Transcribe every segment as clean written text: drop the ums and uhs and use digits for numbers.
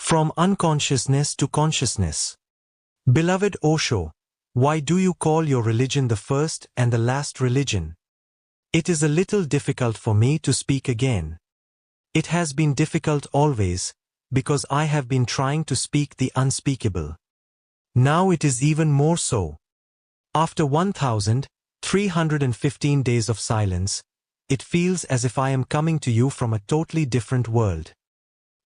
From unconsciousness to consciousness. Beloved Osho, why do you call your religion the first and the last religion? It is a little difficult for me to speak again. It has been difficult always, because I have been trying to speak the unspeakable. Now it is even more so. After 1,315 days of silence, it feels as if I am coming to you from a totally different world.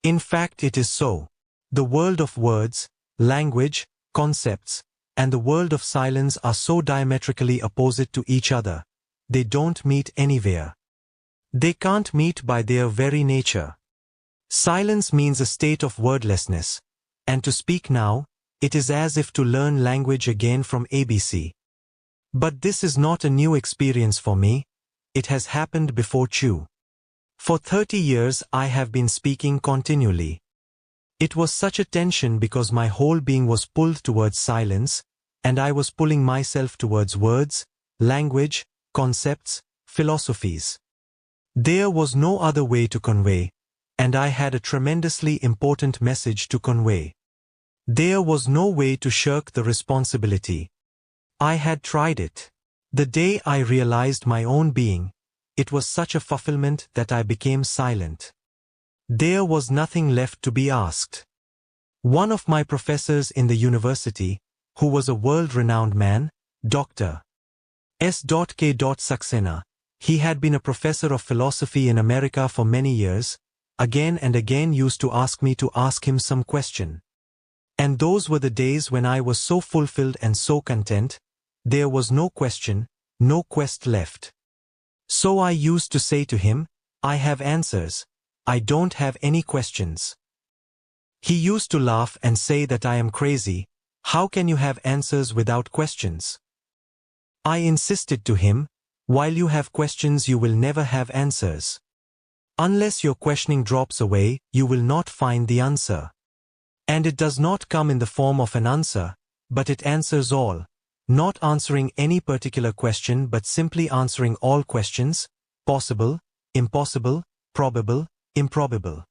In fact, it is so. The world of words, language, concepts, and the world of silence are so diametrically opposite to each other. They don't meet anywhere. They can't meet by their very nature. Silence means a state of wordlessness, and to speak now, it is as if to learn language again from ABC. But this is not a new experience for me. It has happened before too. For 30 years I have been speaking continually. It was such a tension because my whole being was pulled towards silence, and I was pulling myself towards words, language, concepts, philosophies. There was no other way to convey, and I had a tremendously important message to convey. There was no way to shirk the responsibility. I had tried it. The day I realized my own being, it was such a fulfillment that I became silent. There was nothing left to be asked. One of my professors in the university, who was a world-renowned man, Dr. S.K. Saxena, he had been a professor of philosophy in America for many years, again and again used to ask me to ask him some question. And those were the days when I was so fulfilled and so content, there was no question, no quest left. So I used to say to him, I have answers. I don't have any questions. He used to laugh and say that I am crazy. How can you have answers without questions? I insisted to him, while you have questions you will never have answers. Unless your questioning drops away, you will not find the answer. And it does not come in the form of an answer, but it answers all. Not answering any particular question but simply answering all questions, possible, impossible, probable, improbable.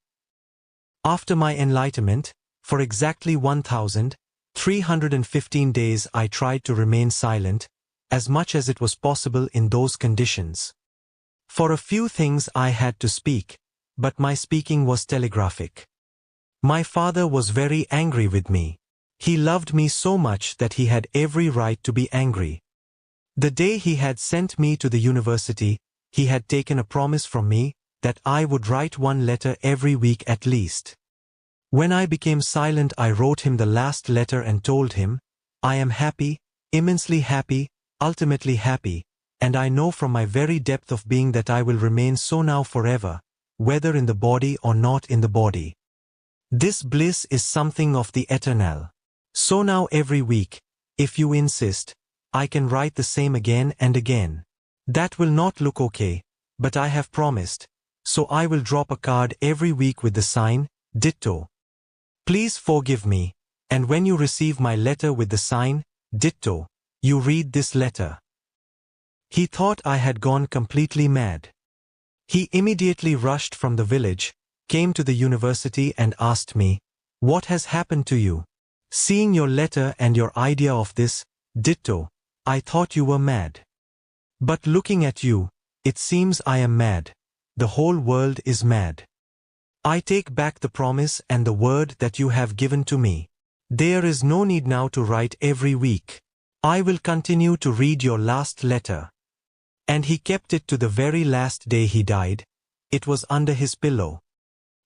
After my enlightenment, for exactly 1,315 days I tried to remain silent, as much as it was possible in those conditions. For a few things I had to speak, but my speaking was telegraphic. My father was very angry with me. He loved me so much that he had every right to be angry. The day he had sent me to the university, he had taken a promise from me that I would write one letter every week at least. When I became silent, I wrote him the last letter and told him, I am happy, immensely happy, ultimately happy, and I know from my very depth of being that I will remain so now forever, whether in the body or not in the body. This bliss is something of the eternal. So now every week, if you insist, I can write the same again and again. That will not look okay, but I have promised, so I will drop a card every week with the sign, ditto. Please forgive me, and when you receive my letter with the sign, ditto, you read this letter. He thought I had gone completely mad. He immediately rushed from the village, came to the university and asked me, what has happened to you? Seeing your letter and your idea of this, ditto, I thought you were mad. But looking at you, it seems I am mad. The whole world is mad. I take back the promise and the word that you have given to me. There is no need now to write every week. I will continue to read your last letter. And he kept it to the very last day he died. It was under his pillow.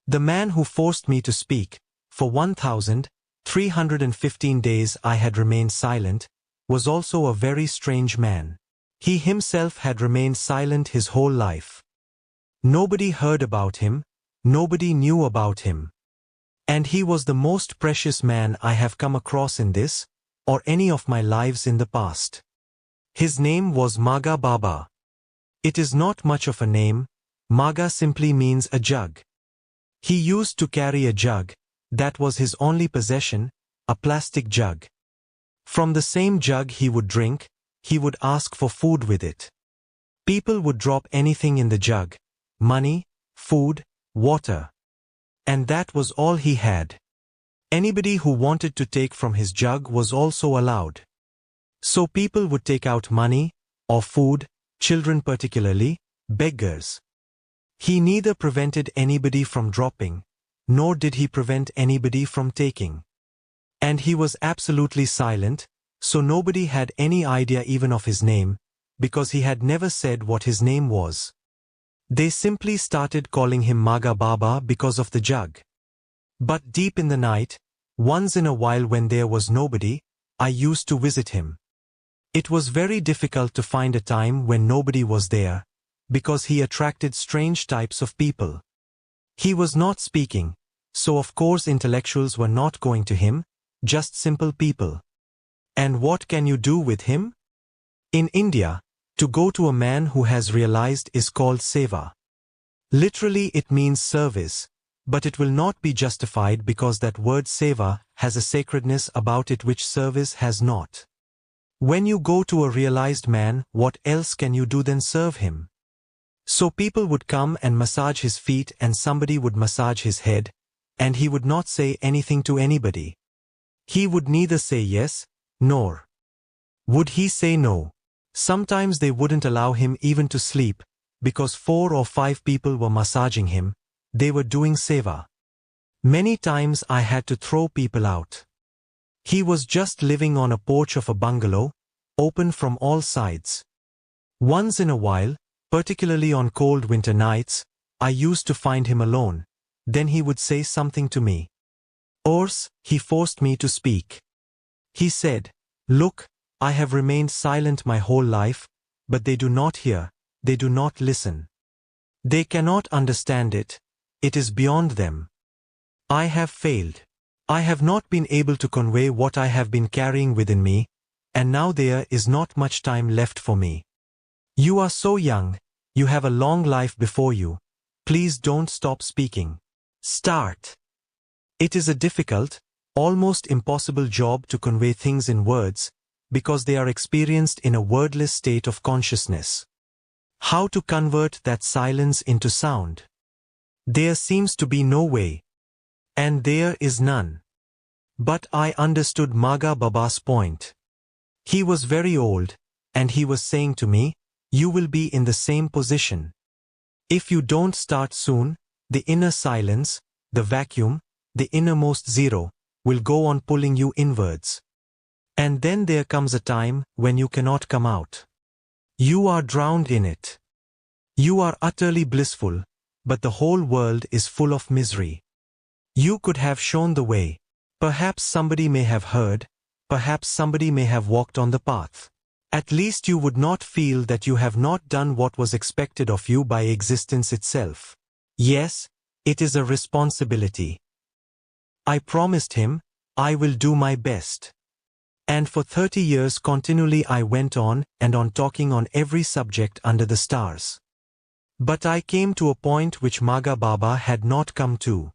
The man who forced me to speak, for 1,315 days I had remained silent, was also a very strange man. He himself had remained silent his whole life. Nobody heard about him, nobody knew about him. And he was the most precious man I have come across in this, or any of my lives in the past. His name was Maga Baba. It is not much of a name. Maga simply means a jug. He used to carry a jug, that was his only possession, a plastic jug. From the same jug he would drink, he would ask for food with it. People would drop anything in the jug, money, food, water. And that was all he had. Anybody who wanted to take from his jug was also allowed. So people would take out money, or food, children particularly, beggars. He neither prevented anybody from dropping, nor did he prevent anybody from taking. And he was absolutely silent, so nobody had any idea even of his name, because he had never said what his name was. They simply started calling him Maga Baba because of the jug. But deep in the night, once in a while when there was nobody, I used to visit him. It was very difficult to find a time when nobody was there, because he attracted strange types of people. He was not speaking, so of course intellectuals were not going to him, just simple people. And what can you do with him? In India, to go to a man who has realized is called seva. Literally it means service, but it will not be justified because that word seva has a sacredness about it which service has not. When you go to a realized man, what else can you do than serve him? So people would come and massage his feet and somebody would massage his head, and he would not say anything to anybody. He would neither say yes, nor would he say no. Sometimes they wouldn't allow him even to sleep, because 4 or 5 people were massaging him, they were doing seva. Many times I had to throw people out. He was just living on a porch of a bungalow, open from all sides. Once in a while, particularly on cold winter nights, I used to find him alone, then he would say something to me. Ors, he forced me to speak. He said, "Look, I have remained silent my whole life, but they do not hear, they do not listen. They cannot understand it, it is beyond them. I have failed. I have not been able to convey what I have been carrying within me, and now there is not much time left for me. You are so young, you have a long life before you, please don't stop speaking. Start." It is a difficult, almost impossible job to convey things in words, because they are experienced in a wordless state of consciousness. How to convert that silence into sound? There seems to be no way. And there is none. But I understood Maga Baba's point. He was very old, and he was saying to me, you will be in the same position. If you don't start soon, the inner silence, the vacuum, the innermost zero, will go on pulling you inwards. And then there comes a time when you cannot come out. You are drowned in it. You are utterly blissful, but the whole world is full of misery. You could have shown the way. Perhaps somebody may have heard, perhaps somebody may have walked on the path. At least you would not feel that you have not done what was expected of you by existence itself. Yes, it is a responsibility. I promised him, I will do my best. And for 30 years continually I went on and on talking on every subject under the stars. But I came to a point which Maga Baba had not come to.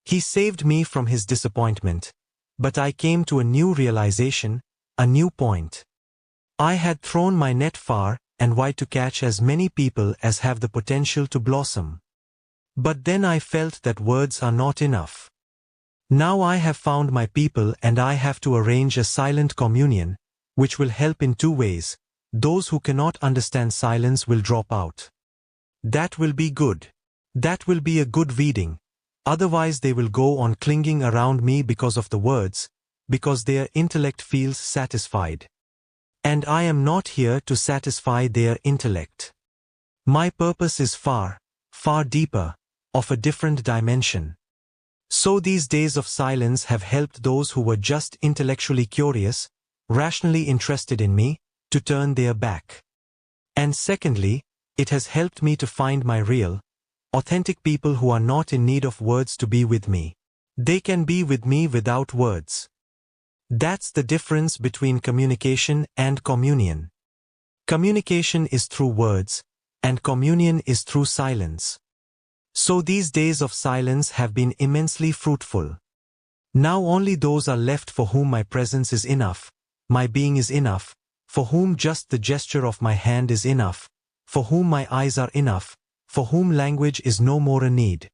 He saved me from his disappointment, but I came to a new realization, a new point. I had thrown my net far and wide to catch as many people as have the potential to blossom. But then I felt that words are not enough. Now I have found my people and I have to arrange a silent communion, which will help in 2 ways. Those who cannot understand silence will drop out. That will be good. That will be a good reading. Otherwise they will go on clinging around me because of the words, because their intellect feels satisfied. And I am not here to satisfy their intellect. My purpose is far, far deeper, of a different dimension. So these days of silence have helped those who were just intellectually curious, rationally interested in me, to turn their back. And secondly, it has helped me to find my real, authentic people who are not in need of words to be with me. They can be with me without words. That's the difference between communication and communion. Communication is through words, and communion is through silence. So these days of silence have been immensely fruitful. Now only those are left for whom my presence is enough, my being is enough, for whom just the gesture of my hand is enough, for whom my eyes are enough, for whom language is no more a need.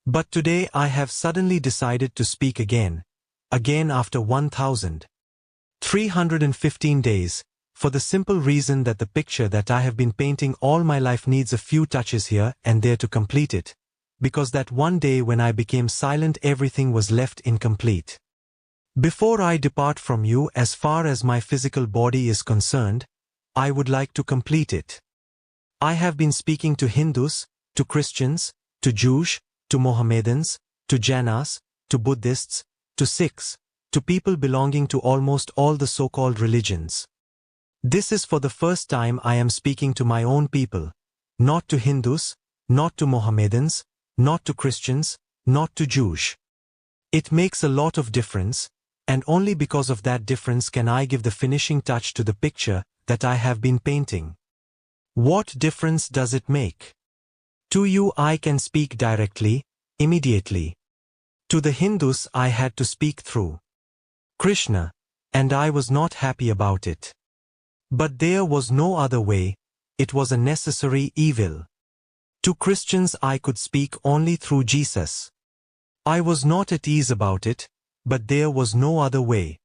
But today I have suddenly decided to speak again after 1,315 days, for the simple reason that the picture that I have been painting all my life needs a few touches here and there to complete it, because that one day when I became silent everything was left incomplete. Before I depart from you, as far as my physical body is concerned, I would like to complete it. I have been speaking to Hindus, to Christians, to Jews, to Mohammedans, to Jainas, to Buddhists, to Sikhs, to people belonging to almost all the so-called religions. This is for the first time I am speaking to my own people, not to Hindus, not to Mohammedans, not to Christians, not to Jews. It makes a lot of difference, and only because of that difference can I give the finishing touch to the picture that I have been painting. What difference does it make? To you I can speak directly, immediately. To the Hindus I had to speak through Krishna, and I was not happy about it. But there was no other way, it was a necessary evil. To Christians I could speak only through Jesus. I was not at ease about it, but there was no other way.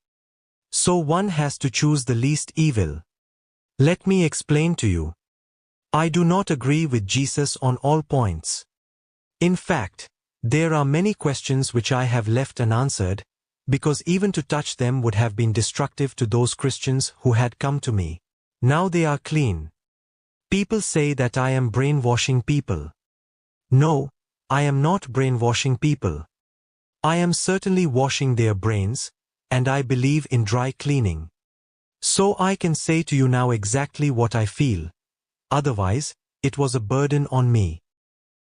So one has to choose the least evil. Let me explain to you. I do not agree with Jesus on all points. In fact, there are many questions which I have left unanswered, because even to touch them would have been destructive to those Christians who had come to me. Now they are clean. People say that I am brainwashing people. No, I am not brainwashing people. I am certainly washing their brains, and I believe in dry cleaning. So I can say to you now exactly what I feel. Otherwise, it was a burden on me.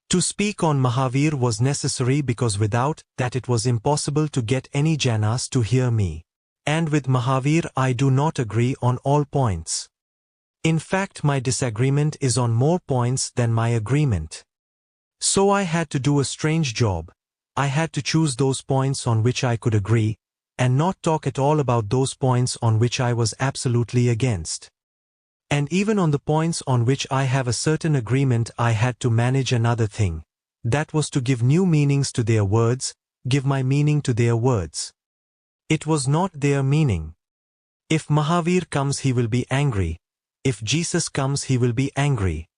To speak on Mahavir was necessary because without that it was impossible to get any Jainas to hear me. And with Mahavir I do not agree on all points. In fact, my disagreement is on more points than my agreement. So I had to do a strange job. I had to choose those points on which I could agree, and not talk at all about those points on which I was absolutely against. And even on the points on which I have a certain agreement I had to manage another thing. That was to give new meanings to their words, give my meaning to their words. It was not their meaning. If Mahavir comes he will be angry. If Jesus comes he will be angry.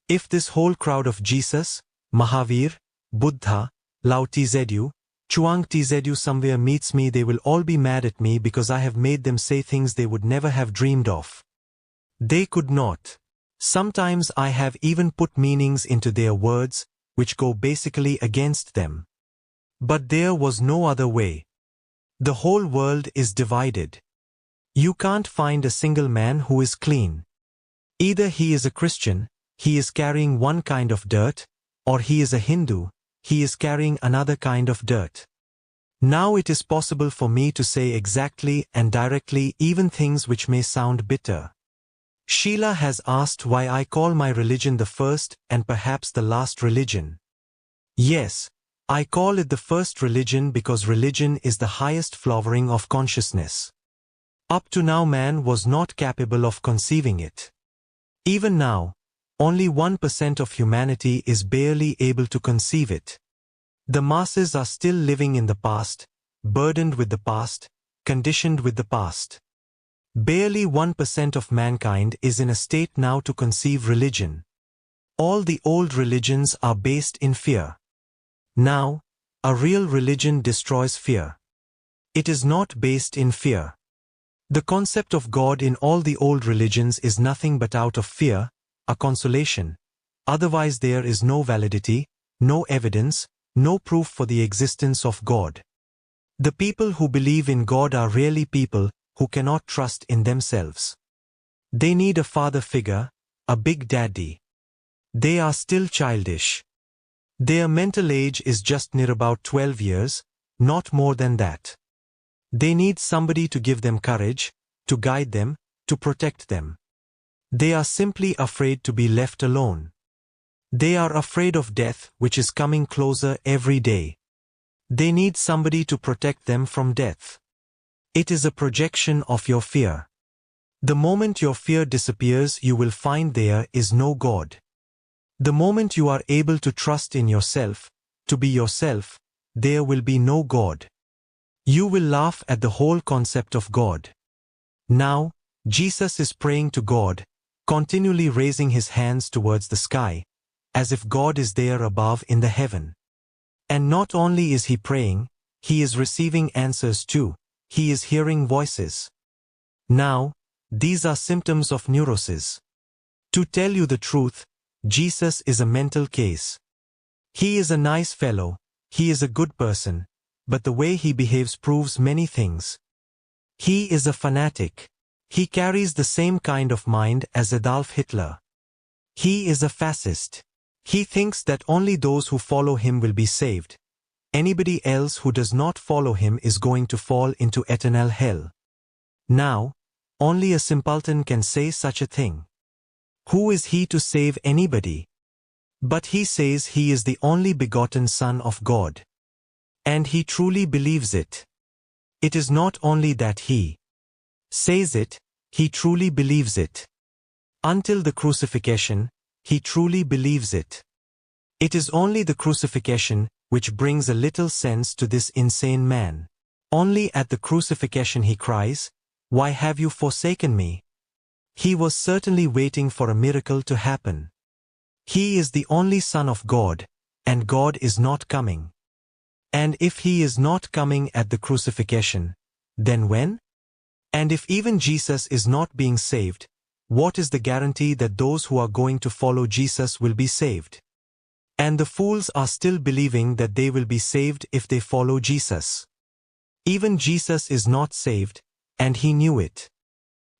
If this whole crowd of Jesus, Mahavir, Buddha, Lao Tzu, Chuang Tzu somewhere meets me, they will all be mad at me because I have made them say things they would never have dreamed of. They could not. Sometimes I have even put meanings into their words, which go basically against them. But there was no other way. The whole world is divided. You can't find a single man who is clean. Either he is a Christian, he is carrying one kind of dirt, or he is a Hindu, he is carrying another kind of dirt. Now it is possible for me to say exactly and directly even things which may sound bitter. Sheila has asked why I call my religion the first and perhaps the last religion. Yes, I call it the first religion because religion is the highest flowering of consciousness. Up to now man was not capable of conceiving it. Even now, only 1% of humanity is barely able to conceive it. The masses are still living in the past, burdened with the past, conditioned with the past. Barely 1% of mankind is in a state now to conceive religion. All the old religions are based in fear. Now, a real religion destroys fear. It is not based in fear. The concept of God in all the old religions is nothing but out of fear, a consolation. Otherwise there is no validity, no evidence, no proof for the existence of God. The people who believe in God are really people who cannot trust in themselves. They need a father figure, a big daddy. They are still childish. Their mental age is just near about 12 years, not more than that. They need somebody to give them courage, to guide them, to protect them. They are simply afraid to be left alone. They are afraid of death, which is coming closer every day. They need somebody to protect them from death. It is a projection of your fear. The moment your fear disappears, you will find there is no God. The moment you are able to trust in yourself, to be yourself, there will be no God. You will laugh at the whole concept of God. Now, Jesus is praying to God, continually raising his hands towards the sky, as if God is there above in the heaven. And not only is he praying, he is receiving answers too, he is hearing voices. Now, these are symptoms of neurosis. To tell you the truth, Jesus is a mental case. He is a nice fellow, he is a good person, but the way he behaves proves many things. He is a fanatic. He carries the same kind of mind as Adolf Hitler. He is a fascist. He thinks that only those who follow him will be saved. Anybody else who does not follow him is going to fall into eternal hell. Now, only a simpleton can say such a thing. Who is he to save anybody? But he says he is the only begotten Son of God. And he truly believes it. It is not only that he says it, he truly believes it. Until the crucifixion, he truly believes it. It is only the crucifixion which brings a little sense to this insane man. Only at the crucifixion he cries, "Why have you forsaken me?" He was certainly waiting for a miracle to happen. He is the only Son of God, and God is not coming. And if he is not coming at the crucifixion, then when? And if even Jesus is not being saved, what is the guarantee that those who are going to follow Jesus will be saved? And the fools are still believing that they will be saved if they follow Jesus. Even Jesus is not saved, and he knew it.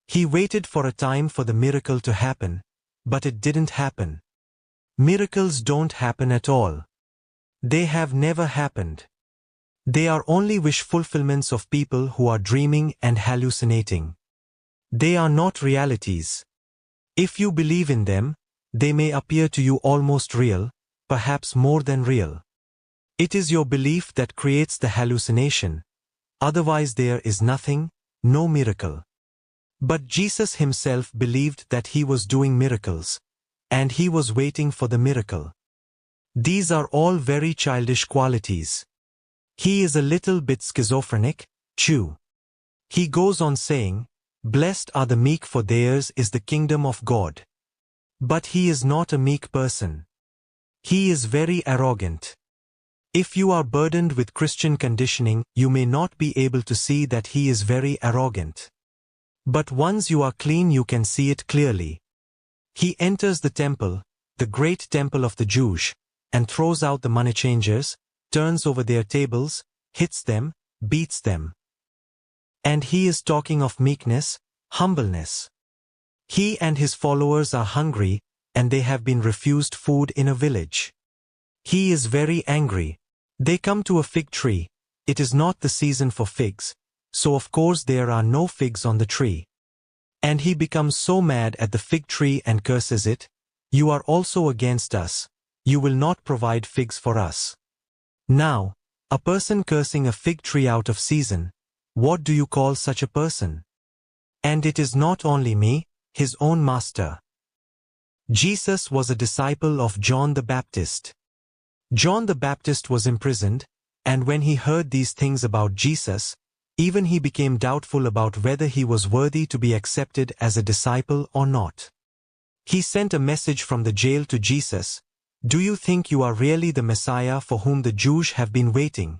He waited for a time for the miracle to happen, but it didn't happen. Miracles don't happen at all. They have never happened. They are only wish fulfillments of people who are dreaming and hallucinating. They are not realities. If you believe in them, they may appear to you almost real, perhaps more than real. It is your belief that creates the hallucination. Otherwise there is nothing, no miracle. But Jesus himself believed that he was doing miracles, and he was waiting for the miracle. These are all very childish qualities. He is a little bit schizophrenic, too. He goes on saying, "Blessed are the meek, for theirs is the kingdom of God." But he is not a meek person. He is very arrogant. If you are burdened with Christian conditioning, you may not be able to see that he is very arrogant. But once you are clean, you can see it clearly. He enters the temple, the great temple of the Jews, and throws out the money changers, turns over their tables, hits them, beats them. And he is talking of meekness, humbleness. He and his followers are hungry, and they have been refused food in a village. He is very angry. They come to a fig tree. It is not the season for figs, so of course there are no figs on the tree. And he becomes so mad at the fig tree and curses it, "You are also against us. You will not provide figs for us." Now, a person cursing a fig tree out of season, what do you call such a person? And it is not only me, his own master. Jesus was a disciple of John the Baptist. John the Baptist was imprisoned, and when he heard these things about Jesus, even he became doubtful about whether he was worthy to be accepted as a disciple or not. He sent a message from the jail to Jesus, "Do you think you are really the Messiah for whom the Jews have been waiting?"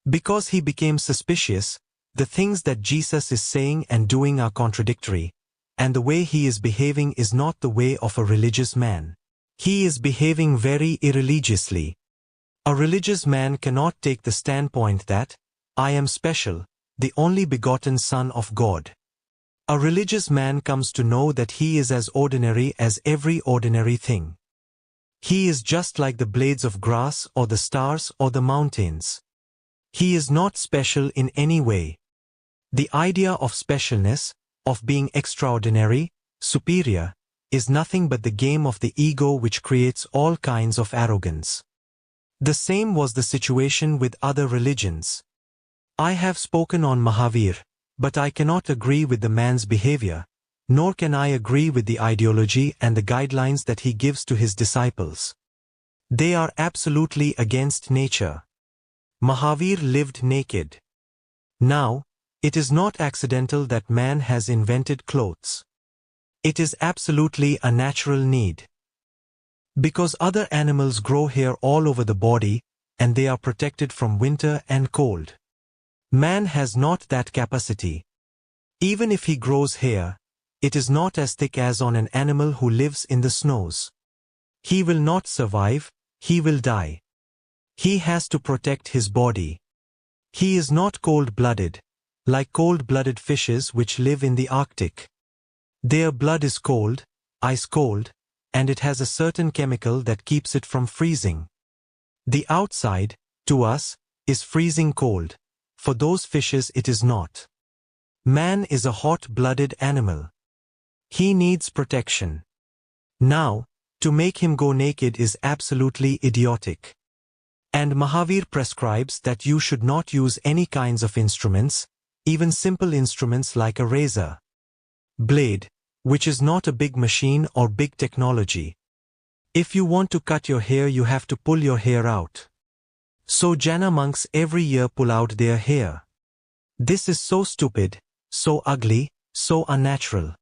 Because he became suspicious, the things that Jesus is saying and doing are contradictory, and the way he is behaving is not the way of a religious man. He is behaving very irreligiously. A religious man cannot take the standpoint that, "I am special, the only begotten Son of God." A religious man comes to know that he is as ordinary as every ordinary thing. He is just like the blades of grass or the stars or the mountains. He is not special in any way. The idea of specialness, of being extraordinary, superior, is nothing but the game of the ego which creates all kinds of arrogance. The same was the situation with other religions. I have spoken on Mahavir, but I cannot agree with the man's behavior, nor can I agree with the ideology and the guidelines that he gives to his disciples. They are absolutely against nature. Mahavir lived naked. Now, it is not accidental that man has invented clothes. It is absolutely a natural need. Because other animals grow hair all over the body, and they are protected from winter and cold. Man has not that capacity. Even if he grows hair, it is not as thick as on an animal who lives in the snows. He will not survive, he will die. He has to protect his body. He is not cold-blooded, like cold-blooded fishes which live in the Arctic. Their blood is cold, ice cold, and it has a certain chemical that keeps it from freezing. The outside, to us, is freezing cold. For those fishes it is not. Man is a hot-blooded animal. He needs protection. Now, to make him go naked is absolutely idiotic. And Mahavir prescribes that you should not use any kinds of instruments, even simple instruments like a razor blade, which is not a big machine or big technology. If you want to cut your hair, you have to pull your hair out. So Jaina monks every year pull out their hair. This is so stupid, so ugly, so unnatural.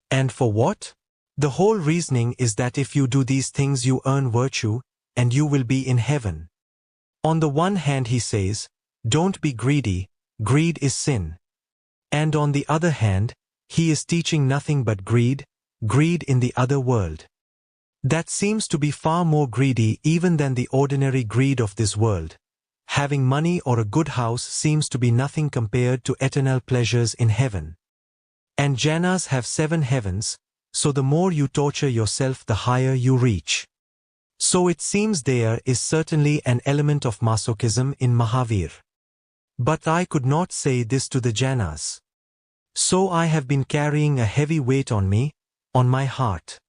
And for what? The whole reasoning is that if you do these things you earn virtue, and you will be in heaven. On the one hand he says, don't be greedy, greed is sin. And on the other hand, he is teaching nothing but greed, greed in the other world. That seems to be far more greedy even than the ordinary greed of this world. Having money or a good house seems to be nothing compared to eternal pleasures in heaven. And Jainas have 7 heavens, so the more you torture yourself the higher you reach. So it seems there is certainly an element of masochism in Mahavir. But I could not say this to the Jainas. So I have been carrying a heavy weight on me, on my heart.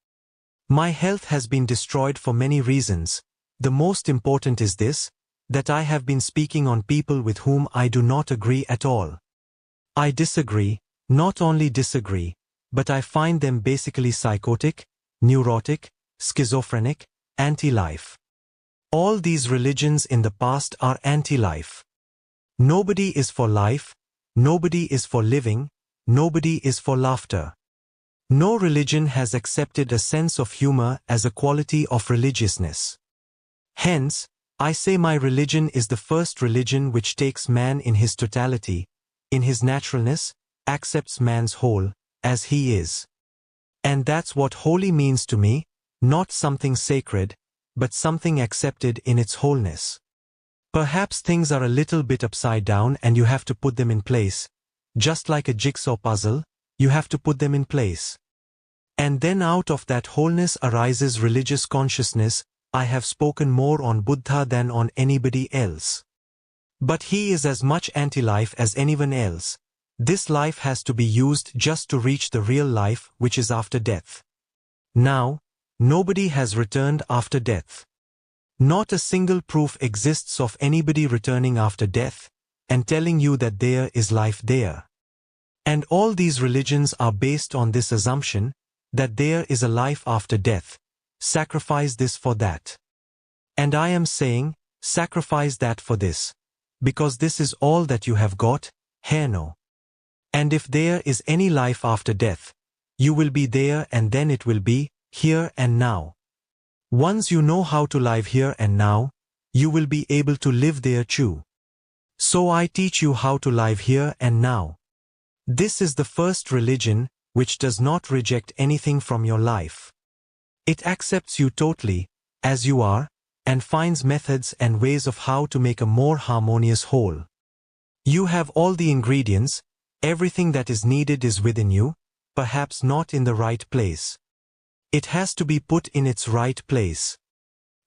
My health has been destroyed for many reasons. The most important is this, that I have been speaking on people with whom I do not agree at all. I disagree, not only disagree, but I find them basically psychotic, neurotic, schizophrenic, anti-life. All these religions in the past are anti-life. Nobody is for life, nobody is for living, nobody is for laughter. No religion has accepted a sense of humor as a quality of religiousness. Hence, I say my religion is the first religion which takes man in his totality, in his naturalness, accepts man's whole, as he is. And that's what holy means to me, not something sacred, but something accepted in its wholeness. Perhaps things are a little bit upside down and you have to put them in place. Just like a jigsaw puzzle, you have to put them in place. And then out of that wholeness arises religious consciousness. I have spoken more on Buddha than on anybody else. But he is as much anti-life as anyone else. This life has to be used just to reach the real life, which is after death. Now, nobody has returned after death. Not a single proof exists of anybody returning after death, and telling you that there is life there. And all these religions are based on this assumption, that there is a life after death. Sacrifice this for that. And I am saying, sacrifice that for this. Because this is all that you have got, no. And if there is any life after death, you will be there and then it will be, here and now. Once you know how to live here and now, you will be able to live there too. So I teach you how to live here and now. This is the first religion, which does not reject anything from your life. It accepts you totally, as you are, and finds methods and ways of how to make a more harmonious whole. You have all the ingredients, everything that is needed is within you, perhaps not in the right place. It has to be put in its right place.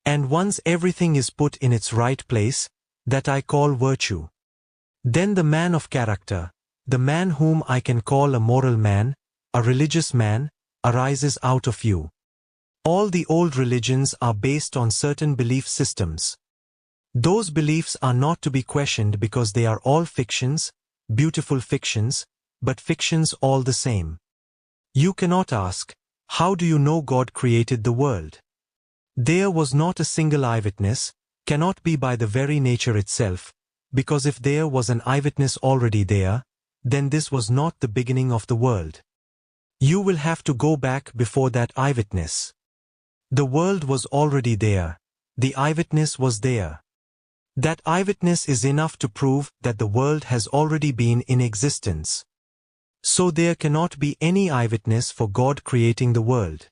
And once everything is put in its right place, that I call virtue. Then the man of character, the man whom I can call a moral man, a religious man, arises out of you. All the old religions are based on certain belief systems. Those beliefs are not to be questioned because they are all fictions, beautiful fictions, but fictions all the same. You cannot ask, how do you know God created the world? There was not a single eyewitness, cannot be by the very nature itself, because if there was an eyewitness already there, then this was not the beginning of the world. You will have to go back before that eyewitness. The world was already there. The eyewitness was there. That eyewitness is enough to prove that the world has already been in existence. So there cannot be any eyewitness for God creating the world.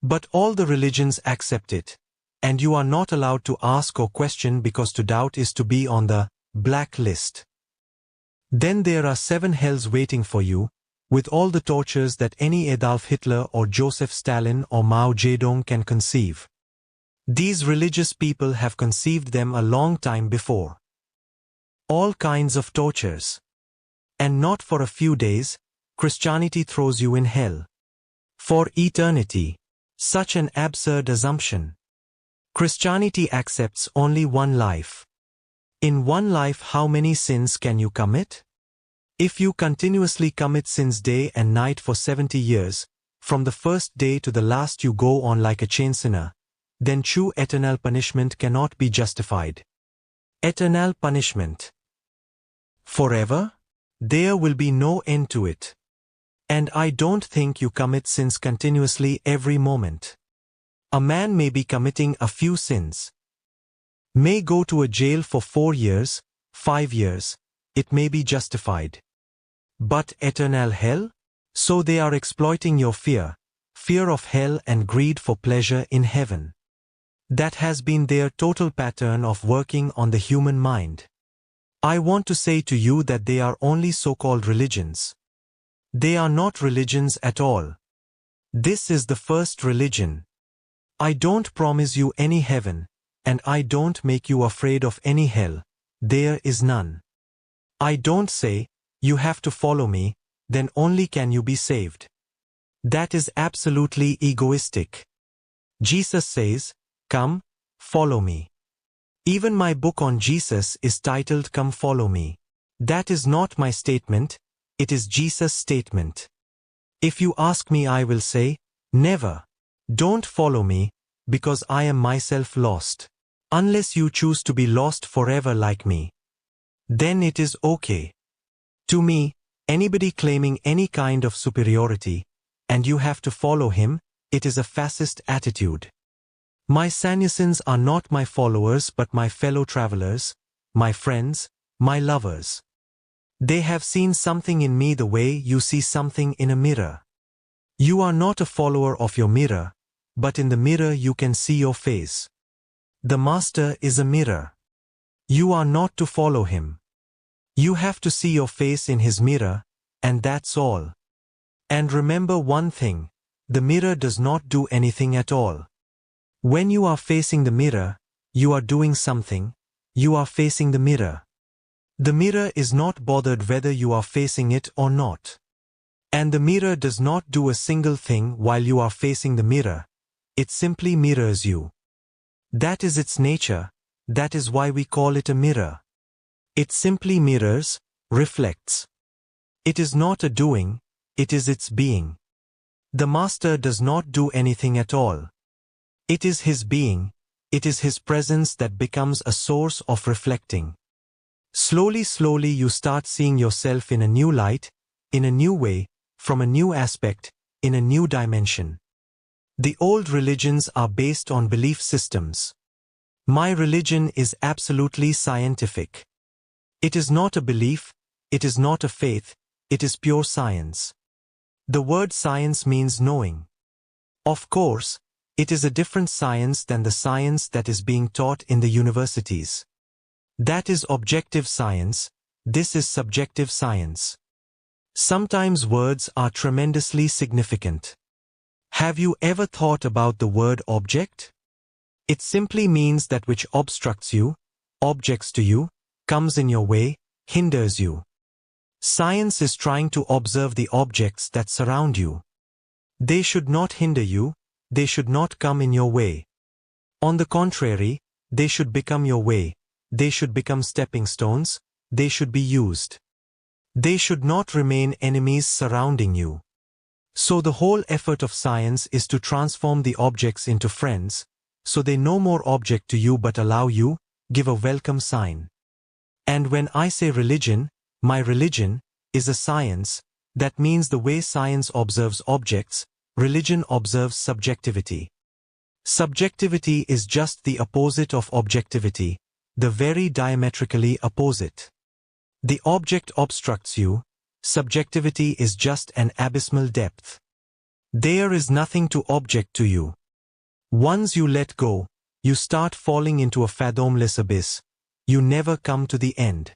But all the religions accept it, and you are not allowed to ask or question because to doubt is to be on the black list. Then there are 7 hells waiting for you, with all the tortures that any Adolf Hitler or Joseph Stalin or Mao Zedong can conceive. These religious people have conceived them a long time before. All kinds of tortures. And not for a few days, Christianity throws you in hell. For eternity. Such an absurd assumption. Christianity accepts only one life. In one life, how many sins can you commit? If you continuously commit sins day and night for 70 years, from the first day to the last you go on like a chain sinner, then true eternal punishment cannot be justified. Eternal punishment. Forever? There will be no end to it. And I don't think you commit sins continuously every moment. A man may be committing a few sins. May go to a jail for 4 years, 5 years. It may be justified. But eternal hell? So they are exploiting your fear of hell and greed for pleasure in heaven. That has been their total pattern of working on the human mind. I want to say to you that they are only so-called religions. They are not religions at all. This is the first religion. I don't promise you any heaven, and I don't make you afraid of any hell. There is none. I don't say, you have to follow me, then only can you be saved. That is absolutely egoistic. Jesus says, come, follow me. Even my book on Jesus is titled Come Follow Me. That is not my statement, it is Jesus' statement. If you ask me, I will say, never. Don't follow me, because I am myself lost. Unless you choose to be lost forever like me. Then it is okay. To me, anybody claiming any kind of superiority, and you have to follow him, it is a fascist attitude. My sannyasins are not my followers but my fellow travelers, my friends, my lovers. They have seen something in me the way you see something in a mirror. You are not a follower of your mirror, but in the mirror you can see your face. The master is a mirror. You are not to follow him. You have to see your face in his mirror, and that's all. And remember one thing, the mirror does not do anything at all. When you are facing the mirror, you are doing something, you are facing the mirror. The mirror is not bothered whether you are facing it or not. And the mirror does not do a single thing while you are facing the mirror. It simply mirrors you. That is its nature, that is why we call it a mirror. It simply mirrors, reflects. It is not a doing, it is its being. The master does not do anything at all. It is his being, it is his presence that becomes a source of reflecting. Slowly you start seeing yourself in a new light, in a new way, from a new aspect, in a new dimension. The old religions are based on belief systems. My religion is absolutely scientific. It is not a belief, it is not a faith, it is pure science. The word science means knowing. Of course, it is a different science than the science that is being taught in the universities. That is objective science, this is subjective science. Sometimes words are tremendously significant. Have you ever thought about the word object? It simply means that which obstructs you, objects to you, comes in your way, hinders you. Science is trying to observe the objects that surround you. They should not hinder you, they should not come in your way. On the contrary, they should become your way, they should become stepping stones, they should be used. They should not remain enemies surrounding you. So the whole effort of science is to transform the objects into friends, so they no more object to you but allow you, give a welcome sign. And when I say religion, my religion is a science, that means the way science observes objects, religion observes subjectivity. Subjectivity is just the opposite of objectivity, the very diametrically opposite. The object obstructs you, subjectivity is just an abysmal depth. There is nothing to object to you. Once you let go, you start falling into a fathomless abyss. You never come to the end.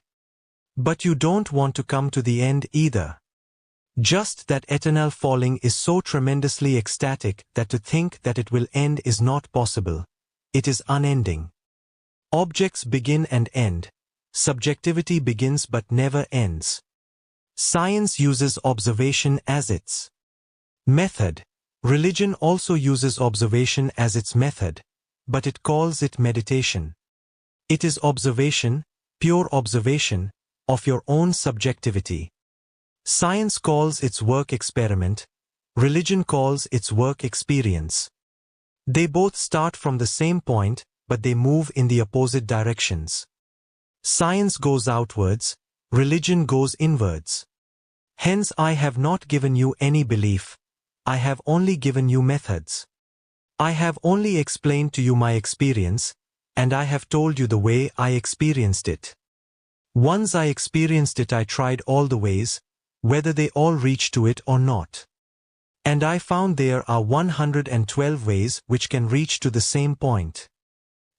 But you don't want to come to the end either. Just that eternal falling is so tremendously ecstatic that to think that it will end is not possible. It is unending. Objects begin and end. Subjectivity begins but never ends. Science uses observation as its method. Religion also uses observation as its method, but it calls it meditation. It is observation, pure observation, of your own subjectivity. Science calls its work experiment, religion calls its work experience. They both start from the same point, but they move in the opposite directions. Science goes outwards, religion goes inwards. Hence I have not given you any belief, I have only given you methods. I have only explained to you my experience, and I have told you the way I experienced it. Once I experienced it, I tried all the ways, whether they all reach to it or not. And I found there are 112 ways which can reach to the same point.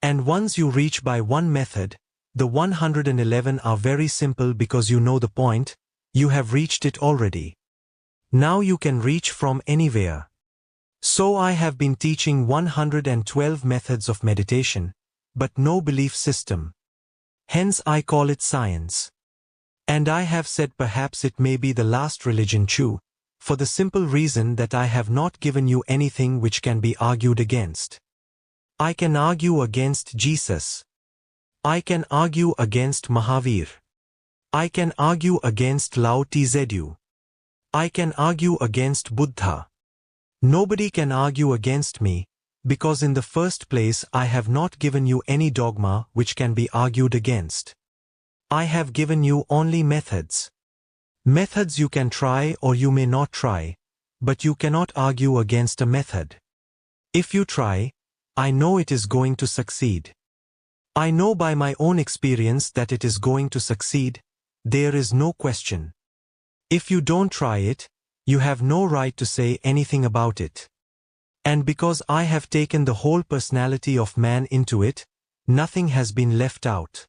And once you reach by one method, the 111 are very simple because you know the point, you have reached it already. Now you can reach from anywhere. So I have been teaching 112 methods of meditation, but no belief system. Hence I call it science. And I have said perhaps it may be the last religion too, for the simple reason that I have not given you anything which can be argued against. I can argue against Jesus. I can argue against Mahavir. I can argue against Lao Tzu. I can argue against Buddha. Nobody can argue against me, because in the first place I have not given you any dogma which can be argued against. I have given you only methods. Methods you can try or you may not try, but you cannot argue against a method. If you try, I know it is going to succeed. I know by my own experience that it is going to succeed, there is no question. If you don't try it, you have no right to say anything about it. And because I have taken the whole personality of man into it, nothing has been left out.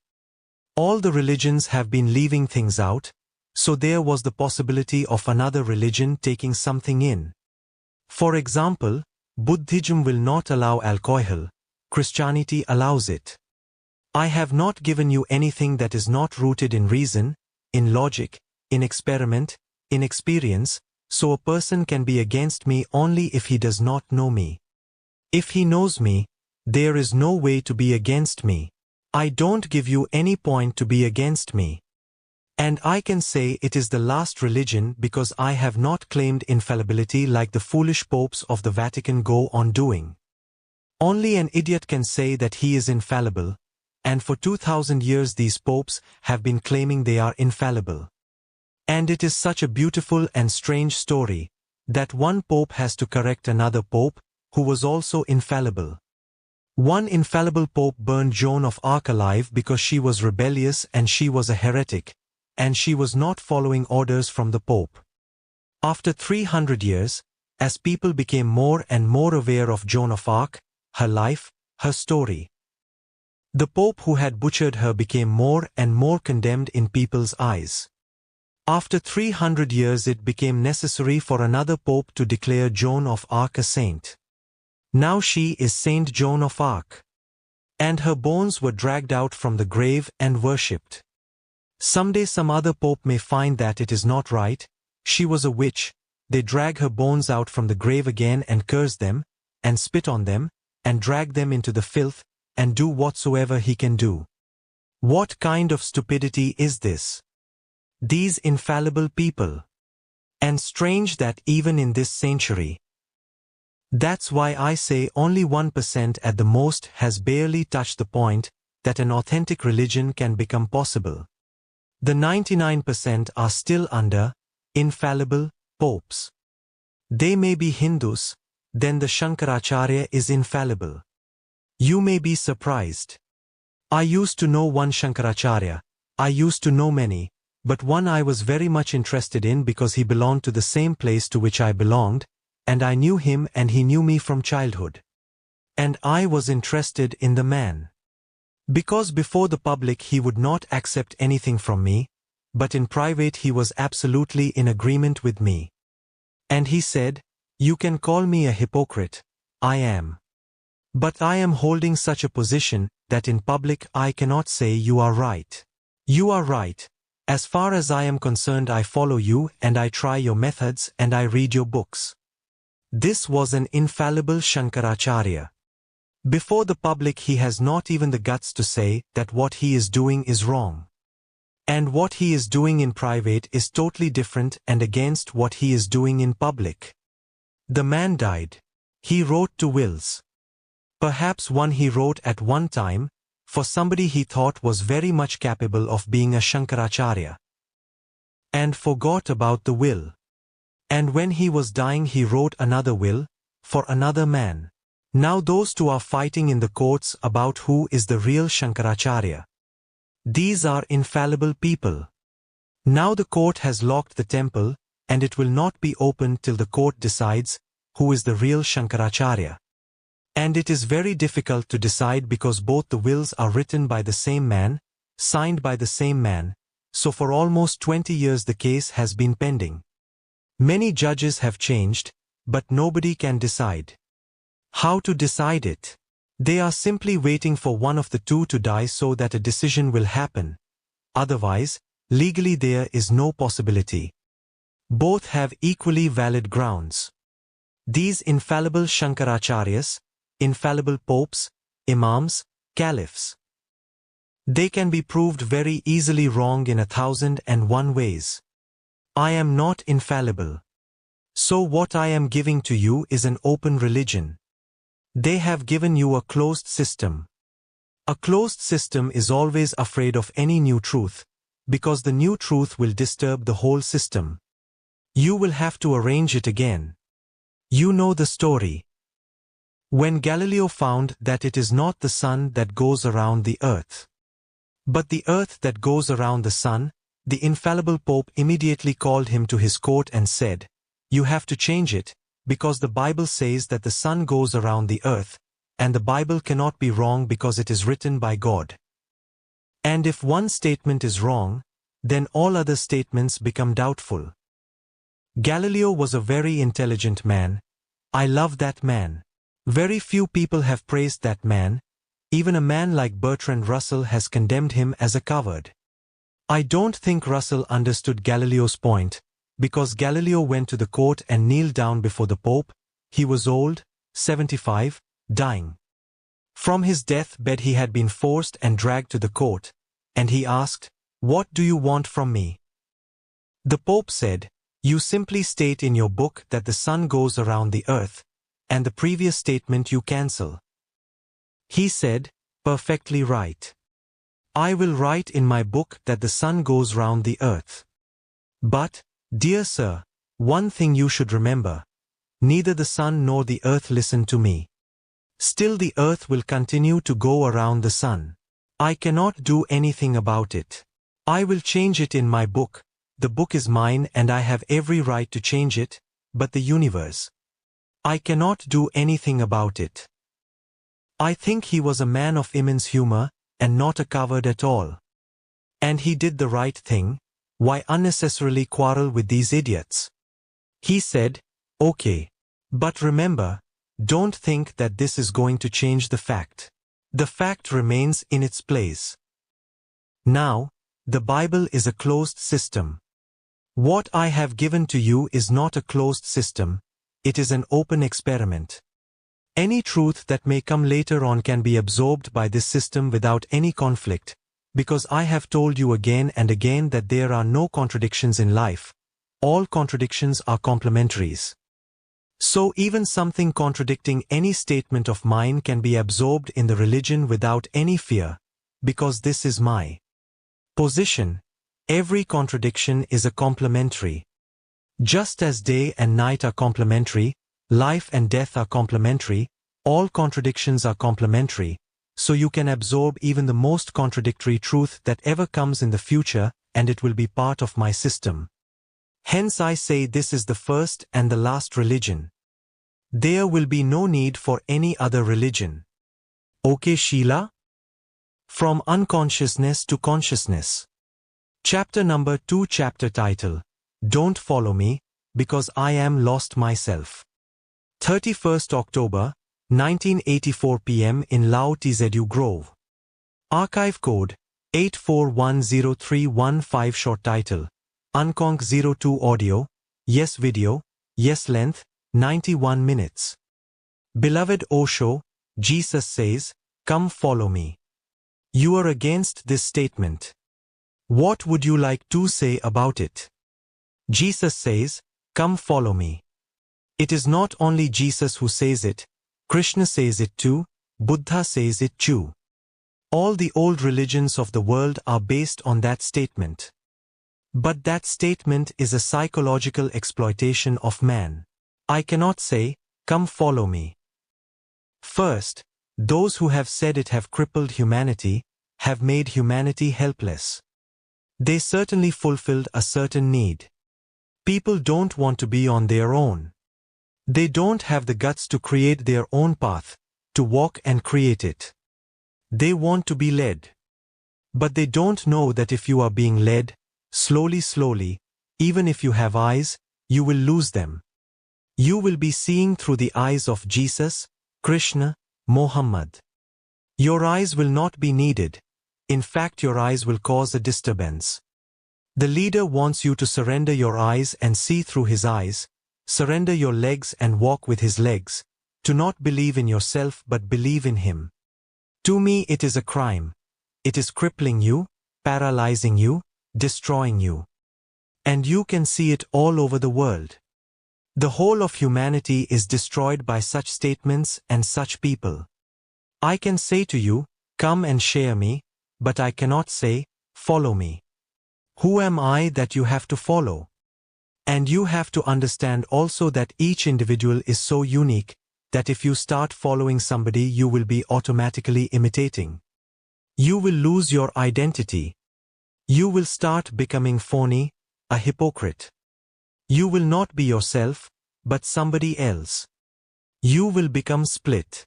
All the religions have been leaving things out, so there was the possibility of another religion taking something in. For example, Buddhism will not allow alcohol, Christianity allows it. I have not given you anything that is not rooted in reason, in logic, in experiment, in experience, so a person can be against me only if he does not know me. If he knows me, there is no way to be against me. I don't give you any point to be against me. And I can say it is the last religion because I have not claimed infallibility like the foolish popes of the Vatican go on doing. Only an idiot can say that he is infallible, and for 2000 years these popes have been claiming they are infallible. And it is such a beautiful and strange story, that one pope has to correct another pope, who was also infallible. One infallible pope burned Joan of Arc alive because she was rebellious and she was a heretic, and she was not following orders from the pope. After 300 years, as people became more and more aware of Joan of Arc, her life, her story, the pope who had butchered her became more and more condemned in people's eyes. After 300 years it became necessary for another pope to declare Joan of Arc a saint. Now she is Saint Joan of Arc. And her bones were dragged out from the grave and worshipped. Someday some other pope may find that it is not right, she was a witch, they drag her bones out from the grave again and curse them, and spit on them, and drag them into the filth, and do whatsoever he can do. What kind of stupidity is this? These infallible people. And strange that even in this century, That's why I say only 1% at the most has barely touched the point that an authentic religion can become possible. The 99% are still under infallible popes. They may be Hindus, then the Shankaracharya is infallible. You may be surprised. I used to know one Shankaracharya. I used to know many, but one I was very much interested in because he belonged to the same place to which I belonged, and I knew him and he knew me from childhood. And I was interested in the man. Because before the public he would not accept anything from me, but in private he was absolutely in agreement with me. And he said, "You can call me a hypocrite, I am. But I am holding such a position that in public I cannot say you are right. You are right. As far as I am concerned, I follow you and I try your methods and I read your books." This was an infallible Shankaracharya. Before the public he has not even the guts to say that what he is doing is wrong. And what he is doing in private is totally different and against what he is doing in public. The man died. He wrote 2 wills. Perhaps one he wrote at one time, for somebody he thought was very much capable of being a Shankaracharya. And forgot about the will. And when he was dying he wrote another will, for another man. Now those 2 are fighting in the courts about who is the real Shankaracharya. These are infallible people. Now the court has locked the temple, and it will not be opened till the court decides who is the real Shankaracharya. And it is very difficult to decide because both the wills are written by the same man, signed by the same man, so for almost 20 years the case has been pending. Many judges have changed, but nobody can decide. How to decide it? They are simply waiting for one of the 2 to die so that a decision will happen. Otherwise, legally there is no possibility. Both have equally valid grounds. These infallible Shankaracharyas, infallible popes, imams, caliphs. They can be proved very easily wrong in 1,001 ways. I am not infallible. So what I am giving to you is an open religion. They have given you a closed system. A closed system is always afraid of any new truth, because the new truth will disturb the whole system. You will have to arrange it again. You know the story. When Galileo found that it is not the sun that goes around the earth, but the earth that goes around the sun, the infallible Pope immediately called him to his court and said, "You have to change it, because the Bible says that the sun goes around the earth, and the Bible cannot be wrong because it is written by God. And if one statement is wrong, then all other statements become doubtful." Galileo was a very intelligent man. I love that man. Very few people have praised that man. Even a man like Bertrand Russell has condemned him as a coward. I don't think Russell understood Galileo's point, because Galileo went to the court and kneeled down before the Pope. He was old, 75, dying. From his deathbed he had been forced and dragged to the court, and he asked, "What do you want from me?" The Pope said, "You simply state in your book that the sun goes around the earth, and the previous statement you cancel." He said, "Perfectly right. I will write in my book that the sun goes round the earth. But, dear sir, one thing you should remember. Neither the sun nor the earth listen to me. Still the earth will continue to go around the sun. I cannot do anything about it. I will change it in my book. The book is mine and I have every right to change it, but the universe. I cannot do anything about it." I think he was a man of immense humor, and not a coward at all. And he did the right thing. Why unnecessarily quarrel with these idiots? He said, "Okay. But remember, don't think that this is going to change the fact. The fact remains in its place. Now, the Bible is a closed system. What I have given to you is not a closed system, it is an open experiment. Any truth that may come later on can be absorbed by this system without any conflict, because I have told you again and again that there are no contradictions in life. All contradictions are complementaries. So even something contradicting any statement of mine can be absorbed in the religion without any fear, because this is my position. Every contradiction is a complementary. Just as day and night are complementary, life and death are complementary, all contradictions are complementary, so you can absorb even the most contradictory truth that ever comes in the future, and it will be part of my system. Hence I say this is the first and the last religion. There will be no need for any other religion. Okay, Sheila? From Unconsciousness to Consciousness. Chapter number 2. Chapter title: Don't Follow Me, Because I Am Lost Myself. 31st October, 1984 p.m. in Lao Tzu Grove. Archive code 8410315. Short title: Unconc 02 audio, yes video, yes length, 91 minutes. Beloved Osho, Jesus says, "Come follow me." You are against this statement. What would you like to say about it? Jesus says, "Come follow me." It is not only Jesus who says it, Krishna says it too, Buddha says it too. All the old religions of the world are based on that statement. But that statement is a psychological exploitation of man. I cannot say, "Come follow me." First, those who have said it have crippled humanity, have made humanity helpless. They certainly fulfilled a certain need. People don't want to be on their own. They don't have the guts to create their own path, to walk and create it. They want to be led. But they don't know that if you are being led, slowly, even if you have eyes, you will lose them. You will be seeing through the eyes of Jesus, Krishna, Muhammad. Your eyes will not be needed. In fact, your eyes will cause a disturbance. The leader wants you to surrender your eyes and see through his eyes, surrender your legs and walk with his legs, to not believe in yourself but believe in him. To me it is a crime. It is crippling you, paralyzing you, destroying you. And you can see it all over the world. The whole of humanity is destroyed by such statements and such people. I can say to you, "Come and share me," but I cannot say, "Follow me." Who am I that you have to follow? And you have to understand also that each individual is so unique, that if you start following somebody you will be automatically imitating. You will lose your identity. You will start becoming phony, a hypocrite. You will not be yourself, but somebody else. You will become split.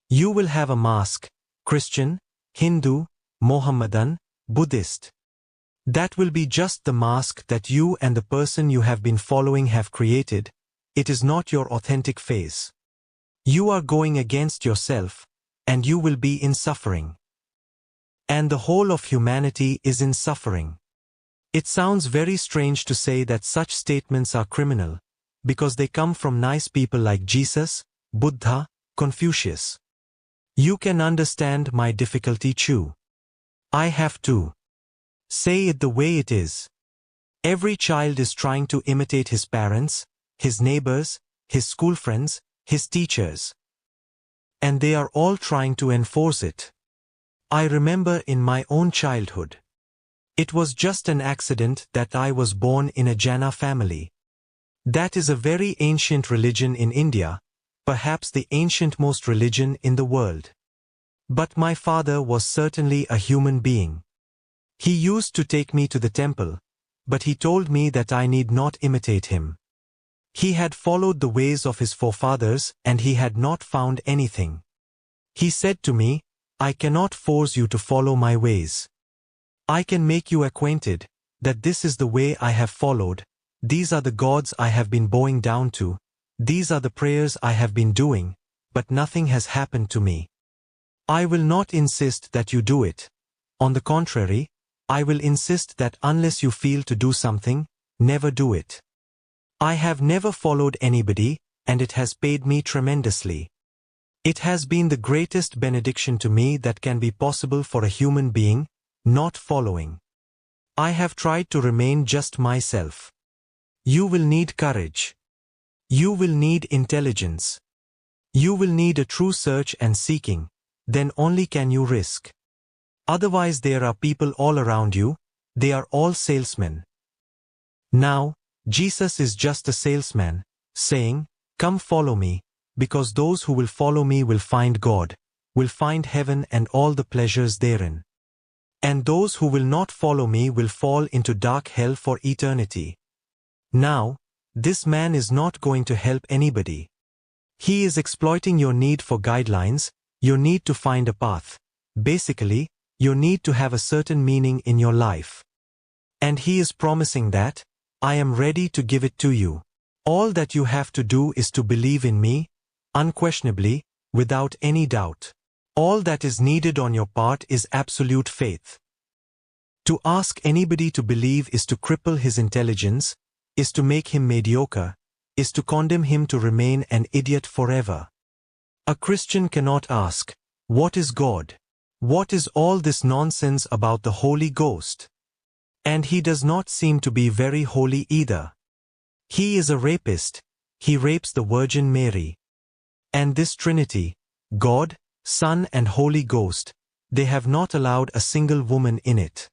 You will have a mask, Christian, Hindu, Mohammedan, Buddhist. That will be just the mask that you and the person you have been following have created. It is not your authentic face. You are going against yourself, and you will be in suffering. And the whole of humanity is in suffering. It sounds very strange to say that such statements are criminal, because they come from nice people like Jesus, Buddha, Confucius. You can understand my difficulty too. I have to say it the way it is. Every child is trying to imitate his parents, his neighbors, his school friends, his teachers. And they are all trying to enforce it. I remember in my own childhood. It was just an accident that I was born in a Jaina family. That is a very ancient religion in India, perhaps the ancientmost religion in the world. But my father was certainly a human being. He used to take me to the temple, but he told me that I need not imitate him. He had followed the ways of his forefathers and he had not found anything. He said to me, "I cannot force you to follow my ways. I can make you acquainted that this is the way I have followed, these are the gods I have been bowing down to, these are the prayers I have been doing, but nothing has happened to me. I will not insist that you do it. On the contrary, I will insist that unless you feel to do something, never do it. I have never followed anybody, and it has paid me tremendously. It has been the greatest benediction to me that can be possible for a human being, not following. I have tried to remain just myself. You will need courage. You will need intelligence. You will need a true search and seeking, then only can you risk. Otherwise there are people all around you, they are all salesmen. Now, Jesus is just a salesman, saying, "Come follow me, because those who will follow me will find God, will find heaven and all the pleasures therein. And those who will not follow me will fall into dark hell for eternity." Now, this man is not going to help anybody. He is exploiting your need for guidelines, your need to find a path, basically, your need to have a certain meaning in your life. And he is promising that, "I am ready to give it to you. All that you have to do is to believe in me, unquestionably, without any doubt. All that is needed on your part is absolute faith." To ask anybody to believe is to cripple his intelligence, is to make him mediocre, is to condemn him to remain an idiot forever. A Christian cannot ask, "What is God? What is all this nonsense about the Holy Ghost?" And he does not seem to be very holy either. He is a rapist, he rapes the Virgin Mary. And this Trinity, God, Son and Holy Ghost, they have not allowed a single woman in it.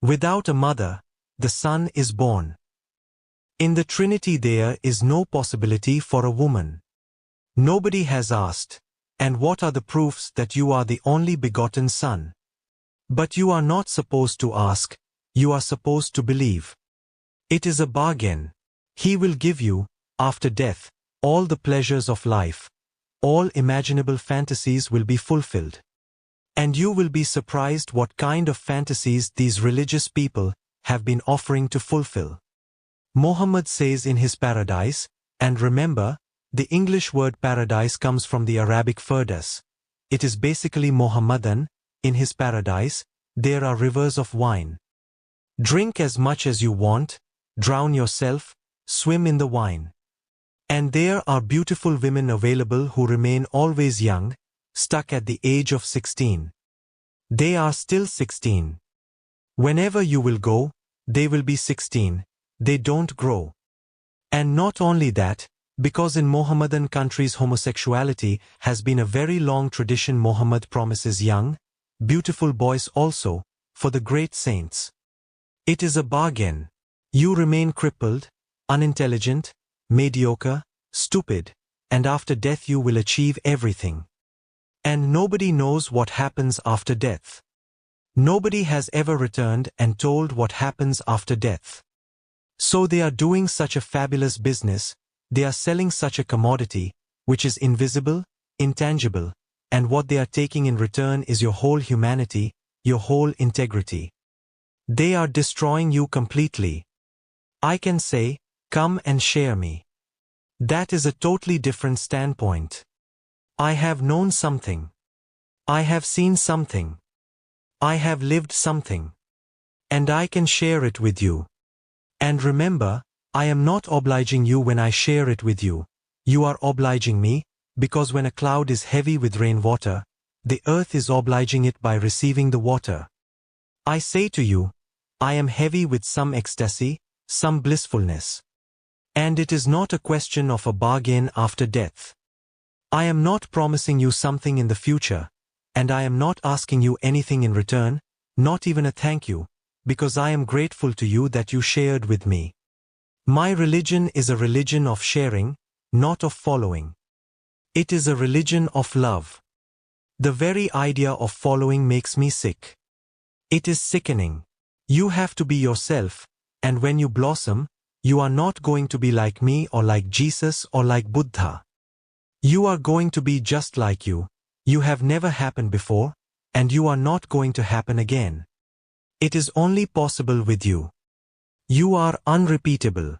Without a mother, the Son is born. In the Trinity there is no possibility for a woman. Nobody has asked, "And what are the proofs that you are the only begotten Son?" But you are not supposed to ask, you are supposed to believe. It is a bargain. He will give you, after death, all the pleasures of life. All imaginable fantasies will be fulfilled. And you will be surprised what kind of fantasies these religious people have been offering to fulfill. Muhammad says in his paradise, and remember, the English word paradise comes from the Arabic Firdaus. It is basically Mohammedan, in his paradise, there are rivers of wine. Drink as much as you want, drown yourself, swim in the wine. And there are beautiful women available who remain always young, stuck at the age of 16. They are still 16. Whenever you will go, they will be 16, they don't grow. And not only that, because in Mohammedan countries homosexuality has been a very long tradition, Muhammad promises young, beautiful boys also, for the great saints. It is a bargain. You remain crippled, unintelligent, mediocre, stupid, and after death you will achieve everything. And nobody knows what happens after death. Nobody has ever returned and told what happens after death. So they are doing such a fabulous business, they are selling such a commodity, which is invisible, intangible, and what they are taking in return is your whole humanity, your whole integrity. They are destroying you completely. I can say, "Come and share me." That is a totally different standpoint. I have known something. I have seen something. I have lived something. And I can share it with you. And remember, I am not obliging you when I share it with you. You are obliging me, because when a cloud is heavy with rainwater, the earth is obliging it by receiving the water. I say to you, I am heavy with some ecstasy, some blissfulness. And it is not a question of a bargain after death. I am not promising you something in the future, and I am not asking you anything in return, not even a thank you, because I am grateful to you that you shared with me. My religion is a religion of sharing, not of following. It is a religion of love. The very idea of following makes me sick. It is sickening. You have to be yourself, and when you blossom, you are not going to be like me or like Jesus or like Buddha. You are going to be just like you. You have never happened before, and you are not going to happen again. It is only possible with you. You are unrepeatable.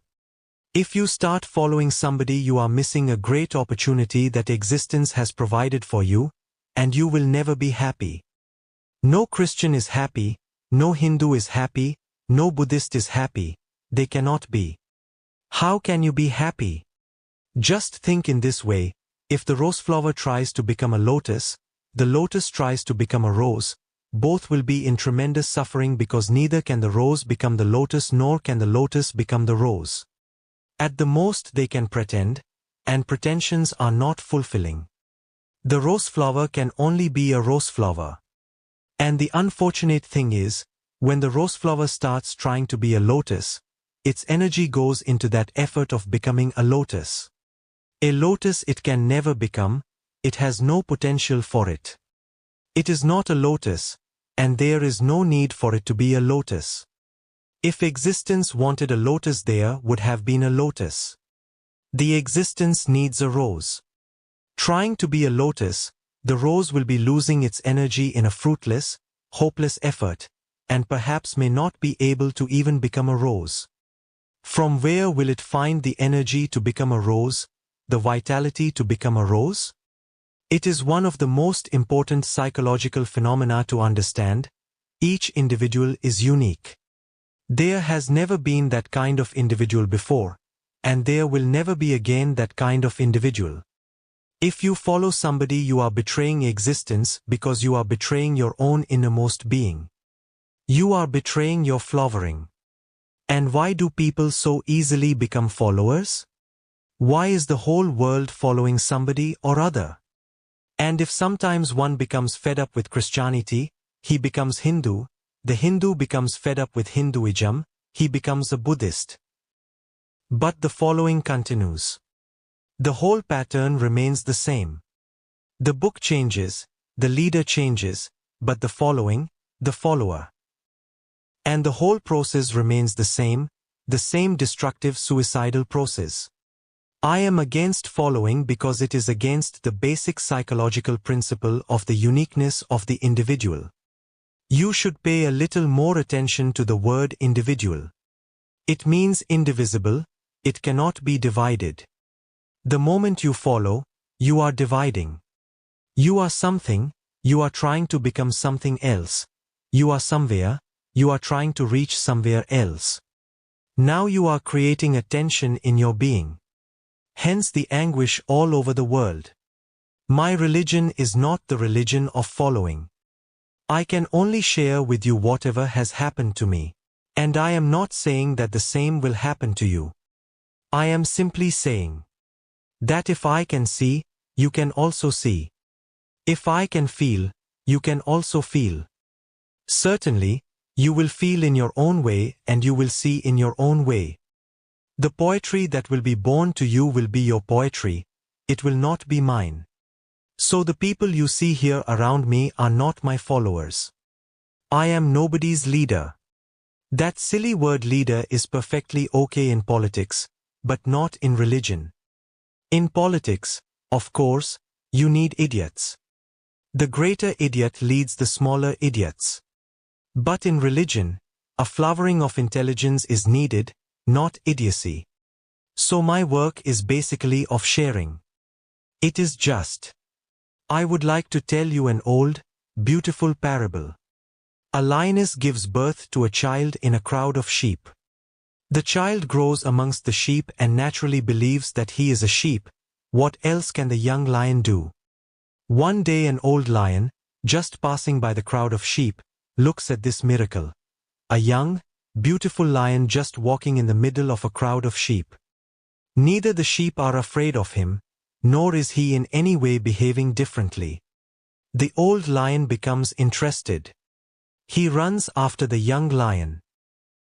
If you start following somebody, you are missing a great opportunity that existence has provided for you, and you will never be happy. No Christian is happy, no Hindu is happy, no Buddhist is happy. They cannot be. How can you be happy? Just think in this way, if the rose flower tries to become a lotus, the lotus tries to become a rose, both will be in tremendous suffering because neither can the rose become the lotus nor can the lotus become the rose. At the most they can pretend, and pretensions are not fulfilling. The rose flower can only be a rose flower. And the unfortunate thing is, when the rose flower starts trying to be a lotus, its energy goes into that effort of becoming a lotus. A lotus it can never become, it has no potential for it. It is not a lotus, and there is no need for it to be a lotus. If existence wanted a lotus, there would have been a lotus. The existence needs a rose. Trying to be a lotus, the rose will be losing its energy in a fruitless, hopeless effort, and perhaps may not be able to even become a rose. From where will it find the energy to become a rose, the vitality to become a rose? It is one of the most important psychological phenomena to understand. Each individual is unique. There has never been that kind of individual before, and there will never be again that kind of individual. If you follow somebody, you are betraying existence because you are betraying your own innermost being. You are betraying your flowering. And why do people so easily become followers? Why is the whole world following somebody or other? And if sometimes one becomes fed up with Christianity, he becomes Hindu, the Hindu becomes fed up with Hinduism, he becomes a Buddhist. But the following continues. The whole pattern remains the same. The book changes, the leader changes, but the following, the follower. And the whole process remains the same destructive suicidal process. I am against following because it is against the basic psychological principle of the uniqueness of the individual. You should pay a little more attention to the word individual. It means indivisible, it cannot be divided. The moment you follow, you are dividing. You are something, you are trying to become something else. You are somewhere, you are trying to reach somewhere else. Now you are creating a tension in your being. Hence the anguish all over the world. My religion is not the religion of following. I can only share with you whatever has happened to me. And I am not saying that the same will happen to you. I am simply saying that if I can see, you can also see. If I can feel, you can also feel. Certainly, you will feel in your own way and you will see in your own way. The poetry that will be born to you will be your poetry, it will not be mine. So the people you see here around me are not my followers. I am nobody's leader. That silly word leader is perfectly okay in politics, but not in religion. In politics, of course, you need idiots. The greater idiot leads the smaller idiots. But in religion, a flowering of intelligence is needed, not idiocy. So my work is basically of sharing. It is just. I would like to tell you an old, beautiful parable. A lioness gives birth to a child in a crowd of sheep. The child grows amongst the sheep and naturally believes that he is a sheep. What else can the young lion do? One day an old lion, just passing by the crowd of sheep, looks at this miracle. A young, beautiful lion just walking in the middle of a crowd of sheep. Neither the sheep are afraid of him, nor is he in any way behaving differently. The old lion becomes interested. He runs after the young lion.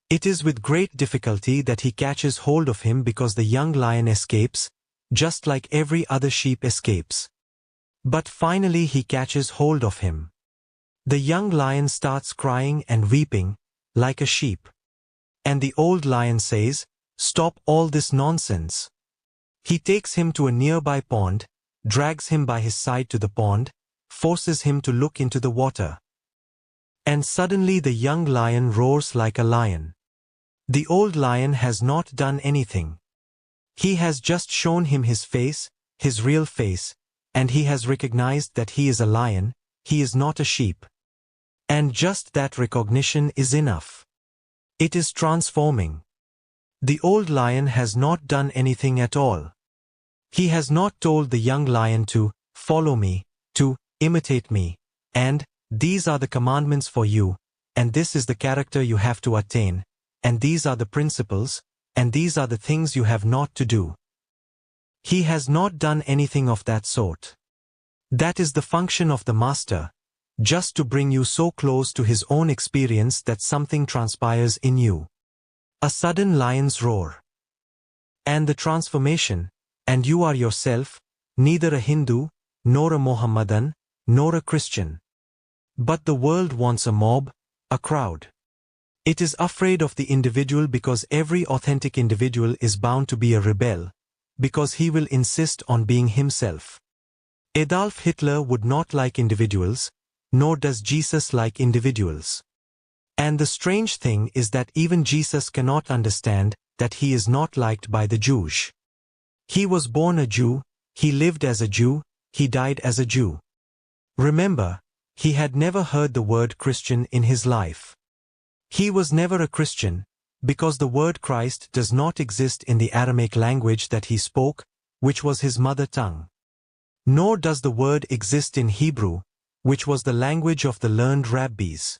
It is with great difficulty that he catches hold of him because the young lion escapes, just like every other sheep escapes. But finally he catches hold of him. The young lion starts crying and weeping, like a sheep. And the old lion says, "Stop all this nonsense." He takes him to a nearby pond, drags him by his side to the pond, forces him to look into the water. And suddenly the young lion roars like a lion. The old lion has not done anything. He has just shown him his face, his real face, and he has recognized that he is a lion, he is not a sheep. And just that recognition is enough. It is transforming. The old lion has not done anything at all. He has not told the young lion to follow me, to imitate me, and these are the commandments for you, and this is the character you have to attain, and these are the principles, and these are the things you have not to do. He has not done anything of that sort. That is the function of the Master, just to bring you so close to his own experience that something transpires in you. A sudden lion's roar. And the transformation, and you are yourself, neither a Hindu, nor a Mohammedan, nor a Christian. But the world wants a mob, a crowd. It is afraid of the individual because every authentic individual is bound to be a rebel, because he will insist on being himself. Adolf Hitler would not like individuals, nor does Jesus like individuals. And the strange thing is that even Jesus cannot understand that he is not liked by the Jews. He was born a Jew, he lived as a Jew, he died as a Jew. Remember, he had never heard the word Christian in his life. He was never a Christian, because the word Christ does not exist in the Aramaic language that he spoke, which was his mother tongue. Nor does the word exist in Hebrew, which was the language of the learned rabbis.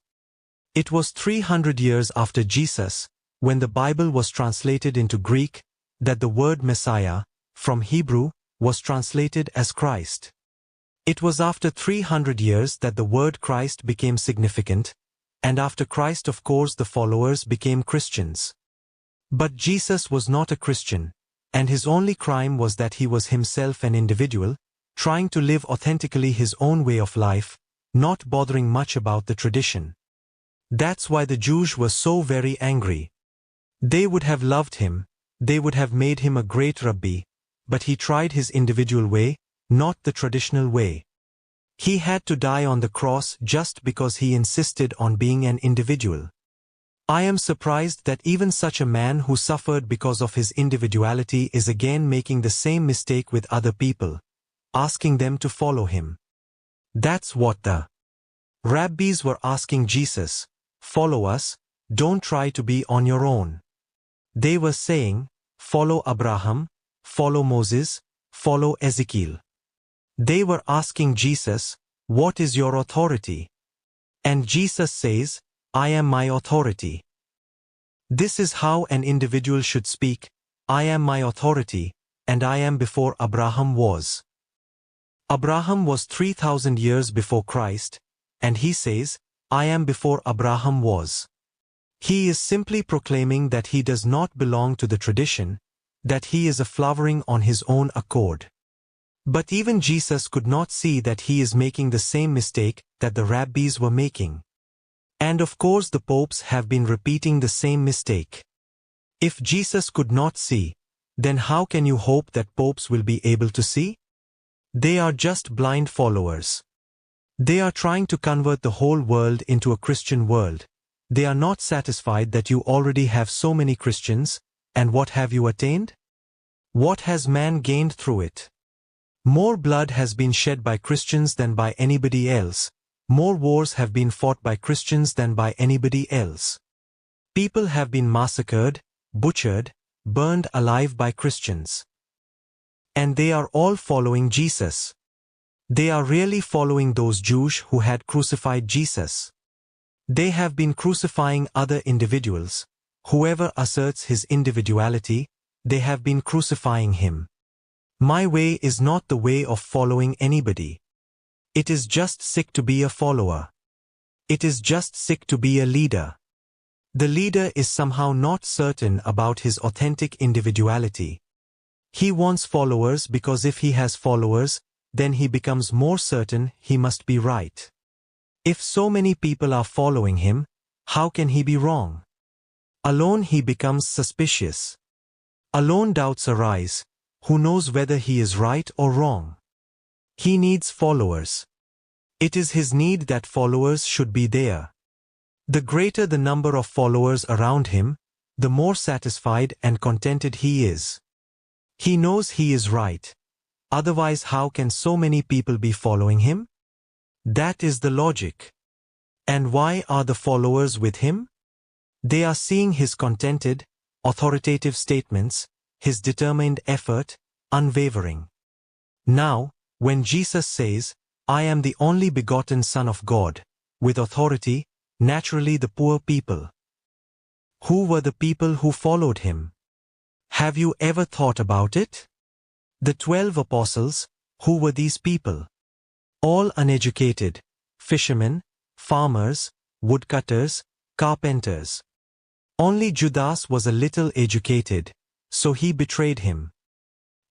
It was 300 years after Jesus, when the Bible was translated into Greek, that the word Messiah, from Hebrew, was translated as Christ. It was after 300 years that the word Christ became significant, and after Christ of course the followers became Christians. But Jesus was not a Christian, and his only crime was that he was himself an individual, trying to live authentically his own way of life, not bothering much about the tradition. That's why the Jews were so very angry. They would have loved him, they would have made him a great rabbi, but he tried his individual way, not the traditional way. He had to die on the cross just because he insisted on being an individual. I am surprised that even such a man who suffered because of his individuality is again making the same mistake with other people, asking them to follow him. That's what the rabbis were asking Jesus, follow us, don't try to be on your own. They were saying, follow Abraham, follow Moses, follow Ezekiel. They were asking Jesus, what is your authority? And Jesus says, I am my authority. This is how an individual should speak, I am my authority, and I am before Abraham was. Abraham was 3,000 years before Christ, and he says, I am before Abraham was. He is simply proclaiming that he does not belong to the tradition, that he is a flowering on his own accord. But even Jesus could not see that he is making the same mistake that the rabbis were making. And of course the popes have been repeating the same mistake. If Jesus could not see, then how can you hope that popes will be able to see? They are just blind followers. They are trying to convert the whole world into a Christian world. They are not satisfied that you already have so many Christians, and what have you attained? What has man gained through it? More blood has been shed by Christians than by anybody else. More wars have been fought by Christians than by anybody else. People have been massacred, butchered, burned alive by Christians. And they are all following Jesus. They are really following those Jews who had crucified Jesus. They have been crucifying other individuals. Whoever asserts his individuality, they have been crucifying him. My way is not the way of following anybody. It is just sick to be a follower. It is just sick to be a leader. The leader is somehow not certain about his authentic individuality. He wants followers because if he has followers, then he becomes more certain he must be right. If so many people are following him, how can he be wrong? Alone he becomes suspicious. Alone doubts arise. Who knows whether he is right or wrong? He needs followers. It is his need that followers should be there. The greater the number of followers around him, the more satisfied and contented he is. He knows he is right. Otherwise, how can so many people be following him? That is the logic. And why are the followers with him? They are seeing his contented, authoritative statements, his determined effort, unwavering. Now, when Jesus says, I am the only begotten Son of God, with authority, naturally the poor people. Who were the people who followed him? Have you ever thought about it? The 12 apostles, who were these people? All uneducated, fishermen, farmers, woodcutters, carpenters. Only Judas was a little educated, so he betrayed him.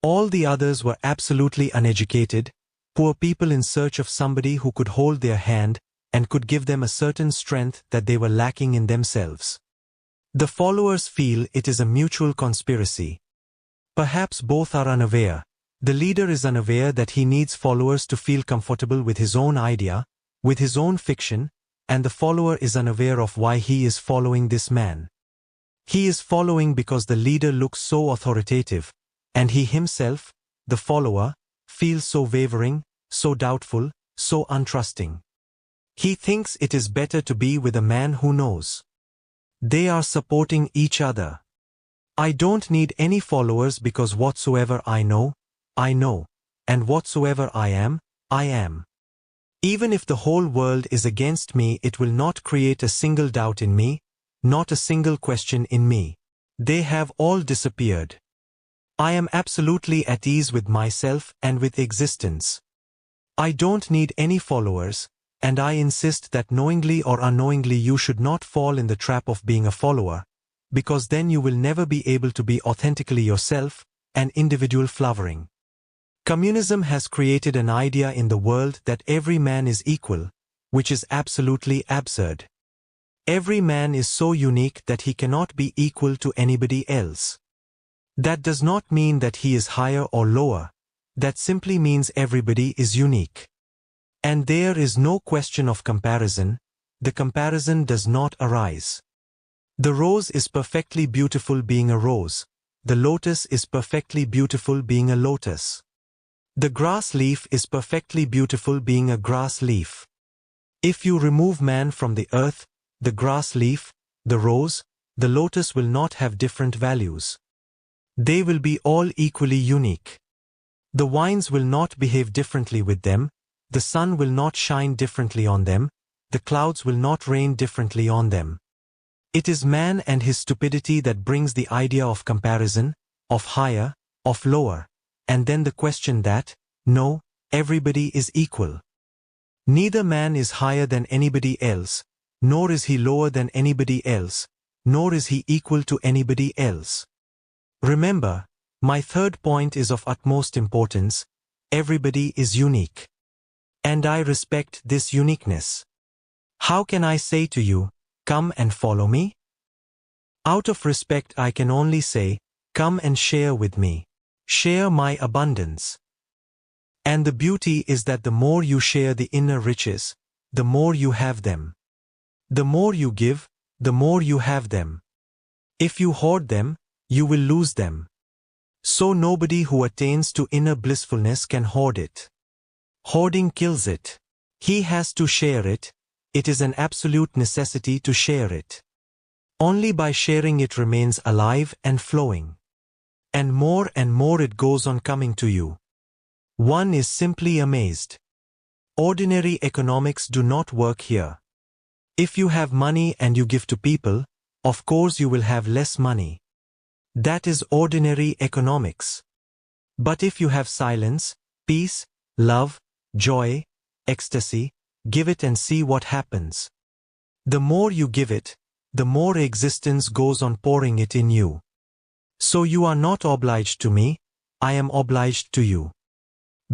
All the others were absolutely uneducated, poor people in search of somebody who could hold their hand and could give them a certain strength that they were lacking in themselves. The followers feel it is a mutual conspiracy. Perhaps both are unaware. The leader is unaware that he needs followers to feel comfortable with his own idea, with his own fiction, and the follower is unaware of why he is following this man. He is following because the leader looks so authoritative, and he himself, the follower, feels so wavering, so doubtful, so untrusting. He thinks it is better to be with a man who knows. They are supporting each other. I don't need any followers because whatsoever I know, and whatsoever I am. Even if the whole world is against me, it will not create a single doubt in me, not a single question in me. They have all disappeared. I am absolutely at ease with myself and with existence. I don't need any followers, and I insist that knowingly or unknowingly you should not fall in the trap of being a follower, because then you will never be able to be authentically yourself, an individual flowering. Communism has created an idea in the world that every man is equal, which is absolutely absurd. Every man is so unique that he cannot be equal to anybody else. That does not mean that he is higher or lower. That simply means everybody is unique. And there is no question of comparison. The comparison does not arise. The rose is perfectly beautiful being a rose. The lotus is perfectly beautiful being a lotus. The grass leaf is perfectly beautiful being a grass leaf. If you remove man from the earth, the grass leaf, the rose, the lotus will not have different values. They will be all equally unique. The vines will not behave differently with them, the sun will not shine differently on them, the clouds will not rain differently on them. It is man and his stupidity that brings the idea of comparison, of higher, of lower, and then the question that, no, everybody is equal. Neither man is higher than anybody else, nor is he lower than anybody else, nor is he equal to anybody else. Remember, my third point is of utmost importance. Everybody is unique. And I respect this uniqueness. How can I say to you, come and follow me? Out of respect I can only say, come and share with me. Share my abundance. And the beauty is that the more you share the inner riches, the more you have them. The more you give, the more you have them. If you hoard them, you will lose them. So nobody who attains to inner blissfulness can hoard it. Hoarding kills it. He has to share it. It is an absolute necessity to share it. Only by sharing it remains alive and flowing. And more it goes on coming to you. One is simply amazed. Ordinary economics do not work here. If you have money and you give to people, of course you will have less money. That is ordinary economics. But if you have silence, peace, love, joy, ecstasy, give it and see what happens. The more you give it, the more existence goes on pouring it in you. So you are not obliged to me, I am obliged to you.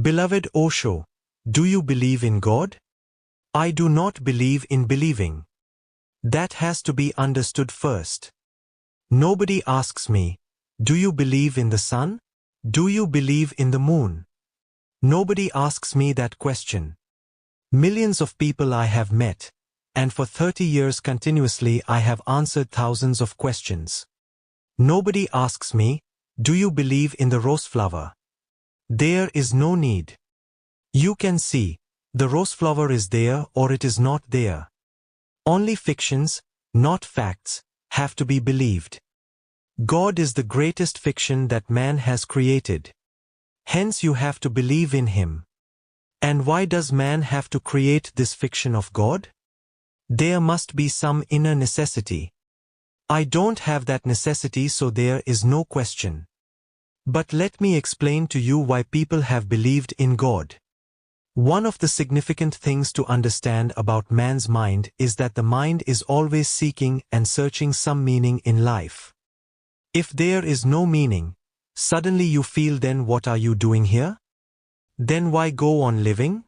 Beloved Osho, do you believe in God? I do not believe in believing. That has to be understood first. Nobody asks me, do you believe in the sun? Do you believe in the moon? Nobody asks me that question. Millions of people I have met, and for 30 years continuously I have answered thousands of questions. Nobody asks me, do you believe in the rose flower? There is no need. You can see, the rose flower is there or it is not there. Only fictions, not facts, have to be believed. God is the greatest fiction that man has created. Hence you have to believe in him. And why does man have to create this fiction of God? There must be some inner necessity. I don't have that necessity, so there is no question. But let me explain to you why people have believed in God. One of the significant things to understand about man's mind is that the mind is always seeking and searching some meaning in life. If there is no meaning, suddenly you feel, then what are you doing here? Then why go on living?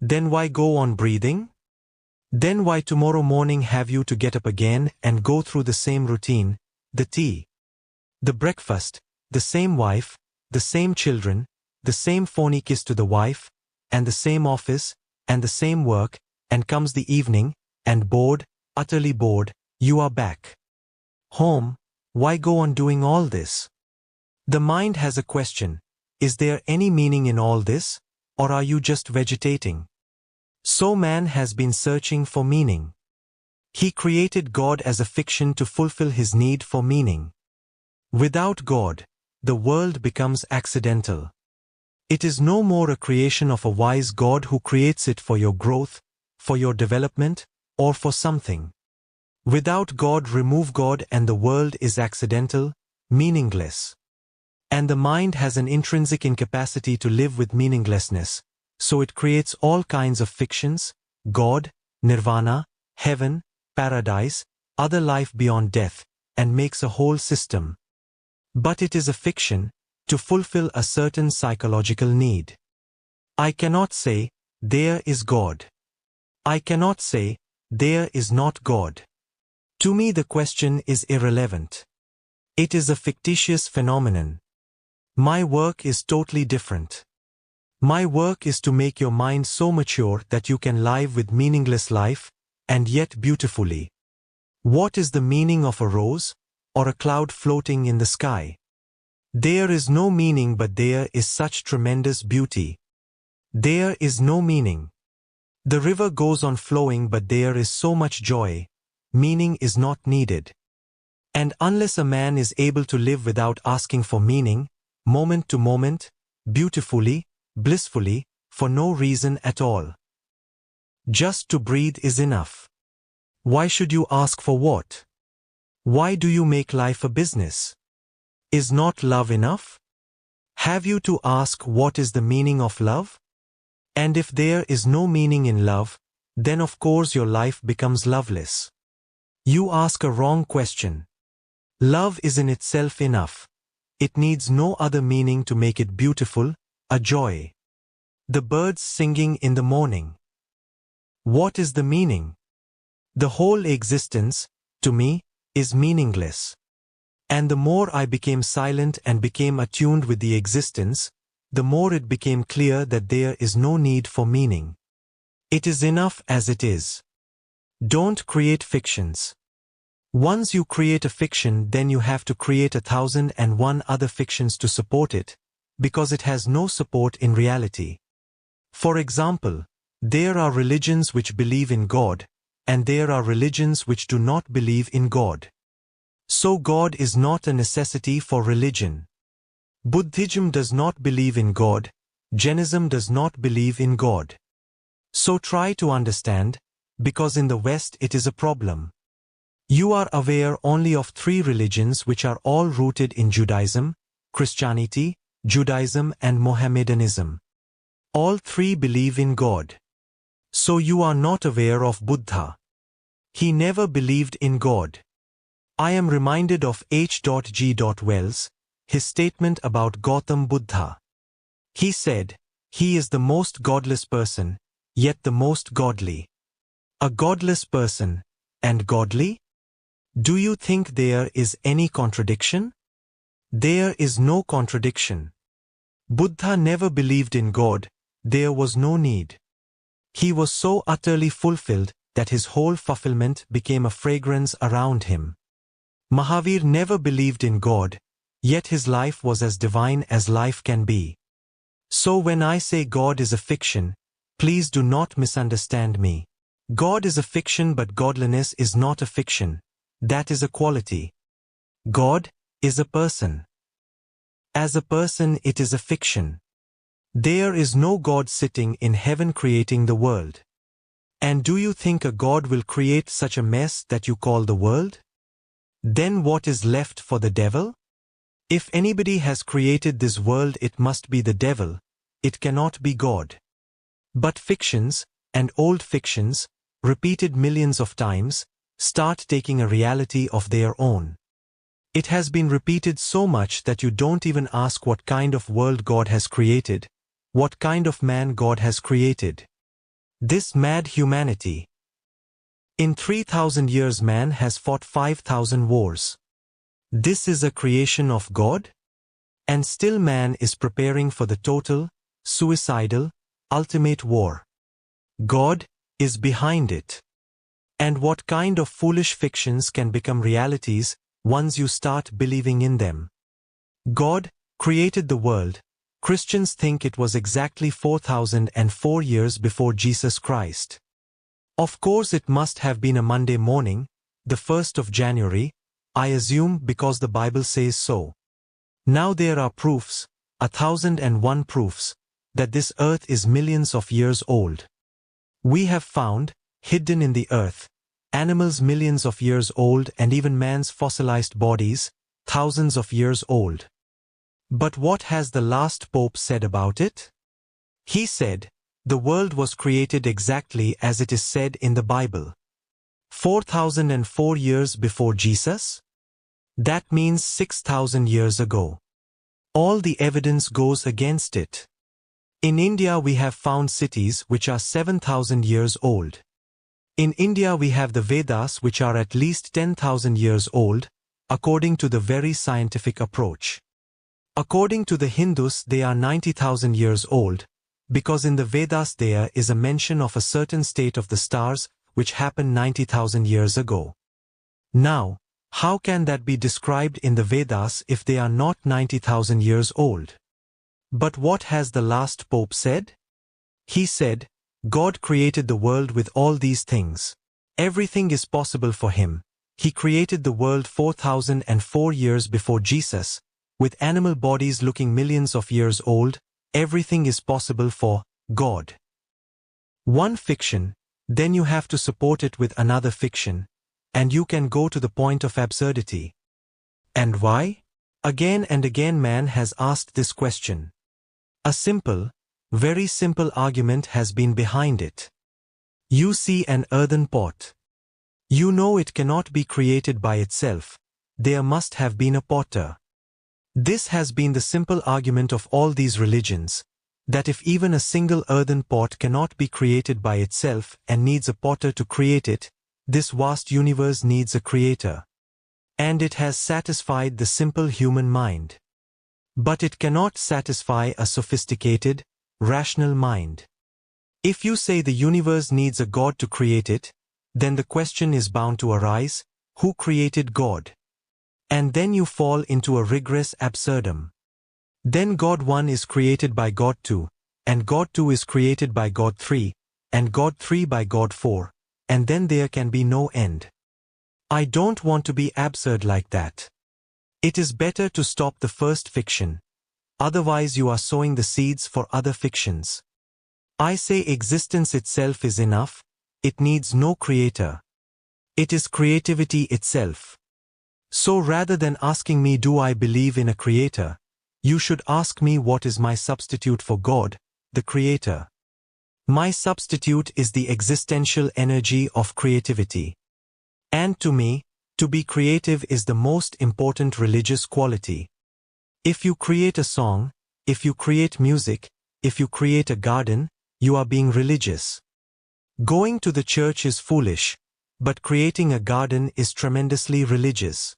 Then why go on breathing? Then why tomorrow morning have you to get up again and go through the same routine, the tea, the breakfast, the same wife, the same children, the same phony kiss to the wife, and the same office, and the same work, and comes the evening, and bored, utterly bored, you are back home. Why go on doing all this? The mind has a question: is there any meaning in all this, or are you just vegetating? So man has been searching for meaning. He created God as a fiction to fulfill his need for meaning. Without God, the world becomes accidental. It is no more a creation of a wise God who creates it for your growth, for your development, or for something. Without God, remove God and the world is accidental, meaningless. And the mind has an intrinsic incapacity to live with meaninglessness, so it creates all kinds of fictions: God, nirvana, heaven, paradise, other life beyond death, and makes a whole system. But it is a fiction, to fulfill a certain psychological need. I cannot say, there is God. I cannot say, there is not God. To me the question is irrelevant. It is a fictitious phenomenon. My work is totally different. My work is to make your mind so mature that you can live with meaningless life, and yet beautifully. What is the meaning of a rose, or a cloud floating in the sky? There is no meaning, but there is such tremendous beauty. There is no meaning. The river goes on flowing, but there is so much joy. Meaning is not needed. And unless a man is able to live without asking for meaning, moment to moment, beautifully, blissfully, for no reason at all. Just to breathe is enough. Why should you ask for what? Why do you make life a business? Is not love enough? Have you to ask what is the meaning of love? And if there is no meaning in love, then of course your life becomes loveless. You ask a wrong question. Love is in itself enough. It needs no other meaning to make it beautiful, a joy. The birds singing in the morning. What is the meaning? The whole existence, to me, is meaningless. And the more I became silent and became attuned with the existence, the more it became clear that there is no need for meaning. It is enough as it is. Don't create fictions. Once you create a fiction, then you have to create 1,001 other fictions to support it, because it has no support in reality. For example, there are religions which believe in God, and there are religions which do not believe in God. So God is not a necessity for religion. Buddhism does not believe in God, Jainism does not believe in God. So try to understand, because in the West it is a problem. You are aware only of 3 religions which are all rooted in Judaism, Christianity, Judaism and Mohammedanism. All 3 believe in God. So you are not aware of Buddha. He never believed in God. I am reminded of H.G. Wells, his statement about Gautam Buddha. He said, he is the most godless person, yet the most godly. A godless person, and godly? Do you think there is any contradiction? There is no contradiction. Buddha never believed in God, there was no need. He was so utterly fulfilled that his whole fulfillment became a fragrance around him. Mahavir never believed in God, yet his life was as divine as life can be. So when I say God is a fiction, please do not misunderstand me. God is a fiction, but godliness is not a fiction. That is a quality. God is a person. As a person, it is a fiction. There is no God sitting in heaven creating the world. And do you think a God will create such a mess that you call the world? Then what is left for the devil? If anybody has created this world, it must be the devil. It cannot be God. But fictions, and old fictions, repeated millions of times, start taking a reality of their own. It has been repeated so much that you don't even ask what kind of world God has created, what kind of man God has created. This mad humanity. In 3,000 years man has fought 5,000 wars. This is a creation of God? And still man is preparing for the total, suicidal, ultimate war. God is behind it. And what kind of foolish fictions can become realities once you start believing in them? God created the world. Christians think it was exactly 4,004 years before Jesus Christ. Of course it must have been a Monday morning, the 1st of January, I assume because the Bible says so. Now there are proofs, 1,001 proofs, that this earth is millions of years old. We have found, hidden in the earth, animals millions of years old and even man's fossilized bodies, thousands of years old. But what has the last Pope said about it? He said, the world was created exactly as it is said in the Bible. 4,004 years before Jesus? That means 6,000 years ago. All the evidence goes against it. In India we have found cities which are 7,000 years old. In India we have the Vedas which are at least 10,000 years old, according to the very scientific approach. According to the Hindus they are 90,000 years old, because in the Vedas there is a mention of a certain state of the stars which happened 90,000 years ago. Now, how can that be described in the Vedas if they are not 90,000 years old? But what has the last Pope said? He said, God created the world with all these things. Everything is possible for him. He created the world 4,004 years before Jesus, with animal bodies looking millions of years old. Everything is possible for God. One fiction, then you have to support it with another fiction, and you can go to the point of absurdity. And why? Again and again man has asked this question. A simple, very simple argument has been behind it. You see an earthen pot. You know it cannot be created by itself. There must have been a potter. This has been the simple argument of all these religions, that if even a single earthen pot cannot be created by itself and needs a potter to create it, this vast universe needs a creator. And it has satisfied the simple human mind. But it cannot satisfy a sophisticated, rational mind. If you say the universe needs a God to create it, then the question is bound to arise, who created God? And then you fall into a rigorous absurdum. Then God 1 is created by God 2, and God 2 is created by God 3, and God 3 by God 4, and then there can be no end. I don't want to be absurd like that. It is better to stop the first fiction. Otherwise you are sowing the seeds for other fictions. I say existence itself is enough, it needs no creator. It is creativity itself. So rather than asking me do I believe in a creator, you should ask me what is my substitute for God, the creator. My substitute is the existential energy of creativity. And to me, to be creative is the most important religious quality. If you create a song, if you create music, if you create a garden, you are being religious. Going to the church is foolish, but creating a garden is tremendously religious.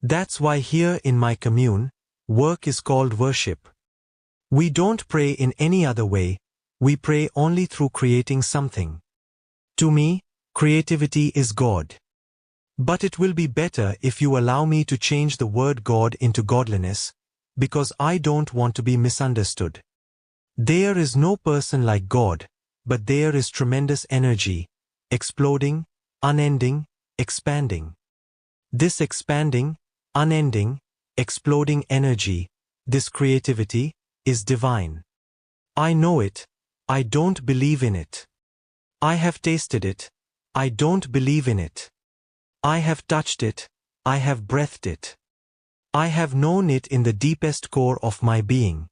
That's why here in my commune, work is called worship. We don't pray in any other way, we pray only through creating something. To me, creativity is God. But it will be better if you allow me to change the word God into godliness, because I don't want to be misunderstood. There is no person like God, but there is tremendous energy, exploding, unending, expanding. This expanding, unending, exploding energy, this creativity, is divine. I know it, I don't believe in it. I have tasted it, I don't believe in it. I have touched it, I have breathed it. I have known it in the deepest core of my being.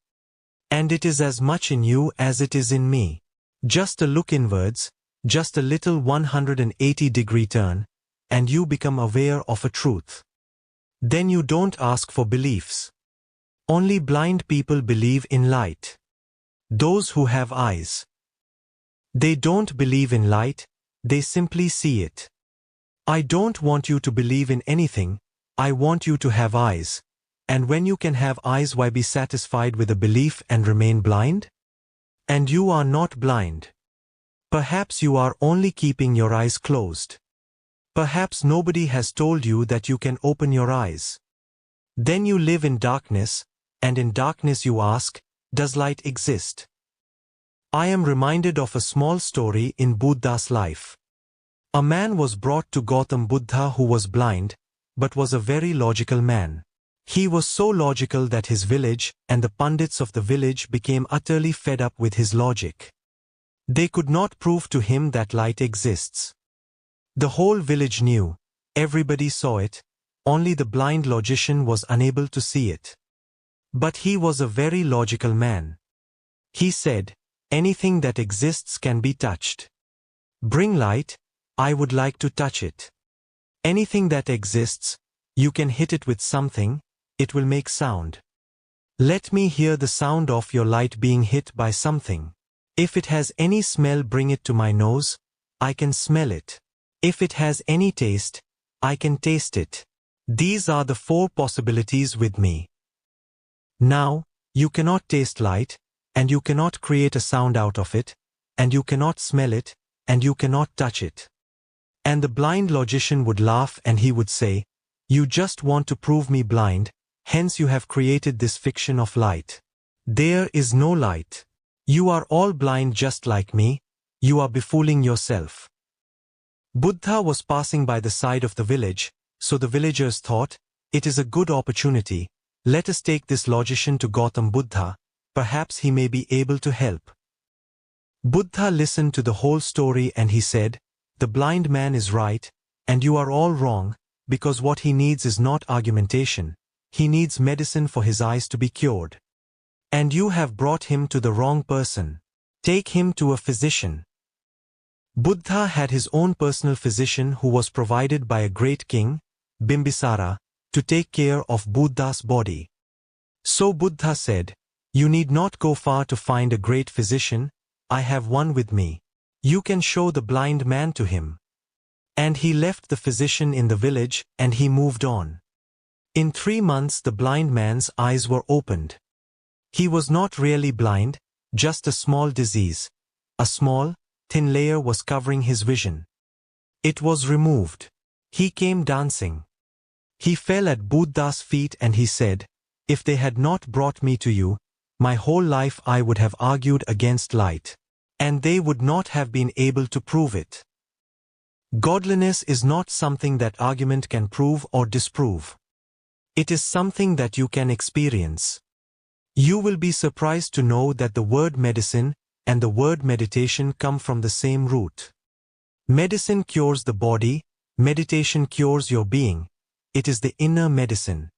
And it is as much in you as it is in me. Just a look inwards, just a little 180-degree turn, and you become aware of a truth. Then you don't ask for beliefs. Only blind people believe in light. Those who have eyes. They don't believe in light, they simply see it. I don't want you to believe in anything, I want you to have eyes. And when you can have eyes, why be satisfied with a belief and remain blind? And you are not blind. Perhaps you are only keeping your eyes closed. Perhaps nobody has told you that you can open your eyes. Then you live in darkness, and in darkness you ask, does light exist? I am reminded of a small story in Buddha's life. A man was brought to Gautam Buddha who was blind, but was a very logical man. He was so logical that his village and the pundits of the village became utterly fed up with his logic. They could not prove to him that light exists. The whole village knew, everybody saw it, only the blind logician was unable to see it. But he was a very logical man. He said, anything that exists can be touched. Bring light, I would like to touch it. Anything that exists, you can hit it with something, it will make sound. Let me hear the sound of your light being hit by something. If it has any smell, bring it to my nose, I can smell it. If it has any taste, I can taste it. These are the 4 possibilities with me. Now, you cannot taste light, and you cannot create a sound out of it, and you cannot smell it, and you cannot touch it. And the blind logician would laugh and he would say, you just want to prove me blind, hence you have created this fiction of light. There is no light. You are all blind just like me, you are befooling yourself. Buddha was passing by the side of the village, so the villagers thought, it is a good opportunity, let us take this logician to Gautam Buddha, perhaps he may be able to help. Buddha listened to the whole story and he said, the blind man is right, and you are all wrong, because what he needs is not argumentation, he needs medicine for his eyes to be cured. And you have brought him to the wrong person. Take him to a physician. Buddha had his own personal physician who was provided by a great king, Bimbisara, to take care of Buddha's body. So Buddha said, you need not go far to find a great physician, I have one with me. You can show the blind man to him. And he left the physician in the village and he moved on. In 3 months the blind man's eyes were opened. He was not really blind, just a small disease. A small, thin layer was covering his vision. It was removed. He came dancing. He fell at Buddha's feet and he said, if they had not brought me to you, my whole life I would have argued against light. And they would not have been able to prove it. Godliness is not something that argument can prove or disprove. It is something that you can experience. You will be surprised to know that the word medicine and the word meditation come from the same root. Medicine cures the body, meditation cures your being. It is the inner medicine.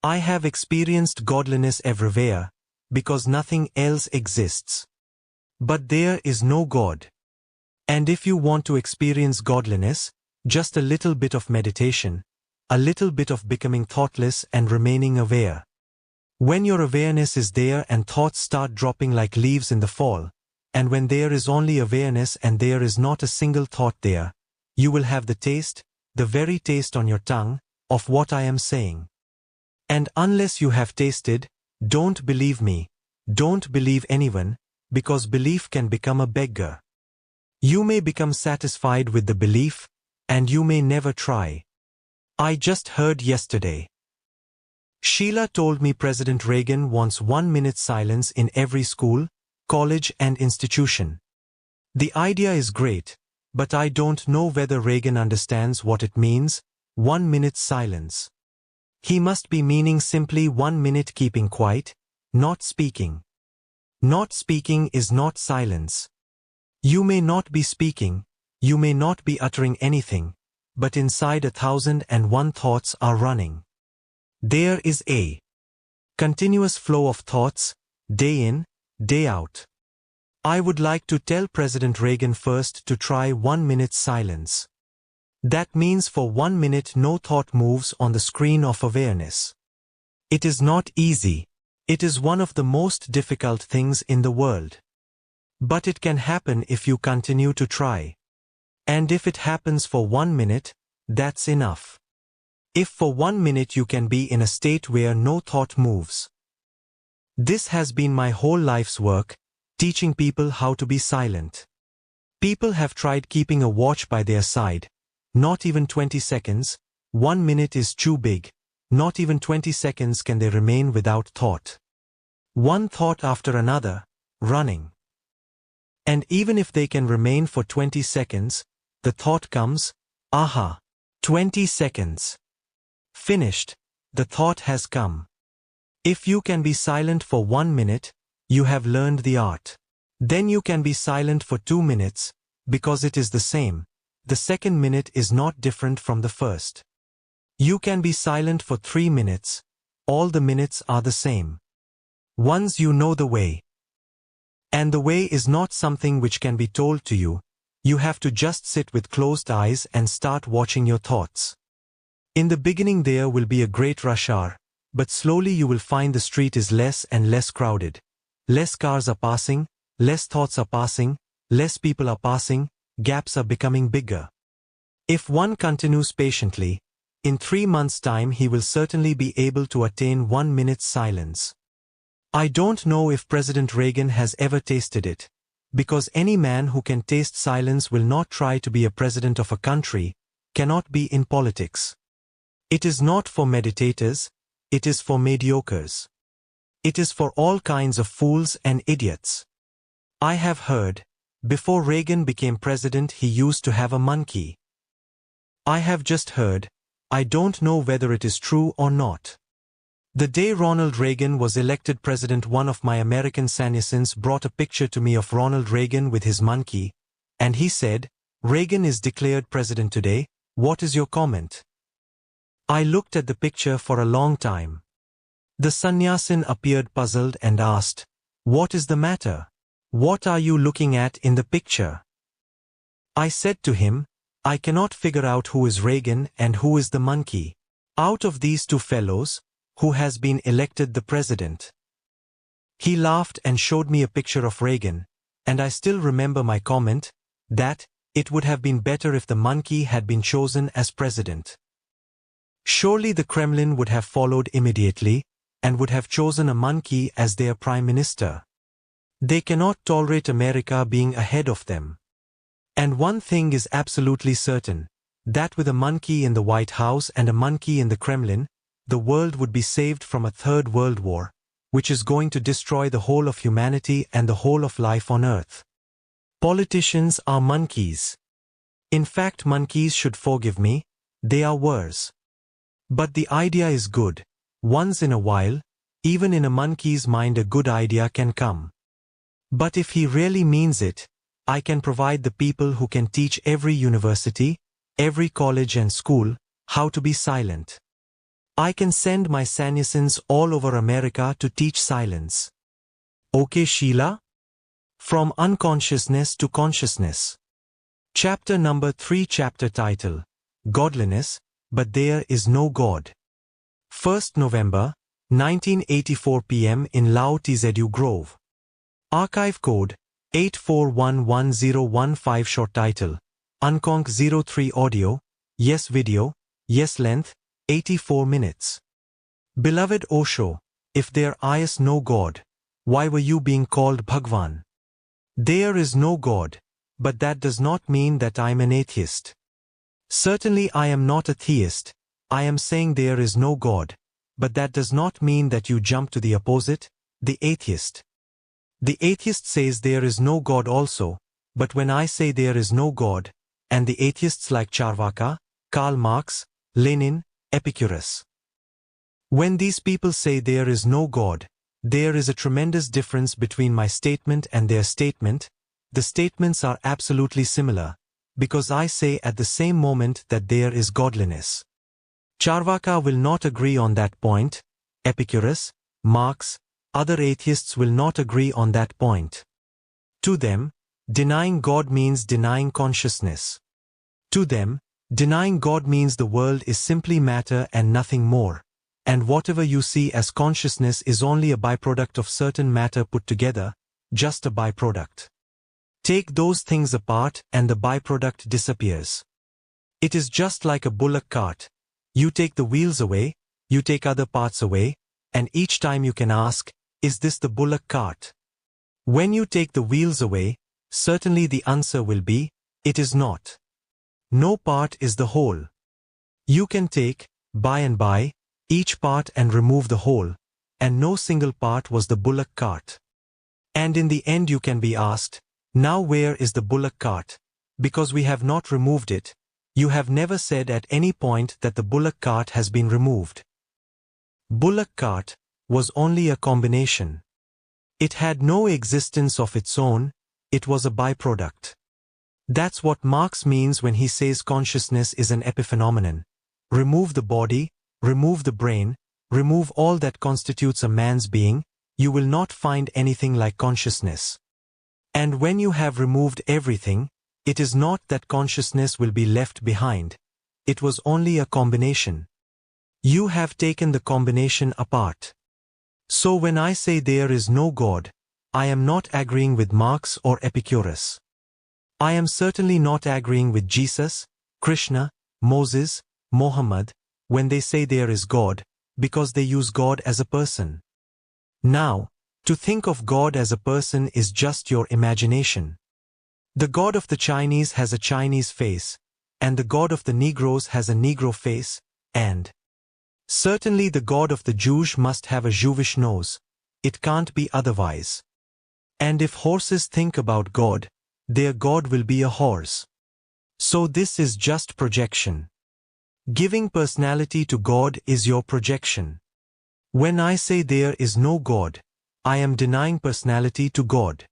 I have experienced godliness everywhere, because nothing else exists. But there is no God. And if you want to experience godliness, just a little bit of meditation, a little bit of becoming thoughtless and remaining aware. When your awareness is there and thoughts start dropping like leaves in the fall, and when there is only awareness and there is not a single thought there, you will have the taste, the very taste on your tongue, of what I am saying. And unless you have tasted, don't believe me, don't believe anyone, because belief can become a beggar. You may become satisfied with the belief, and you may never try. I just heard yesterday. Sheila told me President Reagan wants 1 minute silence in every school, college and institution. The idea is great, but I don't know whether Reagan understands what it means, 1 minute silence. He must be meaning simply 1 minute keeping quiet, not speaking. Not speaking is not silence. You may not be speaking, you may not be uttering anything, but inside 1,001 thoughts are running. There is a continuous flow of thoughts, day in, day out. I would like to tell President Reagan first to try 1 minute silence. That means for 1 minute no thought moves on the screen of awareness. It is not easy. It is one of the most difficult things in the world. But it can happen if you continue to try. And if it happens for 1 minute, that's enough. If for 1 minute you can be in a state where no thought moves. This has been my whole life's work, teaching people how to be silent. People have tried keeping a watch by their side. Not even 20 seconds, 1 minute is too big. Not even 20 seconds can they remain without thought. One thought after another, running. And even if they can remain for 20 seconds, the thought comes, aha, 20 seconds. Finished, the thought has come. If you can be silent for 1 minute, you have learned the art. Then you can be silent for 2 minutes, because it is the same. The second minute is not different from the first. You can be silent for 3 minutes. All the minutes are the same. Once you know the way. And the way is not something which can be told to you. You have to just sit with closed eyes and start watching your thoughts. In the beginning there will be a great rush hour, but slowly you will find the street is less and less crowded. Less cars are passing, less thoughts are passing, less people are passing, gaps are becoming bigger. If one continues patiently, in 3 months' time he will certainly be able to attain 1 minute's silence. I don't know if President Reagan has ever tasted it, because any man who can taste silence will not try to be a president of a country, cannot be in politics. It is not for meditators, it is for mediocres. It is for all kinds of fools and idiots. I have heard, before Reagan became president he used to have a monkey. I have just heard, I don't know whether it is true or not. The day Ronald Reagan was elected president, one of my American sannyasins brought a picture to me of Ronald Reagan with his monkey, and he said, "Reagan is declared president today, what is your comment?" I looked at the picture for a long time. The sannyasin appeared puzzled and asked, "What is the matter? What are you looking at in the picture?" I said to him, "I cannot figure out who is Reagan and who is the monkey. Out of these two fellows, who has been elected the president?" He laughed and showed me a picture of Reagan, and I still remember my comment, that it would have been better if the monkey had been chosen as president. Surely the Kremlin would have followed immediately, and would have chosen a monkey as their prime minister. They cannot tolerate America being ahead of them. And one thing is absolutely certain, that with a monkey in the White House and a monkey in the Kremlin, the world would be saved from a third world war, which is going to destroy the whole of humanity and the whole of life on earth. Politicians are monkeys. In fact, monkeys should forgive me, they are worse. But the idea is good. Once in a while, even in a monkey's mind a good idea can come. But if he really means it, I can provide the people who can teach every university, every college and school, how to be silent. I can send my sannyasins all over America to teach silence. Okay, Sheila? From Unconsciousness to Consciousness. Chapter number 3. Chapter title, Godliness, but there is no God. 1st November, 1984 p.m. in Lao Tzu Grove. Archive code, 8411015. Short title, Unconc 03 audio, yes video, yes length, 84 minutes. Beloved Osho, if there is no God, why were you being called Bhagwan? There is no God, but that does not mean that I am an atheist. Certainly I am not a theist, I am saying there is no God, but that does not mean that you jump to the opposite, the atheist. The atheist says there is no God also, but when I say there is no God, and the atheists like Charvaka, Karl Marx, Lenin, Epicurus. When these people say there is no God, there is a tremendous difference between my statement and their statement. The statements are absolutely similar, because I say at the same moment that there is godliness. Charvaka will not agree on that point, Epicurus, Marx, other atheists will not agree on that point. To them, denying God means denying consciousness. To them, denying God means the world is simply matter and nothing more, and whatever you see as consciousness is only a byproduct of certain matter put together, just a byproduct. Take those things apart and the byproduct disappears. It is just like a bullock cart. You take the wheels away, you take other parts away, and each time you can ask, is this the bullock cart? When you take the wheels away, certainly the answer will be, it is not. No part is the whole. You can take, by and by, each part and remove the whole, and no single part was the bullock cart. And in the end you can be asked, now where is the bullock cart? Because we have not removed it. You have never said at any point that the bullock cart has been removed. Bullock cart was only a combination. It had no existence of its own, it was a byproduct. That's what Marx means when he says consciousness is an epiphenomenon. Remove the body, remove the brain, remove all that constitutes a man's being, you will not find anything like consciousness. And when you have removed everything, it is not that consciousness will be left behind. It was only a combination. You have taken the combination apart. So when I say there is no God, I am not agreeing with Marx or Epicurus. I am certainly not agreeing with Jesus, Krishna, Moses, Muhammad, when they say there is God, because they use God as a person. Now, to think of God as a person is just your imagination. The God of the Chinese has a Chinese face, and the God of the Negroes has a Negro face, and certainly the God of the Jews must have a Jewish nose. It can't be otherwise. And if horses think about God, their God will be a horse. So this is just projection. Giving personality to God is your projection. When I say there is no God, I am denying personality to God.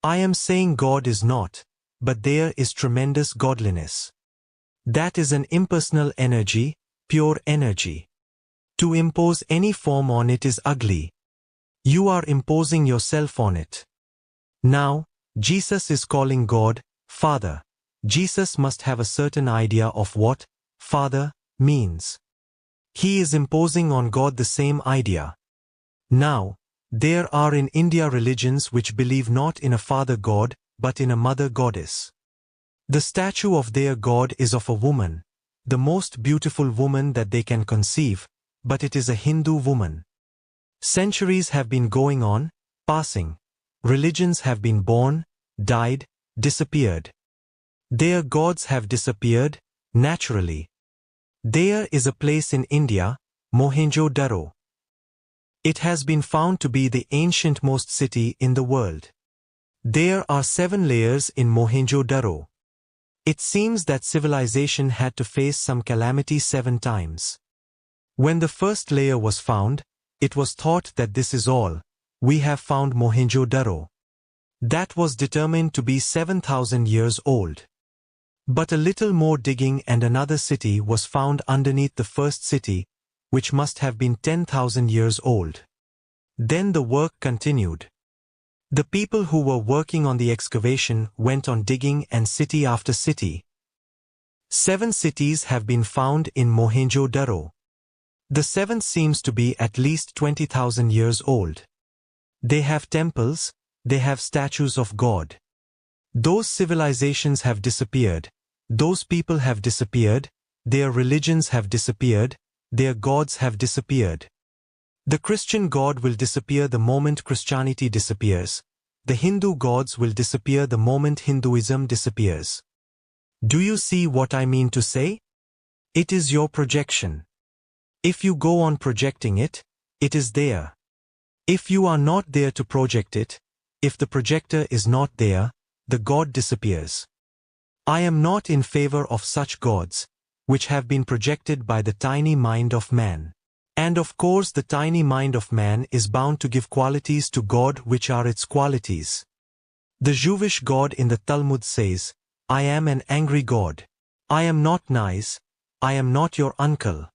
I am saying God is not, but there is tremendous godliness. That is an impersonal energy, pure energy. To impose any form on it is ugly. You are imposing yourself on it. Now, Jesus is calling God, Father. Jesus must have a certain idea of what Father means. He is imposing on God the same idea. Now, there are in India religions which believe not in a father god, but in a mother goddess. The statue of their god is of a woman, the most beautiful woman that they can conceive, but it is a Hindu woman. Centuries have been going on, passing. Religions have been born, died, disappeared. Their gods have disappeared, naturally. There is a place in India, Mohenjo-daro. It has been found to be the ancientmost city in the world. There are 7 layers in Mohenjo-daro. It seems that civilization had to face some calamity 7 times. When the first layer was found, it was thought that this is all. We have found Mohenjo-daro. That was determined to be 7,000 years old. But a little more digging and another city was found underneath the first city, which must have been 10,000 years old. Then the work continued. The people who were working on the excavation went on digging and city after city. 7 cities have been found in Mohenjo-daro. The 7th seems to be at least 20,000 years old. They have temples, they have statues of God. Those civilizations have disappeared, those people have disappeared, their religions have disappeared, their gods have disappeared. The Christian God will disappear the moment Christianity disappears. The Hindu gods will disappear the moment Hinduism disappears. Do you see what I mean to say? It is your projection. If you go on projecting it, it is there. If you are not there to project it, if the projector is not there, the God disappears. I am not in favor of such gods, which have been projected by the tiny mind of man. And of course the tiny mind of man is bound to give qualities to God which are its qualities. The Jewish God in the Talmud says, I am an angry God. I am not nice. I am not your uncle.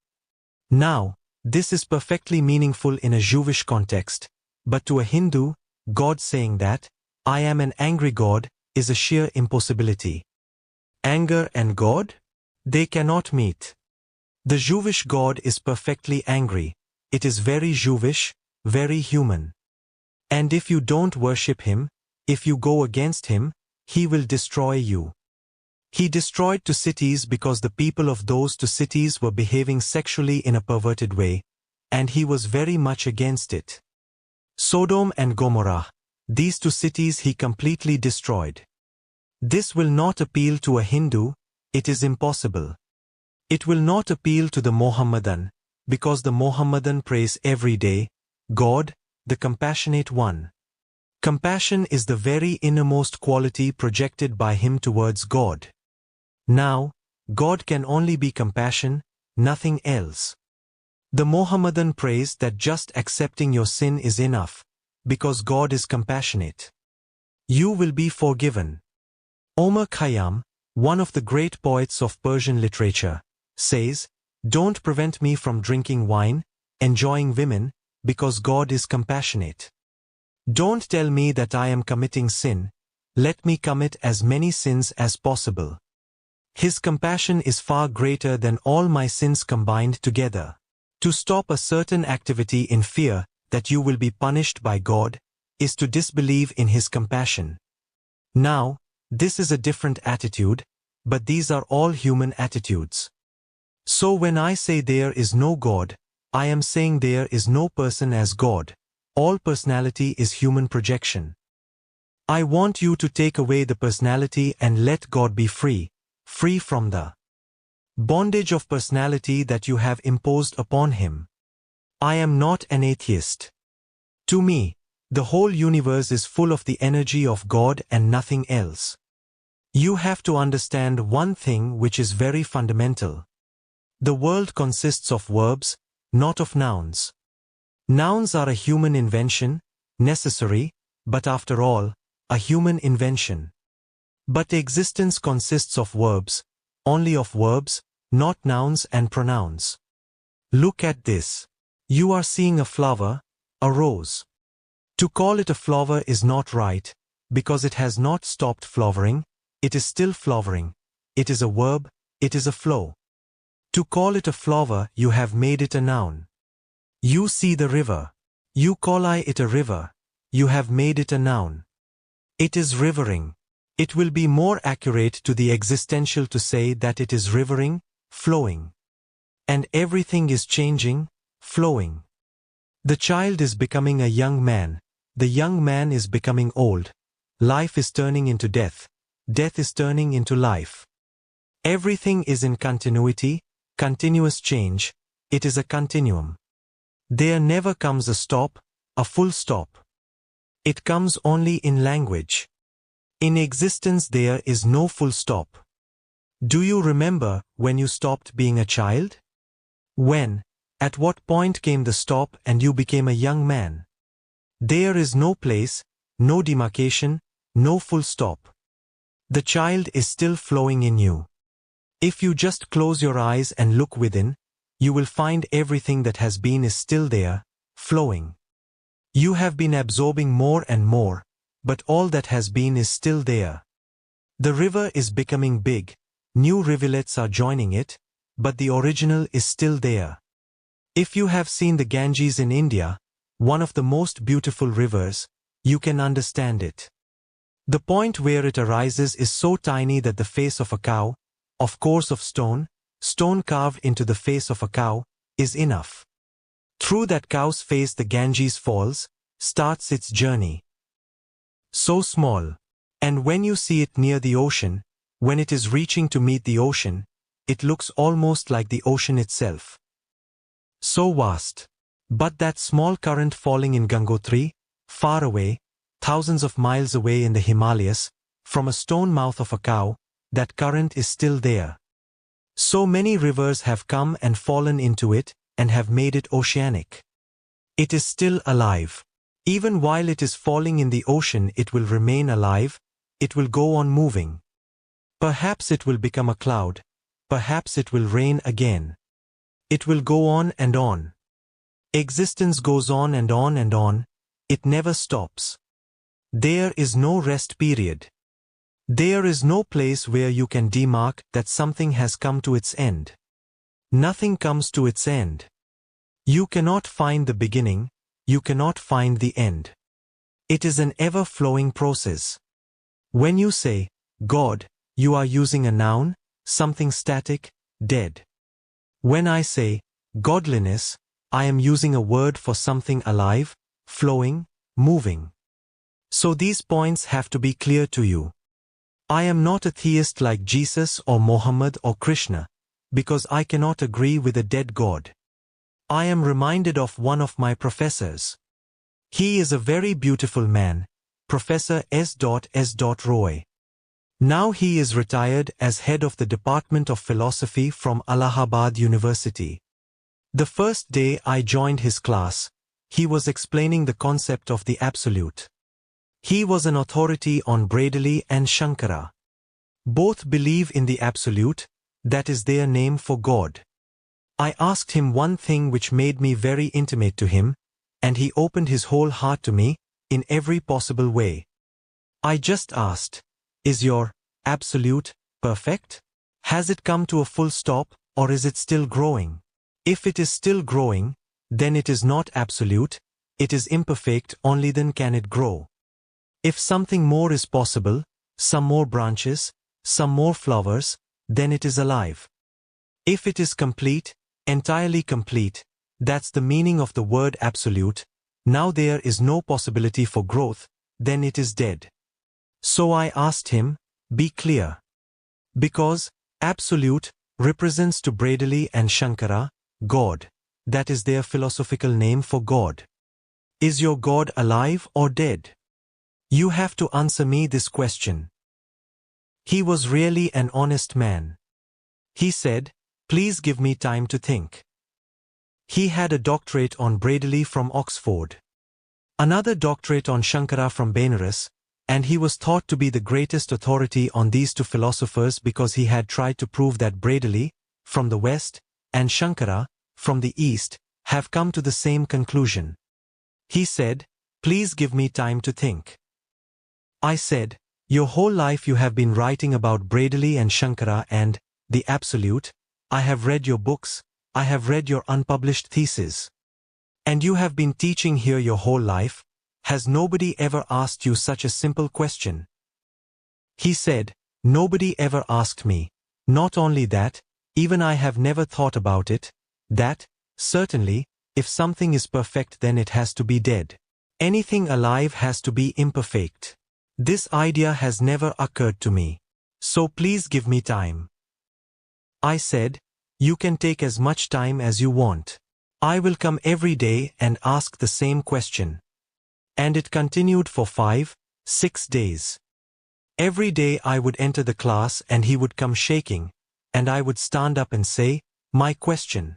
Now, this is perfectly meaningful in a Jewish context, but to a Hindu, God saying that, I am an angry God, is a sheer impossibility. Anger and God? They cannot meet. The Jewish God is perfectly angry. It is very Jewish, very human. And if you don't worship him, if you go against him, he will destroy you. He destroyed two cities because the people of those two cities were behaving sexually in a perverted way, and he was very much against it. Sodom and Gomorrah, these two cities he completely destroyed. This will not appeal to a Hindu, it is impossible. It will not appeal to the Mohammedan, because the Mohammedan prays every day, God, the compassionate one. Compassion is the very innermost quality projected by him towards God. Now, God can only be compassion, nothing else. The Mohammedan prays that just accepting your sin is enough, because God is compassionate. You will be forgiven. Omar Khayyam, one of the great poets of Persian literature, says, don't prevent me from drinking wine, enjoying women, because God is compassionate. Don't tell me that I am committing sin, let me commit as many sins as possible. His compassion is far greater than all my sins combined together. To stop a certain activity in fear that you will be punished by God, is to disbelieve in his compassion. Now, this is a different attitude, but these are all human attitudes. So when I say there is no God, I am saying there is no person as God. All personality is human projection. I want you to take away the personality and let God be free, free from the bondage of personality that you have imposed upon him. I am not an atheist. To me, the whole universe is full of the energy of God and nothing else. You have to understand one thing which is very fundamental. The world consists of verbs, not of nouns. Nouns are a human invention, necessary, but after all, a human invention. But existence consists of verbs, only of verbs, not nouns and pronouns. Look at this. You are seeing a flower, a rose. To call it a flower is not right, because it has not stopped flowering, it is still flowering. It is a verb, it is a flow. To call it a flower, you have made it a noun. You see the river. You call it a river. You have made it a noun. It is rivering. It will be more accurate to the existential to say that it is rivering, flowing. And everything is changing, flowing. The child is becoming a young man. The young man is becoming old. Life is turning into death. Death is turning into life. Everything is in continuity, continuous change. It is a continuum. There never comes a stop, a full stop. It comes only in language. In existence there is no full stop. Do you remember when you stopped being a child? When, at what point came the stop and you became a young man? There is no place, no demarcation, no full stop. The child is still flowing in you. If you just close your eyes and look within, you will find everything that has been is still there, flowing. You have been absorbing more and more, but all that has been is still there. The river is becoming big, new rivulets are joining it, but the original is still there. If you have seen the Ganges in India, one of the most beautiful rivers, you can understand it. The point where it arises is so tiny that the face of a cow, of course of stone, stone carved into the face of a cow, is enough. Through that cow's face the Ganges falls, starts its journey. So small. And when you see it near the ocean, when it is reaching to meet the ocean, it looks almost like the ocean itself. So vast. But that small current falling in Gangotri, far away, thousands of miles away in the Himalayas, from a stone mouth of a cow, that current is still there. So many rivers have come and fallen into it, and have made it oceanic. It is still alive. Even while it is falling in the ocean it will remain alive, it will go on moving. Perhaps it will become a cloud. Perhaps it will rain again. It will go on and on. Existence goes on and on and on. It never stops. There is no rest period. There is no place where you can demark that something has come to its end. Nothing comes to its end. You cannot find the beginning, you cannot find the end. It is an ever-flowing process. When you say, God, you are using a noun, something static, dead. When I say, godliness, I am using a word for something alive, flowing, moving. So these points have to be clear to you. I am not a theist like Jesus or Mohammed or Krishna, because I cannot agree with a dead God. I am reminded of one of my professors. He is a very beautiful man, Professor S. Roy. Now he is retired as head of the Department of Philosophy from Allahabad University. The first day I joined his class, he was explaining the concept of the Absolute. He was an authority on Bradley and Shankara. Both believe in the Absolute, that is their name for God. I asked him one thing which made me very intimate to him, and he opened his whole heart to me, in every possible way. I just asked, is your Absolute perfect? Has it come to a full stop, or is it still growing? If it is still growing, then it is not absolute, it is imperfect, only then can it grow. If something more is possible, some more branches, some more flowers, then it is alive. If it is complete, entirely complete, that's the meaning of the word absolute, now there is no possibility for growth, then it is dead. So I asked him, be clear. Because absolute represents to Bradley and Shankara, God, that is their philosophical name for God. Is your God alive or dead? You have to answer me this question. He was really an honest man. He said, please give me time to think. He had a doctorate on Bradley from Oxford. Another doctorate on Shankara from Benares, and he was thought to be the greatest authority on these two philosophers because he had tried to prove that Bradley, from the West, and Shankara, from the East, have come to the same conclusion. He said, please give me time to think. I said, your whole life you have been writing about Bradley and Shankara and the Absolute. I have read your books, I have read your unpublished thesis. And you have been teaching here your whole life. Has nobody ever asked you such a simple question? He said, nobody ever asked me. Not only that, even I have never thought about it, that, certainly, if something is perfect then it has to be dead. Anything alive has to be imperfect. This idea has never occurred to me. So please give me time. I said, you can take as much time as you want. I will come every day and ask the same question. And it continued for 5, 6 days. Every day I would enter the class and he would come shaking, and I would stand up and say, my question.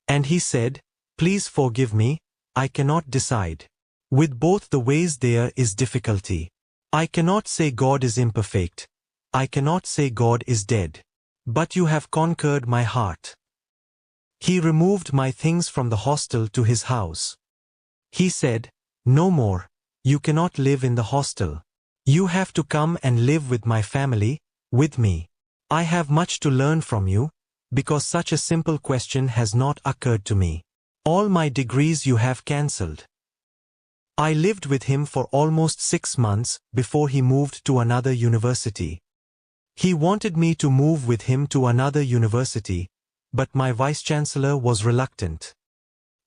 And he said, please forgive me, I cannot decide. With both the ways there is difficulty. I cannot say God is imperfect. I cannot say God is dead. But you have conquered my heart. He removed my things from the hostel to his house. He said, no more, you cannot live in the hostel. You have to come and live with my family, with me. I have much to learn from you, because such a simple question has not occurred to me. All my degrees you have cancelled. I lived with him for almost 6 months before he moved to another university. He wanted me to move with him to another university, but my vice-chancellor was reluctant.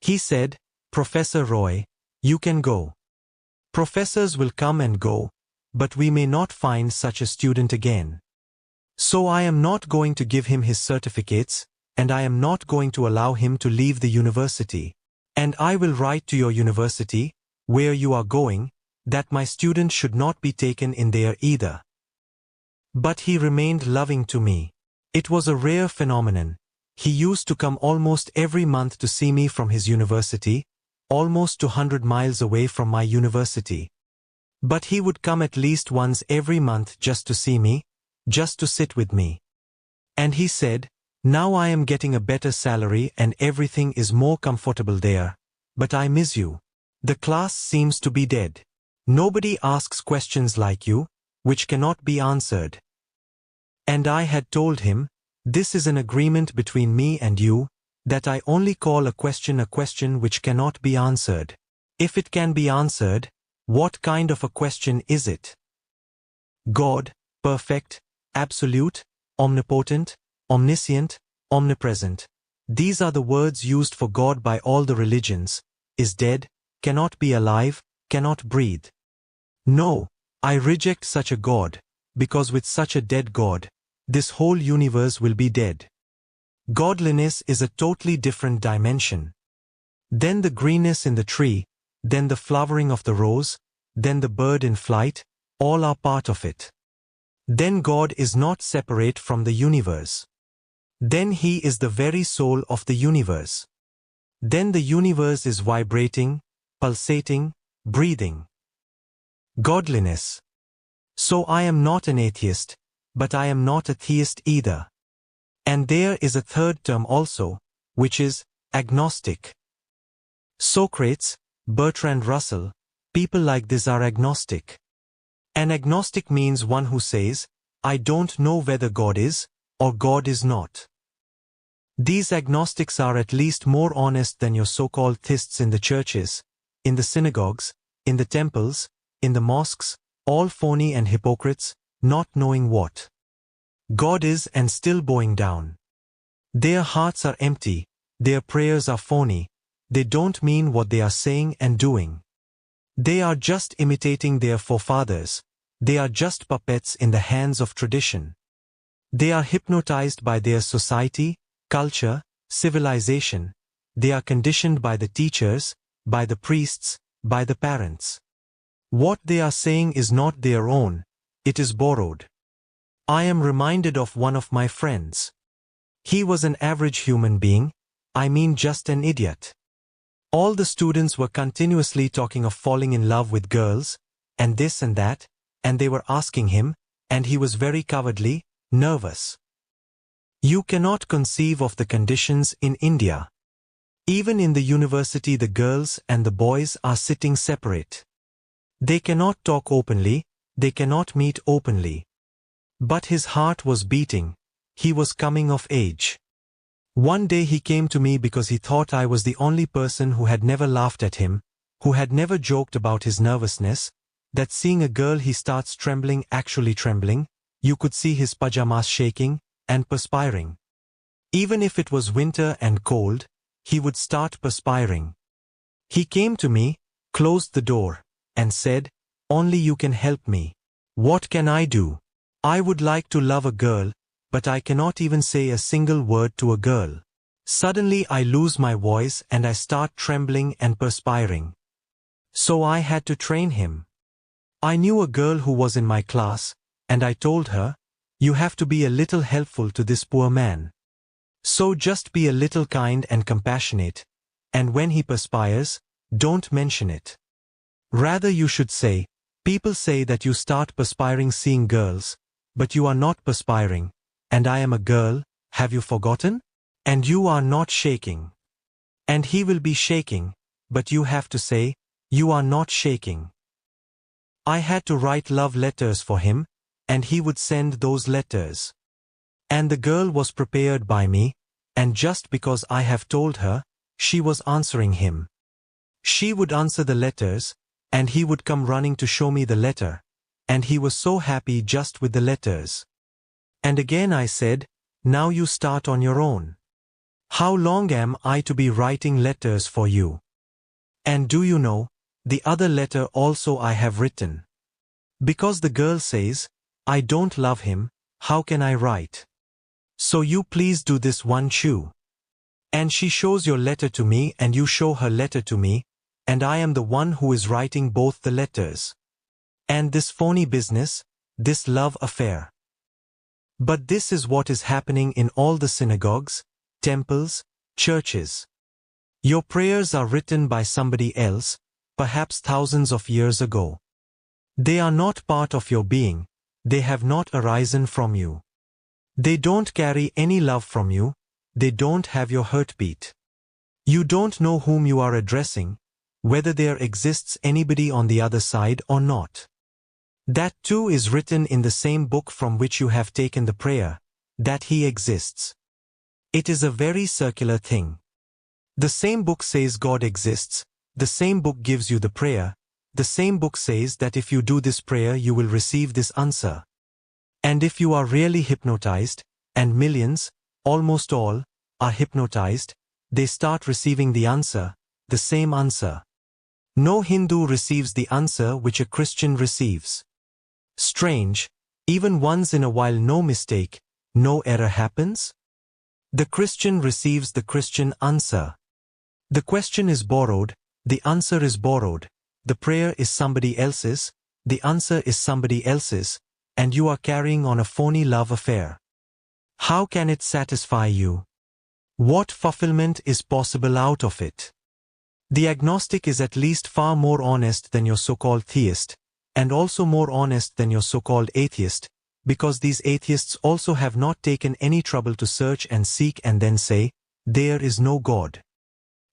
He said, Professor Roy, you can go. Professors will come and go, but we may not find such a student again. So I am not going to give him his certificates, and I am not going to allow him to leave the university. And I will write to your university, where you are going, that my student should not be taken in there either. But he remained loving to me. It was a rare phenomenon. He used to come almost every month to see me from his university, almost 200 miles away from my university. But he would come at least once every month just to see me, just to sit with me. And he said, now I am getting a better salary and everything is more comfortable there, but I miss you. The class seems to be dead. Nobody asks questions like you, which cannot be answered. And I had told him, this is an agreement between me and you, that I only call a question which cannot be answered. If it can be answered, what kind of a question is it? God, perfect, absolute, omnipotent, omniscient, omnipresent. These are the words used for God by all the religions, is dead, cannot be alive, cannot breathe. No, I reject such a God, because with such a dead God, this whole universe will be dead. Godliness is a totally different dimension. Then the greenness in the tree, then the flowering of the rose, then the bird in flight, all are part of it. Then God is not separate from the universe. Then He is the very soul of the universe. Then the universe is vibrating, pulsating, breathing. Godliness. So I am not an atheist, but I am not a theist either. And there is a third term also, which is agnostic. Socrates, Bertrand Russell, people like this are agnostic. An agnostic means one who says, I don't know whether God is, or God is not. These agnostics are at least more honest than your so-called theists in the churches, in the synagogues, in the temples, in the mosques, all phony and hypocrites, not knowing what God is and still bowing down. Their hearts are empty, their prayers are phony, they don't mean what they are saying and doing. They are just imitating their forefathers, they are just puppets in the hands of tradition. They are hypnotized by their society, culture, civilization, they are conditioned by the teachers, by the priests, by the parents. What they are saying is not their own, it is borrowed. I am reminded of one of my friends. He was an average human being, I mean just an idiot. All the students were continuously talking of falling in love with girls, and this and that, and they were asking him, and he was very cowardly, nervous. You cannot conceive of the conditions in India. Even in the university the girls and the boys are sitting separate. They cannot talk openly, they cannot meet openly. But his heart was beating, he was coming of age. One day he came to me because he thought I was the only person who had never laughed at him, who had never joked about his nervousness, that seeing a girl he starts trembling, actually trembling, you could see his pajamas shaking, and perspiring. Even if it was winter and cold, he would start perspiring. He came to me, closed the door, and said, only you can help me. What can I do? I would like to love a girl, but I cannot even say a single word to a girl. Suddenly I lose my voice and I start trembling and perspiring. So I had to train him. I knew a girl who was in my class, and I told her, you have to be a little helpful to this poor man. So just be a little kind and compassionate, and when he perspires, don't mention it. Rather you should say, people say that you start perspiring seeing girls, but you are not perspiring, and I am a girl, have you forgotten? And you are not shaking. And he will be shaking, but you have to say, you are not shaking. I had to write love letters for him, and he would send those letters. And the girl was prepared by me, and just because I have told her, she was answering him. She would answer the letters, and he would come running to show me the letter, and he was so happy just with the letters. And again I said, now you start on your own. How long am I to be writing letters for you? And do you know, the other letter also I have written. Because the girl says, I don't love him, how can I write? So you please do this one too. And she shows your letter to me and you show her letter to me, and I am the one who is writing both the letters. And this phony business, this love affair. But this is what is happening in all the synagogues, temples, churches. Your prayers are written by somebody else, perhaps thousands of years ago. They are not part of your being, they have not arisen from you. They don't carry any love from you, they don't have your heartbeat. You don't know whom you are addressing, whether there exists anybody on the other side or not. That too is written in the same book from which you have taken the prayer, that he exists. It is a very circular thing. The same book says God exists, the same book gives you the prayer, the same book says that if you do this prayer you will receive this answer. And if you are really hypnotized, and millions, almost all, are hypnotized, they start receiving the answer, the same answer. No Hindu receives the answer which a Christian receives. Strange, even once in a while no mistake, no error happens? The Christian receives the Christian answer. The question is borrowed, the answer is borrowed, the prayer is somebody else's, the answer is somebody else's, and you are carrying on a phony love affair. How can it satisfy you? What fulfillment is possible out of it? The agnostic is at least far more honest than your so-called theist, and also more honest than your so-called atheist, because these atheists also have not taken any trouble to search and seek and then say, there is no God.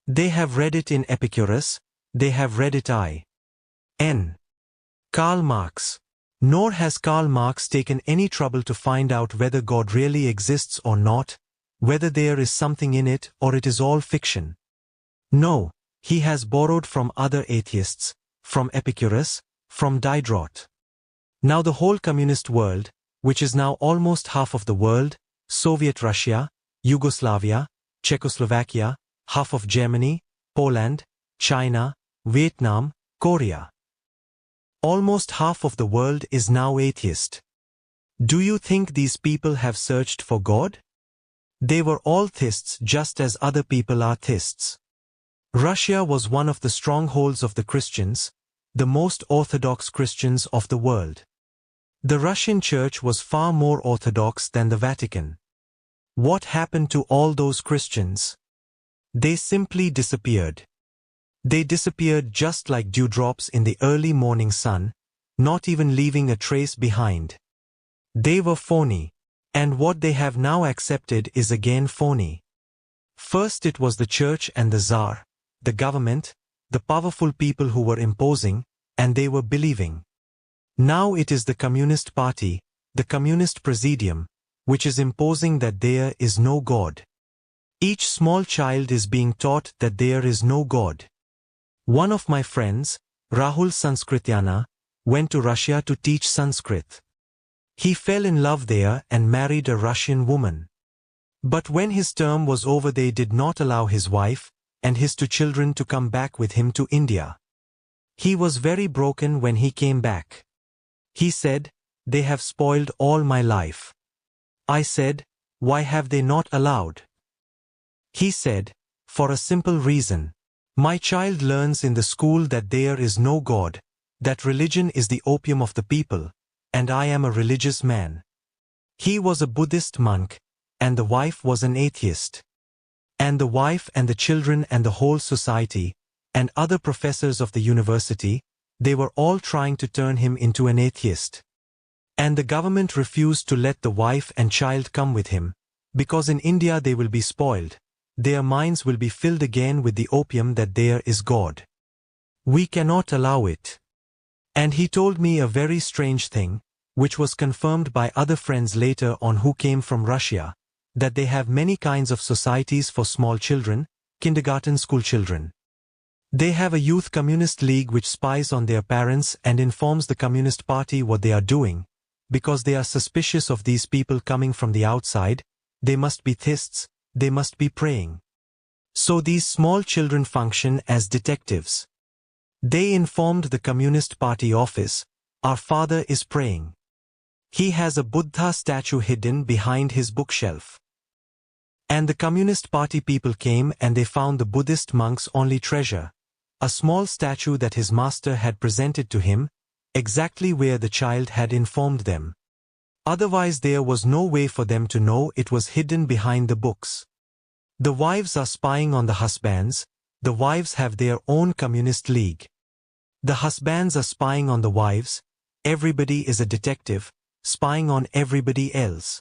They have read it in Epicurus, they have read it in Karl Marx. Nor has Karl Marx taken any trouble to find out whether God really exists or not, whether there is something in it or it is all fiction. No, he has borrowed from other atheists, from Epicurus, from Diderot. Now the whole communist world, which is now almost half of the world, Soviet Russia, Yugoslavia, Czechoslovakia, half of Germany, Poland, China, Vietnam, Korea. Almost half of the world is now atheist. Do you think these people have searched for God? They were all theists just as other people are theists. Russia was one of the strongholds of the Christians, the most orthodox Christians of the world. The Russian church was far more orthodox than the Vatican. What happened to all those Christians? They simply disappeared. They disappeared just like dewdrops in the early morning sun, not even leaving a trace behind. They were phony, and what they have now accepted is again phony. First it was the church and the Tsar, the government, the powerful people who were imposing, and they were believing. Now it is the Communist Party, the Communist Presidium, which is imposing that there is no God. Each small child is being taught that there is no God. One of my friends, Rahul Sanskrityana, went to Russia to teach Sanskrit. He fell in love there and married a Russian woman. But when his term was over they did not allow his wife and his 2 children to come back with him to India. He was very broken when he came back. He said, "They have spoiled all my life." I said, "Why have they not allowed?" He said, "For a simple reason. My child learns in the school that there is no God, that religion is the opium of the people, and I am a religious man." He was a Buddhist monk, and the wife was an atheist. And the wife and the children and the whole society, and other professors of the university, they were all trying to turn him into an atheist. And the government refused to let the wife and child come with him, because in India they will be spoiled. Their minds will be filled again with the opium that there is God. We cannot allow it. And he told me a very strange thing, which was confirmed by other friends later on who came from Russia, that they have many kinds of societies for small children, kindergarten school children. They have a youth communist league which spies on their parents and informs the Communist Party what they are doing, because they are suspicious of these people coming from the outside. They must be theists. They must be praying. So these small children function as detectives. They informed the Communist Party office, "Our father is praying. He has a Buddha statue hidden behind his bookshelf." And the Communist Party people came and they found the Buddhist monk's only treasure, a small statue that his master had presented to him, exactly where the child had informed them. Otherwise there was no way for them to know it was hidden behind the books. The wives are spying on the husbands, the wives have their own communist league. The husbands are spying on the wives, everybody is a detective, spying on everybody else.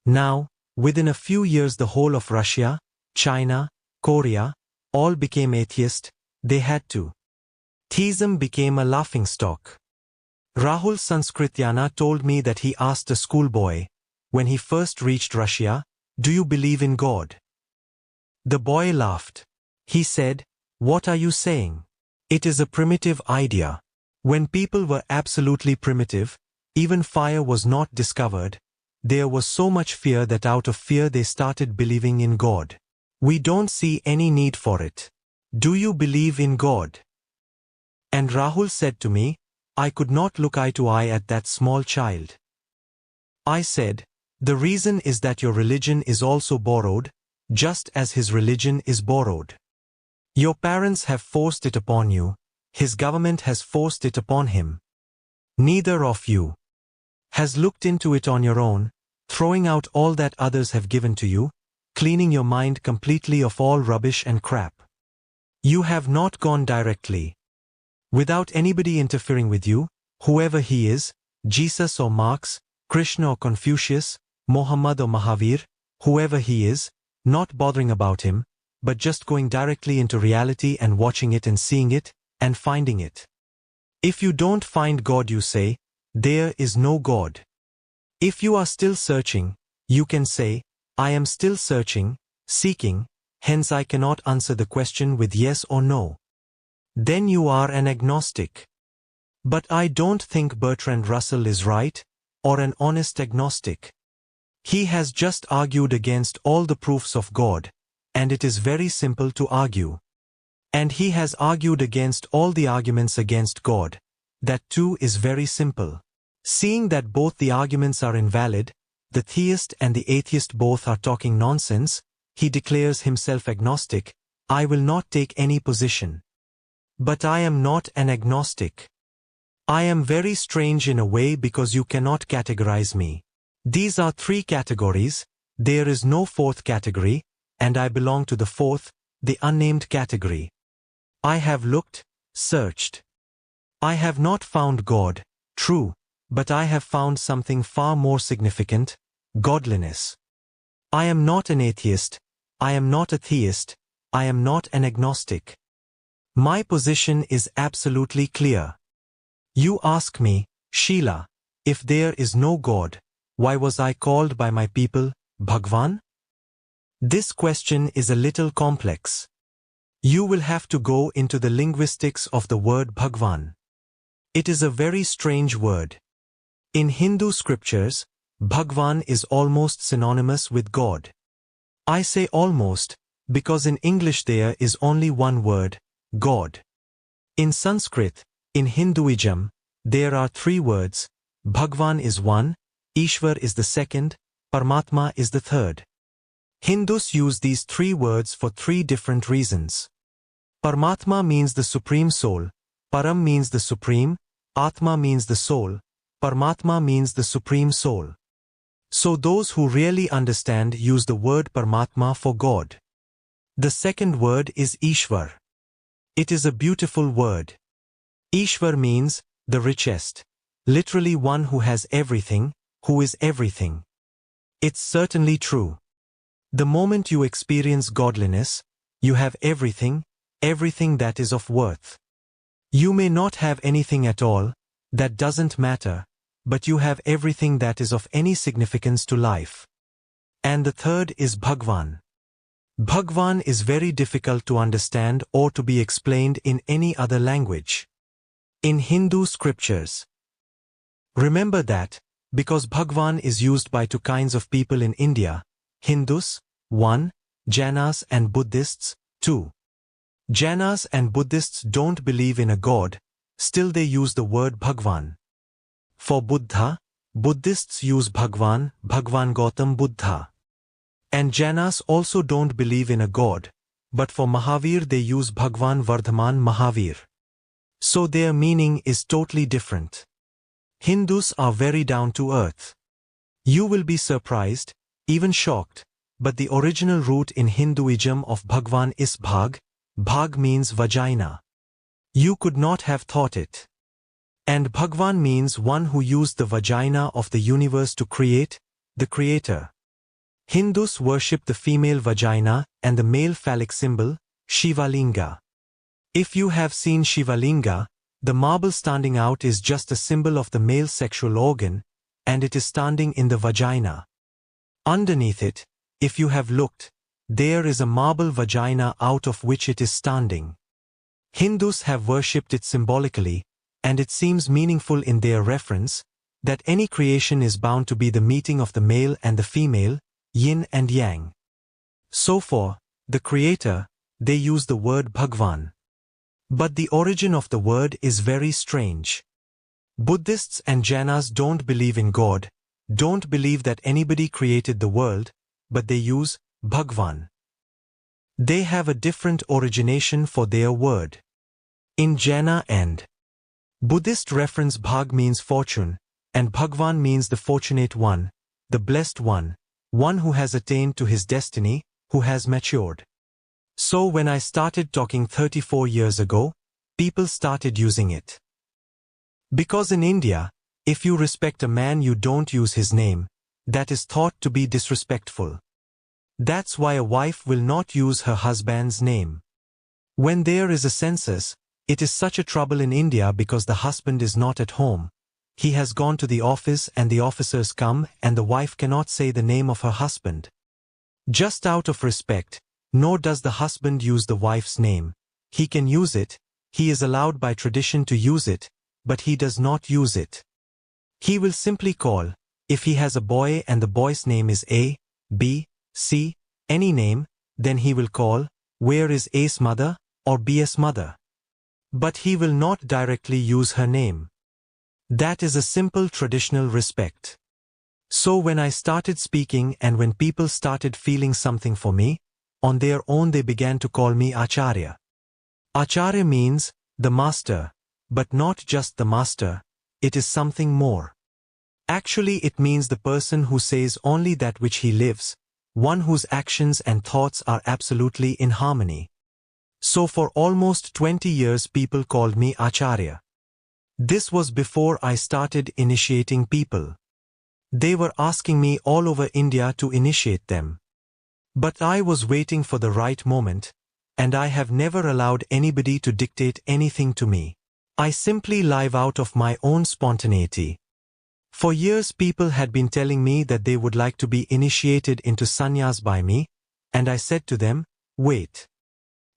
Now, within a few years the whole of Russia, China, Korea, all became atheist. They had to. Theism became a laughingstock. Rahul Sanskrityana told me that he asked a schoolboy, when he first reached Russia, "Do you believe in God?" The boy laughed. He said, "What are you saying? It is a primitive idea." When people were absolutely primitive, even fire was not discovered, there was so much fear that out of fear they started believing in God. We don't see any need for it. Do you believe in God? And Rahul said to me, I could not look eye to eye at that small child. I said, the reason is that your religion is also borrowed, just as his religion is borrowed. Your parents have forced it upon you, his government has forced it upon him. Neither of you has looked into it on your own, throwing out all that others have given to you, cleaning your mind completely of all rubbish and crap. You have not gone directly, without anybody interfering with you, whoever he is, Jesus or Marx, Krishna or Confucius, Muhammad or Mahavir, whoever he is, not bothering about him, but just going directly into reality and watching it and seeing it, and finding it. If you don't find God, you say, there is no God. If you are still searching, you can say, I am still searching, seeking, hence I cannot answer the question with yes or no. Then you are an agnostic. But I don't think Bertrand Russell is right, or an honest agnostic. He has just argued against all the proofs of God, and it is very simple to argue. And he has argued against all the arguments against God. That too is very simple. Seeing that both the arguments are invalid, the theist and the atheist both are talking nonsense, he declares himself agnostic. I will not take any position. But I am not an agnostic. I am very strange in a way because you cannot categorize me. These are three categories, there is no fourth category, and I belong to the fourth, the unnamed category. I have looked, searched. I have not found God, true, but I have found something far more significant, godliness. I am not an atheist, I am not a theist, I am not an agnostic. My position is absolutely clear. You ask me, Sheila, if there is no God, why was I called by my people, Bhagwan? This question is a little complex. You will have to go into the linguistics of the word Bhagwan. It is a very strange word. In Hindu scriptures, Bhagwan is almost synonymous with God. I say almost, because in English there is only one word, God. In Sanskrit, in Hinduism, there are three words, Bhagwan is one, Ishwar is the second, Paramatma is the third. Hindus use these three words for three different reasons. Paramatma means the Supreme Soul, Param means the Supreme, Atma means the soul, Paramatma means the Supreme Soul. So those who really understand use the word Paramatma for God. The second word is Ishwar. It is a beautiful word. Ishwar means the richest, literally one who has everything, who is everything. It's certainly true. The moment you experience godliness, you have everything, everything that is of worth. You may not have anything at all, that doesn't matter, but you have everything that is of any significance to life. And the third is Bhagwan. Bhagwan is very difficult to understand or to be explained in any other language. In Hindu scriptures. Remember that, because Bhagwan is used by two kinds of people in India, Hindus, 1, Jainas and Buddhists, 2. Jainas and Buddhists don't believe in a god, still they use the word Bhagwan. For Buddha, Buddhists use Bhagwan, Bhagwan Gautam Buddha. And Jainas also don't believe in a god, but for Mahavir they use Bhagwan Vardhaman Mahavir. So their meaning is totally different. Hindus are very down to earth. You will be surprised, even shocked, but the original root in Hinduism of Bhagwan is Bhag. Bhag means vagina. You could not have thought it. And Bhagwan means one who used the vagina of the universe to create, the creator. Hindus worship the female vagina and the male phallic symbol, Shivalinga. If you have seen Shivalinga, the marble standing out is just a symbol of the male sexual organ, and it is standing in the vagina. Underneath it, if you have looked, there is a marble vagina out of which it is standing. Hindus have worshipped it symbolically, and it seems meaningful in their reference, that any creation is bound to be the meeting of the male and the female, yin and yang. So for the creator, they use the word Bhagwan. But the origin of the word is very strange. Buddhists and Jainas don't believe in God, don't believe that anybody created the world, but they use Bhagwan. They have a different origination for their word. In Jaina and Buddhist reference, Bhag means fortune, and Bhagwan means the fortunate one, the blessed one who has attained to his destiny, who has matured. So when I started talking 34 years ago, people started using it. Because in India, if you respect a man, you don't use his name. That is thought to be disrespectful. That's why a wife will not use her husband's name. When there is a census, it is such a trouble in India because the husband is not at home. He has gone to the office and the officers come and the wife cannot say the name of her husband. Just out of respect, nor does the husband use the wife's name. He can use it, he is allowed by tradition to use it, but he does not use it. He will simply call, if he has a boy and the boy's name is A, B, C, any name, then he will call, where is A's mother, or B's mother. But he will not directly use her name. That is a simple traditional respect. So when I started speaking and when people started feeling something for me, on their own they began to call me Acharya. Acharya means the master, but not just the master, it is something more. Actually it means the person who says only that which he lives, one whose actions and thoughts are absolutely in harmony. So for almost 20 years people called me Acharya. This was before I started initiating people. They were asking me all over India to initiate them. But I was waiting for the right moment, and I have never allowed anybody to dictate anything to me. I simply live out of my own spontaneity. For years people had been telling me that they would like to be initiated into sannyas by me, and I said to them, wait.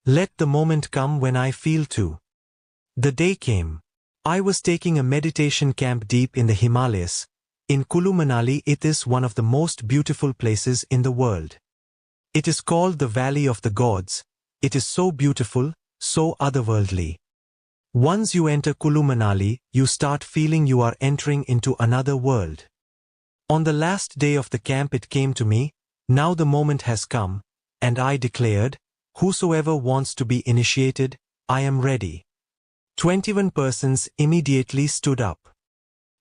Let the moment come when I feel to. The day came. I was taking a meditation camp deep in the Himalayas. In Kulu Manali, it is one of the most beautiful places in the world. It is called the Valley of the Gods. It is so beautiful, so otherworldly. Once you enter Kulu Manali, you start feeling you are entering into another world. On the last day of the camp it came to me, now the moment has come, and I declared, whosoever wants to be initiated, I am ready. 21 persons immediately stood up.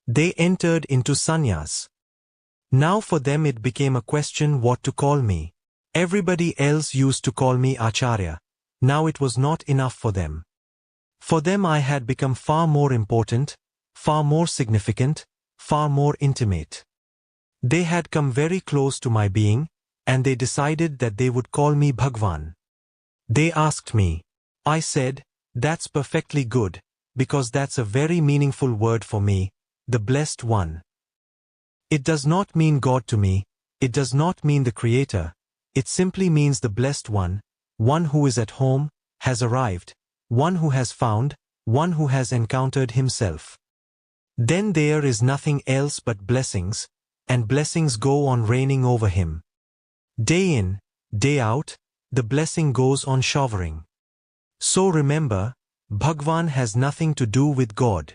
They entered into sannyas. Now for them it became a question what to call me. Everybody else used to call me Acharya. Now it was not enough for them. For them I had become far more important, far more significant, far more intimate. They had come very close to my being, and they decided that they would call me Bhagwan. They asked me. I said, that's perfectly good, because that's a very meaningful word for me, the Blessed One. It does not mean God to me, it does not mean the Creator, it simply means the Blessed One who is at home, has arrived, one who has found, one who has encountered himself. Then there is nothing else but blessings, and blessings go on raining over him. Day in, day out, the blessing goes on showering. So remember, Bhagwan has nothing to do with God.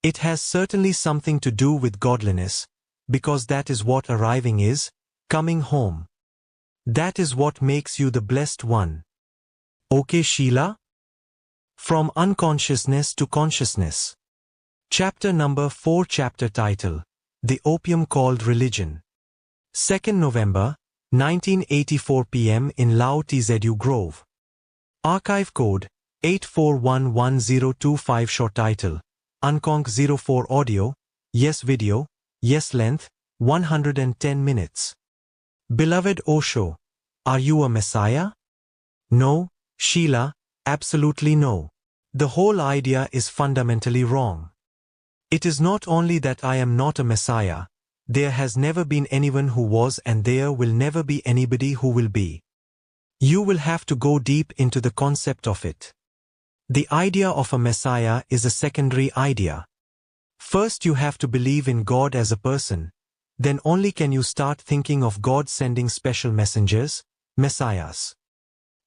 It has certainly something to do with godliness, because that is what arriving is, coming home. That is what makes you the Blessed One. Okay, Sheila? From Unconsciousness to Consciousness. Chapter number 4. Chapter title, The Opium Called Religion. 2nd November, 1984 p.m. in Lao Tzu Grove. Archive code 8411025. Short title, Unconsciousness 04 audio, yes video, yes length, 110 minutes. Beloved Osho, are you a messiah? No, Sheila, absolutely no. The whole idea is fundamentally wrong. It is not only that I am not a messiah, there has never been anyone who was and there will never be anybody who will be. You will have to go deep into the concept of it. The idea of a messiah is a secondary idea. First you have to believe in God as a person, then only can you start thinking of God sending special messengers, messiahs.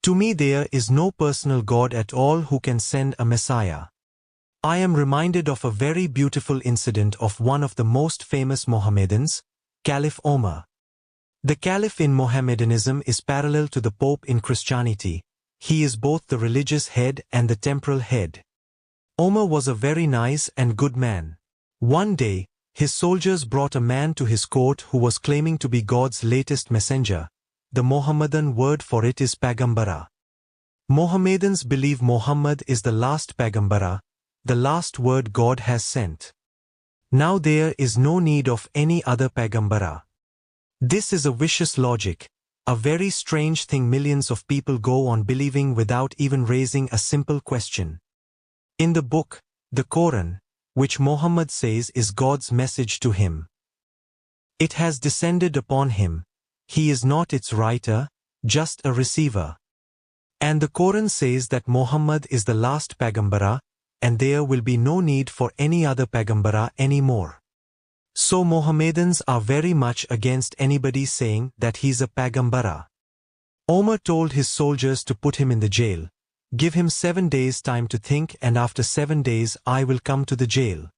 To me there is no personal God at all who can send a messiah. I am reminded of a very beautiful incident of one of the most famous Mohammedans, Caliph Omar. The Caliph in Mohammedanism is parallel to the Pope in Christianity. He is both the religious head and the temporal head. Omar was a very nice and good man. One day, his soldiers brought a man to his court who was claiming to be God's latest messenger. The Mohammedan word for it is Pagambara. Mohammedans believe Muhammad is the last Pagambara, the last word God has sent. Now there is no need of any other Pagambara. This is a vicious logic, a very strange thing millions of people go on believing without even raising a simple question. In the book, the Quran, which Muhammad says is God's message to him, it has descended upon him. He is not its writer, just a receiver. And the Quran says that Muhammad is the last Pagambara, and there will be no need for any other Pagambara anymore. So Mohammedans are very much against anybody saying that he's a Pagambara. Omar told his soldiers to put him in the jail. Give him 7 days time to think and after 7 days I will come to the jail.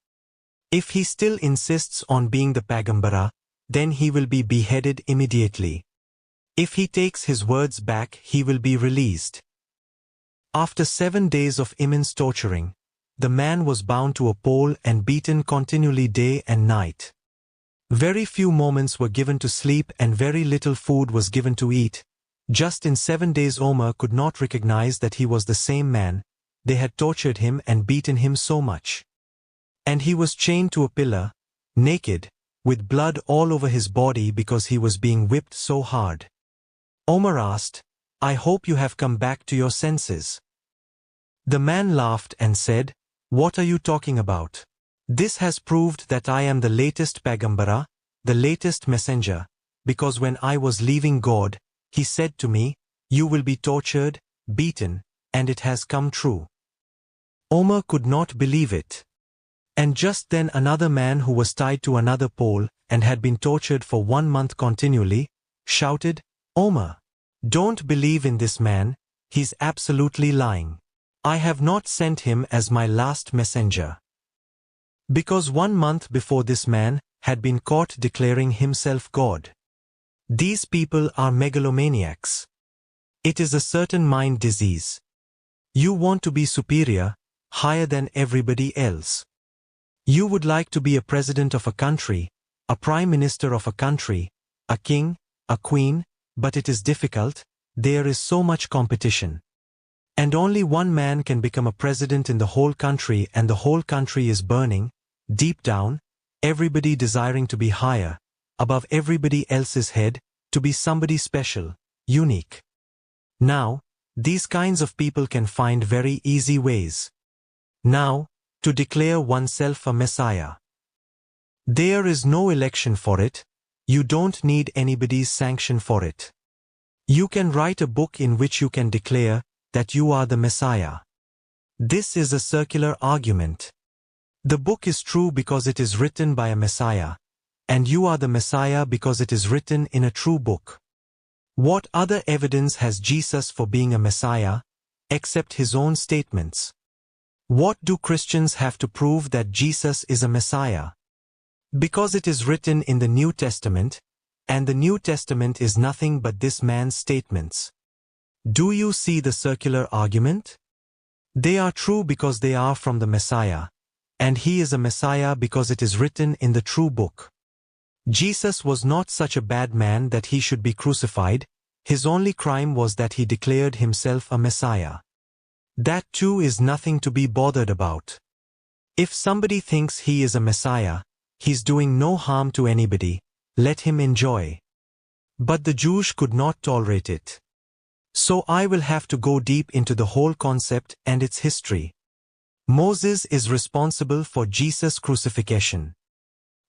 If he still insists on being the Pagambara, then he will be beheaded immediately. If he takes his words back, he will be released. After 7 days of immense torturing, the man was bound to a pole and beaten continually day and night. Very few moments were given to sleep and very little food was given to eat. Just in 7 days Omar could not recognize that he was the same man. They had tortured him and beaten him so much. And he was chained to a pillar, naked, with blood all over his body because he was being whipped so hard. Omar asked, "I hope you have come back to your senses." The man laughed and said, "What are you talking about? This has proved that I am the latest Pagambara, the latest messenger, because when I was leaving God, he said to me, 'You will be tortured, beaten,' and it has come true." Omar could not believe it. And just then another man who was tied to another pole and had been tortured for 1 month continually, shouted, "Omar, don't believe in this man, he's absolutely lying. I have not sent him as my last messenger." Because 1 month before this man had been caught declaring himself God. These people are megalomaniacs. It is a certain mind disease. You want to be superior, higher than everybody else. You would like to be a president of a country, a prime minister of a country, a king, a queen, but it is difficult, there is so much competition. And only one man can become a president in the whole country and the whole country is burning, deep down, everybody desiring to be higher, above everybody else's head, to be somebody special, unique. Now, these kinds of people can find very easy ways. Now, to declare oneself a messiah. There is no election for it, you don't need anybody's sanction for it. You can write a book in which you can declare that you are the Messiah. This is a circular argument. The book is true because it is written by a Messiah, and you are the Messiah because it is written in a true book. What other evidence has Jesus for being a Messiah, except his own statements? What do Christians have to prove that Jesus is a Messiah? Because it is written in the New Testament, and the New Testament is nothing but this man's statements. Do you see the circular argument? They are true because they are from the Messiah, and he is a Messiah because it is written in the true book. Jesus was not such a bad man that he should be crucified, his only crime was that he declared himself a Messiah. That too is nothing to be bothered about. If somebody thinks he is a messiah, he's doing no harm to anybody, let him enjoy. But the Jews could not tolerate it. So I will have to go deep into the whole concept and its history. Moses is responsible for Jesus' crucifixion.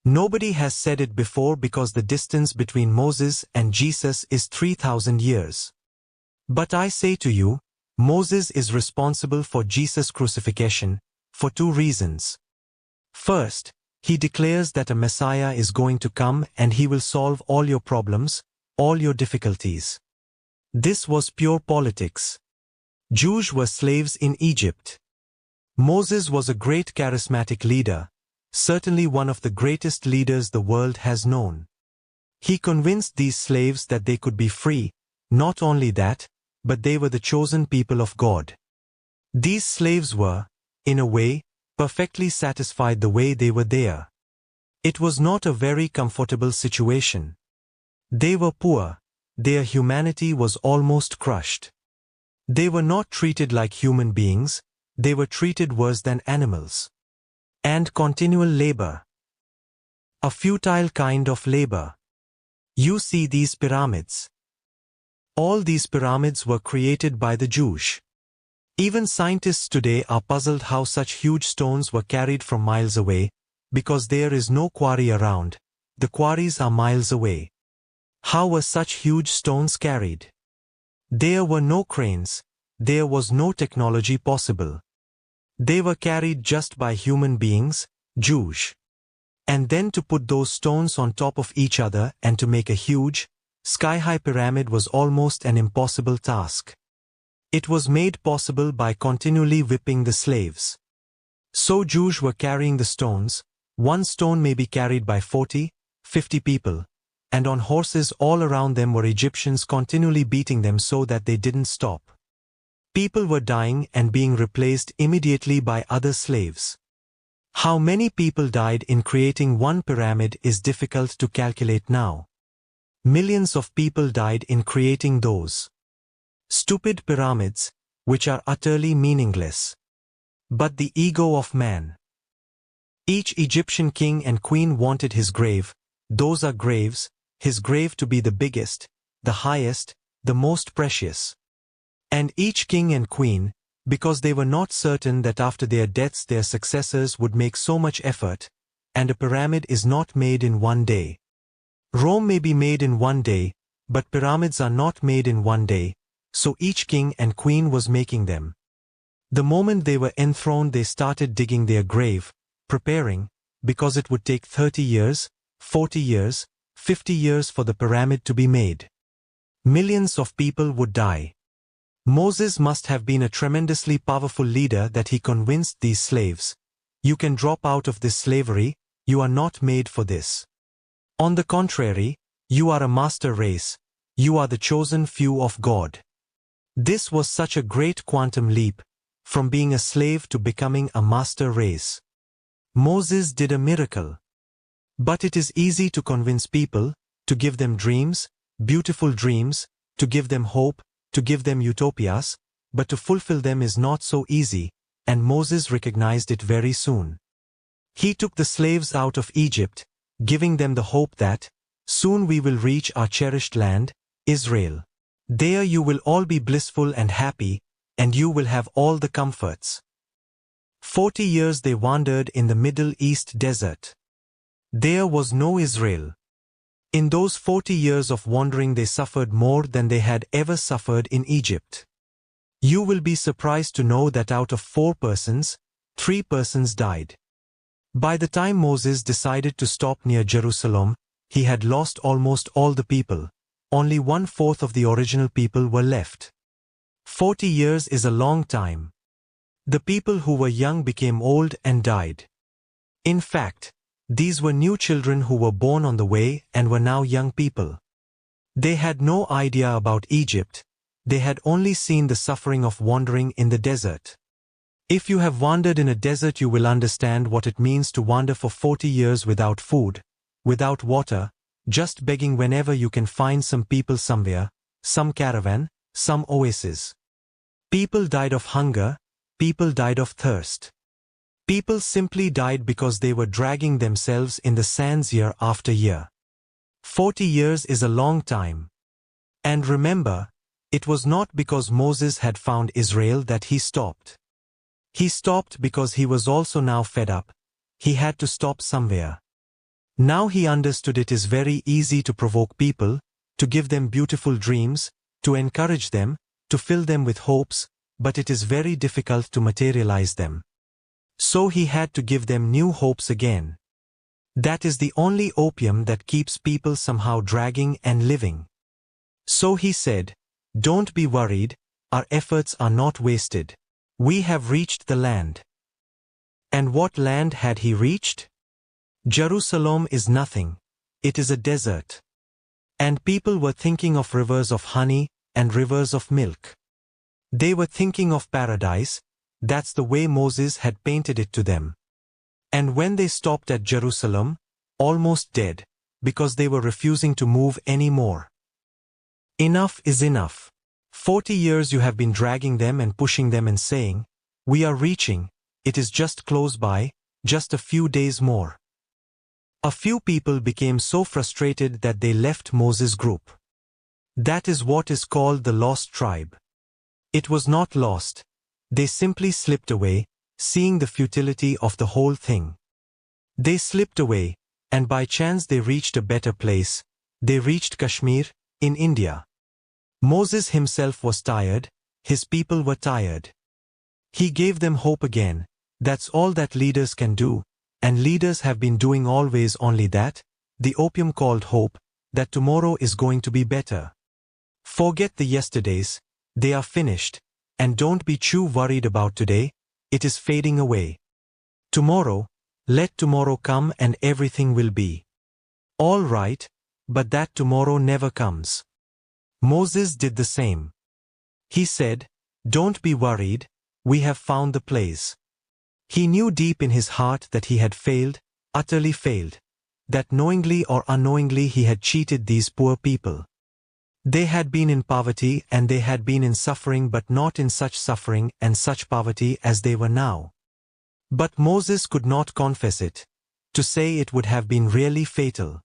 Nobody has said it before because the distance between Moses and Jesus is 3,000 years. But I say to you, Moses is responsible for Jesus' crucifixion, for two reasons. First, he declares that a Messiah is going to come and he will solve all your problems, all your difficulties. This was pure politics. Jews were slaves in Egypt. Moses was a great charismatic leader, certainly one of the greatest leaders the world has known. He convinced these slaves that they could be free, not only that, but they were the chosen people of God. These slaves were, in a way, perfectly satisfied the way they were there. It was not a very comfortable situation. They were poor, their humanity was almost crushed. They were not treated like human beings, they were treated worse than animals. And continual labor. A futile kind of labor. You see these pyramids. All these pyramids were created by the Jews. Even scientists today are puzzled how such huge stones were carried from miles away, because there is no quarry around, the quarries are miles away. How were such huge stones carried? There were no cranes, there was no technology possible. They were carried just by human beings, Jews. And then to put those stones on top of each other and to make a huge, sky-high pyramid was almost an impossible task. It was made possible by continually whipping the slaves. So Jews were carrying the stones, one stone may be carried by 40, 50 people, and on horses all around them were Egyptians continually beating them so that they didn't stop. People were dying and being replaced immediately by other slaves. How many people died in creating one pyramid is difficult to calculate now. Millions of people died in creating those stupid pyramids, which are utterly meaningless. But the ego of man. Each Egyptian king and queen wanted his grave, those are graves, his grave to be the biggest, the highest, the most precious. And each king and queen, because they were not certain that after their deaths their successors would make so much effort, and a pyramid is not made in one day. Rome may be made in one day, but pyramids are not made in one day, so each king and queen was making them. The moment they were enthroned they started digging their grave, preparing, because it would take 30 years, 40 years, 50 years for the pyramid to be made. Millions of people would die. Moses must have been a tremendously powerful leader that he convinced these slaves, you can drop out of this slavery, you are not made for this. On the contrary, you are a master race, you are the chosen few of God. This was such a great quantum leap, from being a slave to becoming a master race. Moses did a miracle. But it is easy to convince people, to give them dreams, beautiful dreams, to give them hope, to give them utopias, but to fulfill them is not so easy, and Moses recognized it very soon. He took the slaves out of Egypt, giving them the hope that, soon we will reach our cherished land, Israel. There you will all be blissful and happy, and you will have all the comforts. 40 years they wandered in the Middle East desert. There was no Israel. In those 40 years of wandering they suffered more than they had ever suffered in Egypt. You will be surprised to know that out of 4 persons, 3 persons died. By the time Moses decided to stop near Jerusalem, he had lost almost all the people. Only 1/4 of the original people were left. 40 years is a long time. The people who were young became old and died. In fact, these were new children who were born on the way and were now young people. They had no idea about Egypt, they had only seen the suffering of wandering in the desert. If you have wandered in a desert you will understand what it means to wander for 40 years without food, without water, just begging whenever you can find some people somewhere, some caravan, some oasis. People died of hunger, people died of thirst. People simply died because they were dragging themselves in the sands year after year. 40 years is a long time. And remember, it was not because Moses had found Israel that he stopped. He stopped because he was also now fed up. He had to stop somewhere. Now he understood it is very easy to provoke people, to give them beautiful dreams, to encourage them, to fill them with hopes, but it is very difficult to materialize them. So he had to give them new hopes again. That is the only opium that keeps people somehow dragging and living. So he said, "Don't be worried, our efforts are not wasted. We have reached the land." And what land had he reached? Jerusalem is nothing. It is a desert. And people were thinking of rivers of honey and rivers of milk. They were thinking of paradise. That's the way Moses had painted it to them. And when they stopped at Jerusalem, almost dead, because they were refusing to move any more. Enough is enough. 40 years you have been dragging them and pushing them and saying, "We are reaching, it is just close by, just a few days more." A few people became so frustrated that they left Moses' group. That is what is called the lost tribe. It was not lost. They simply slipped away, seeing the futility of the whole thing. They slipped away, and by chance they reached a better place. They reached Kashmir, in India. Moses himself was tired, his people were tired. He gave them hope again. That's all that leaders can do, and leaders have been doing always only that, the opium called hope, that tomorrow is going to be better. Forget the yesterdays, they are finished, and don't be too worried about today, it is fading away. Tomorrow, let tomorrow come and everything will be all right, but that tomorrow never comes. Moses did the same. He said, "Don't be worried, we have found the place." He knew deep in his heart that he had failed, utterly failed, that knowingly or unknowingly he had cheated these poor people. They had been in poverty and they had been in suffering, but not in such suffering and such poverty as they were now. But Moses could not confess it. To say it would have been really fatal.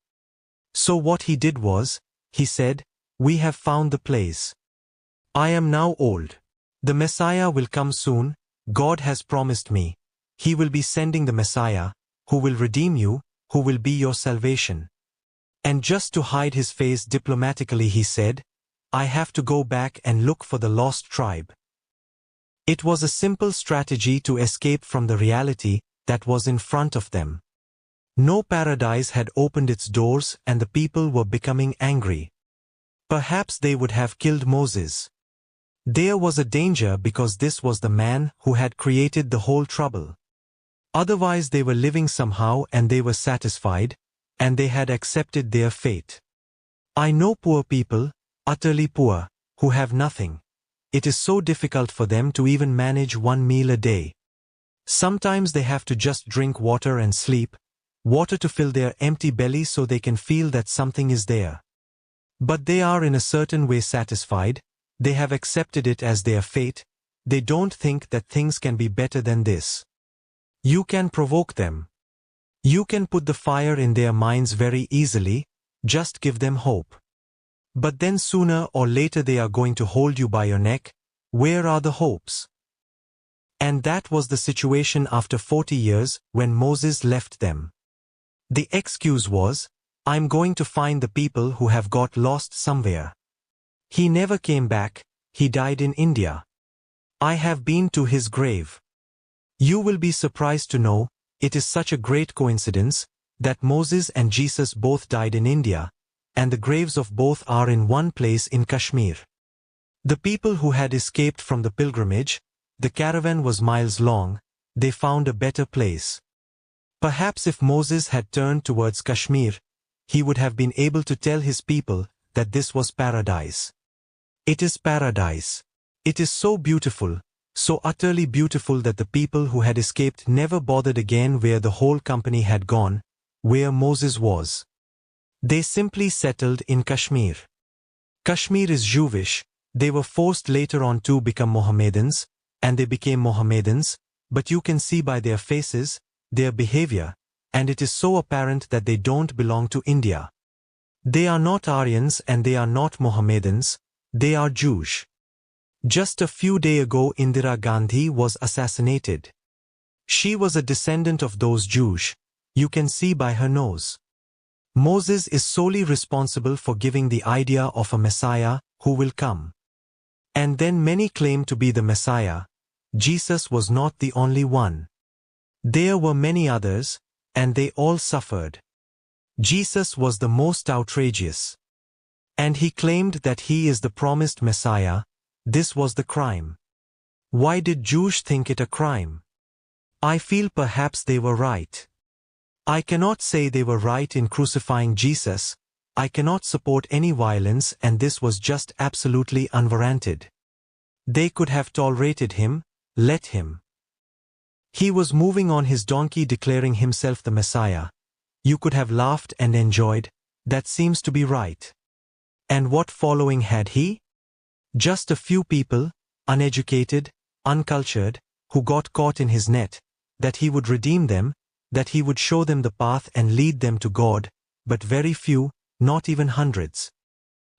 So what he did was, he said, "We have found the place. I am now old. The Messiah will come soon, God has promised me. He will be sending the Messiah, who will redeem you, who will be your salvation." And just to hide his face diplomatically he said, "I have to go back and look for the lost tribe." It was a simple strategy to escape from the reality that was in front of them. No paradise had opened its doors and the people were becoming angry. Perhaps they would have killed Moses. There was a danger because this was the man who had created the whole trouble. Otherwise they were living somehow and they were satisfied, and they had accepted their fate. I know poor people, utterly poor, who have nothing. It is so difficult for them to even manage one meal a day. Sometimes they have to just drink water and sleep, water to fill their empty belly so they can feel that something is there. But they are in a certain way satisfied, they have accepted it as their fate, they don't think that things can be better than this. You can provoke them. You can put the fire in their minds very easily, just give them hope. But then sooner or later they are going to hold you by your neck. Where are the hopes? And that was the situation after 40 years when Moses left them. The excuse was, "I'm going to find the people who have got lost somewhere." He never came back, he died in India. I have been to his grave. You will be surprised to know, it is such a great coincidence, that Moses and Jesus both died in India, and the graves of both are in one place in Kashmir. The people who had escaped from the pilgrimage, the caravan was miles long, they found a better place. Perhaps if Moses had turned towards Kashmir, he would have been able to tell his people that this was paradise. It is paradise. It is so beautiful, so utterly beautiful that the people who had escaped never bothered again where the whole company had gone, where Moses was. They simply settled in Kashmir. Kashmir is Jewish, they were forced later on to become Mohammedans, and they became Mohammedans, but you can see by their faces, their behavior, and it is so apparent that they don't belong to India. They are not Aryans and they are not Mohammedans, they are Jews. Just a few days ago Indira Gandhi was assassinated. She was a descendant of those Jews, you can see by her nose. Moses is solely responsible for giving the idea of a Messiah who will come. And then many claim to be the Messiah. Jesus was not the only one. There were many others, and they all suffered. Jesus was the most outrageous. And he claimed that he is the promised Messiah. This was the crime. Why did Jews think it a crime? I feel perhaps they were right. I cannot say they were right in crucifying Jesus. I cannot support any violence, and this was just absolutely unwarranted. They could have tolerated him, let him. He was moving on his donkey declaring himself the Messiah. You could have laughed and enjoyed, that seems to be right. And what following had he? Just a few people, uneducated, uncultured, who got caught in his net, that he would redeem them, that he would show them the path and lead them to God, but very few, not even hundreds.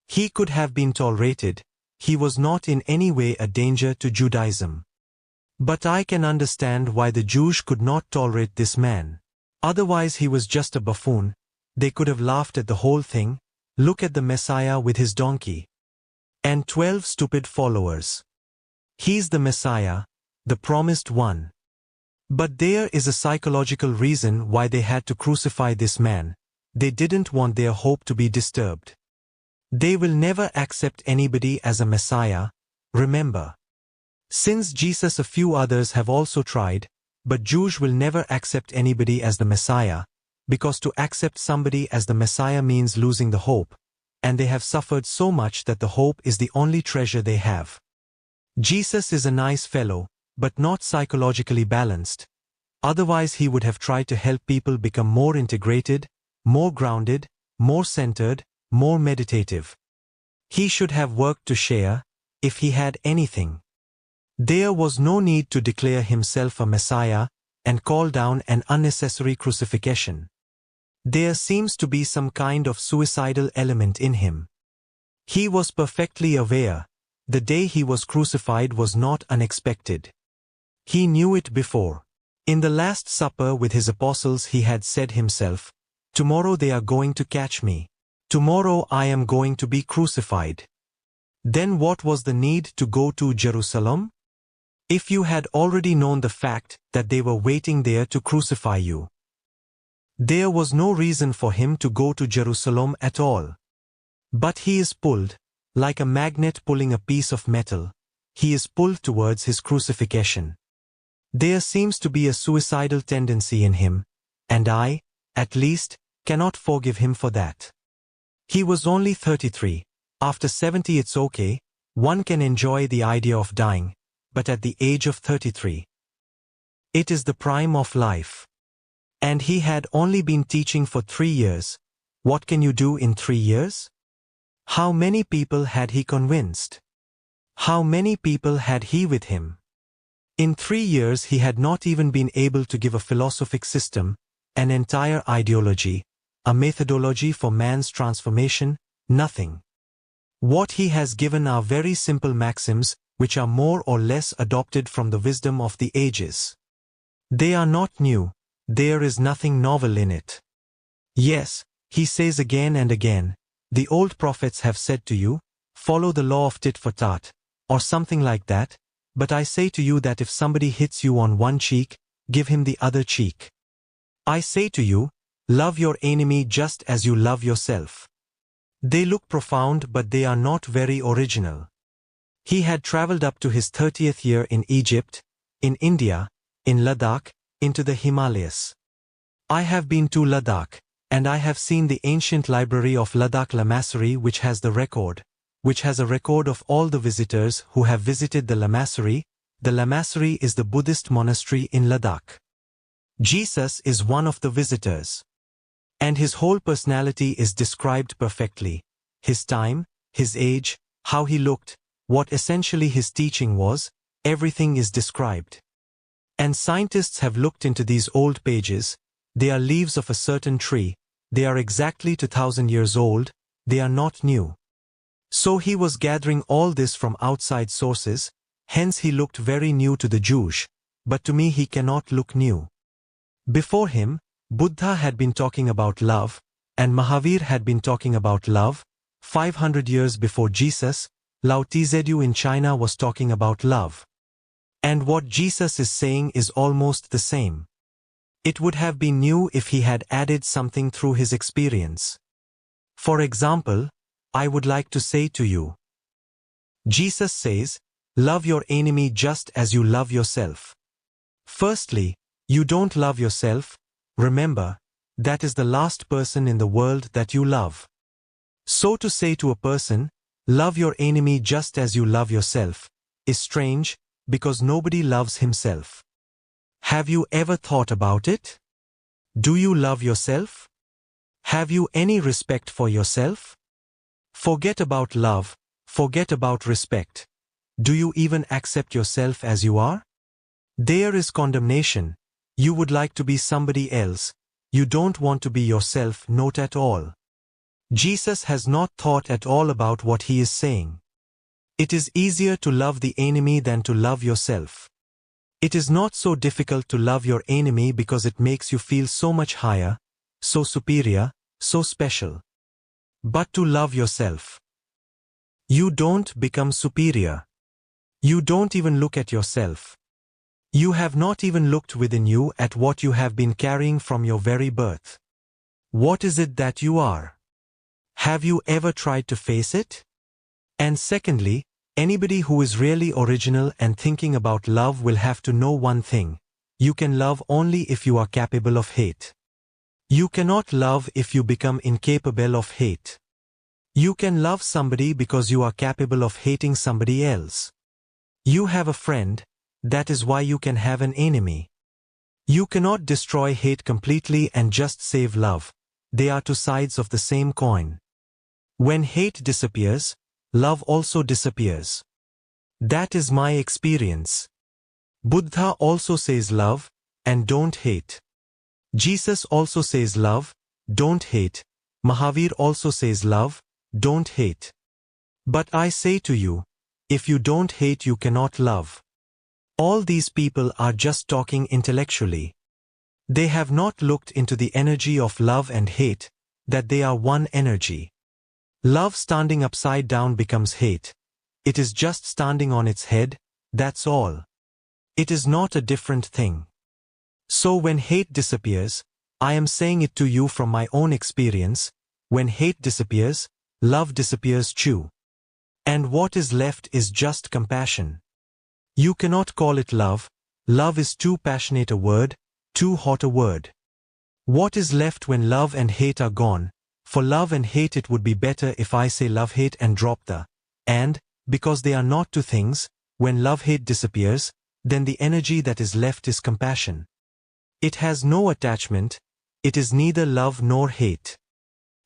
He could have been tolerated, he was not in any way a danger to Judaism. But I can understand why the Jews could not tolerate this man. Otherwise he was just a buffoon, they could have laughed at the whole thing. Look at the Messiah with his donkey. And 12 stupid followers. He's the Messiah, the promised one. But there is a psychological reason why they had to crucify this man. They didn't want their hope to be disturbed. They will never accept anybody as a Messiah, remember. Since Jesus a few others have also tried, but Jews will never accept anybody as the Messiah, because to accept somebody as the Messiah means losing the hope, and they have suffered so much that the hope is the only treasure they have. Jesus is a nice fellow, but not psychologically balanced. Otherwise he would have tried to help people become more integrated, more grounded, more centered, more meditative. He should have worked to share, if he had anything. There was no need to declare himself a Messiah and call down an unnecessary crucifixion. There seems to be some kind of suicidal element in him. He was perfectly aware. The day he was crucified was not unexpected. He knew it before. In the Last Supper with his apostles he had said himself, "Tomorrow they are going to catch me. Tomorrow I am going to be crucified." Then what was the need to go to Jerusalem? If you had already known the fact that they were waiting there to crucify you. There was no reason for him to go to Jerusalem at all. But he is pulled, like a magnet pulling a piece of metal, he is pulled towards his crucifixion. There seems to be a suicidal tendency in him, and I, at least, cannot forgive him for that. He was only 33. After 70 it's okay, one can enjoy the idea of dying, but at the age of 33. It is the prime of life. And he had only been teaching for 3 years. What can you do in 3 years? How many people had he convinced? How many people had he with him? In 3 years he had not even been able to give a philosophic system, an entire ideology, a methodology for man's transformation, nothing. What he has given are very simple maxims, which are more or less adopted from the wisdom of the ages. They are not new, there is nothing novel in it. Yes, he says again and again, the old prophets have said to you, follow the law of tit for tat, or something like that, but I say to you that if somebody hits you on one cheek, give him the other cheek. I say to you, love your enemy just as you love yourself. They look profound but they are not very original. He had traveled up to his 30th year in Egypt, in India, in Ladakh, into the Himalayas. I have been to Ladakh, and I have seen the ancient library of Ladakh Lamasery which has a record of all the visitors who have visited the Lamasery. The Lamasery is the Buddhist monastery in Ladakh. Jesus is one of the visitors. And his whole personality is described perfectly. His time, his age, how he looked, what essentially his teaching was, everything is described. And scientists have looked into these old pages. They are leaves of a certain tree. They are exactly 2000 years old. They are not new. So he was gathering all this from outside sources, hence he looked very new to the Jews, but to me he cannot look new. Before him, Buddha had been talking about love, and Mahavir had been talking about love. 500 years before Jesus, Lao Tzu in China was talking about love. And what Jesus is saying is almost the same. It would have been new if he had added something through his experience. For example, I would like to say to you, Jesus says, love your enemy just as you love yourself. Firstly, you don't love yourself. Remember, that is the last person in the world that you love. So to say to a person, love your enemy just as you love yourself, is strange, because nobody loves himself. Have you ever thought about it? Do you love yourself? Have you any respect for yourself? Forget about love, forget about respect. Do you even accept yourself as you are? There is condemnation. You would like to be somebody else. You don't want to be yourself, not at all. Jesus has not thought at all about what he is saying. It is easier to love the enemy than to love yourself. It is not so difficult to love your enemy because it makes you feel so much higher, so superior, so special. But to love yourself, you don't become superior. You don't even look at yourself. You have not even looked within you at what you have been carrying from your very birth. What is it that you are? Have you ever tried to face it? And secondly, anybody who is really original and thinking about love will have to know one thing. You can love only if you are capable of hate. You cannot love if you become incapable of hate. You can love somebody because you are capable of hating somebody else. You have a friend, that is why you can have an enemy. You cannot destroy hate completely and just save love. They are two sides of the same coin. When hate disappears, love also disappears. That is my experience. Buddha also says love, and don't hate. Jesus also says love, don't hate. Mahavir also says love, don't hate. But I say to you, if you don't hate you cannot love. All these people are just talking intellectually. They have not looked into the energy of love and hate, that they are one energy. Love standing upside down becomes hate. It is just standing on its head, that's all. It is not a different thing. So when hate disappears, I am saying it to you from my own experience, when hate disappears, love disappears too. And what is left is just compassion. You cannot call it love. Love is too passionate a word, too hot a word. What is left when love and hate are gone? For love and hate it would be better if I say love-hate and drop the and, because they are not two things. When love-hate disappears, then the energy that is left is compassion. It has no attachment, it is neither love nor hate.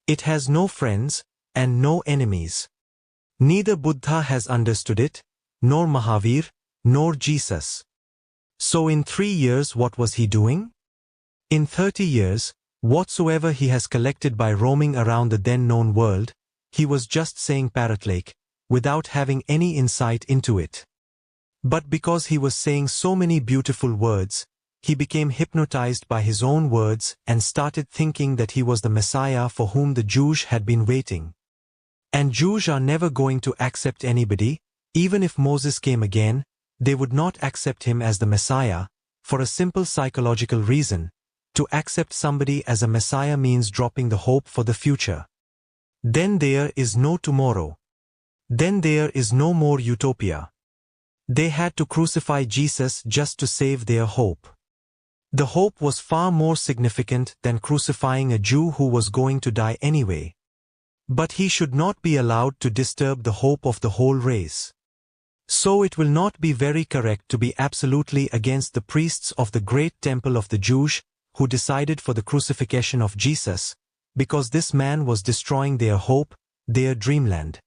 It has no friends, and no enemies. Neither Buddha has understood it, nor Mahavir, nor Jesus. So in 3 years what was he doing? In 30 years, whatsoever he has collected by roaming around the then known world, he was just saying parrot lake, without having any insight into it. But because he was saying so many beautiful words, he became hypnotized by his own words and started thinking that he was the Messiah for whom the Jews had been waiting. And Jews are never going to accept anybody, even if Moses came again, they would not accept him as the Messiah, for a simple psychological reason. To accept somebody as a Messiah means dropping the hope for the future. Then there is no tomorrow. Then there is no more utopia. They had to crucify Jesus just to save their hope. The hope was far more significant than crucifying a Jew who was going to die anyway. But he should not be allowed to disturb the hope of the whole race. So it will not be very correct to be absolutely against the priests of the great temple of the Jews, who decided for the crucifixion of Jesus, because this man was destroying their hope, their dreamland.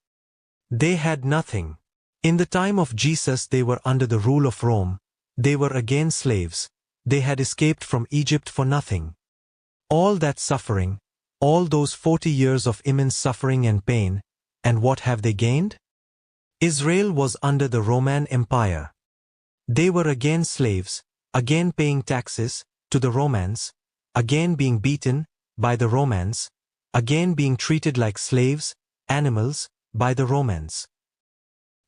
They had nothing. In the time of Jesus they were under the rule of Rome. They were again slaves. They had escaped from Egypt for nothing. All that suffering, all those 40 years of immense suffering and pain, and what have they gained? Israel was under the Roman Empire. They were again slaves, again paying taxes to the Romans, again being beaten by the Romans, again being treated like slaves, animals, by the Romans.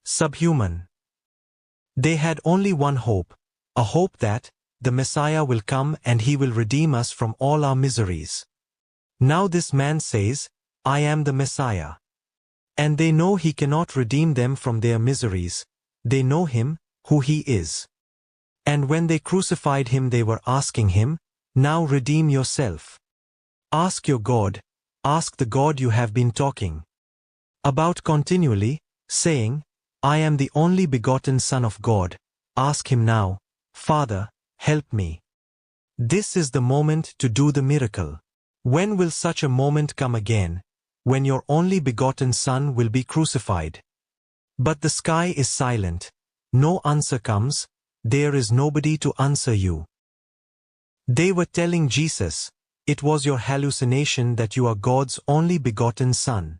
Subhuman. They had only one hope, a hope that the Messiah will come and he will redeem us from all our miseries. Now this man says, I am the Messiah. And they know he cannot redeem them from their miseries. They know him, who he is. And when they crucified him they were asking him, now redeem yourself. Ask your God, ask the God you have been talking about continually, saying, I am the only begotten Son of God. Ask him now, Father, help me. This is the moment to do the miracle. When will such a moment come again, when your only begotten Son will be crucified? But the sky is silent. No answer comes. There is nobody to answer you. They were telling Jesus, it was your hallucination that you are God's only begotten Son.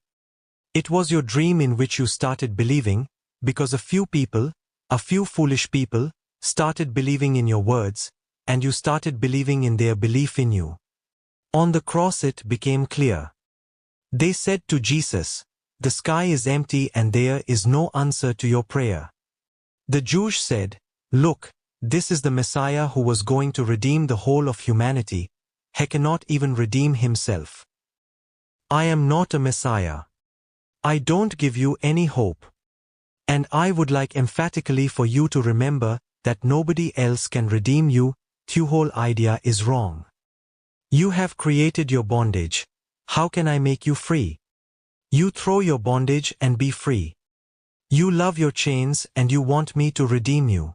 It was your dream in which you started believing, because a few people, a few foolish people, started believing in your words, and you started believing in their belief in you. On the cross it became clear. They said to Jesus, the sky is empty and there is no answer to your prayer. The Jews said, look, this is the Messiah who was going to redeem the whole of humanity. He cannot even redeem himself. I am not a Messiah. I don't give you any hope. And I would like emphatically for you to remember that nobody else can redeem you. The whole idea is wrong. You have created your bondage. How can I make you free? You throw your bondage and be free. You love your chains and you want me to redeem you.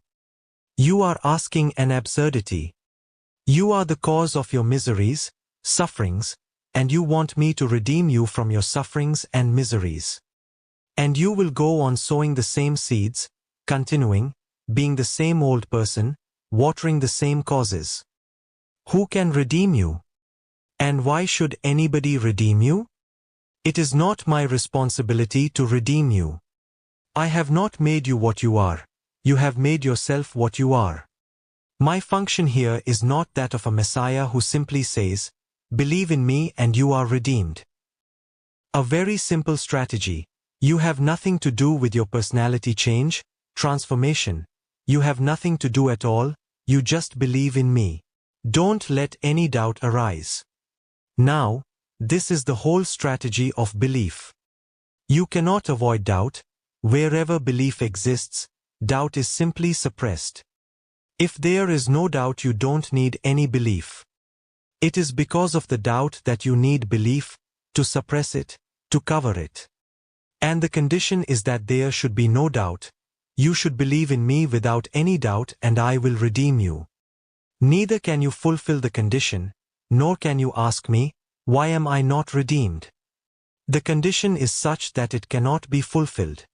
You are asking an absurdity. You are the cause of your miseries, sufferings, and you want me to redeem you from your sufferings and miseries. And you will go on sowing the same seeds, continuing, being the same old person, watering the same causes. Who can redeem you? And why should anybody redeem you? It is not my responsibility to redeem you. I have not made you what you are. You have made yourself what you are. My function here is not that of a Messiah who simply says, believe in me and you are redeemed. A very simple strategy. You have nothing to do with your personality change, transformation. You have nothing to do at all. You just believe in me. Don't let any doubt arise. Now, this is the whole strategy of belief. You cannot avoid doubt. Wherever belief exists, doubt is simply suppressed. If there is no doubt, you don't need any belief. It is because of the doubt that you need belief, to suppress it, to cover it. And the condition is that there should be no doubt. You should believe in me without any doubt and I will redeem you. Neither can you fulfill the condition, nor can you ask me, why am I not redeemed? The condition is such that it cannot be fulfilled.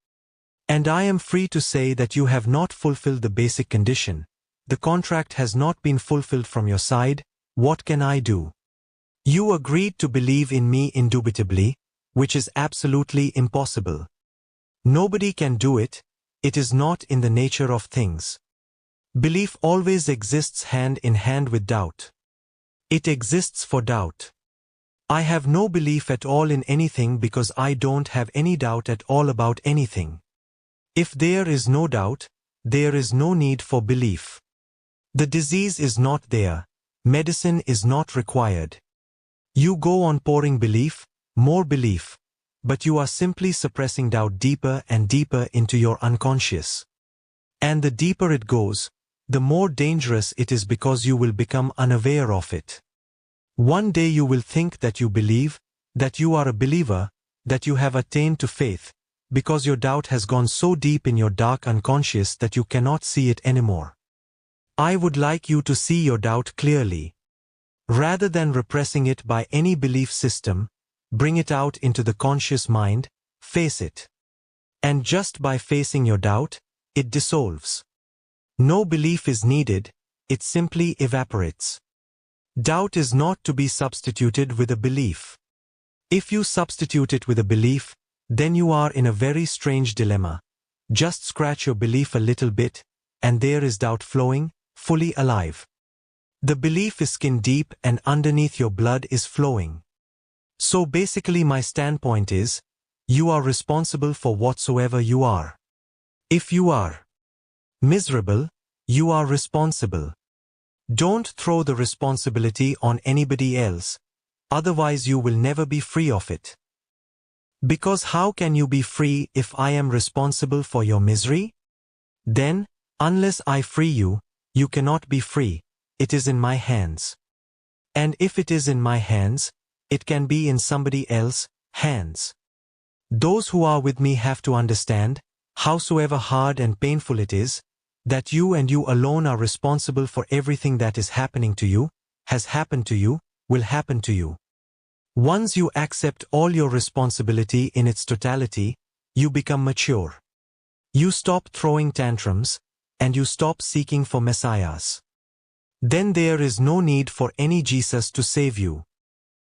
And I am free to say that you have not fulfilled the basic condition. The contract has not been fulfilled from your side. What can I do? You agreed to believe in me indubitably, which is absolutely impossible. Nobody can do it. It is not in the nature of things. Belief always exists hand in hand with doubt. It exists for doubt. I have no belief at all in anything because I don't have any doubt at all about anything. If there is no doubt, there is no need for belief. The disease is not there. Medicine is not required. You go on pouring belief, more belief, but you are simply suppressing doubt deeper and deeper into your unconscious. And the deeper it goes, the more dangerous it is because you will become unaware of it. One day you will think that you believe, that you are a believer, that you have attained to faith, because your doubt has gone so deep in your dark unconscious that you cannot see it anymore. I would like you to see your doubt clearly. Rather than repressing it by any belief system, bring it out into the conscious mind, face it. And just by facing your doubt, it dissolves. No belief is needed, it simply evaporates. Doubt is not to be substituted with a belief. If you substitute it with a belief, then you are in a very strange dilemma. Just scratch your belief a little bit, and there is doubt flowing, fully alive. The belief is skin deep and underneath your blood is flowing. So basically my standpoint is, you are responsible for whatsoever you are. If you are miserable, you are responsible. Don't throw the responsibility on anybody else, otherwise you will never be free of it. Because how can you be free if I am responsible for your misery? Then, unless I free you, you cannot be free. It is in my hands. And if it is in my hands, it can be in somebody else's hands. Those who are with me have to understand, howsoever hard and painful it is, that you and you alone are responsible for everything that is happening to you, has happened to you, will happen to you. Once you accept all your responsibility in its totality, you become mature. You stop throwing tantrums, and you stop seeking for messiahs. Then there is no need for any Jesus to save you.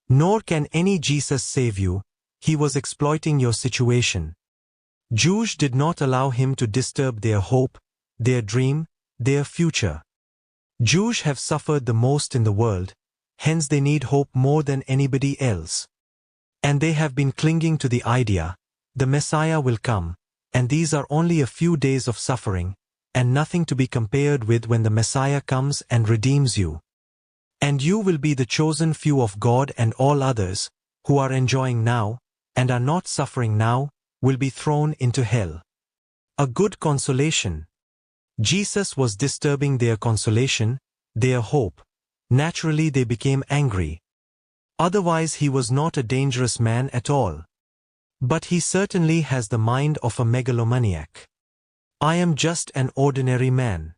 Nor can any Jesus save you, he was exploiting your situation. Jews did not allow him to disturb their hope, their dream, their future. Jews have suffered the most in the world, hence they need hope more than anybody else. And they have been clinging to the idea, the Messiah will come, and these are only a few days of suffering, and nothing to be compared with when the Messiah comes and redeems you. And you will be the chosen few of God, and all others, who are enjoying now, and are not suffering now, will be thrown into hell. A good consolation. Jesus was disturbing their consolation, their hope. Naturally they became angry. Otherwise he was not a dangerous man at all. But he certainly has the mind of a megalomaniac. I am just an ordinary man.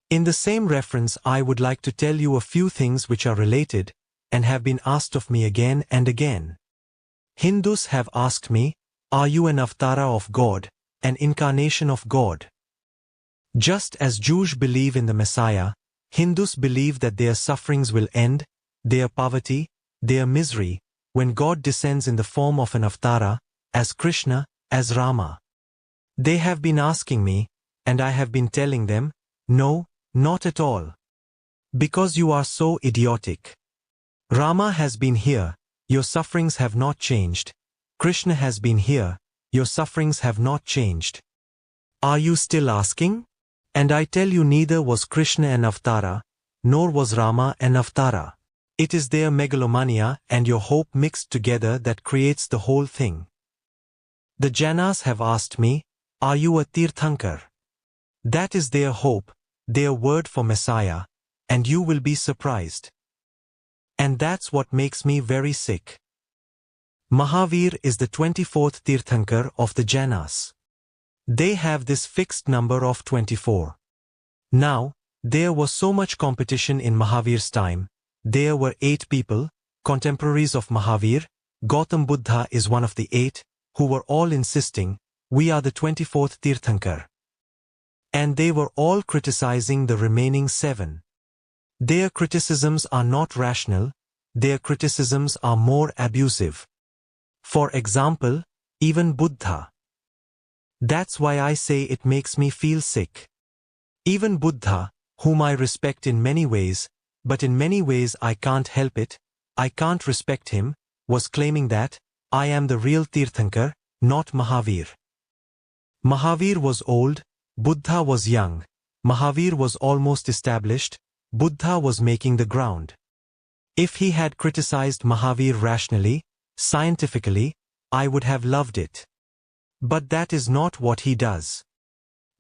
In the same reference I would like to tell you a few things which are related, and have been asked of me again and again. Hindus have asked me, are you an avatara of God, an incarnation of God? Just as Jews believe in the Messiah, Hindus believe that their sufferings will end, their poverty, their misery, when God descends in the form of an avatara, as Krishna, as Rama. They have been asking me, and I have been telling them, no, not at all. Because you are so idiotic. Rama has been here, your sufferings have not changed. Krishna has been here, your sufferings have not changed. Are you still asking? And I tell you, neither was Krishna an avatara, nor was Rama an avatara. It is their megalomania and your hope mixed together that creates the whole thing. The Jainas have asked me, are you a Tirthankar? That is their hope, their word for Messiah, and you will be surprised. And that's what makes me very sick. Mahavir is the 24th Tirthankar of the Jainas. They have this fixed number of 24. Now, there was so much competition in Mahavir's time. There were 8 people, contemporaries of Mahavir. Gautam Buddha is one of the 8, who were all insisting, we are the 24th Tirthankar. And they were all criticizing the remaining 7. Their criticisms are not rational, their criticisms are more abusive. For example, even Buddha. That's why I say it makes me feel sick. Even Buddha, whom I respect in many ways, but in many ways I can't help it, I can't respect him, was claiming that, I am the real Tirthankar, not Mahavir. Mahavir was old, Buddha was young. Mahavir was almost established, Buddha was making the ground. If he had criticized Mahavir rationally, scientifically, I would have loved it. But that is not what he does.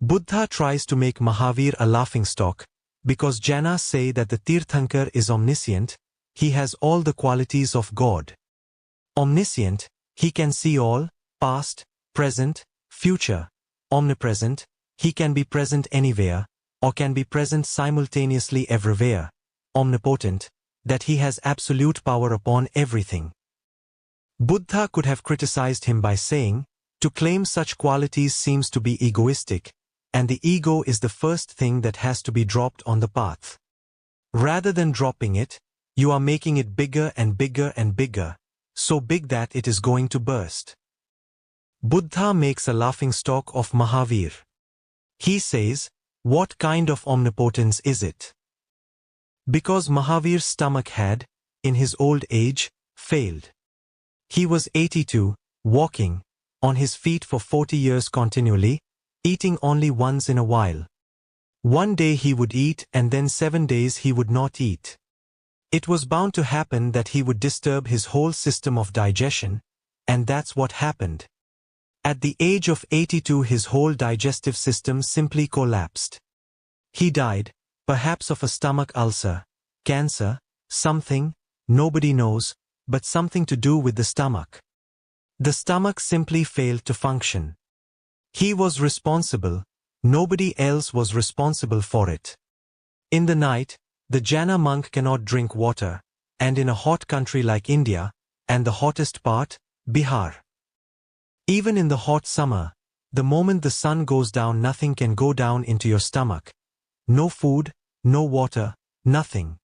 Buddha tries to make Mahavir a laughingstock, because Jainas say that the Tirthankar is omniscient, he has all the qualities of God. Omniscient, he can see all, past, present, future. Omnipresent, he can be present anywhere, or can be present simultaneously everywhere. Omnipotent, that he has absolute power upon everything. Buddha could have criticized him by saying, to claim such qualities seems to be egoistic, and the ego is the first thing that has to be dropped on the path. Rather than dropping it, you are making it bigger and bigger and bigger, so big that it is going to burst. Buddha makes a laughingstock of Mahavir. He says, "What kind of omnipotence is it?" Because Mahavir's stomach had, in his old age, failed. He was 82, walking, on his feet for 40 years continually, eating only once in a while. One day he would eat and then 7 days he would not eat. It was bound to happen that he would disturb his whole system of digestion, and that's what happened. At the age of 82 his whole digestive system simply collapsed. He died, perhaps of a stomach ulcer, cancer, something, nobody knows, but something to do with the stomach. The stomach simply failed to function. He was responsible, nobody else was responsible for it. In the night, the jhana monk cannot drink water, and in a hot country like India, and the hottest part, Bihar. Even in the hot summer, the moment the sun goes down nothing can go down into your stomach. No food, no water, nothing.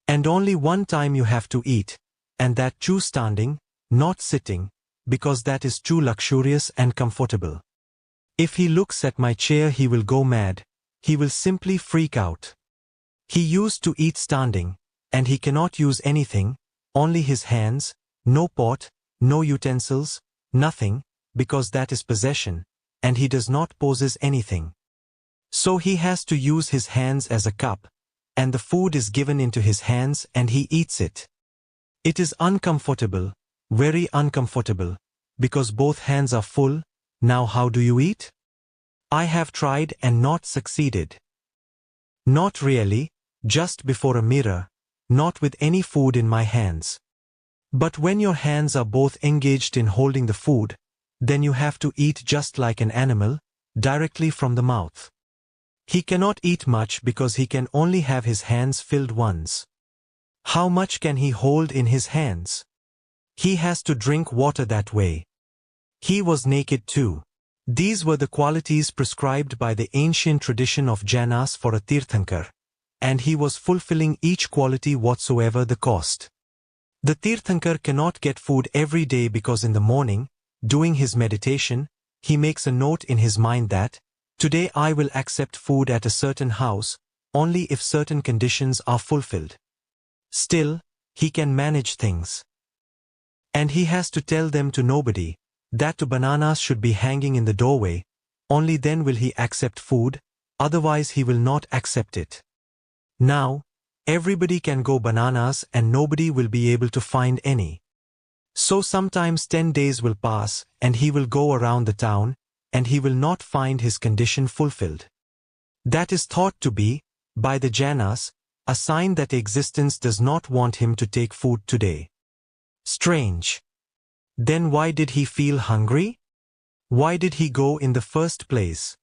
And only one time you have to eat, and that too standing, not sitting, because that is too luxurious and comfortable. If he looks at my chair he will go mad, he will simply freak out. He used to eat standing, and he cannot use anything, only his hands, no pot, no utensils, nothing, because that is possession, and he does not possess anything. So he has to use his hands as a cup, and the food is given into his hands and he eats it. It is uncomfortable, very uncomfortable, because both hands are full. Now how do you eat? I have tried and not succeeded. Not really, just before a mirror, not with any food in my hands. But when your hands are both engaged in holding the food, then you have to eat just like an animal, directly from the mouth. He cannot eat much because he can only have his hands filled once. How much can he hold in his hands? He has to drink water that way. He was naked too. These were the qualities prescribed by the ancient tradition of jhanas for a tirthankar, and he was fulfilling each quality whatsoever the cost. The tirthankar cannot get food every day because in the morning, doing his meditation, he makes a note in his mind that, today I will accept food at a certain house, only if certain conditions are fulfilled. Still, he can manage things. And he has to tell them to nobody, that two bananas should be hanging in the doorway, only then will he accept food, otherwise he will not accept it. Now, everybody can go bananas and nobody will be able to find any. So sometimes 10 days will pass and he will go around the town and he will not find his condition fulfilled. That is thought to be, by the jhanas, a sign that existence does not want him to take food today. Strange. Then why did he feel hungry? Why did he go in the first place?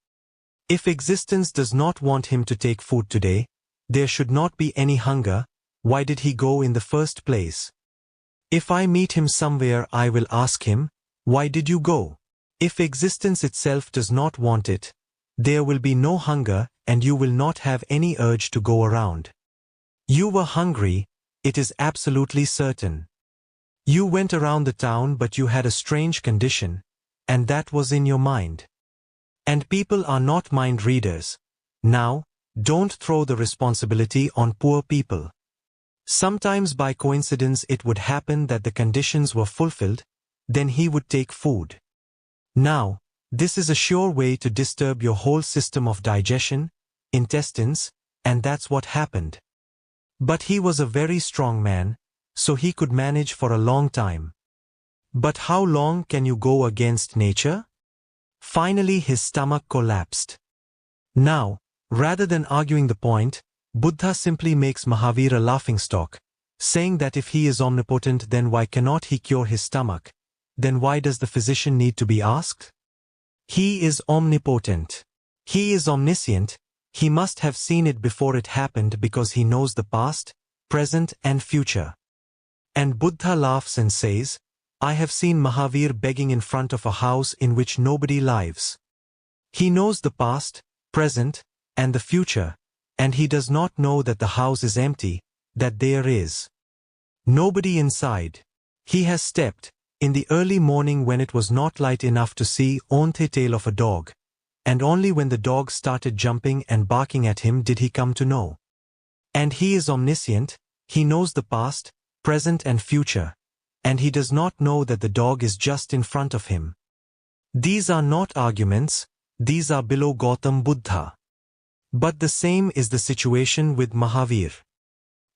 If existence does not want him to take food today, there should not be any hunger. Why did he go in the first place? If I meet him somewhere I will ask him, why did you go? If existence itself does not want it, there will be no hunger and you will not have any urge to go around. You were hungry, it is absolutely certain. You went around the town but you had a strange condition, and that was in your mind. And people are not mind readers. Now, don't throw the responsibility on poor people. Sometimes by coincidence it would happen that the conditions were fulfilled, then he would take food. Now, this is a sure way to disturb your whole system of digestion, intestines, and that's what happened. But he was a very strong man, so he could manage for a long time. But how long can you go against nature? Finally his stomach collapsed. Now, rather than arguing the point, Buddha simply makes Mahavir a laughingstock, saying that if he is omnipotent then why cannot he cure his stomach? Then why does the physician need to be asked? He is omnipotent. He is omniscient. He must have seen it before it happened because he knows the past, present and future. And Buddha laughs and says, I have seen Mahavir begging in front of a house in which nobody lives. He knows the past, present, and the future, and he does not know that the house is empty, that there is nobody inside. He has stepped, in the early morning when it was not light enough to see the tail of a dog, and only when the dog started jumping and barking at him did he come to know. And he is omniscient, he knows the past, present and future, and he does not know that the dog is just in front of him. These are not arguments, these are below Gautam Buddha. But the same is the situation with Mahavir.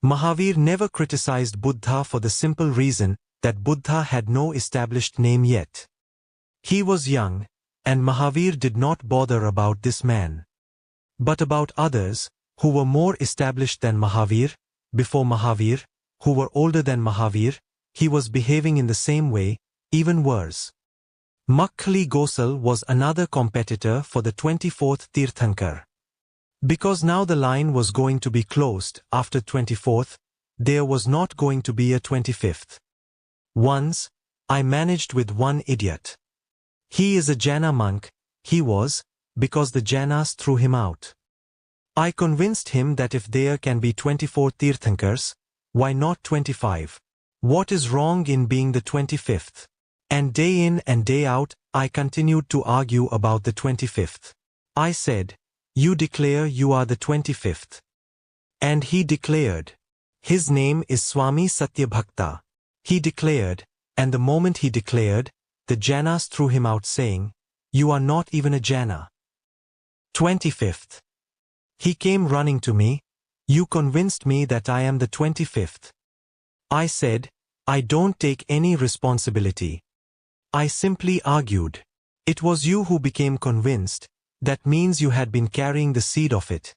Mahavir never criticized Buddha for the simple reason that Buddha had no established name yet. He was young, and Mahavir did not bother about this man. But about others, who were more established than Mahavir, before Mahavir, who were older than Mahavir, he was behaving in the same way, even worse. Makkhali Gosal was another competitor for the 24th Tirthankar. Because now the line was going to be closed after 24th, there was not going to be a 25th. Once, I managed with one idiot. He is a Jaina monk, he was, because the Jainas threw him out. I convinced him that if there can be 24 Tirthankars, why not 25? What is wrong in being the 25th? And day in and day out, I continued to argue about the 25th. I said, you declare you are the 25th. And he declared. His name is Swami Satyabhakta. He declared, and the moment he declared, the Jainas threw him out saying, you are not even a Jaina. 25th. He came running to me, you convinced me that I am the 25th. I said, I don't take any responsibility. I simply argued. It was you who became convinced, that means you had been carrying the seed of it.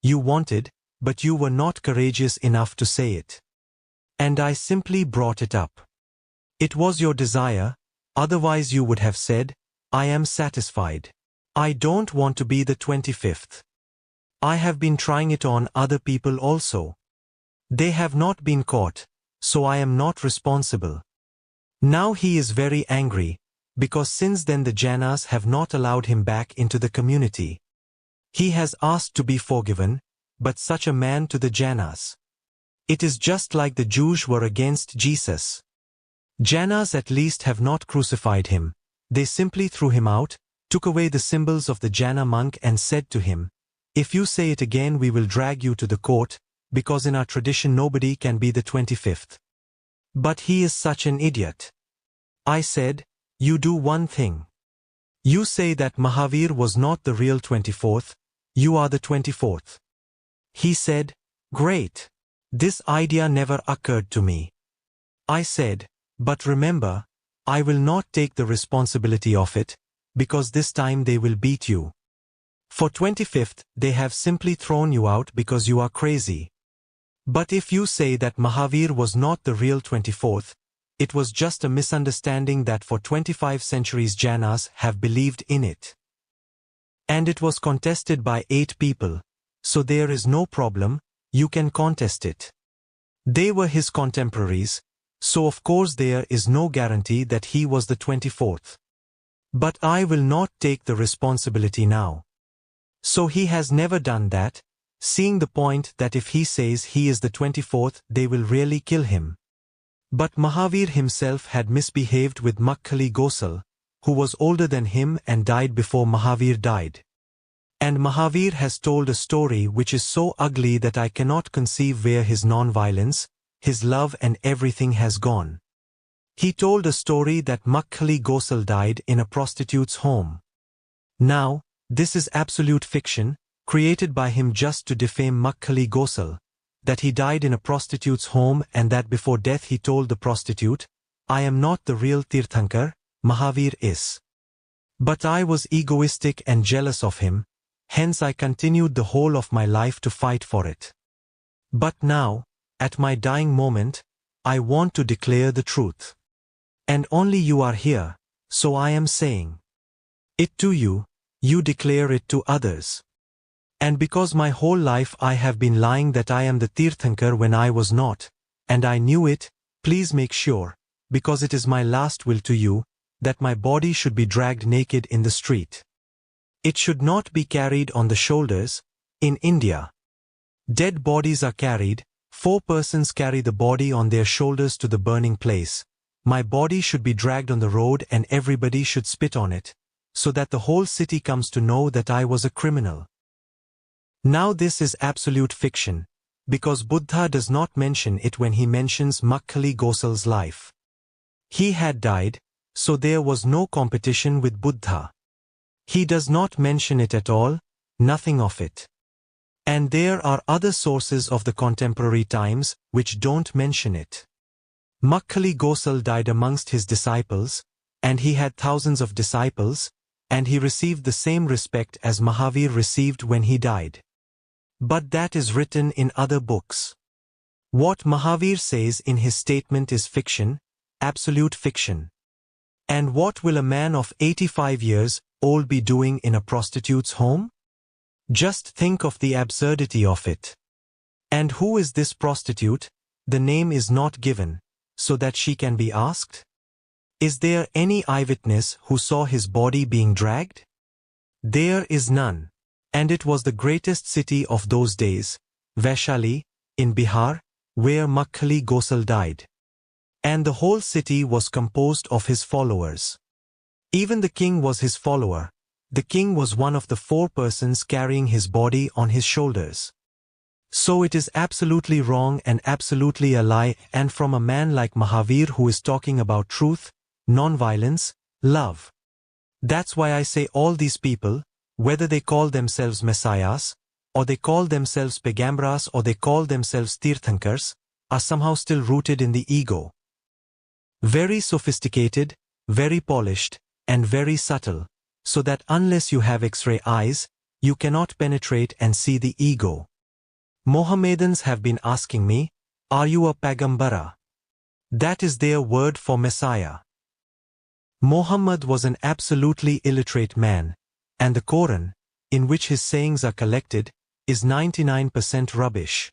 You wanted, but you were not courageous enough to say it. And I simply brought it up. It was your desire, otherwise you would have said, I am satisfied. I don't want to be the 25th. I have been trying it on other people also. They have not been caught, so I am not responsible. Now he is very angry, because since then the Jainas have not allowed him back into the community. He has asked to be forgiven, but such a man to the Jainas. It is just like the Jews were against Jesus. Jainas at least have not crucified him. They simply threw him out, took away the symbols of the Jaina monk and said to him, if you say it again we will drag you to the court, because in our tradition nobody can be the 25th. But he is such an idiot. I said, you do one thing. You say that Mahavir was not the real 24th, you are the 24th. He said, great. This idea never occurred to me. I said, but remember, I will not take the responsibility of it, because this time they will beat you. For 25th, they have simply thrown you out because you are crazy. But if you say that Mahavir was not the real 24th, it was just a misunderstanding that for 25 centuries Jainas have believed in it. And it was contested by 8 people, so there is no problem, you can contest it. They were his contemporaries, so of course there is no guarantee that he was the 24th. But I will not take the responsibility now. So he has never done that, seeing the point that if he says he is the 24th they will really kill him. But Mahavir himself had misbehaved with Makkhali Gosal, who was older than him and died before Mahavir died. And Mahavir has told a story which is so ugly that I cannot conceive where his non-violence, his love and everything has gone. He told a story that Makkhali Gosal died in a prostitute's home. Now, this is absolute fiction, created by him just to defame Makkhali Gosal, that he died in a prostitute's home and that before death he told the prostitute, I am not the real Tirthankar, Mahavir is. But I was egoistic and jealous of him, hence I continued the whole of my life to fight for it. But now, at my dying moment, I want to declare the truth. And only you are here, so I am saying it to you, you declare it to others. And because my whole life I have been lying that I am the Tirthankar when I was not, and I knew it, please make sure, because it is my last will to you, that my body should be dragged naked in the street. It should not be carried on the shoulders. In India, dead bodies are carried. 4 persons carry the body on their shoulders to the burning place. My body should be dragged on the road and everybody should spit on it, so that the whole city comes to know that I was a criminal. Now this is absolute fiction, because Buddha does not mention it when he mentions Makkhali Gosal's life. He had died, so there was no competition with Buddha. He does not mention it at all, nothing of it. And there are other sources of the contemporary times which don't mention it. Makkhali Gosal died amongst his disciples, and he had thousands of disciples, and he received the same respect as Mahavir received when he died. But that is written in other books. What Mahavir says in his statement is fiction, absolute fiction. And what will a man of 85 years old be doing in a prostitute's home? Just think of the absurdity of it. And who is this prostitute? The name is not given, so that she can be asked. Is there any eyewitness who saw his body being dragged? There is none. And it was the greatest city of those days, Vaishali, in Bihar, where Makkhali Gosal died. And the whole city was composed of his followers. Even the king was his follower. The king was one of the 4 persons carrying his body on his shoulders. So it is absolutely wrong and absolutely a lie, and from a man like Mahavir who is talking about truth, non-violence, love. That's why I say all these people, whether they call themselves messiahs, or they call themselves Pegambras, or they call themselves Tirthankars, are somehow still rooted in the ego. Very sophisticated, very polished, and very subtle, so that unless you have X-ray eyes, you cannot penetrate and see the ego. Mohammedans have been asking me, are you a Pagambara? That is their word for Messiah. Muhammad was an absolutely illiterate man, and the Quran, in which his sayings are collected, is 99% rubbish.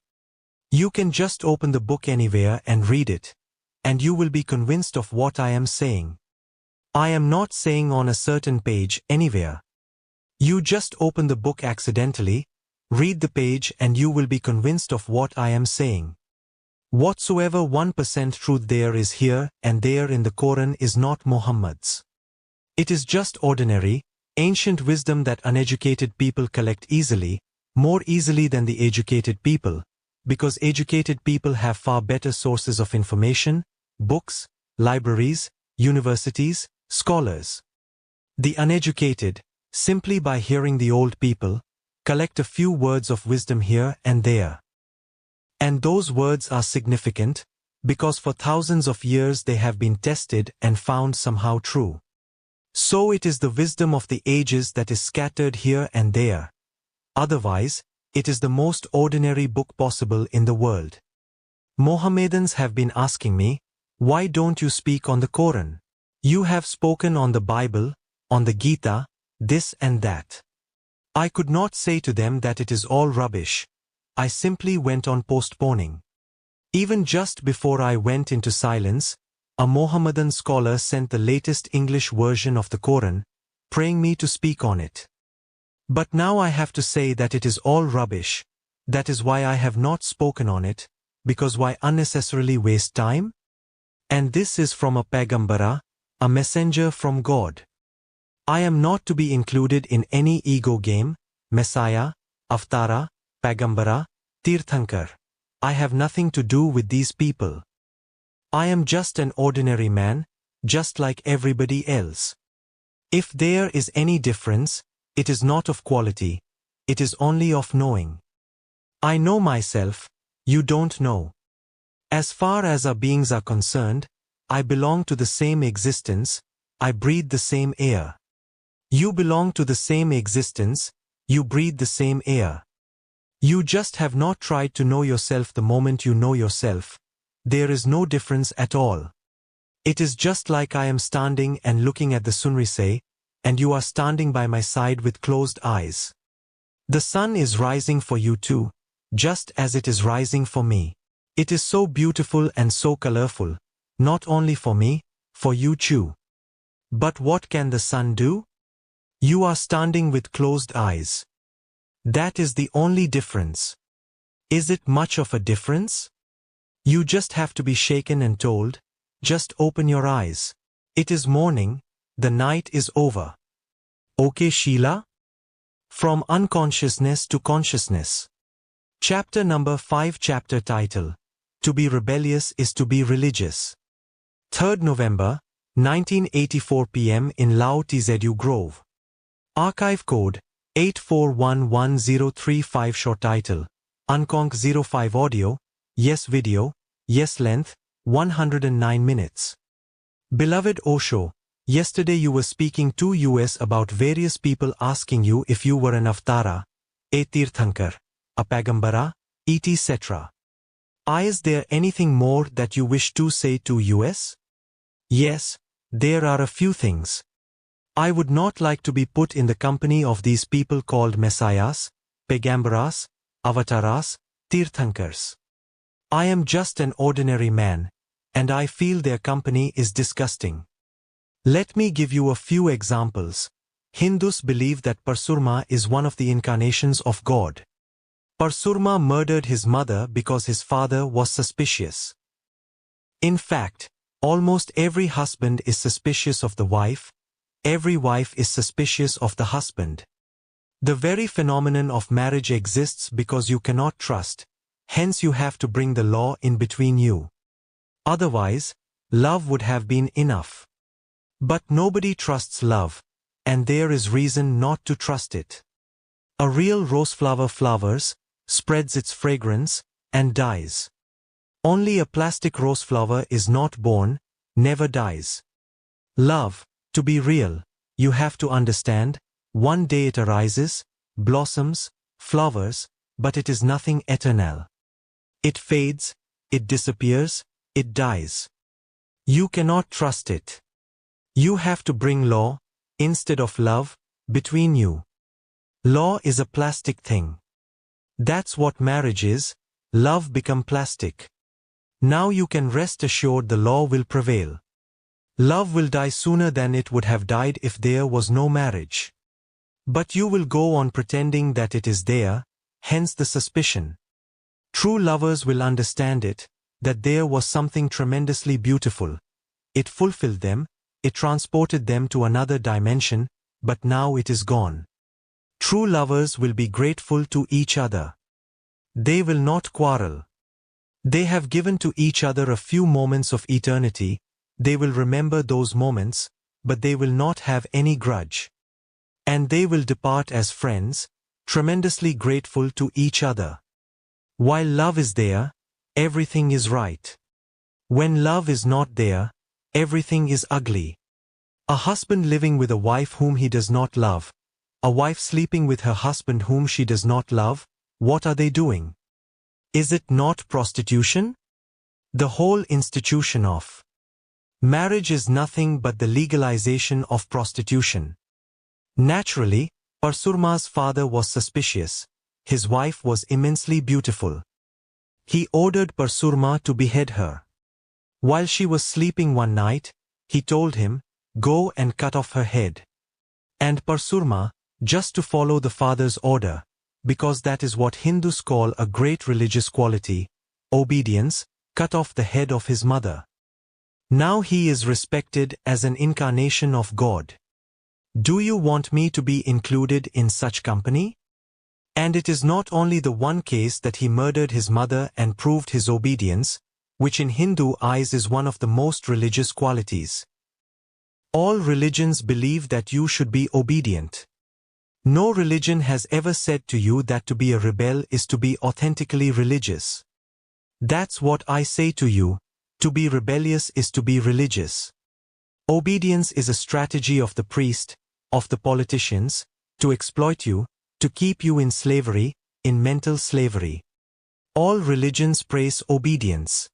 You can just open the book anywhere and read it, and you will be convinced of what I am saying. I am not saying on a certain page anywhere. You just open the book accidentally, read the page and you will be convinced of what I am saying. Whatsoever 1% truth there is here and there in the Quran is not Muhammad's. It is just ordinary, ancient wisdom that uneducated people collect easily, more easily than the educated people, because educated people have far better sources of information, books, libraries, universities, scholars. The uneducated, simply by hearing the old people, collect a few words of wisdom here and there. And those words are significant, because for thousands of years they have been tested and found somehow true. So it is the wisdom of the ages that is scattered here and there. Otherwise, it is the most ordinary book possible in the world. Mohammedans have been asking me, why don't you speak on the Quran? You have spoken on the Bible, on the Gita, this and that. I could not say to them that it is all rubbish. I simply went on postponing. Even just before I went into silence, a Mohammedan scholar sent the latest English version of the Quran, praying me to speak on it. But now I have to say that it is all rubbish. That is why I have not spoken on it, because why unnecessarily waste time? And this is from a Pagambara, a messenger from God. I am not to be included in any ego game, Messiah, Avtara, Pagambara, Tirthankar. I have nothing to do with these people. I am just an ordinary man, just like everybody else. If there is any difference, it is not of quality, it is only of knowing. I know myself, you don't know. As far as our beings are concerned, I belong to the same existence, I breathe the same air. You belong to the same existence, you breathe the same air. You just have not tried to know yourself the moment you know yourself. There is no difference at all. It is just like I am standing and looking at the sunrise, and you are standing by my side with closed eyes. The sun is rising for you too, just as it is rising for me. It is so beautiful and so colorful, not only for me, for you too. But what can the sun do? You are standing with closed eyes. That is the only difference. Is it much of a difference? You just have to be shaken and told, just open your eyes. It is morning, the night is over. Okay, Sheila? From Unconsciousness to Consciousness. Chapter number 5. Chapter title: To be rebellious is to be religious. 3rd November, 1984 p.m. in Lao Tzu Grove. Archive code 8411035. Short title: Unconc 05 audio, yes video, yes length, 109 minutes. Beloved Osho, yesterday you were speaking to us about various people asking you if you were an avatara, a tirthankar, a pagambara, etc. Is there anything more that you wish to say to us? Yes, there are a few things. I would not like to be put in the company of these people called messiahs, pagambaras, avatars, tirthankars. I am just an ordinary man, and I feel their company is disgusting. Let me give you a few examples. Hindus believe that Parasurma is one of the incarnations of God. Parasurma murdered his mother because his father was suspicious. In fact, almost every husband is suspicious of the wife. Every wife is suspicious of the husband. The very phenomenon of marriage exists because you cannot trust, hence you have to bring the law in between you. Otherwise, love would have been enough. But nobody trusts love, and there is reason not to trust it. A real roseflower flowers, spreads its fragrance, and dies. Only a plastic roseflower is not born, never dies. Love, to be real, you have to understand, one day it arises, blossoms, flowers, but it is nothing eternal. It fades, it disappears, it dies. You cannot trust it. You have to bring law, instead of love, between you. Law is a plastic thing. That's what marriage is, love become plastic. Now you can rest assured the law will prevail. Love will die sooner than it would have died if there was no marriage. But you will go on pretending that it is there, hence the suspicion. True lovers will understand it, that there was something tremendously beautiful. It fulfilled them, it transported them to another dimension, but now it is gone. True lovers will be grateful to each other. They will not quarrel. They have given to each other a few moments of eternity. They will remember those moments, but they will not have any grudge. And they will depart as friends, tremendously grateful to each other. While love is there, everything is right. When love is not there, everything is ugly. A husband living with a wife whom he does not love, a wife sleeping with her husband whom she does not love, what are they doing? Is it not prostitution? The whole institution of marriage is nothing but the legalization of prostitution. Naturally, Parasurma's father was suspicious. His wife was immensely beautiful. He ordered Parasurma to behead her. While she was sleeping one night, he told him, "Go and cut off her head." And Parasurma, just to follow the father's order, because that is what Hindus call a great religious quality, obedience, cut off the head of his mother. Now he is respected as an incarnation of God. Do you want me to be included in such company? And it is not only the one case that he murdered his mother and proved his obedience, which in Hindu eyes is one of the most religious qualities. All religions believe that you should be obedient. No religion has ever said to you that to be a rebel is to be authentically religious. That's what I say to you, to be rebellious is to be religious. Obedience is a strategy of the priest, of the politicians, to exploit you, to keep you in slavery, in mental slavery. All religions praise obedience.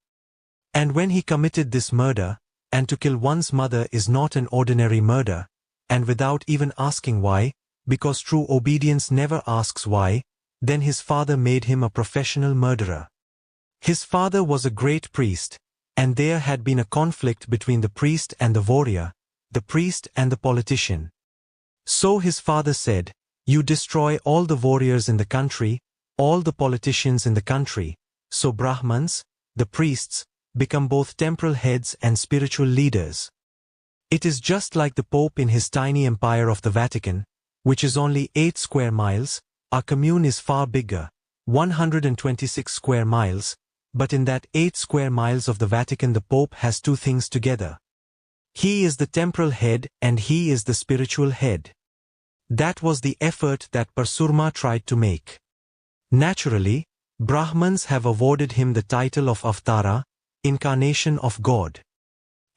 And when he committed this murder, and to kill one's mother is not an ordinary murder, and without even asking why, because true obedience never asks why, then his father made him a professional murderer. His father was a great priest, and there had been a conflict between the priest and the warrior, the priest and the politician. So his father said, "You destroy all the warriors in the country, all the politicians in the country, so Brahmins, the priests, become both temporal heads and spiritual leaders." It is just like the Pope in his tiny empire of the Vatican, which is only 8 square miles. Our commune is far bigger, 126 square miles, but in that 8 square miles of the Vatican the Pope has two things together. He is the temporal head and he is the spiritual head. That was the effort that Parsurma tried to make. Naturally, Brahmins have awarded him the title of Avatara, incarnation of God.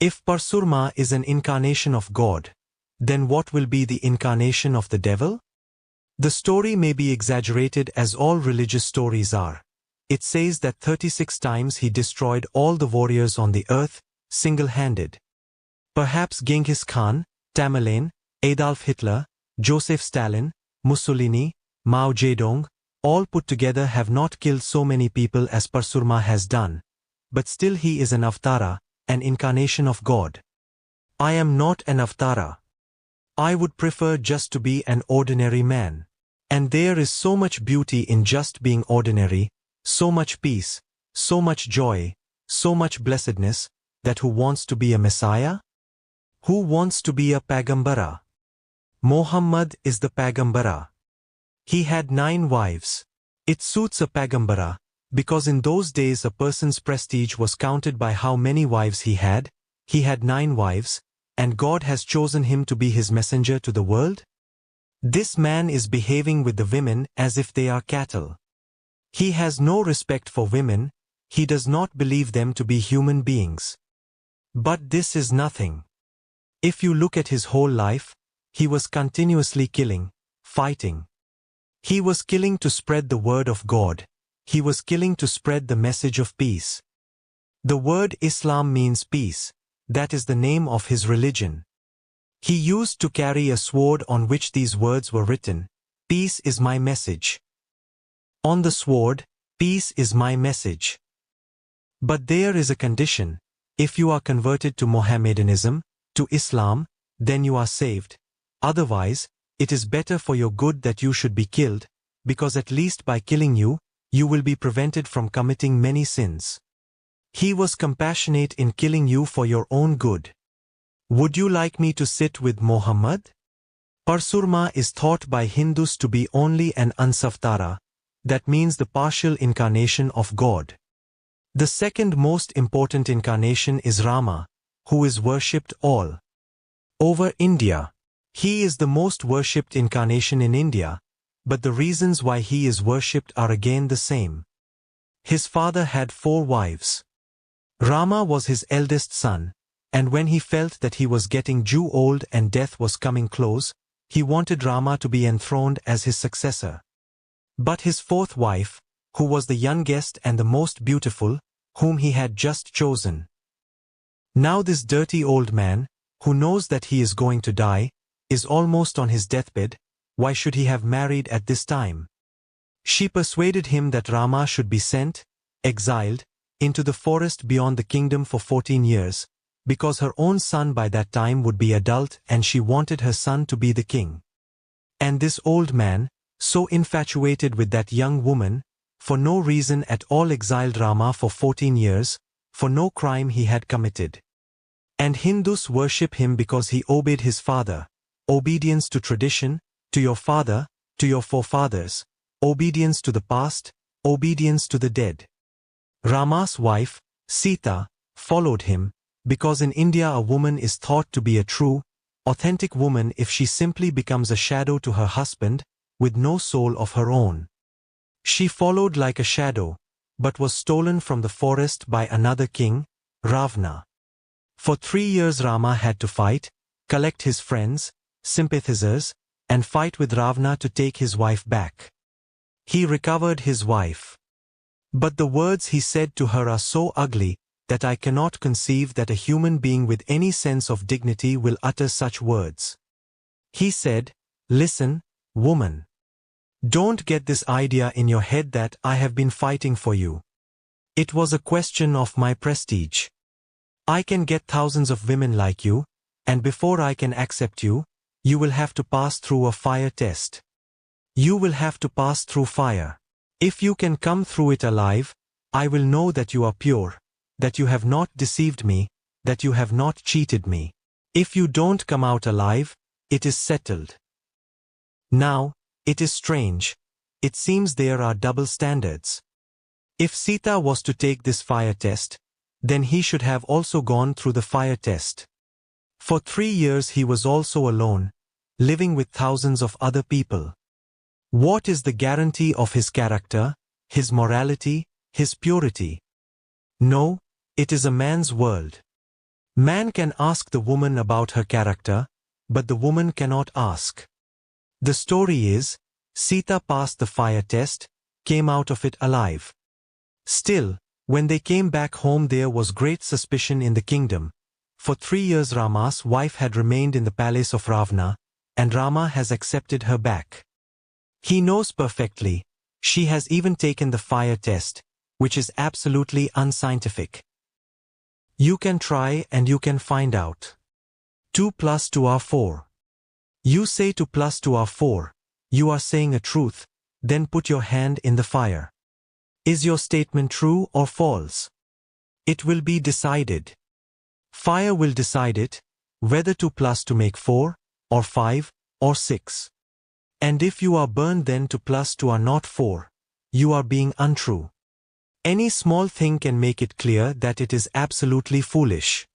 If Parsurma is an incarnation of God, then what will be the incarnation of the devil? The story may be exaggerated as all religious stories are. It says that 36 times he destroyed all the warriors on the earth, single-handed. Perhaps Genghis Khan, Tamerlane, Adolf Hitler, Joseph Stalin, Mussolini, Mao Zedong, all put together have not killed so many people as Parsurma has done. But still he is an Avatara, an incarnation of God. I am not an Avatara. I would prefer just to be an ordinary man. And there is so much beauty in just being ordinary, so much peace, so much joy, so much blessedness, that who wants to be a Messiah? Who wants to be a Pagambara? Muhammad is the Pagambara. He had 9 wives. It suits a Pagambara, because in those days a person's prestige was counted by how many wives he had. He had 9 wives, and God has chosen him to be his messenger to the world? This man is behaving with the women as if they are cattle. He has no respect for women, he does not believe them to be human beings. But this is nothing. If you look at his whole life, he was continuously killing, fighting. He was killing to spread the word of God. He was killing to spread the message of peace. The word Islam means peace. That is the name of his religion. He used to carry a sword on which these words were written, "Peace is my message." On the sword, "Peace is my message." But there is a condition. If you are converted to Mohammedanism, to Islam, then you are saved. Otherwise, it is better for your good that you should be killed, because at least by killing you, you will be prevented from committing many sins. He was compassionate in killing you for your own good. Would you like me to sit with Muhammad? Parsurma is thought by Hindus to be only an Ansavatara, that means the partial incarnation of God. The second most important incarnation is Rama, who is worshipped all over India. He is the most worshipped incarnation in India, but the reasons why he is worshipped are again the same. His father had 4 wives. Rama was his eldest son, and when he felt that he was getting too old and death was coming close, he wanted Rama to be enthroned as his successor. But his 4th wife, who was the youngest and the most beautiful, whom he had just chosen. Now this dirty old man, who knows that he is going to die, is almost on his deathbed. Why should he have married at this time? She persuaded him that Rama should be sent, exiled, into the forest beyond the kingdom for 14 years, because her own son by that time would be adult and she wanted her son to be the king. And this old man, so infatuated with that young woman, for no reason at all exiled Rama for 14 years, for no crime he had committed. And Hindus worship him because he obeyed his father. Obedience to tradition, to your father, to your forefathers, obedience to the past, obedience to the dead. Rama's wife, Sita, followed him, because in India a woman is thought to be a true, authentic woman if she simply becomes a shadow to her husband, with no soul of her own. She followed like a shadow, but was stolen from the forest by another king, Ravana. For 3 years Rama had to fight, collect his friends, sympathizers, and fight with Ravana to take his wife back. He recovered his wife. But the words he said to her are so ugly that I cannot conceive that a human being with any sense of dignity will utter such words. He said, "Listen, woman. Don't get this idea in your head that I have been fighting for you. It was a question of my prestige. I can get thousands of women like you, and before I can accept you, you will have to pass through a fire test. You will have to pass through fire. If you can come through it alive, I will know that you are pure, that you have not deceived me, that you have not cheated me. If you don't come out alive, it is settled. Now, it is strange. It seems there are double standards. If Sita was to take this fire test, then he should have also gone through the fire test. For 3 years he was also alone, living with thousands of other people. What is the guarantee of his character, his morality, his purity? No, it is a man's world. Man can ask the woman about her character, but the woman cannot ask. The story is, Sita passed the fire test, came out of it alive. Still, when they came back home there was great suspicion in the kingdom. For 3 years Rama's wife had remained in the palace of Ravana, and Rama has accepted her back. He knows perfectly, she has even taken the fire test, which is absolutely unscientific. You can try and you can find out. 2 + 2 are 4. You say 2 + 2 are 4, you are saying a truth, then put your hand in the fire. Is your statement true or false? It will be decided. Fire will decide it, whether 2 + 2 make 4, or 5, or 6. And if you are burned then 2 + 2 are not 4, you are being untrue. Any small thing can make it clear that it is absolutely foolish.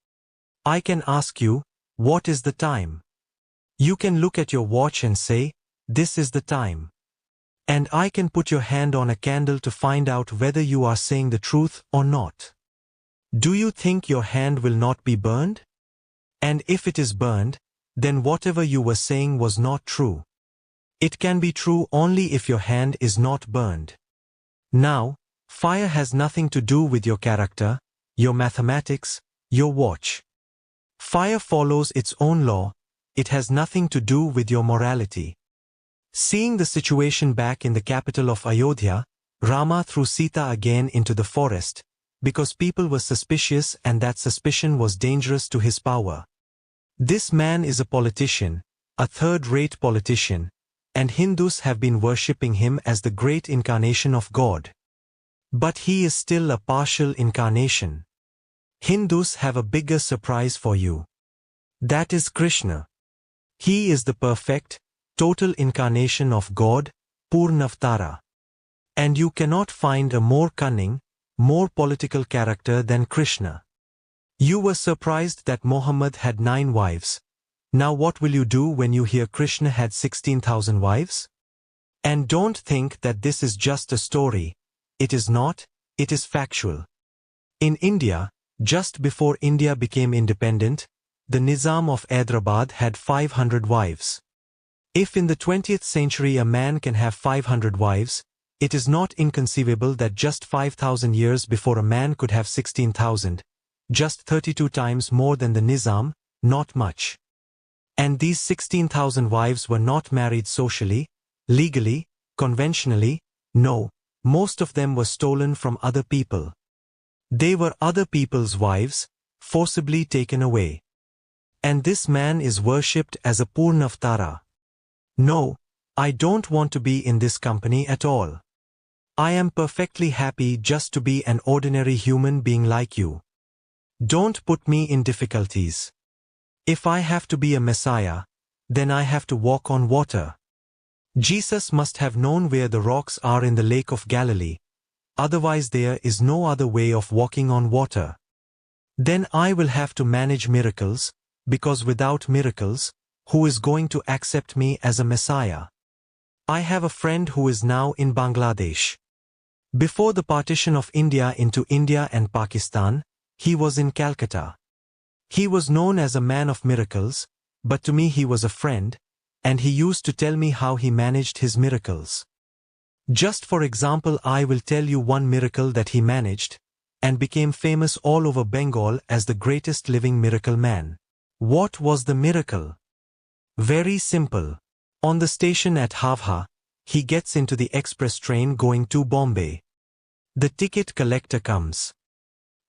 I can ask you, what is the time? You can look at your watch and say, this is the time. And I can put your hand on a candle to find out whether you are saying the truth or not. Do you think your hand will not be burned? And if it is burned, then whatever you were saying was not true. It can be true only if your hand is not burned. Now, fire has nothing to do with your character, your mathematics, your watch. Fire follows its own law, it has nothing to do with your morality. Seeing the situation back in the capital of Ayodhya, Rama threw Sita again into the forest, because people were suspicious and that suspicion was dangerous to his power. This man is a politician, a third-rate politician, and Hindus have been worshipping him as the great incarnation of God. But he is still a partial incarnation. Hindus have a bigger surprise for you. That is Krishna. He is the perfect, total incarnation of God, Purnavatara. And you cannot find a more cunning, more political character than Krishna. You were surprised that Muhammad had 9 wives. Now what will you do when you hear Krishna had 16,000 wives? And don't think that this is just a story. It is not, it is factual. In India, just before India became independent, the Nizam of Hyderabad had 500 wives. If in the 20th century a man can have 500 wives, it is not inconceivable that just 5,000 years before a man could have 16,000, just 32 times more than the Nizam, not much. And these 16,000 wives were not married socially, legally, conventionally, no, most of them were stolen from other people. They were other people's wives, forcibly taken away. And this man is worshipped as a Purnavatara. No, I don't want to be in this company at all. I am perfectly happy just to be an ordinary human being like you. Don't put me in difficulties. If I have to be a Messiah, then I have to walk on water. Jesus must have known where the rocks are in the Lake of Galilee, otherwise there is no other way of walking on water. Then I will have to manage miracles, because without miracles, who is going to accept me as a Messiah? I have a friend who is now in Bangladesh. Before the partition of India into India and Pakistan, he was in Calcutta. He was known as a man of miracles, but to me he was a friend, and he used to tell me how he managed his miracles. Just for example, I will tell you one miracle that he managed, and became famous all over Bengal as the greatest living miracle man. What was the miracle? Very simple. On the station at Havha, he gets into the express train going to Bombay. The ticket collector comes.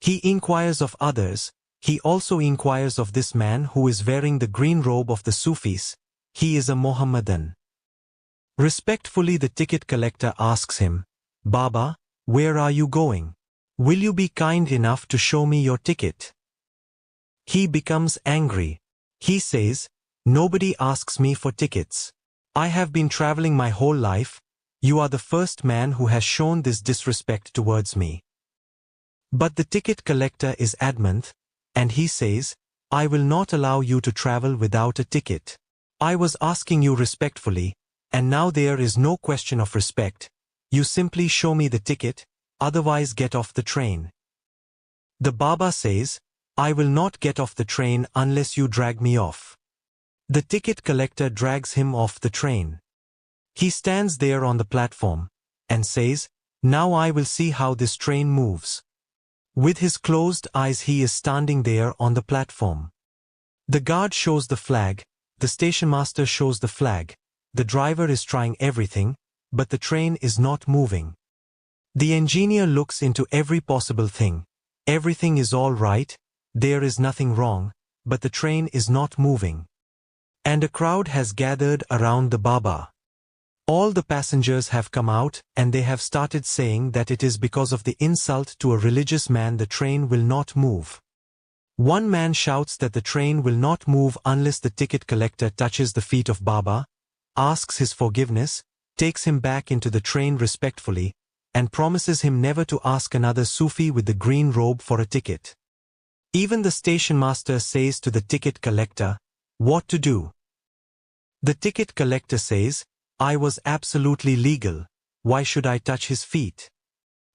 He inquires of others, he also inquires of this man who is wearing the green robe of the Sufis. he is a Mohammedan. Respectfully the ticket collector asks him, Baba, where are you going? Will you be kind enough to show me your ticket? He becomes angry. He says, nobody asks me for tickets. I have been traveling my whole life. You are the first man who has shown this disrespect towards me. But the ticket collector is adamant, and he says, I will not allow you to travel without a ticket. I was asking you respectfully, and now there is no question of respect. You simply show me the ticket, otherwise get off the train. The Baba says, I will not get off the train unless you drag me off. The ticket collector drags him off the train. He stands there on the platform, and says, now I will see how this train moves. With his closed eyes he is standing there on the platform. The guard shows the flag, the station master shows the flag, the driver is trying everything, but the train is not moving. The engineer looks into every possible thing. Everything is all right, there is nothing wrong, but the train is not moving. And a crowd has gathered around the Baba. All the passengers have come out and they have started saying that it is because of the insult to a religious man the train will not move. One man shouts that the train will not move unless the ticket collector touches the feet of Baba, asks his forgiveness, takes him back into the train respectfully, and promises him never to ask another Sufi with the green robe for a ticket. Even the station master says to the ticket collector, what to do? The ticket collector says, I was absolutely legal, why should I touch his feet?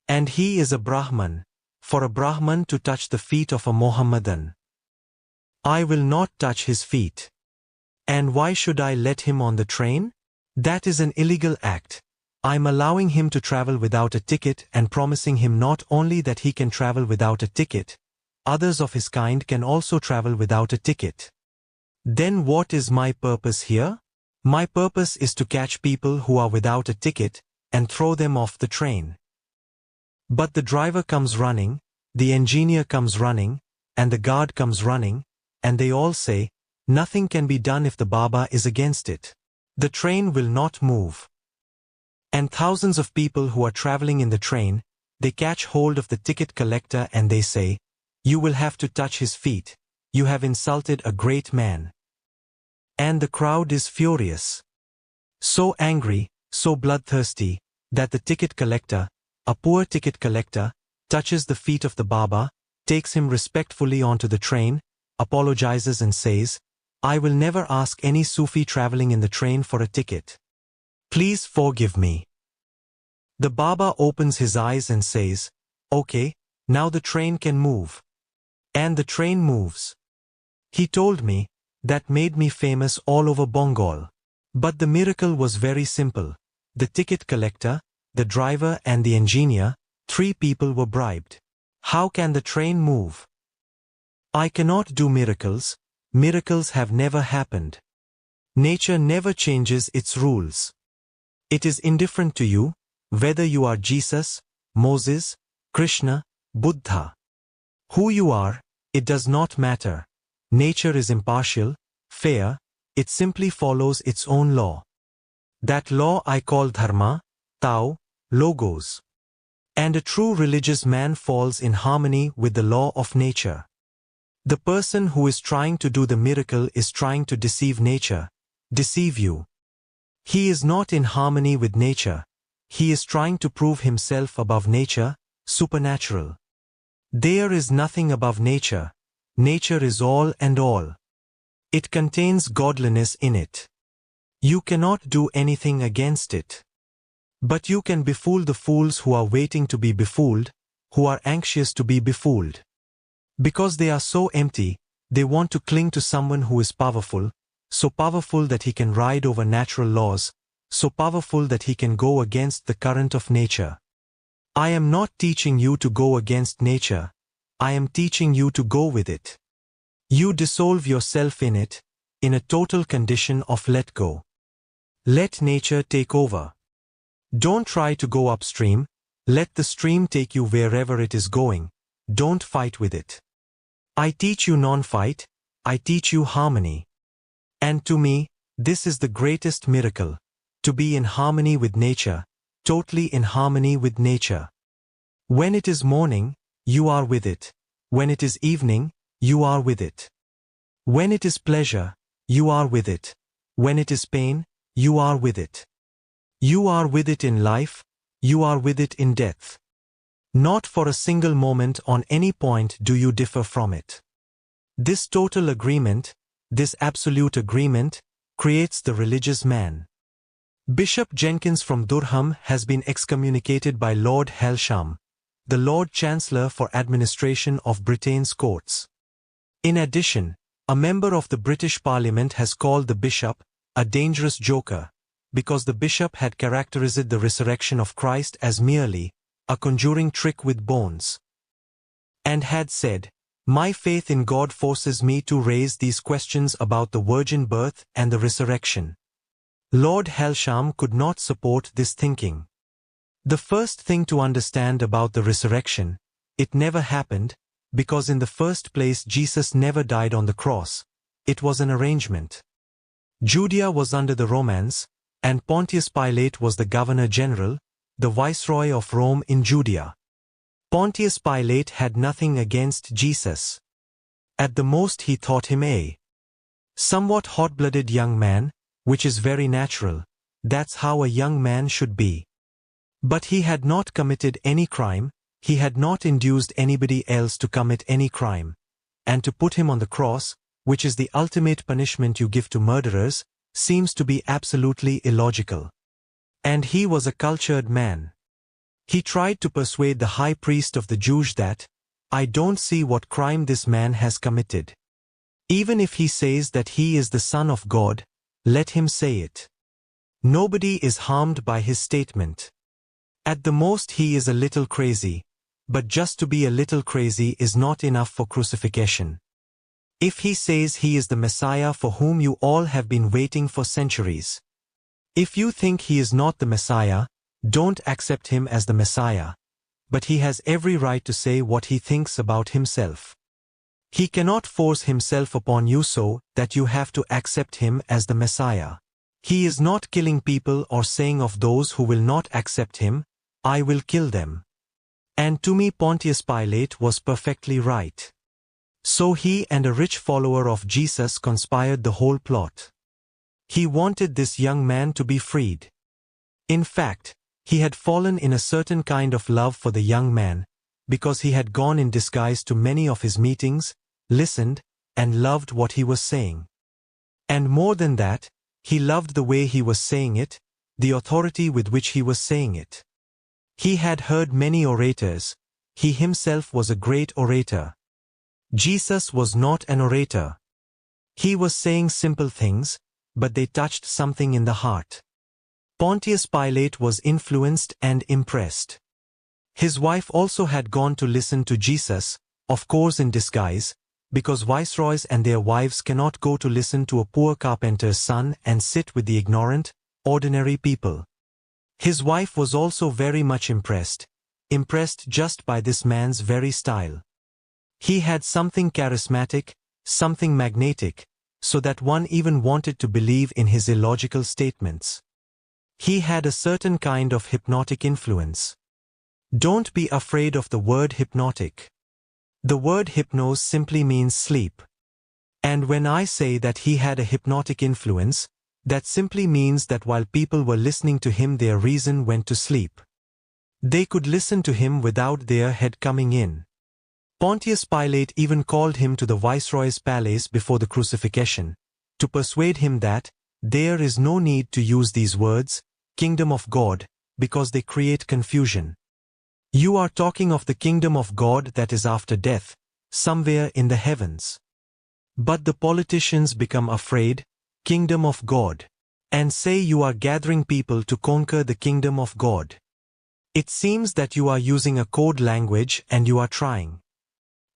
And he is a Brahman, for a Brahman to touch the feet of a Mohammedan. I will not touch his feet. And why should I let him on the train? That is an illegal act. I'm allowing him to travel without a ticket and promising him not only that he can travel without a ticket, others of his kind can also travel without a ticket. Then what is my purpose here? My purpose is to catch people who are without a ticket and throw them off the train. But the driver comes running, the engineer comes running, and the guard comes running, and they all say, nothing can be done if the Baba is against it. The train will not move. And thousands of people who are traveling in the train, they catch hold of the ticket collector and they say, you will have to touch his feet, you have insulted a great man. And the crowd is furious. So angry, so bloodthirsty, that the ticket collector, a poor ticket collector, touches the feet of the Baba, takes him respectfully onto the train, apologizes and says, I will never ask any Sufi traveling in the train for a ticket. Please forgive me. The Baba opens his eyes and says, okay, now the train can move. And the train moves. He told me, that made me famous all over Bengal. But the miracle was very simple. The ticket collector, the driver and the engineer, 3 people were bribed. How can the train move? I cannot do miracles. Miracles have never happened. Nature never changes its rules. It is indifferent to you, whether you are Jesus, Moses, Krishna, Buddha. Who you are, it does not matter. Nature is impartial, fair, it simply follows its own law. That law I call dharma, Tao, logos. And a true religious man falls in harmony with the law of nature. The person who is trying to do the miracle is trying to deceive nature, deceive you. He is not in harmony with nature. He is trying to prove himself above nature, supernatural. There is nothing above nature. Nature is all and all. It contains godliness in it. You cannot do anything against it. But you can befool the fools who are waiting to be befooled, who are anxious to be befooled. Because they are so empty, they want to cling to someone who is powerful, so powerful that he can ride over natural laws, so powerful that he can go against the current of nature. I am not teaching you to go against nature. I am teaching you to go with it. You dissolve yourself in it, in a total condition of let go. Let nature take over. Don't try to go upstream, let the stream take you wherever it is going, don't fight with it. I teach you non-fight, I teach you harmony. And to me, This is the greatest miracle. To be in harmony with nature, totally in harmony with nature. When it is morning, you are with it. When it is evening, you are with it. When it is pleasure, you are with it. When it is pain, you are with it. You are with it in life, you are with it in death. Not for a single moment on any point do you differ from it. This total agreement, this absolute agreement, creates the religious man. Bishop Jenkins from Durham has been excommunicated by Lord Hailsham, the Lord Chancellor for Administration of Britain's courts. In addition, a member of the British Parliament has called the bishop a dangerous joker, because the bishop had characterized the resurrection of Christ as merely a conjuring trick with bones, and had said, "My faith in God forces me to raise these questions about the virgin birth and the resurrection." Lord Hailsham could not support this thinking. The first thing to understand about the resurrection, it never happened, because in the first place Jesus never died on the cross. It was an arrangement. Judea was under the Romans, and Pontius Pilate was the governor-general, the viceroy of Rome in Judea. Pontius Pilate had nothing against Jesus. At the most he thought him a somewhat hot-blooded young man, which is very natural. That's how a young man should be. But he had not committed any crime, he had not induced anybody else to commit any crime. And to put him on the cross, which is the ultimate punishment you give to murderers, seems to be absolutely illogical. And he was a cultured man. He tried to persuade the high priest of the Jews that, "I don't see what crime this man has committed. Even if he says that he is the Son of God, let him say it. Nobody is harmed by his statement. At the most he is a little crazy, but just to be a little crazy is not enough for crucifixion. If he says he is the Messiah for whom you all have been waiting for centuries. If you think he is not the Messiah, don't accept him as the Messiah, but he has every right to say what he thinks about himself. He cannot force himself upon you so that you have to accept him as the Messiah. He is not killing people or saying of those who will not accept him, 'I will kill them.' And to me Pontius Pilate was perfectly right. So he and a rich follower of Jesus conspired the whole plot. He wanted this young man to be freed. In fact, he had fallen in a certain kind of love for the young man, because he had gone in disguise to many of his meetings, listened, and loved what he was saying. And more than that, he loved the way he was saying it, the authority with which he was saying it. He had heard many orators. He himself was a great orator. Jesus was not an orator. He was saying simple things, but they touched something in the heart. Pontius Pilate was influenced and impressed. His wife also had gone to listen to Jesus, of course in disguise, because viceroys and their wives cannot go to listen to a poor carpenter's son and sit with the ignorant, ordinary people. His wife was also very much impressed just by this man's very style. He had something charismatic, something magnetic, so that one even wanted to believe in his illogical statements. He had a certain kind of hypnotic influence. Don't be afraid of the word hypnotic. The word hypnos simply means sleep. And when I say that he had a hypnotic influence, that simply means that while people were listening to him their reason went to sleep. They could listen to him without their head coming in. Pontius Pilate even called him to the viceroy's palace before the crucifixion, to persuade him that there is no need to use these words, kingdom of God, because they create confusion. You are talking of the kingdom of God that is after death, somewhere in the heavens. But the politicians become afraid, kingdom of God, and say you are gathering people to conquer the kingdom of God. It seems that you are using a code language and you are trying.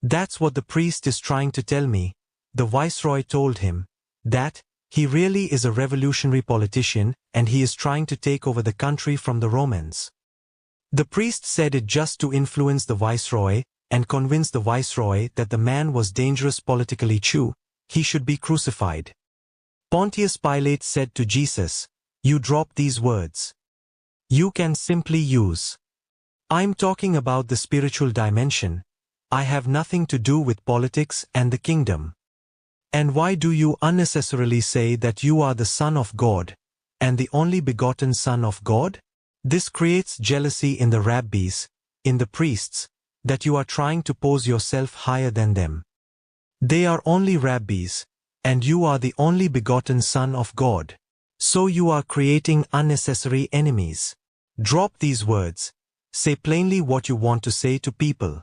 That's what the priest is trying to tell me, the viceroy told him, that he really is a revolutionary politician and he is trying to take over the country from the Romans. The priest said it just to influence the viceroy and convince the viceroy that the man was dangerous politically too, he should be crucified. Pontius Pilate said to Jesus, "You drop these words. You can simply use. I'm talking about the spiritual dimension. I have nothing to do with politics and the kingdom. And why do you unnecessarily say that you are the Son of God, and the only begotten Son of God? This creates jealousy in the rabbis, in the priests, that you are trying to pose yourself higher than them. They are only rabbis, and you are the only begotten Son of God. So you are creating unnecessary enemies. Drop these words. Say plainly what you want to say to people."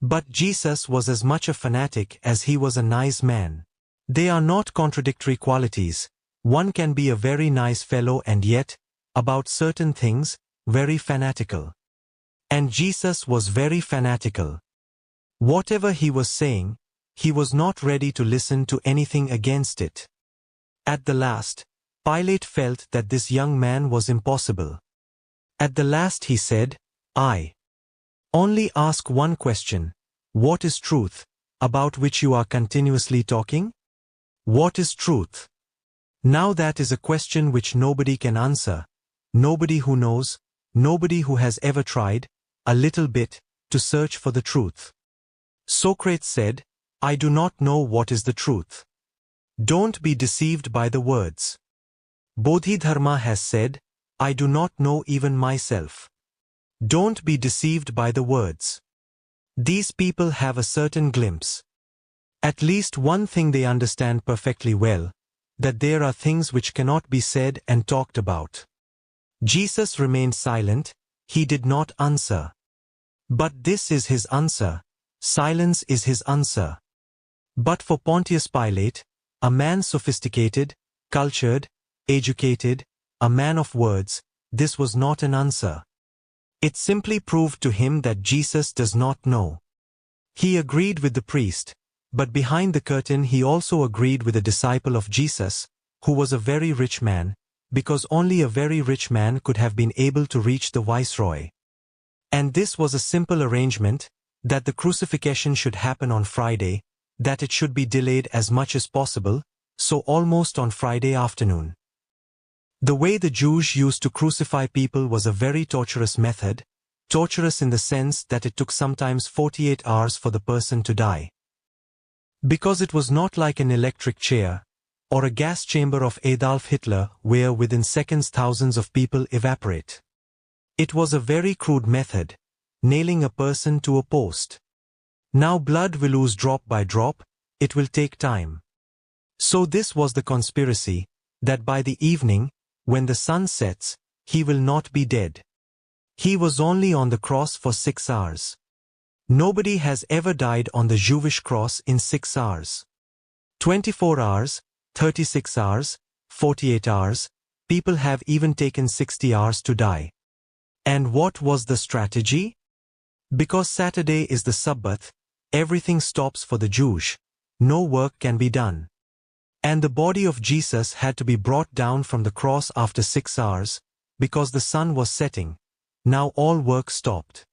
But Jesus was as much a fanatic as he was a nice man. They are not contradictory qualities. One can be a very nice fellow and yet, about certain things, very fanatical. And Jesus was very fanatical. Whatever he was saying, he was not ready to listen to anything against it. At the last, Pilate felt that this young man was impossible. At the last he said, "I only ask one question. What is truth, about which you are continuously talking? What is truth?" Now that is a question which nobody can answer, nobody who knows, nobody who has ever tried, a little bit, to search for the truth. Socrates said, "I do not know what is the truth." Don't be deceived by the words. Bodhidharma has said, "I do not know even myself." Don't be deceived by the words. These people have a certain glimpse. At least one thing they understand perfectly well, that there are things which cannot be said and talked about. Jesus remained silent, he did not answer. But this is his answer. Silence is his answer. But for Pontius Pilate, a man sophisticated, cultured, educated, a man of words, this was not an answer. It simply proved to him that Jesus does not know. He agreed with the priest, but behind the curtain he also agreed with a disciple of Jesus, who was a very rich man, because only a very rich man could have been able to reach the viceroy. And this was a simple arrangement, that the crucifixion should happen on Friday, that it should be delayed as much as possible, so almost on Friday afternoon. The way the Jews used to crucify people was a very torturous method, torturous in the sense that it took sometimes 48 hours for the person to die. Because it was not like an electric chair, or a gas chamber of Adolf Hitler where within seconds thousands of people evaporate. It was a very crude method, nailing a person to a post. Now blood will ooze drop by drop, it will take time. So this was the conspiracy, that by the evening, when the sun sets, he will not be dead. He was only on the cross for 6 hours. Nobody has ever died on the Jewish cross in 6 hours. 24 hours, 36 hours, 48 hours, people have even taken 60 hours to die. And what was the strategy? Because Saturday is the Sabbath, everything stops for the Jews, no work can be done. And the body of Jesus had to be brought down from the cross after 6 hours, because the sun was setting. Now all work stopped.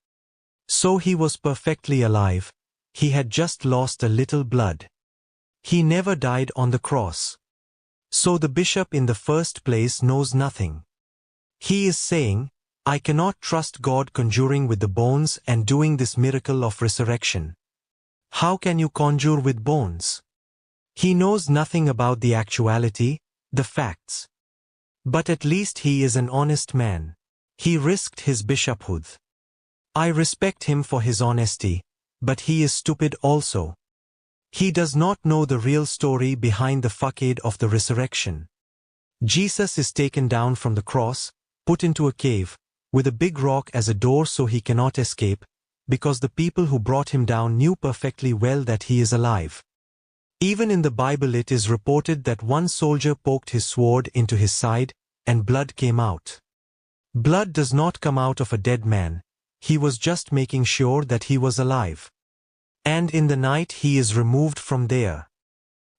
So he was perfectly alive, he had just lost a little blood. He never died on the cross. So the bishop in the first place knows nothing. He is saying, "I cannot trust God conjuring with the bones and doing this miracle of resurrection." How can you conjure with bones? He knows nothing about the actuality, the facts. But at least he is an honest man. He risked his bishophood. I respect him for his honesty, but he is stupid also. He does not know the real story behind the facade of the resurrection. Jesus is taken down from the cross, put into a cave, with a big rock as a door so he cannot escape, because the people who brought him down knew perfectly well that he is alive. Even in the Bible it is reported that one soldier poked his sword into his side, and blood came out. Blood does not come out of a dead man, he was just making sure that he was alive. And in the night he is removed from there.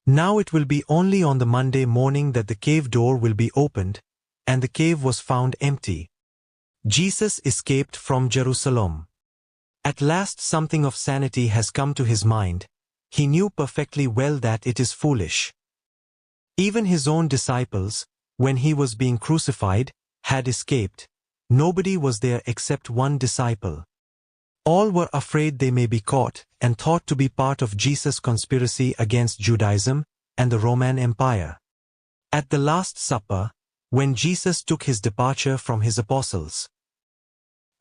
Now it will be only on the Monday morning that the cave door will be opened, and the cave was found empty. Jesus escaped from Jerusalem. At last something of sanity has come to his mind. He knew perfectly well that it is foolish. Even his own disciples, when he was being crucified, had escaped. Nobody was there except one disciple. All were afraid they may be caught and thought to be part of Jesus' conspiracy against Judaism and the Roman Empire. At the Last Supper, when Jesus took his departure from his apostles,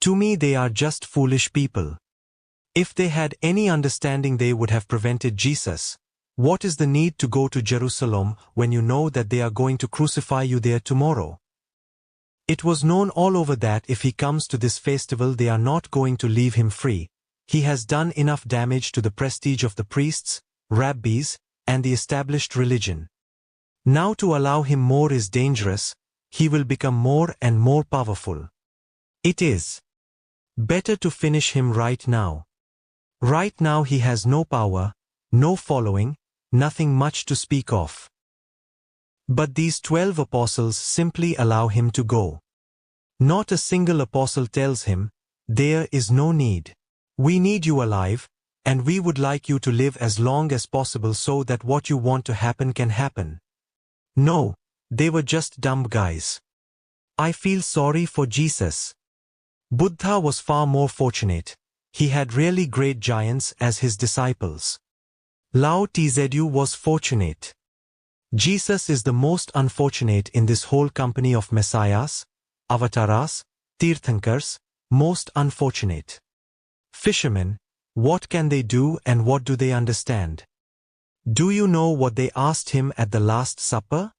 "To me they are just foolish people. If they had any understanding they would have prevented Jesus. What is the need to go to Jerusalem when you know that they are going to crucify you there tomorrow?" It was known all over that if he comes to this festival they are not going to leave him free. He has done enough damage to the prestige of the priests, rabbis, and the established religion. Now to allow him more is dangerous. He will become more and more powerful. It is better to finish him right now. Right now he has no power, no following, nothing much to speak of. But these 12 apostles simply allow him to go. Not a single apostle tells him, "There is no need. We need you alive, and we would like you to live as long as possible so that what you want to happen can happen." No, they were just dumb guys. I feel sorry for Jesus. Buddha was far more fortunate. He had really great giants as his disciples. Lao Tzu was fortunate. Jesus is the most unfortunate in this whole company of messiahs, avatars, tirthankars, most unfortunate. Fishermen, what can they do and what do they understand? Do you know what they asked him at the Last Supper?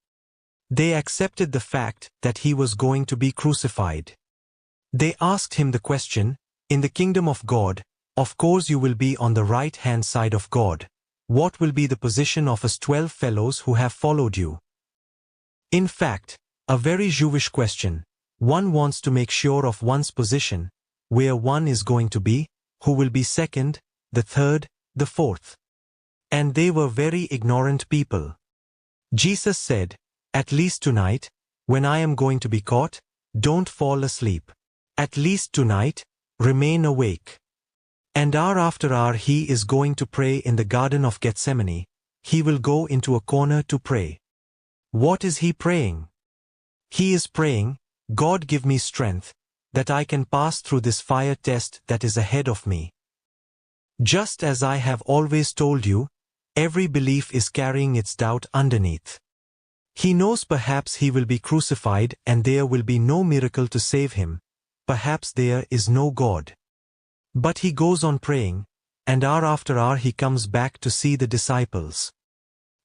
They accepted the fact that he was going to be crucified. They asked him the question, "In the kingdom of God, of course you will be on the right-hand side of God. What will be the position of us 12 fellows who have followed you?" In fact, a very Jewish question. One wants to make sure of one's position, where one is going to be, who will be second, the third, the fourth. And they were very ignorant people. Jesus said, "At least tonight, when I am going to be caught, don't fall asleep. At least tonight, remain awake." And hour after hour he is going to pray in the Garden of Gethsemane. He will go into a corner to pray. What is he praying? He is praying, "God give me strength, that I can pass through this fire test that is ahead of me." Just as I have always told you, every belief is carrying its doubt underneath. He knows perhaps he will be crucified and there will be no miracle to save him. Perhaps there is no God. But he goes on praying, and hour after hour he comes back to see the disciples.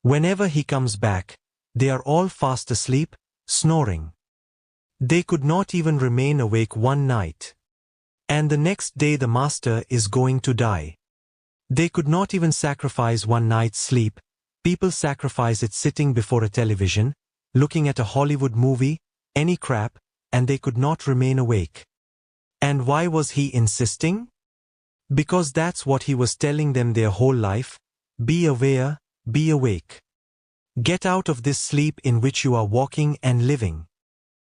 Whenever he comes back, they are all fast asleep, snoring. They could not even remain awake one night. And the next day the master is going to die. They could not even sacrifice one night's sleep. People sacrifice it sitting before a television, looking at a Hollywood movie, any crap, and they could not remain awake. And why was he insisting? Because that's what he was telling them their whole life. Be aware, be awake. Get out of this sleep in which you are walking and living.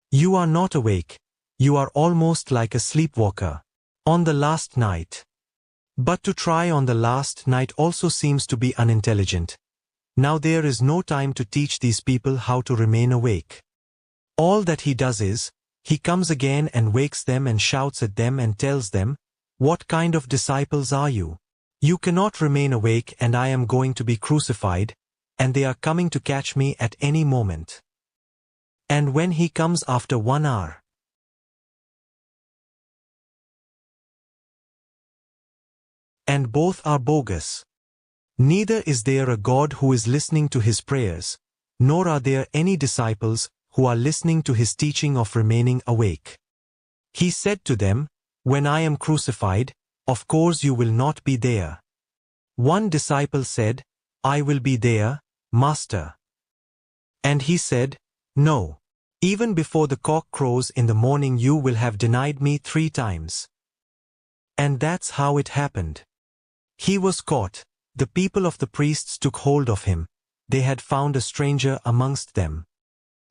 You are not awake. You are almost like a sleepwalker. On the last night. But to try on the last night also seems to be unintelligent. Now there is no time to teach these people how to remain awake. All that he does is, he comes again and wakes them and shouts at them and tells them, "What kind of disciples are you? You cannot remain awake and I am going to be crucified, and they are coming to catch me at any moment." And when he comes after 1 hour, and both are bogus. Neither is there a God who is listening to his prayers, nor are there any disciples who are listening to his teaching of remaining awake. He said to them, "When I am crucified, of course you will not be there." One disciple said, "I will be there, Master." And he said, "No. Even before the cock crows in the morning you will have denied me 3 times. And that's how it happened. He was caught. The people of the priests took hold of him. They had found a stranger amongst them.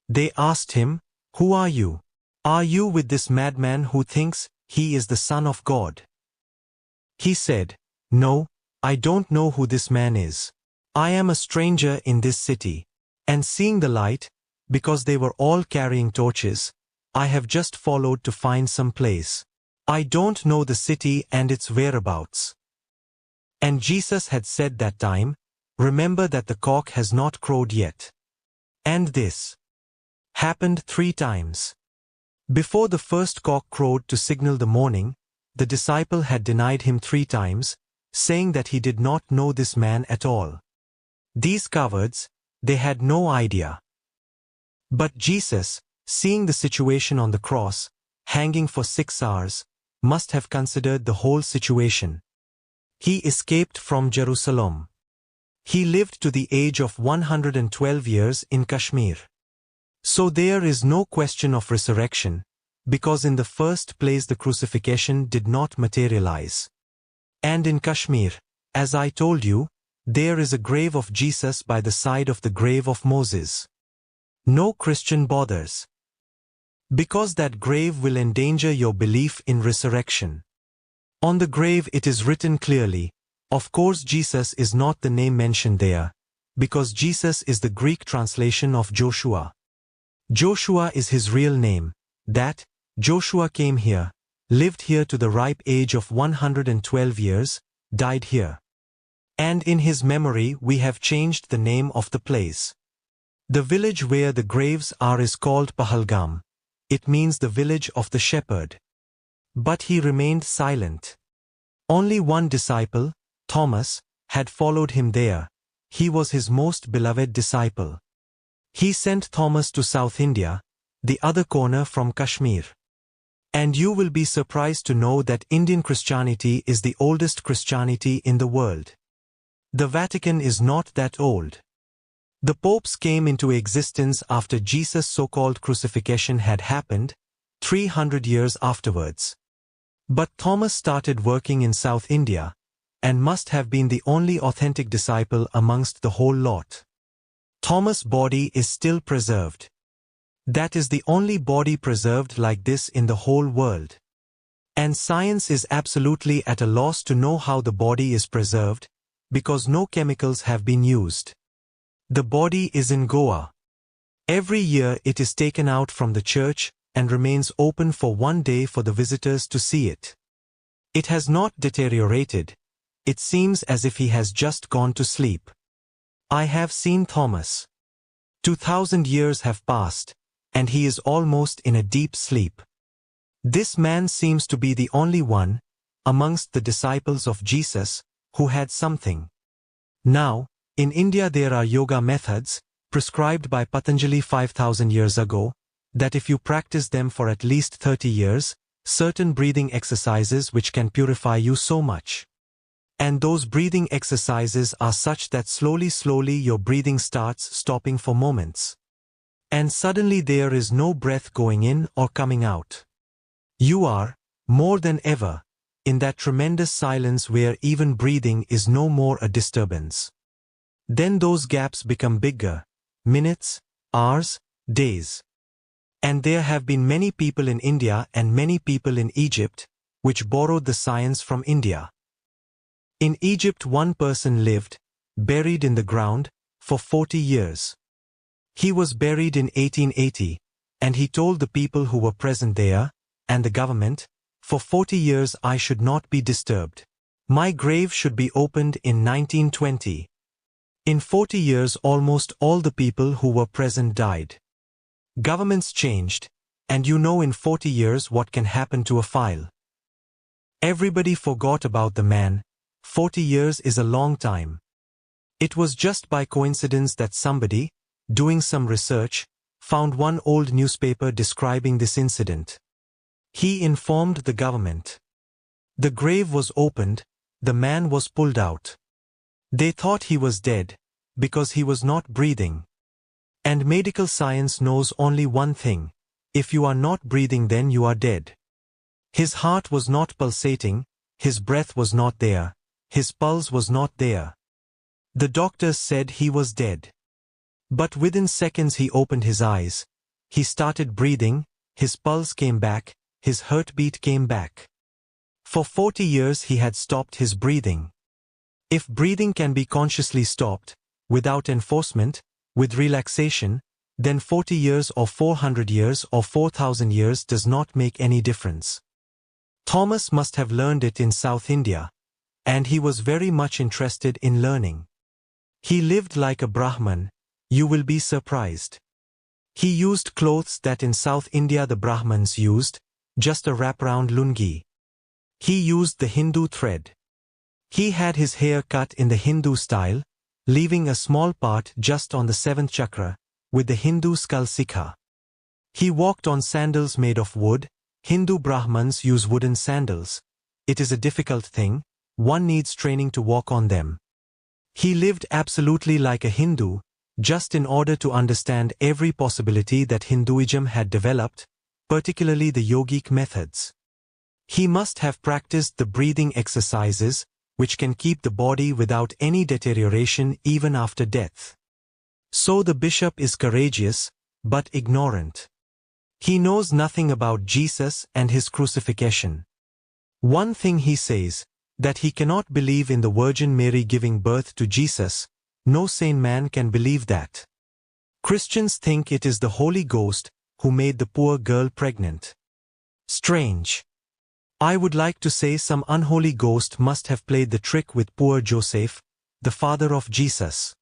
They asked him, "Who are you? Are you with this madman who thinks he is the Son of God?" He said, "No, I don't know who this man is. I am a stranger in this city. And seeing the light, because they were all carrying torches, I have just followed to find some place. I don't know the city and its whereabouts. And Jesus had said that time, remember that the cock has not crowed yet. And this happened 3 times. Before the first cock crowed to signal the morning, the disciple had denied him 3 times, saying that he did not know this man at all. These cowards, they had no idea. But Jesus, seeing the situation on the cross, hanging for 6 hours, must have considered the whole situation. He escaped from Jerusalem. He lived to the age of 112 years in Kashmir. So there is no question of resurrection, because in the first place the crucifixion did not materialize. And in Kashmir, as I told you, there is a grave of Jesus by the side of the grave of Moses. No Christian bothers. Because that grave will endanger your belief in resurrection. On the grave it is written clearly, of course Jesus is not the name mentioned there, because Jesus is the Greek translation of Joshua. Joshua is his real name, that Joshua came here, lived here to the ripe age of 112 years, died here. And in his memory we have changed the name of the place. The village where the graves are is called Pahalgam. It means the village of the shepherd. But he remained silent. Only one disciple, Thomas, had followed him there. He was his most beloved disciple. He sent Thomas to South India, the other corner from Kashmir. And you will be surprised to know that Indian Christianity is the oldest Christianity in the world. The Vatican is not that old. The popes came into existence after Jesus' so-called crucifixion had happened, 300 years afterwards. But Thomas started working in South India, and must have been the only authentic disciple amongst the whole lot. Thomas' body is still preserved. That is the only body preserved like this in the whole world. And science is absolutely at a loss to know how the body is preserved, because no chemicals have been used. The body is in Goa. Every year it is taken out from the church and remains open for 1 day for the visitors to see it. It has not deteriorated. It seems as if he has just gone to sleep. I have seen Thomas. 2000 years have passed, and he is almost in a deep sleep. This man seems to be the only one, amongst the disciples of Jesus, who had something. Now, in India there are yoga methods, prescribed by Patanjali 5000 years ago, that if you practice them for at least 30 years, certain breathing exercises which can purify you so much. And those breathing exercises are such that slowly your breathing starts stopping for moments. And suddenly there is no breath going in or coming out. You are, more than ever, in that tremendous silence where even breathing is no more a disturbance. Then those gaps become bigger, minutes, hours, days. And there have been many people in India and many people in Egypt, which borrowed the science from India. In Egypt one person lived, buried in the ground, for 40 years. He was buried in 1880, and he told the people who were present there, and the government, for 40 years I should not be disturbed. My grave should be opened in 1920. In 40 years almost all the people who were present died. Governments changed, and you know in 40 years what can happen to a file. Everybody forgot about the man. 40 years is a long time. It was just by coincidence that somebody, doing some research, found one old newspaper describing this incident. He informed the government. The grave was opened, the man was pulled out. They thought he was dead, because he was not breathing. And medical science knows only one thing: if you are not breathing then you are dead. His heart was not pulsating, his breath was not there, his pulse was not there. The doctors said he was dead. But within seconds he opened his eyes, he started breathing, his pulse came back, his heartbeat came back. For 40 years he had stopped his breathing. If breathing can be consciously stopped, without enforcement, with relaxation, then 40 years or 400 years or 4,000 years does not make any difference. Thomas must have learned it in South India, and he was very much interested in learning. He lived like a Brahman, you will be surprised. He used clothes that in South India the Brahmins used, just a wraparound lungi. He used the Hindu thread. He had his hair cut in the Hindu style, leaving a small part just on the seventh chakra, with the Hindu skull sikha. He walked on sandals made of wood. Hindu Brahmins use wooden sandals. It is a difficult thing, one needs training to walk on them. He lived absolutely like a Hindu, just in order to understand every possibility that Hinduism had developed, particularly the yogic methods. He must have practiced the breathing exercises, which can keep the body without any deterioration even after death. So the bishop is courageous, but ignorant. He knows nothing about Jesus and his crucifixion. One thing he says, that he cannot believe in the Virgin Mary giving birth to Jesus. No sane man can believe that. Christians think it is the Holy Ghost who made the poor girl pregnant. Strange. I would like to say some unholy ghost must have played the trick with poor Joseph, the father of Jesus.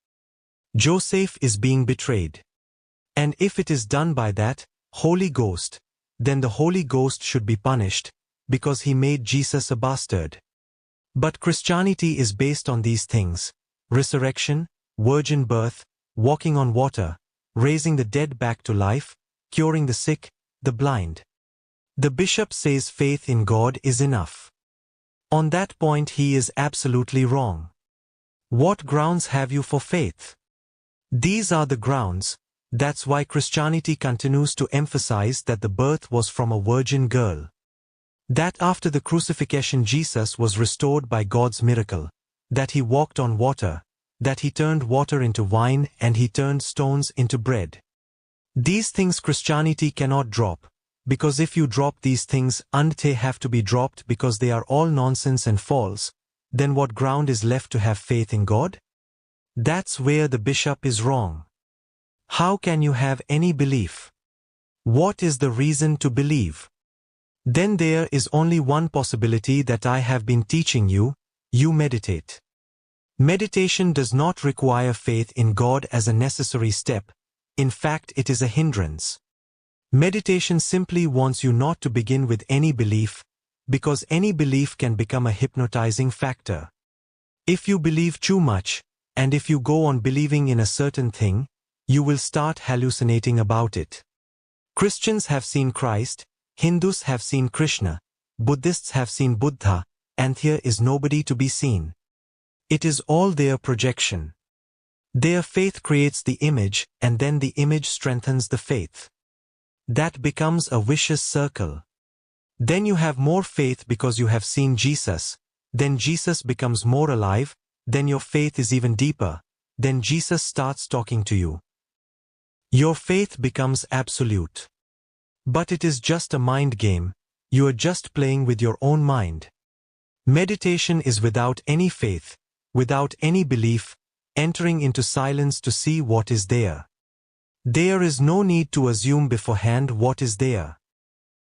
Joseph is being betrayed. And if it is done by that Holy Ghost, then the Holy Ghost should be punished, because he made Jesus a bastard. But Christianity is based on these things: resurrection, virgin birth, walking on water, raising the dead back to life, curing the sick, the blind. The bishop says faith in God is enough. On that point he is absolutely wrong. What grounds have you for faith? These are the grounds. That's why Christianity continues to emphasize that the birth was from a virgin girl. That after the crucifixion Jesus was restored by God's miracle. That he walked on water. That he turned water into wine and he turned stones into bread. These things Christianity cannot drop, because if you drop these things and they have to be dropped because they are all nonsense and false, then what ground is left to have faith in God? That's where the bishop is wrong. How can you have any belief? What is the reason to believe? Then there is only one possibility that I have been teaching you: you meditate. Meditation does not require faith in God as a necessary step. In fact, it is a hindrance. Meditation simply wants you not to begin with any belief, because any belief can become a hypnotizing factor. If you believe too much, and if you go on believing in a certain thing, you will start hallucinating about it. Christians have seen Christ, Hindus have seen Krishna, Buddhists have seen Buddha, and here is nobody to be seen. It is all their projection. Their faith creates the image, and then the image strengthens the faith. That becomes a vicious circle. Then you have more faith because you have seen Jesus, then Jesus becomes more alive, then your faith is even deeper, then Jesus starts talking to you. Your faith becomes absolute. But it is just a mind game, you are just playing with your own mind. Meditation is without any faith, without any belief, entering into silence to see what is there. There is no need to assume beforehand what is there.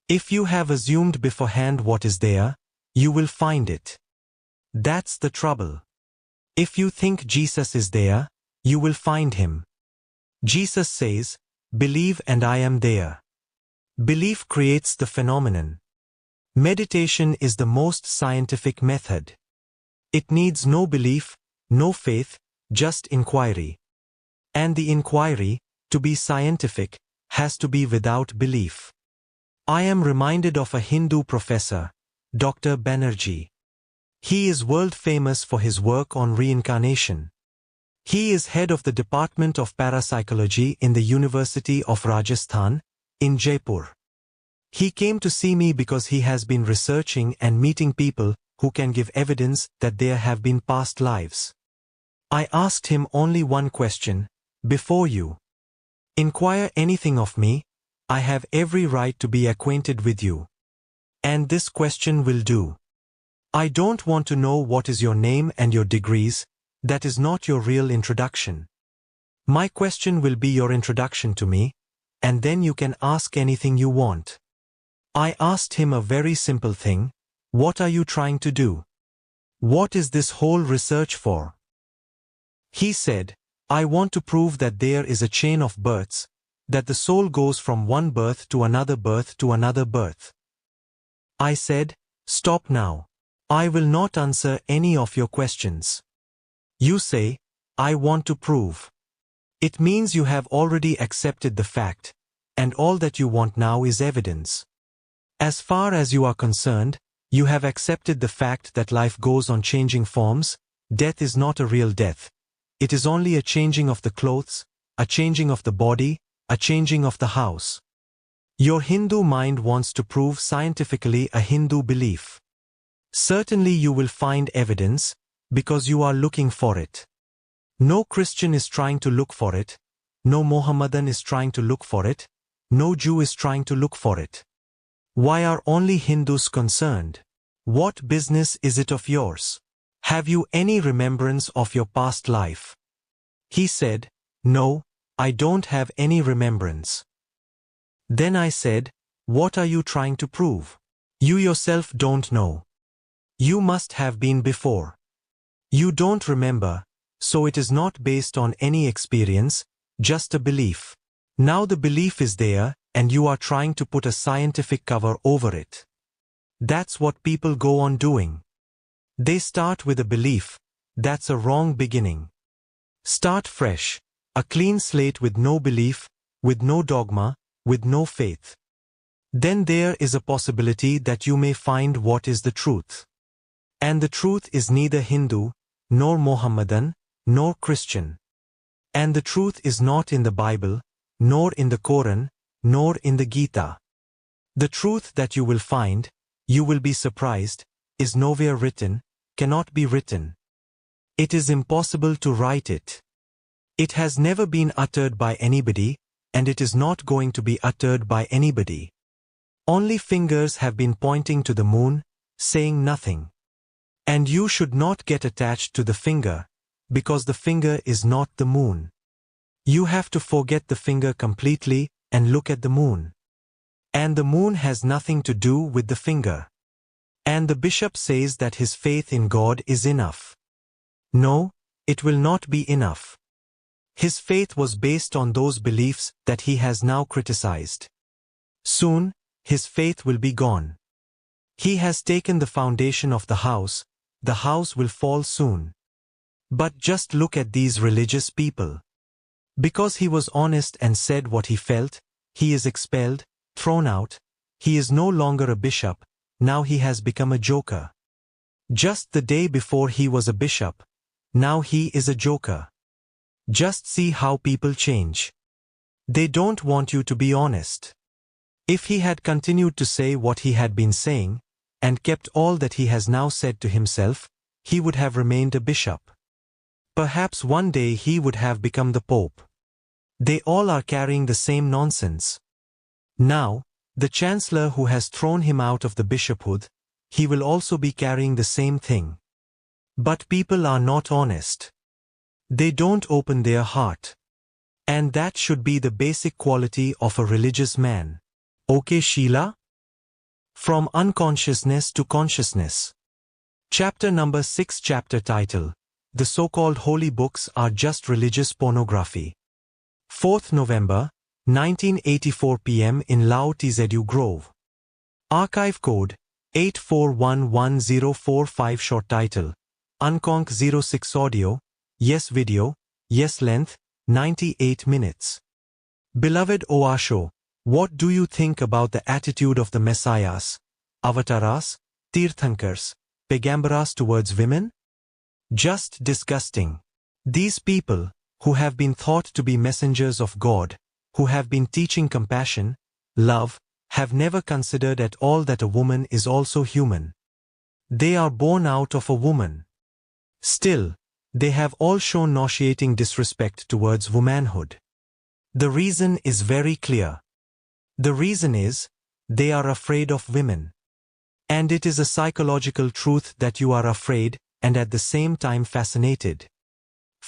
If you have assumed beforehand what is there, you will find it. That's the trouble. If you think Jesus is there, you will find him. Jesus says, "Believe and I am there." Belief creates the phenomenon. Meditation is the most scientific method. It needs no belief, no faith, just inquiry. And the inquiry, to be scientific, has to be without belief. I am reminded of a Hindu professor, Dr. Banerjee. He is world famous for his work on reincarnation. He is head of the Department of Parapsychology in the University of Rajasthan, in Jaipur. He came to see me because he has been researching and meeting people who can give evidence that there have been past lives. I asked him only one question: before you inquire anything of me, I have every right to be acquainted with you. And this question will do. I don't want to know what is your name and your degrees, that is not your real introduction. My question will be your introduction to me, and then you can ask anything you want. I asked him a very simple thing. What are you trying to do? What is this whole research for? He said, I want to prove that there is a chain of births, that the soul goes from one birth to another birth to another birth. I said, stop now. I will not answer any of your questions. You say, I want to prove. It means you have already accepted the fact, and all that you want now is evidence. As far as you are concerned, you have accepted the fact that life goes on changing forms. Death is not a real death. It is only a changing of the clothes, a changing of the body, a changing of the house. Your Hindu mind wants to prove scientifically a Hindu belief. Certainly you will find evidence, because you are looking for it. No Christian is trying to look for it, no Mohammedan is trying to look for it, no Jew is trying to look for it. Why are only Hindus concerned? What business is it of yours? Have you any remembrance of your past life? He said, no, I don't have any remembrance. Then I said, what are you trying to prove? You yourself don't know. You must have been before. You don't remember, so it is not based on any experience, just a belief. Now the belief is there, and you are trying to put a scientific cover over it. That's what people go on doing. They start with a belief. That's a wrong beginning. Start fresh, a clean slate with no belief, with no dogma, with no faith. Then there is a possibility that you may find what is the truth. And the truth is neither Hindu, nor Mohammedan, nor Christian. And the truth is not in the Bible, nor in the Quran, nor in the Gita. The truth that you will find, you will be surprised, is nowhere written, cannot be written. It is impossible to write it. It has never been uttered by anybody, and it is not going to be uttered by anybody. Only fingers have been pointing to the moon, saying nothing. And you should not get attached to the finger, because the finger is not the moon. You have to forget the finger completely and look at the moon. And the moon has nothing to do with the finger. And the bishop says that his faith in God is enough. No, it will not be enough. His faith was based on those beliefs that he has now criticized. Soon, his faith will be gone. He has taken the foundation of the house will fall soon. But just look at these religious people. Because he was honest and said what he felt, he is expelled, thrown out. He is no longer a bishop, now he has become a joker. Just the day before he was a bishop, now he is a joker. Just see how people change. They don't want you to be honest. If he had continued to say what he had been saying, and kept all that he has now said to himself, he would have remained a bishop. Perhaps one day he would have become the Pope. They all are carrying the same nonsense. Now, the Chancellor who has thrown him out of the bishophood, he will also be carrying the same thing. But people are not honest. They don't open their heart. And that should be the basic quality of a religious man. Okay, Sheila? From Unconsciousness to Consciousness. Chapter number 6. Chapter title: The so-called holy books are just religious pornography. 4th November, 1984 p.m. in Lao Tzu Grove. Archive code 8411045. Short title: Unconc 06 audio, yes video, yes length, 98 minutes. Beloved Osho, what do you think about the attitude of the messiahs, avatars, tirthankars, pegambaras towards women? Just disgusting. These people, who have been thought to be messengers of God, who have been teaching compassion, love, have never considered at all that a woman is also human. They are born out of a woman. Still, they have all shown nauseating disrespect towards womanhood. The reason is very clear. The reason is, they are afraid of women. And it is a psychological truth that you are afraid, and at the same time fascinated.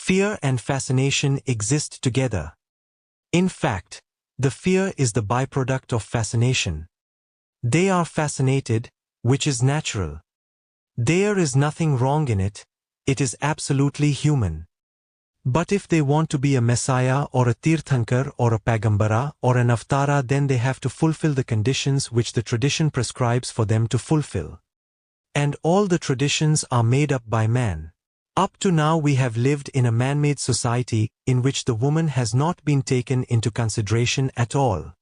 Fear and fascination exist together. In fact, the fear is the byproduct of fascination. They are fascinated, which is natural. There is nothing wrong in it, it is absolutely human. But if they want to be a messiah or a tirthankar or a pagambara or an avatara, then they have to fulfill the conditions which the tradition prescribes for them to fulfill. And all the traditions are made up by man. Up to now we have lived in a man-made society in which the woman has not been taken into consideration at all.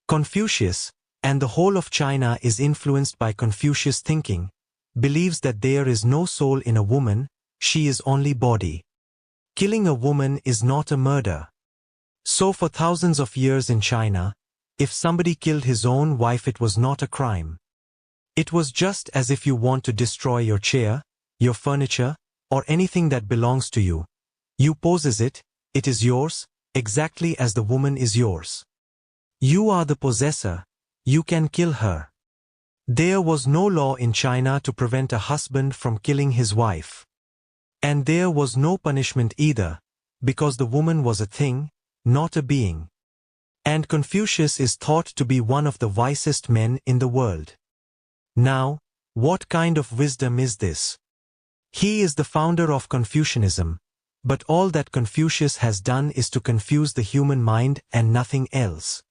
Confucius, and the whole of China is influenced by Confucius thinking, believes that there is no soul in a woman, she is only body. Killing a woman is not a murder. So for thousands of years in China, if somebody killed his own wife, it was not a crime. It was just as if you want to destroy your chair, your furniture, or anything that belongs to you. You possess it, it is yours, exactly as the woman is yours. You are the possessor, you can kill her. There was no law in China to prevent a husband from killing his wife. And there was no punishment either, because the woman was a thing, not a being. And Confucius is thought to be one of the wisest men in the world. Now, what kind of wisdom is this? He is the founder of Confucianism, but all that Confucius has done is to confuse the human mind and nothing else.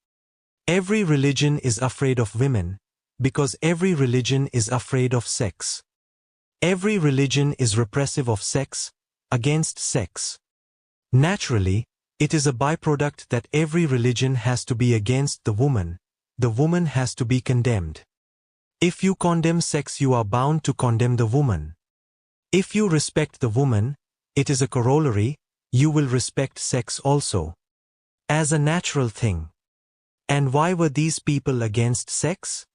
Every religion is afraid of women, because every religion is afraid of sex. Every religion is repressive of sex, against sex. Naturally, it is a byproduct that every religion has to be against the woman has to be condemned. If you condemn sex, you are bound to condemn the woman. If you respect the woman, it is a corollary, you will respect sex also. As a natural thing. And why were these people against sex?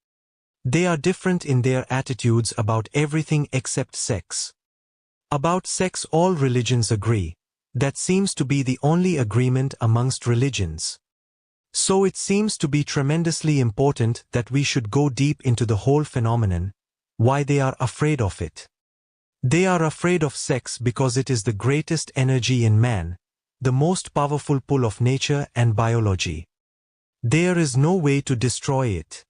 They are different in their attitudes about everything except sex. About sex all religions agree. That seems to be the only agreement amongst religions. So it seems to be tremendously important that we should go deep into the whole phenomenon, why they are afraid of it. They are afraid of sex because it is the greatest energy in man, the most powerful pull of nature and biology. There is no way to destroy it.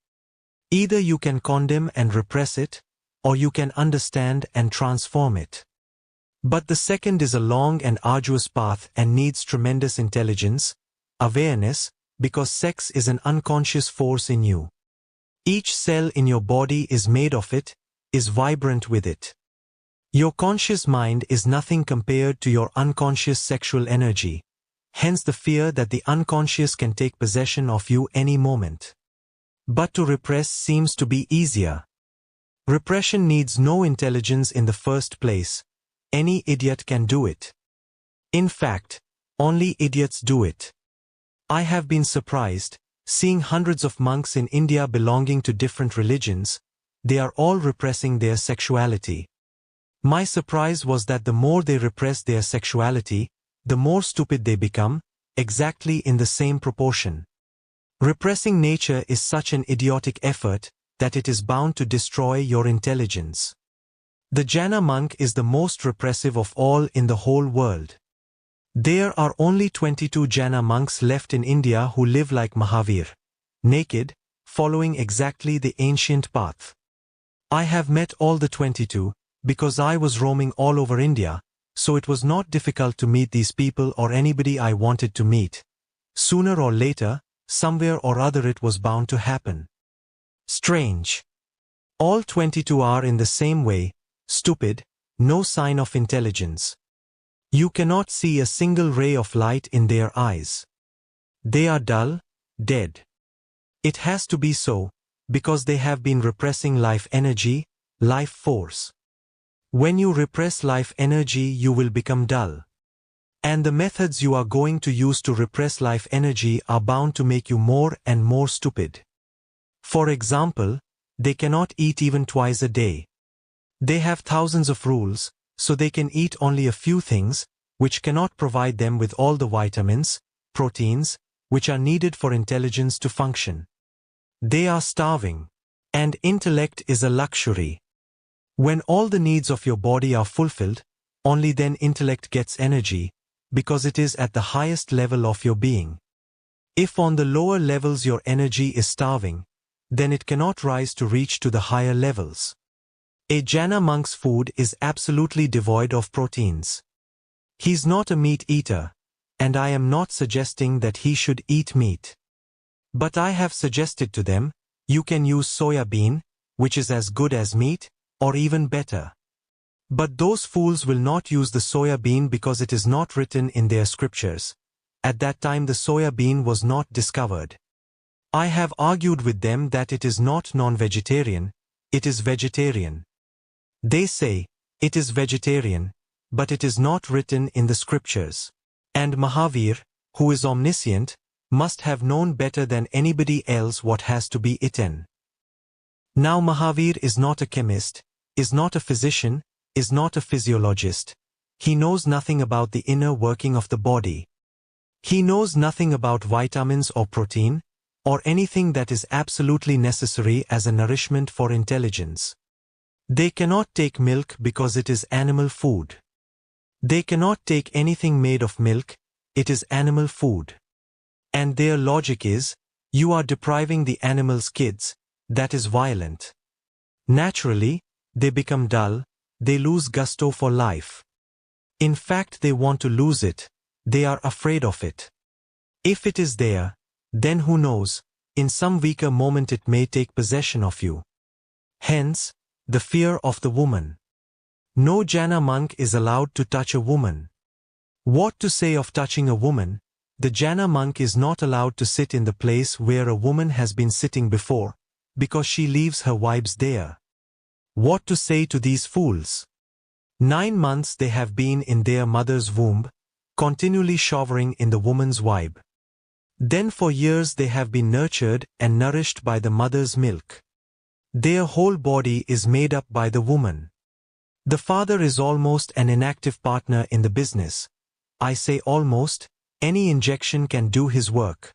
Either you can condemn and repress it, or you can understand and transform it. But the second is a long and arduous path and needs tremendous intelligence, awareness, because sex is an unconscious force in you. Each cell in your body is made of it, is vibrant with it. Your conscious mind is nothing compared to your unconscious sexual energy, hence the fear that the unconscious can take possession of you any moment. But to repress seems to be easier. Repression needs no intelligence in the first place. Any idiot can do it. In fact, only idiots do it. I have been surprised, seeing hundreds of monks in India belonging to different religions, they are all repressing their sexuality. My surprise was that the more they repress their sexuality, the more stupid they become, exactly in the same proportion. Repressing nature is such an idiotic effort that it is bound to destroy your intelligence. The Jaina monk is the most repressive of all in the whole world. There are only 22 Jaina monks left in India who live like Mahavir, naked, following exactly the ancient path. I have met all the 22, because I was roaming all over India, so it was not difficult to meet these people or anybody I wanted to meet. Sooner or later, somewhere or other it was bound to happen. Strange. All 22 are in the same way, stupid, no sign of intelligence. You cannot see a single ray of light in their eyes. They are dull, dead. It has to be so, because they have been repressing life energy, life force. When you repress life energy, you will become dull. And the methods you are going to use to repress life energy are bound to make you more and more stupid. For example, they cannot eat even twice a day. They have thousands of rules, so they can eat only a few things, which cannot provide them with all the vitamins, proteins, which are needed for intelligence to function. They are starving. And intellect is a luxury. When all the needs of your body are fulfilled, only then intellect gets energy, because it is at the highest level of your being. If on the lower levels your energy is starving, then it cannot rise to reach to the higher levels. A jhana monk's food is absolutely devoid of proteins. He's not a meat eater, and I am not suggesting that he should eat meat. But I have suggested to them, you can use soya bean, which is as good as meat, or even better. But those fools will not use the soya bean because it is not written in their scriptures. At that time the soya bean was not discovered. I have argued with them that it is not non-vegetarian, it is vegetarian. They say, it is vegetarian, but it is not written in the scriptures. And Mahavir, who is omniscient, must have known better than anybody else what has to be eaten. Now Mahavir is not a chemist, is not a physician, is not a physiologist. He knows nothing about the inner working of the body. He knows nothing about vitamins or protein, or anything that is absolutely necessary as a nourishment for intelligence. They cannot take milk because it is animal food. They cannot take anything made of milk, it is animal food. And their logic is, you are depriving the animal's kids, that is violent. Naturally, they become dull, they lose gusto for life. In fact, they want to lose it, they are afraid of it. If it is there, then who knows, in some weaker moment it may take possession of you. Hence, the fear of the woman. No jhana monk is allowed to touch a woman. What to say of touching a woman? The jhana monk is not allowed to sit in the place where a woman has been sitting before, because she leaves her wives there. What to say to these fools? 9 months they have been in their mother's womb, continually showering in the woman's vibe. Then for years they have been nurtured and nourished by the mother's milk. Their whole body is made up by the woman. The father is almost an inactive partner in the business. I say almost, any injection can do his work.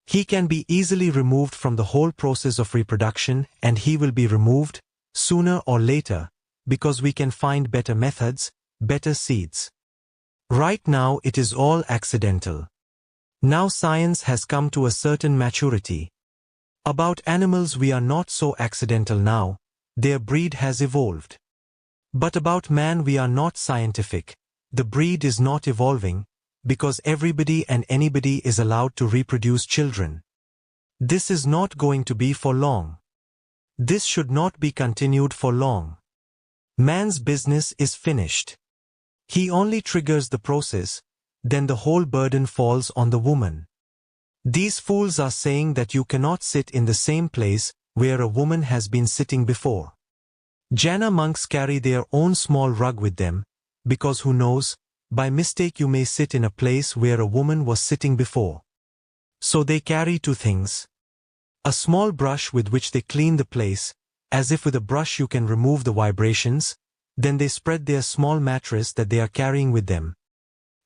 He can be easily removed from the whole process of reproduction, and he will be removed, sooner or later, because we can find better methods, better seeds. Right now it is all accidental. Now science has come to a certain maturity. About animals we are not so accidental now, their breed has evolved. But about man we are not scientific, the breed is not evolving, because everybody and anybody is allowed to reproduce children. This is not going to be for long. This should not be continued for long. Man's business is finished. He only triggers the process, then the whole burden falls on the woman. These fools are saying that you cannot sit in the same place where a woman has been sitting before. Jhana monks carry their own small rug with them, because who knows, by mistake you may sit in a place where a woman was sitting before. So they carry 2 things. A small brush with which they clean the place, as if with a brush you can remove the vibrations, then they spread their small mattress that they are carrying with them.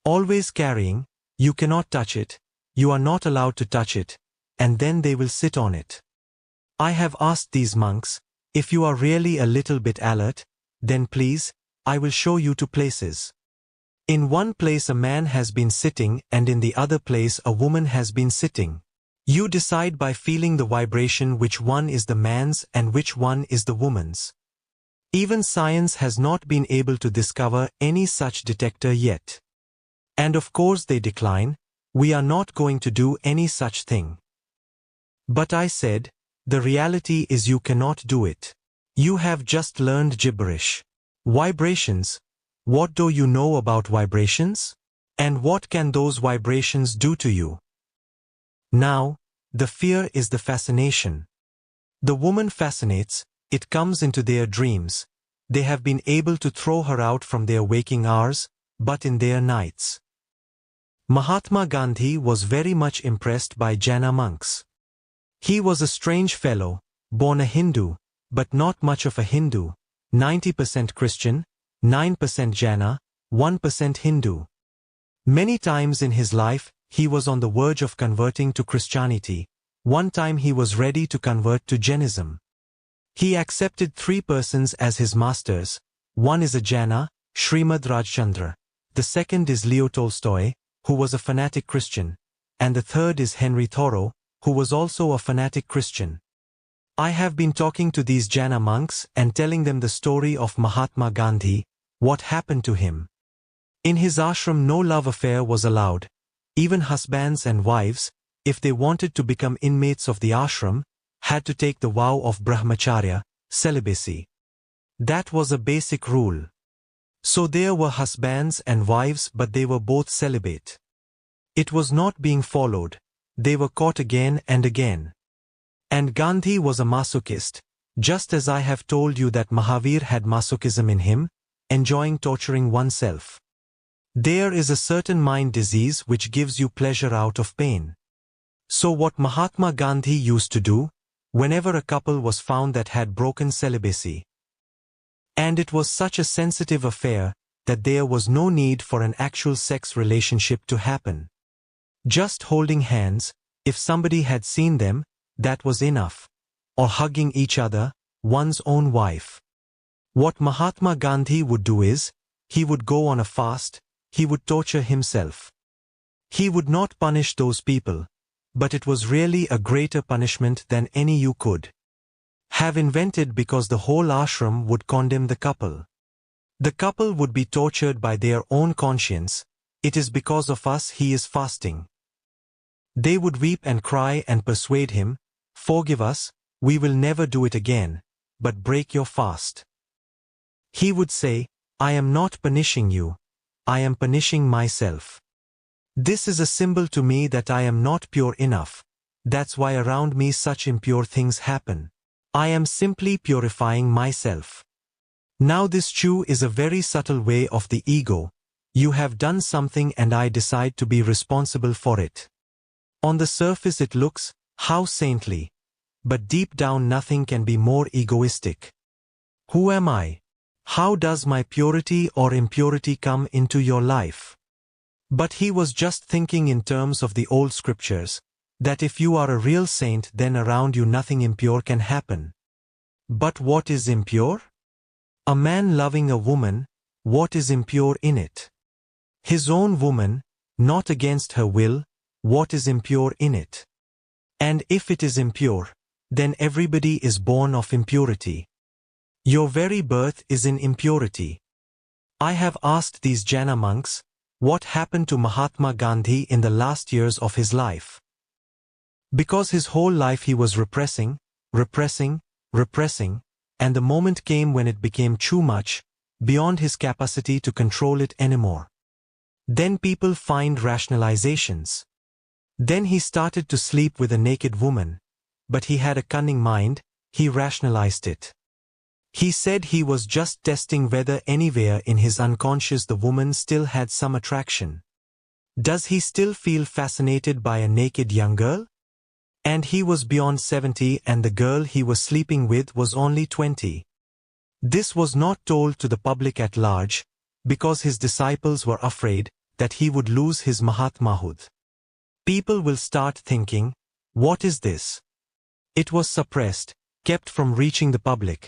Always carrying, you cannot touch it, you are not allowed to touch it, and then they will sit on it. I have asked these monks, if you are really a little bit alert, then please, I will show you 2 places. In one place a man has been sitting and in the other place a woman has been sitting. You decide by feeling the vibration which one is the man's and which one is the woman's. Even science has not been able to discover any such detector yet. And of course they decline, we are not going to do any such thing. But I said, the reality is you cannot do it. You have just learned gibberish. Vibrations. What do you know about vibrations? And what can those vibrations do to you? Now, the fear is the fascination. The woman fascinates, it comes into their dreams. They have been able to throw her out from their waking hours, but in their nights. Mahatma Gandhi was very much impressed by jhana monks. He was a strange fellow, born a Hindu, but not much of a Hindu, 90% Christian, 9% jhana, 1% Hindu. Many times in his life, he was on the verge of converting to Christianity. One time he was ready to convert to Jainism. He accepted 3 persons as his masters. One is a jhana, Srimad Rajchandra. The second is Leo Tolstoy, who was a fanatic Christian, and the third is Henry Thoreau, who was also a fanatic Christian. I have been talking to these Jaina monks and telling them the story of Mahatma Gandhi, what happened to him. In his ashram no love affair was allowed. Even husbands and wives, if they wanted to become inmates of the ashram, had to take the vow of brahmacharya, celibacy. That was a basic rule. So there were husbands and wives, but they were both celibate. It was not being followed. They were caught again and again. And Gandhi was a masochist, just as I have told you that Mahavir had masochism in him, enjoying torturing oneself. There is a certain mind disease which gives you pleasure out of pain. So what Mahatma Gandhi used to do, whenever a couple was found that had broken celibacy, and it was such a sensitive affair that there was no need for an actual sex relationship to happen. Just holding hands, if somebody had seen them, that was enough. Or hugging each other, one's own wife. What Mahatma Gandhi would do is, he would go on a fast, he would torture himself. He would not punish those people, but it was really a greater punishment than any you could have invented, because the whole ashram would condemn the couple. The couple would be tortured by their own conscience. It is because of us he is fasting. They would weep and cry and persuade him, forgive us, we will never do it again, but break your fast. He would say, I am not punishing you, I am punishing myself. This is a symbol to me that I am not pure enough. That's why around me such impure things happen. I am simply purifying myself. Now this too is a very subtle way of the ego. You have done something and I decide to be responsible for it. On the surface it looks, how saintly. But deep down nothing can be more egoistic. Who am I? How does my purity or impurity come into your life? But he was just thinking in terms of the old scriptures, that if you are a real saint then around you nothing impure can happen. But what is impure? A man loving a woman, what is impure in it? His own woman, not against her will, what is impure in it? And if it is impure, then everybody is born of impurity. Your very birth is in impurity. I have asked these Jaina monks, what happened to Mahatma Gandhi in the last years of his life? Because his whole life he was repressing, and the moment came when it became too much, beyond his capacity to control it anymore. Then people find rationalizations. Then he started to sleep with a naked woman, but he had a cunning mind, he rationalized it. He said he was just testing whether anywhere in his unconscious the woman still had some attraction. Does he still feel fascinated by a naked young girl? And he was beyond 70 and the girl he was sleeping with was only 20. This was not told to the public at large, because his disciples were afraid that he would lose his Mahatmahood. People will start thinking, what is this? It was suppressed, kept from reaching the public.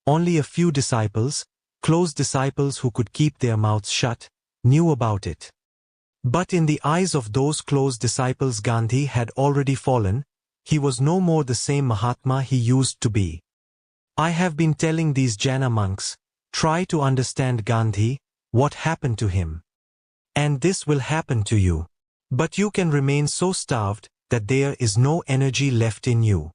Only a few disciples, close disciples who could keep their mouths shut, knew about it. But in the eyes of those close disciples Gandhi had already fallen, he was no more the same Mahatma he used to be. I have been telling these Jaina monks, try to understand Gandhi, what happened to him. And this will happen to you. But you can remain so starved that there is no energy left in you.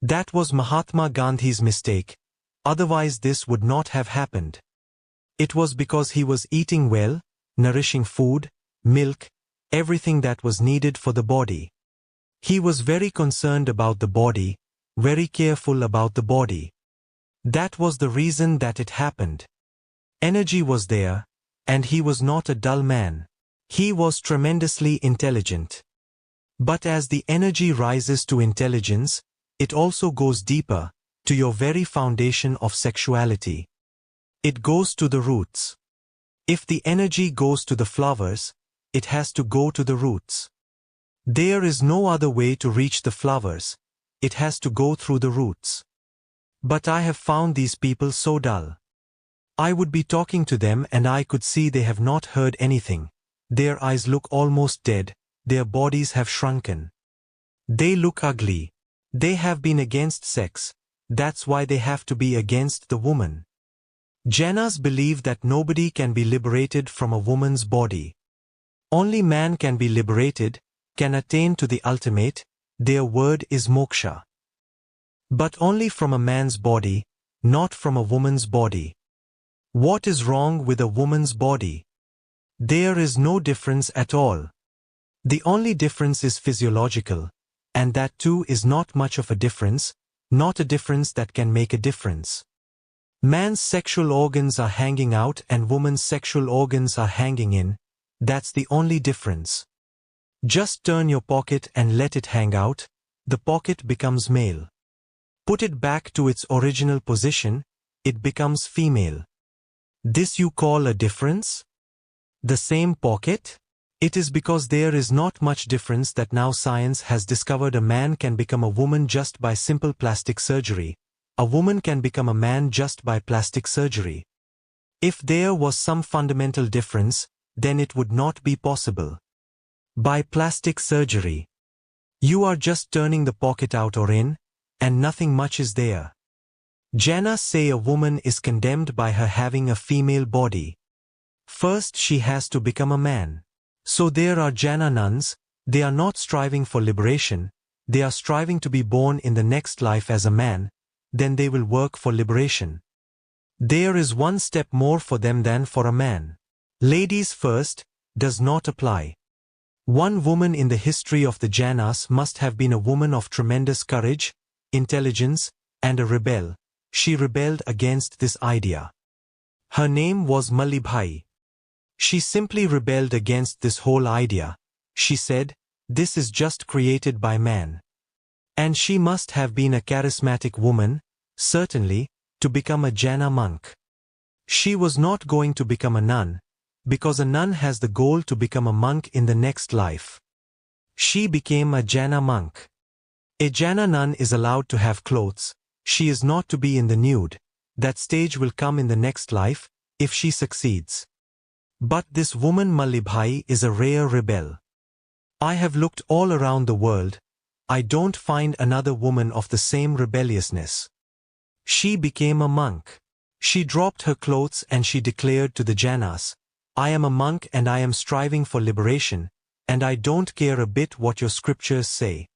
That was Mahatma Gandhi's mistake, otherwise this would not have happened. It was because he was eating well, nourishing food, milk, everything that was needed for the body. He was very concerned about the body, very careful about the body. That was the reason that it happened. Energy was there, and he was not a dull man. He was tremendously intelligent. But as the energy rises to intelligence, it also goes deeper, to your very foundation of sexuality. It goes to the roots. If the energy goes to the flowers, it has to go to the roots. There is no other way to reach the flowers, it has to go through the roots. But I have found these people so dull. I would be talking to them and I could see they have not heard anything. Their eyes look almost dead, their bodies have shrunken. They look ugly. They have been against sex, that's why they have to be against the woman. Jainas believe that nobody can be liberated from a woman's body. Only man can be liberated, can attain to the ultimate, their word is moksha. But only from a man's body, not from a woman's body. What is wrong with a woman's body? There is no difference at all. The only difference is physiological, and that too is not much of a difference, not a difference that can make a difference. Man's sexual organs are hanging out and woman's sexual organs are hanging in, that's the only difference. Just turn your pocket and let it hang out, the pocket becomes male. Put it back to its original position, it becomes female. This you call a difference? The same pocket? It is because there is not much difference that now science has discovered a man can become a woman just by simple plastic surgery. A woman can become a man just by plastic surgery. If there was some fundamental difference, then it would not be possible. By plastic surgery, you are just turning the pocket out or in, and nothing much is there. Jainas say a woman is condemned by her having a female body. First she has to become a man. So there are Jaina nuns, they are not striving for liberation, they are striving to be born in the next life as a man, then they will work for liberation. There is one step more for them than for a man. Ladies first, does not apply. One woman in the history of the Jainas must have been a woman of tremendous courage, intelligence, and a rebel. She rebelled against this idea. Her name was Mallibhai. She simply rebelled against this whole idea. She said, this is just created by man. And she must have been a charismatic woman, certainly, to become a Jaina monk. She was not going to become a nun, because a nun has the goal to become a monk in the next life. She became a Jaina monk. A Jaina nun is allowed to have clothes, she is not to be in the nude. That stage will come in the next life, if she succeeds. But this woman Mallibhai is a rare rebel. I have looked all around the world, I don't find another woman of the same rebelliousness. She became a monk. She dropped her clothes and she declared to the Jainas, I am a monk and I am striving for liberation, and I don't care a bit what your scriptures say.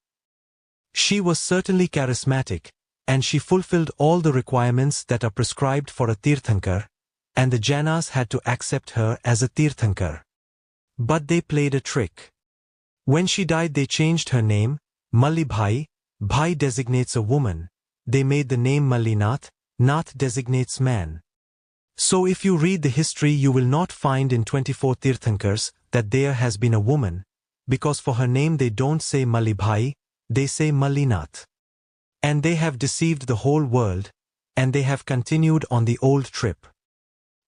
She was certainly charismatic, and she fulfilled all the requirements that are prescribed for a Tirthankar, and the Jainas had to accept her as a Tirthankar. But they played a trick. When she died they changed her name, Mallibhai, Bhai designates a woman, they made the name Mallinath, Nath designates man. So if you read the history you will not find in 24 Tirthankars that there has been a woman, because for her name they don't say Mallibhai, they say Mallinath. And they have deceived the whole world, and they have continued on the old trip.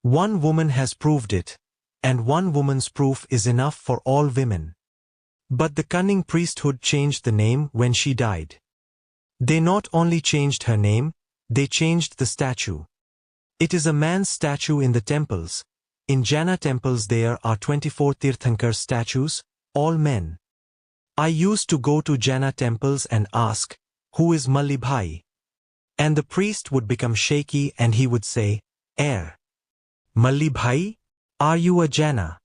One woman has proved it, and one woman's proof is enough for all women. But the cunning priesthood changed the name when she died. They not only changed her name, they changed the statue. It is a man's statue in the temples. In Jaina temples there are 24 Tirthankar statues, all men. I used to go to Jaina temples and ask, who is Mallibhai? And the priest would become shaky and he would say, Mallibhai? Are you a Jaina?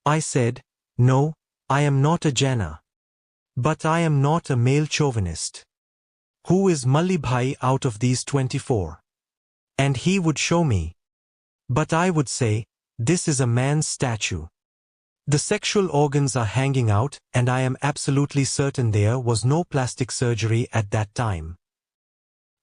I said, no, I am not a Jaina. But I am not a male chauvinist. Who is Mallibhai out of these 24? And he would show me. But I would say, this is a man's statue. The sexual organs are hanging out and I am absolutely certain there was no plastic surgery at that time.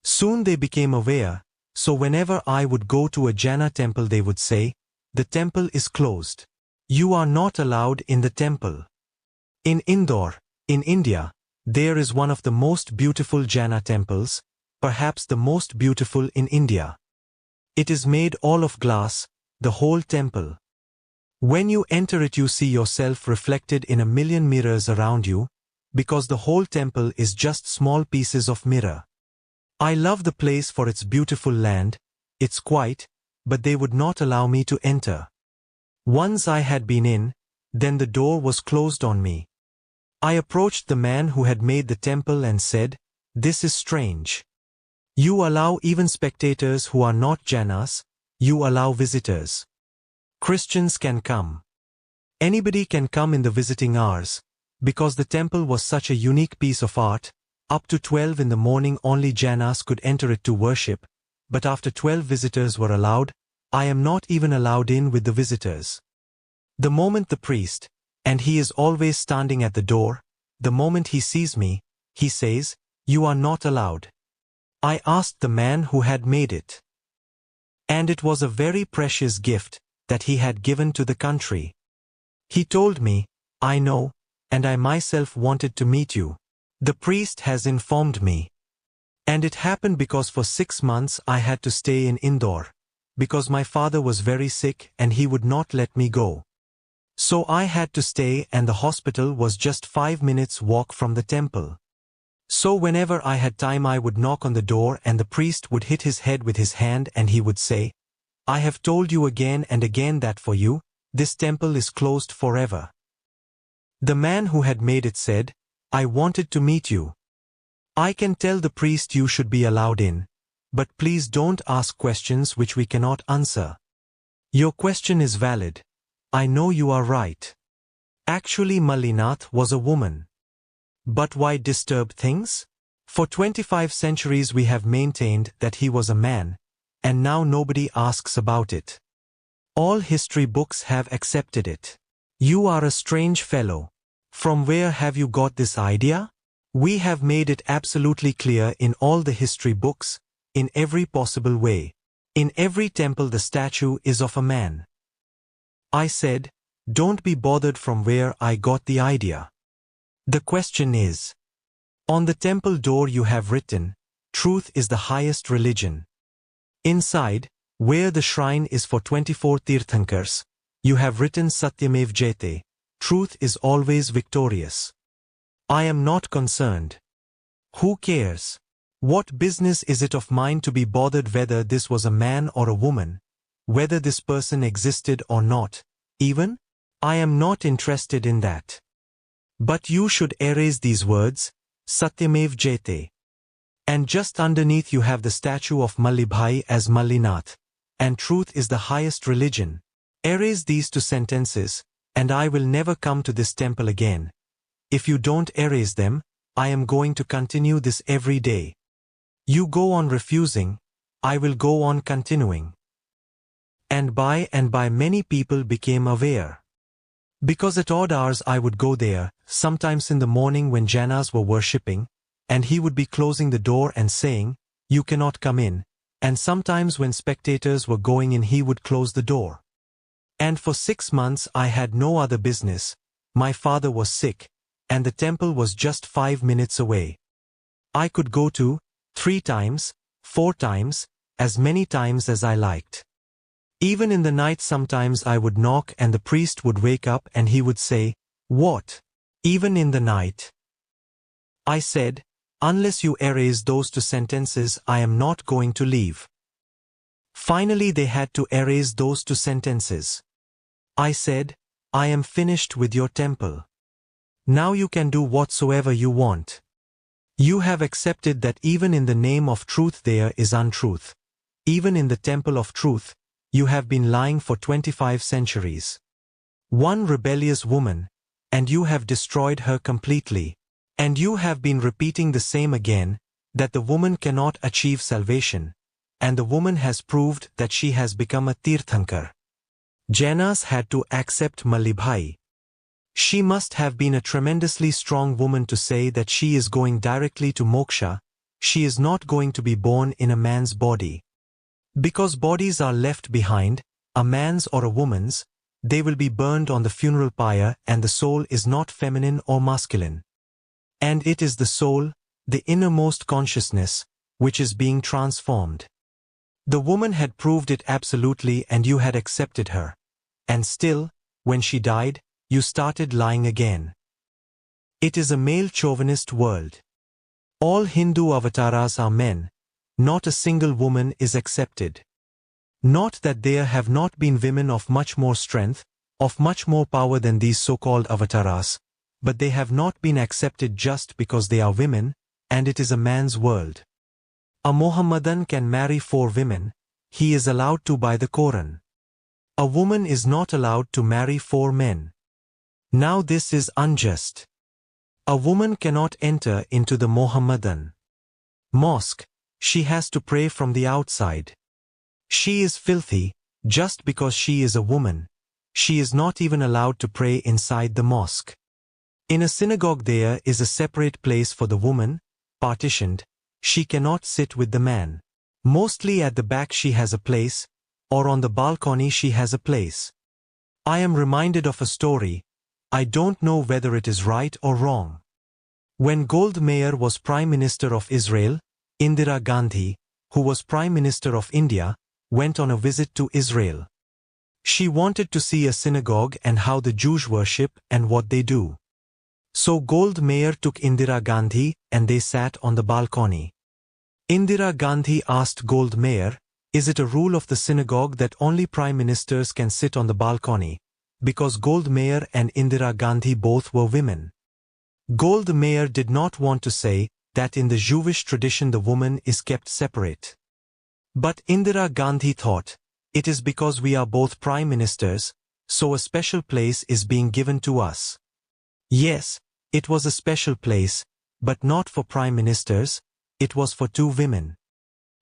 Soon they became aware, so whenever I would go to a Jaina temple they would say, the temple is closed. You are not allowed in the temple. In Indore, in India, there is one of the most beautiful Jaina temples, perhaps the most beautiful in India. It is made all of glass, the whole temple. When you enter it you see yourself reflected in a million mirrors around you, because the whole temple is just small pieces of mirror. I love the place for its beautiful land, it's quiet, but they would not allow me to enter. Once I had been in, then the door was closed on me. I approached the man who had made the temple and said, "This is strange. You allow even spectators who are not jhanas, you allow visitors. Christians can come. Anybody can come in the visiting hours, because the temple was such a unique piece of art. Up to 12 in the morning only jhanas could enter it to worship, but after 12 visitors were allowed, I am not even allowed in with the visitors. The moment the priest, and he is always standing at the door, the moment he sees me, he says, 'You are not allowed.' I asked the man who had made it. And it was a very precious gift that he had given to the country. He told me, 'I know, and I myself wanted to meet you. The priest has informed me.' And it happened because for 6 months I had to stay in Indore, because my father was very sick and he would not let me go. So I had to stay, and the hospital was just 5 minutes walk from the temple. So whenever I had time I would knock on the door and the priest would hit his head with his hand and he would say, 'I have told you again and again that for you, this temple is closed forever.' The man who had made it said, 'I wanted to meet you. I can tell the priest you should be allowed in, but please don't ask questions which we cannot answer. Your question is valid. I know you are right. Actually Mallinath was a woman. But why disturb things? For 25 centuries we have maintained that he was a man, and now nobody asks about it. All history books have accepted it. You are a strange fellow. From where have you got this idea? We have made it absolutely clear in all the history books, in every possible way. In every temple the statue is of a man." I said, "Don't be bothered from where I got the idea. The question is, on the temple door you have written, 'Truth is the highest religion.' Inside, where the shrine is for 24 Tirthankars, you have written Satyamev Jayate, 'Truth is always victorious.' I am not concerned. Who cares? What business is it of mine to be bothered whether this was a man or a woman, whether this person existed or not, even? I am not interested in that. But you should erase these words, Satyamev Jayate. And just underneath you have the statue of Mallibhai as Mallinath, and truth is the highest religion. Erase these 2 sentences, and I will never come to this temple again. If you don't erase them, I am going to continue this every day. You go on refusing, I will go on continuing." And by many people became aware. Because at odd hours I would go there, sometimes in the morning when jhanas were worshipping, and he would be closing the door and saying, "You cannot come in," and sometimes when spectators were going in he would close the door. And for 6 months I had no other business. My father was sick, and the temple was just 5 minutes away. I could go 2, 3 times, 4 times, as many times as I liked. Even in the night sometimes I would knock and the priest would wake up and he would say, "What? Even in the night?" I said, "Unless you erase those 2 sentences I am not going to leave." Finally they had to erase those 2 sentences. I said, "I am finished with your temple. Now you can do whatsoever you want. You have accepted that even in the name of truth there is untruth. Even in the temple of truth, you have been lying for 25 centuries. One rebellious woman, and you have destroyed her completely. And you have been repeating the same again, that the woman cannot achieve salvation, and the woman has proved that she has become a Tirthankar. Jainas had to accept Mallibhai. She must have been a tremendously strong woman to say that she is going directly to moksha, she is not going to be born in a man's body. Because bodies are left behind, a man's or a woman's, they will be burned on the funeral pyre and the soul is not feminine or masculine. And it is the soul, the innermost consciousness, which is being transformed. The woman had proved it absolutely and you had accepted her. And still, when she died, you started lying again. It is a male chauvinist world. All Hindu avatars are men. Not a single woman is accepted. Not that there have not been women of much more strength, of much more power than these so-called avatars, but they have not been accepted just because they are women, and it is a man's world. A Mohammedan can marry 4 women, he is allowed to by the Quran. A woman is not allowed to marry 4 men. Now this is unjust. A woman cannot enter into the Mohammedan mosque, she has to pray from the outside. She is filthy, just because she is a woman. She is not even allowed to pray inside the mosque. In a synagogue there is a separate place for the woman, partitioned, she cannot sit with the man. Mostly at the back she has a place, or on the balcony she has a place. I am reminded of a story, I don't know whether it is right or wrong. When Gold Meir was Prime Minister of Israel, Indira Gandhi, who was Prime Minister of India, went on a visit to Israel. She wanted to see a synagogue and how the Jews worship and what they do. So Gold Meir took Indira Gandhi and they sat on the balcony. Indira Gandhi asked Gold Meir, is it a rule of the synagogue that only prime ministers can sit on the balcony? Because Gold Meir and Indira Gandhi both were women. Gold Meir did not want to say that in the Jewish tradition the woman is kept separate. But Indira Gandhi thought, it is because we are both prime ministers, so a special place is being given to us. Yes, it was a special place, but not for prime ministers, it was for 2 women.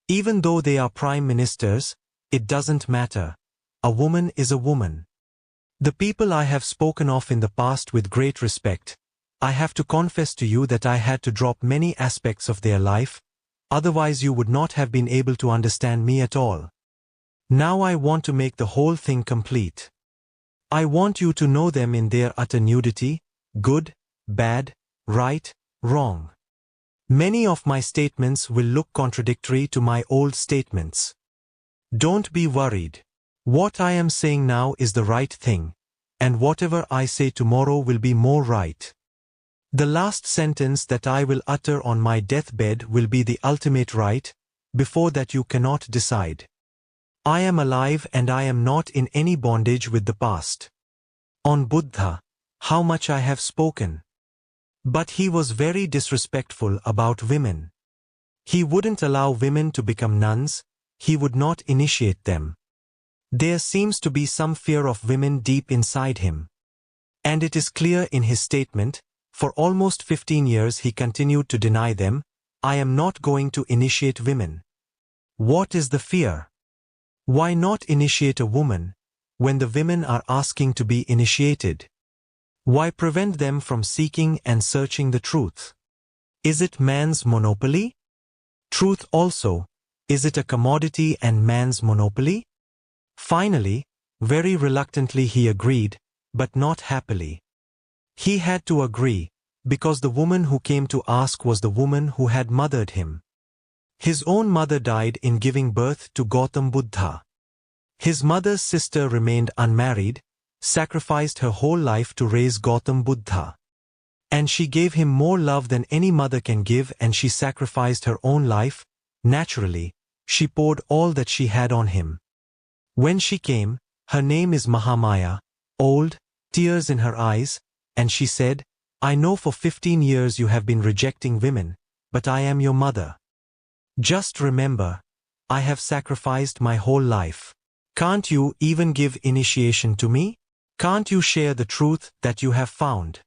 Even though they are prime ministers, it doesn't matter. A woman is a woman. The people I have spoken of in the past with great respect, I have to confess to you that I had to drop many aspects of their life, otherwise you would not have been able to understand me at all. Now I want to make the whole thing complete. I want you to know them in their utter nudity, good, bad, right, wrong. Many of my statements will look contradictory to my old statements. Don't be worried. What I am saying now is the right thing, and whatever I say tomorrow will be more right. The last sentence that I will utter on my deathbed will be the ultimate right, before that you cannot decide. I am alive and I am not in any bondage with the past. On Buddha, how much I have spoken. But he was very disrespectful about women. He wouldn't allow women to become nuns, he would not initiate them. There seems to be some fear of women deep inside him. And it is clear in his statement, for almost 15 years he continued to deny them, I am not going to initiate women. What is the fear? Why not initiate a woman, when the women are asking to be initiated? Why prevent them from seeking and searching the truth? Is it man's monopoly? Truth also, is it a commodity and man's monopoly? Finally, very reluctantly he agreed, but not happily. He had to agree, because the woman who came to ask was the woman who had mothered him. His own mother died in giving birth to Gautam Buddha. His mother's sister remained unmarried, sacrificed her whole life to raise Gautam Buddha. And she gave him more love than any mother can give, and she sacrificed her own life. Naturally, she poured all that she had on him. When she came, her name is Mahamaya, old, tears in her eyes, and she said, I know for 15 years you have been rejecting women, but I am your mother. Just remember, I have sacrificed my whole life. Can't you even give initiation to me? Can't you share the truth that you have found?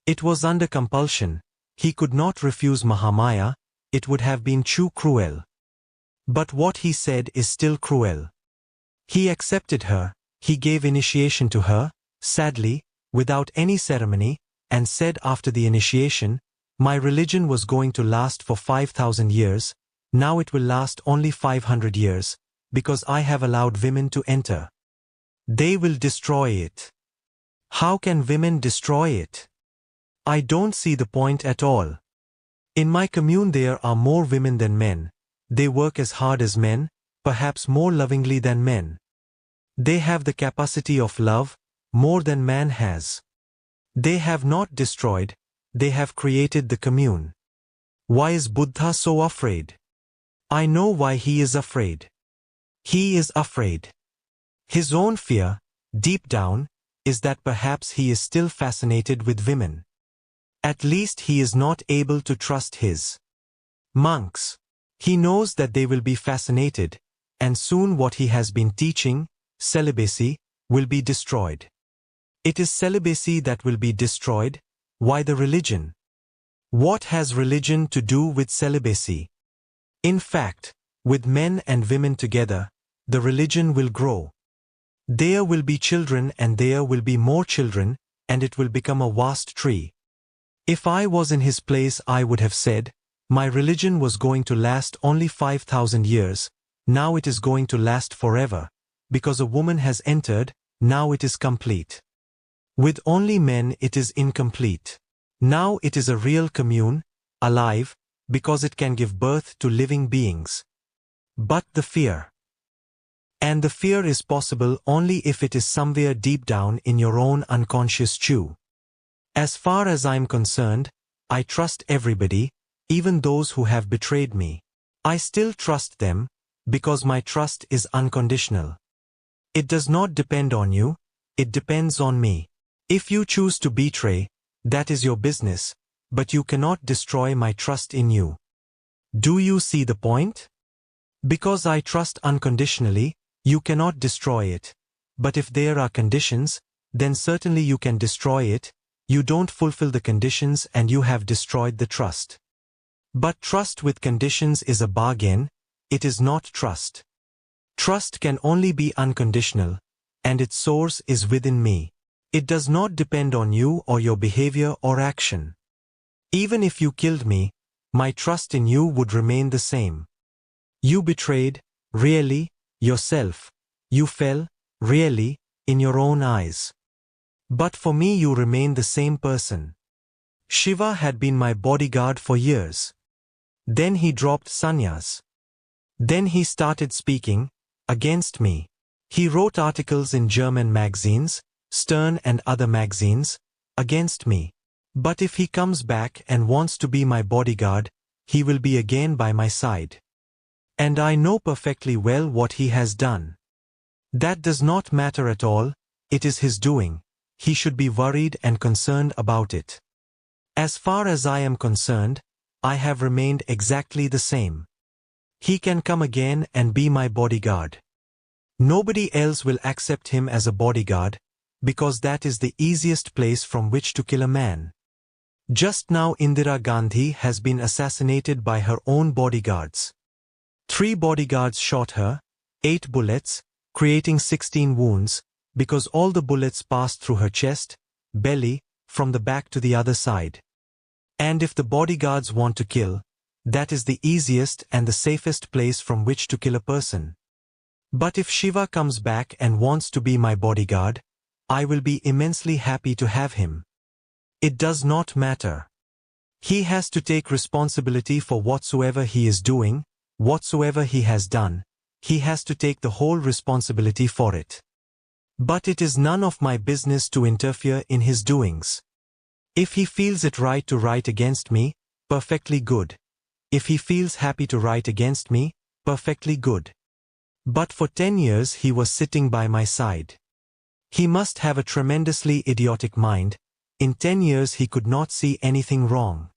It was under compulsion, he could not refuse Mahamaya, it would have been too cruel. But what he said is still cruel. He accepted her, he gave initiation to her, sadly, without any ceremony, and said after the initiation, my religion was going to last for 5,000 years, now it will last only 500 years, because I have allowed women to enter. They will destroy it. How can women destroy it? I don't see the point at all. In my commune there are more women than men, they work as hard as men, perhaps more lovingly than men. They have the capacity of love, more than man has. They have not destroyed, they have created the commune. Why is Buddha so afraid? I know why he is afraid. He is afraid. His own fear, deep down, is that perhaps he is still fascinated with women. At least he is not able to trust his monks. He knows that they will be fascinated, and soon what he has been teaching, celibacy, will be destroyed. It is celibacy that will be destroyed. Why the religion? What has religion to do with celibacy? In fact, with men and women together, the religion will grow. There will be children and there will be more children, and it will become a vast tree. If I was in his place, I would have said, my religion was going to last only 5,000 years, now it is going to last forever, because a woman has entered, now it is complete. With only men it is incomplete. Now it is a real commune, alive, because it can give birth to living beings. But the fear. And the fear is possible only if it is somewhere deep down in your own unconscious chew. As far as I'm concerned, I trust everybody, even those who have betrayed me. I still trust them, because my trust is unconditional. It does not depend on you, it depends on me. If you choose to betray, that is your business, but you cannot destroy my trust in you. Do you see the point? Because I trust unconditionally, you cannot destroy it. But if there are conditions, then certainly you can destroy it. You don't fulfill the conditions and you have destroyed the trust. But trust with conditions is a bargain, it is not trust. Trust can only be unconditional, and its source is within me. It does not depend on you or your behavior or action. Even if you killed me, my trust in you would remain the same. You betrayed, really, yourself. You fell, really, in your own eyes. But for me you remain the same person. Shiva had been my bodyguard for years. Then he dropped sannyas. Then he started speaking against me. He wrote articles in German magazines, Stern and other magazines, against me. But if he comes back and wants to be my bodyguard, he will be again by my side. And I know perfectly well what he has done. That does not matter at all, it is his doing. He should be worried and concerned about it. As far as I am concerned, I have remained exactly the same. He can come again and be my bodyguard. Nobody else will accept him as a bodyguard, because that is the easiest place from which to kill a man. Just now Indira Gandhi has been assassinated by her own bodyguards. 3 bodyguards shot her, 8 bullets, creating 16 wounds, because all the bullets passed through her chest, belly, from the back to the other side. And if the bodyguards want to kill, that is the easiest and the safest place from which to kill a person. But if Shiva comes back and wants to be my bodyguard, I will be immensely happy to have him. It does not matter. He has to take responsibility for whatsoever he is doing, whatsoever he has done. He has to take the whole responsibility for it. But it is none of my business to interfere in his doings. If he feels it right to write against me, perfectly good. If he feels happy to write against me, perfectly good. But for 10 years he was sitting by my side. He must have a tremendously idiotic mind. In 10 years he could not see anything wrong.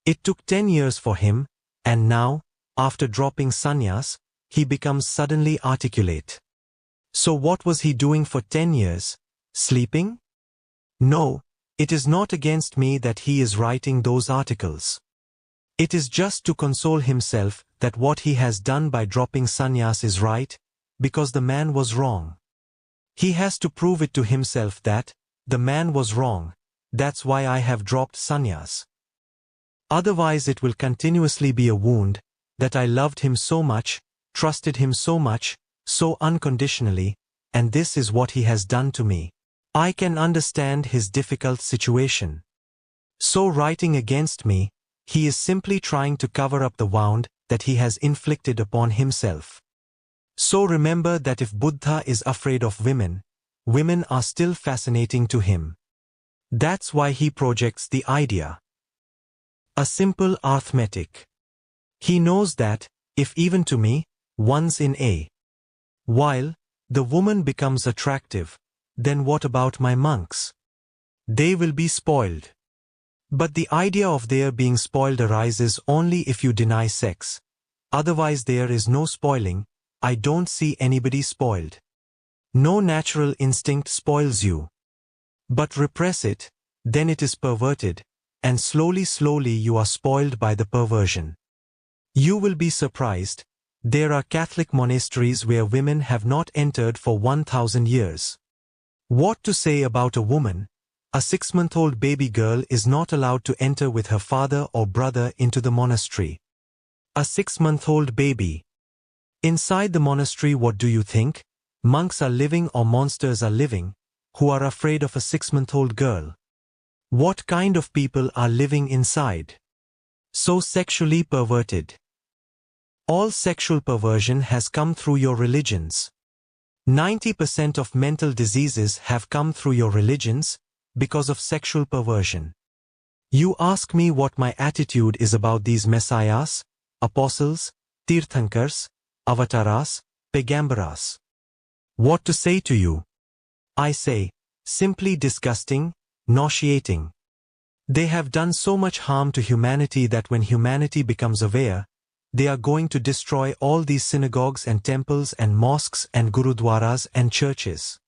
It took 10 years for him, and now, after dropping sannyas, he becomes suddenly articulate. So what was he doing for 10 years? Sleeping? No, it is not against me that he is writing those articles. It is just to console himself that what he has done by dropping sannyas is right, because the man was wrong. He has to prove it to himself that the man was wrong. That's why I have dropped sannyas. Otherwise it will continuously be a wound, that I loved him so much, trusted him so much, so unconditionally, and this is what he has done to me. I can understand his difficult situation. So writing against me, he is simply trying to cover up the wound that he has inflicted upon himself. So remember that if Buddha is afraid of women, women are still fascinating to him. That's why he projects the idea. A simple arithmetic. He knows that, if even to me, 1's in A While the woman becomes attractive, then what about my monks? They will be spoiled. But the idea of their being spoiled arises only if you deny sex. Otherwise there is no spoiling. I don't see anybody spoiled. No natural instinct spoils you. But repress it, then it is perverted, and slowly you are spoiled by the perversion. You will be surprised. There are Catholic monasteries where women have not entered for 1,000 years. What to say about a woman? A 6-month-old baby girl is not allowed to enter with her father or brother into the monastery. A 6-month-old baby. Inside the monastery, what do you think? Monks are living or monsters are living, who are afraid of a 6-month-old girl? What kind of people are living inside? So sexually perverted. All sexual perversion has come through your religions. 90% of mental diseases have come through your religions, because of sexual perversion. You ask me what my attitude is about these messiahs, apostles, tirthankars, avatars, pegambaras. What to say to you? I say, simply disgusting, nauseating. They have done so much harm to humanity that when humanity becomes aware, they are going to destroy all these synagogues and temples and mosques and gurudwaras and churches.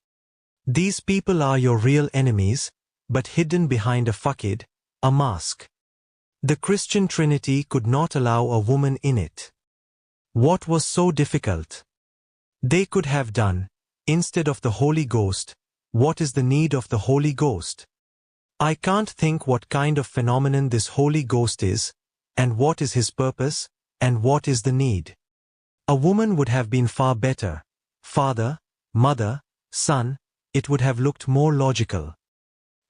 These people are your real enemies, but hidden behind a fakid, a mask. The Christian Trinity could not allow a woman in it. What was so difficult? They could have done, instead of the Holy Ghost, what is the need of the Holy Ghost? I can't think what kind of phenomenon this Holy Ghost is, and what is his purpose, and what is the need. A woman would have been far better. Father, mother, son, it would have looked more logical.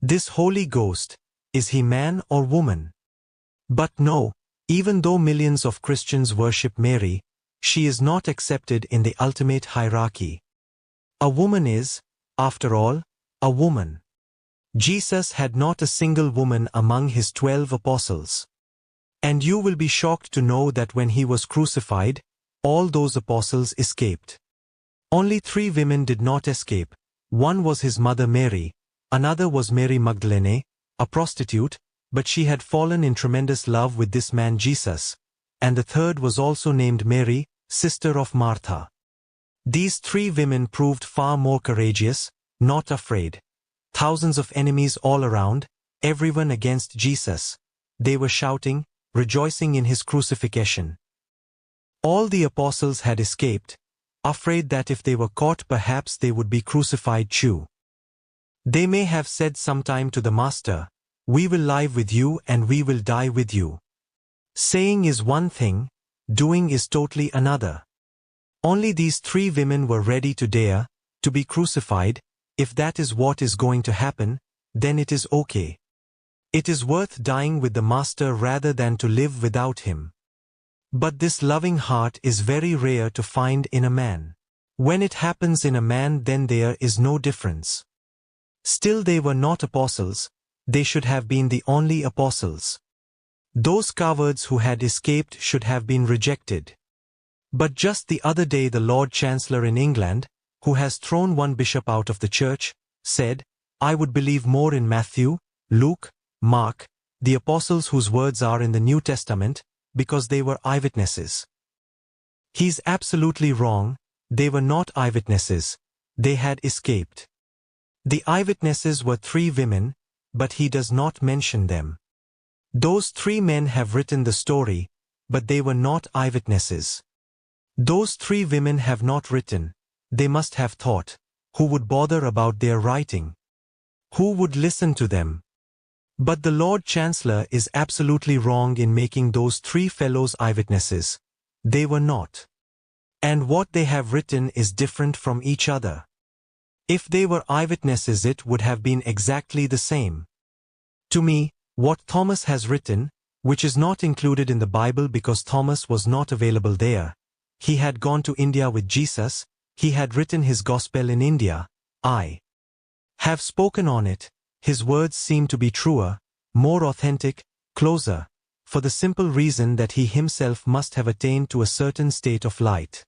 This Holy Ghost, is he man or woman? But no, even though millions of Christians worship Mary, she is not accepted in the ultimate hierarchy. A woman is, after all, a woman. Jesus had not a single woman among his 12 apostles. And you will be shocked to know that when he was crucified, all those apostles escaped. Only 3 women did not escape. One was his mother Mary, another was Mary Magdalene, a prostitute, but she had fallen in tremendous love with this man Jesus, and the third was also named Mary, sister of Martha. These 3 women proved far more courageous, not afraid. Thousands of enemies all around, everyone against Jesus. They were shouting, rejoicing in his crucifixion. All the apostles had escaped, afraid that if they were caught perhaps they would be crucified too. They may have said sometime to the Master, "We will live with you and we will die with you." Saying is one thing, doing is totally another. Only these 3 women were ready to dare, to be crucified. If that is what is going to happen, then it is okay. It is worth dying with the Master rather than to live without him. But this loving heart is very rare to find in a man. When it happens in a man, then there is no difference. Still they were not apostles, they should have been the only apostles. Those cowards who had escaped should have been rejected. But just the other day the Lord Chancellor in England, who has thrown one bishop out of the church, said, "I would believe more in Matthew, Luke, Mark, the apostles whose words are in the New Testament, because they were eyewitnesses." He's absolutely wrong, they were not eyewitnesses, they had escaped. The eyewitnesses were 3 women, but he does not mention them. Those 3 men have written the story, but they were not eyewitnesses. Those 3 women have not written, they must have thought, who would bother about their writing? Who would listen to them? But the Lord Chancellor is absolutely wrong in making those 3 fellows eyewitnesses. They were not. And what they have written is different from each other. If they were eyewitnesses, it would have been exactly the same. To me, what Thomas has written, which is not included in the Bible because Thomas was not available there, he had gone to India with Jesus, he had written his gospel in India, I have spoken on it. His words seem to be truer, more authentic, closer, for the simple reason that he himself must have attained to a certain state of light.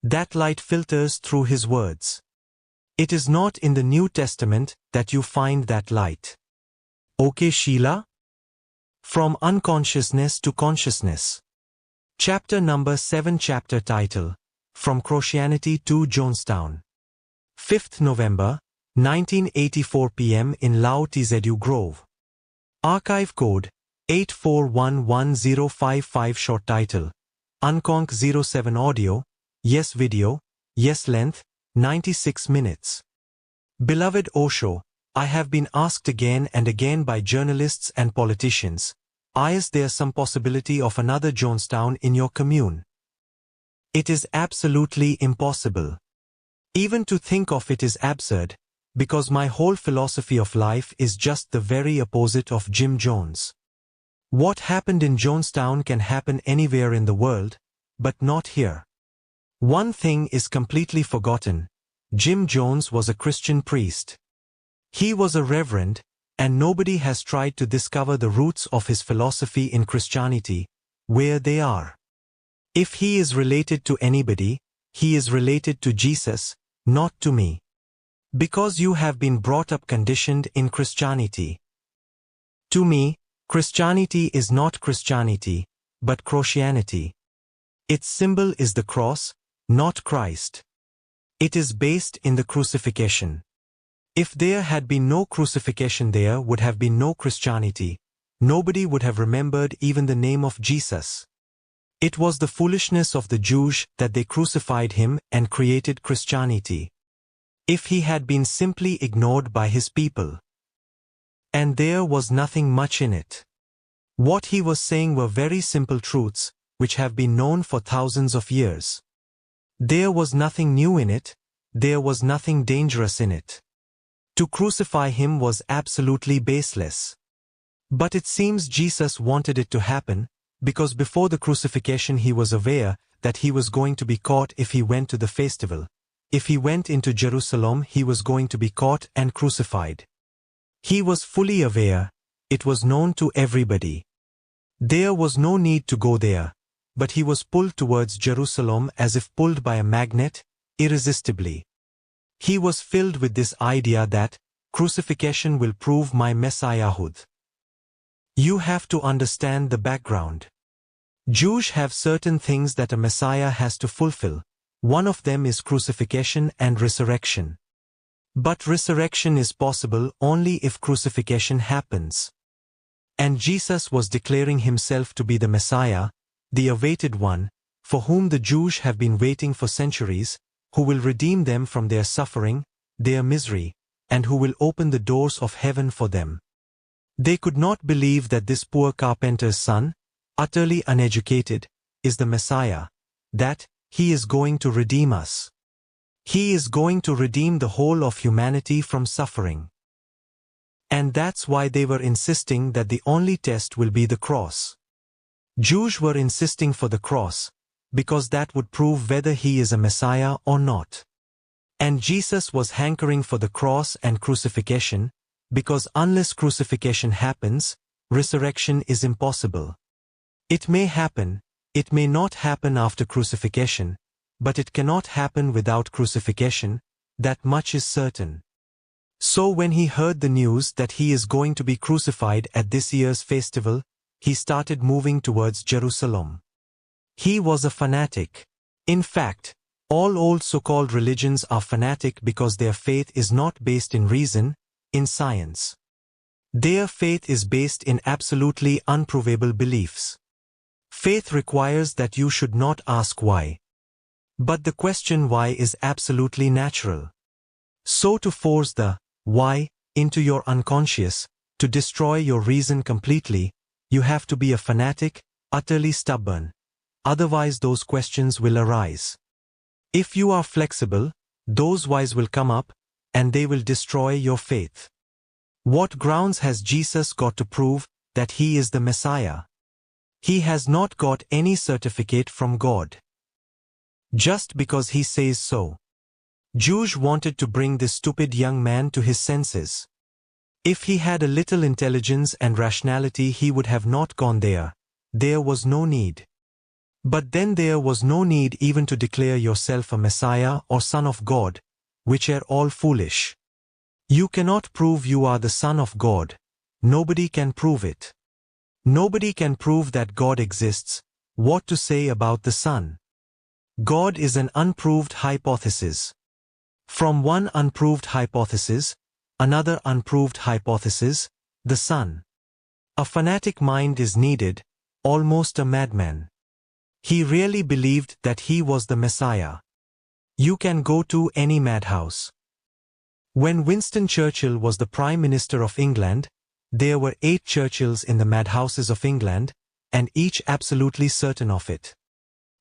That light filters through his words. It is not in the New Testament that you find that light. Okay, Sheila? From Unconsciousness to Consciousness. Chapter number 7. Chapter title: From Christianity to Jonestown. 5th November, 1984 p.m. in Lao Tzu Grove. Archive code 8411055. Short title: Unconc 07 audio, yes video, yes length, 96 minutes. Beloved Osho, I have been asked again and again by journalists and politicians, is there some possibility of another Jonestown in your commune? It is absolutely impossible. Even to think of it is absurd, because my whole philosophy of life is just the very opposite of Jim Jones. What happened in Jonestown can happen anywhere in the world, but not here. One thing is completely forgotten: Jim Jones was a Christian priest. He was a reverend, and nobody has tried to discover the roots of his philosophy in Christianity, where they are. If he is related to anybody, he is related to Jesus, not to me. Because you have been brought up conditioned in Christianity. To me, Christianity is not Christianity, but Christianity. Its symbol is the cross, not Christ. It is based in the crucifixion. If there had been no crucifixion, there would have been no Christianity. Nobody would have remembered even the name of Jesus. It was the foolishness of the Jews that they crucified him and created Christianity. If he had been simply ignored by his people. And there was nothing much in it. What he was saying were very simple truths, which have been known for thousands of years. There was nothing new in it, there was nothing dangerous in it. To crucify him was absolutely baseless. But it seems Jesus wanted it to happen, because before the crucifixion he was aware that he was going to be caught if he went to the festival. If he went into Jerusalem, he was going to be caught and crucified. He was fully aware, it was known to everybody. There was no need to go there, but he was pulled towards Jerusalem as if pulled by a magnet, irresistibly. He was filled with this idea that crucifixion will prove my messiahhood. You have to understand the background. Jews have certain things that a Messiah has to fulfill. One of them is crucifixion and resurrection. But resurrection is possible only if crucifixion happens. And Jesus was declaring himself to be the Messiah, the awaited one, for whom the Jews have been waiting for centuries, who will redeem them from their suffering, their misery, and who will open the doors of heaven for them. They could not believe that this poor carpenter's son, utterly uneducated, is the Messiah, that he is going to redeem us. He is going to redeem the whole of humanity from suffering. And that's why they were insisting that the only test will be the cross. Jews were insisting for the cross, because that would prove whether he is a Messiah or not. And Jesus was hankering for the cross and crucifixion, because unless crucifixion happens, resurrection is impossible. It may happen, it may not happen after crucifixion, but it cannot happen without crucifixion, that much is certain. So when he heard the news that he is going to be crucified at this year's festival, he started moving towards Jerusalem. He was a fanatic. In fact, all old so-called religions are fanatic because their faith is not based in reason, in science. Their faith is based in absolutely unprovable beliefs. Faith requires that you should not ask why. But the question why is absolutely natural. So to force the why into your unconscious, to destroy your reason completely, you have to be a fanatic, utterly stubborn. Otherwise those questions will arise. If you are flexible, those whys will come up, and they will destroy your faith. What grounds has Jesus got to prove that he is the Messiah? He has not got any certificate from God. Just because he says so. Jews wanted to bring this stupid young man to his senses. If he had a little intelligence and rationality, he would have not gone there. There was no need. But then there was no need even to declare yourself a Messiah or Son of God, which are all foolish. You cannot prove you are the Son of God. Nobody can prove it. Nobody can prove that God exists. What to say about the Son? God is an unproved hypothesis. From one unproved hypothesis, another unproved hypothesis, the Son. A fanatic mind is needed, almost a madman. He really believed that he was the Messiah. You can go to any madhouse. When Winston Churchill was the Prime Minister of England, there were 8 Churchills in the madhouses of England, and each absolutely certain of it.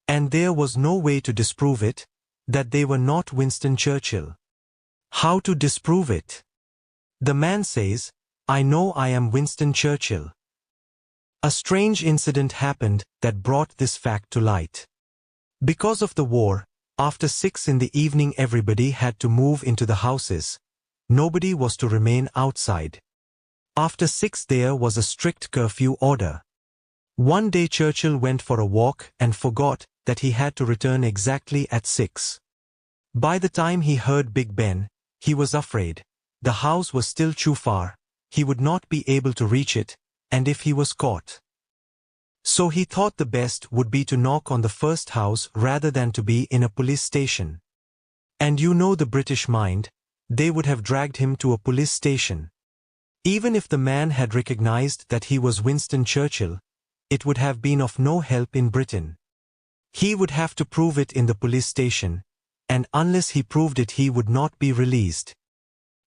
And there was no way to disprove it, that they were not Winston Churchill. How to disprove it? The man says, I know I am Winston Churchill. A strange incident happened that brought this fact to light. Because of the war, after 6 in the evening everybody had to move into the houses. Nobody was to remain outside. After 6 there was a strict curfew order. One day Churchill went for a walk and forgot that he had to return exactly at 6. By the time he heard Big Ben, he was afraid. The house was still too far, he would not be able to reach it, and if he was caught. So he thought the best would be to knock on the first house rather than to be in a police station. And you know the British mind, they would have dragged him to a police station. Even if the man had recognized that he was Winston Churchill, it would have been of no help in Britain. He would have to prove it in the police station, and unless he proved it he would not be released.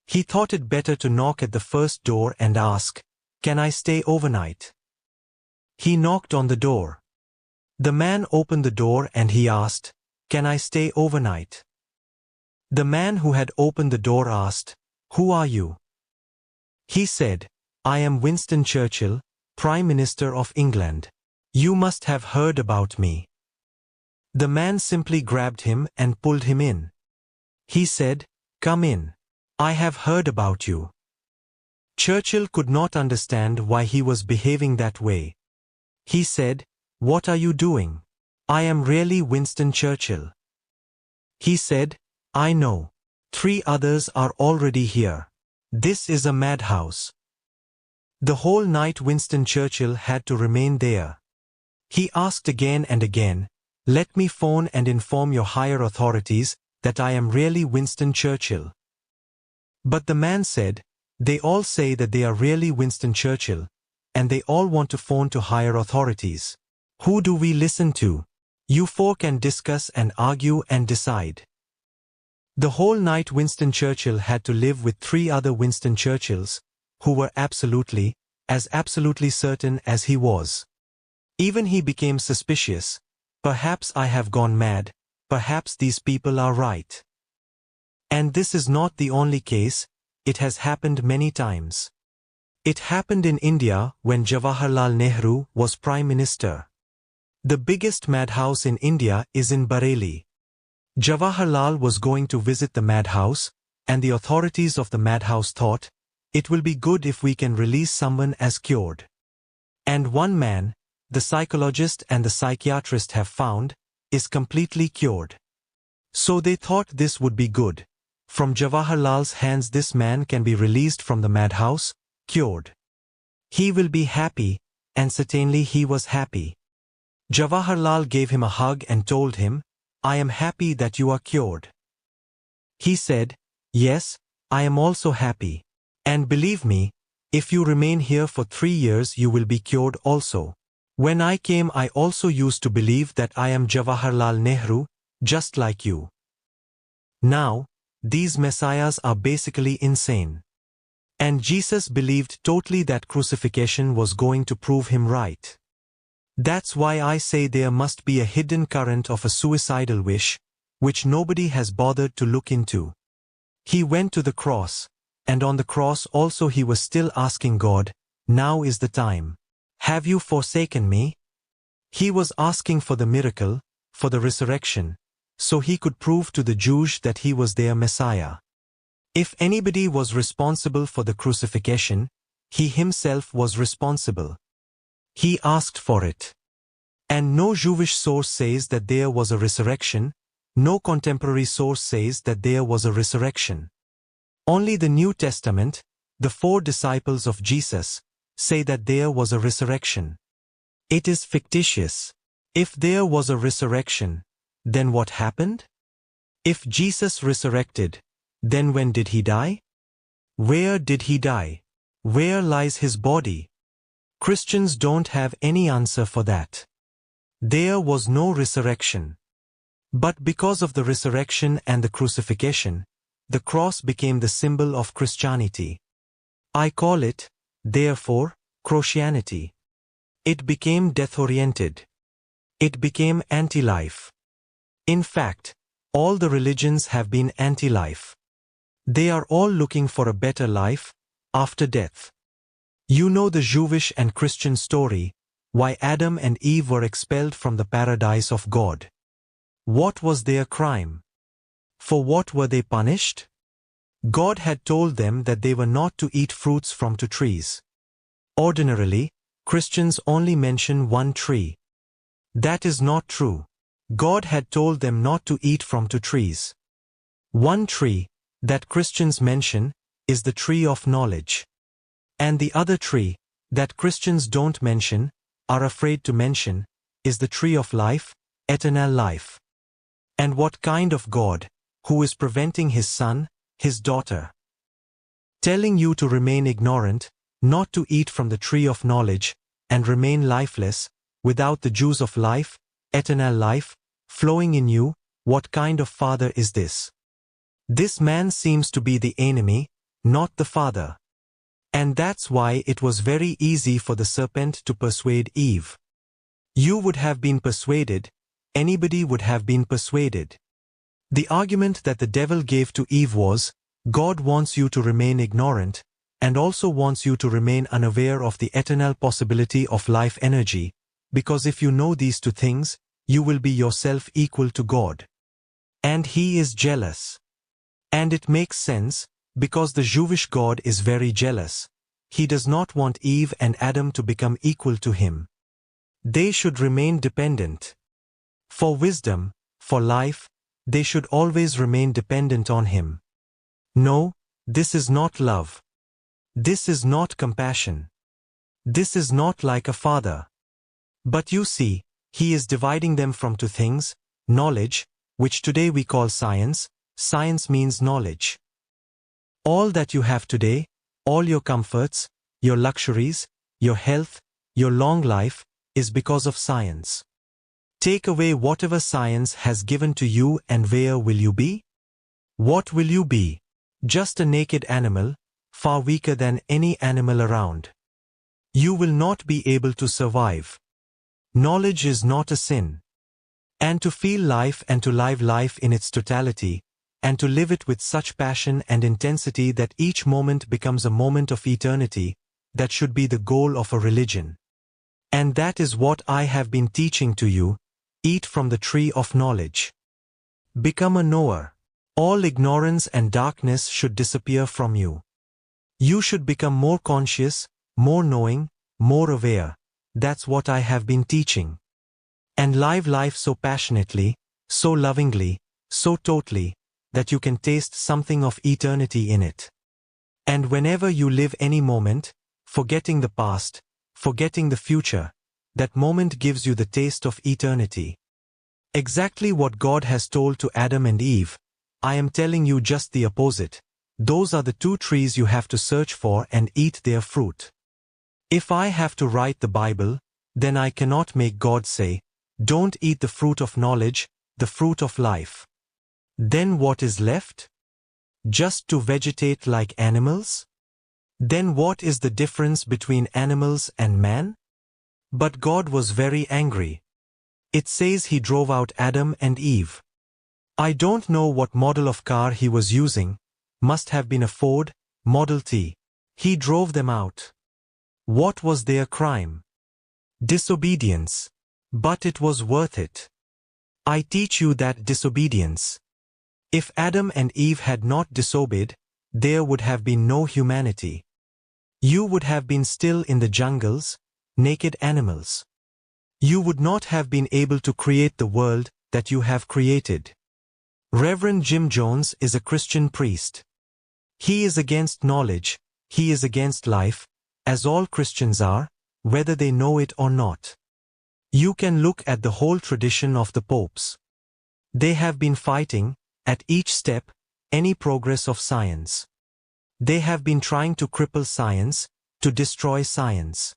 He thought it better to knock at the first door and ask, "Can I stay overnight?" He knocked on the door. The man opened the door and he asked, "Can I stay overnight?" The man who had opened the door asked, "Who are you?" He said, "I am Winston Churchill, Prime Minister of England. You must have heard about me." The man simply grabbed him and pulled him in. He said, "Come in. I have heard about you." Churchill could not understand why he was behaving that way. He said, "What are you doing? I am really Winston Churchill." He said, "I know. 3 others are already here. This is a madhouse." The whole night Winston Churchill had to remain there. He asked again and again, "Let me phone and inform your higher authorities that I am really Winston Churchill." But the man said, "They all say that they are really Winston Churchill, and they all want to phone to higher authorities. Who do we listen to? You 4 can discuss and argue and decide." The whole night Winston Churchill had to live with 3 other Winston Churchills, who were absolutely certain as he was. Even he became suspicious. Perhaps I have gone mad, perhaps these people are right. And this is not the only case, it has happened many times. It happened in India when Jawaharlal Nehru was Prime Minister. The biggest madhouse in India is in Bareilly. Jawaharlal was going to visit the madhouse, and the authorities of the madhouse thought, it will be good if we can release someone as cured. And one man, the psychologist and the psychiatrist have found, is completely cured. So they thought this would be good. From Jawaharlal's hands this man can be released from the madhouse, cured. He will be happy, and certainly he was happy. Jawaharlal gave him a hug and told him, "I am happy that you are cured." He said, "Yes, I am also happy. And believe me, if you remain here for 3 years you will be cured also. When I came I also used to believe that I am Jawaharlal Nehru, just like you." Now, these messiahs are basically insane. And Jesus believed totally that crucifixion was going to prove him right. That's why I say there must be a hidden current of a suicidal wish, which nobody has bothered to look into. He went to the cross, and on the cross also he was still asking God, "Now is the time. Have you forsaken me?" He was asking for the miracle, for the resurrection, so he could prove to the Jews that he was their Messiah. If anybody was responsible for the crucifixion, he himself was responsible. He asked for it. And no Jewish source says that there was a resurrection, no contemporary source says that there was a resurrection. Only the New Testament, the 4 disciples of Jesus, say that there was a resurrection. It is fictitious. If there was a resurrection, then what happened? If Jesus resurrected, then when did he die? Where did he die? Where lies his body? Christians don't have any answer for that. There was no resurrection. But because of the resurrection and the crucifixion, the cross became the symbol of Christianity. I call it, therefore, Christianity. It became death-oriented. It became anti-life. In fact, all the religions have been anti-life. They are all looking for a better life, after death. You know the Jewish and Christian story, why Adam and Eve were expelled from the paradise of God. What was their crime? For what were they punished? God had told them that they were not to eat fruits from 2 trees. Ordinarily, Christians only mention 1 tree. That is not true. God had told them not to eat from 2 trees. 1 tree that Christians mention is the tree of knowledge. And the other tree that Christians don't mention, are afraid to mention, is the tree of life, eternal life. And what kind of God, who is preventing his son, his daughter, telling you to remain ignorant, not to eat from the tree of knowledge, and remain lifeless, without the juice of life, eternal life, flowing in you, what kind of father is this? This man seems to be the enemy, not the father. And that's why it was very easy for the serpent to persuade Eve. You would have been persuaded, anybody would have been persuaded. The argument that the devil gave to Eve was, God wants you to remain ignorant, and also wants you to remain unaware of the eternal possibility of life energy, because if you know these 2 things, you will be yourself equal to God. And he is jealous. And it makes sense, because the Jewish God is very jealous. He does not want Eve and Adam to become equal to him. They should remain dependent. For wisdom, for life, they should always remain dependent on him. No, this is not love. This is not compassion. This is not like a father. But you see, he is dividing them from 2 things, knowledge, which today we call science. Science means knowledge. All that you have today, all your comforts, your luxuries, your health, your long life, is because of science. Take away whatever science has given to you and where will you be? What will you be? Just a naked animal, far weaker than any animal around. You will not be able to survive. Knowledge is not a sin. And to feel life and to live life in its totality, and to live it with such passion and intensity that each moment becomes a moment of eternity, that should be the goal of a religion. And that is what I have been teaching to you, eat from the tree of knowledge. Become a knower. All ignorance and darkness should disappear from you. You should become more conscious, more knowing, more aware. That's what I have been teaching. And live life so passionately, so lovingly, so totally, that you can taste something of eternity in it. And whenever you live any moment, forgetting the past, forgetting the future, that moment gives you the taste of eternity. Exactly what God has told to Adam and Eve, I am telling you just the opposite. Those are the 2 trees you have to search for and eat their fruit. If I have to write the Bible, then I cannot make God say, don't eat the fruit of knowledge, the fruit of life. Then what is left? Just to vegetate like animals? Then what is the difference between animals and man? But God was very angry. It says he drove out Adam and Eve. I don't know what model of car he was using, must have been a Ford, Model T. He drove them out. What was their crime? Disobedience. But it was worth it. I teach you that disobedience. If Adam and Eve had not disobeyed, there would have been no humanity. You would have been still in the jungles, naked animals. You would not have been able to create the world that you have created. Reverend Jim Jones is a Christian priest. He is against knowledge, he is against life, as all Christians are, whether they know it or not. You can look at the whole tradition of the popes. They have been fighting, at each step, any progress of science. They have been trying to cripple science, to destroy science.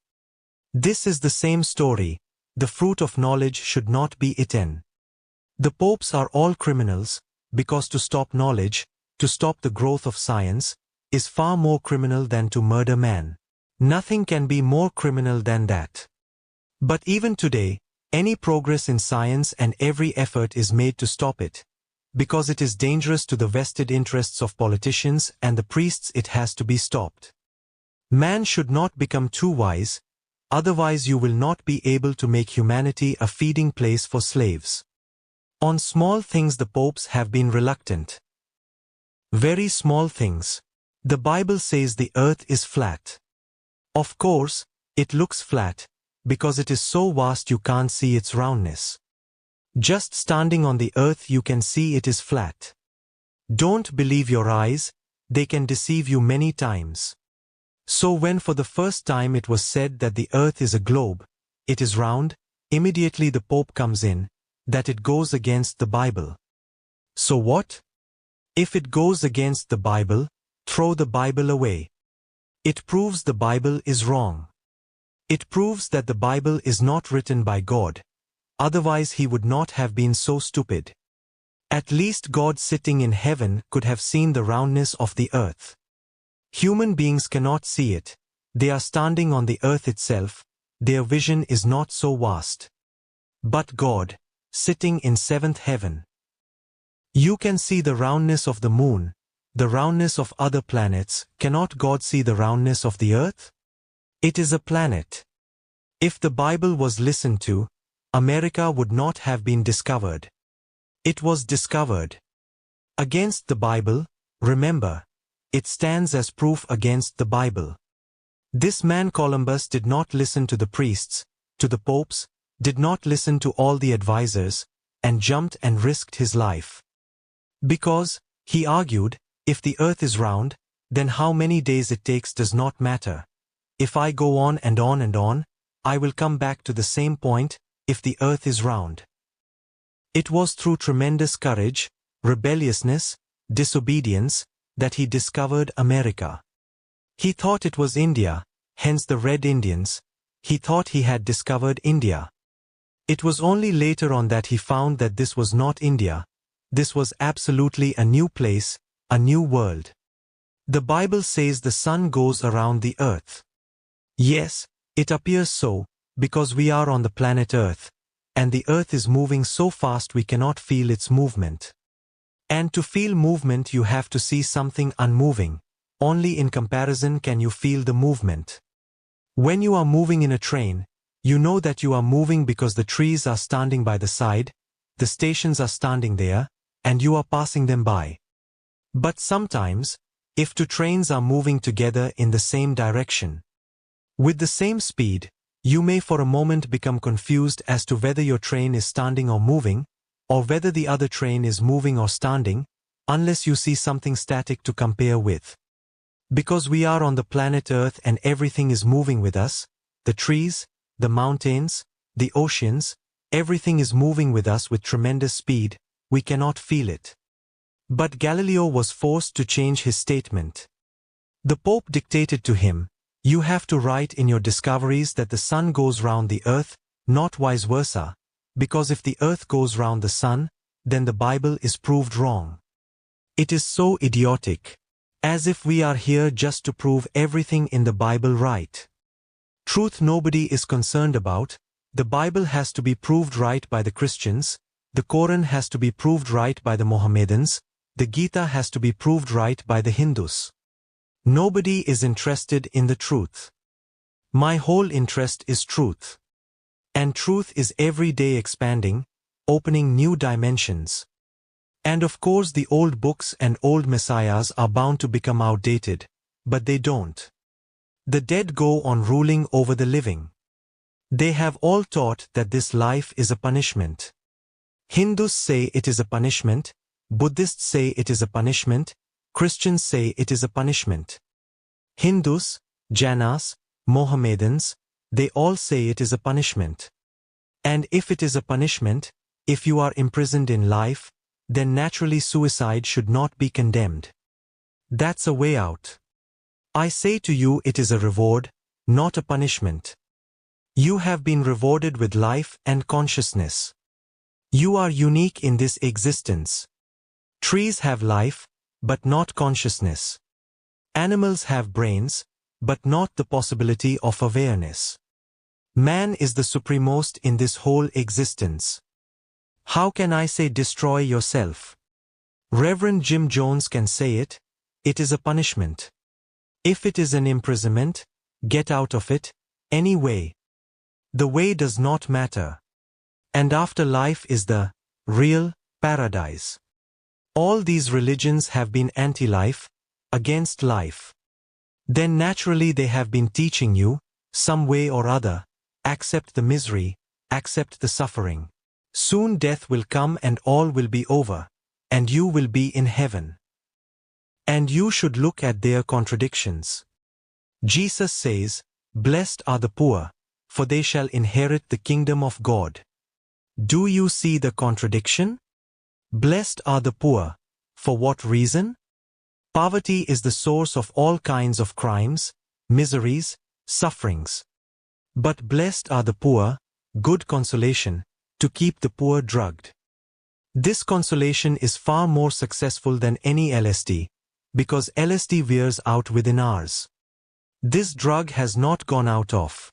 This is the same story. The fruit of knowledge should not be eaten. The popes are all criminals, because to stop knowledge, to stop the growth of science, is far more criminal than to murder man. Nothing can be more criminal than that. But even today, any progress in science and every effort is made to stop it, because it is dangerous to the vested interests of politicians and the priests. It has to be stopped. Man should not become too wise, otherwise you will not be able to make humanity a feeding place for slaves. On small things the popes have been reluctant. Very small things. The Bible says the earth is flat. Of course, it looks flat, because it is so vast you can't see its roundness. Just standing on the earth you can see it is flat. Don't believe your eyes, they can deceive you many times. So when for the first time it was said that the earth is a globe, it is round, immediately the Pope comes in, that it goes against the Bible. So what? If it goes against the Bible, throw the Bible away. It proves the Bible is wrong. It proves that the Bible is not written by God, otherwise he would not have been so stupid. At least God sitting in heaven could have seen the roundness of the earth. Human beings cannot see it, they are standing on the earth itself, their vision is not so vast. But God, sitting in seventh heaven. You can see the roundness of the moon, the roundness of other planets. Cannot God see the roundness of the earth? It is a planet. If the Bible was listened to, America would not have been discovered. It was discovered. Against the Bible, remember, it stands as proof against the Bible. This man Columbus did not listen to the priests, to the popes, did not listen to all the advisors, and jumped and risked his life. Because, he argued, if the earth is round, then how many days it takes does not matter. If I go on and on and on, I will come back to the same point, if the earth is round. It was through tremendous courage, rebelliousness, disobedience, that he discovered America. He thought it was India, hence the Red Indians. He thought he had discovered India. It was only later on that he found that this was not India. This was absolutely a new place, a new world. The Bible says the sun goes around the earth. Yes, it appears so, because we are on the planet Earth, and the earth is moving so fast we cannot feel its movement. And to feel movement you have to see something unmoving. Only in comparison can you feel the movement. When you are moving in a train, you know that you are moving because the trees are standing by the side, the stations are standing there, and you are passing them by. But sometimes, if two trains are moving together in the same direction, with the same speed, you may for a moment become confused as to whether your train is standing or moving, or whether the other train is moving or standing, unless you see something static to compare with. Because we are on the planet Earth and everything is moving with us, the trees, the mountains, the oceans, everything is moving with us with tremendous speed, we cannot feel it. But Galileo was forced to change his statement. The Pope dictated to him, "You have to write in your discoveries that the sun goes round the earth, not vice versa, because if the earth goes round the sun, then the Bible is proved wrong." It is so idiotic. As if we are here just to prove everything in the Bible right. Truth nobody is concerned about. The Bible has to be proved right by the Christians, the Quran has to be proved right by the Mohammedans, the Gita has to be proved right by the Hindus. Nobody is interested in the truth. My whole interest is truth. And truth is every day expanding, opening new dimensions. And of course the old books and old messiahs are bound to become outdated, but they don't. The dead go on ruling over the living. They have all taught that this life is a punishment. Hindus say it is a punishment, Buddhists say it is a punishment, Christians say it is a punishment. Hindus, Jainas, Mohammedans, they all say it is a punishment. And if it is a punishment, if you are imprisoned in life, then naturally suicide should not be condemned. That's a way out. I say to you it is a reward, not a punishment. You have been rewarded with life and consciousness. You are unique in this existence. Trees have life, but not consciousness. Animals have brains, but not the possibility of awareness. Man is the supremost in this whole existence. How can I say destroy yourself? Reverend Jim Jones can say it is a punishment. If it is an imprisonment, get out of it, anyway. The way does not matter. And after life is the real paradise. All these religions have been anti-life, against life. Then naturally they have been teaching you, some way or other, accept the misery, accept the suffering. Soon death will come and all will be over, and you will be in heaven. And you should look at their contradictions. Jesus says, "Blessed are the poor, for they shall inherit the kingdom of God." Do you see the contradiction? Blessed are the poor. For what reason? Poverty is the source of all kinds of crimes, miseries, sufferings. But blessed are the poor, good consolation, to keep the poor drugged. This consolation is far more successful than any LSD, because LSD wears out within hours. This drug has not gone out of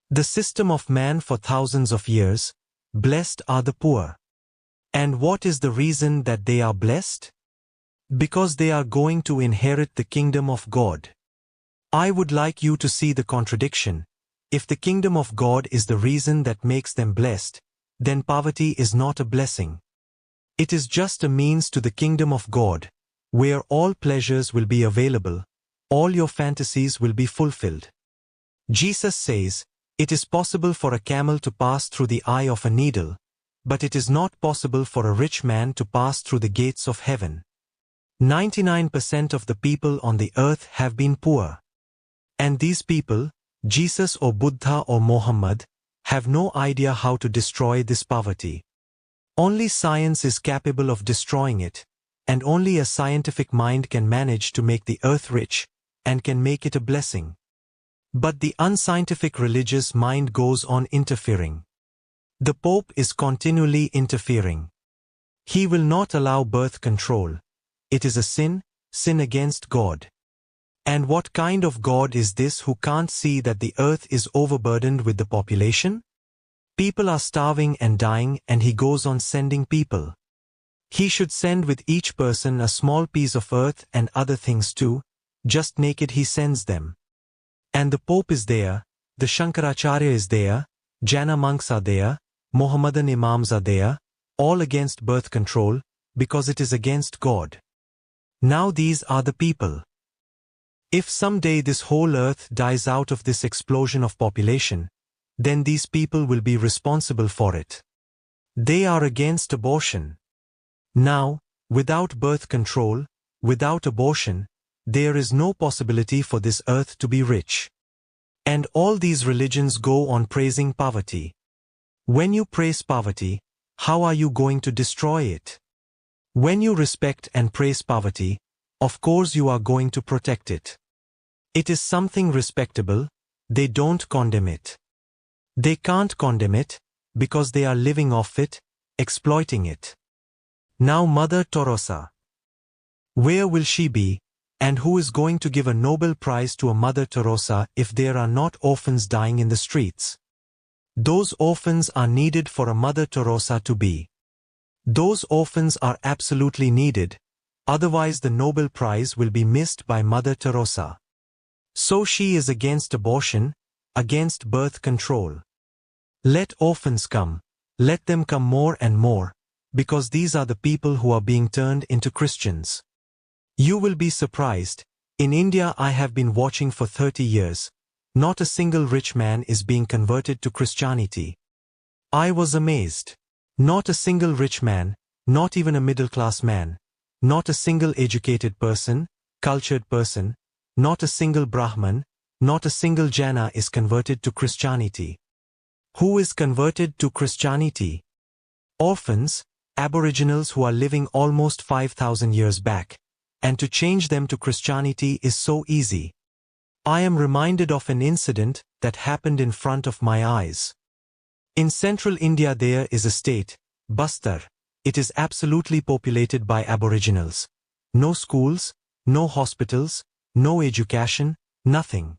the system of man for thousands of years. Blessed are the poor. And what is the reason that they are blessed? Because they are going to inherit the kingdom of God. I would like you to see the contradiction. If the kingdom of God is the reason that makes them blessed, then poverty is not a blessing. It is just a means to the kingdom of God, where all pleasures will be available, all your fantasies will be fulfilled. Jesus says, it is possible for a camel to pass through the eye of a needle, but it is not possible for a rich man to pass through the gates of heaven. 99% of the people on the earth have been poor. And these people, Jesus or Buddha or Muhammad, have no idea how to destroy this poverty. Only science is capable of destroying it, and only a scientific mind can manage to make the earth rich, and can make it a blessing. But the unscientific religious mind goes on interfering. The Pope is continually interfering. He will not allow birth control. It is a sin against God. And what kind of God is this who can't see that the earth is overburdened with the population? People are starving and dying, and he goes on sending people. He should send with each person a small piece of earth and other things too, just naked he sends them. And the Pope is there, the Shankaracharya is there, Jaina monks are there, Mohammedan imams are there, all against birth control, because it is against God. Now these are the people. If someday this whole earth dies out of this explosion of population, then these people will be responsible for it. They are against abortion. Now, without birth control, without abortion, there is no possibility for this earth to be rich. And all these religions go on praising poverty. When you praise poverty, how are you going to destroy it? When you respect and praise poverty, of course you are going to protect it. It is something respectable, they don't condemn it. They can't condemn it, because they are living off it, exploiting it. Now Mother Teresa. Where will she be? And who is going to give a Nobel Prize to a Mother Teresa if there are not orphans dying in the streets? Those orphans are needed for a Mother Teresa to be. Those orphans are absolutely needed, otherwise the Nobel Prize will be missed by Mother Teresa. So she is against abortion, against birth control. Let orphans come, let them come more and more, because these are the people who are being turned into Christians. You will be surprised. In India I have been watching for 30 years. Not a single rich man is being converted to Christianity. I was amazed. Not a single rich man, not even a middle-class man, not a single educated person, cultured person, not a single Brahman, not a single Jaina is converted to Christianity. Who is converted to Christianity? Orphans, aboriginals who are living almost 5,000 years back, and to change them to Christianity is so easy. I am reminded of an incident that happened in front of my eyes. In central India there is a state, Bastar. It is absolutely populated by aboriginals. No schools, no hospitals, no education, nothing.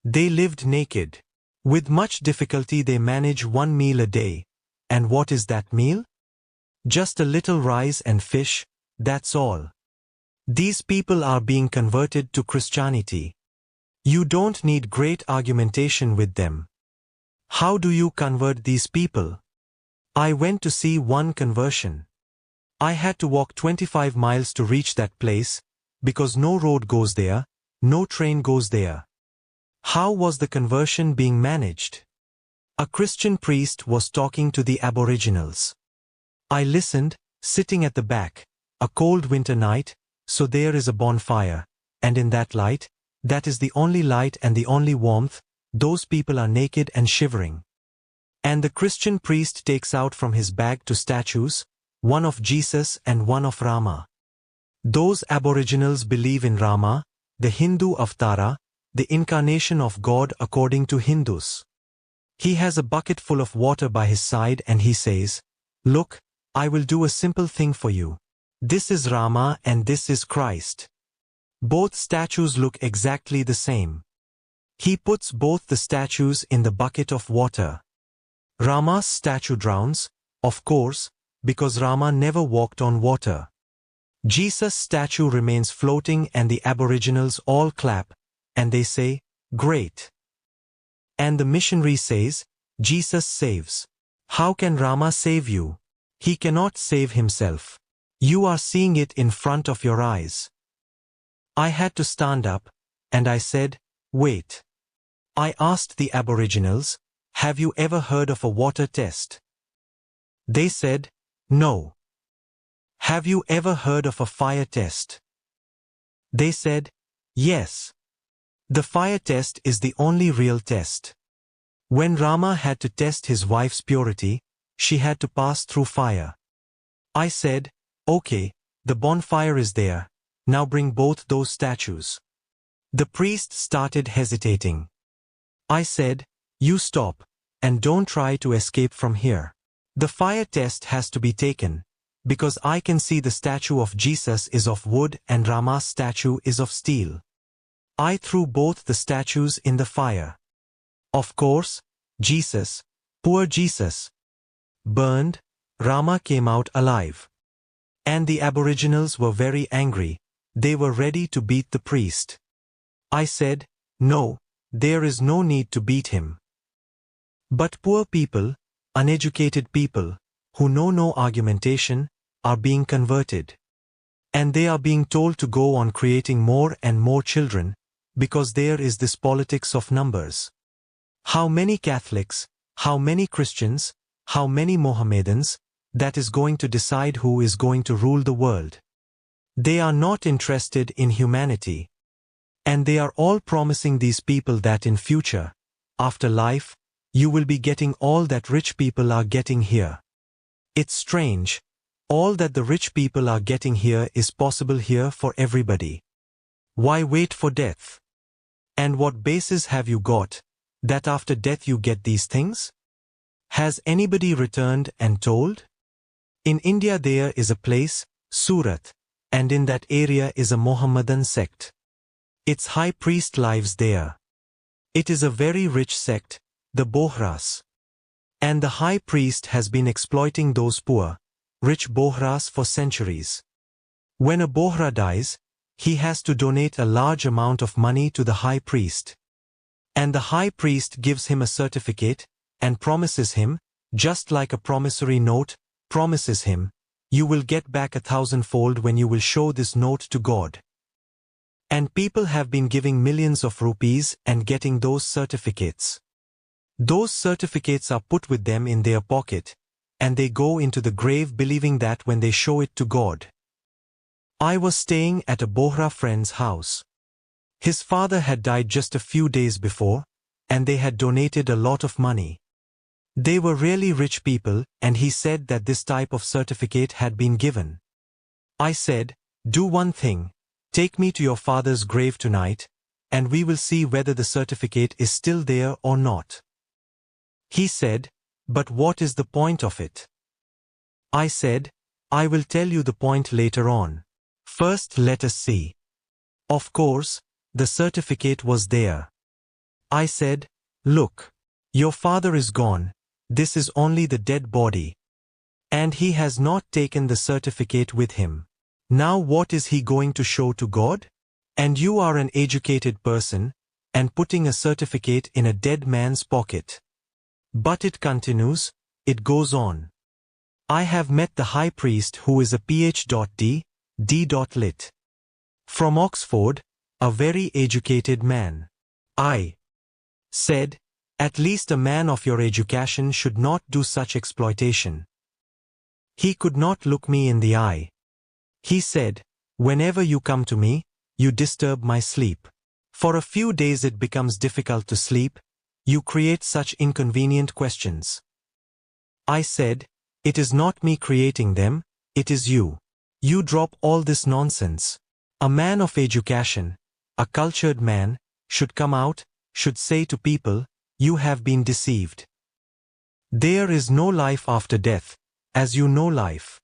They lived naked. With much difficulty they manage one meal a day. And what is that meal? Just a little rice and fish, that's all. These people are being converted to Christianity. You don't need great argumentation with them. How do you convert these people? I went to see one conversion. I had to walk 25 miles to reach that place, because no road goes there, no train goes there. How was the conversion being managed? A Christian priest was talking to the aboriginals. I listened, sitting at the back, a cold winter night, so there is a bonfire, and in that light, that is the only light and the only warmth, those people are naked and shivering. And the Christian priest takes out from his bag two statues, one of Jesus and one of Rama. Those aboriginals believe in Rama, the Hindu Avatara, the incarnation of God according to Hindus. He has a bucket full of water by his side and he says, "Look, I will do a simple thing for you. This is Rama and this is Christ." Both statues look exactly the same. He puts both the statues in the bucket of water. Rama's statue drowns, of course, because Rama never walked on water. Jesus' statue remains floating and the aboriginals all clap, and they say, "Great." And the missionary says, "Jesus saves. How can Rama save you? He cannot save himself. You are seeing it in front of your eyes." I had to stand up, and I said, "Wait." I asked the aboriginals, "Have you ever heard of a water test?" They said, "No." "Have you ever heard of a fire test?" They said, "Yes." The fire test is the only real test. When Rama had to test his wife's purity, she had to pass through fire. I said, "Okay, the bonfire is there, now bring both those statues." The priest started hesitating. I said, "You stop, and don't try to escape from here. The fire test has to be taken, because I can see the statue of Jesus is of wood and Rama's statue is of steel." I threw both the statues in the fire. Of course, Jesus, poor Jesus, burned. Rama came out alive. And the aboriginals were very angry. They were ready to beat the priest. I said, "No, there is no need to beat him." But poor people, uneducated people, who know no argumentation, are being converted. And they are being told to go on creating more and more children, because there is this politics of numbers. How many Catholics, how many Christians, how many Mohammedans, that is going to decide who is going to rule the world. They are not interested in humanity. And they are all promising these people that in future, after life, you will be getting all that rich people are getting here. It's strange. All that the rich people are getting here is possible here for everybody. Why wait for death? And what basis have you got, that after death you get these things? Has anybody returned and told? In India there is a place, Surat, and in that area is a Mohammedan sect. Its high priest lives there. It is a very rich sect, the Bohras. And the high priest has been exploiting those poor, rich Bohras for centuries. When a Bohra dies, he has to donate a large amount of money to the high priest. And the high priest gives him a certificate, and promises him, just like a promissory note, promises him, "You will get back 1,000-fold when you will show this note to God." And people have been giving millions of rupees and getting those certificates. Those certificates are put with them in their pocket, and they go into the grave believing that when they show it to God. I was staying at a Bohra friend's house. His father had died just a few days before, and they had donated a lot of money. They were really rich people, and he said that this type of certificate had been given. I said, "Do one thing, take me to your father's grave tonight, and we will see whether the certificate is still there or not." He said, "But what is the point of it?" I said, "I will tell you the point later on. First let us see." Of course, the certificate was there. I said, "Look, your father is gone, this is only the dead body. And he has not taken the certificate with him. Now what is he going to show to God? And you are an educated person, and putting a certificate in a dead man's pocket." But it continues, it goes on. "I have met the high priest who is a Ph.D. D.Lit. from Oxford, a very educated man." I said, "At least a man of your education should not do such exploitation." He could not look me in the eye. He said, "Whenever you come to me, you disturb my sleep. For a few days it becomes difficult to sleep, you create such inconvenient questions." I said, "It is not me creating them, it is you. You drop all this nonsense. A man of education, a cultured man, should come out, should say to people, you have been deceived. There is no life after death, as you know life.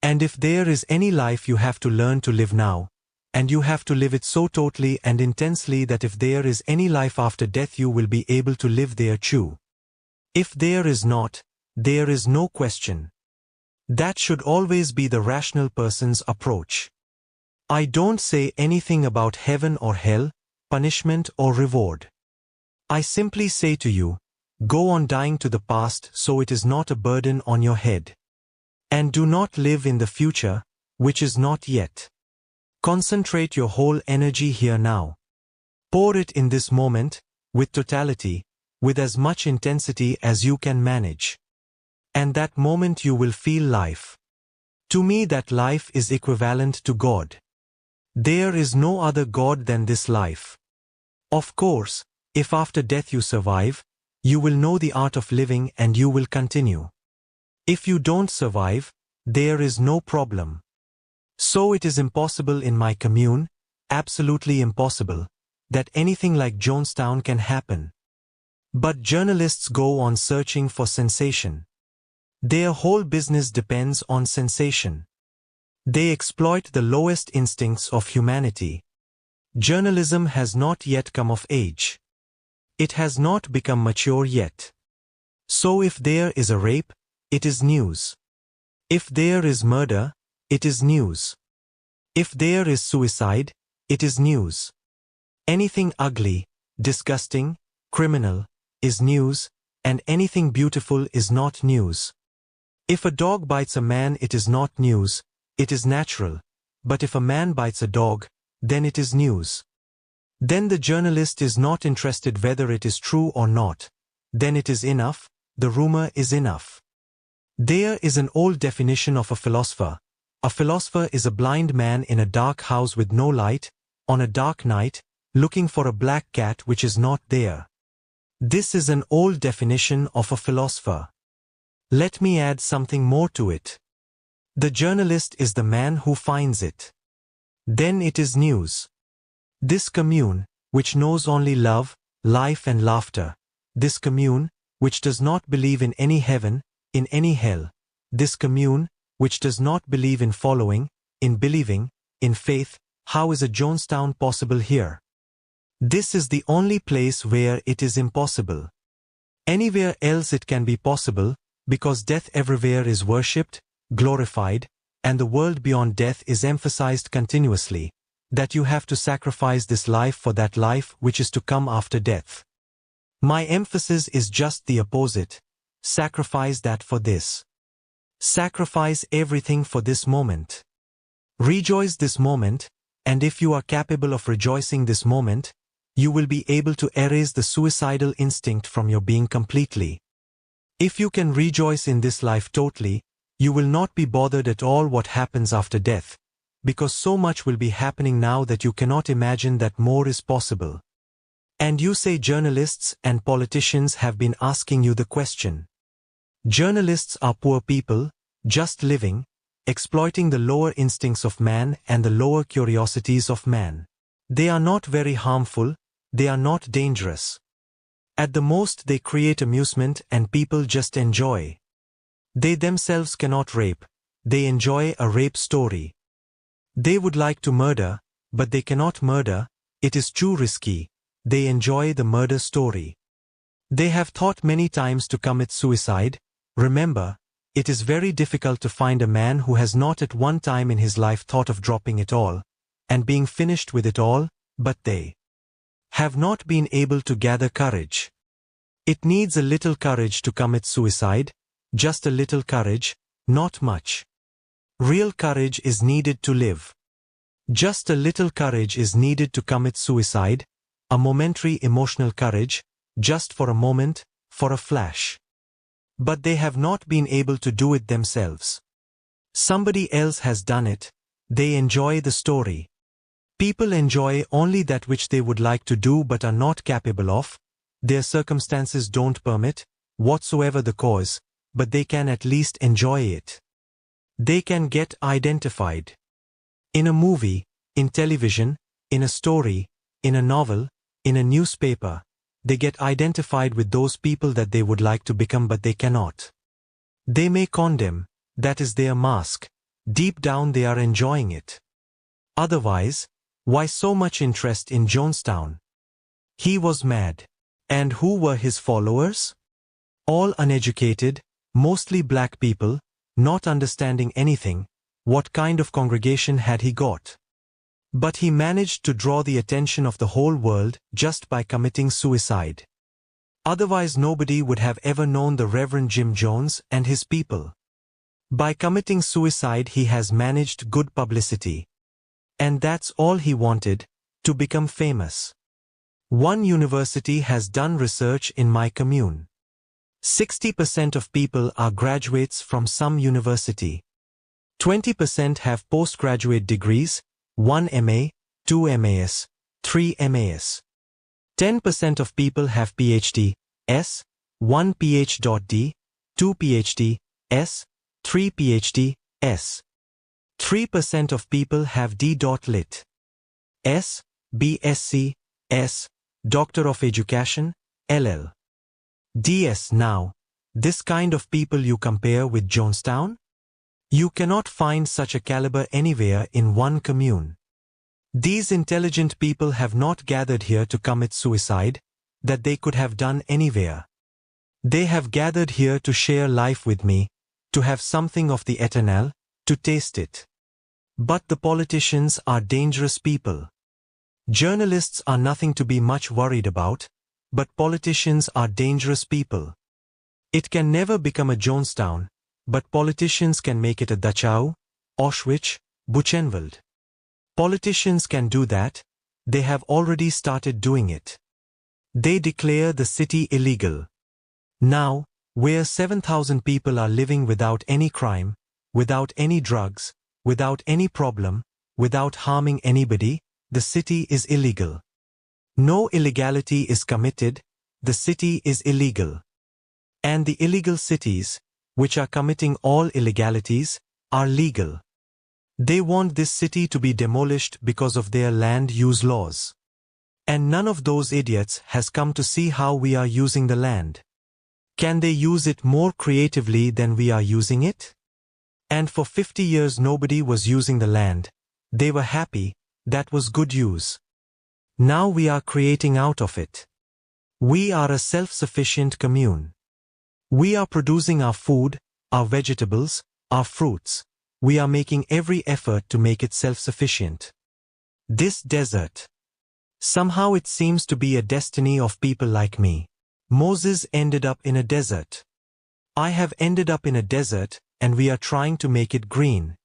And if there is any life you have to learn to live now, and you have to live it so totally and intensely that if there is any life after death you will be able to live there too. If there is not, there is no question. That should always be the rational person's approach. I don't say anything about heaven or hell, punishment or reward. I simply say to you, go on dying to the past so it is not a burden on your head. And do not live in the future, which is not yet. Concentrate your whole energy here now. Pour it in this moment, with totality, with as much intensity as you can manage. And that moment you will feel life. To me that life is equivalent to God. There is no other God than this life. Of course, if after death you survive, you will know the art of living and you will continue. If you don't survive, there is no problem. So it is impossible in my commune, absolutely impossible, that anything like Jonestown can happen. But journalists go on searching for sensation. Their whole business depends on sensation. They exploit the lowest instincts of humanity. Journalism has not yet come of age. It has not become mature yet. So if there is a rape, it is news. If there is murder, it is news. If there is suicide, it is news. Anything ugly, disgusting, criminal, is news, and anything beautiful is not news. If a dog bites a man, it is not news, it is natural, but if a man bites a dog, then it is news. Then the journalist is not interested whether it is true or not, then it is enough, the rumor is enough. There is an old definition of a philosopher. A philosopher is a blind man in a dark house with no light, on a dark night, looking for a black cat which is not there. This is an old definition of a philosopher. Let me add something more to it. The journalist is the man who finds it. Then it is news. This commune, which knows only love, life and laughter, this commune, which does not believe in any heaven, in any hell, this commune, which does not believe in following, in believing, in faith, how is a Jonestown possible here? This is the only place where it is impossible. Anywhere else it can be possible, because death everywhere is worshipped, glorified, and the world beyond death is emphasized continuously, that you have to sacrifice this life for that life which is to come after death. My emphasis is just the opposite. Sacrifice that for this. Sacrifice everything for this moment. Rejoice this moment, and if you are capable of rejoicing this moment, you will be able to erase the suicidal instinct from your being completely. If you can rejoice in this life totally, you will not be bothered at all what happens after death, because so much will be happening now that you cannot imagine that more is possible. And you say journalists and politicians have been asking you the question. Journalists are poor people, just living, exploiting the lower instincts of man and the lower curiosities of man. They are not very harmful, they are not dangerous. At the most they create amusement and people just enjoy. They themselves cannot rape, they enjoy a rape story. They would like to murder, but they cannot murder, it is too risky, they enjoy the murder story. They have thought many times to commit suicide. Remember, it is very difficult to find a man who has not at one time in his life thought of dropping it all, and being finished with it all, but they have not been able to gather courage. It needs a little courage to commit suicide, just a little courage, not much. Real courage is needed to live. Just a little courage is needed to commit suicide, a momentary emotional courage, just for a moment, for a flash. But they have not been able to do it themselves. Somebody else has done it, they enjoy the story. People enjoy only that which they would like to do but are not capable of, their circumstances don't permit, whatsoever the cause, but they can at least enjoy it. They can get identified. In a movie, in television, in a story, in a novel, in a newspaper, they get identified with those people that they would like to become but they cannot. They may condemn, that is their mask, deep down they are enjoying it. Otherwise, why so much interest in Jonestown? He was mad. And who were his followers? All uneducated, mostly black people, not understanding anything. What kind of congregation had he got? But he managed to draw the attention of the whole world just by committing suicide. Otherwise nobody would have ever known the Reverend Jim Jones and his people. By committing suicide he has managed good publicity. And that's all he wanted, to become famous. One university has done research in my commune. 60% of people are graduates from some university. 20% have postgraduate degrees, 1 MA, 2 MAs, 3 MAs. 10% of people have PhD, S, 1 PhD, 2 PhD, S, 3 PhD, S. 3% of people have D.Lit. S, BSc, S, Doctor of Education, LL. DS. Now, this kind of people you compare with Jonestown? You cannot find such a caliber anywhere in one commune. These intelligent people have not gathered here to commit suicide, that they could have done anywhere. They have gathered here to share life with me, to have something of the eternal, to taste it. But the politicians are dangerous people. Journalists are nothing to be much worried about, but politicians are dangerous people. It can never become a Jonestown, but politicians can make it a Dachau, Auschwitz, Buchenwald. Politicians can do that, they have already started doing it. They declare the city illegal. Now, where 7,000 people are living without any crime, without any drugs, without any problem, without harming anybody, the city is illegal. No illegality is committed, the city is illegal. And the illegal cities, which are committing all illegalities, are legal. They want this city to be demolished because of their land use laws. And none of those idiots has come to see how we are using the land. Can they use it more creatively than we are using it? And for 50 years nobody was using the land. They were happy, that was good use. Now we are creating out of it. We are a self-sufficient commune. We are producing our food, our vegetables, our fruits. We are making every effort to make it self-sufficient. This desert. Somehow it seems to be a destiny of people like me. Moses ended up in a desert. I have ended up in a desert, and we are trying to make it green.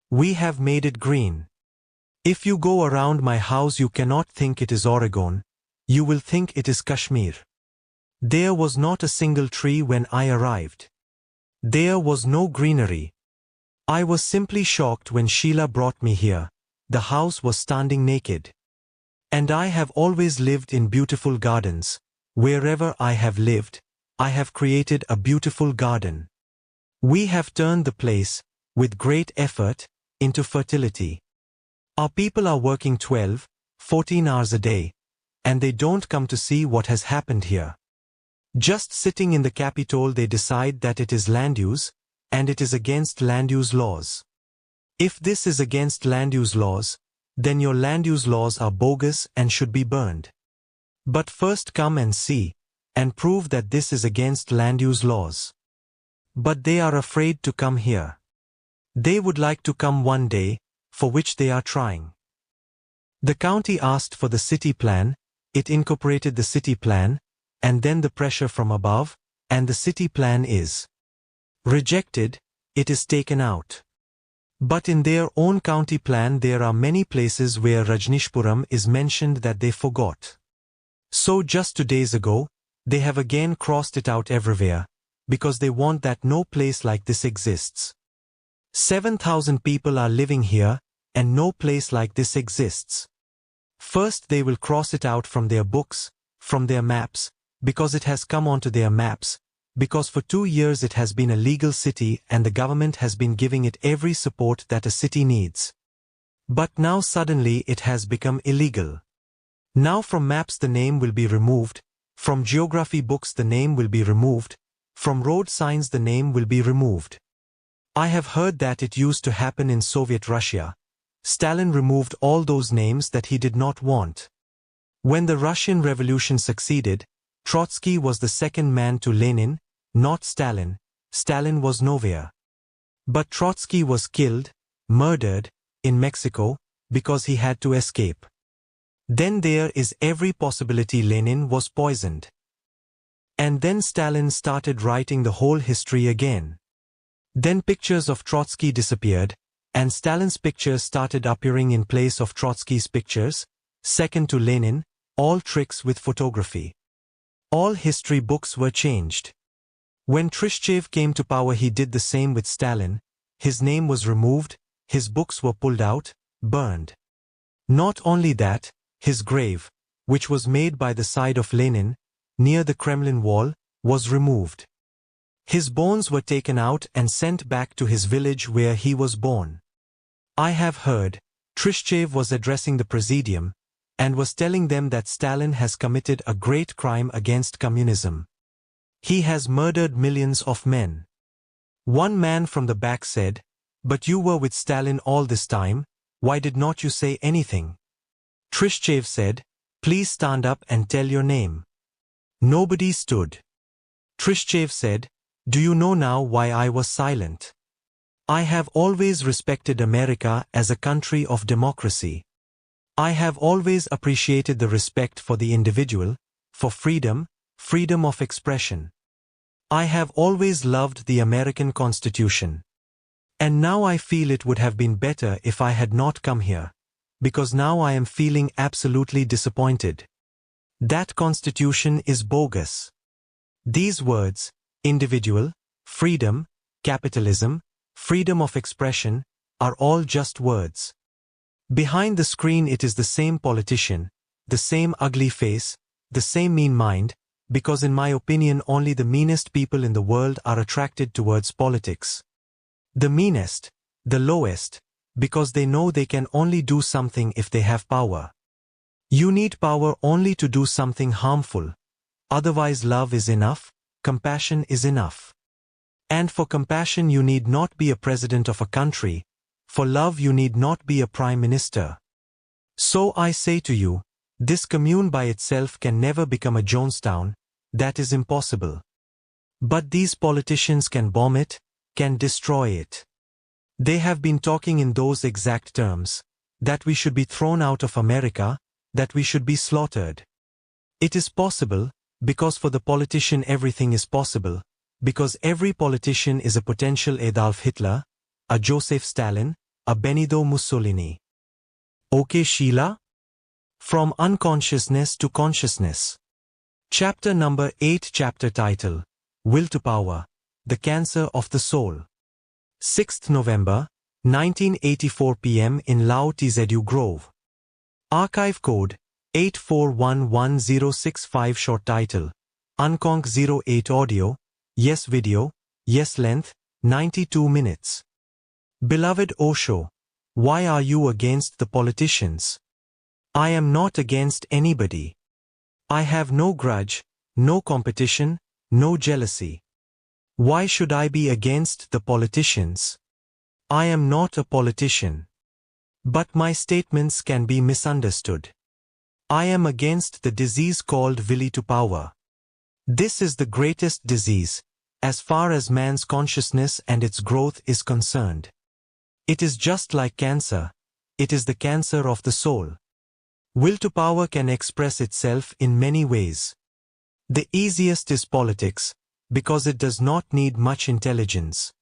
We have made it green. If you go around my house you cannot think it is Oregon, you will think it is Kashmir. There was not a single tree when I arrived. There was no greenery. I was simply shocked when Sheila brought me here. The house was standing naked. And I have always lived in beautiful gardens. Wherever I have lived, I have created a beautiful garden. We have turned the place, with great effort, into fertility. Our people are working 12, 14 hours a day, and they don't come to see what has happened here. Just sitting in the Capitol they decide that it is land use, and it is against land use laws. If this is against land use laws, then your land use laws are bogus and should be burned. But first come and see, and prove that this is against land use laws. But they are afraid to come here. They would like to come one day, for which they are trying. The county asked for the city plan, it incorporated the city plan, and then the pressure from above, and the city plan is rejected, it is taken out. But in their own county plan there are many places where Rajnishpuram is mentioned that they forgot. So just 2 days ago, they have again crossed it out everywhere, because they want that no place like this exists. 7,000 people are living here, and no place like this exists. First they will cross it out from their books, from their maps, because it has come onto their maps, because for 2 years it has been a legal city and the government has been giving it every support that a city needs. But now suddenly it has become illegal. Now from maps the name will be removed, from geography books the name will be removed, from road signs the name will be removed. I have heard that it used to happen in Soviet Russia. Stalin removed all those names that he did not want. When the Russian Revolution succeeded, Trotsky was the second man to Lenin, not Stalin. Stalin was nowhere. But Trotsky was killed, murdered, in Mexico, because he had to escape. Then there is every possibility Lenin was poisoned. And then Stalin started writing the whole history again. Then pictures of Trotsky disappeared, and Stalin's pictures started appearing in place of Trotsky's pictures, second to Lenin, all tricks with photography. All history books were changed. When Khrushchev came to power he did the same with Stalin, his name was removed, his books were pulled out, burned. Not only that, his grave, which was made by the side of Lenin, near the Kremlin wall, was removed. His bones were taken out and sent back to his village where he was born. I have heard, Khrushchev was addressing the Presidium, and was telling them that Stalin has committed a great crime against communism. He has murdered millions of men. One man from the back said, "But you were with Stalin all this time, why did not you say anything?" Khrushchev said, "Please stand up and tell your name." Nobody stood. Khrushchev said, "Do you know now why I was silent? I have always respected America as a country of democracy. I have always appreciated the respect for the individual, for freedom, freedom of expression. I have always loved the American Constitution. And now I feel it would have been better if I had not come here, because now I am feeling absolutely disappointed. That Constitution is bogus. These words, individual, freedom, capitalism, freedom of expression, are all just words. Behind the screen it is the same politician, the same ugly face, the same mean mind, because in my opinion only the meanest people in the world are attracted towards politics. The meanest, the lowest, because they know they can only do something if they have power. You need power only to do something harmful. Otherwise love is enough, compassion is enough. And for compassion you need not be a president of a country. For love you need not be a prime minister. So I say to you, this commune by itself can never become a Jonestown, that is impossible. But these politicians can bomb it, can destroy it. They have been talking in those exact terms, that we should be thrown out of America, that we should be slaughtered. It is possible, because for the politician everything is possible, because every politician is a potential Adolf Hitler, a Joseph Stalin, a Benito Mussolini. Okay, Sheila? From Unconsciousness to Consciousness. Chapter number 8. Chapter title: Will to Power, the Cancer of the Soul. 6th November, 1984 p.m. in Lao Tzu Grove. Archive code 8411065. Short title: Unconc 08 audio, yes video, yes length, 92 minutes. Beloved Osho, why are you against the politicians? I am not against anybody. I have no grudge, no competition, no jealousy. Why should I be against the politicians? I am not a politician. But my statements can be misunderstood. I am against the disease called will to power. This is the greatest disease, as far as man's consciousness and its growth is concerned. It is just like cancer. It is the cancer of the soul. Will to power can express itself in many ways. The easiest is politics, because it does not need much intelligence.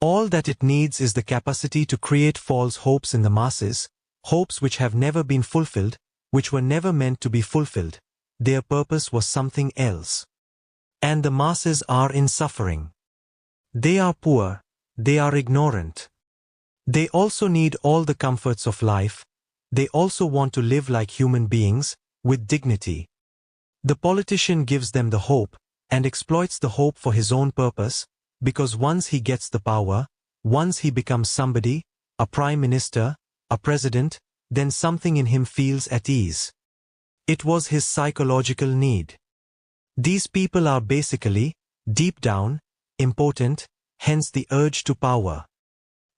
All that it needs is the capacity to create false hopes in the masses, hopes which have never been fulfilled, which were never meant to be fulfilled. Their purpose was something else. And the masses are in suffering. They are poor, they are ignorant. They also need all the comforts of life. They also want to live like human beings, with dignity. The politician gives them the hope, and exploits the hope for his own purpose, because once he gets the power, once he becomes somebody, a prime minister, a president, then something in him feels at ease. It was his psychological need. These people are basically, deep down, impotent, hence the urge to power.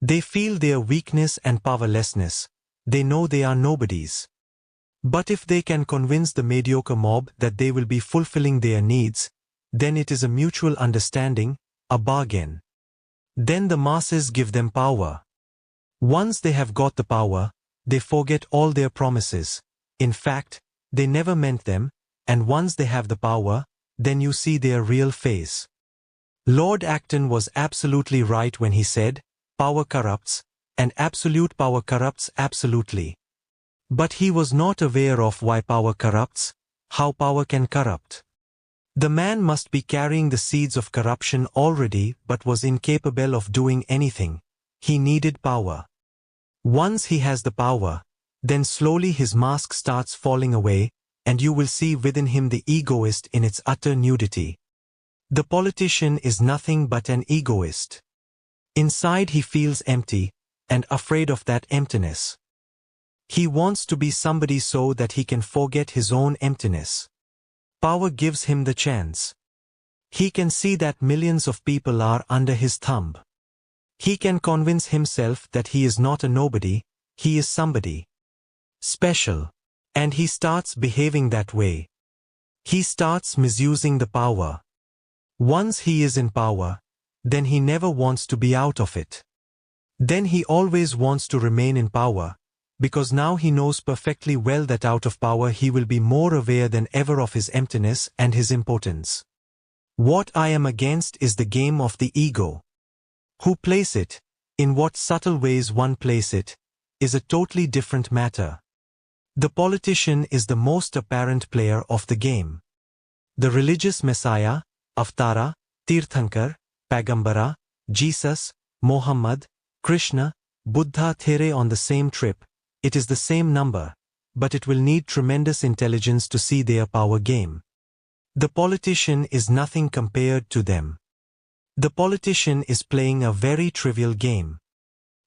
They feel their weakness and powerlessness. They know they are nobodies. But if they can convince the mediocre mob that they will be fulfilling their needs, then it is a mutual understanding, a bargain. Then the masses give them power. Once they have got the power, they forget all their promises. In fact, they never meant them, and once they have the power, then you see their real face. Lord Acton was absolutely right when he said, "Power corrupts, and absolute power corrupts absolutely." But he was not aware of why power corrupts, how power can corrupt. The man must be carrying the seeds of corruption already but was incapable of doing anything. He needed power. Once he has the power, then slowly his mask starts falling away, and you will see within him the egoist in its utter nudity. The politician is nothing but an egoist. Inside he feels empty, and afraid of that emptiness. He wants to be somebody so that he can forget his own emptiness. Power gives him the chance. He can see that millions of people are under his thumb. He can convince himself that he is not a nobody, he is somebody special. And he starts behaving that way. He starts misusing the power. Once he is in power, then he never wants to be out of it. Then he always wants to remain in power, because now he knows perfectly well that out of power he will be more aware than ever of his emptiness and his impotence. What I am against is the game of the ego. Who plays it, in what subtle ways one plays it, is a totally different matter. The politician is the most apparent player of the game. The religious messiah, Avatara, Tirthankar, Pagambara, Jesus, Muhammad, Krishna, Buddha, they're on the same trip. It is the same number, but it will need tremendous intelligence to see their power game. The politician is nothing compared to them. The politician is playing a very trivial game.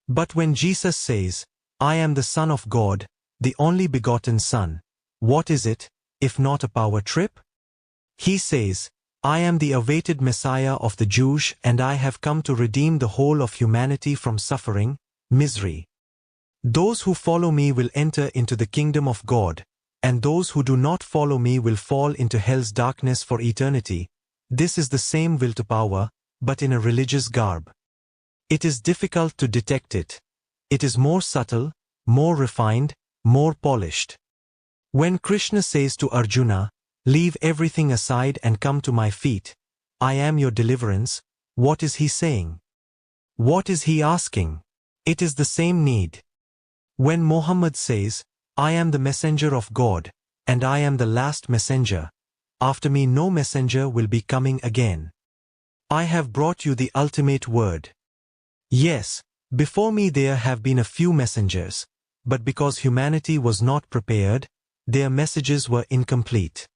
But when Jesus says, "I am the Son of God, the only begotten Son," what is it, if not a power trip? He says, "I am the awaited Messiah of the Jews and I have come to redeem the whole of humanity from suffering, misery. Those who follow me will enter into the kingdom of God, and those who do not follow me will fall into hell's darkness for eternity." This is the same will to power, but in a religious garb. It is difficult to detect it. It is more subtle, more refined, more polished. When Krishna says to Arjuna, "Leave everything aside and come to my feet, I am your deliverance," what is he saying? What is he asking? It is the same need. When Muhammad says, I am the messenger of God, and I am the last messenger, after me no messenger will be coming again. I have brought you the ultimate word. Yes, before me there have been a few messengers, but because humanity was not prepared, their messages were incomplete.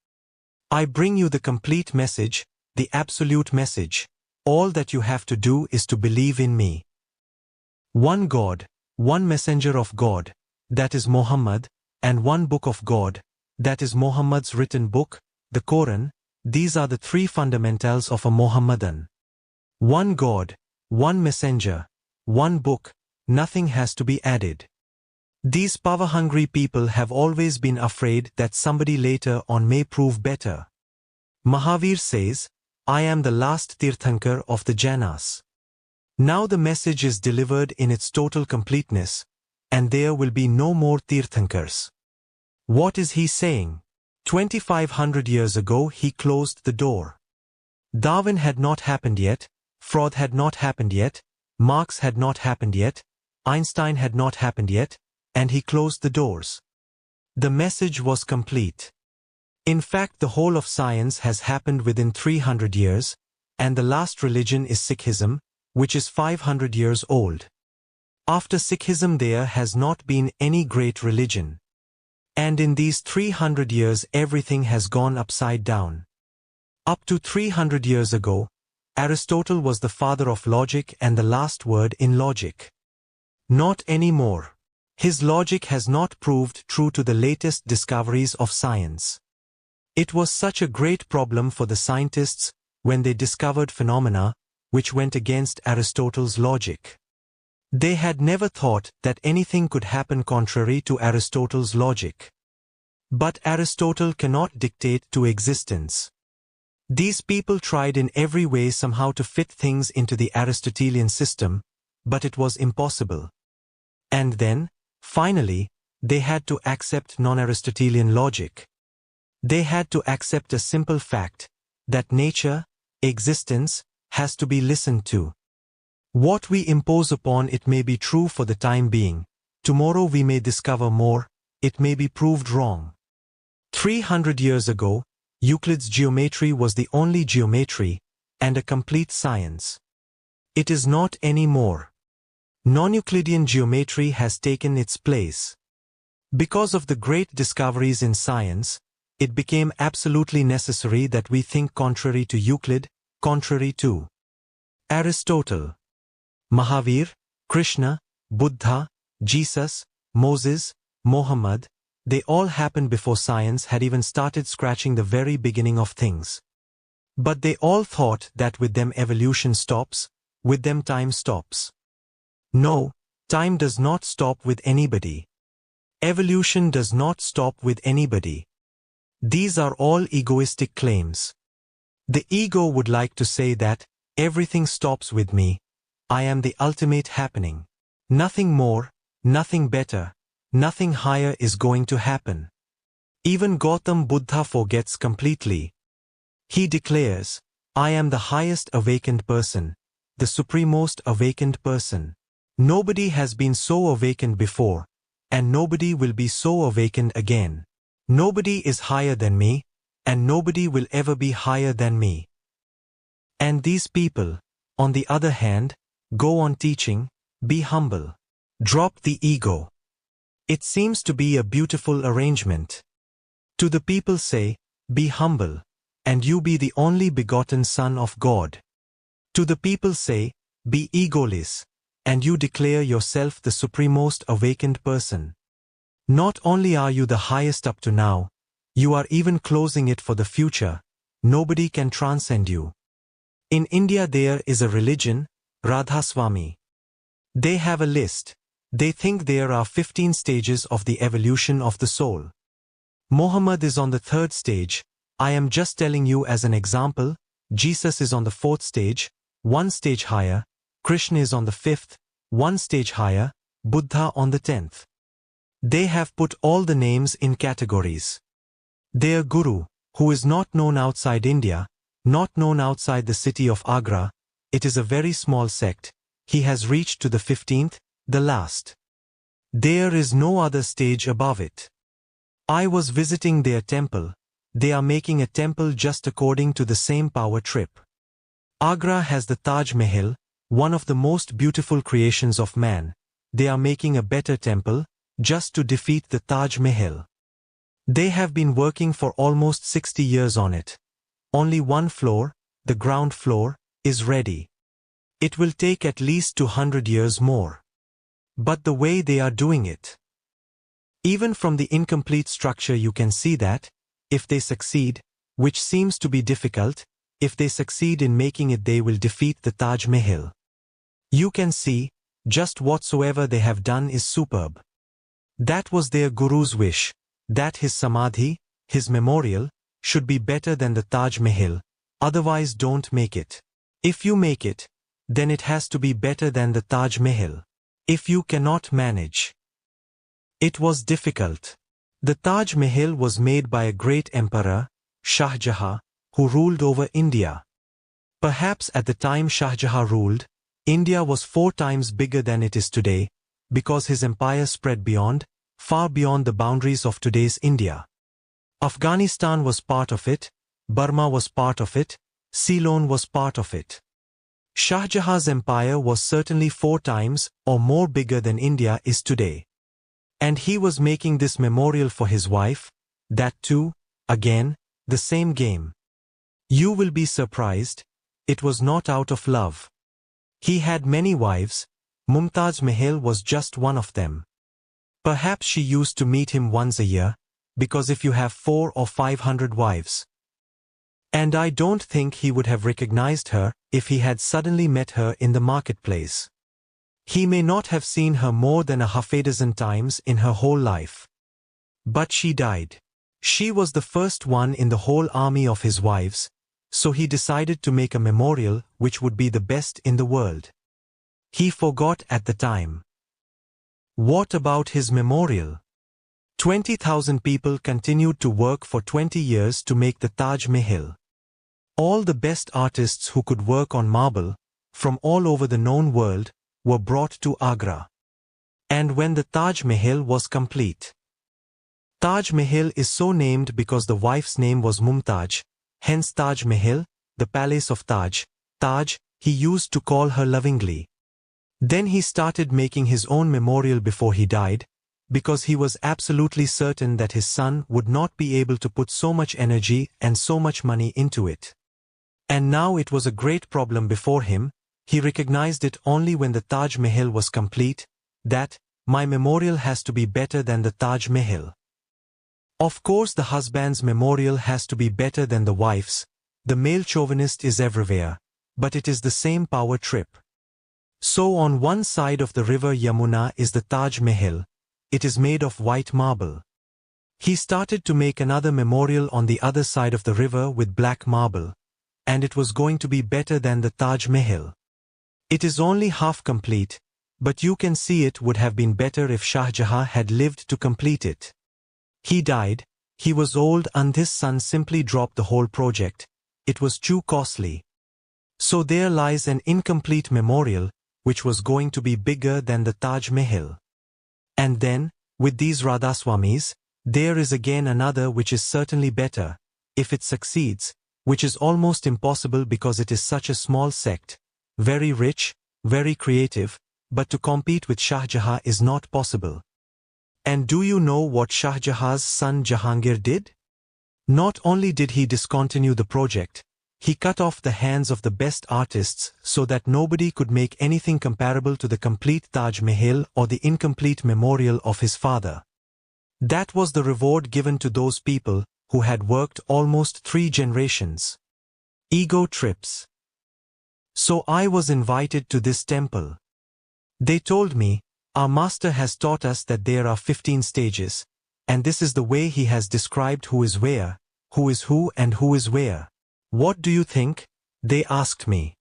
I bring you the complete message, the absolute message. All that you have to do is to believe in me. One God, one messenger of God, that is Muhammad, and one book of God, that is Muhammad's written book, the Quran. These are the three fundamentals of a Mohammedan. One God, one messenger, one book, nothing has to be added. These power-hungry people have always been afraid that somebody later on may prove better. Mahavir says, I am the last Tirthankar of the Jainas. Now the message is delivered in its total completeness, and there will be no more Tirthankars. What is he saying? 2500 years ago he closed the door. Darwin had not happened yet, Freud had not happened yet, Marx had not happened yet, Einstein had not happened yet, and he closed the doors. The message was complete. In fact, the whole of science has happened within 300 years, and the last religion is Sikhism, which is 500 years old. After Sikhism there has not been any great religion. And in these 300 years everything has gone upside down. Up to 300 years ago, Aristotle was the father of logic and the last word in logic. Not anymore. His logic has not proved true to the latest discoveries of science. It was such a great problem for the scientists when they discovered phenomena which went against Aristotle's logic. They had never thought that anything could happen contrary to Aristotle's logic. But Aristotle cannot dictate to existence. These people tried in every way somehow to fit things into the Aristotelian system, but it was impossible. And then, finally, they had to accept non-Aristotelian logic. They had to accept a simple fact, that nature, existence, has to be listened to. What we impose upon it may be true for the time being. Tomorrow we may discover more, it may be proved wrong. 300 years ago, Euclid's geometry was the only geometry, and a complete science. It is not anymore. Non-Euclidean geometry has taken its place. Because of the great discoveries in science, it became absolutely necessary that we think contrary to Euclid, contrary to Aristotle. Mahavir, Krishna, Buddha, Jesus, Moses, Muhammad, they all happened before science had even started scratching the very beginning of things. But they all thought that with them evolution stops, with them time stops. No, time does not stop with anybody. Evolution does not stop with anybody. These are all egoistic claims. The ego would like to say that everything stops with me. I am the ultimate happening. Nothing more, nothing better, nothing higher is going to happen. Even Gautam Buddha forgets completely. He declares, I am the highest awakened person, the supremost awakened person. Nobody has been so awakened before, and nobody will be so awakened again. Nobody is higher than me, and nobody will ever be higher than me. And these people, on the other hand, go on teaching, be humble. Drop the ego. It seems to be a beautiful arrangement. To the people say, be humble, and you be the only begotten Son of God. To the people say, be egoless, and you declare yourself the supremost awakened person. Not only are you the highest up to now, you are even closing it for the future. Nobody can transcend you. In India there is a religion, Radhaswami. They have a list. They think there are 15 stages of the evolution of the soul. Muhammad is on the 3rd stage. I am just telling you as an example. Jesus is on the 4th stage, 1 stage higher. Krishna is on the 5th, 1 stage higher. Buddha on the 10th. They have put all the names in categories. Their guru, who is not known outside India, not known outside the city of Agra, it is a very small sect, he has reached to the 15th, the last. There is no other stage above it. I was visiting their temple. They are making a temple just according to the same power trip. Agra has the Taj Mahal, one of the most beautiful creations of man. They are making a better temple, just to defeat the Taj Mahal. They have been working for almost 60 years on it. Only one floor, the ground floor, is ready. It will take at least 200 years more. But the way they are doing it. Even from the incomplete structure you can see that, if they succeed, which seems to be difficult, if they succeed in making it they will defeat the Taj Mahal. You can see, just whatsoever they have done is superb. That was their Guru's wish, that his Samadhi, his memorial, should be better than the Taj Mahal, otherwise don't make it. If you make it, then it has to be better than the Taj Mahal. If you cannot manage. It was difficult. The Taj Mahal was made by a great emperor, Shah Jahan, who ruled over India. Perhaps at the time Shah Jahan ruled, India was 4 times bigger than it is today, because his empire spread beyond, far beyond the boundaries of today's India. Afghanistan was part of it, Burma was part of it, Ceylon was part of it. Shah Jahan's empire was certainly 4 times or more bigger than India is today. And he was making this memorial for his wife, that too, again, the same game. You will be surprised, it was not out of love. He had many wives, Mumtaz Mahal was just one of them. Perhaps she used to meet him once a year, because if you have 400 or 500 wives. And I don't think he would have recognized her if he had suddenly met her in the marketplace. He may not have seen her more than a half a dozen times in her whole life. But she died. She was the first one in the whole army of his wives, so he decided to make a memorial which would be the best in the world. He forgot at the time. What about his memorial? 20,000 people continued to work for 20 years to make the Taj Mahal. All the best artists who could work on marble, from all over the known world, were brought to Agra. And when the Taj Mahal was complete. Taj Mahal is so named because the wife's name was Mumtaz, hence Taj Mahal, the palace of Taj. Taj, he used to call her lovingly. Then he started making his own memorial before he died, because he was absolutely certain that his son would not be able to put so much energy and so much money into it. And now it was a great problem before him. He recognized it only when the Taj Mahal was complete, that, my memorial has to be better than the Taj Mahal. Of course the husband's memorial has to be better than the wife's, the male chauvinist is everywhere, but it is the same power trip. So on one side of the river Yamuna is the Taj Mahal, it is made of white marble. He started to make another memorial on the other side of the river with black marble, and it was going to be better than the Taj Mahal. It is only half complete, but you can see it would have been better if Shah Jahan had lived to complete it. He died, he was old and his son simply dropped the whole project, it was too costly. So there lies an incomplete memorial, which was going to be bigger than the Taj Mahal. And then, with these Radhaswamis, there is again another which is certainly better, if it succeeds, which is almost impossible because it is such a small sect. Very rich, very creative, but to compete with Shah Jahan is not possible. And do you know what Shah Jahan's son Jahangir did? Not only did he discontinue the project, he cut off the hands of the best artists so that nobody could make anything comparable to the complete Taj Mahal or the incomplete memorial of his father. That was the reward given to those people who had worked almost 3 generations. Ego trips. So I was invited to this temple. They told me, our master has taught us that there are 15 stages, and this is the way he has described who is where, who is who and who is where. What do you think? They asked me.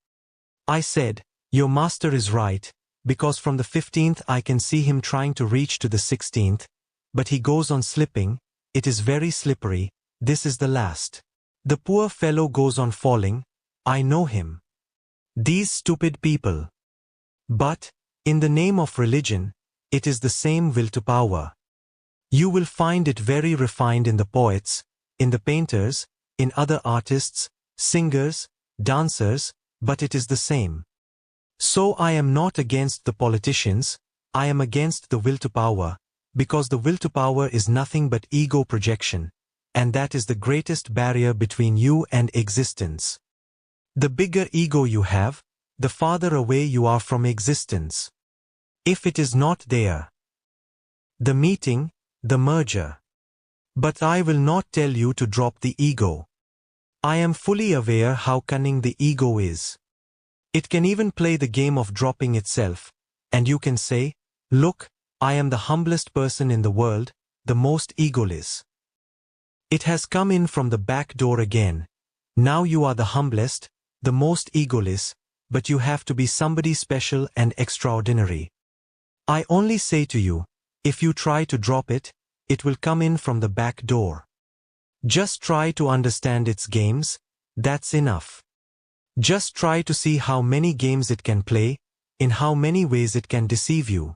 I said, your master is right, because from the 15th I can see him trying to reach to the 16th, but he goes on slipping, it is very slippery, this is the last. The poor fellow goes on falling, I know him. These stupid people. But, in the name of religion, it is the same will to power. You will find it very refined in the poets, in the painters, in other artists, singers, dancers, but it is the same. So I am not against the politicians, I am against the will to power, because the will to power is nothing but ego projection, and that is the greatest barrier between you and existence. The bigger ego you have, the farther away you are from existence. If it is not there, the meeting, the merger. But I will not tell you to drop the ego. I am fully aware how cunning the ego is. It can even play the game of dropping itself, and you can say, look, I am the humblest person in the world, the most egoless. It has come in from the back door again. Now you are the humblest, the most egoless, but you have to be somebody special and extraordinary. I only say to you, if you try to drop it, it will come in from the back door. Just try to understand its games, that's enough. Just try to see how many games it can play, in how many ways it can deceive you.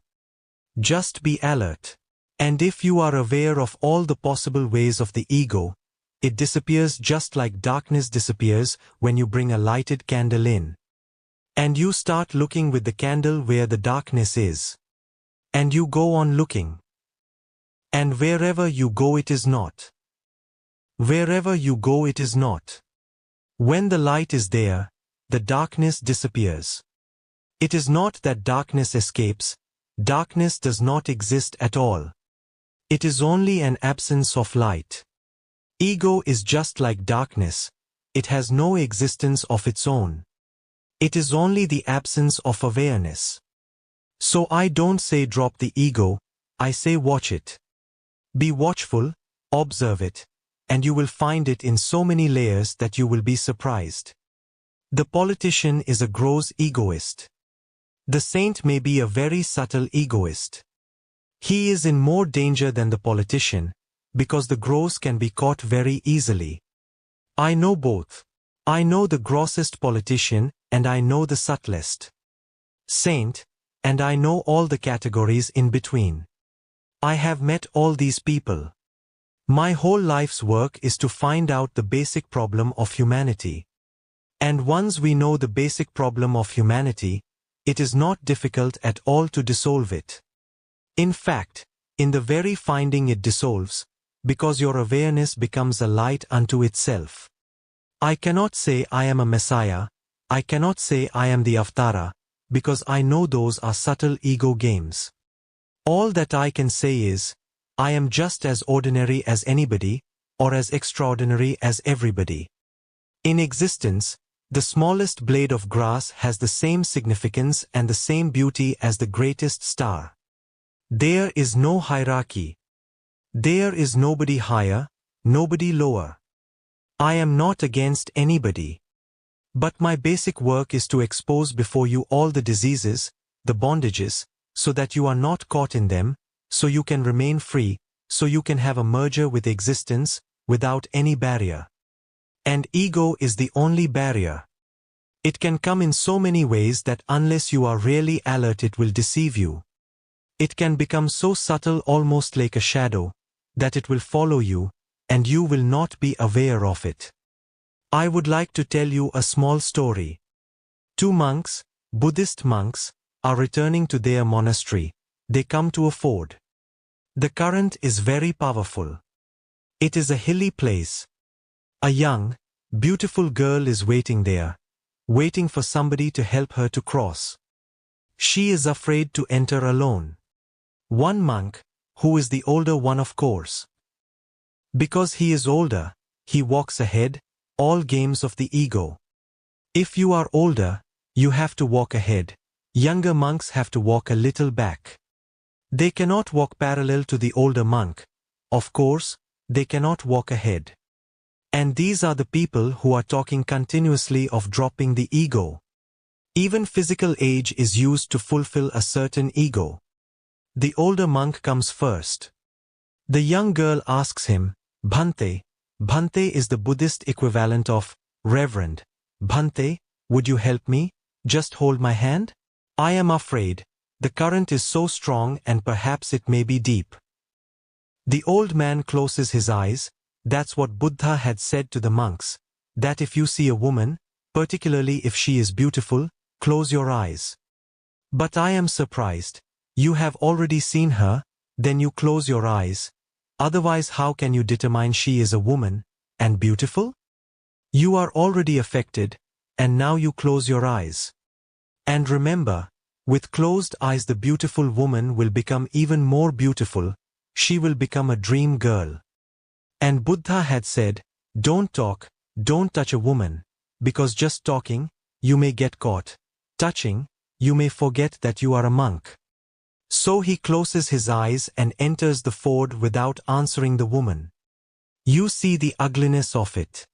Just be alert. And if you are aware of all the possible ways of the ego, it disappears just like darkness disappears when you bring a lighted candle in. And you start looking with the candle where the darkness is. And you go on looking. And wherever you go it is not. Wherever you go it is not. When the light is there, the darkness disappears. It is not that darkness escapes, darkness does not exist at all. It is only an absence of light. Ego is just like darkness, it has no existence of its own. It is only the absence of awareness. So I don't say drop the ego, I say watch it. Be watchful, observe it, and you will find it in so many layers that you will be surprised. The politician is a gross egoist. The saint may be a very subtle egoist. He is in more danger than the politician, because the gross can be caught very easily. I know both. I know the grossest politician, and I know the subtlest saint, and I know all the categories in between. I have met all these people. My whole life's work is to find out the basic problem of humanity. And once we know the basic problem of humanity, it is not difficult at all to dissolve it. In fact, in the very finding it dissolves, because your awareness becomes a light unto itself. I cannot say I am a Messiah, I cannot say I am the Avatara, because I know those are subtle ego games. All that I can say is, I am just as ordinary as anybody, or as extraordinary as everybody. In existence, the smallest blade of grass has the same significance and the same beauty as the greatest star. There is no hierarchy. There is nobody higher, nobody lower. I am not against anybody. But my basic work is to expose before you all the diseases, the bondages, so that you are not caught in them, so you can remain free, so you can have a merger with existence, without any barrier. And ego is the only barrier. It can come in so many ways that unless you are really alert it will deceive you. It can become so subtle almost like a shadow, that it will follow you, and you will not be aware of it. I would like to tell you a small story. Two monks, Buddhist monks, are returning to their monastery. They come to a ford. The current is very powerful. It is a hilly place. A young, beautiful girl is waiting there, waiting for somebody to help her to cross. She is afraid to enter alone. One monk, who is the older one of course. Because he is older, he walks ahead, all games of the ego. If you are older, you have to walk ahead. Younger monks have to walk a little back. They cannot walk parallel to the older monk. Of course, they cannot walk ahead. And these are the people who are talking continuously of dropping the ego. Even physical age is used to fulfill a certain ego. The older monk comes first. The young girl asks him, Bhante. Bhante is the Buddhist equivalent of Reverend. Bhante, would you help me? Just hold my hand? I am afraid. The current is so strong and perhaps it may be deep. The old man closes his eyes. That's what Buddha had said to the monks, that if you see a woman, particularly if she is beautiful, close your eyes. But I am surprised. You have already seen her, then you close your eyes. Otherwise how can you determine she is a woman, and beautiful? You are already affected, and now you close your eyes. And remember, with closed eyes the beautiful woman will become even more beautiful. She will become a dream girl. And Buddha had said, don't talk, don't touch a woman, because just talking, you may get caught. Touching, you may forget that you are a monk. So he closes his eyes and enters the ford without answering the woman. You see the ugliness of it.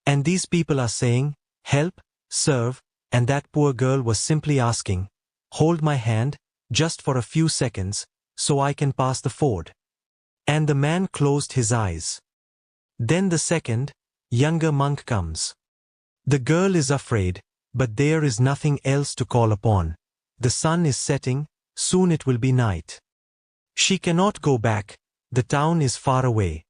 And these people are saying, help, serve, and that poor girl was simply asking, hold my hand, just for a few seconds, so I can pass the ford. And the man closed his eyes. Then the second, younger monk comes. The girl is afraid, but there is nothing else to call upon. The sun is setting, soon it will be night. She cannot go back, the town is far away.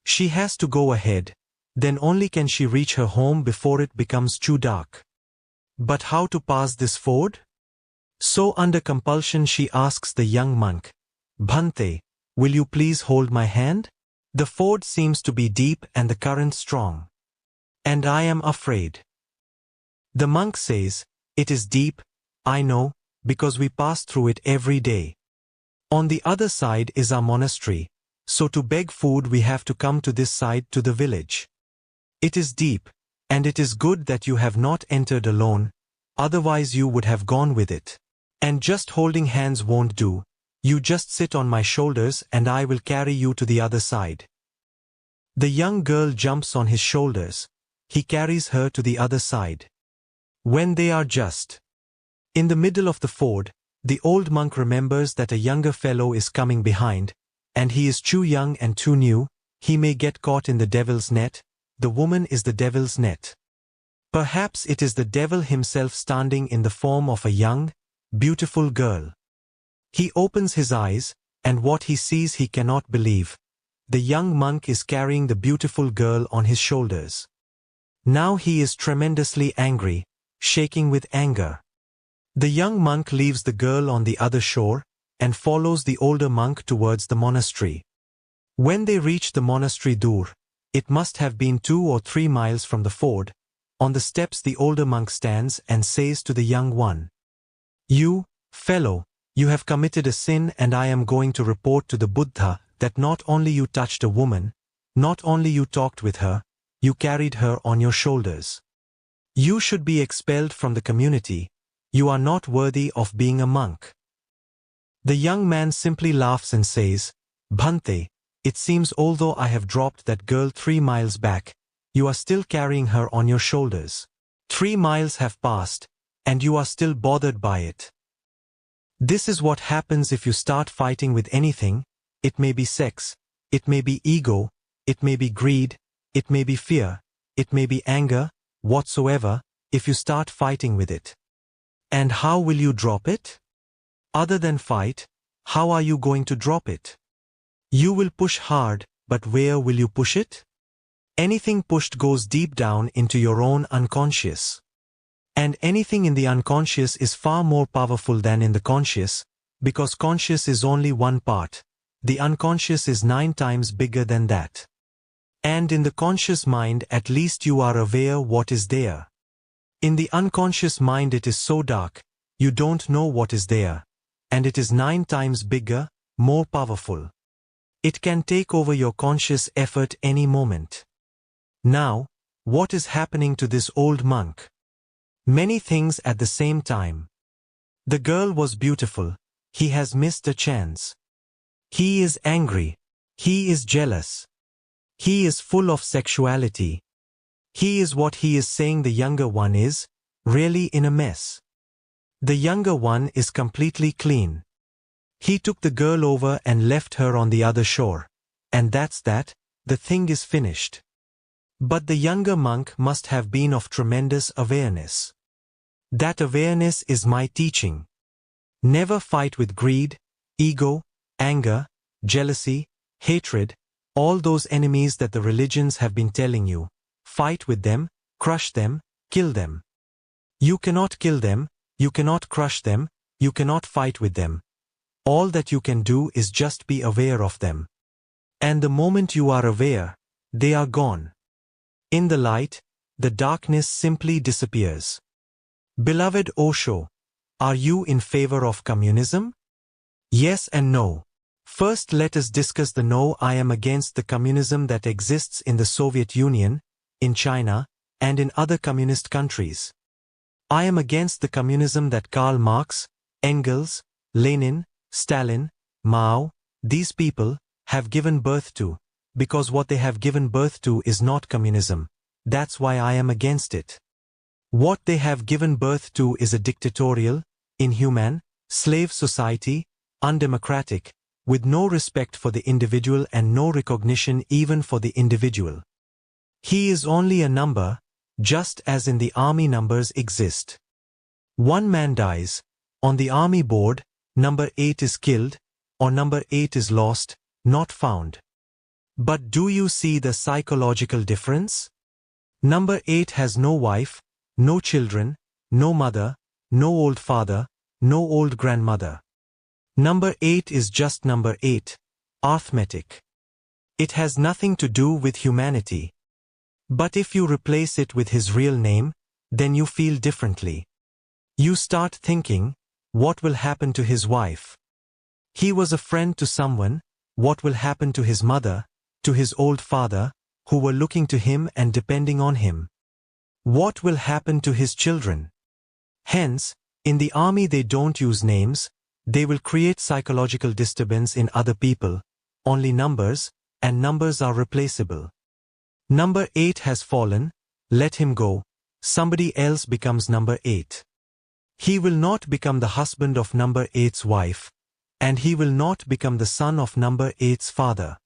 She has to go ahead, then only can she reach her home before it becomes too dark. But how to pass this ford? So under compulsion she asks the young monk, Bhante, will you please hold my hand? The ford seems to be deep and the current strong. And I am afraid. The monk says, it is deep, I know, because we pass through it every day. On the other side is our monastery, so to beg food we have to come to this side to the village. It is deep, and it is good that you have not entered alone, otherwise you would have gone with it. And just holding hands won't do, you just sit on my shoulders and I will carry you to the other side. The young girl jumps on his shoulders. He carries her to the other side. When they are just in the middle of the ford, the old monk remembers that a younger fellow is coming behind, and he is too young and too new, he may get caught in the devil's net. The woman is the devil's net. Perhaps it is the devil himself standing in the form of a young, beautiful girl. He opens his eyes, and what he sees he cannot believe. The young monk is carrying the beautiful girl on his shoulders. Now he is tremendously angry, shaking with anger. The young monk leaves the girl on the other shore, and follows the older monk towards the monastery. When they reach the monastery door, it must have been 2 or 3 miles from the ford. On the steps the older monk stands and says to the young one, you, fellow, you have committed a sin and I am going to report to the Buddha that not only you touched a woman, not only you talked with her, you carried her on your shoulders. You should be expelled from the community. You are not worthy of being a monk. The young man simply laughs and says, Bhante, it seems although I have dropped that girl 3 miles back, you are still carrying her on your shoulders. 3 miles have passed, and you are still bothered by it. This is what happens if you start fighting with anything. It may be sex, it may be ego, it may be greed, it may be fear, it may be anger, whatsoever, if you start fighting with it. And how will you drop it? Other than fight, how are you going to drop it? You will push hard, but where will you push it? Anything pushed goes deep down into your own unconscious. And anything in the unconscious is far more powerful than in the conscious, because conscious is only one part. The unconscious is 9 times bigger than that. And in the conscious mind at least you are aware what is there. In the unconscious mind it is so dark, you don't know what is there. And it is 9 times bigger, more powerful. It can take over your conscious effort any moment. Now, what is happening to this old monk? Many things at the same time. The girl was beautiful. He has missed a chance. He is angry. He is jealous. He is full of sexuality. He is what he is saying the younger one is, really in a mess. The younger one is completely clean. He took the girl over and left her on the other shore. And that's that, the thing is finished. But the younger monk must have been of tremendous awareness. That awareness is my teaching. Never fight with greed, ego, anger, jealousy, hatred, all those enemies that the religions have been telling you. Fight with them, crush them, kill them. You cannot kill them, you cannot crush them, you cannot fight with them. All that you can do is just be aware of them. And the moment you are aware, they are gone. In the light, the darkness simply disappears. Beloved Osho, are you in favor of communism? Yes and no. First, let us discuss the no. I am against the communism that exists in the Soviet Union, in China, and in other communist countries. I am against the communism that Karl Marx, Engels, Lenin, Stalin, Mao, these people, have given birth to, because what they have given birth to is not communism. That's why I am against it. What they have given birth to is a dictatorial, inhuman, slave society, undemocratic, with no respect for the individual and no recognition even for the individual. He is only a number, just as in the army numbers exist. One man dies, on the army board, number 8 is killed, or number 8 is lost, not found. But do you see the psychological difference? Number 8 has no wife, no children, no mother, no old father, no old grandmother. Number 8 is just number 8, arithmetic. It has nothing to do with humanity. But if you replace it with his real name, then you feel differently. You start thinking, what will happen to his wife? He was a friend to someone, what will happen to his mother, to his old father, who were looking to him and depending on him? What will happen to his children? Hence, in the army they don't use names, they will create psychological disturbance in other people, only numbers, and numbers are replaceable. Number 8 has fallen, let him go, somebody else becomes number 8. He will not become the husband of number 8's wife, and he will not become the son of number 8's father.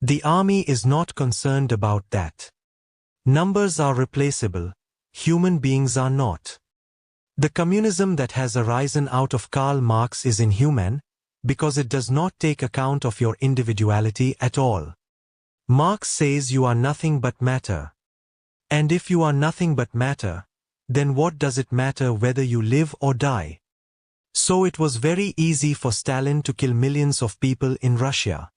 The army is not concerned about that. Numbers are replaceable, human beings are not. The communism that has arisen out of Karl Marx is inhuman, because it does not take account of your individuality at all. Marx says you are nothing but matter. And if you are nothing but matter, then what does it matter whether you live or die? So it was very easy for Stalin to kill millions of people in Russia.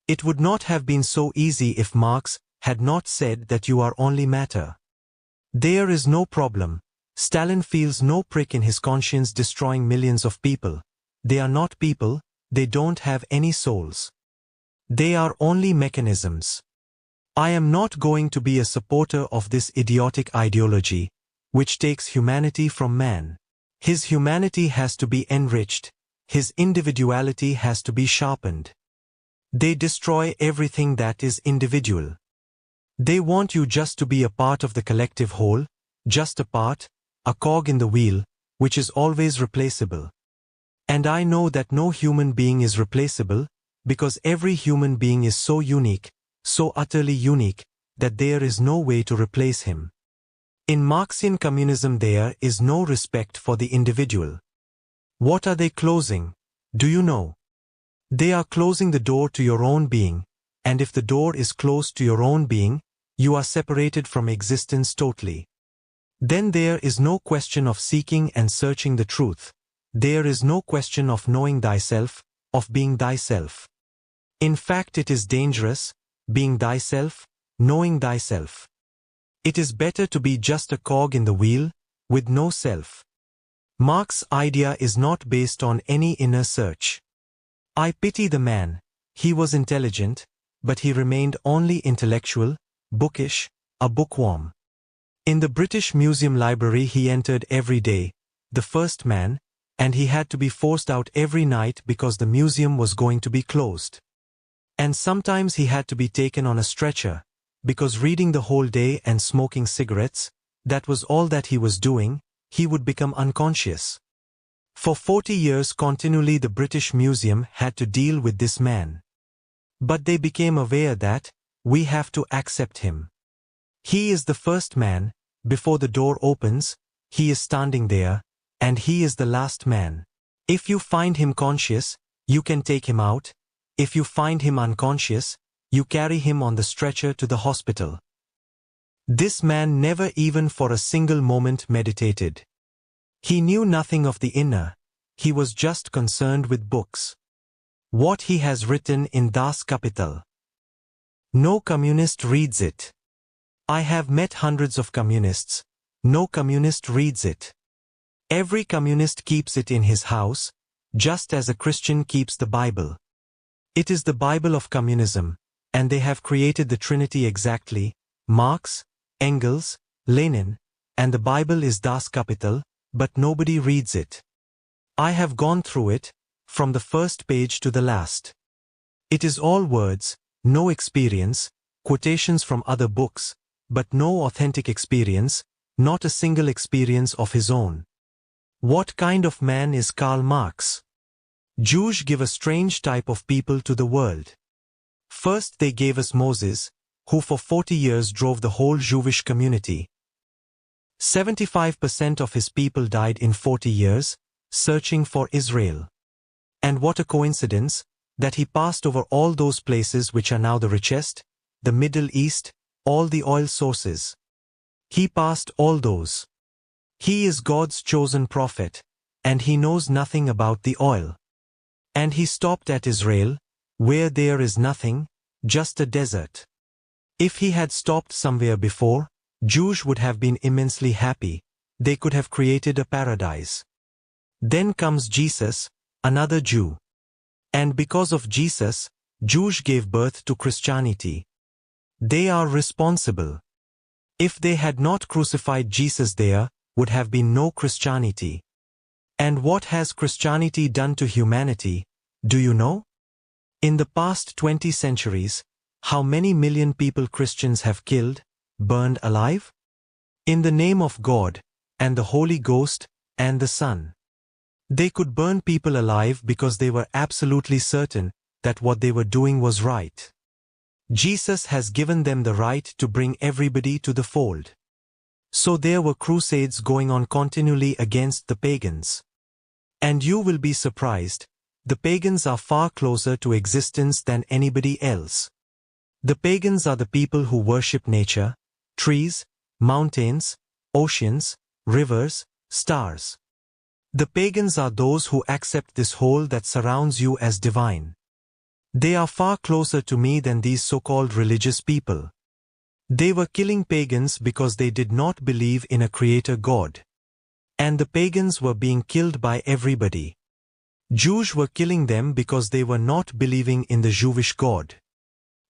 It would not have been so easy if Marx had not said that you are only matter. There is no problem. Stalin feels no prick in his conscience destroying millions of people. They are not people, they don't have any souls. They are only mechanisms. I am not going to be a supporter of this idiotic ideology, which takes humanity from man. His humanity has to be enriched, his individuality has to be sharpened. They destroy everything that is individual. They want you just to be a part of the collective whole, just a part, a cog in the wheel, which is always replaceable. And I know that no human being is replaceable, because every human being is so unique, so utterly unique, that there is no way to replace him. In Marxian communism there is no respect for the individual. What are they closing? Do you know? They are closing the door to your own being, and if the door is closed to your own being, you are separated from existence totally. Then there is no question of seeking and searching the truth. There is no question of knowing thyself, of being thyself. In fact, it is dangerous, being thyself, knowing thyself. It is better to be just a cog in the wheel, with no self. Marx's idea is not based on any inner search. I pity the man. He was intelligent, but he remained only intellectual, bookish, a bookworm. In the British Museum library he entered every day, the first man, and he had to be forced out every night because the museum was going to be closed. And sometimes he had to be taken on a stretcher, because reading the whole day and smoking cigarettes, that was all that he was doing, he would become unconscious. For 40 years continually the British Museum had to deal with this man. But they became aware that, we have to accept him. He is the first man, before the door opens, he is standing there, and he is the last man. If you find him conscious, you can take him out. If you find him unconscious, you carry him on the stretcher to the hospital. This man never even for a single moment meditated. He knew nothing of the inner, he was just concerned with books. What he has written in Das Kapital. No communist reads it. I have met hundreds of communists. No communist reads it. Every communist keeps it in his house, just as a Christian keeps the Bible. It is the Bible of communism, and they have created the Trinity exactly, Marx, Engels, Lenin, and the Bible is Das Kapital, but nobody reads it. I have gone through it, from the first page to the last. It is all words, no experience, quotations from other books, but no authentic experience, not a single experience of his own. What kind of man is Karl Marx? Jews give a strange type of people to the world. First they gave us Moses, who for 40 years drove the whole Jewish community. 75% of his people died in 40 years, searching for Israel. And what a coincidence, that he passed over all those places which are now the richest, the Middle East, all the oil sources. He passed all those. He is God's chosen prophet, and he knows nothing about the oil. And he stopped at Israel, where there is nothing, just a desert. If he had stopped somewhere before, Jews would have been immensely happy, they could have created a paradise. Then comes Jesus, another Jew. And because of Jesus, Jews gave birth to Christianity. They are responsible. If they had not crucified Jesus, there would have been no Christianity. And what has Christianity done to humanity, do you know? In the past 20 centuries, how many million people Christians have killed, burned alive? In the name of God, and the Holy Ghost, and the Son. They could burn people alive because they were absolutely certain that what they were doing was right. Jesus has given them the right to bring everybody to the fold. So there were crusades going on continually against the pagans. And you will be surprised, the pagans are far closer to existence than anybody else. The pagans are the people who worship nature, trees, mountains, oceans, rivers, stars. The pagans are those who accept this whole that surrounds you as divine. They are far closer to me than these so-called religious people. They were killing pagans because they did not believe in a creator God. And the pagans were being killed by everybody. Jews were killing them because they were not believing in the Jewish God.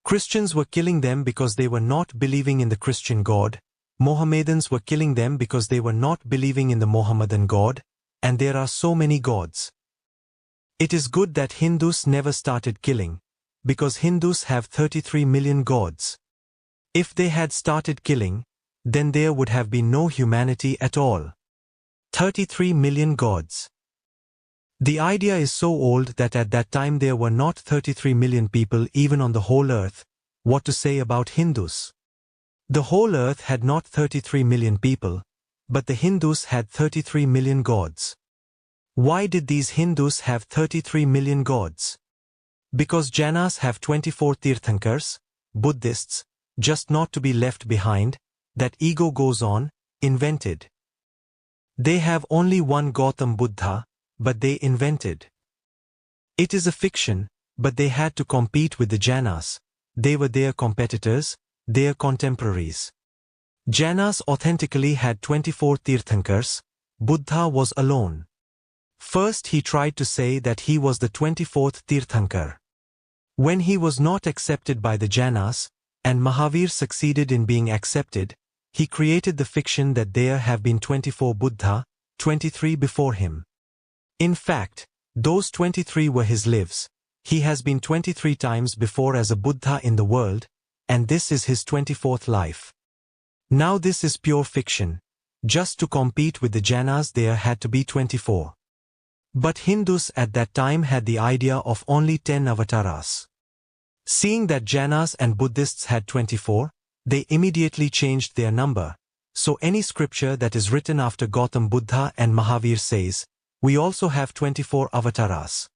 Christians were killing them because they were not believing in the Christian God. Mohammedans were killing them because they were not believing in the Mohammedan God, and there are so many gods. It is good that Hindus never started killing, because Hindus have 33 million gods. If they had started killing, then there would have been no humanity at all. 33 million gods. The idea is so old that at that time there were not 33 million people even on the whole earth. What to say about Hindus? The whole earth had not 33 million people, but the Hindus had 33 million gods. Why did these Hindus have 33 million gods? Because Jainas have 24 Tirthankars, Buddhists, just not to be left behind, that ego goes on, invented. They have only one Gautam Buddha, but they invented. It is a fiction, but they had to compete with the Jainas. They were their competitors, their contemporaries. Jainas authentically had 24 Tirthankars, Buddha was alone. First he tried to say that he was the 24th Tirthankar. When he was not accepted by the Jainas, and Mahavir succeeded in being accepted, he created the fiction that there have been 24 Buddha, 23 before him. In fact, those 23 were his lives. He has been 23 times before as a Buddha in the world, and this is his 24th life. Now this is pure fiction. Just to compete with the Jainas there had to be 24. But Hindus at that time had the idea of only 10 avatars. Seeing that Jainas and Buddhists had 24, they immediately changed their number. So any scripture that is written after Gautam Buddha and Mahavir says, we also have 24 avatars.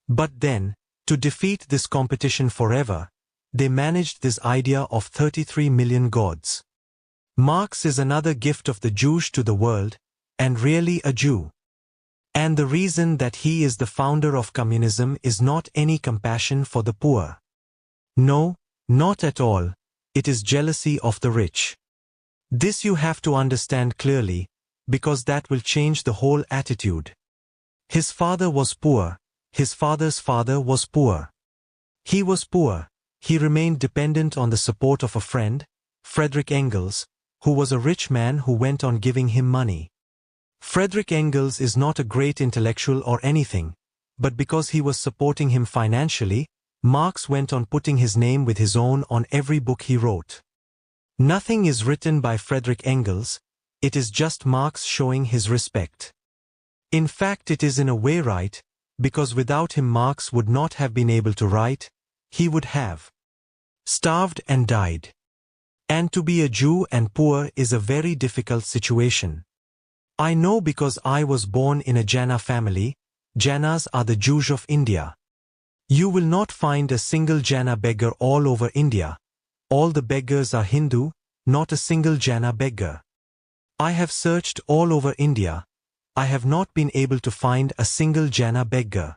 But then, to defeat this competition forever, they managed this idea of 33 million gods. Marx is another gift of the Jews to the world, and really a Jew. And the reason that he is the founder of communism is not any compassion for the poor. No, not at all, it is jealousy of the rich. This you have to understand clearly, because that will change the whole attitude. His father was poor, his father's father was poor. He was poor, he remained dependent on the support of a friend, Friedrich Engels, who was a rich man who went on giving him money. Friedrich Engels is not a great intellectual or anything, but because he was supporting him financially, Marx went on putting his name with his own on every book he wrote. Nothing is written by Friedrich Engels, it is just Marx showing his respect. In fact, it is in a way right, because without him Marx would not have been able to write, he would have starved and died. And to be a Jew and poor is a very difficult situation. I know because I was born in a Jaina family. Jainas are the Jews of India. You will not find a single Jaina beggar all over India. All the beggars are Hindu, not a single Jaina beggar. I have searched all over India. I have not been able to find a single Jaina beggar.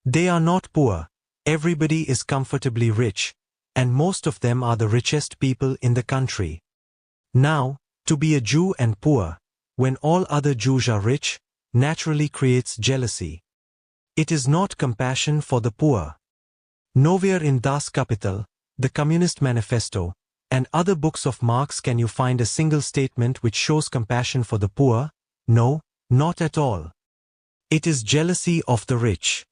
They are not poor, everybody is comfortably rich, and most of them are the richest people in the country. Now, to be a Jew and poor, when all other Jews are rich, naturally creates jealousy. It is not compassion for the poor. Nowhere in Das Kapital, the Communist Manifesto, and other books of Marx can you find a single statement which shows compassion for the poor. No, not at all. It is jealousy of the rich.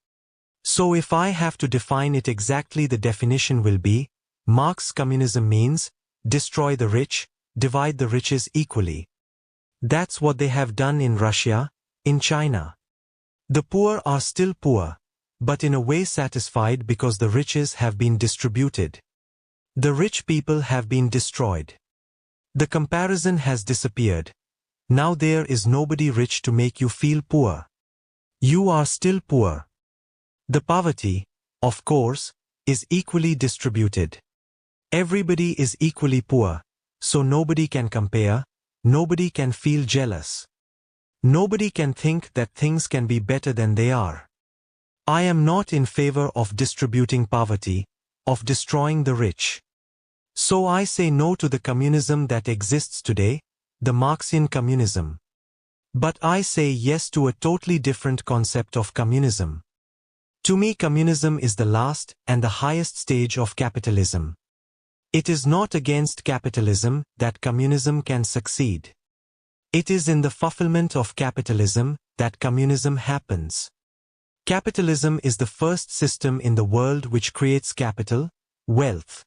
So if I have to define it exactly, the definition will be, Marx's communism means, destroy the rich, divide the riches equally. That's what they have done in Russia, in China. The poor are still poor, but in a way satisfied because the riches have been distributed. The rich people have been destroyed. The comparison has disappeared. Now there is nobody rich to make you feel poor. You are still poor. The poverty, of course, is equally distributed. Everybody is equally poor, so nobody can compare, nobody can feel jealous. Nobody can think that things can be better than they are. I am not in favor of distributing poverty, of destroying the rich. So I say no to the communism that exists today, the Marxian communism. But I say yes to a totally different concept of communism. To me, communism is the last and the highest stage of capitalism. It is not against capitalism that communism can succeed. It is in the fulfillment of capitalism that communism happens. Capitalism is the first system in the world which creates capital, wealth.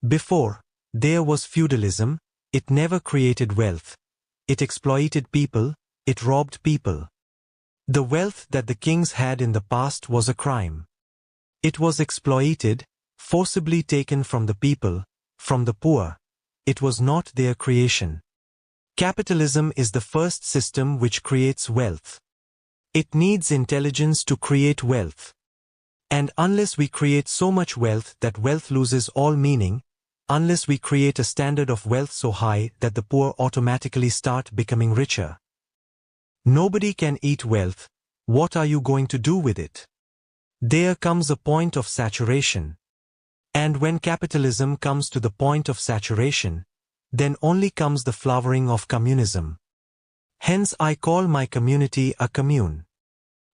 Before, there was feudalism, it never created wealth. It exploited people, it robbed people. The wealth that the kings had in the past was a crime. It was exploited, forcibly taken from the people, from the poor. It was not their creation. Capitalism is the first system which creates wealth. It needs intelligence to create wealth. And unless we create so much wealth that wealth loses all meaning, unless we create a standard of wealth so high that the poor automatically start becoming richer, nobody can eat wealth. What are you going to do with it? There comes a point of saturation. And when capitalism comes to the point of saturation, then only comes the flowering of communism. Hence I call my community a commune.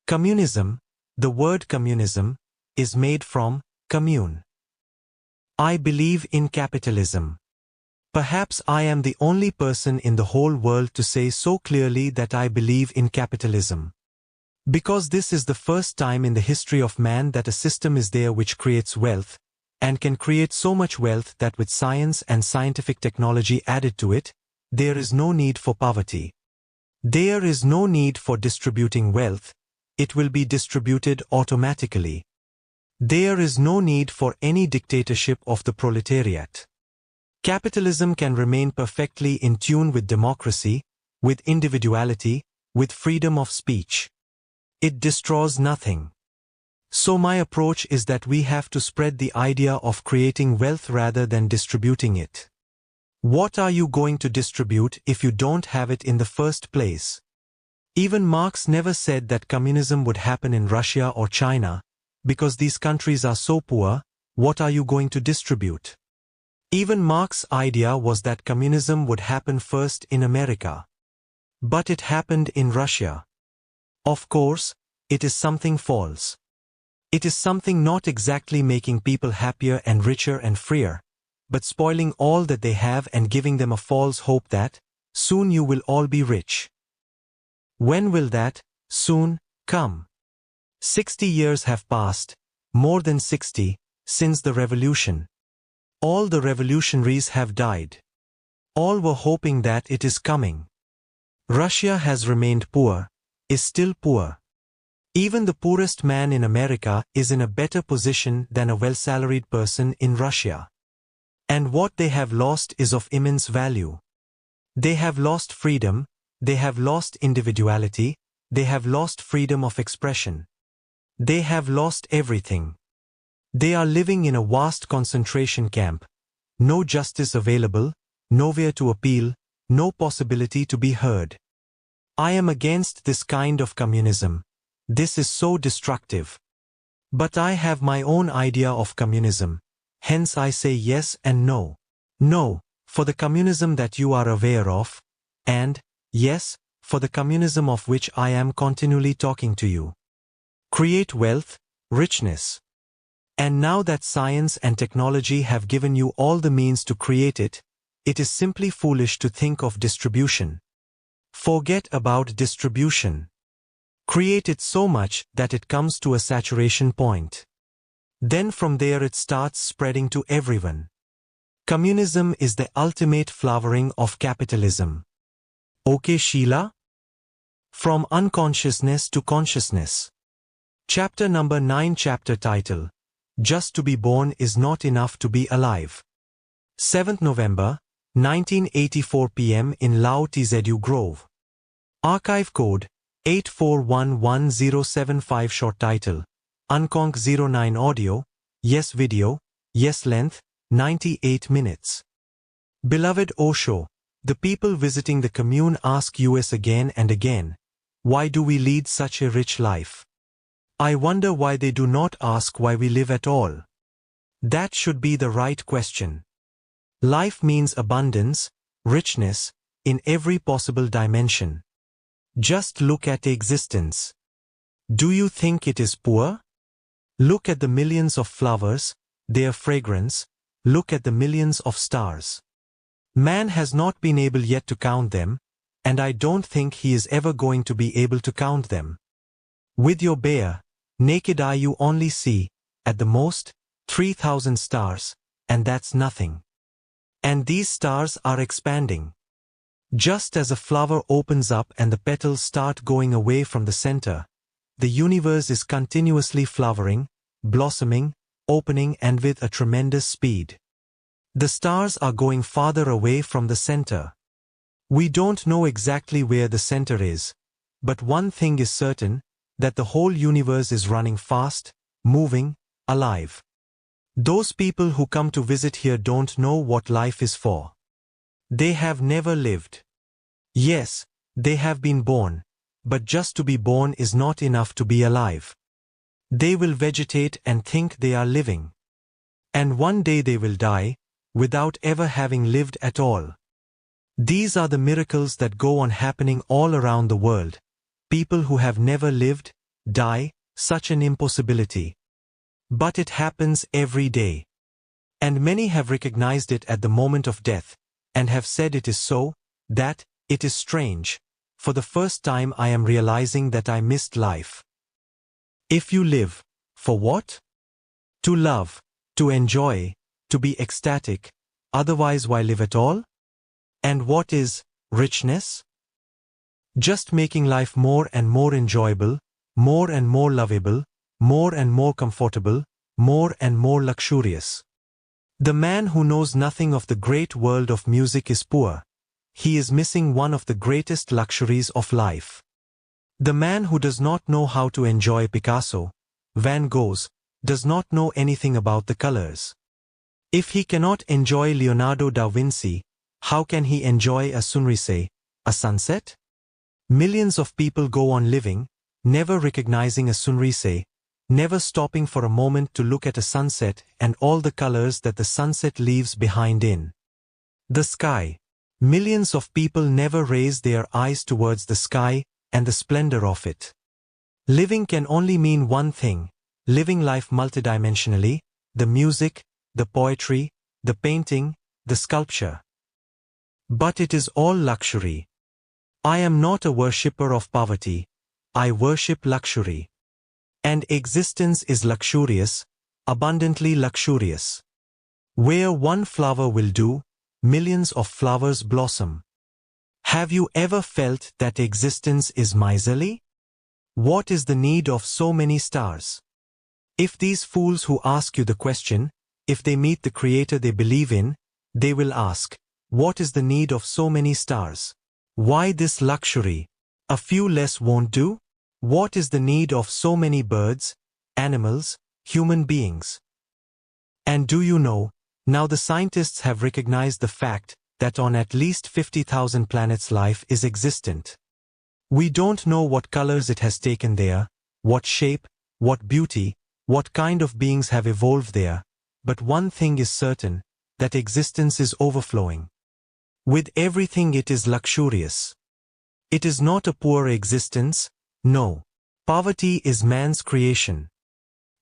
Communism, the word communism, is made from commune. I believe in capitalism. Perhaps I am the only person in the whole world to say so clearly that I believe in capitalism. Because this is the first time in the history of man that a system is there which creates wealth, and can create so much wealth that with science and scientific technology added to it, there is no need for poverty. There is no need for distributing wealth, it will be distributed automatically. There is no need for any dictatorship of the proletariat. Capitalism can remain perfectly in tune with democracy, with individuality, with freedom of speech. It destroys nothing. So my approach is that we have to spread the idea of creating wealth rather than distributing it. What are you going to distribute if you don't have it in the first place? Even Marx never said that communism would happen in Russia or China, because these countries are so poor. What are you going to distribute? Even Marx's idea was that communism would happen first in America. But it happened in Russia. Of course, it is something false. It is something not exactly making people happier and richer and freer, but spoiling all that they have and giving them a false hope that, soon you will all be rich. When will that, soon, come? 60 years have passed, more than 60, since the revolution. All the revolutionaries have died. All were hoping that it is coming. Russia has remained poor, is still poor. Even the poorest man in America is in a better position than a well-salaried person in Russia. And what they have lost is of immense value. They have lost freedom, they have lost individuality, they have lost freedom of expression. They have lost everything. They are living in a vast concentration camp. No justice available, nowhere to appeal, no possibility to be heard. I am against this kind of communism. This is so destructive. But I have my own idea of communism. Hence I say yes and no. No, for the communism that you are aware of, and, yes, for the communism of which I am continually talking to you. Create wealth, richness. And now that science and technology have given you all the means to create it, it is simply foolish to think of distribution. Forget about distribution. Create it so much that it comes to a saturation point. Then from there it starts spreading to everyone. Communism is the ultimate flowering of capitalism. Okay, Sheila? From Unconsciousness to Consciousness. Chapter number 9. Chapter title: Just to be born is not enough to be alive. 7th November, 1984 p.m. in Lao Tzu Grove. Archive code 8411075. Short title: Unconc 09 audio, yes video, yes length, 98 minutes. Beloved Osho, the people visiting the commune ask us again and again, why do we lead such a rich life? I wonder why they do not ask why we live at all. That should be the right question. Life means abundance, richness, in every possible dimension. Just look at existence. Do you think it is poor? Look at the millions of flowers, their fragrance, look at the millions of stars. Man has not been able yet to count them, and I don't think he is ever going to be able to count them. With your bare, naked eye you only see, at the most, 3,000 stars, and that's nothing. And these stars are expanding. Just as a flower opens up and the petals start going away from the center, the universe is continuously flowering, blossoming, opening, and with a tremendous speed. The stars are going farther away from the center. We don't know exactly where the center is, but one thing is certain, that the whole universe is running fast, moving, alive. Those people who come to visit here don't know what life is for. They have never lived. Yes, they have been born, but just to be born is not enough to be alive. They will vegetate and think they are living. And one day they will die, without ever having lived at all. These are the miracles that go on happening all around the world. People who have never lived, die, such an impossibility. But it happens every day. And many have recognized it at the moment of death, and have said it is so, that, it is strange. For the first time I am realizing that I missed life. If you live, for what? To love, to enjoy, to be ecstatic, otherwise why live at all? And what is richness? Just making life more and more enjoyable, more and more lovable, more and more comfortable, more and more luxurious. The man who knows nothing of the great world of music is poor. He is missing one of the greatest luxuries of life. The man who does not know how to enjoy Picasso, Van Gogh's, does not know anything about the colors. If he cannot enjoy Leonardo da Vinci, how can he enjoy a sunrise, a sunset? Millions of people go on living, never recognizing a sunrise, never stopping for a moment to look at a sunset and all the colors that the sunset leaves behind in the sky. Millions of people never raise their eyes towards the sky and the splendor of it. Living can only mean one thing, living life multidimensionally, the music, the poetry, the painting, the sculpture. But it is all luxury. I am not a worshipper of poverty, I worship luxury. And existence is luxurious, abundantly luxurious. Where one flower will do, millions of flowers blossom. Have you ever felt that existence is miserly? What is the need of so many stars? If these fools who ask you the question, if they meet the Creator they believe in, they will ask, what is the need of so many stars? Why this luxury? A few less won't do? What is the need of so many birds, animals, human beings? And do you know, now the scientists have recognized the fact that on at least 50,000 planets life is existent. We don't know what colors it has taken there, what shape, what beauty, what kind of beings have evolved there, but one thing is certain, that existence is overflowing. With everything it is luxurious. It is not a poor existence, no. Poverty is man's creation.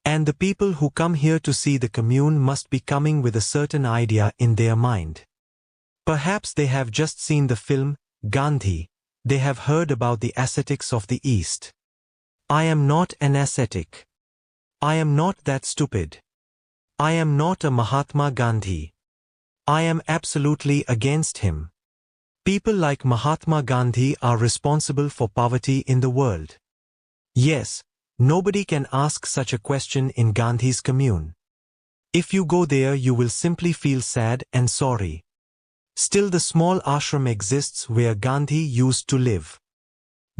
And the people who come here to see the commune must be coming with a certain idea in their mind. Perhaps they have just seen the film, Gandhi, they have heard about the ascetics of the East. I am not an ascetic. I am not that stupid. I am not a Mahatma Gandhi. I am absolutely against him. People like Mahatma Gandhi are responsible for poverty in the world. Yes, nobody can ask such a question in Gandhi's commune. If you go there you will simply feel sad and sorry. Still the small ashram exists where Gandhi used to live.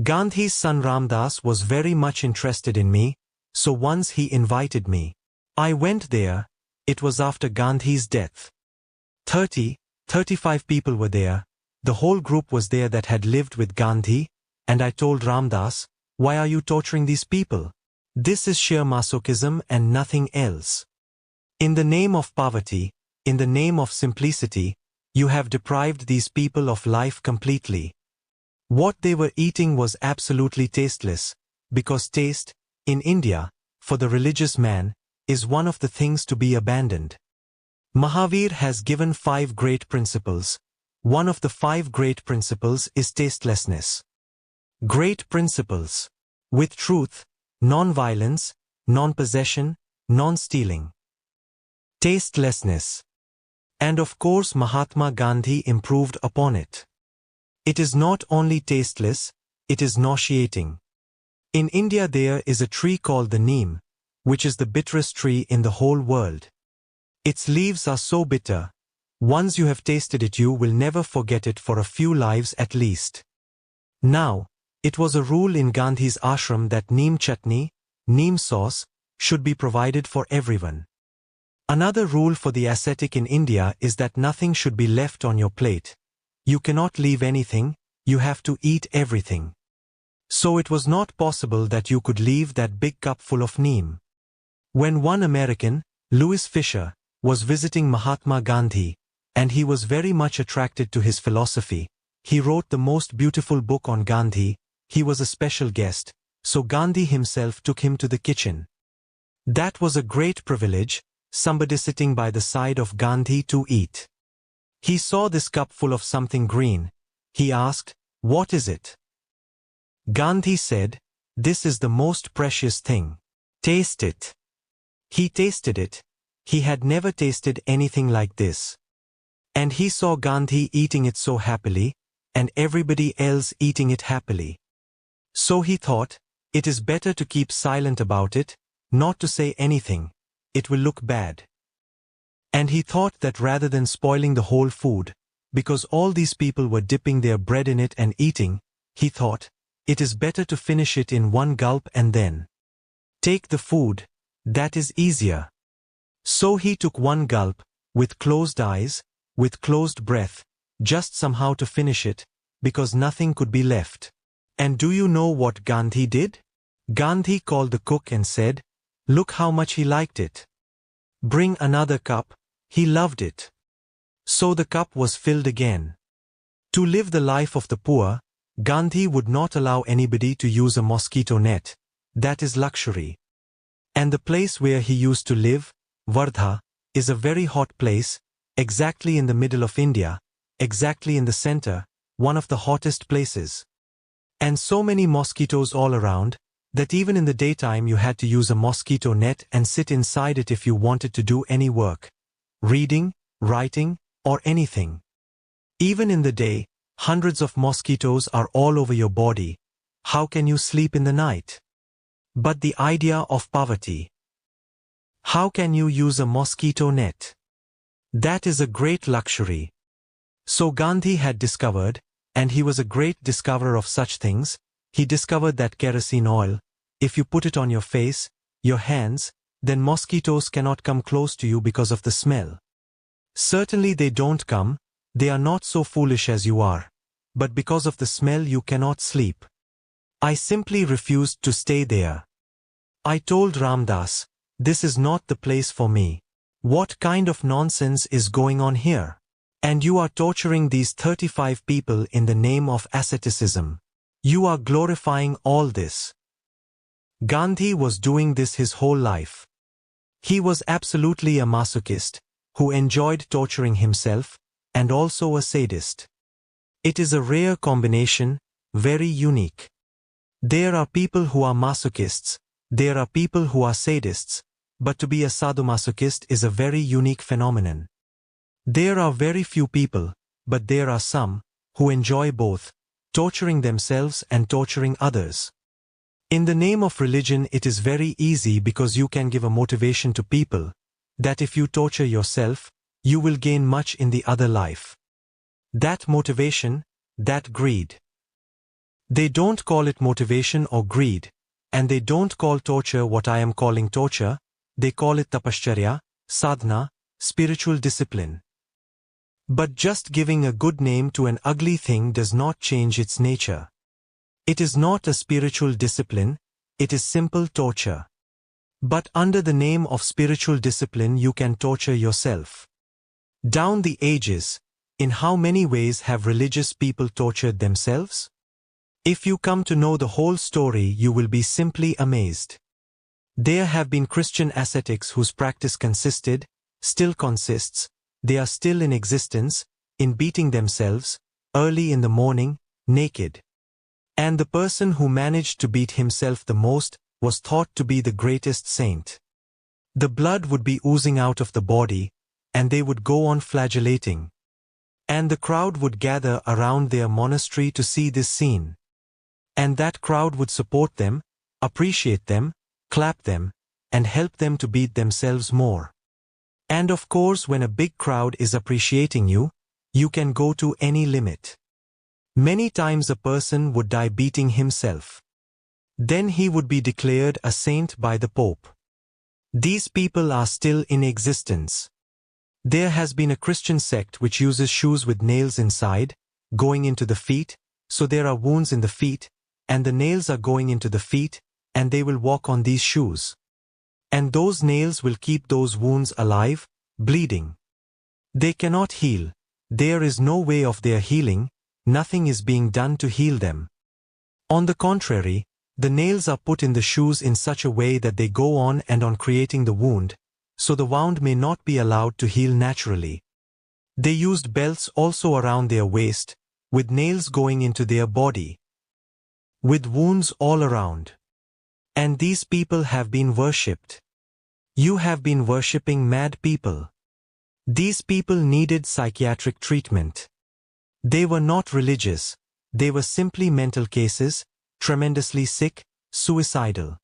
Gandhi's son Ramdas was very much interested in me, so once he invited me. I went there, it was after Gandhi's death. 35 people were there, the whole group was there that had lived with Gandhi, and I told Ramdas, why are you torturing these people? This is sheer masochism and nothing else. In the name of poverty, in the name of simplicity, you have deprived these people of life completely. What they were eating was absolutely tasteless, because taste, in India, for the religious man, is one of the things to be abandoned. Mahavir has given 5 great principles. One of the 5 great principles is tastelessness. Great principles. With truth, non-violence, non-possession, non-stealing. Tastelessness. And of course Mahatma Gandhi improved upon it. It is not only tasteless, it is nauseating. In India there is a tree called the neem, which is the bitterest tree in the whole world. Its leaves are so bitter, once you have tasted it you will never forget it for a few lives at least. Now, it was a rule in Gandhi's ashram that neem chutney, neem sauce, should be provided for everyone. Another rule for the ascetic in India is that nothing should be left on your plate. You cannot leave anything, you have to eat everything. So it was not possible that you could leave that big cup full of neem. When one American, Louis Fisher, was visiting Mahatma Gandhi, and he was very much attracted to his philosophy, he wrote the most beautiful book on Gandhi. He was a special guest, so Gandhi himself took him to the kitchen. That was a great privilege, somebody sitting by the side of Gandhi to eat. He saw this cup full of something green. He asked, "What is it?" Gandhi said, "This is the most precious thing. Taste it." He tasted it. He had never tasted anything like this. And he saw Gandhi eating it so happily, and everybody else eating it happily. So he thought, it is better to keep silent about it, not to say anything. It will look bad. And he thought that rather than spoiling the whole food, because all these people were dipping their bread in it and eating, he thought, It is better to finish it in one gulp and then take the food. That is easier. So he took one gulp, with closed eyes, with closed breath, just somehow to finish it, because nothing could be left. And do you know what Gandhi did? Gandhi called the cook and said, "Look how much he liked it. Bring another cup, he loved it." So the cup was filled again. To live the life of the poor, Gandhi would not allow anybody to use a mosquito net. That is luxury. And the place where he used to live, Wardha, is a very hot place, exactly in the middle of India, exactly in the center, one of the hottest places. And so many mosquitoes all around, that even in the daytime you had to use a mosquito net and sit inside it if you wanted to do any work, reading, writing, or anything. Even in the day, hundreds of mosquitoes are all over your body. How can you sleep in the night? But the idea of poverty. How can you use a mosquito net? That is a great luxury. So Gandhi had discovered, and he was a great discoverer of such things, he discovered that kerosene oil, if you put it on your face, your hands, then mosquitoes cannot come close to you because of the smell. Certainly they don't come, they are not so foolish as you are. But because of the smell you cannot sleep. I simply refused to stay there. I told Ram Das, this is not the place for me. What kind of nonsense is going on here? And you are torturing these 35 people in the name of asceticism. You are glorifying all this. Gandhi was doing this his whole life. He was absolutely a masochist, who enjoyed torturing himself, and also a sadist. It is a rare combination, very unique. There are people who are masochists, there are people who are sadists, but to be a sadomasochist is a very unique phenomenon. There are very few people, but there are some, who enjoy both, torturing themselves and torturing others. In the name of religion it is very easy because you can give a motivation to people, that if you torture yourself, you will gain much in the other life. That motivation, that greed. They don't call it motivation or greed, and they don't call torture what I am calling torture, they call it tapascharya, sadhana, spiritual discipline. But just giving a good name to an ugly thing does not change its nature. It is not a spiritual discipline, it is simple torture. But under the name of spiritual discipline you can torture yourself. Down the ages, in how many ways have religious people tortured themselves? If you come to know the whole story you will be simply amazed. There have been Christian ascetics whose practice consisted, still consists, they are still in existence, in beating themselves, early in the morning, naked. And the person who managed to beat himself the most was thought to be the greatest saint. The blood would be oozing out of the body, and they would go on flagellating. And the crowd would gather around their monastery to see this scene. And that crowd would support them, appreciate them, clap them, and help them to beat themselves more. And of course when a big crowd is appreciating you, you can go to any limit. Many times a person would die beating himself. Then he would be declared a saint by the Pope. These people are still in existence. There has been a Christian sect which uses shoes with nails inside, going into the feet, so there are wounds in the feet, and the nails are going into the feet, and they will walk on these shoes. And those nails will keep those wounds alive, bleeding. They cannot heal, there is no way of their healing, nothing is being done to heal them. On the contrary, the nails are put in the shoes in such a way that they go on and on creating the wound, so the wound may not be allowed to heal naturally. They used belts also around their waist, with nails going into their body, with wounds all around. And these people have been worshipped. You have been worshipping mad people. These people needed psychiatric treatment. They were not religious, they were simply mental cases, tremendously sick, suicidal.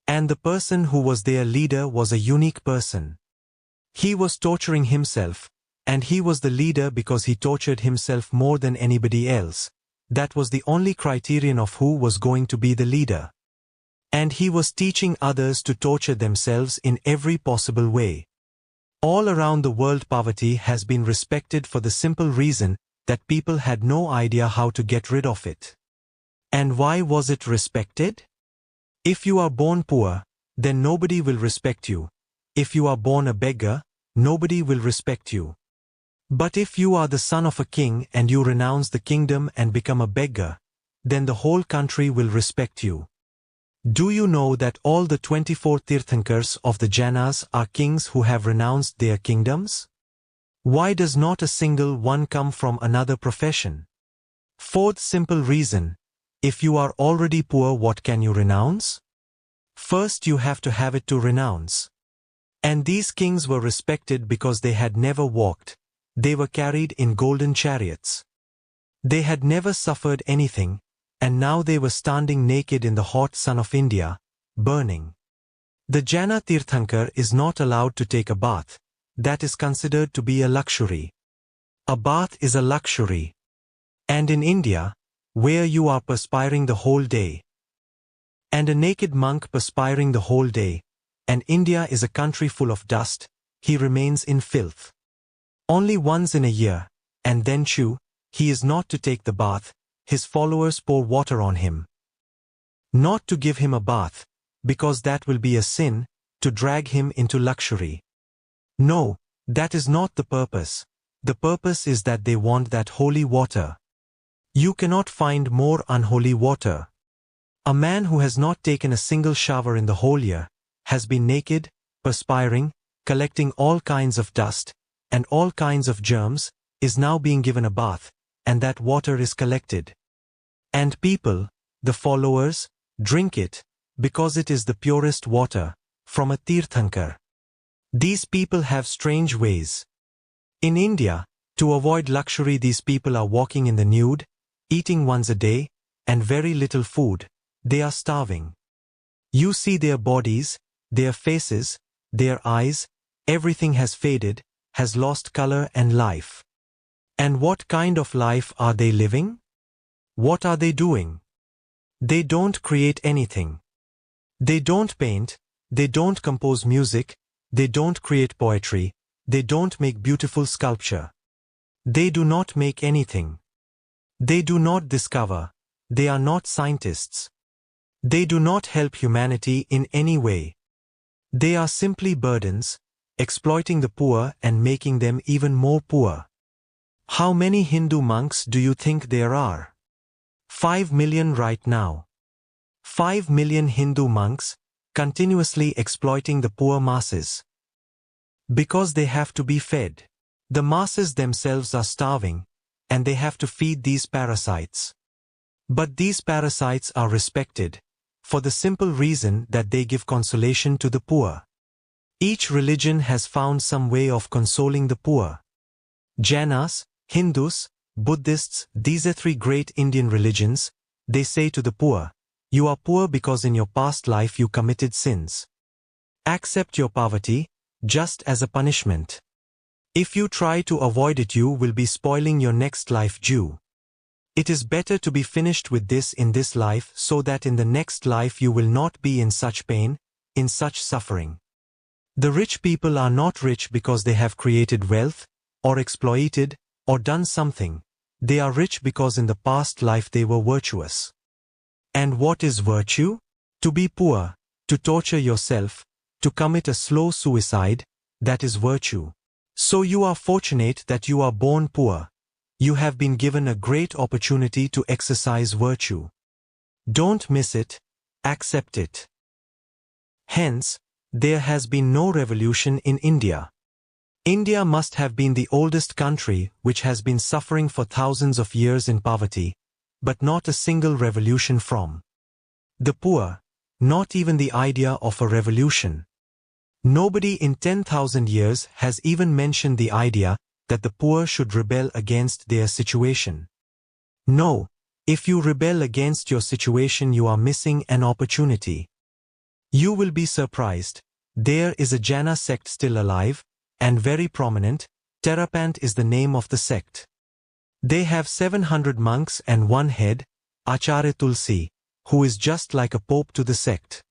And the person who was their leader was a unique person. He was torturing himself, and he was the leader because he tortured himself more than anybody else, That was the only criterion of who was going to be the leader. And he was teaching others to torture themselves in every possible way. All around the world, poverty has been respected for the simple reason that people had no idea how to get rid of it. And why was it respected? If you are born poor, then nobody will respect you. If you are born a beggar, nobody will respect you. But if you are the son of a king and you renounce the kingdom and become a beggar, then the whole country will respect you. Do you know that all the 24 Tirthankars of the Jainas are kings who have renounced their kingdoms? Why does not a single one come from another profession? Fourth simple reason: if you are already poor, what can you renounce? First you have to have it to renounce. And these kings were respected because they had never walked. They were carried in golden chariots. They had never suffered anything, and now they were standing naked in the hot sun of India, burning. The Jaina Tirthankar is not allowed to take a bath. That is considered to be a luxury. A bath is a luxury. And in India, where you are perspiring the whole day, and a naked monk perspiring the whole day, and India is a country full of dust, he remains in filth. Only once in a year, and then he is not to take the bath. His followers pour water on him. Not to give him a bath, because that will be a sin, to drag him into luxury. No, that is not the purpose. The purpose is that they want that holy water. You cannot find more unholy water. A man who has not taken a single shower in the whole year, has been naked, perspiring, collecting all kinds of dust, and all kinds of germs, is now being given a bath, and that water is collected. And people, the followers, drink it, because it is the purest water, from a Tirthankar. These people have strange ways. In India, to avoid luxury, these people are walking in the nude, eating once a day, and very little food. They are starving. You see their bodies, their faces, their eyes, everything has faded, has lost color and life. And what kind of life are they living? What are they doing? They don't create anything. They don't paint, they don't compose music, they don't create poetry, they don't make beautiful sculpture. They do not make anything. They do not discover. They are not scientists. They do not help humanity in any way. They are simply burdens, exploiting the poor and making them even more poor. How many Hindu monks do you think there are? 5 million right now. 5 million Hindu monks, continuously exploiting the poor masses. Because they have to be fed. The masses themselves are starving, and they have to feed these parasites. But these parasites are respected, for the simple reason that they give consolation to the poor. Each religion has found some way of consoling the poor. Jainas, Hindus, Buddhists, these are three great Indian religions, they say to the poor, you are poor because in your past life you committed sins. Accept your poverty, just as a punishment. If you try to avoid it, you will be spoiling your next life due. It is better to be finished with this in this life so that in the next life you will not be in such pain, in such suffering. The rich people are not rich because they have created wealth, or exploited, or done something. They are rich because in the past life they were virtuous. And what is virtue? To be poor, to torture yourself, to commit a slow suicide, that is virtue. So you are fortunate that you are born poor. You have been given a great opportunity to exercise virtue. Don't miss it, accept it. Hence, there has been no revolution in India. India must have been the oldest country which has been suffering for thousands of years in poverty, but not a single revolution from the poor, not even the idea of a revolution. Nobody in 10,000 years has even mentioned the idea that the poor should rebel against their situation. No, if you rebel against your situation you are missing an opportunity. You will be surprised. There is a Jaina sect still alive, and very prominent. Terrapant is the name of the sect. They have 700 monks and one head, Acharya Tulsi, who is just like a pope to the sect.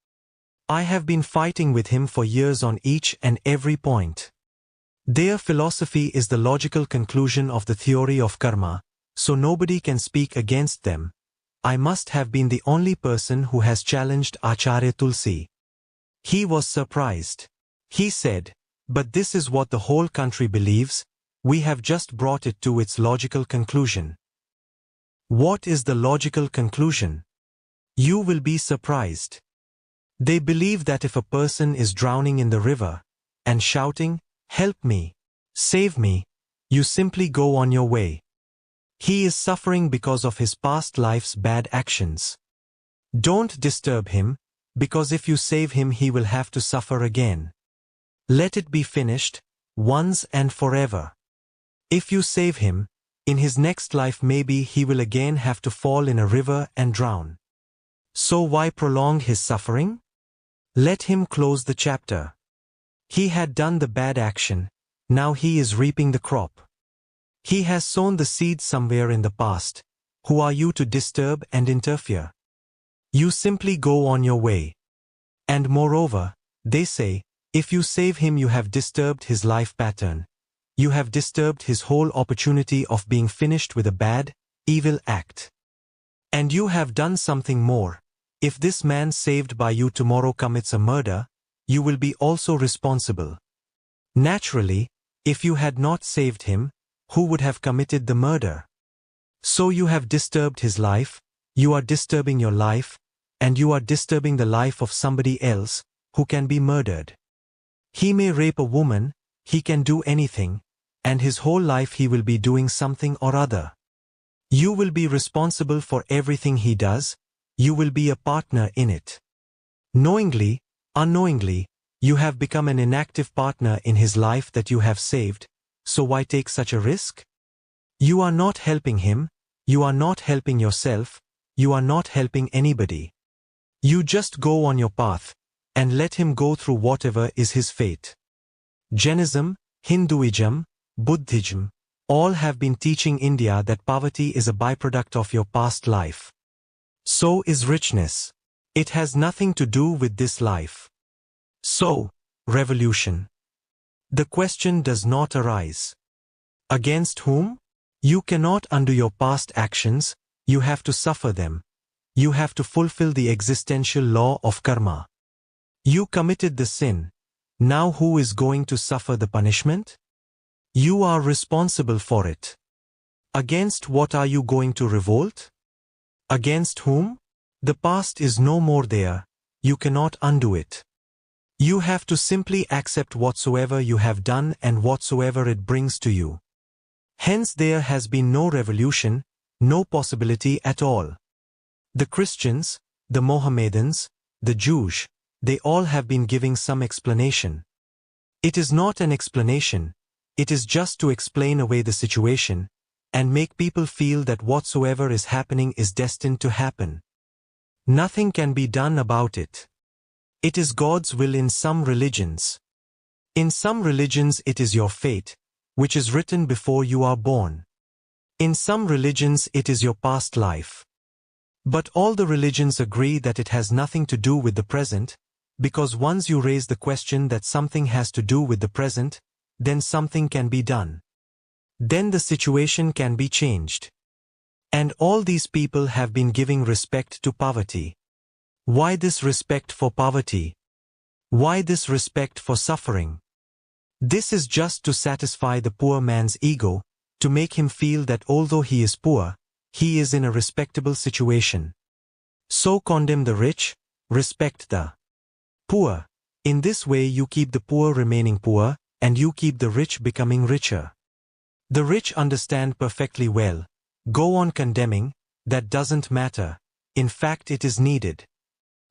I have been fighting with him for years on each and every point. Their philosophy is the logical conclusion of the theory of karma, so nobody can speak against them. I must have been the only person who has challenged Acharya Tulsi. He was surprised. He said, "But this is what the whole country believes, we have just brought it to its logical conclusion." What is the logical conclusion? You will be surprised. They believe that if a person is drowning in the river, and shouting, "Help me! Save me!" you simply go on your way. He is suffering because of his past life's bad actions. Don't disturb him, because if you save him he will have to suffer again. Let it be finished, once and forever. If you save him, in his next life maybe he will again have to fall in a river and drown. So why prolong his suffering? Let him close the chapter. He had done the bad action, now he is reaping the crop. He has sown the seed somewhere in the past. Who are you to disturb and interfere? You simply go on your way. And moreover, they say, if you save him you have disturbed his life pattern. You have disturbed his whole opportunity of being finished with a bad, evil act. And you have done something more. If this man saved by you tomorrow commits a murder, you will be also responsible. Naturally, if you had not saved him, who would have committed the murder? So you have disturbed his life, you are disturbing your life, and you are disturbing the life of somebody else, who can be murdered. He may rape a woman, he can do anything, and his whole life he will be doing something or other. You will be responsible for everything he does, you will be a partner in it. Knowingly, unknowingly, you have become an inactive partner in his life that you have saved, so why take such a risk? You are not helping him, you are not helping yourself, you are not helping anybody. You just go on your path, and let him go through whatever is his fate. Jainism, Hinduism, Buddhism, all have been teaching India that poverty is a byproduct of your past life. So is richness. It has nothing to do with this life. So, revolution. The question does not arise. Against whom? You cannot undo your past actions, you have to suffer them. You have to fulfill the existential law of karma. You committed the sin. Now who is going to suffer the punishment? You are responsible for it. Against what are you going to revolt? Against whom? The past is no more there, you cannot undo it. You have to simply accept whatsoever you have done and whatsoever it brings to you. Hence there has been no revolution, no possibility at all. The Christians, the Mohammedans, the Jews, they all have been giving some explanation. It is not an explanation, it is just to explain away the situation, and make people feel that whatsoever is happening is destined to happen. Nothing can be done about it. It is God's will in some religions. In some religions it is your fate, which is written before you are born. In some religions it is your past life. But all the religions agree that it has nothing to do with the present, because once you raise the question that something has to do with the present, then something can be done. Then the situation can be changed. And all these people have been giving respect to poverty. Why this respect for poverty? Why this respect for suffering? This is just to satisfy the poor man's ego, to make him feel that although he is poor, he is in a respectable situation. So condemn the rich, respect the poor. In this way you keep the poor remaining poor, and you keep the rich becoming richer. The rich understand perfectly well. Go on condemning, that doesn't matter. In fact it is needed.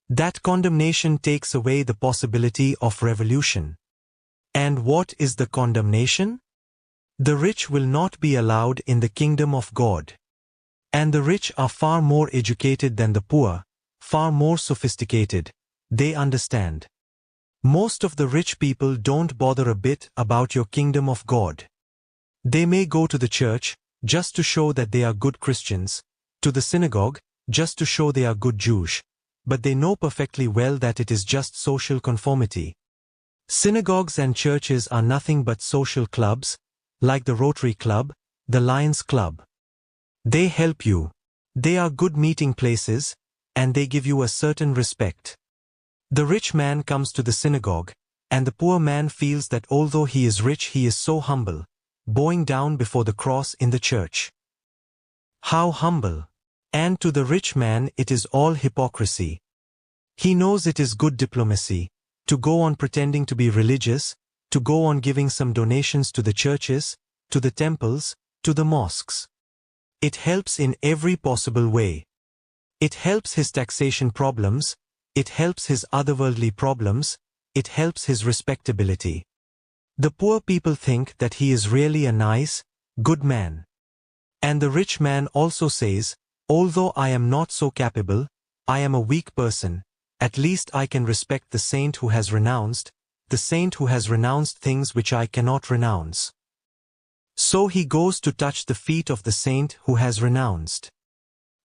That condemnation takes away the possibility of revolution. And what is the condemnation? The rich will not be allowed in the kingdom of God. And the rich are far more educated than the poor, far more sophisticated. They understand. Most of the rich people don't bother a bit about your kingdom of God. They may go to the church, just to show that they are good Christians, to the synagogue, just to show they are good Jews, but they know perfectly well that it is just social conformity. Synagogues and churches are nothing but social clubs, like the Rotary Club, the Lions Club. They help you. They are good meeting places, and they give you a certain respect. The rich man comes to the synagogue, and the poor man feels that although he is rich he is so humble, bowing down before the cross in the church. How humble! And to the rich man it is all hypocrisy. He knows it is good diplomacy, to go on pretending to be religious, to go on giving some donations to the churches, to the temples, to the mosques. It helps in every possible way. It helps his taxation problems, it helps his otherworldly problems, it helps his respectability. The poor people think that he is really a nice, good man. And the rich man also says, although I am not so capable, I am a weak person, at least I can respect the saint who has renounced, the saint who has renounced things which I cannot renounce. So he goes to touch the feet of the saint who has renounced.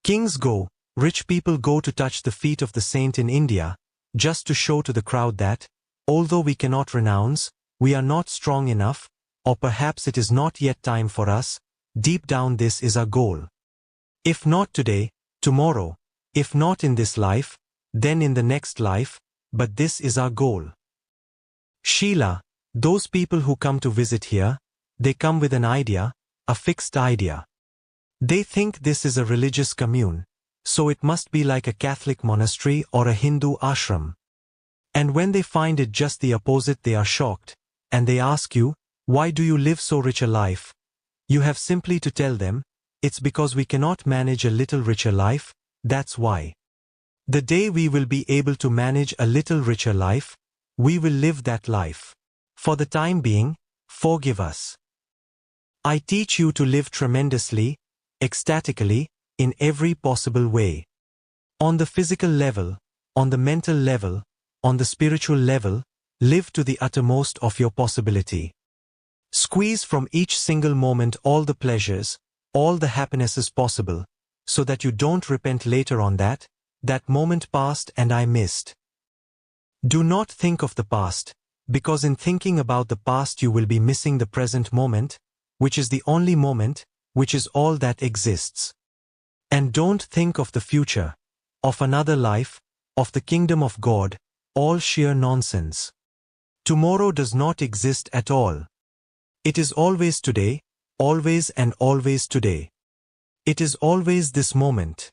Kings go, rich people go to touch the feet of the saint in India, just to show to the crowd that, although we cannot renounce, we are not strong enough, or perhaps it is not yet time for us, deep down this is our goal. If not today, tomorrow, if not in this life, then in the next life, but this is our goal. Sheila, those people who come to visit here, they come with an idea, a fixed idea. They think this is a religious commune, so it must be like a Catholic monastery or a Hindu ashram. And when they find it just the opposite they are shocked, and they ask you, why do you live so rich a life? You have simply to tell them, it's because we cannot manage a little richer life, that's why. The day we will be able to manage a little richer life, we will live that life. For the time being, forgive us. I teach you to live tremendously, ecstatically, in every possible way. On the physical level, on the mental level, on the spiritual level, live to the uttermost of your possibility. Squeeze from each single moment all the pleasures, all the happinesses possible, so that you don't repent later on that moment passed and I missed. Do not think of the past, because in thinking about the past you will be missing the present moment, which is the only moment, which is all that exists. And don't think of the future, of another life, of the kingdom of God, all sheer nonsense. Tomorrow does not exist at all. It is always today, always and always today. It is always this moment.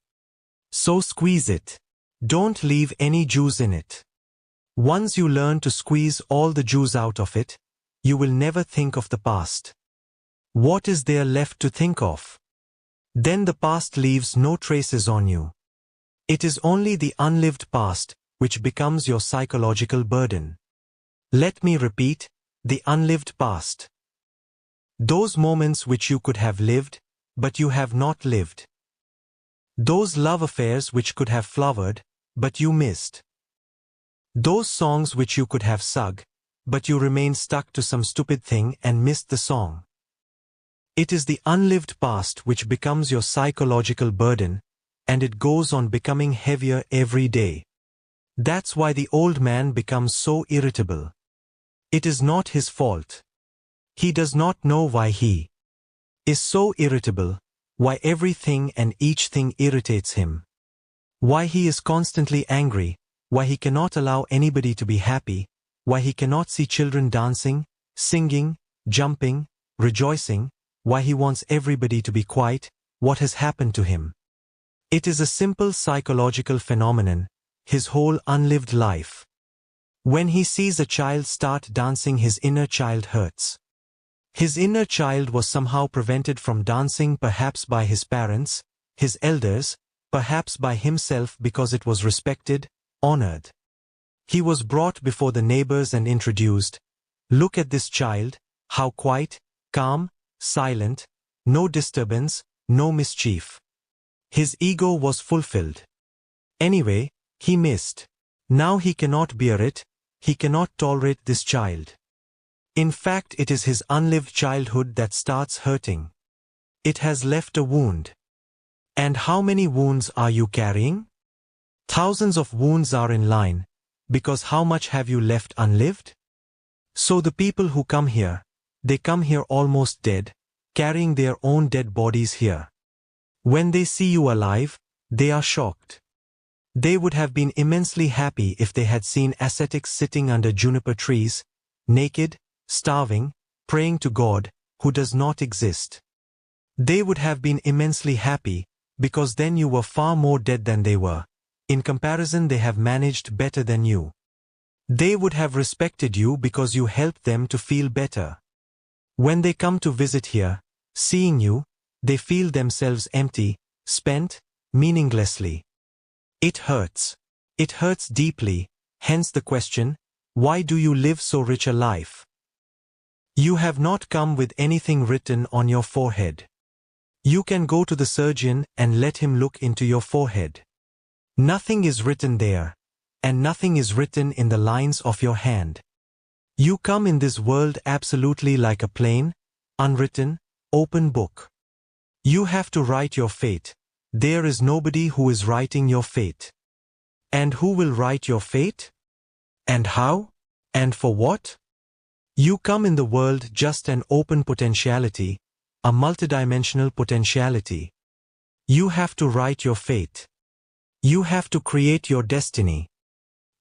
So squeeze it. Don't leave any juice in it. Once you learn to squeeze all the juice out of it, you will never think of the past. What is there left to think of? Then the past leaves no traces on you. It is only the unlived past which becomes your psychological burden. Let me repeat, the unlived past. Those moments which you could have lived, but you have not lived. Those love affairs which could have flowered, but you missed. Those songs which you could have sung, but you remained stuck to some stupid thing and missed the song. It is the unlived past which becomes your psychological burden, and it goes on becoming heavier every day. That's why the old man becomes so irritable. It is not his fault. He does not know why he is so irritable, why everything and each thing irritates him. Why he is constantly angry, why he cannot allow anybody to be happy, why he cannot see children dancing, singing, jumping, rejoicing, why he wants everybody to be quiet, what has happened to him. It is a simple psychological phenomenon, his whole unlived life. When he sees a child start dancing, his inner child hurts. His inner child was somehow prevented from dancing, perhaps by his parents, his elders, perhaps by himself because it was respected, honored. He was brought before the neighbors and introduced. Look at this child, how quiet, calm, silent, no disturbance, no mischief. His ego was fulfilled. Anyway, he missed. Now he cannot bear it, he cannot tolerate this child. In fact, it is his unlived childhood that starts hurting. It has left a wound. And how many wounds are you carrying? Thousands of wounds are in line, because how much have you left unlived? So the people who come here, they come here almost dead, carrying their own dead bodies here. When they see you alive, they are shocked. They would have been immensely happy if they had seen ascetics sitting under juniper trees, naked, starving, praying to God, who does not exist. They would have been immensely happy, because then you were far more dead than they were. In comparison, they have managed better than you. They would have respected you because you helped them to feel better. When they come to visit here, seeing you, they feel themselves empty, spent, meaninglessly. It hurts. It hurts deeply, hence the question, why do you live so rich a life? You have not come with anything written on your forehead. You can go to the surgeon and let him look into your forehead. Nothing is written there, and nothing is written in the lines of your hand. You come in this world absolutely like a plain, unwritten, open book. You have to write your fate. There is nobody who is writing your fate. And who will write your fate? And how? And for what? You come in the world just an open potentiality, a multidimensional potentiality. You have to write your fate. You have to create your destiny.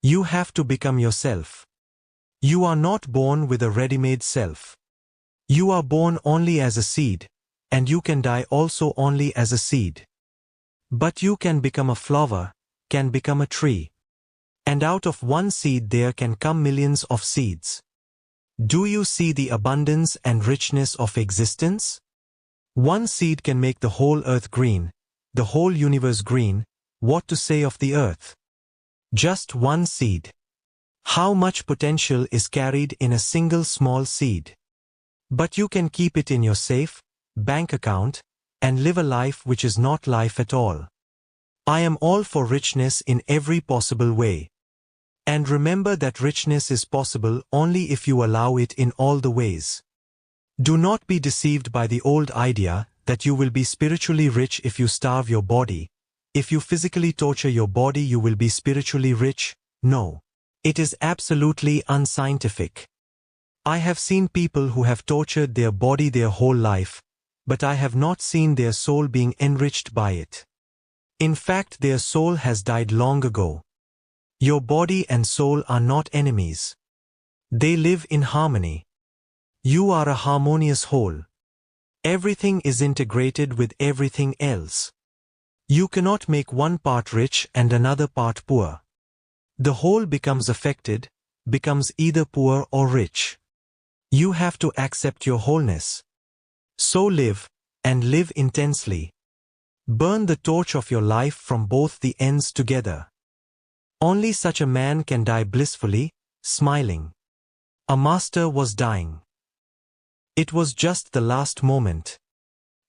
You have to become yourself. You are not born with a ready-made self. You are born only as a seed, and you can die also only as a seed. But you can become a flower, can become a tree. And out of one seed there can come millions of seeds. Do you see the abundance and richness of existence? One seed can make the whole earth green, the whole universe green. What to say of the earth? Just one seed. How much potential is carried in a single small seed? But you can keep it in your safe, bank account, and live a life which is not life at all. I am all for richness in every possible way. And remember that richness is possible only if you allow it in all the ways. Do not be deceived by the old idea that you will be spiritually rich if you starve your body. If you physically torture your body you will be spiritually rich. No. It is absolutely unscientific. I have seen people who have tortured their body their whole life, but I have not seen their soul being enriched by it. In fact, their soul has died long ago. Your body and soul are not enemies. They live in harmony. You are a harmonious whole. Everything is integrated with everything else. You cannot make one part rich and another part poor. The whole becomes affected, becomes either poor or rich. You have to accept your wholeness. So live, and live intensely. Burn the torch of your life from both the ends together. Only such a man can die blissfully, smiling. A master was dying. It was just the last moment.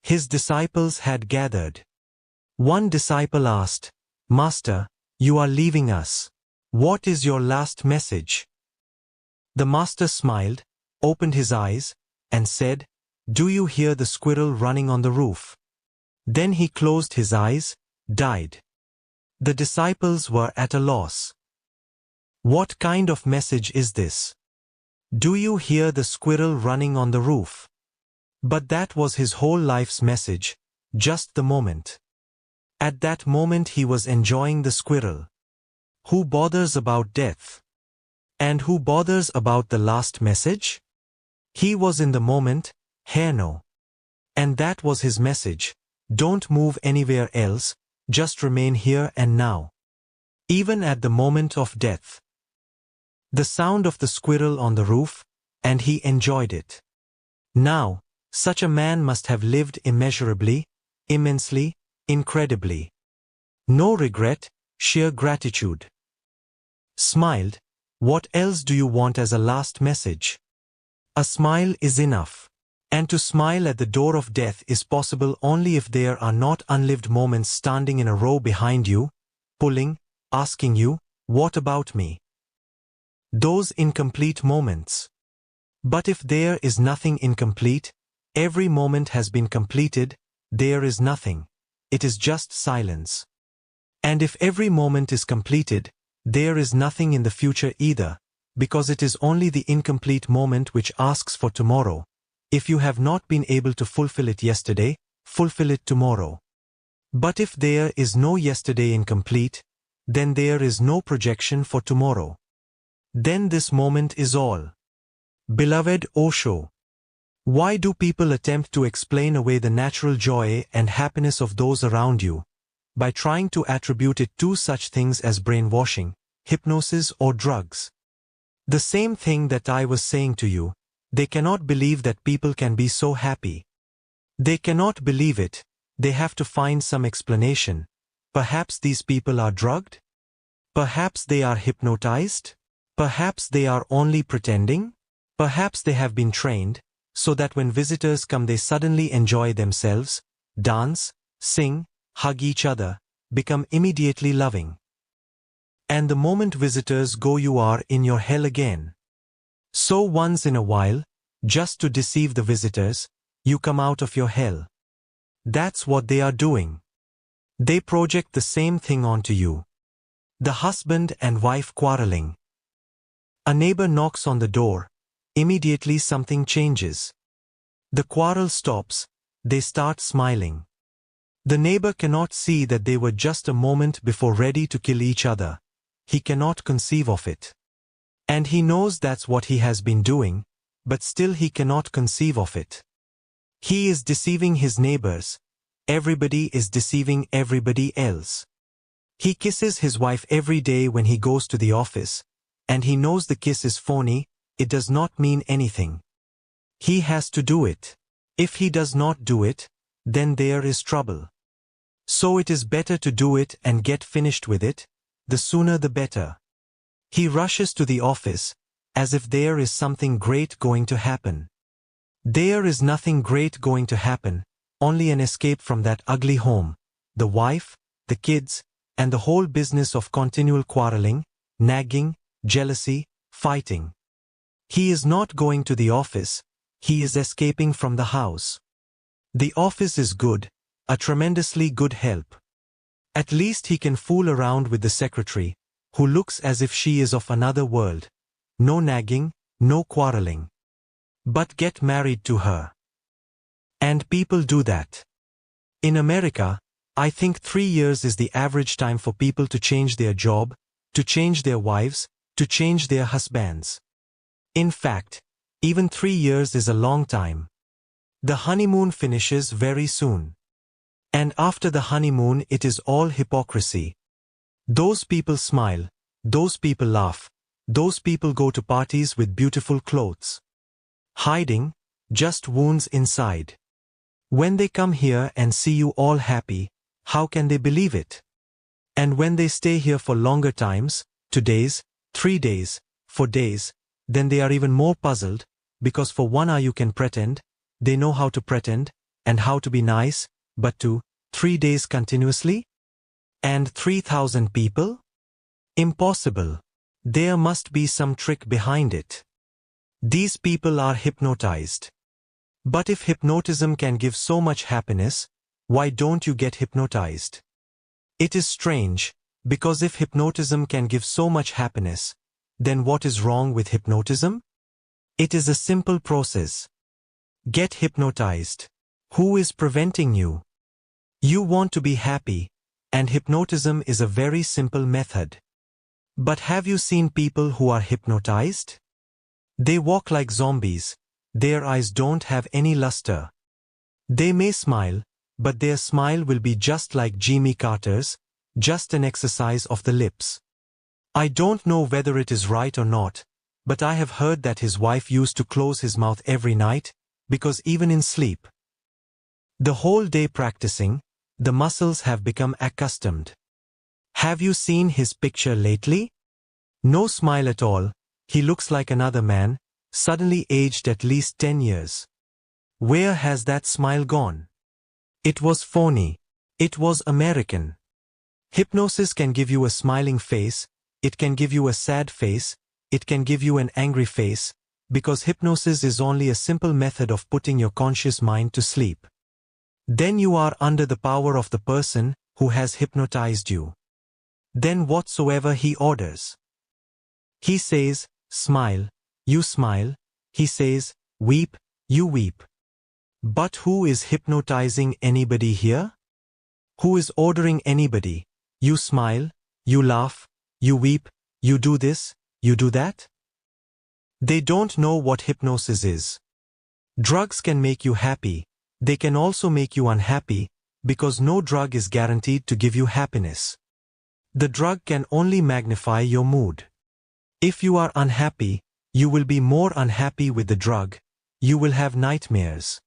His disciples had gathered. One disciple asked, "Master, you are leaving us. What is your last message?" The master smiled, opened his eyes, and said, "Do you hear the squirrel running on the roof?" Then he closed his eyes, died. The disciples were at a loss. What kind of message is this? Do you hear the squirrel running on the roof? But that was his whole life's message, just the moment. At that moment he was enjoying the squirrel. Who bothers about death? And who bothers about the last message? He was in the moment, here now. And that was his message. Don't move anywhere else, just remain here and now. Even at the moment of death. The sound of the squirrel on the roof, and he enjoyed it. Now, such a man must have lived immeasurably, immensely, incredibly. No regret, sheer gratitude. Smiled. What else do you want as a last message? A smile is enough. And to smile at the door of death is possible only if there are not unlived moments standing in a row behind you, pulling, asking you, "What about me?" Those incomplete moments. But if there is nothing incomplete, every moment has been completed, there is nothing. It is just silence. And if every moment is completed, there is nothing in the future either, because it is only the incomplete moment which asks for tomorrow. If you have not been able to fulfill it yesterday, fulfill it tomorrow. But if there is no yesterday incomplete, then there is no projection for tomorrow. Then this moment is all. Beloved Osho. Why do people attempt to explain away the natural joy and happiness of those around you? By trying to attribute it to such things as brainwashing, hypnosis or drugs. The same thing that I was saying to you, they cannot believe that people can be so happy. They cannot believe it, they have to find some explanation. Perhaps these people are drugged? Perhaps they are hypnotized? Perhaps they are only pretending? Perhaps they have been trained, so that when visitors come they suddenly enjoy themselves, dance, sing, hug each other, become immediately loving. And the moment visitors go you are in your hell again. So once in a while, just to deceive the visitors, you come out of your hell. That's what they are doing. They project the same thing onto you. The husband and wife quarreling. A neighbor knocks on the door, immediately something changes. The quarrel stops, they start smiling. The neighbor cannot see that they were just a moment before ready to kill each other. He cannot conceive of it. And he knows that's what he has been doing, but still he cannot conceive of it. He is deceiving his neighbors. Everybody is deceiving everybody else. He kisses his wife every day when he goes to the office, and he knows the kiss is phony, it does not mean anything. He has to do it. If he does not do it, then there is trouble. So it is better to do it and get finished with it, the sooner the better. He rushes to the office, as if there is something great going to happen. There is nothing great going to happen, only an escape from that ugly home, the wife, the kids, and the whole business of continual quarreling, nagging, jealousy, fighting. He is not going to the office, he is escaping from the house. The office is good, a tremendously good help. At least he can fool around with the secretary, who looks as if she is of another world. No nagging, no quarreling. But get married to her. And people do that. In America, I think 3 years is the average time for people to change their job, to change their wives, to change their husbands. In fact, even 3 years is a long time. The honeymoon finishes very soon. And after the honeymoon it is all hypocrisy. Those people smile, those people laugh, those people go to parties with beautiful clothes. Hiding, just wounds inside. When they come here and see you all happy, how can they believe it? And when they stay here for longer times, 2 days, 3 days, 4 days, then they are even more puzzled, because for 1 hour you can pretend, they know how to pretend, and how to be nice, but 2, 3 days continuously? And 3,000 people? Impossible. There must be some trick behind it. These people are hypnotized. But if hypnotism can give so much happiness, why don't you get hypnotized? It is strange, because if hypnotism can give so much happiness, then what is wrong with hypnotism? It is a simple process. Get hypnotized. Who is preventing you? You want to be happy, and hypnotism is a very simple method. But have you seen people who are hypnotized? They walk like zombies, their eyes don't have any luster. They may smile, but their smile will be just like Jimmy Carter's, just an exercise of the lips. I don't know whether it is right or not, but I have heard that his wife used to close his mouth every night, because even in sleep, the whole day practicing, the muscles have become accustomed. Have you seen his picture lately? No smile at all, he looks like another man, suddenly aged at least 10 years. Where has that smile gone? It was phony. It was American. Hypnosis can give you a smiling face, it can give you a sad face, it can give you an angry face, because hypnosis is only a simple method of putting your conscious mind to sleep. Then you are under the power of the person who has hypnotized you. Then whatsoever he orders. He says, smile, you smile. He says, weep, you weep. But who is hypnotizing anybody here? Who is ordering anybody? You smile, you laugh, you weep, you do this, you do that? They don't know what hypnosis is. Drugs can make you happy. They can also make you unhappy, because no drug is guaranteed to give you happiness. The drug can only magnify your mood. If you are unhappy, you will be more unhappy with the drug. You will have nightmares.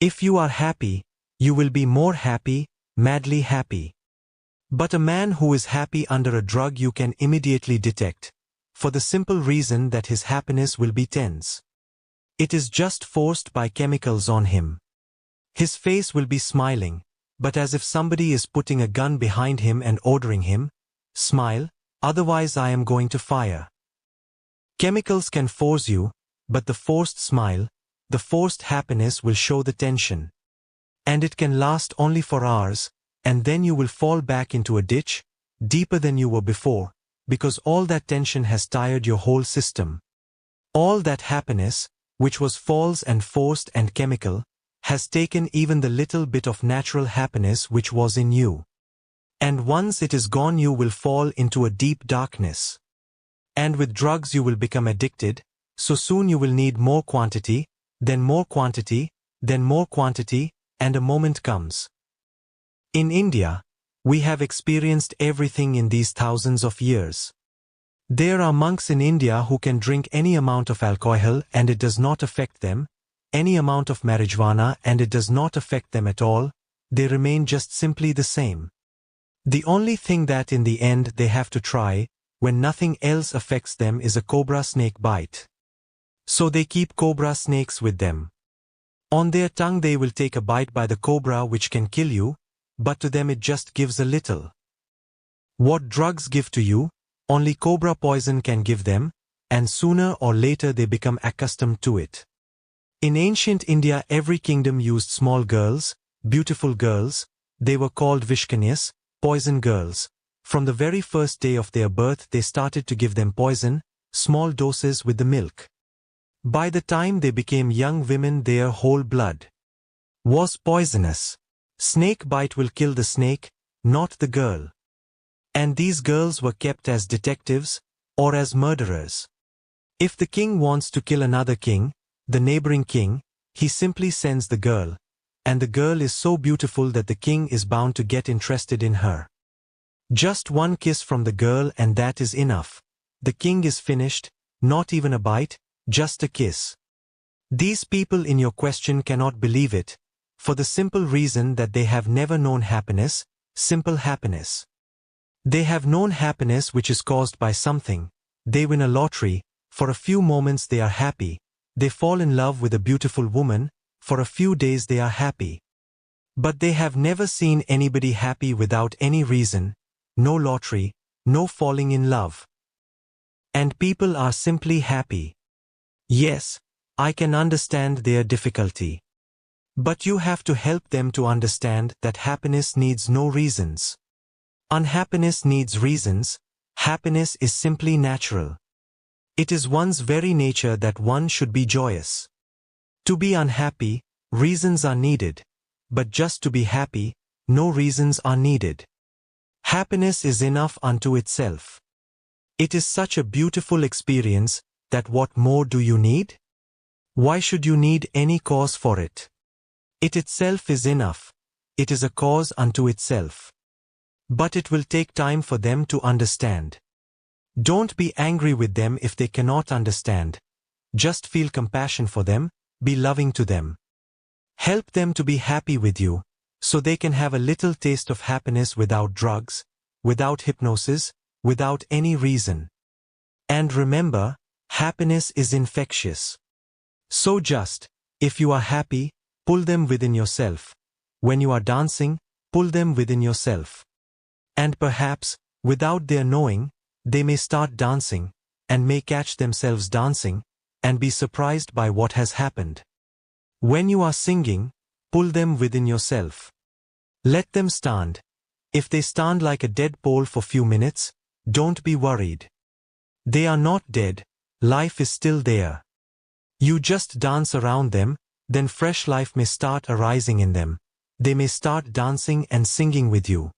If you are happy, you will be more happy, madly happy. But a man who is happy under a drug you can immediately detect, for the simple reason that his happiness will be tense. It is just forced by chemicals on him. His face will be smiling, but as if somebody is putting a gun behind him and ordering him, smile, otherwise I am going to fire. Chemicals can force you, but the forced smile, the forced happiness will show the tension. And it can last only for hours, and then you will fall back into a ditch, deeper than you were before, because all that tension has tired your whole system. All that happiness, which was false and forced and chemical, has taken even the little bit of natural happiness which was in you. And once it is gone you will fall into a deep darkness. And with drugs you will become addicted, so soon you will need more quantity, then more quantity, then more quantity, and a moment comes. In India, we have experienced everything in these thousands of years. There are monks in India who can drink any amount of alcohol and it does not affect them, any amount of marijuana and it does not affect them at all, they remain just simply the same. The only thing that in the end they have to try, when nothing else affects them, is a cobra snake bite. So they keep cobra snakes with them. On their tongue they will take a bite by the cobra which can kill you, but to them it just gives a little. What drugs give to you, only cobra poison can give them, and sooner or later they become accustomed to it. In ancient India every kingdom used small girls, beautiful girls, they were called Vishkanyas, poison girls. From the very first day of their birth they started to give them poison, small doses with the milk. By the time they became young women their whole blood was poisonous. Snake bite will kill the snake, not the girl. And these girls were kept as detectives, or as murderers. If the king wants to kill another king, the neighboring king, he simply sends the girl, and the girl is so beautiful that the king is bound to get interested in her. Just one kiss from the girl and that is enough. The king is finished, not even a bite, just a kiss. These people in your question cannot believe it, for the simple reason that they have never known happiness, simple happiness. They have known happiness which is caused by something. They win a lottery, for a few moments they are happy. They fall in love with a beautiful woman, for a few days they are happy. But they have never seen anybody happy without any reason, no lottery, no falling in love. And people are simply happy. Yes, I can understand their difficulty. But you have to help them to understand that happiness needs no reasons. Unhappiness needs reasons. Happiness is simply natural. It is one's very nature that one should be joyous. To be unhappy, reasons are needed, but just to be happy, no reasons are needed. Happiness is enough unto itself. It is such a beautiful experience that what more do you need? Why should you need any cause for it? It itself is enough. It is a cause unto itself. But it will take time for them to understand. Don't be angry with them if they cannot understand. Just feel compassion for them, be loving to them. Help them to be happy with you, so they can have a little taste of happiness without drugs, without hypnosis, without any reason. And remember, happiness is infectious. So just, if you are happy, pull them within yourself. When you are dancing, pull them within yourself. And perhaps, without their knowing, they may start dancing, and may catch themselves dancing, and be surprised by what has happened. When you are singing, pull them within yourself. Let them stand. If they stand like a dead pole for few minutes, don't be worried. They are not dead, life is still there. You just dance around them, then fresh life may start arising in them. They may start dancing and singing with you.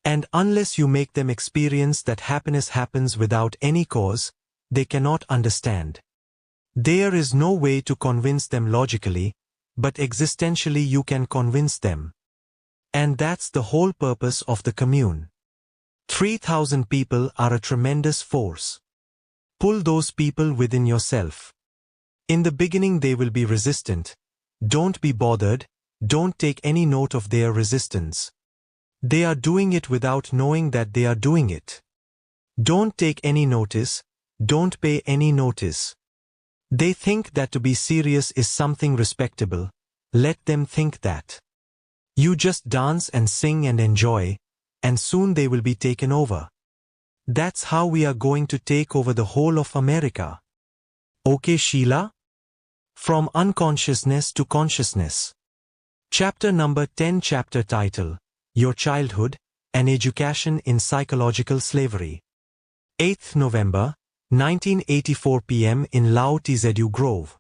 And unless you make them experience that happiness happens without any cause, they cannot understand. There is no way to convince them logically, but existentially you can convince them. And that's the whole purpose of the commune. 3,000 people are a tremendous force. Pull those people within yourself. In the beginning they will be resistant. Don't be bothered, don't take any note of their resistance. They are doing it without knowing that they are doing it. Don't take any notice, don't pay any notice. They think that to be serious is something respectable. Let them think that. You just dance and sing and enjoy, and soon they will be taken over. That's how we are going to take over the whole of America. Okay, Sheila? From Unconsciousness to Consciousness. Chapter number 10. Chapter title, Your Childhood, An Education in Psychological Slavery. 8th November, 1984 p.m. in Lao Tzu Grove.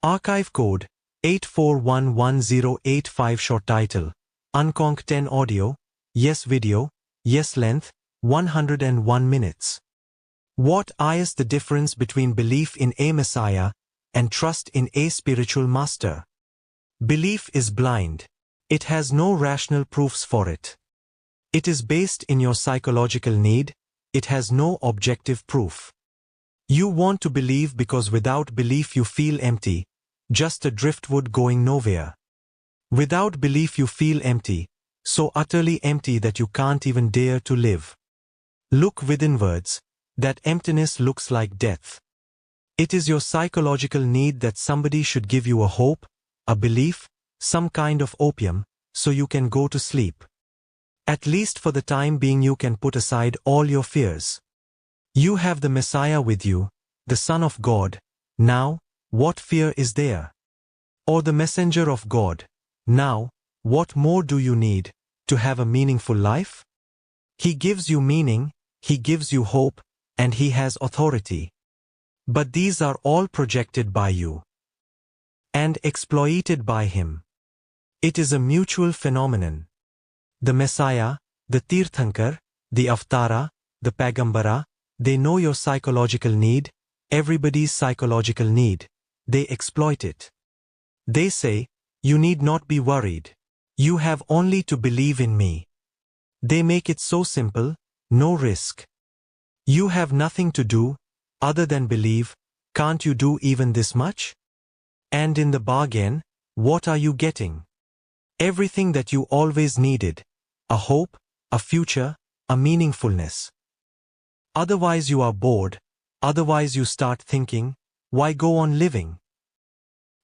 Archive code, 8411085. Short title, Unconc 10 audio, yes video, yes length, 101 minutes. What is the difference between belief in a Messiah and trust in a spiritual master? Belief is blind. It has no rational proofs for it. It is based in your psychological need. It has no objective proof. You want to believe because without belief you feel empty, just a driftwood going nowhere. Without belief you feel empty, so utterly empty that you can't even dare to live. Look withinwards. That emptiness looks like death. It is your psychological need that somebody should give you a hope, a belief, some kind of opium, so you can go to sleep. At least for the time being you can put aside all your fears. You have the Messiah with you, the Son of God. Now, what fear is there? Or the Messenger of God. Now, what more do you need to have a meaningful life? He gives you meaning, He gives you hope, and He has authority. But these are all projected by you and exploited by Him. It is a mutual phenomenon. The Messiah, the Tirthankar, the Avatara, the Pagambara, they know your psychological need, everybody's psychological need. They exploit it. They say, you need not be worried. You have only to believe in me. They make it so simple, no risk. You have nothing to do, other than believe. Can't you do even this much? And in the bargain, what are you getting? Everything that you always needed. A hope, a future, a meaningfulness. Otherwise you are bored, otherwise you start thinking, why go on living?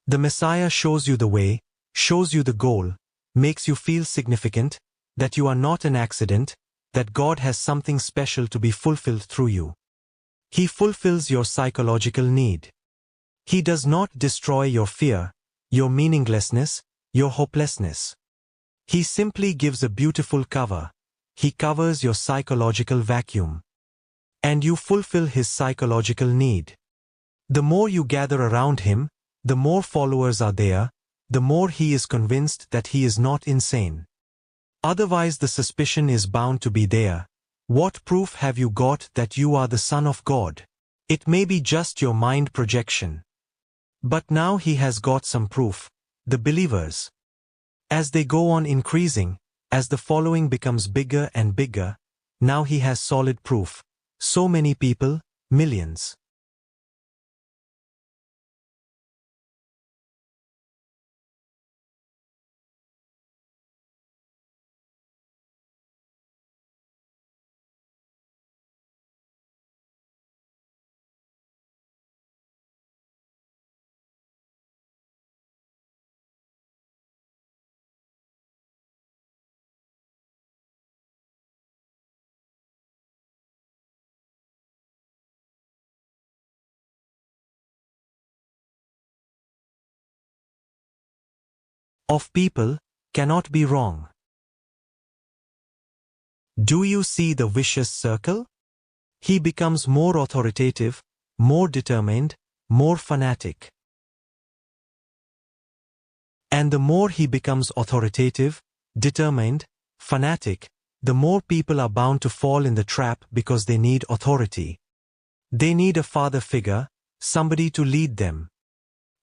The Messiah shows you the way, shows you the goal, makes you feel significant, that you are not an accident, that God has something special to be fulfilled through you. He fulfills your psychological need. He does not destroy your fear, your meaninglessness, your hopelessness. He simply gives a beautiful cover. He covers your psychological vacuum. And you fulfill His psychological need. The more you gather around Him, the more followers are there, the more He is convinced that He is not insane. Otherwise the suspicion is bound to be there. What proof have you got that you are the Son of God? It may be just your mind projection. But now he has got some proof, the believers. As they go on increasing, as the following becomes bigger and bigger, now he has solid proof. So many people, millions. of people cannot be wrong. Do you see the vicious circle? He becomes more authoritative, more determined, more fanatic. And the more he becomes authoritative, determined, fanatic, the more people are bound to fall in the trap because they need authority. They need a father figure, somebody to lead them.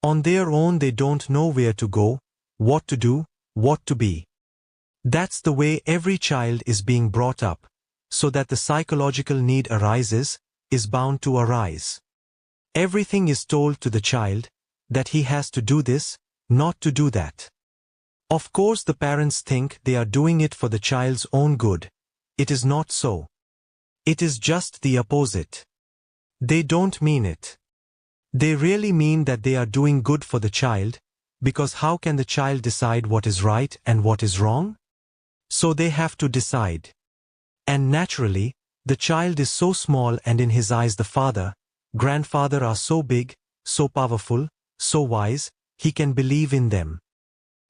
On their own they don't know where to go, what to do, what to be. That's the way every child is being brought up, so that the psychological need arises, is bound to arise. Everything is told to the child, that he has to do this, not to do that. Of course the parents think they are doing it for the child's own good. It is not so. It is just the opposite. They don't mean it. They really mean that they are doing good for the child, because how can the child decide what is right and what is wrong? So they have to decide. And naturally, the child is so small and in his eyes the father, grandfather are so big, so powerful, so wise, he can believe in them.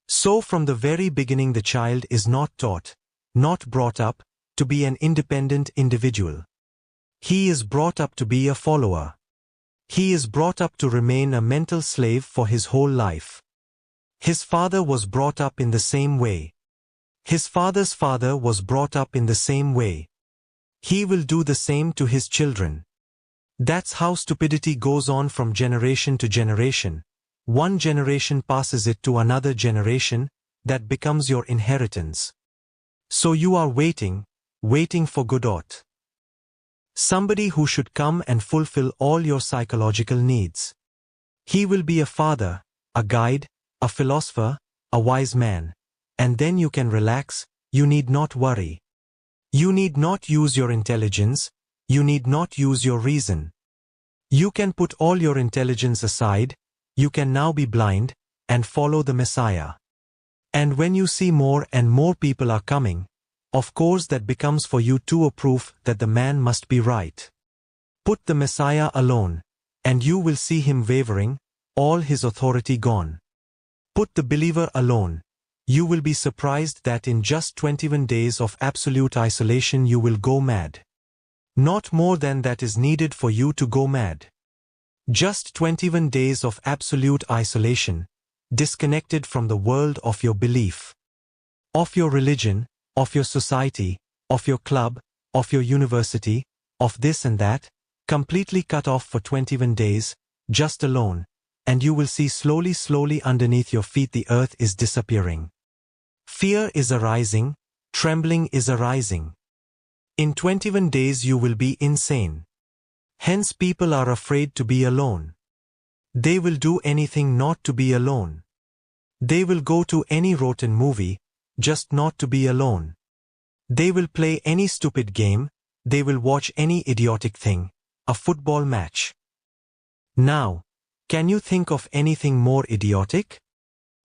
So from the very beginning the child is not taught, not brought up, to be an independent individual. He is brought up to be a follower. He is brought up to remain a mental slave for his whole life. His father was brought up in the same way. His father's father was brought up in the same way. He will do the same to his children. That's how stupidity goes on from generation to generation. One generation passes it to another generation, that becomes your inheritance. So you are waiting for Godot. Somebody who should come and fulfill all your psychological needs. He will be a father, a guide, a philosopher, a wise man. And then you can relax, you need not worry. You need not use your intelligence, you need not use your reason. You can put all your intelligence aside, you can now be blind, and follow the Messiah. And when you see more and more people are coming, of course that becomes for you too a proof that the man must be right. Put the Messiah alone, and you will see him wavering, all his authority gone. Put the believer alone, you will be surprised that in just 21 days of absolute isolation you will go mad. Not more than that is needed for you to go mad. Just 21 days of absolute isolation, disconnected from the world of your belief, of your religion, of your society, of your club, of your university, of this and that, completely cut off for 21 days, just alone, and you will see slowly underneath your feet the earth is disappearing. Fear is arising, trembling is arising. In 21 days you will be insane. Hence people are afraid to be alone. They will do anything not to be alone. They will go to any rotten movie, just not to be alone. They will play any stupid game, they will watch any idiotic thing, a football match. Now, can you think of anything more idiotic?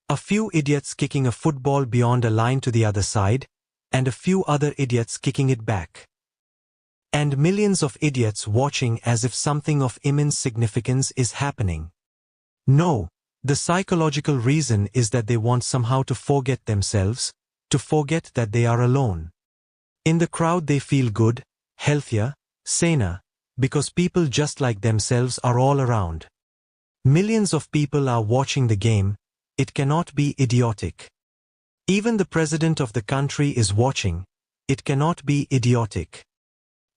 A few idiots kicking a football beyond a line to the other side, and a few other idiots kicking it back. And millions of idiots watching as if something of immense significance is happening. No, the psychological reason is that they want somehow to forget themselves, to forget that they are alone. In the crowd they feel good, healthier, saner, because people just like themselves are all around. Millions of people are watching the game, it cannot be idiotic. Even the president of the country is watching, it cannot be idiotic.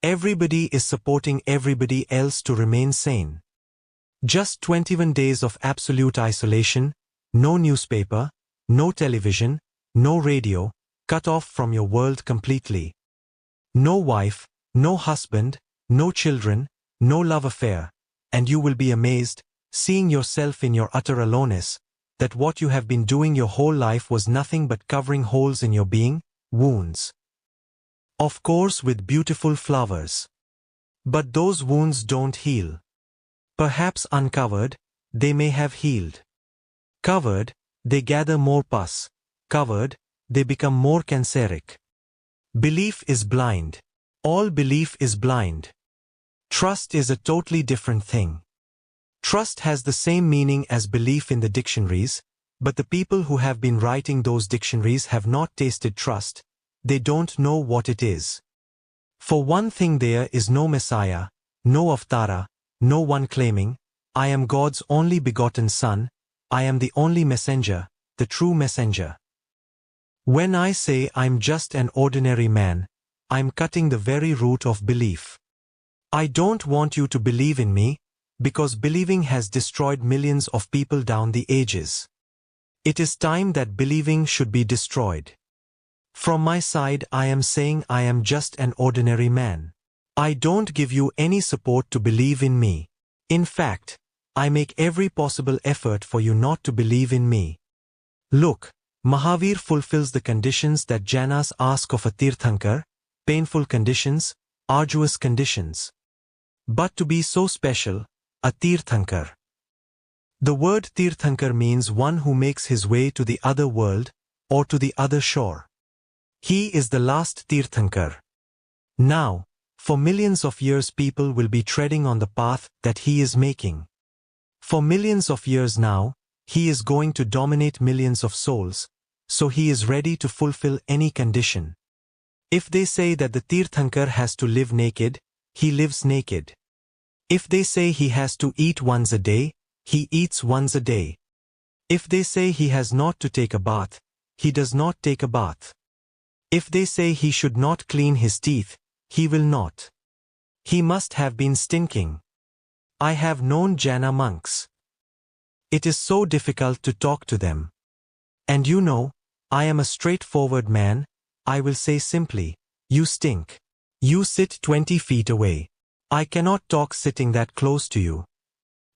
Everybody is supporting everybody else to remain sane. Just 21 days of absolute isolation, no newspaper, no television, no radio, cut off from your world completely. No wife, no husband, no children, no love affair, and you will be amazed, seeing yourself in your utter aloneness, that what you have been doing your whole life was nothing but covering holes in your being, wounds. Of course with beautiful flowers. But those wounds don't heal. Perhaps uncovered, they may have healed. Covered, they gather more pus. Covered, they become more canceric. Belief is blind. All belief is blind. Trust is a totally different thing. Trust has the same meaning as belief in the dictionaries, But the people who have been writing those dictionaries have not tasted trust. They don't know what it is. For one thing, there is no Messiah, no Avatara, no one claiming, I am God's only begotten Son, I am the only messenger, the true messenger. When I say I'm just an ordinary man, I'm cutting the very root of belief. I don't want you to believe in me, because believing has destroyed millions of people down the ages. It is time that believing should be destroyed. From my side, I am saying I am just an ordinary man. I don't give you any support to believe in me. In fact, I make every possible effort for you not to believe in me. Look, Mahavir fulfills the conditions that Jainas ask of a Tirthankar, painful conditions, arduous conditions. But to be so special, a Tirthankar. The word Tirthankar means one who makes his way to the other world, or to the other shore. He is the last Tirthankar. Now, for millions of years people will be treading on the path that he is making. For millions of years now, he is going to dominate millions of souls, so he is ready to fulfill any condition. If they say that the Tirthankar has to live naked, he lives naked. If they say he has to eat once a day, he eats once a day. If they say he has not to take a bath, he does not take a bath. If they say he should not clean his teeth, he will not. He must have been stinking. I have known Jaina monks. It is so difficult to talk to them. And you know, I am a straightforward man. I will say simply, you stink. You sit 20 feet away. I cannot talk sitting that close to you.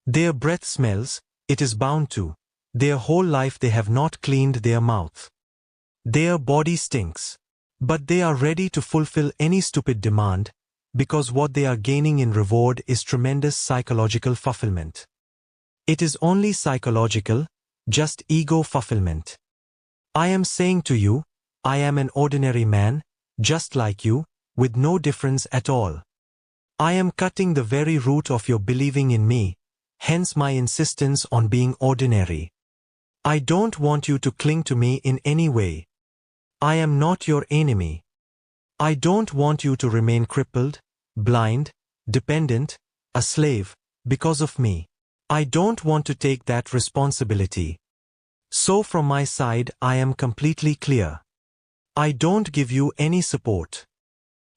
Their breath smells, it is bound to. Their whole life they have not cleaned their mouth. Their body stinks. But they are ready to fulfill any stupid demand, because what they are gaining in reward is tremendous psychological fulfillment. It is only psychological, just ego fulfillment. I am saying to you, I am an ordinary man, just like you, with no difference at all. I am cutting the very root of your believing in me, hence my insistence on being ordinary. I don't want you to cling to me in any way. I am not your enemy. I don't want you to remain crippled, blind, dependent, a slave, because of me. I don't want to take that responsibility. So from my side I am completely clear. I don't give you any support.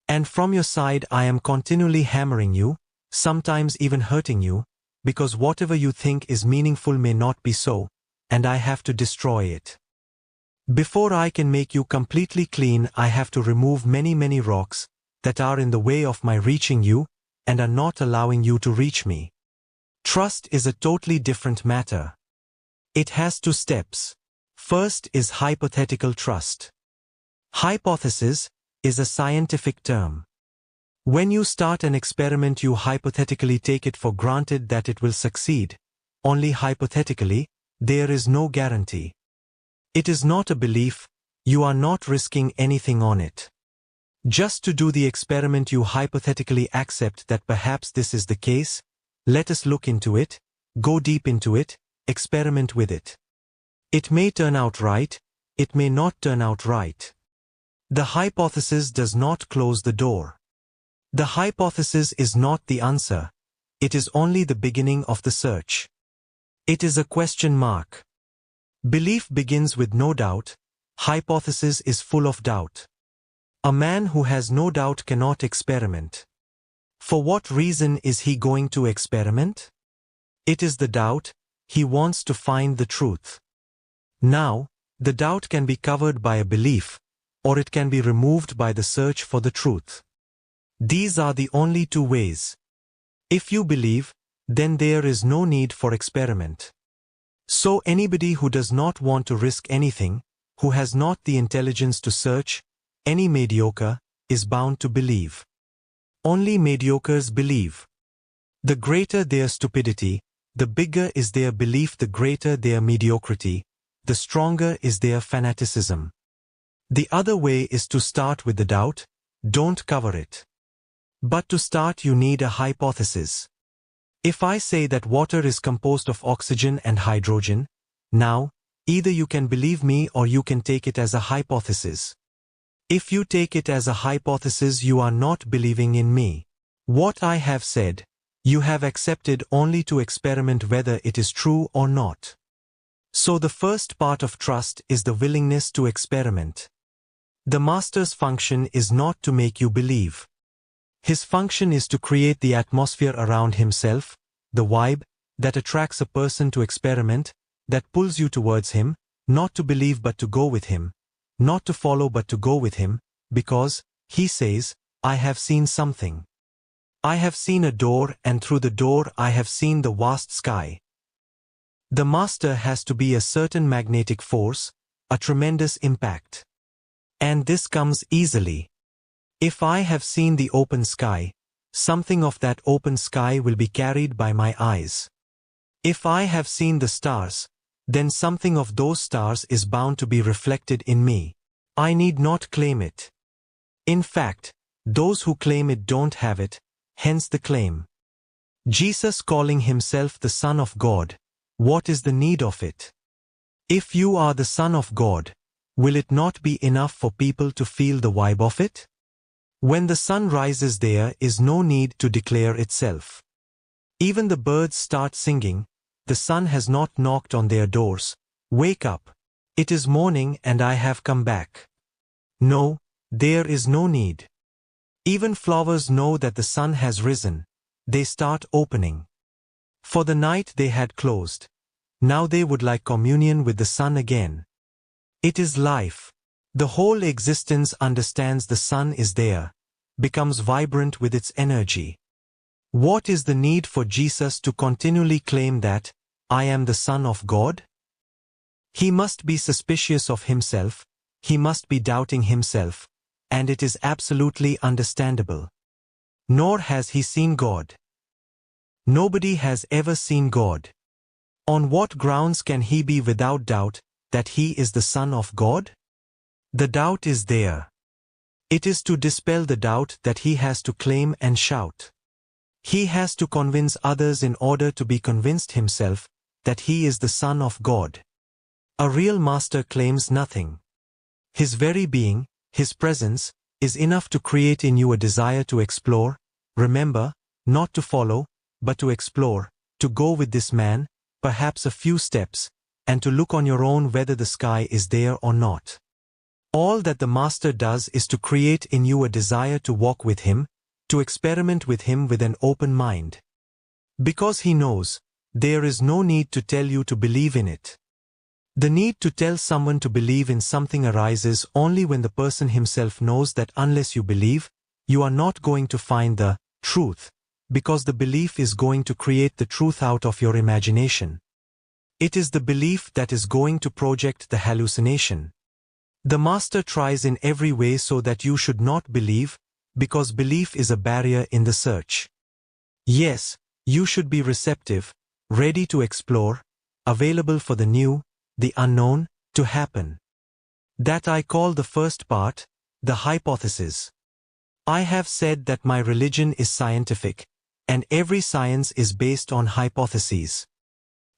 And from your side I am continually hammering you, sometimes even hurting you, because whatever you think is meaningful may not be so, and I have to destroy it. Before I can make you completely clean, I have to remove many rocks that are in the way of my reaching you and are not allowing you to reach me. Trust is a totally different matter. It has two steps. First is hypothetical trust. Hypothesis is a scientific term. When you start an experiment, you hypothetically take it for granted that it will succeed. Only hypothetically, there is no guarantee. It is not a belief, you are not risking anything on it. Just to do the experiment you hypothetically accept that perhaps this is the case, let us look into it, go deep into it, experiment with it. It may turn out right, it may not turn out right. The hypothesis does not close the door. The hypothesis is not the answer, it is only the beginning of the search. It is a question mark. Belief begins with no doubt, hypothesis is full of doubt. A man who has no doubt cannot experiment. For what reason is he going to experiment? It is the doubt, he wants to find the truth. Now, the doubt can be covered by a belief, or it can be removed by the search for the truth. These are the only two ways. If you believe, then there is no need for experiment. So anybody who does not want to risk anything, who has not the intelligence to search, any mediocre, is bound to believe. Only mediocres believe. The greater their stupidity, the bigger is their belief, the greater their mediocrity, the stronger is their fanaticism. The other way is to start with the doubt, don't cover it. But to start you need a hypothesis. If I say that water is composed of oxygen and hydrogen, now, Either you can believe me or you can take it as a hypothesis. If you take it as a hypothesis, you are not believing in me. What I have said, you have accepted only to experiment whether it is true or not. So the first part of trust is the willingness to experiment. The master's function is not to make you believe. His function is to create the atmosphere around himself, the vibe, that attracts a person to experiment, that pulls you towards him, not to believe but to go with him, not to follow but to go with him, because, he says, I have seen something. I have seen a door, and through the door I have seen the vast sky. The master has to be a certain magnetic force, a tremendous impact. And this comes easily. If I have seen the open sky, something of that open sky will be carried by my eyes. If I have seen the stars, then something of those stars is bound to be reflected in me. I need not claim it. In fact, those who claim it don't have it, hence the claim. Jesus calling himself the Son of God, what is the need of it? If you are the Son of God, will it not be enough for people to feel the vibe of it? When the sun rises, there is no need to declare itself. Even the birds start singing, the sun has not knocked on their doors. Wake up. It is morning and I have come back. No, there is no need. Even flowers know that the sun has risen. They start opening. For the night they had closed. Now they would like communion with the sun again. It is life. The whole existence understands the sun is there, becomes vibrant with its energy. What is the need for Jesus to continually claim that, I am the Son of God? He must be suspicious of himself, he must be doubting himself, and it is absolutely understandable. Nor has he seen God. Nobody has ever seen God. On what grounds can he be without doubt that he is the Son of God? The doubt is there. It is to dispel the doubt that he has to claim and shout. He has to convince others in order to be convinced himself that he is the Son of God. A real master claims nothing. His very being, his presence, is enough to create in you a desire to explore, remember, not to follow, but to explore, to go with this man, perhaps a few steps, and to look on your own whether the sky is there or not. All that the master does is to create in you a desire to walk with him, to experiment with him with an open mind. Because he knows, there is no need to tell you to believe in it. The need to tell someone to believe in something arises only when the person himself knows that unless you believe, you are not going to find the truth, because the belief is going to create the truth out of your imagination. It is the belief that is going to project the hallucination. The master tries in every way so that you should not believe, because belief is a barrier in the search. Yes, you should be receptive, ready to explore, available for the new, the unknown, to happen. That I call the first part, the hypothesis. I have said that my religion is scientific, and every science is based on hypotheses.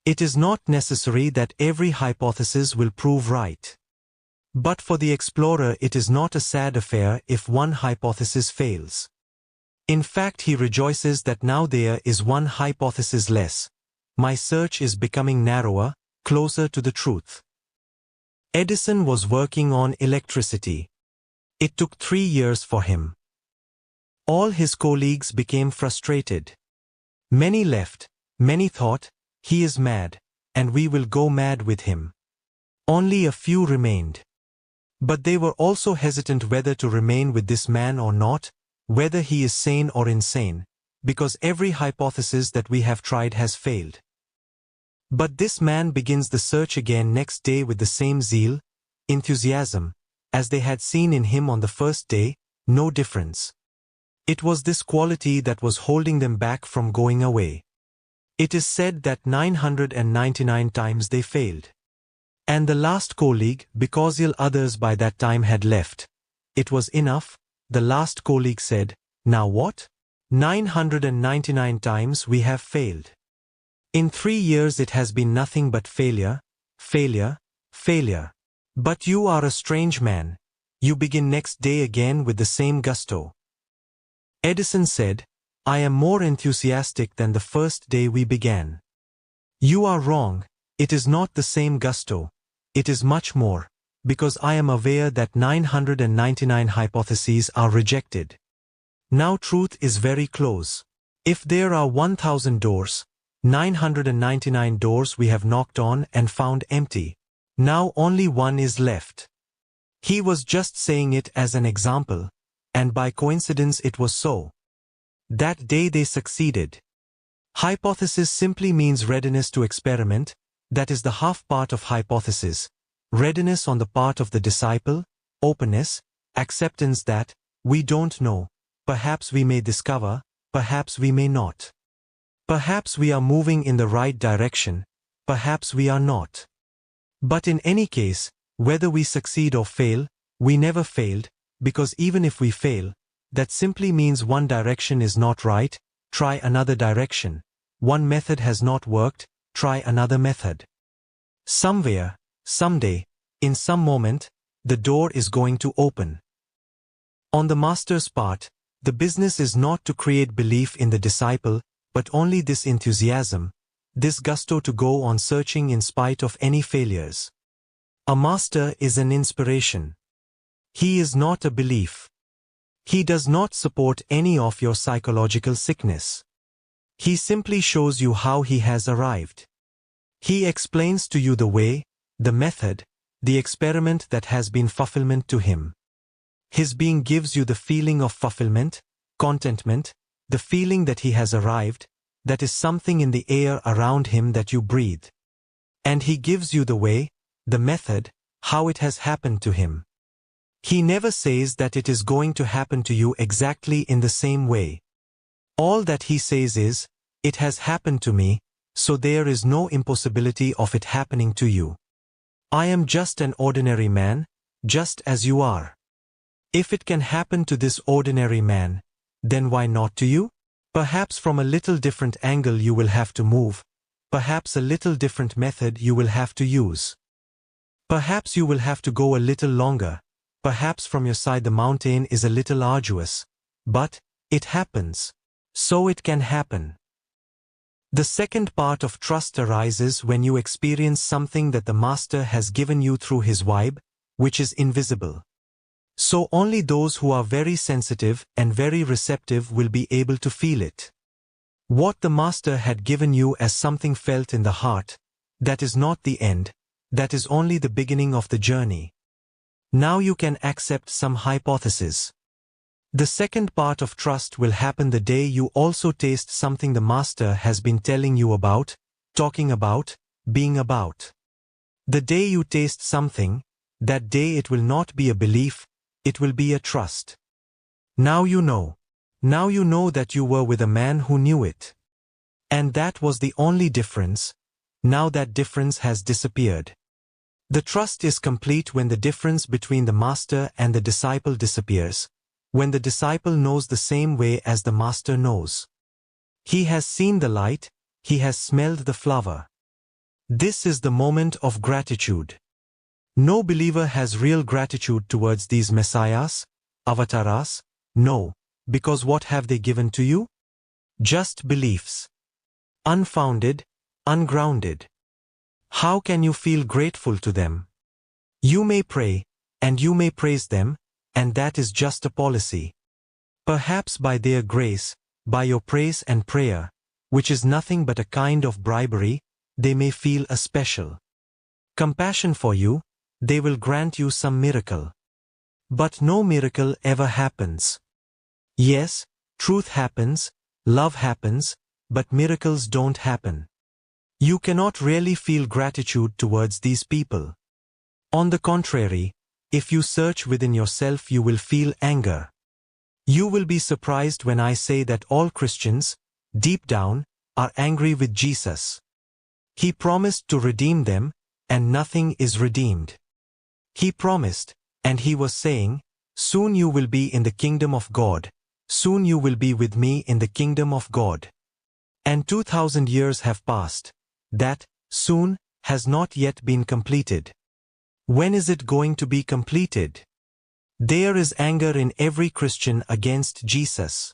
It is not necessary that every hypothesis will prove right. But for the explorer it is not a sad affair if one hypothesis fails. In fact, he rejoices that now there is one hypothesis less. My search is becoming narrower, closer to the truth. Edison was working on electricity. It took 3 years for him. All his colleagues became frustrated. Many left, many thought, he is mad, and we will go mad with him. Only a few remained. But they were also hesitant whether to remain with this man or not, whether he is sane or insane, because every hypothesis that we have tried has failed. But this man begins the search again next day with the same zeal, enthusiasm, as they had seen in him on the first day, no difference. It was this quality that was holding them back from going away. It is said that 999 times they failed. And the last colleague, because ill others by that time had left, it was enough, the last colleague said, now what? 999 times we have failed. In 3 years it has been nothing but failure, failure, Failure. But you are a strange man. You begin next day again with the same gusto. Edison said, I am more enthusiastic than the first day we began. You are wrong. It is not the same gusto. It is much more, because I am aware that 999 hypotheses are rejected. Now truth is very close. If there are 1,000 doors, 999 doors we have knocked on and found empty. Now only one is left. He was just saying it as an example, and by coincidence it was so. That day they succeeded. Hypothesis simply means readiness to experiment. That is the half part of hypothesis. Readiness on the part of the disciple, openness, acceptance that, we don't know, perhaps we may discover, perhaps we may not. Perhaps we are moving in the right direction, perhaps we are not. But in any case, whether we succeed or fail, we never failed, because even if we fail, that simply means one direction is not right, try another direction. One method has not worked, try another method. Somewhere, someday, in some moment, the door is going to open. On the master's part, the business is not to create belief in the disciple, but only this enthusiasm, this gusto to go on searching in spite of any failures. A master is an inspiration. He is not a belief. He does not support any of your psychological sickness. He simply shows you how he has arrived. He explains to you the way, the method, the experiment that has been fulfillment to him. His being gives you the feeling of fulfillment, contentment, the feeling that he has arrived, that is something in the air around him that you breathe. And he gives you the way, the method, how it has happened to him. He never says that it is going to happen to you exactly in the same way. All that he says is, it has happened to me, so there is no impossibility of it happening to you. I am just an ordinary man, just as you are. If it can happen to this ordinary man, then why not to you? Perhaps from a little different angle you will have to move, perhaps a little different method you will have to use. Perhaps you will have to go a little longer, perhaps from your side the mountain is a little arduous, but it happens. So it can happen. The second part of trust arises when you experience something that the Master has given you through his vibe, which is invisible. So only those who are very sensitive and very receptive will be able to feel it. What the Master had given you as something felt in the heart, that is not the end, that is only the beginning of the journey. Now you can accept some hypothesis. The second part of trust will happen the day you also taste something the Master has been telling you about, talking about, being about. The day you taste something, that day it will not be a belief, it will be a trust. Now you know. Now you know that you were with a man who knew it. And that was the only difference. Now that difference has disappeared. The trust is complete when the difference between the Master and the disciple disappears. When the disciple knows the same way as the Master knows. He has seen the light, he has smelled the flower. This is the moment of gratitude. No believer has real gratitude towards these messiahs, avatars, no, because what have they given to you? Just beliefs. Unfounded, ungrounded. How can you feel grateful to them? You may pray, and you may praise them, and that is just a policy. Perhaps by their grace, by your praise and prayer, which is nothing but a kind of bribery, they may feel a special compassion for you, they will grant you some miracle. But no miracle ever happens. Yes, truth happens, love happens, but miracles don't happen. You cannot really feel gratitude towards these people. On the contrary, if you search within yourself you will feel anger. You will be surprised when I say that all Christians, deep down, are angry with Jesus. He promised to redeem them, and nothing is redeemed. He promised, and he was saying, soon you will be in the kingdom of God, soon you will be with me in the kingdom of God. And 2000 years have passed. That, soon, has not yet been completed. When is it going to be completed? There is anger in every Christian against Jesus.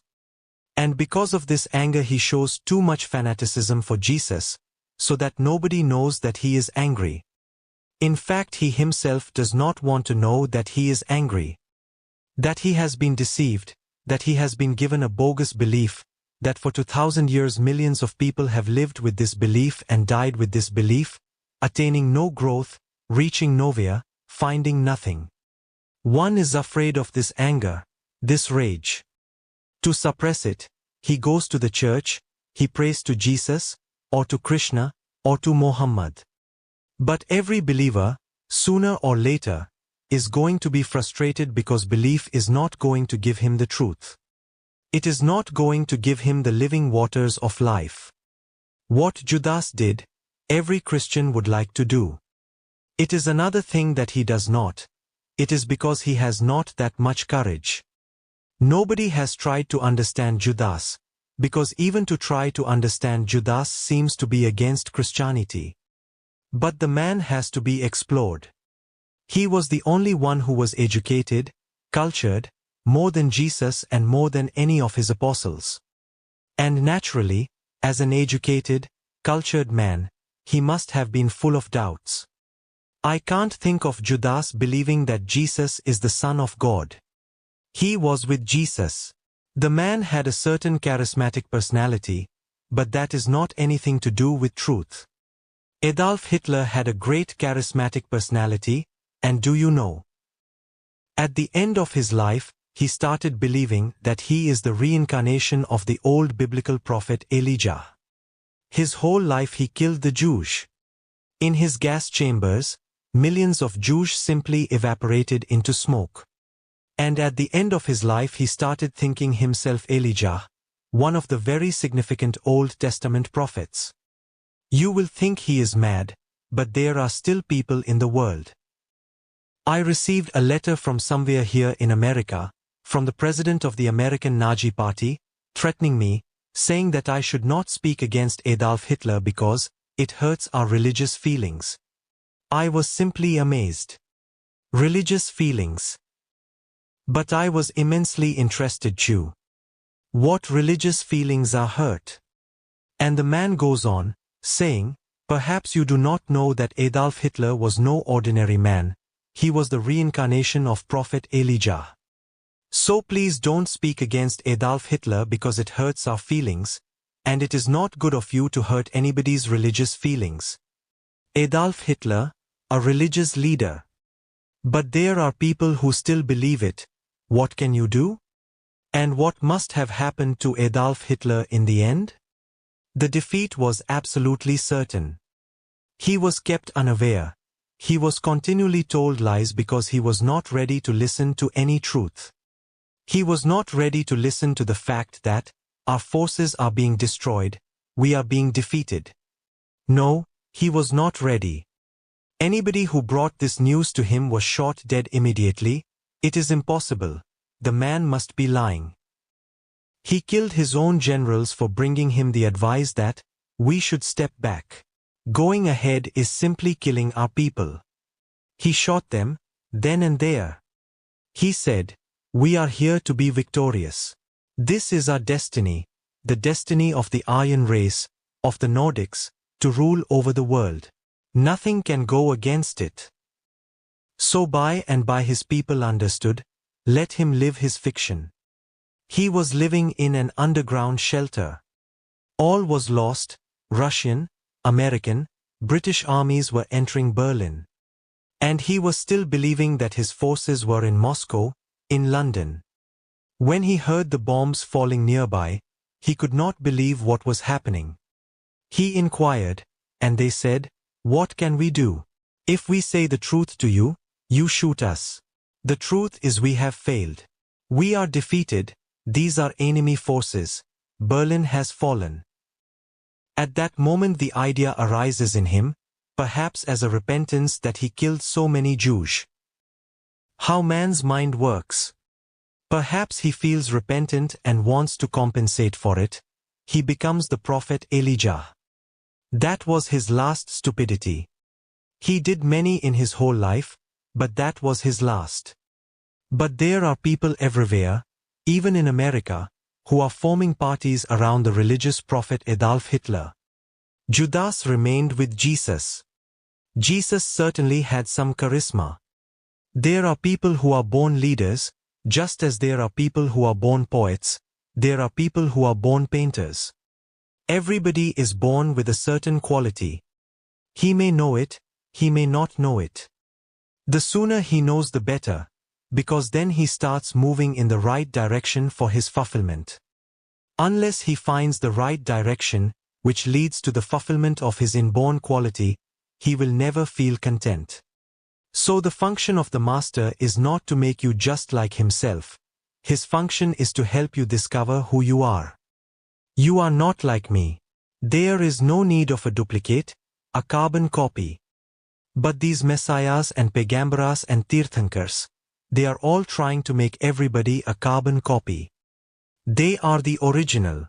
And because of this anger he shows too much fanaticism for Jesus, so that nobody knows that he is angry. In fact, he himself does not want to know that he is angry. That he has been deceived, that he has been given a bogus belief, that for 2000 years millions of people have lived with this belief and died with this belief, attaining no growth, reaching nowhere, finding nothing. One is afraid of this anger, this rage. To suppress it, he goes to the church, he prays to Jesus, or to Krishna, or to Muhammad. But every believer, sooner or later, is going to be frustrated because belief is not going to give him the truth. It is not going to give him the living waters of life. What Judas did, every Christian would like to do. It is another thing that he does not. It is because he has not that much courage. Nobody has tried to understand Judas, because even to try to understand Judas seems to be against Christianity. But the man has to be explored. He was the only one who was educated, cultured, more than Jesus and more than any of his apostles. And naturally, as an educated, cultured man, he must have been full of doubts. I can't think of Judas believing that Jesus is the Son of God. He was with Jesus. The man had a certain charismatic personality, but that is not anything to do with truth. Adolf Hitler had a great charismatic personality, and do you know? At the end of his life, he started believing that he is the reincarnation of the old biblical prophet Elijah. His whole life he killed the Jews. In his gas chambers, millions of Jews simply evaporated into smoke. And at the end of his life he started thinking himself Elijah, one of the very significant Old Testament prophets. You will think he is mad, but there are still people in the world. I received a letter from somewhere here in America, from the president of the American Nazi Party, threatening me, saying that I should not speak against Adolf Hitler because it hurts our religious feelings. I was simply amazed. Religious feelings. But I was immensely interested too. What religious feelings are hurt? And the man goes on, saying, perhaps you do not know that Adolf Hitler was no ordinary man, he was the reincarnation of Prophet Elijah. So please don't speak against Adolf Hitler because it hurts our feelings, and it is not good of you to hurt anybody's religious feelings. Adolf Hitler, a religious leader. But there are people who still believe it. What can you do? And what must have happened to Adolf Hitler in the end? The defeat was absolutely certain. He was kept unaware. He was continually told lies because he was not ready to listen to any truth. He was not ready to listen to the fact that our forces are being destroyed, we are being defeated. No, he was not ready. Anybody who brought this news to him was shot dead immediately. It is impossible. The man must be lying. He killed his own generals for bringing him the advice that we should step back. Going ahead is simply killing our people. He shot them, then and there. He said, we are here to be victorious. This is our destiny, the destiny of the Aryan race, of the Nordics, to rule over the world. Nothing can go against it. So by and by his people understood, let him live his fiction. He was living in an underground shelter. All was lost. Russian, American, British armies were entering Berlin. And he was still believing that his forces were in Moscow, in London. When he heard the bombs falling nearby, he could not believe what was happening. He inquired, and they said, what can we do? If we say the truth to you, you shoot us. The truth is we have failed. We are defeated, these are enemy forces. Berlin has fallen. At that moment the idea arises in him, perhaps as a repentance that he killed so many Jews. How man's mind works. Perhaps he feels repentant and wants to compensate for it. He becomes the prophet Elijah. That was his last stupidity. He did many in his whole life, but that was his last. But there are people everywhere, even in America, who are forming parties around the religious prophet Adolf Hitler. Judas remained with Jesus. Jesus certainly had some charisma. There are people who are born leaders, just as there are people who are born poets, there are people who are born painters. Everybody is born with a certain quality. He may know it, he may not know it. The sooner he knows the better, because then he starts moving in the right direction for his fulfillment. Unless he finds the right direction, which leads to the fulfillment of his inborn quality, he will never feel content. So the function of the Master is not to make you just like himself. His function is to help you discover who you are. You are not like me. There is no need of a duplicate, a carbon copy. But these messiahs and pegambaras and tirthankars, they are all trying to make everybody a carbon copy. They are the original.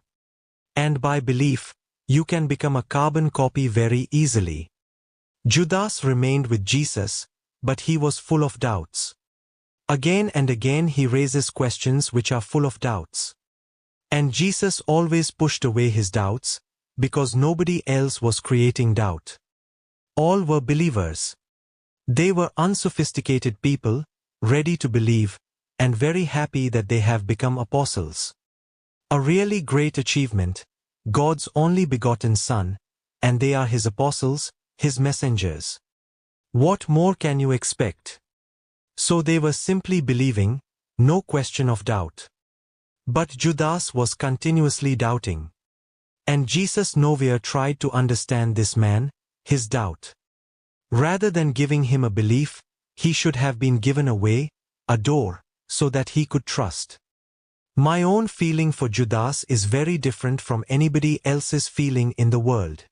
And by belief, you can become a carbon copy very easily. Judas remained with Jesus, but he was full of doubts. Again and again he raises questions which are full of doubts. And Jesus always pushed away his doubts, because nobody else was creating doubt. All were believers. They were unsophisticated people, ready to believe, and very happy that they have become apostles. A really great achievement, God's only begotten Son, and they are his apostles, his messengers. What more can you expect? So they were simply believing, no question of doubt. But Judas was continuously doubting. And Jesus nowhere tried to understand this man, his doubt. Rather than giving him a belief, he should have been given a way, a door, so that he could trust. My own feeling for Judas is very different from anybody else's feeling in the world.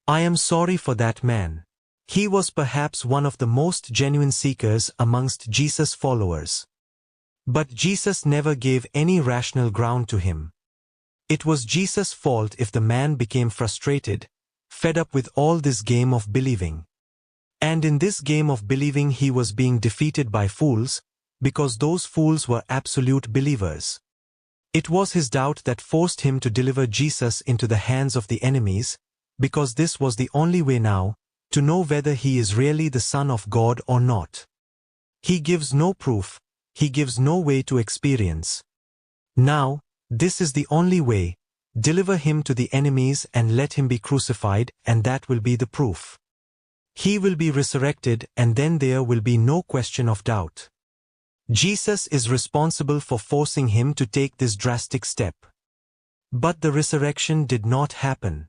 I am sorry for that man. He was perhaps one of the most genuine seekers amongst Jesus' followers. But Jesus never gave any rational ground to him. It was Jesus' fault if the man became frustrated, fed up with all this game of believing. And in this game of believing he was being defeated by fools, because those fools were absolute believers. It was his doubt that forced him to deliver Jesus into the hands of the enemies, because this was the only way now, to know whether he is really the Son of God or not. He gives no proof, he gives no way to experience. Now, this is the only way, deliver him to the enemies and let him be crucified, and that will be the proof. He will be resurrected, and then there will be no question of doubt. Jesus is responsible for forcing him to take this drastic step. But the resurrection did not happen.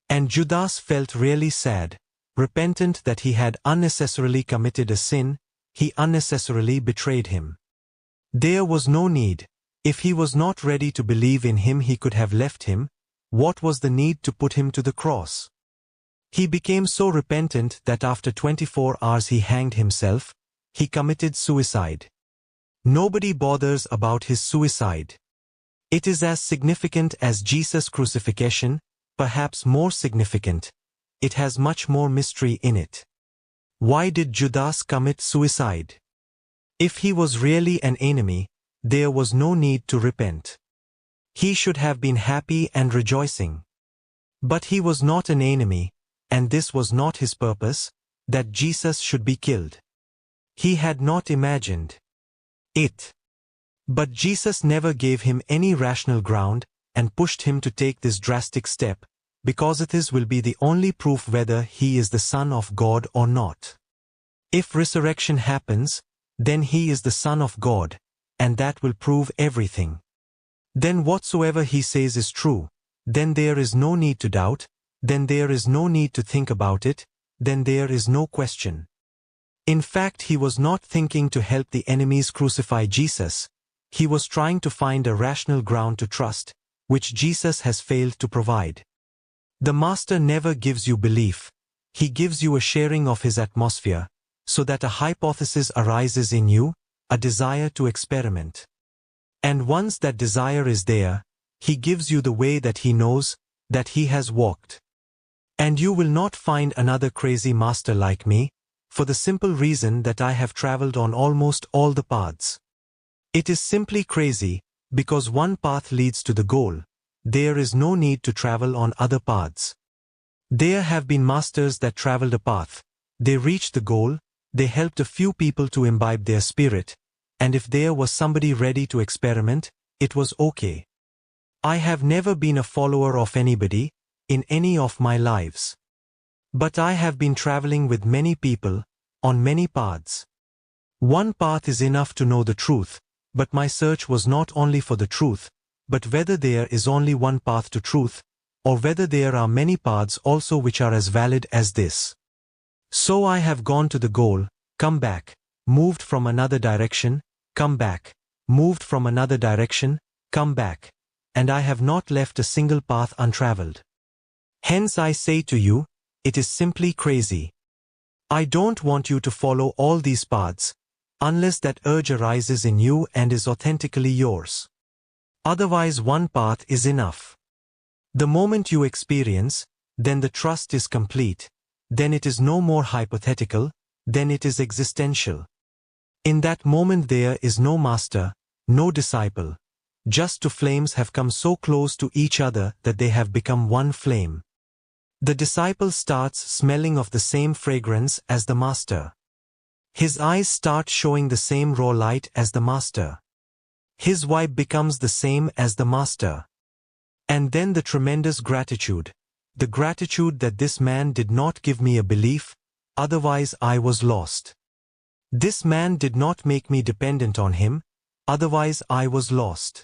And Judas felt really sad, repentant that he had unnecessarily committed a sin, he unnecessarily betrayed him. There was no need. If he was not ready to believe in him he could have left him. What was the need to put him to the cross? He became so repentant that after 24 hours he hanged himself, he committed suicide. Nobody bothers about his suicide. It is as significant as Jesus' crucifixion, perhaps more significant. It has much more mystery in it. Why did Judas commit suicide? If he was really an enemy, there was no need to repent. He should have been happy and rejoicing. But he was not an enemy, and this was not his purpose, that Jesus should be killed. He had not imagined it. But Jesus never gave him any rational ground, and pushed him to take this drastic step, because this will be the only proof whether he is the Son of God or not. If resurrection happens, then he is the Son of God, and that will prove everything. Then whatsoever he says is true, then there is no need to doubt, then there is no need to think about it, then there is no question. In fact, he was not thinking to help the enemies crucify Jesus, he was trying to find a rational ground to trust, which Jesus has failed to provide. The Master never gives you belief, he gives you a sharing of his atmosphere, so that a hypothesis arises in you, a desire to experiment. And once that desire is there, he gives you the way that he knows, that he has walked. And you will not find another crazy master like me, for the simple reason that I have traveled on almost all the paths. It is simply crazy, because one path leads to the goal. There is no need to travel on other paths. There have been masters that traveled a path. They reached the goal, they helped a few people to imbibe their spirit, and if there was somebody ready to experiment, it was okay. I have never been a follower of anybody, in any of my lives. But I have been traveling with many people, on many paths. One path is enough to know the truth, but my search was not only for the truth, but whether there is only one path to truth, or whether there are many paths also which are as valid as this. So I have gone to the goal, come back, moved from another direction, come back, moved from another direction, come back, and I have not left a single path untraveled. Hence I say to you, it is simply crazy. I don't want you to follow all these paths, unless that urge arises in you and is authentically yours. Otherwise one path is enough. The moment you experience, then the trust is complete, then it is no more hypothetical, then it is existential. In that moment there is no master, no disciple. Just two flames have come so close to each other that they have become one flame. The disciple starts smelling of the same fragrance as the master. His eyes start showing the same raw light as the master. His vibe becomes the same as the master. And then the tremendous gratitude. The gratitude that this man did not give me a belief, otherwise I was lost. This man did not make me dependent on him, otherwise I was lost.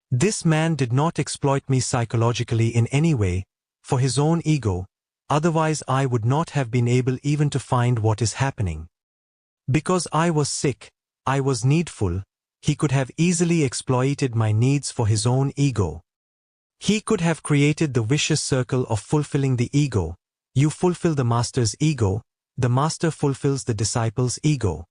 This man did not exploit me psychologically in any way, for his own ego, otherwise I would not have been able even to find what is happening. Because I was sick, I was needful, he could have easily exploited my needs for his own ego. He could have created the vicious circle of fulfilling the ego. You fulfill the master's ego, the master fulfills the disciple's ego.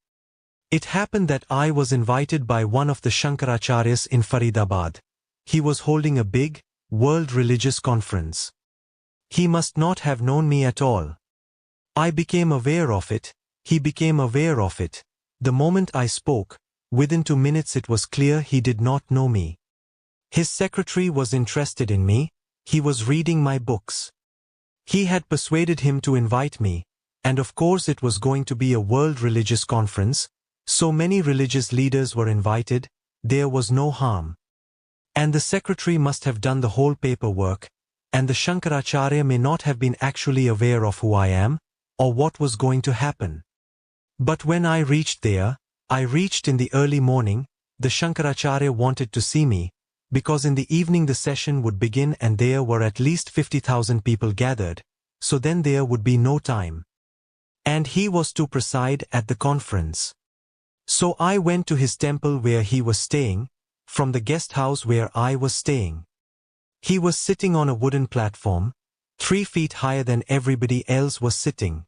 It happened that I was invited by one of the Shankaracharyas in Faridabad. He was holding a big, world religious conference. He must not have known me at all. I became aware of it, he became aware of it. The moment I spoke, within 2 minutes it was clear he did not know me. His secretary was interested in me, he was reading my books. He had persuaded him to invite me, and of course it was going to be a world religious conference, so many religious leaders were invited, there was no harm. And the secretary must have done the whole paperwork, and the Shankaracharya may not have been actually aware of who I am, or what was going to happen. But when I reached there, I reached in the early morning, the Shankaracharya wanted to see me, because in the evening the session would begin and there were at least 50,000 people gathered, so then there would be no time. And he was to preside at the conference. So I went to his temple where he was staying, from the guest house where I was staying. He was sitting on a wooden platform, 3 feet higher than everybody else was sitting.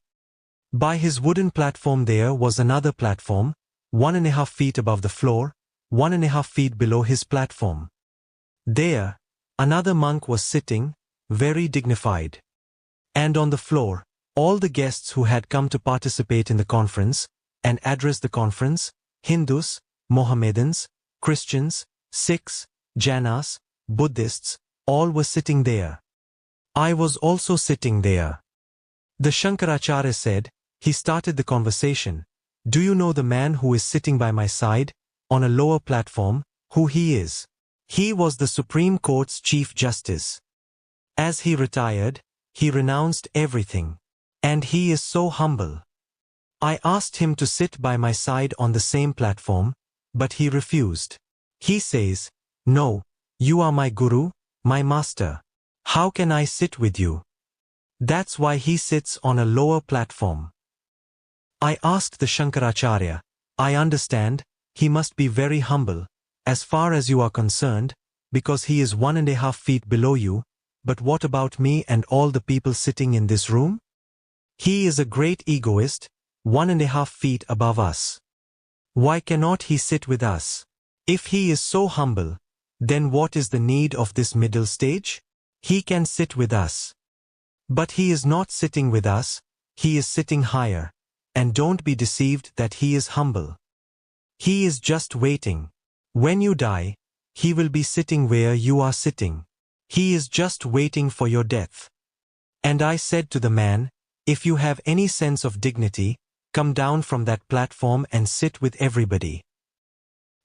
By his wooden platform there was another platform, 1.5 feet above the floor, 1.5 feet below his platform. There, another monk was sitting, very dignified. And on the floor, all the guests who had come to participate in the conference, and address the conference, Hindus, Mohammedans, Christians, Sikhs, Jainas, Buddhists, all were sitting there. I was also sitting there. The Shankaracharya said, he started the conversation, "Do you know the man who is sitting by my side, on a lower platform, who he is? He was the Supreme Court's Chief Justice. As he retired, he renounced everything. And he is so humble. I asked him to sit by my side on the same platform, but he refused. He says, 'No, you are my guru, my master. How can I sit with you?' That's why he sits on a lower platform." I asked the Shankaracharya, "I understand, he must be very humble, as far as you are concerned, because he is 1.5 feet below you, but what about me and all the people sitting in this room? He is a great egoist, 1.5 feet above us. Why cannot he sit with us? If he is so humble, then what is the need of this middle stage? He can sit with us. But he is not sitting with us, he is sitting higher. and don't be deceived that he is humble. He is just waiting. When you die, he will be sitting where you are sitting. He is just waiting for your death. And I said to the man, if you have any sense of dignity, come down from that platform and sit with everybody.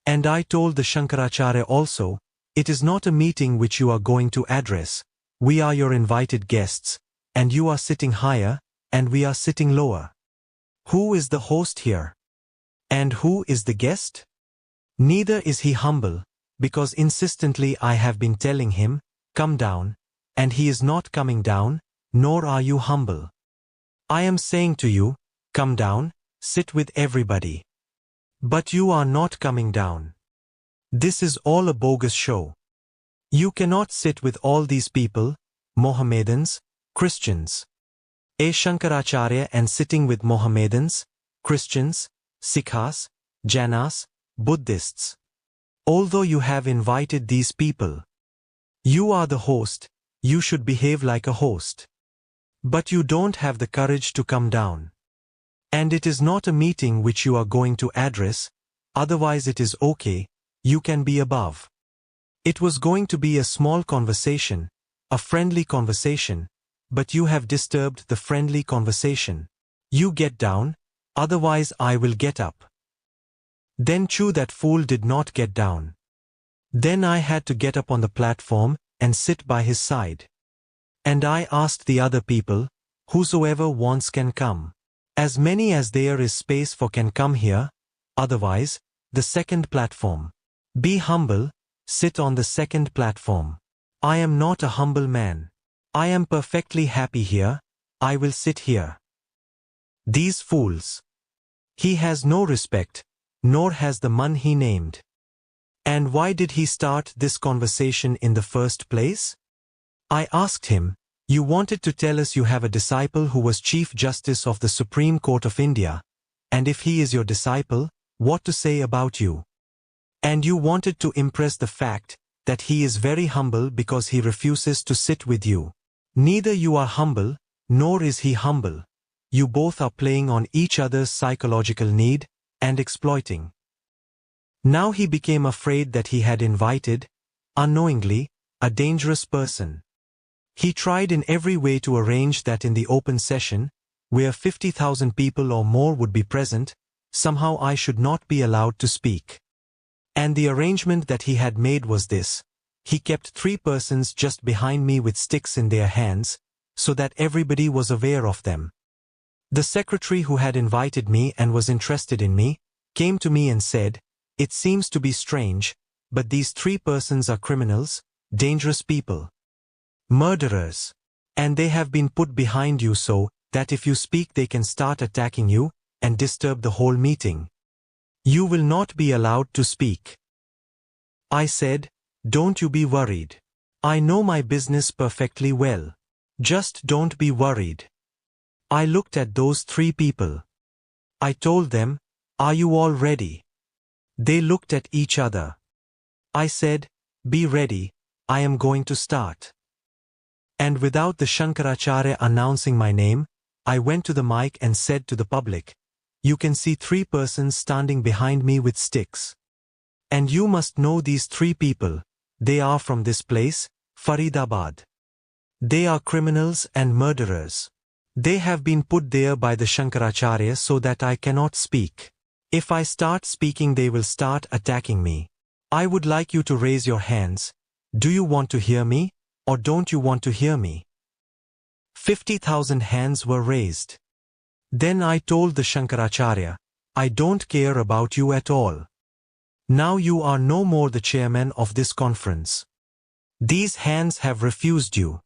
And I told the Shankaracharya also, it is not a meeting which you are going to address. We are your invited guests, and you are sitting higher, and we are sitting lower. Who is the host here? And who is the guest? Neither is he humble, because insistently I have been telling him, come down, and he is not coming down, nor are you humble. I am saying to you, come down, sit with everybody. But you are not coming down. This is all a bogus show. You cannot sit with all these people, Mohammedans, Christians. A Shankaracharya and sitting with Mohammedans, Christians, Sikhs, Jainas, Buddhists. Although you have invited these people, you are the host, you should behave like a host. But you don't have the courage to come down. And it is not a meeting which you are going to address, otherwise it is okay, you can be above. It was going to be a small conversation, a friendly conversation, but you have disturbed the friendly conversation. You get down, otherwise I will get up. Then Chu, that fool, did not get down. Then I had to get up on the platform and sit by his side. And I asked the other people, whosoever wants can come. As many as there is space for can come here, otherwise, the second platform. Be humble, sit on the second platform. I am not a humble man. I am perfectly happy here, I will sit here. These fools. He has no respect, nor has the man he named. And why did he start this conversation in the first place? I asked him, you wanted to tell us you have a disciple who was Chief Justice of the Supreme Court of India, and if he is your disciple, what to say about you? And you wanted to impress the fact that he is very humble because he refuses to sit with you. Neither you are humble, nor is he humble. You both are playing on each other's psychological need and exploiting. Now he became afraid that he had invited, unknowingly, a dangerous person. He tried in every way to arrange that in the open session, where 50,000 people or more would be present, somehow I should not be allowed to speak. And the arrangement that he had made was this. He kept 3 persons just behind me with sticks in their hands, so that everybody was aware of them. The secretary who had invited me and was interested in me, came to me and said, it seems to be strange, but these 3 persons are criminals, dangerous people. Murderers. And they have been put behind you so that if you speak they can start attacking you and disturb the whole meeting. You will not be allowed to speak. I said, don't you be worried. I know my business perfectly well. Just don't be worried. I looked at those 3 people. I told them, are you all ready? They looked at each other. I said, be ready, I am going to start. And without the Shankaracharya announcing my name, I went to the mic and said to the public, you can see 3 persons standing behind me with sticks. And you must know these 3 people, they are from this place, Faridabad. They are criminals and murderers. They have been put there by the Shankaracharya so that I cannot speak. If I start speaking they will start attacking me. I would like you to raise your hands. Do you want to hear me, or don't you want to hear me? 50,000 hands were raised. Then I told the Shankaracharya, I don't care about you at all. Now you are no more the chairman of this conference. These hands have refused you.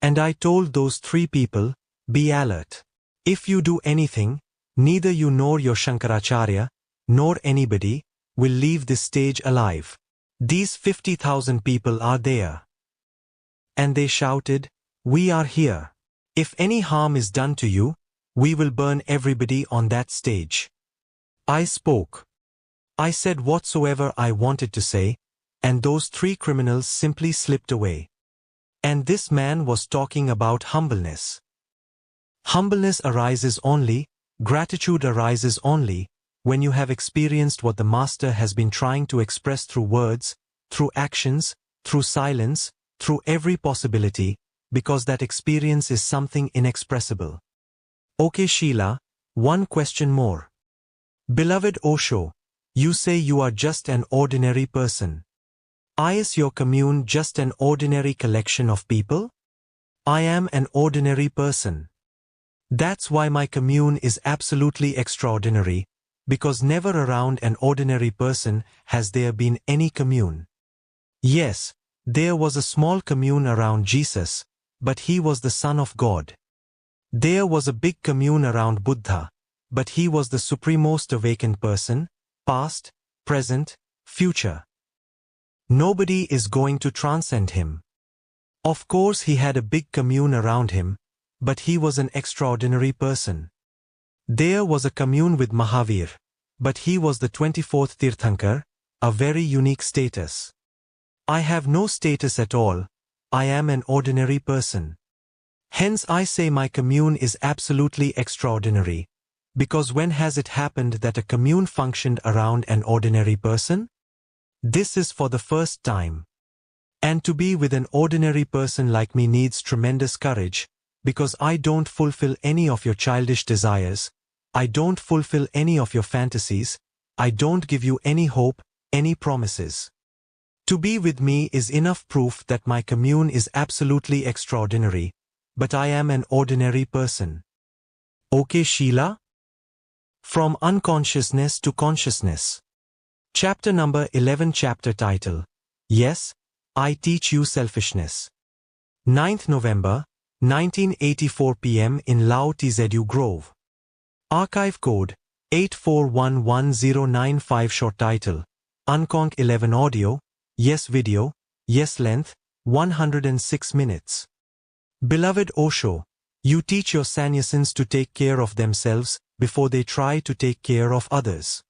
And I told those 3 people, be alert. If you do anything, neither you nor your Shankaracharya, nor anybody, will leave this stage alive. These 50,000 people are there. And they shouted, we are here. If any harm is done to you, we will burn everybody on that stage. I spoke. I said whatsoever I wanted to say, and those 3 criminals simply slipped away. And this man was talking about humbleness. Humbleness arises only Gratitude arises only when you have experienced what the Master has been trying to express through words, through actions, through silence, through every possibility, because that experience is something inexpressible. Okay, Sheila, one question more. Beloved Osho, you say you are just an ordinary person. Is your commune just an ordinary collection of people? I am an ordinary person. That's why my commune is absolutely extraordinary, because never around an ordinary person has there been any commune. Yes, there was a small commune around Jesus, but he was the Son of God. There was a big commune around Buddha, but he was the supremost awakened person, past, present, future. Nobody is going to transcend him. Of course he had a big commune around him, but he was an extraordinary person. There was a commune with Mahavir, but he was the 24th Tirthankar, a very unique status. I have no status at all, I am an ordinary person. Hence I say my commune is absolutely extraordinary, because when has it happened that a commune functioned around an ordinary person? This is for the first time. And to be with an ordinary person like me needs tremendous courage, because I don't fulfill any of your childish desires, I don't fulfill any of your fantasies, I don't give you any hope, any promises. To be with me is enough proof that my commune is absolutely extraordinary, but I am an ordinary person. Okay, Sheila? From Unconsciousness to Consciousness. Chapter number 11. Chapter title: Yes, I Teach You Selfishness. 9th November, 1984 p.m. in Lao Tzu Grove. Archive code 8411095. Short title: Unconc 11 audio, yes video, yes length, 106 minutes. Beloved Osho, you teach your sannyasins to take care of themselves before they try to take care of others.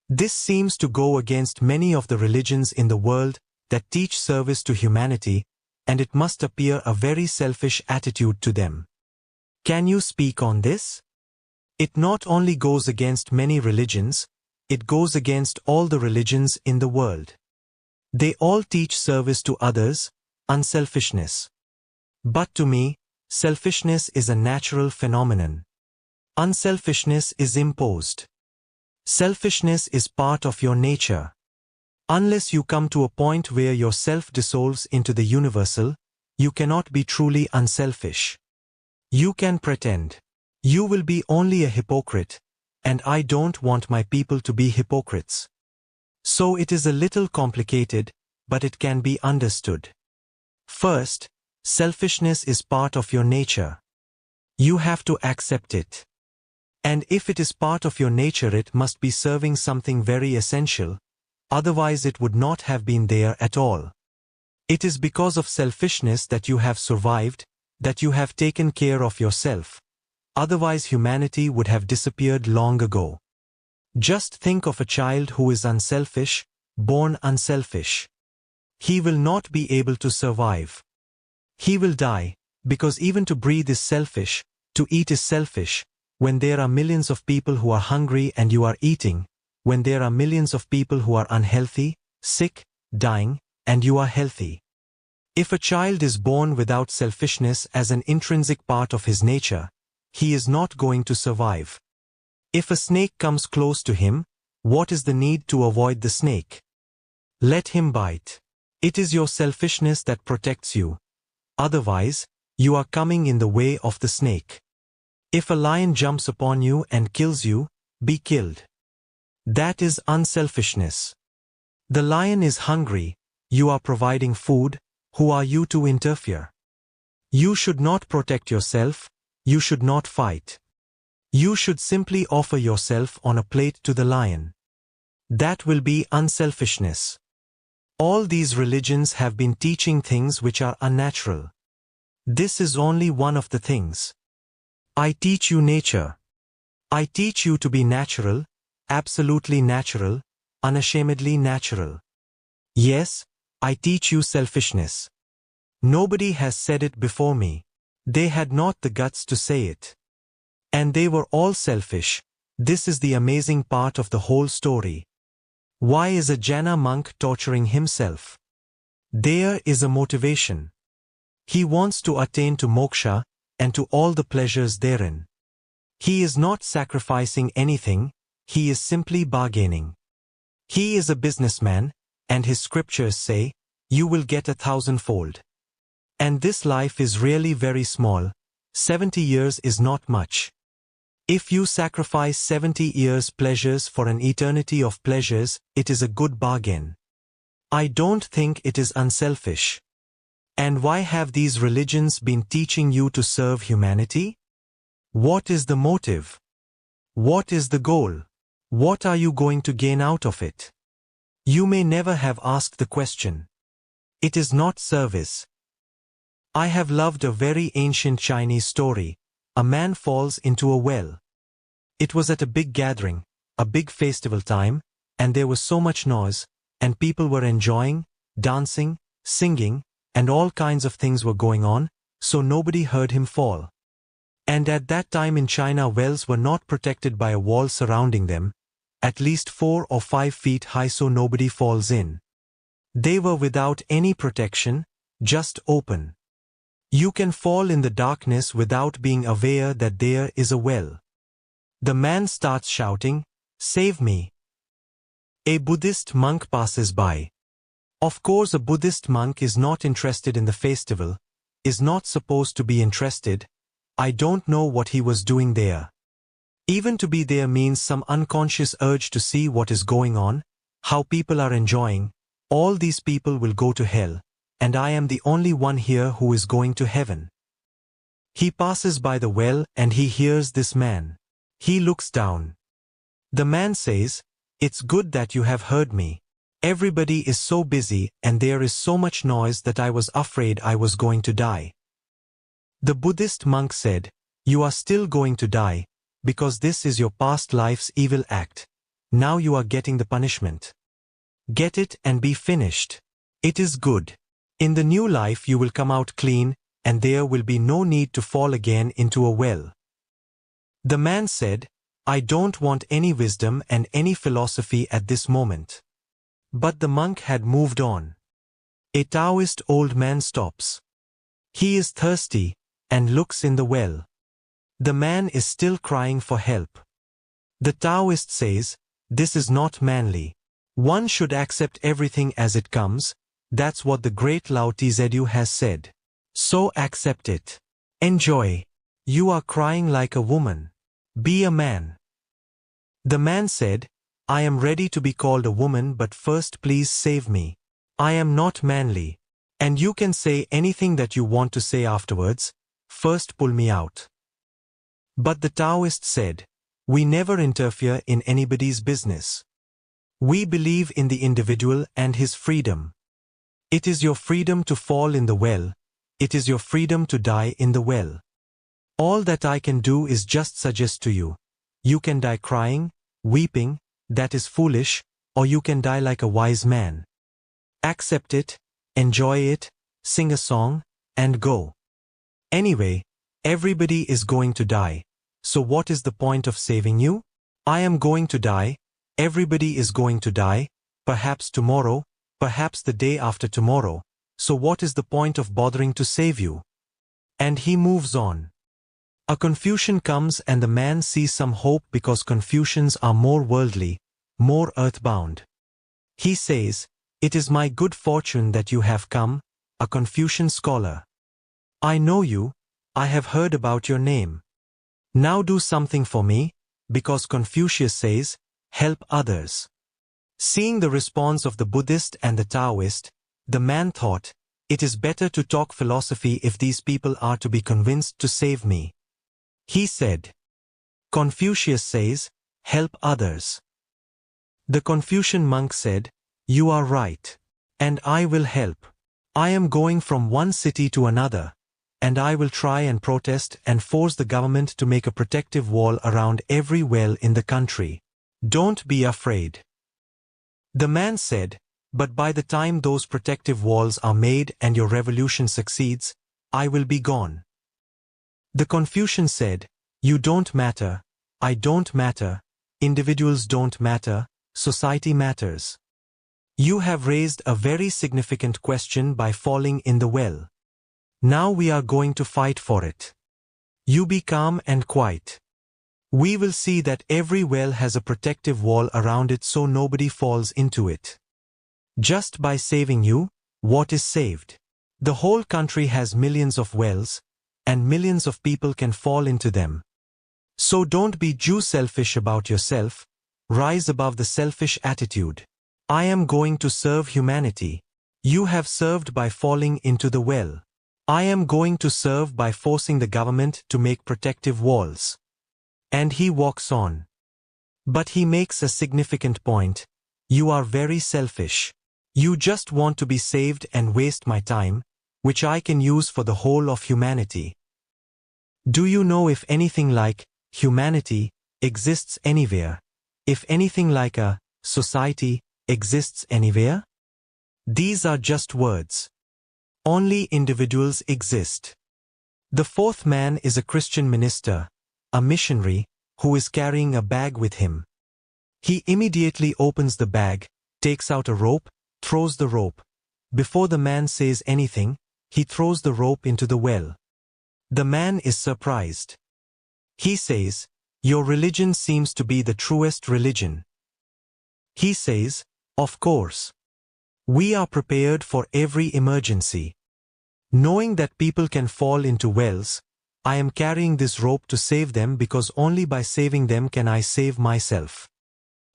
This seems to go against many of the religions in the world that teach service to humanity, and it must appear a very selfish attitude to them. Can you speak on this? It not only goes against many religions, it goes against all the religions in the world. They all teach service to others, unselfishness. But to me, selfishness is a natural phenomenon. Unselfishness is imposed. Selfishness is part of your nature. Unless you come to a point where your self dissolves into the universal, you cannot be truly unselfish. You can pretend. You will be only a hypocrite, and I don't want my people to be hypocrites. So it is a little complicated, but it can be understood. First, selfishness is part of your nature. You have to accept it. And if it is part of your nature, it must be serving something very essential, otherwise it would not have been there at all. It is because of selfishness that you have survived, that you have taken care of yourself. Otherwise humanity would have disappeared long ago. Just think of a child who is unselfish, born unselfish. He will not be able to survive. He will die, because even to breathe is selfish, to eat is selfish. When there are millions of people who are hungry and you are eating, when there are millions of people who are unhealthy, sick, dying, and you are healthy. If a child is born without selfishness as an intrinsic part of his nature, he is not going to survive. If a snake comes close to him, what is the need to avoid the snake? Let him bite. It is your selfishness that protects you. Otherwise, you are coming in the way of the snake. If a lion jumps upon you and kills you, be killed. That is unselfishness. The lion is hungry, you are providing food, who are you to interfere? You should not protect yourself, you should not fight. You should simply offer yourself on a plate to the lion. That will be unselfishness. All these religions have been teaching things which are unnatural. This is only one of the things. I teach you nature. I teach you to be natural, absolutely natural, unashamedly natural. Yes, I teach you selfishness. Nobody has said it before me. They had not the guts to say it. And they were all selfish. This is the amazing part of the whole story. Why is a jhana monk torturing himself? There is a motivation. He wants to attain to moksha and to all the pleasures therein. He is not sacrificing anything, he is simply bargaining. He is a businessman, and his scriptures say, you will get 1,000-fold. And this life is really very small. 70 years is not much. If you sacrifice 70 years' pleasures for an eternity of pleasures, it is a good bargain. I don't think it is unselfish. And why have these religions been teaching you to serve humanity? What is the motive? What is the goal? What are you going to gain out of it? You may never have asked the question. It is not service. I have loved a very ancient Chinese story. A man falls into a well. It was at a big gathering, a big festival time, and there was so much noise, and people were enjoying, dancing, singing, and all kinds of things were going on, so nobody heard him fall. And at that time in China, wells were not protected by a wall surrounding them, at least 4 or 5 feet high, so nobody falls in. They were without any protection, just open. You can fall in the darkness without being aware that there is a well. The man starts shouting, "Save me!" A Buddhist monk passes by. Of course, a Buddhist monk is not interested in the festival, is not supposed to be interested. I don't know what he was doing there. Even to be there means some unconscious urge to see what is going on, how people are enjoying. All these people will go to hell, and I am the only one here who is going to heaven. He passes by the well and he hears this man. He looks down. The man says, "It's good that you have heard me. Everybody is so busy and there is so much noise that I was afraid I was going to die." The Buddhist monk said, "You are still going to die, because this is your past life's evil act. Now you are getting the punishment. Get it and be finished. It is good. In the new life you will come out clean, and there will be no need to fall again into a well." The man said, "I don't want any wisdom and any philosophy at this moment." But the monk had moved on. A Taoist old man stops. He is thirsty, and looks in the well. The man is still crying for help. The Taoist says, "This is not manly. One should accept everything as it comes. That's what the great Lao Tzu has said. So accept it. Enjoy. You are crying like a woman. Be a man." The man said, "I am ready to be called a woman, but first please save me. I am not manly. And you can say anything that you want to say afterwards. First pull me out." But the Taoist said, "We never interfere in anybody's business. We believe in the individual and his freedom. It is your freedom to fall in the well. It is your freedom to die in the well. All that I can do is just suggest to you. You can die crying, weeping, that is foolish, or you can die like a wise man. Accept it, enjoy it, sing a song, and go. Anyway, everybody is going to die. So what is the point of saving you? I am going to die. Everybody is going to die, perhaps tomorrow, perhaps the day after tomorrow. So what is the point of bothering to save you?" And he moves on. A Confucian comes and the man sees some hope because Confucians are more worldly, more earthbound. He says, "It is my good fortune that you have come, a Confucian scholar. I know you, I have heard about your name. Now do something for me, because Confucius says, help others." Seeing the response of the Buddhist and the Taoist, the man thought, it is better to talk philosophy if these people are to be convinced to save me. He said, "Confucius says, help others." The Confucian monk said, "You are right. And I will help. I am going from one city to another, and I will try and protest and force the government to make a protective wall around every well in the country. Don't be afraid." The man said, "But by the time those protective walls are made and your revolution succeeds, I will be gone." The Confucian said, You don't matter, I don't matter, individuals don't matter, society matters. You have raised a very significant question by falling in the well. Now we are going to fight for it. You be calm and quiet. We will see that every well has a protective wall around it so nobody falls into it. Just by saving you, what is saved? The whole country has millions of wells, and millions of people can fall into them. So don't be too selfish about yourself, rise above the selfish attitude. I am going to serve humanity. You have served by falling into the well. I am going to serve by forcing the government to make protective walls. And he walks on. But he makes a significant point. You are very selfish. You just want to be saved and waste my time, which I can use for the whole of humanity. Do you know if anything like humanity exists anywhere? If anything like a society exists anywhere? These are just words. Only individuals exist. The fourth man is a Christian minister, a missionary, who is carrying a bag with him. He immediately opens the bag, takes out a rope, throws the rope. Before the man says anything, he throws the rope into the well. The man is surprised. He says, "Your religion seems to be the truest religion." He says, "Of course. We are prepared for every emergency. Knowing that people can fall into wells, I am carrying this rope to save them because only by saving them can I save myself."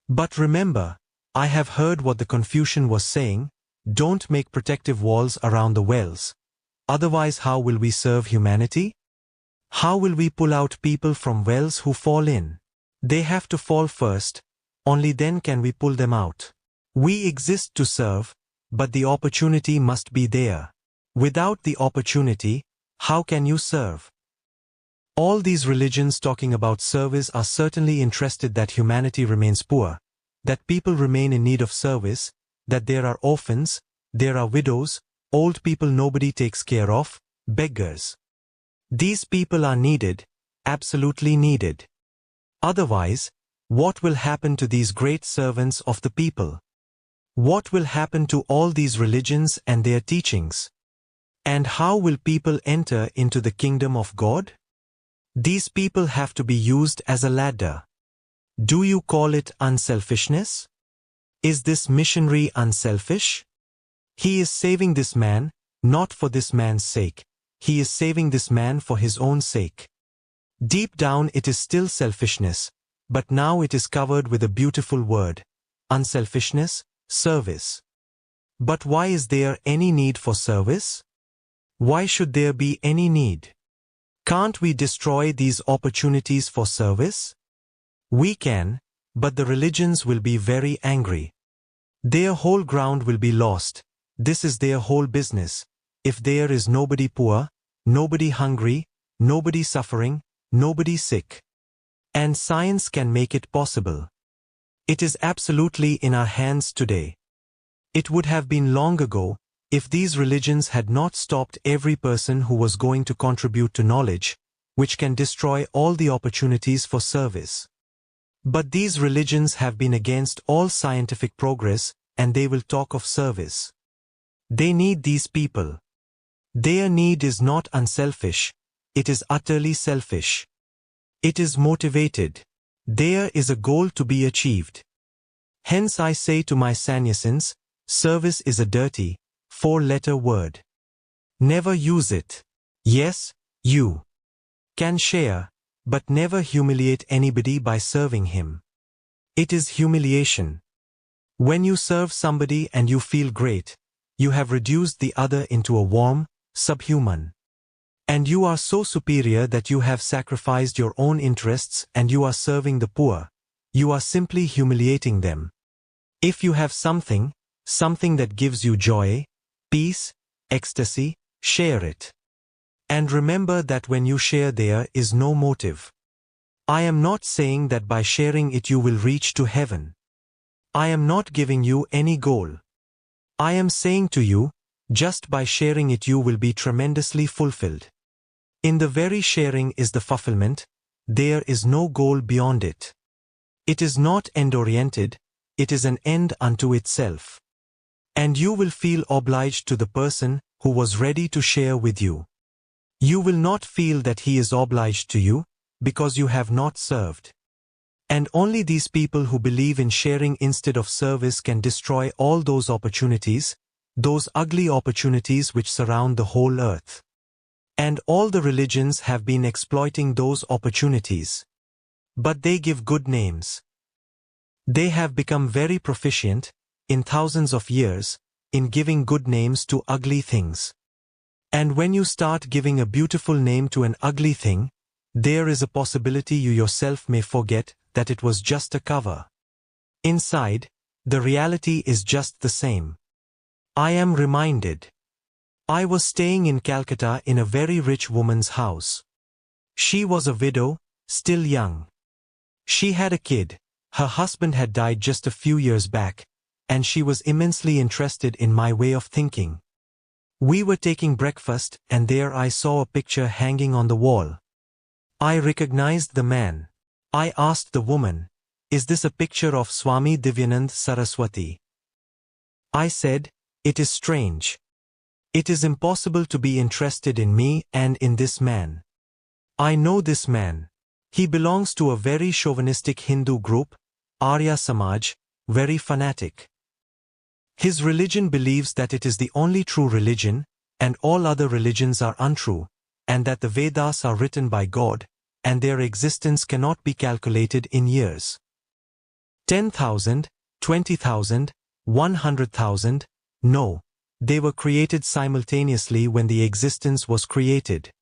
But remember, I have heard what the Confucian was saying, don't make protective walls around the wells. Otherwise how will we serve humanity? How will we pull out people from wells who fall in? They have to fall first, only then can we pull them out. We exist to serve, but the opportunity must be there. Without the opportunity, how can you serve? All these religions talking about service are certainly interested that humanity remains poor, that people remain in need of service, that there are orphans, there are widows, old people nobody takes care of, beggars. These people are needed, absolutely needed. Otherwise, what will happen to these great servants of the people? What will happen to all these religions and their teachings? And how will people enter into the kingdom of God? These people have to be used as a ladder. Do you call it unselfishness? Is this missionary unselfish? He is saving this man, not for this man's sake. He is saving this man for his own sake. Deep down it is still selfishness, but now it is covered with a beautiful word. Unselfishness, service. But why is there any need for service? Why should there be any need? Can't we destroy these opportunities for service? We can, but the religions will be very angry. Their whole ground will be lost. This is their whole business. If there is nobody poor, nobody hungry, nobody suffering, nobody sick. And science can make it possible. It is absolutely in our hands today. It would have been long ago, if these religions had not stopped every person who was going to contribute to knowledge, which can destroy all the opportunities for service. But these religions have been against all scientific progress, and they will talk of service. They need these people. Their need is not unselfish, it is utterly selfish. It is motivated. There is a goal to be achieved. Hence I say to my sannyasins, service is a dirty, four-letter word. Never use it. Yes, you can share, but never humiliate anybody by serving him. It is humiliation. When you serve somebody and you feel great, you have reduced the other into a worm, subhuman. And you are so superior that you have sacrificed your own interests and you are serving the poor. You are simply humiliating them. If you have something that gives you joy, peace, ecstasy, share it. And remember that when you share there is no motive. I am not saying that by sharing it you will reach to heaven. I am not giving you any goal. I am saying to you, just by sharing it you will be tremendously fulfilled. In the very sharing is the fulfillment, there is no goal beyond it. It is not end-oriented, it is an end unto itself. And you will feel obliged to the person who was ready to share with you. You will not feel that he is obliged to you, because you have not served. And only these people who believe in sharing instead of service can destroy all those opportunities, those ugly opportunities which surround the whole earth. And all the religions have been exploiting those opportunities. But they give good names. They have become very proficient, in thousands of years, in giving good names to ugly things. And when you start giving a beautiful name to an ugly thing, there is a possibility you yourself may forget that it was just a cover. Inside, the reality is just the same. I am reminded. I was staying in Calcutta in a very rich woman's house. She was a widow, still young. She had a kid, her husband had died just a few years back, and she was immensely interested in my way of thinking. We were taking breakfast, and there I saw a picture hanging on the wall. I recognized the man. I asked the woman, "Is this a picture of Swami Divyanand Saraswati?" I said, "It is strange. It is impossible to be interested in me and in this man. I know this man. He belongs to a very chauvinistic Hindu group, Arya Samaj, very fanatic. His religion believes that it is the only true religion, and all other religions are untrue, and that the Vedas are written by God, and their existence cannot be calculated in years. 10,000, 20,000, 100,000, no, they were created simultaneously when the existence was created.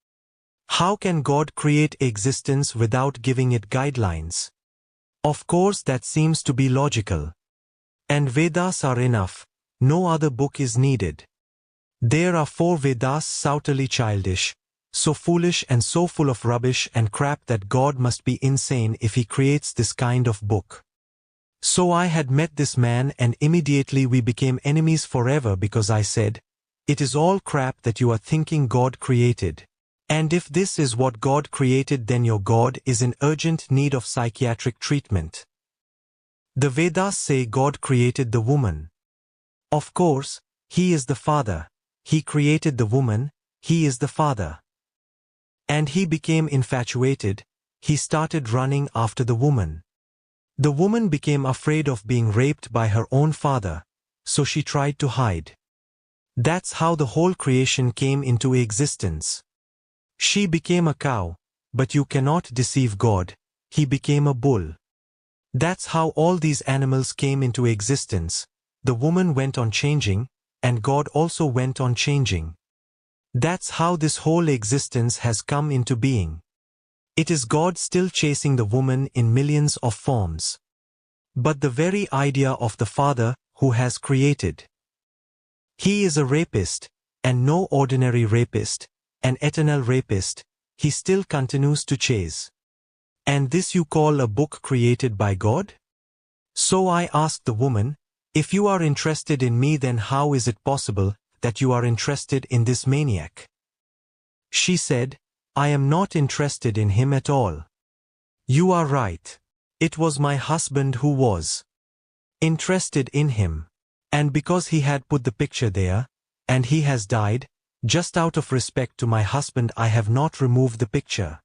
How can God create existence without giving it guidelines? Of course that seems to be logical. And Vedas are enough, no other book is needed. There are 4 Vedas so utterly childish, so foolish and so full of rubbish and crap that God must be insane if he creates this kind of book. So I had met this man and immediately we became enemies forever because I said, "It is all crap that you are thinking God created. And if this is what God created, then your God is in urgent need of psychiatric treatment. The Vedas say God created the woman. Of course, he is the father. He created the woman, he is the father. And he became infatuated, he started running after the woman. The woman became afraid of being raped by her own father, so she tried to hide. That's how the whole creation came into existence. She became a cow, but you cannot deceive God, he became a bull. That's how all these animals came into existence. The woman went on changing, and God also went on changing. That's how this whole existence has come into being. It is God still chasing the woman in millions of forms. But the very idea of the Father who has created. He is a rapist, and no ordinary rapist, an eternal rapist, he still continues to chase. And this you call a book created by God? So I asked the woman, "If you are interested in me, then how is it possible that you are interested in this maniac?" She said, "I am not interested in him at all." You are right. It was my husband who was interested in him. And because he had put the picture there, and he has died, just out of respect to my husband I have not removed the picture.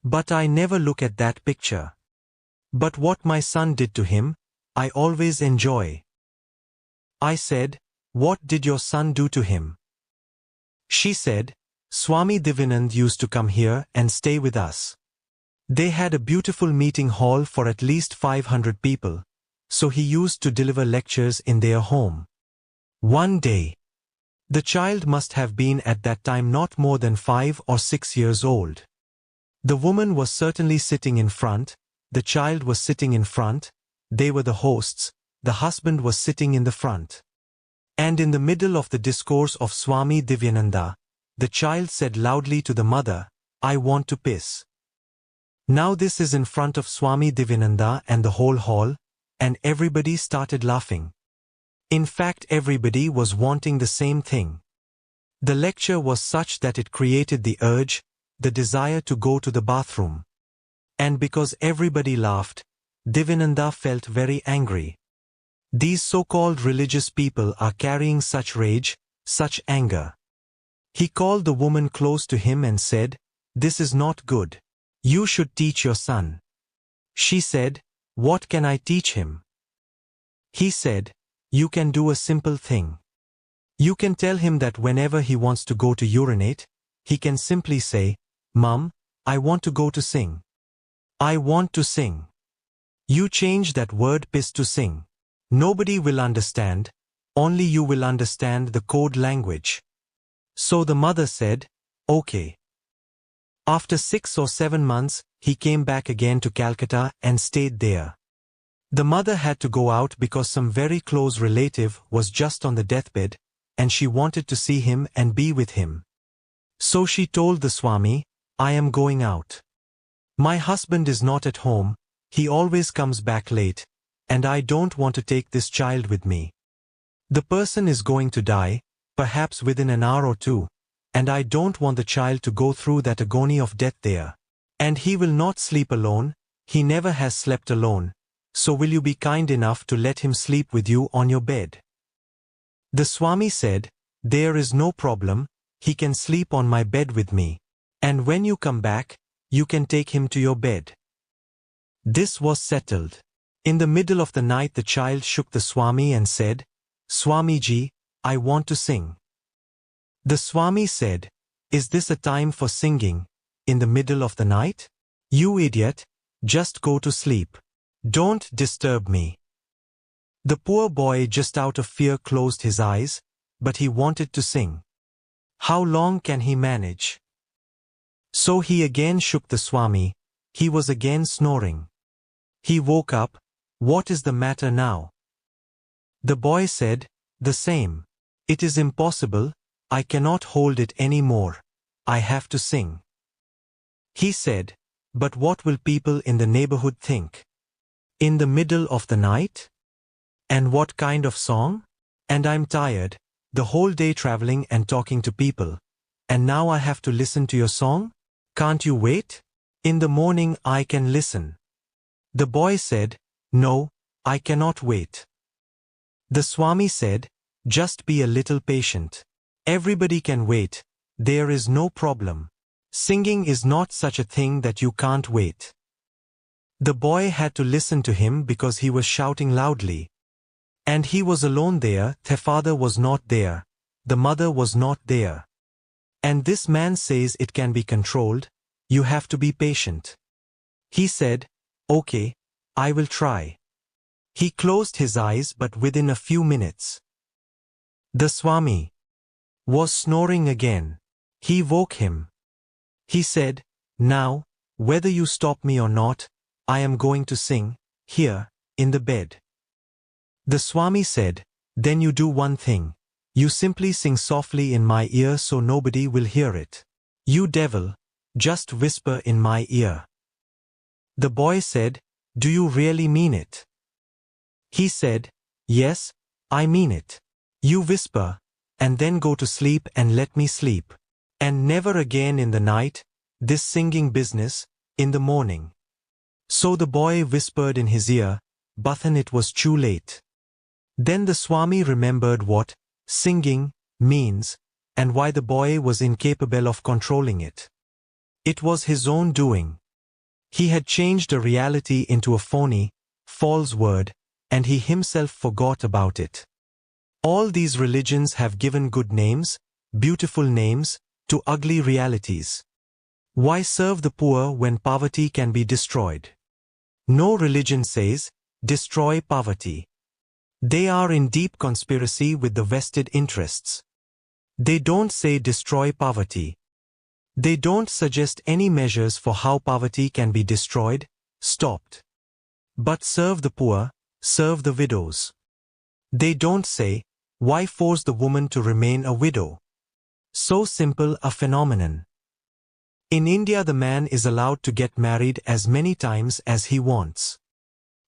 But I never look at that picture. But what my son did to him, I always enjoy. I said, "What did your son do to him?" She said, "Swami Divyanand used to come here and stay with us. They had a beautiful meeting hall for at least 500 people, so he used to deliver lectures in their home. One day, the child must have been at that time not more than 5 or 6 years old. The woman was certainly sitting in front, the child was sitting in front, they were the hosts, the husband was sitting in the front. And in the middle of the discourse of Swami Divyananda, the child said loudly to the mother, 'I want to piss.' Now this is in front of Swami Divyananda and the whole hall, and everybody started laughing. In fact, everybody was wanting the same thing. The lecture was such that it created the urge, the desire to go to the bathroom. And because everybody laughed, Divinanda felt very angry. These so-called religious people are carrying such rage, such anger. He called the woman close to him and said, "This is not good. You should teach your son." She said, "What can I teach him?" He said, "You can do a simple thing. You can tell him that whenever he wants to go to urinate, he can simply say, 'Mom, I want to go to sing. I want to sing.' You change that word piss to sing. Nobody will understand, only you will understand the code language." So the mother said, "Okay." After 6 or 7 months, he came back again to Calcutta and stayed there. The mother had to go out because some very close relative was just on the deathbed, and she wanted to see him and be with him. So she told the Swami, "I am going out. My husband is not at home, he always comes back late, and I don't want to take this child with me. The person is going to die, perhaps within an hour or two, and I don't want the child to go through that agony of death there. And he will not sleep alone, he never has slept alone, so will you be kind enough to let him sleep with you on your bed?" The Swami said, "There is no problem, he can sleep on my bed with me. And when you come back, you can take him to your bed." This was settled. In the middle of the night the child shook the Swami and said, "Swamiji, I want to sing." The Swami said, "Is this a time for singing, in the middle of the night? You idiot, just go to sleep. Don't disturb me." The poor boy just out of fear closed his eyes, but he wanted to sing. How long can he manage? So he again shook the Swami, he was again snoring. He woke up, "What is the matter now?" The boy said, "The same. It is impossible, I cannot hold it any more. I have to sing." He said, "But what will people in the neighborhood think? In the middle of the night? And what kind of song? And I'm tired, the whole day traveling and talking to people. And now I have to listen to your song? Can't you wait? In the morning I can listen." The boy said, "No, I cannot wait." The Swami said, "Just be a little patient. Everybody can wait, there is no problem. Singing is not such a thing that you can't wait." The boy had to listen to him because he was shouting loudly. And he was alone there, the father was not there, the mother was not there. And this man says it can be controlled, you have to be patient. He said, "Okay, I will try." He closed his eyes but within a few minutes, the Swami was snoring again. He woke him. He said, "Now, whether you stop me or not, I am going to sing, here, in the bed." The Swami said, "Then you do one thing. You simply sing softly in my ear so nobody will hear it. You devil, just whisper in my ear." The boy said, "Do you really mean it?" He said, "Yes, I mean it. You whisper, and then go to sleep and let me sleep. And never again in the night, this singing business, in the morning." So the boy whispered in his ear, but then it was too late. Then the Swami remembered what singing means, and why the boy was incapable of controlling it. It was his own doing. He had changed a reality into a phony, false word, and he himself forgot about it. All these religions have given good names, beautiful names, to ugly realities. Why serve the poor when poverty can be destroyed? No religion says, destroy poverty. They are in deep conspiracy with the vested interests. They don't say destroy poverty. They don't suggest any measures for how poverty can be destroyed, stopped. But serve the poor, serve the widows. They don't say, why force the woman to remain a widow? So simple a phenomenon. In India the man is allowed to get married as many times as he wants.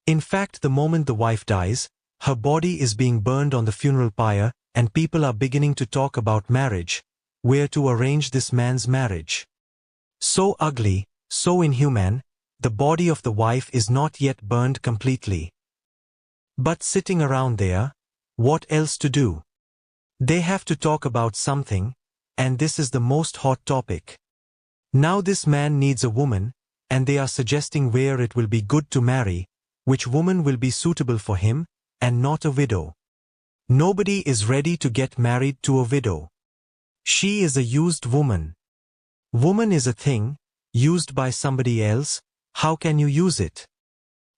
In fact, the moment the wife dies, her body is being burned on the funeral pyre, and people are beginning to talk about marriage, where to arrange this man's marriage. So ugly, so inhuman, the body of the wife is not yet burned completely. But sitting around there, what else to do? They have to talk about something, and this is the most hot topic. Now this man needs a woman, and they are suggesting where it will be good to marry, which woman will be suitable for him, and not a widow. Nobody is ready to get married to a widow. She is a used woman. Woman is a thing, used by somebody else. How can you use it?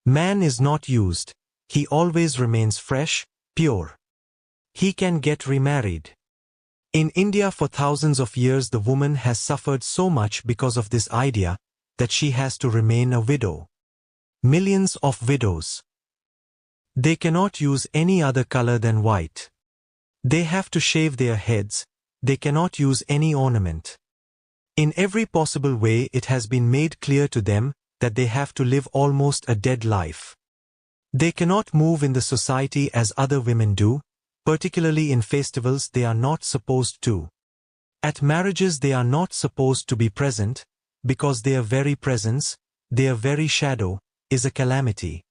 Man is not used. He always remains fresh, pure. He can get remarried. In India for thousands of years the woman has suffered so much because of this idea that she has to remain a widow. Millions of widows. They cannot use any other color than white. They have to shave their heads. They cannot use any ornament. In every possible way it has been made clear to them that they have to live almost a dead life. They cannot move in the society as other women do, particularly in festivals they are not supposed to. At marriages they are not supposed to be present, because their very presence, their very shadow, is a calamity.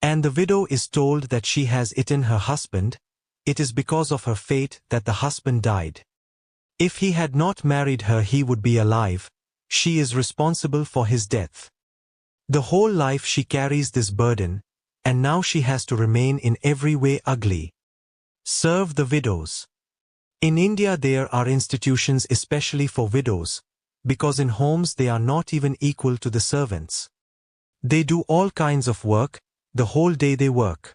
And the widow is told that she has eaten her husband. It is because of her fate that the husband died. If he had not married her he would be alive. She is responsible for his death. The whole life she carries this burden, and now she has to remain in every way ugly. Serve the widows. In India there are institutions especially for widows, because in homes they are not even equal to the servants. They do all kinds of work, the whole day they work.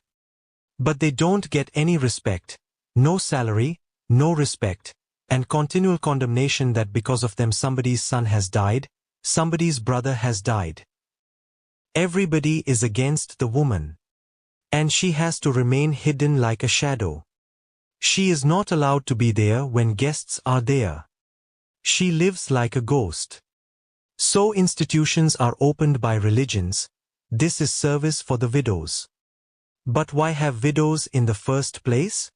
But they don't get any respect, no salary, no respect, and continual condemnation that because of them somebody's son has died, somebody's brother has died. Everybody is against the woman. And she has to remain hidden like a shadow. She is not allowed to be there when guests are there. She lives like a ghost. So institutions are opened by religions. This is service for the widows. But why have widows in the first place?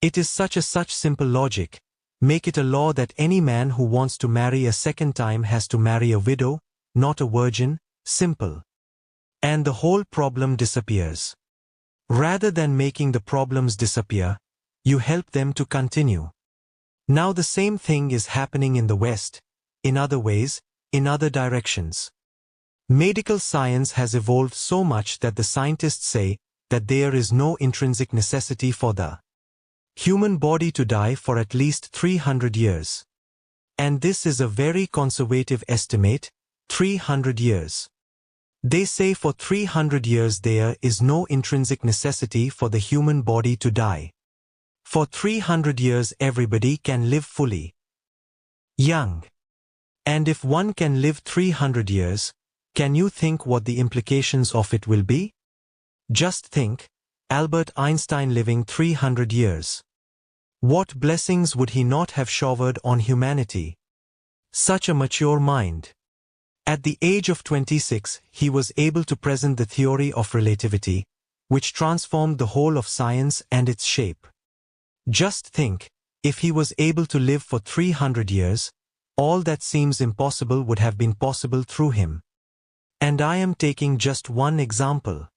It is such simple logic. Make it a law that any man who wants to marry a second time has to marry a widow, not a virgin, simple. And the whole problem disappears. Rather than making the problems disappear, you help them to continue. Now the same thing is happening in the West, in other ways, in other directions. Medical science has evolved so much that the scientists say that there is no intrinsic necessity for the human body to die for at least 300 years. And this is a very conservative estimate, 300 years. They say for 300 years there is no intrinsic necessity for the human body to die. For 300 years everybody can live fully young. And if one can live 300 years, can you think what the implications of it will be? Just think, Albert Einstein living 300 years. What blessings would he not have showered on humanity? Such a mature mind. At the age of 26, he was able to present the theory of relativity, which transformed the whole of science and its shape. Just think, if he was able to live for 300 years, all that seems impossible would have been possible through him. And I am taking just one example.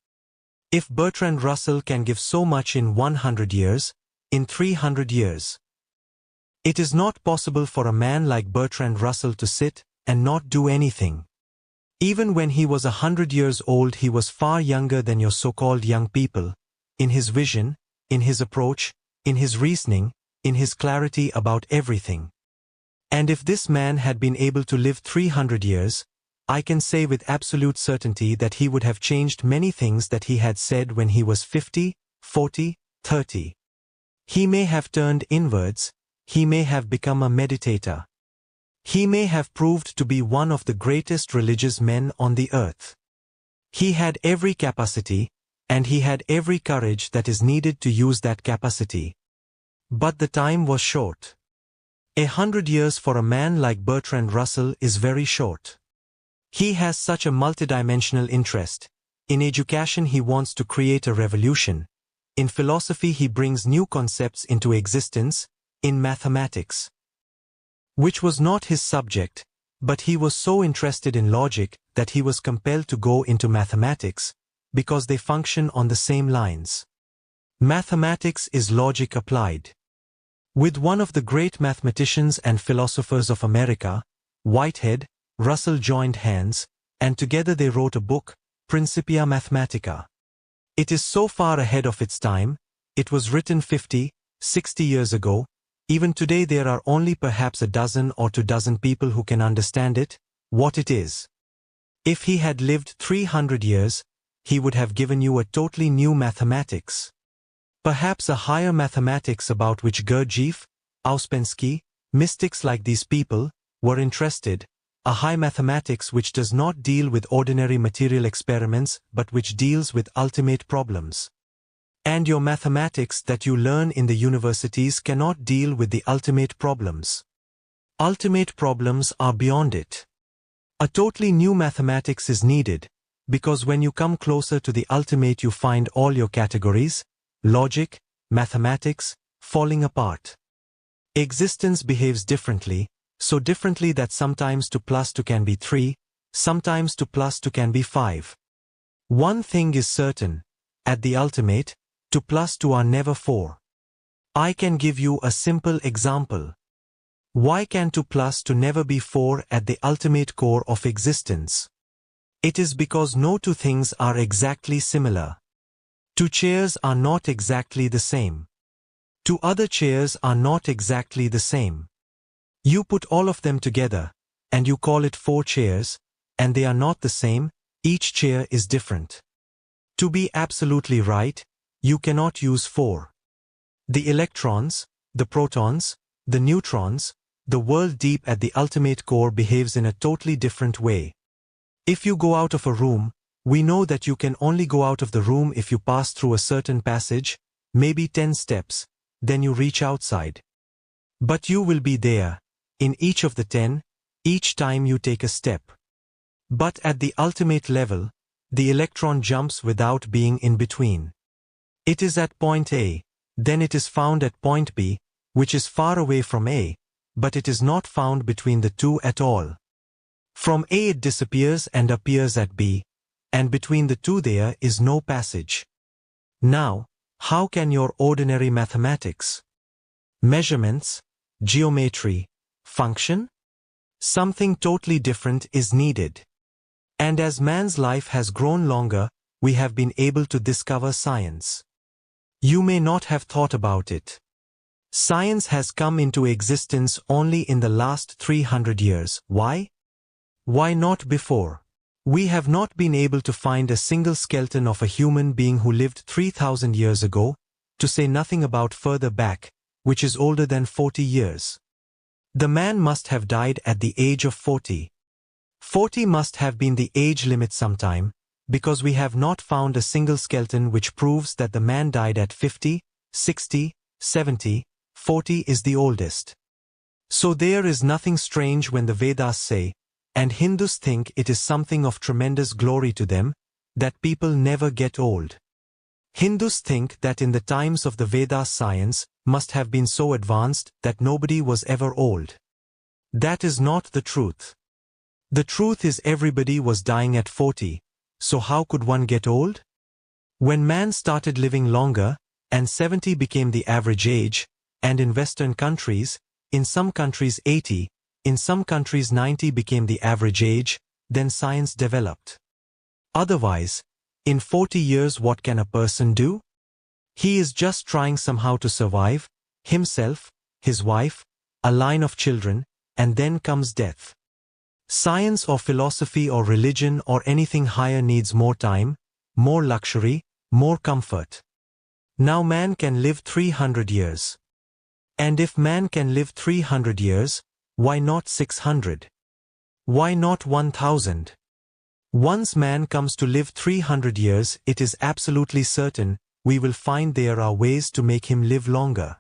If Bertrand Russell can give so much in 100 years, in 300 years, it is not possible for a man like Bertrand Russell to sit and not do anything. Even when he was 100 years old he was far younger than your so-called young people, in his vision, in his approach, in his reasoning, in his clarity about everything. And if this man had been able to live 300 years, I can say with absolute certainty that he would have changed many things that he had said when he was 50, 40, 30. He may have turned inwards, he may have become a meditator. He may have proved to be one of the greatest religious men on the earth. He had every capacity, and he had every courage that is needed to use that capacity. But the time was short. 100 years for a man like Bertrand Russell is very short. He has such a multidimensional interest. In education he wants to create a revolution. In philosophy he brings new concepts into existence, in mathematics, which was not his subject, but he was so interested in logic that he was compelled to go into mathematics, because they function on the same lines. Mathematics is logic applied. With one of the great mathematicians and philosophers of America, Whitehead, Russell joined hands, and together they wrote a book, Principia Mathematica. It is so far ahead of its time. It was written 50, 60 years ago. Even today there are only perhaps a dozen or 2 dozen people who can understand it, what it is. If he had lived 300 years, he would have given you a totally new mathematics. Perhaps a higher mathematics about which Gurdjieff, Ouspensky, mystics like these people, were interested, a high mathematics which does not deal with ordinary material experiments but which deals with ultimate problems. And your mathematics that you learn in the universities cannot deal with the ultimate problems. Ultimate problems are beyond it. A totally new mathematics is needed, because when you come closer to the ultimate you find all your categories, logic, mathematics, falling apart. Existence behaves differently, so differently that sometimes 2 plus 2 can be 3, sometimes 2 plus 2 can be 5. One thing is certain, at the ultimate, 2 plus 2 are never 4. I can give you a simple example. Why can 2 plus 2 never be 4 at the ultimate core of existence? It is because no 2 things are exactly similar. 2 chairs are not exactly the same. 2 other chairs are not exactly the same. You put all of them together, and you call it 4 chairs, and they are not the same, each chair is different. To be absolutely right, you cannot use 4. The electrons, the protons, the neutrons, the world deep at the ultimate core behaves in a totally different way. If you go out of a room, we know that you can only go out of the room if you pass through a certain passage, maybe 10 steps, then you reach outside. But you will be there, in each of the 10, each time you take a step. But at the ultimate level, the electron jumps without being in between. It is at point A, then it is found at point B, which is far away from A, but it is not found between the 2 at all. From A it disappears and appears at B, and between the 2 there is no passage. Now, how can your ordinary mathematics, measurements, geometry, function? Something totally different is needed. And as man's life has grown longer, we have been able to discover science. You may not have thought about it. Science has come into existence only in the last 300 years. Why? Why not before? We have not been able to find a single skeleton of a human being who lived 3,000 years ago, to say nothing about further back, which is older than 40 years. The man must have died at the age of 40. 40 must have been the age limit sometime, because we have not found a single skeleton which proves that the man died at 50, 60, 70, 40 is the oldest. So there is nothing strange when the Vedas say, and Hindus think it is something of tremendous glory to them, that people never get old. Hindus think that in the times of the Vedas science must have been so advanced that nobody was ever old. That is not the truth. The truth is everybody was dying at 40, so how could one get old? When man started living longer, and 70 became the average age, and in Western countries, in some countries 80, in some countries 90 became the average age, then science developed. Otherwise, in 40 years what can a person do? He is just trying somehow to survive, himself, his wife, a line of children, and then comes death. Science or philosophy or religion or anything higher needs more time, more luxury, more comfort. Now man can live 300 years. And if man can live 300 years, why not 600? Why not 1000? Once man comes to live 300 years, it is absolutely certain we will find there are ways to make him live longer.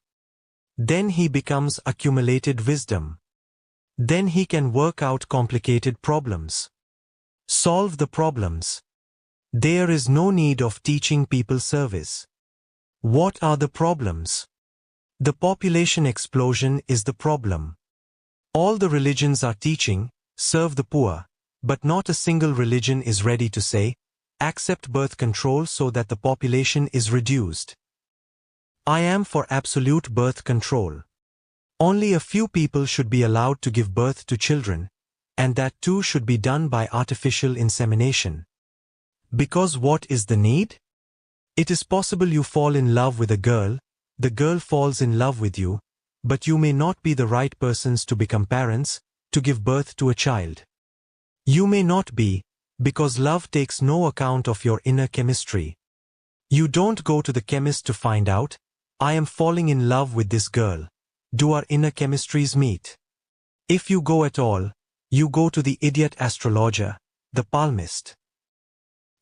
Then he becomes accumulated wisdom. Then he can work out complicated problems. Solve the problems. There is no need of teaching people service. What are the problems? The population explosion is the problem. All the religions are teaching, serve the poor, But not a single religion is ready to say, accept birth control so that the population is reduced. I am for absolute birth control. Only a few people should be allowed to give birth to children, and that too should be done by artificial insemination. Because what is the need? It is possible you fall in love with a girl, the girl falls in love with you, but you may not be the right persons to become parents, to give birth to a child. You may not be, because love takes no account of your inner chemistry. You don't go to the chemist to find out, I am falling in love with this girl. Do our inner chemistries meet? If you go at all, you go to the idiot astrologer, the palmist.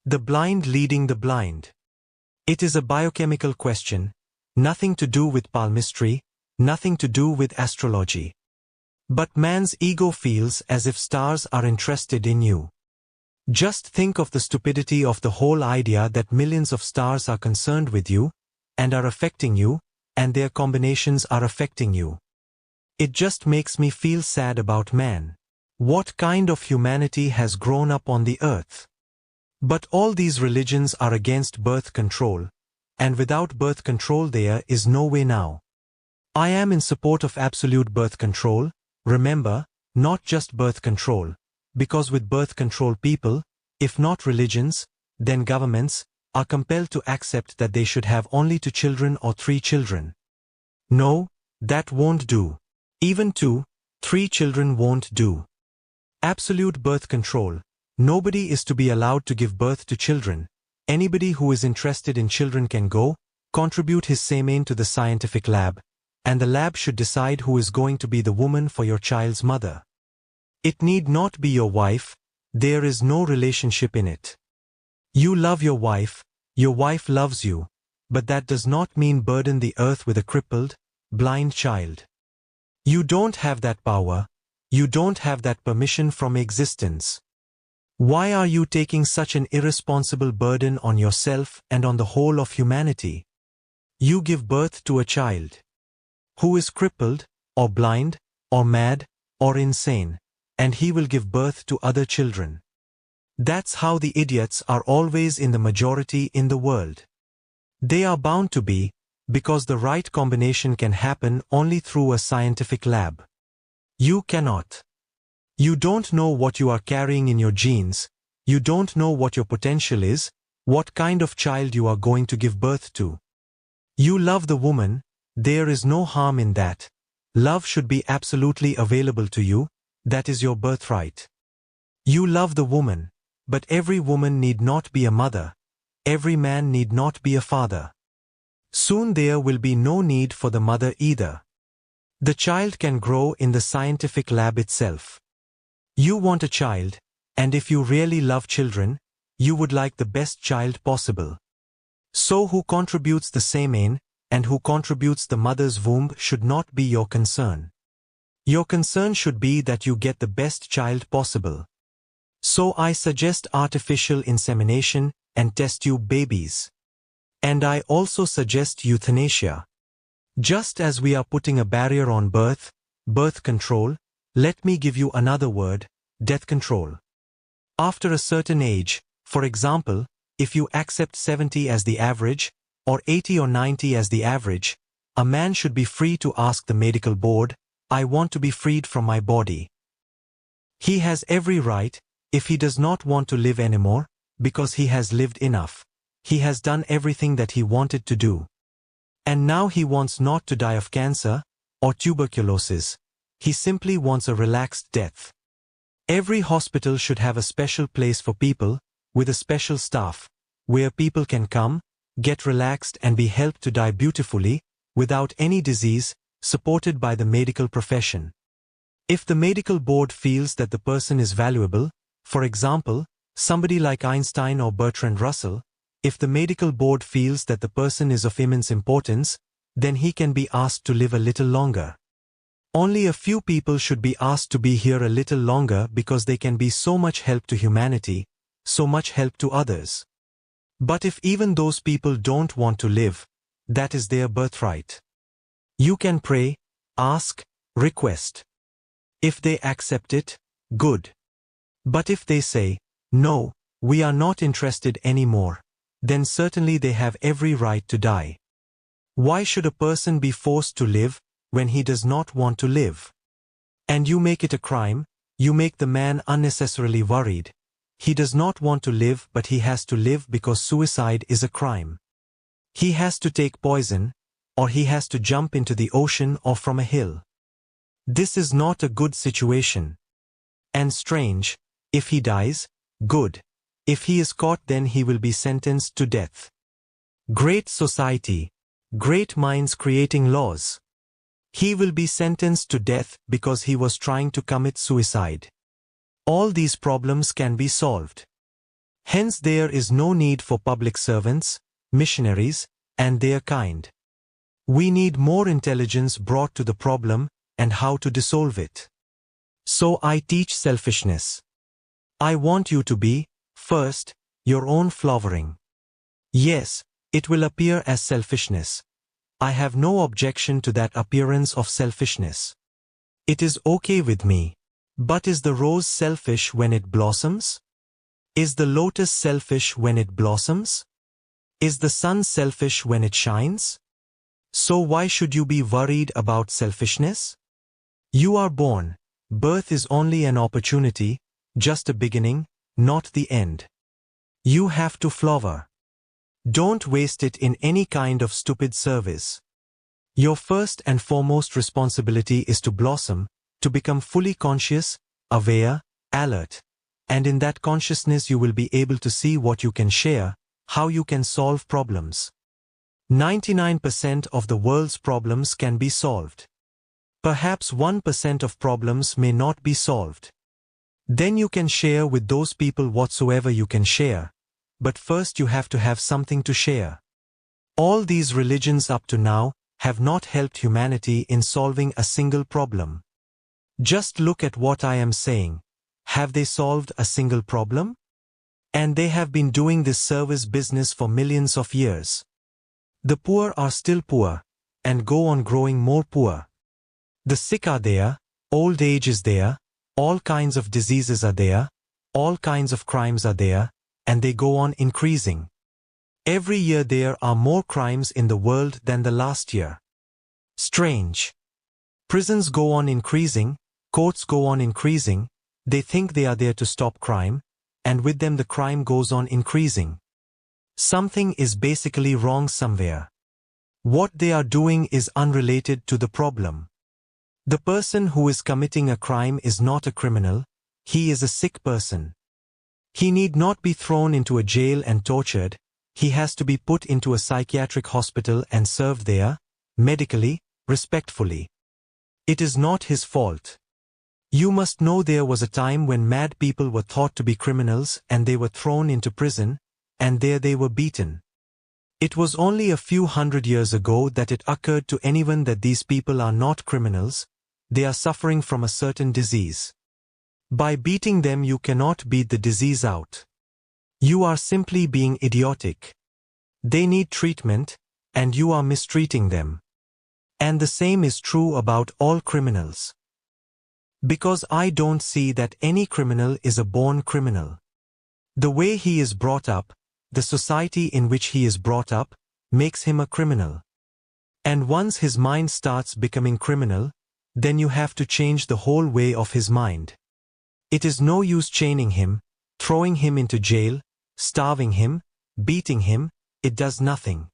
The blind leading the blind. It is a biochemical question, nothing to do with palmistry, nothing to do with astrology. But man's ego feels as if stars are interested in you. Just think of the stupidity of the whole idea that millions of stars are concerned with you, and are affecting you, and their combinations are affecting you. It just makes me feel sad about man. What kind of humanity has grown up on the earth? But all these religions are against birth control, and without birth control there is no way now. I am in support of absolute birth control, remember, not just birth control, because with birth control people, if not religions, then governments, are compelled to accept that they should have only 2 children or 3 children. No, that won't do. Even 2, 3 children won't do. Absolute birth control. Nobody is to be allowed to give birth to children. Anybody who is interested in children can go, contribute his semen to the scientific lab, and the lab should decide who is going to be the woman for your child's mother. It need not be your wife, there is no relationship in it. You love your wife loves you, but that does not mean burden the earth with a crippled, blind child. You don't have that power, you don't have that permission from existence. Why are you taking such an irresponsible burden on yourself and on the whole of humanity? You give birth to a child who is crippled, or blind, or mad, or insane, and he will give birth to other children. That's how the idiots are always in the majority in the world. They are bound to be, because the right combination can happen only through a scientific lab. You cannot. You don't know what you are carrying in your genes, you don't know what your potential is, what kind of child you are going to give birth to. You love the woman, there is no harm in that. Love should be absolutely available to you, that is your birthright. You love the woman, but every woman need not be a mother, every man need not be a father. Soon there will be no need for the mother either. The child can grow in the scientific lab itself. You want a child, and if you really love children, you would like the best child possible. So who contributes the semen, and who contributes the mother's womb should not be your concern. Your concern should be that you get the best child possible. So I suggest artificial insemination and test tube babies. And I also suggest euthanasia. Just as we are putting a barrier on birth control, let me give you another word, death control. After a certain age, for example, if you accept 70 as the average, or 80 or 90 as the average, a man should be free to ask the medical board, I want to be freed from my body. He has every right, if he does not want to live anymore, because he has lived enough. He has done everything that he wanted to do. And now he wants not to die of cancer, or tuberculosis. He simply wants a relaxed death. Every hospital should have a special place for people, with a special staff, where people can come, get relaxed and be helped to die beautifully, without any disease, supported by the medical profession. If the medical board feels that the person is valuable, for example, somebody like Einstein or Bertrand Russell, if the medical board feels that the person is of immense importance, then he can be asked to live a little longer. Only a few people should be asked to be here a little longer because they can be so much help to humanity, so much help to others. But if even those people don't want to live, that is their birthright. You can pray, ask, request. If they accept it, good. But if they say, "No, we are not interested anymore," then certainly they have every right to die. Why should a person be forced to live when he does not want to live? And you make it a crime, you make the man unnecessarily worried. He does not want to live, but he has to live because suicide is a crime. He has to take poison, or he has to jump into the ocean or from a hill. This is not a good situation. And strange, if he dies, good. If he is caught, then he will be sentenced to death. Great society, great minds creating laws. He will be sentenced to death because he was trying to commit suicide. All these problems can be solved. Hence there is no need for public servants, missionaries, and their kind. We need more intelligence brought to the problem and how to dissolve it. So I teach selfishness. I want you to be, first, your own flowering. Yes, it will appear as selfishness. I have no objection to that appearance of selfishness. It is okay with me. But is the rose selfish when it blossoms? Is the lotus selfish when it blossoms? Is the sun selfish when it shines? So why should you be worried about selfishness? You are born. Birth is only an opportunity, just a beginning, not the end. You have to flower. Don't waste it in any kind of stupid service. Your first and foremost responsibility is to blossom, to become fully conscious, aware, alert. And in that consciousness you will be able to see what you can share, how you can solve problems. 99% of the world's problems can be solved. Perhaps 1% of problems may not be solved. Then you can share with those people whatsoever you can share. But first you have to have something to share. All these religions up to now have not helped humanity in solving a single problem. Just look at what I am saying. Have they solved a single problem? And they have been doing this service business for millions of years. The poor are still poor, and go on growing more poor. The sick are there, old age is there, all kinds of diseases are there, all kinds of crimes are there, and they go on increasing. Every year there are more crimes in the world than the last year. Strange. Prisons go on increasing, courts go on increasing, they think they are there to stop crime, and with them the crime goes on increasing. Something is basically wrong somewhere. What they are doing is unrelated to the problem. The person who is committing a crime is not a criminal, he is a sick person. He need not be thrown into a jail and tortured, he has to be put into a psychiatric hospital and served there, medically, respectfully. It is not his fault. You must know there was a time when mad people were thought to be criminals and they were thrown into prison, and there they were beaten. It was only a few hundred years ago that it occurred to anyone that these people are not criminals, they are suffering from a certain disease. By beating them you cannot beat the disease out. You are simply being idiotic. They need treatment, and you are mistreating them. And the same is true about all criminals. Because I don't see that any criminal is a born criminal. The way he is brought up, the society in which he is brought up, makes him a criminal. And once his mind starts becoming criminal, then you have to change the whole way of his mind. It is no use chaining him, throwing him into jail, starving him, beating him, it does nothing.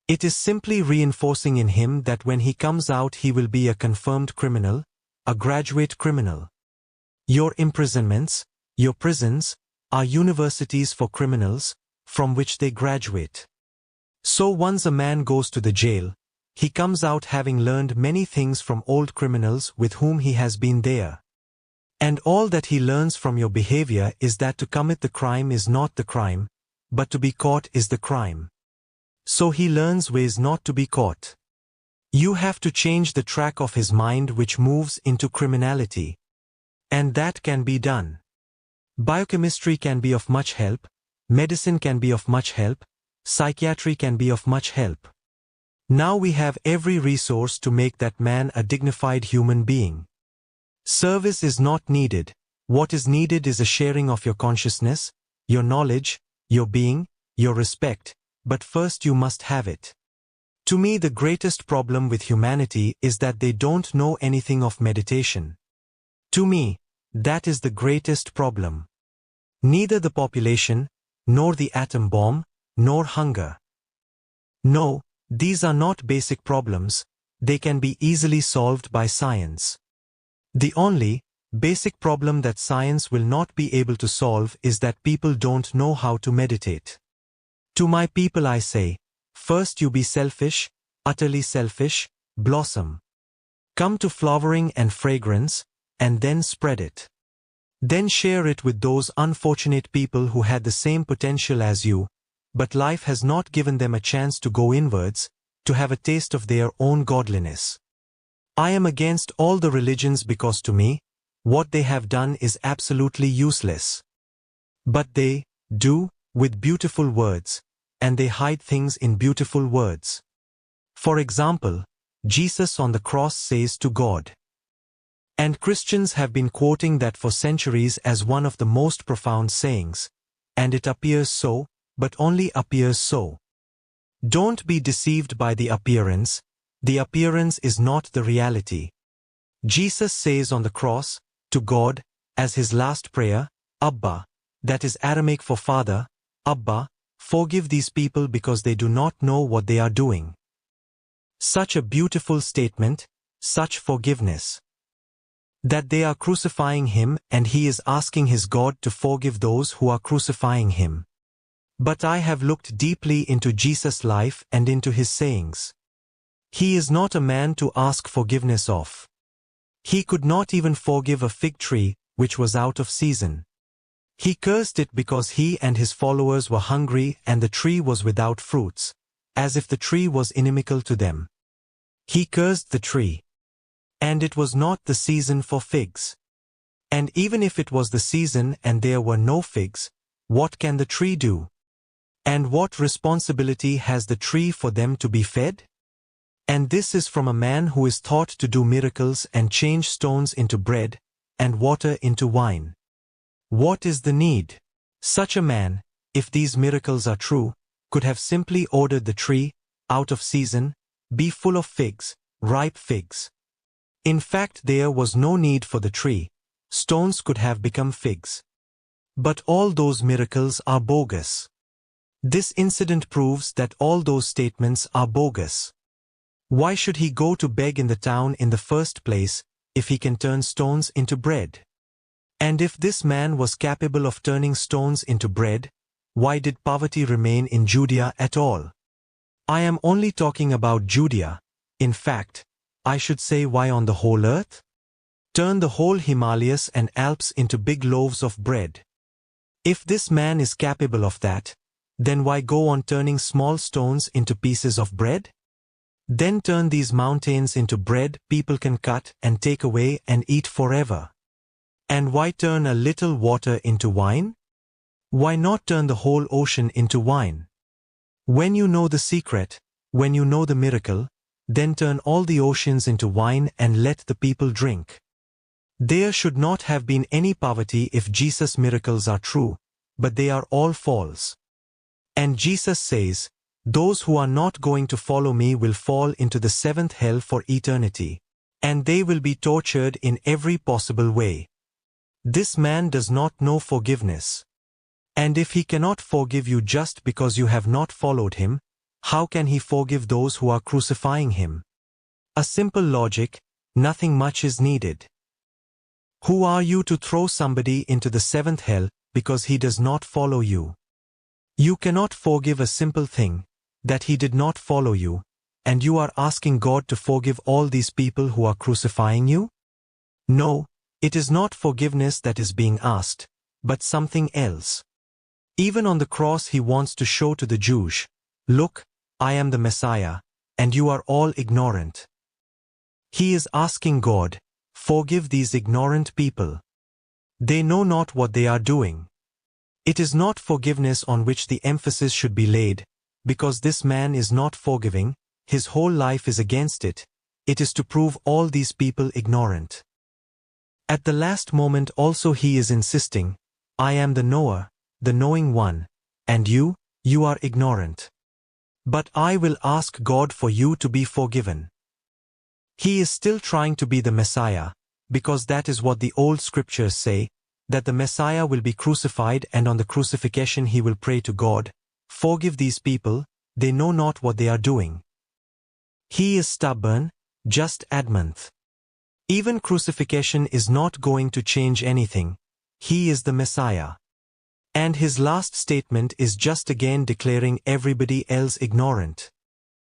It is simply reinforcing in him that when he comes out he will be a confirmed criminal, a graduate criminal. Your imprisonments, your prisons, are universities for criminals, from which they graduate. So once a man goes to the jail, he comes out having learned many things from old criminals with whom he has been there. And all that he learns from your behavior is that to commit the crime is not the crime, but to be caught is the crime. So he learns ways not to be caught. You have to change the track of his mind which moves into criminality. And that can be done. Biochemistry can be of much help, medicine can be of much help, psychiatry can be of much help. Now we have every resource to make that man a dignified human being. Service is not needed, What is needed is a sharing of your consciousness, your knowledge, your being, your respect, but first you must have it. To me, the greatest problem with humanity is that they don't know anything of meditation. To me, that is the greatest problem. Neither the population, nor the atom bomb, nor hunger. No, these are not basic problems, they can be easily solved by science. The only basic problem that science will not be able to solve is that people don't know how to meditate. To my people I say, first you be selfish, utterly selfish, blossom. Come to flowering and fragrance, and then spread it. Then share it with those unfortunate people who had the same potential as you, but life has not given them a chance to go inwards, to have a taste of their own godliness. I am against all the religions because to me, what they have done is absolutely useless. But they do, with beautiful words, and they hide things in beautiful words. For example, Jesus on the cross says to God. And Christians have been quoting that for centuries as one of the most profound sayings, and it appears so, but only appears so. Don't be deceived by the appearance is not the reality. Jesus says on the cross, to God, as his last prayer, Abba, that is Aramaic for Father, Abba, forgive these people because they do not know what they are doing. Such a beautiful statement, such forgiveness. That they are crucifying him and he is asking his God to forgive those who are crucifying him. But I have looked deeply into Jesus' life and into his sayings. He is not a man to ask forgiveness of. He could not even forgive a fig tree, which was out of season. He cursed it because he and his followers were hungry and the tree was without fruits, as if the tree was inimical to them. He cursed the tree. And it was not the season for figs. And even if it was the season and there were no figs, what can the tree do? And what responsibility has the tree for them to be fed? And this is from a man who is thought to do miracles and change stones into bread, and water into wine. What is the need? Such a man, if these miracles are true, could have simply ordered the tree, out of season, be full of figs, ripe figs. In fact, there was no need for the tree. Stones could have become figs. But all those miracles are bogus. This incident proves that all those statements are bogus. Why should he go to beg in the town in the first place, if he can turn stones into bread? And if this man was capable of turning stones into bread, why did poverty remain in Judea at all? I am only talking about Judea. In fact, I should say why on the whole earth? Turn the whole Himalayas and Alps into big loaves of bread. If this man is capable of that, then why go on turning small stones into pieces of bread? Then turn these mountains into bread people can cut and take away and eat forever. And why turn a little water into wine? Why not turn the whole ocean into wine? When you know the secret, when you know the miracle, then turn all the oceans into wine and let the people drink. There should not have been any poverty if Jesus' miracles are true, but they are all false. And Jesus says, those who are not going to follow me will fall into the seventh hell for eternity, and they will be tortured in every possible way. This man does not know forgiveness. And if he cannot forgive you just because you have not followed him, how can he forgive those who are crucifying him? A simple logic, nothing much is needed. Who are you to throw somebody into the seventh hell because he does not follow you? You cannot forgive a simple thing, that he did not follow you, and you are asking God to forgive all these people who are crucifying you? No, it is not forgiveness that is being asked, but something else. Even on the cross he wants to show to the Jews, look, I am the Messiah, and you are all ignorant. He is asking God, forgive these ignorant people. They know not what they are doing. It is not forgiveness on which the emphasis should be laid, because this man is not forgiving, his whole life is against it. It is to prove all these people ignorant. At the last moment also he is insisting, I am the knower, the knowing one, and you are ignorant. But I will ask God for you to be forgiven. He is still trying to be the Messiah, because that is what the old scriptures say, that the Messiah will be crucified and on the crucifixion he will pray to God, forgive these people, they know not what they are doing. He is stubborn, just adamant. Even crucifixion is not going to change anything. He is the Messiah. And his last statement is just again declaring everybody else ignorant.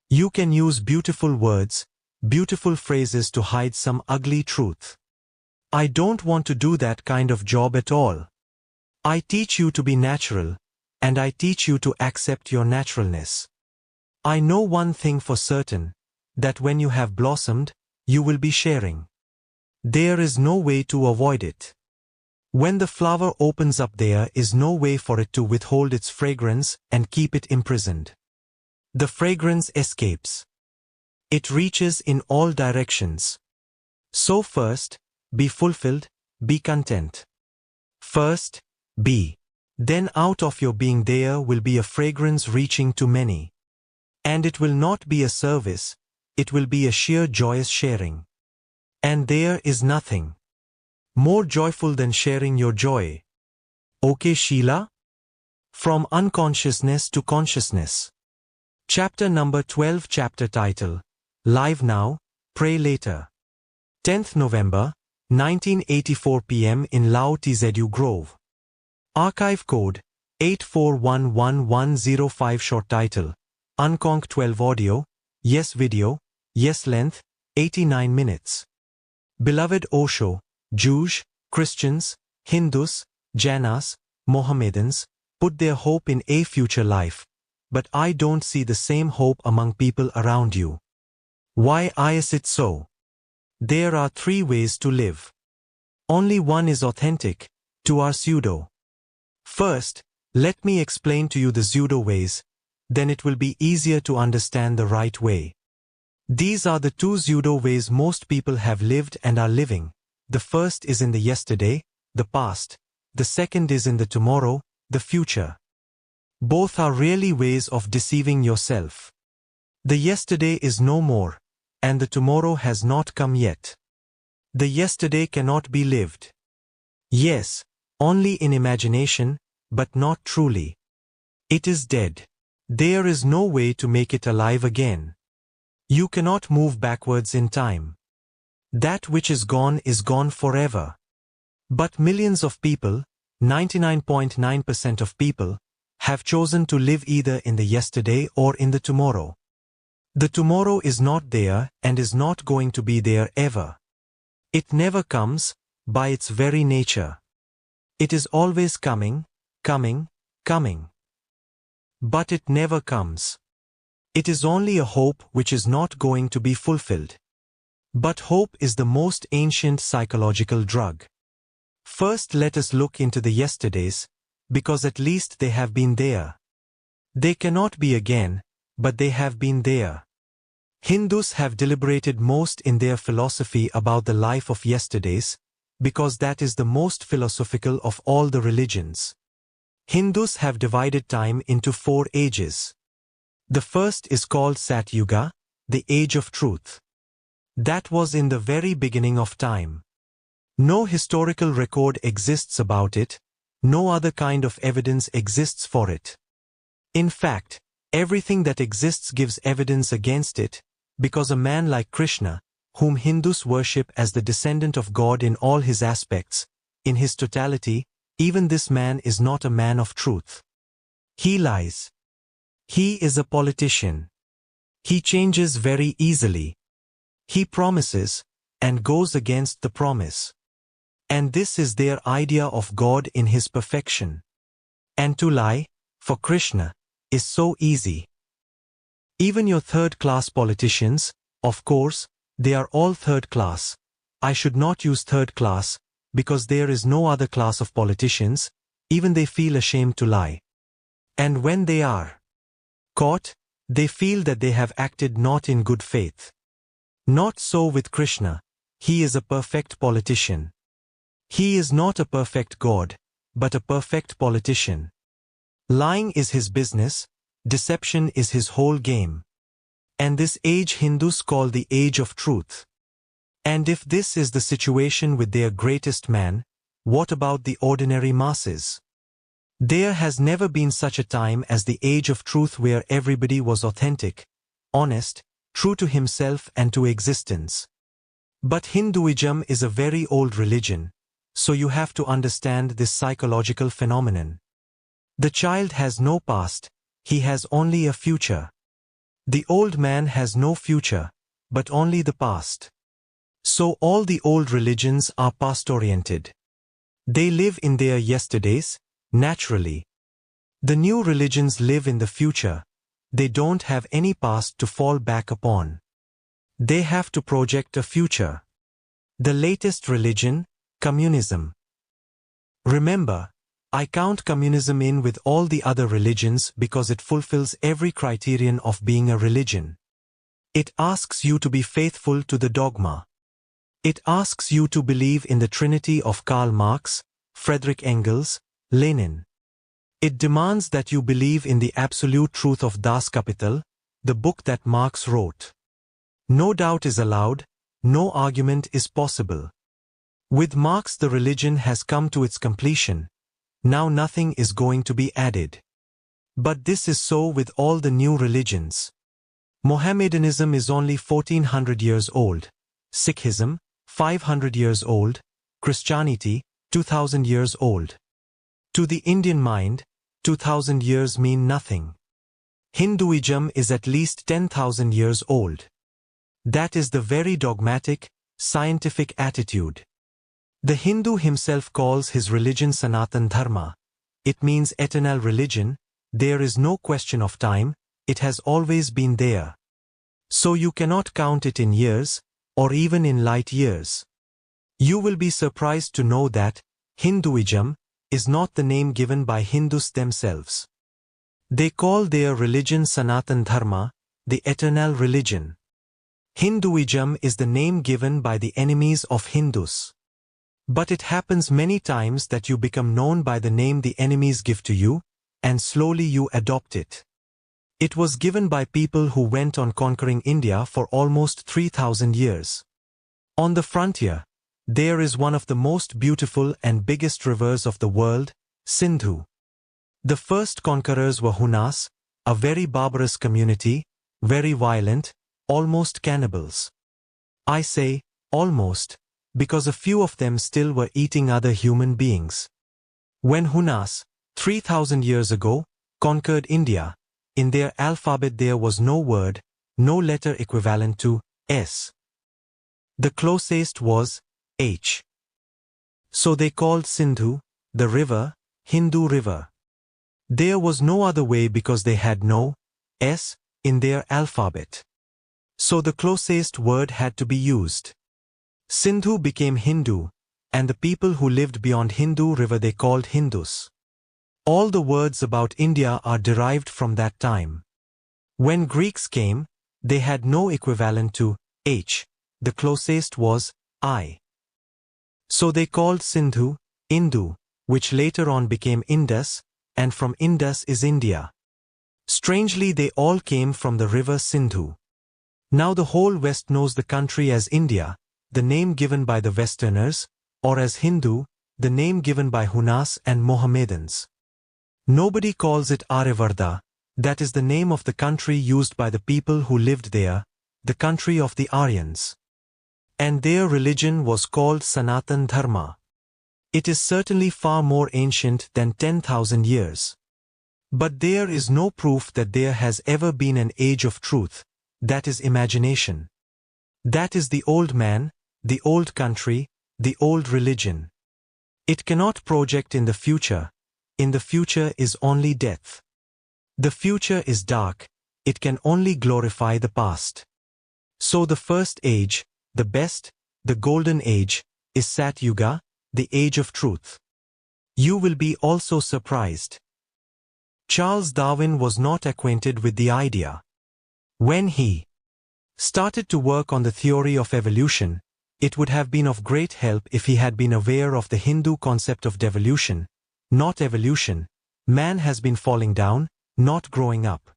You can use beautiful words, beautiful phrases to hide some ugly truth. I don't want to do that kind of job at all. I teach you to be natural, and I teach you to accept your naturalness. I know one thing for certain, that when you have blossomed, you will be sharing. There is no way to avoid it. When the flower opens up, there is no way for it to withhold its fragrance and keep it imprisoned. The fragrance escapes. It reaches in all directions. So first, be fulfilled, be content. First, be. Then out of your being there will be a fragrance reaching to many. And it will not be a service, it will be a sheer joyous sharing. And there is nothing more joyful than sharing your joy. Okay, Sheila? From Unconsciousness to Consciousness. Chapter number 12. Chapter title, Live Now, Pray Later. 10th November, 1984 p.m. in Lao Tzu Grove. Archive code, 841110. Short title, Unconc 12 audio, yes video, yes length, 89 minutes. Beloved Osho, Jews, Christians, Hindus, Jainas, Mohammedans, put their hope in a future life, but I don't see the same hope among people around you. Why is it so? There are three ways to live. Only one is authentic, two are pseudo. First, let me explain to you the pseudo ways, then it will be easier to understand the right way. These are the two pseudo ways most people have lived and are living. The first is in the yesterday, the past. The second is in the tomorrow, the future. Both are really ways of deceiving yourself. The yesterday is no more, and the tomorrow has not come yet. The yesterday cannot be lived. Yes, only in imagination, but not truly. It is dead. There is no way to make it alive again. You cannot move backwards in time. That which is gone forever. But millions of people, 99.9% of people, have chosen to live either in the yesterday or in the tomorrow. The tomorrow is not there and is not going to be there ever. It never comes, by its very nature. It is always coming, coming, coming. But it never comes. It is only a hope which is not going to be fulfilled. But hope is the most ancient psychological drug. First let us look into the yesterdays, because at least they have been there. They cannot be again, but they have been there. Hindus have deliberated most in their philosophy about the life of yesterdays, because that is the most philosophical of all the religions. Hindus have divided time into 4 ages. The first is called Sat Yuga, the age of truth. That was in the very beginning of time. No historical record exists about it, no other kind of evidence exists for it. In fact, everything that exists gives evidence against it, because a man like Krishna, whom Hindus worship as the descendant of God in all his aspects, in his totality, even this man is not a man of truth. He lies. He is a politician. He changes very easily. He promises, and goes against the promise. And this is their idea of God in his perfection. And to lie, for Krishna, is so easy. Even your third-class politicians, of course, they are all third class. I should not use third class, because there is no other class of politicians, even they feel ashamed to lie. And when they are caught, they feel that they have acted not in good faith. Not so with Krishna. He is a perfect politician. He is not a perfect God, but a perfect politician. Lying is his business, deception is his whole game. And this age Hindus call the age of truth. And if this is the situation with their greatest man, what about the ordinary masses? There has never been such a time as the age of truth where everybody was authentic, honest, true to himself and to existence. But Hinduism is a very old religion, so you have to understand this psychological phenomenon. The child has no past, he has only a future. The old man has no future, but only the past. So all the old religions are past-oriented. They live in their yesterdays, naturally. The new religions live in the future. They don't have any past to fall back upon. They have to project a future. The latest religion, communism. Remember, I count communism in with all the other religions because it fulfills every criterion of being a religion. It asks you to be faithful to the dogma. It asks you to believe in the Trinity of Karl Marx, Friedrich Engels, Lenin. It demands that you believe in the absolute truth of Das Kapital, the book that Marx wrote. No doubt is allowed, no argument is possible. With Marx the religion has come to its completion. Now nothing is going to be added. But this is so with all the new religions. Mohammedanism is only 1400 years old, Sikhism, 500 years old, Christianity, 2000 years old. To the Indian mind, 2000 years mean nothing. Hinduism is at least 10,000 years old. That is the very dogmatic, scientific attitude. The Hindu himself calls his religion Sanatan Dharma. It means eternal religion. There is no question of time, it has always been there. So you cannot count it in years, or even in light years. You will be surprised to know that Hinduism is not the name given by Hindus themselves. They call their religion Sanatan Dharma, the eternal religion. Hinduism is the name given by the enemies of Hindus. But it happens many times that you become known by the name the enemies give to you, and slowly you adopt it. It was given by people who went on conquering India for almost 3,000 years. On the frontier, there is one of the most beautiful and biggest rivers of the world, Sindhu. The first conquerors were Hunas, a very barbarous community, very violent, almost cannibals. I say, almost, because a few of them still were eating other human beings. When Hunas, 3,000 years ago, conquered India, in their alphabet there was no word, no letter equivalent to S. The closest was H. So they called Sindhu, the river, Hindu river. There was no other way because they had no S in their alphabet. So the closest word had to be used. Sindhu became Hindu, and the people who lived beyond Hindu river they called Hindus. All the words about India are derived from that time. When Greeks came, they had no equivalent to H, the closest was I. So they called Sindhu, Indu, which later on became Indus, and from Indus is India. Strangely they all came from the river Sindhu. Now the whole West knows the country as India, the name given by the Westerners, or as Hindu, the name given by Hunas and Mohammedans. Nobody calls it Aryavarta, that is the name of the country used by the people who lived there, the country of the Aryans. And their religion was called Sanatan Dharma. It is certainly far more ancient than 10,000 years. But there is no proof that there has ever been an age of truth, that is imagination. That is the old man, the old country, the old religion. It cannot project in the future is only death. The future is dark, it can only glorify the past. So the first age, the best, the golden age, is Sat Yuga, the age of truth. You will be also surprised. Charles Darwin was not acquainted with the idea. When he started to work on the theory of evolution, It would have been of great help if he had been aware of the Hindu concept of devolution, not evolution. Man has been falling down, not growing up.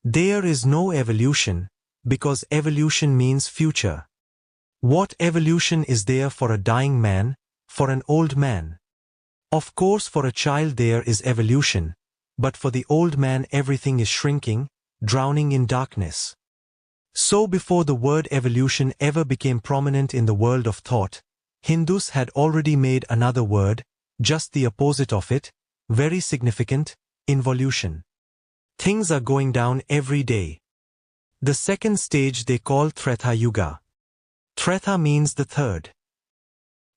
There is no evolution, because evolution means future. What evolution is there for a dying man, for an old man? Of course for a child there is evolution, but for the old man everything is shrinking, drowning in darkness. So before the word evolution ever became prominent in the world of thought, Hindus had already made another word, just the opposite of it, very significant, involution. Things are going down every day. The second stage they call Treta Yuga. Treta means the third.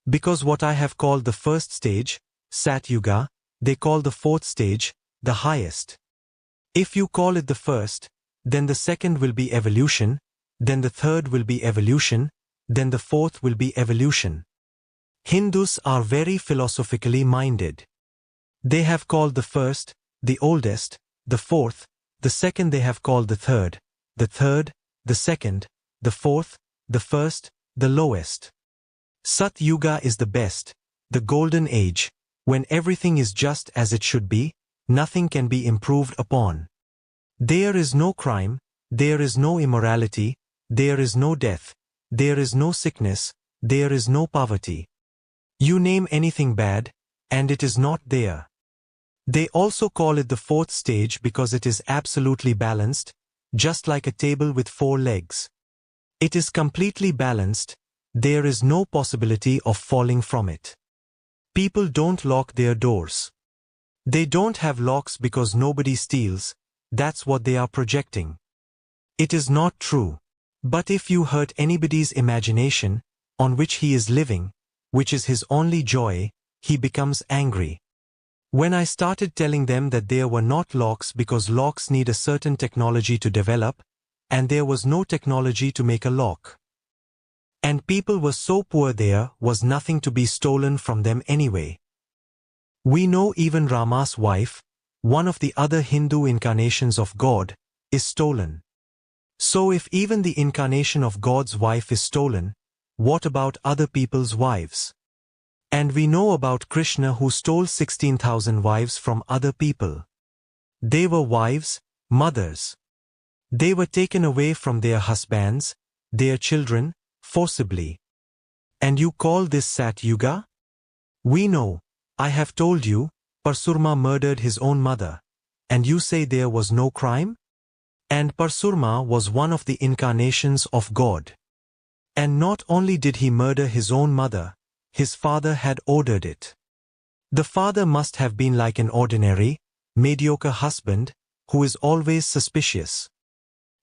Because what I have called the first stage, Sat Yuga, they call the fourth stage, the highest. If you call it the first, then the second will be evolution, then the third will be evolution, then the fourth will be evolution. Hindus are very philosophically minded. They have called the first, the oldest, the fourth, the second they have called the third, the second, the fourth, the first, the lowest. Sat Yuga is the best, the golden age, when everything is just as it should be, nothing can be improved upon. There is no crime, there is no immorality, there is no death, there is no sickness, there is no poverty. You name anything bad, and it is not there. They also call it the fourth stage because it is absolutely balanced, just like a table with 4 legs. It is completely balanced, there is no possibility of falling from it. People don't lock their doors. They don't have locks because nobody steals, that's what they are projecting. It is not true. But if you hurt anybody's imagination, on which he is living, which is his only joy, he becomes angry. When I started telling them that there were not locks because locks need a certain technology to develop, and there was no technology to make a lock. And people were so poor there was nothing to be stolen from them anyway. We know even Rama's wife, one of the other Hindu incarnations of God, is stolen. So if even the incarnation of God's wife is stolen, what about other people's wives? And we know about Krishna who stole 16,000 wives from other people. They were wives, mothers. They were taken away from their husbands, their children, forcibly. And you call this Sat Yuga? We know, I have told you, Parsurma murdered his own mother, and you say there was no crime? And Parsurma was one of the incarnations of God. And not only did he murder his own mother, his father had ordered it. The father must have been like an ordinary, mediocre husband, who is always suspicious.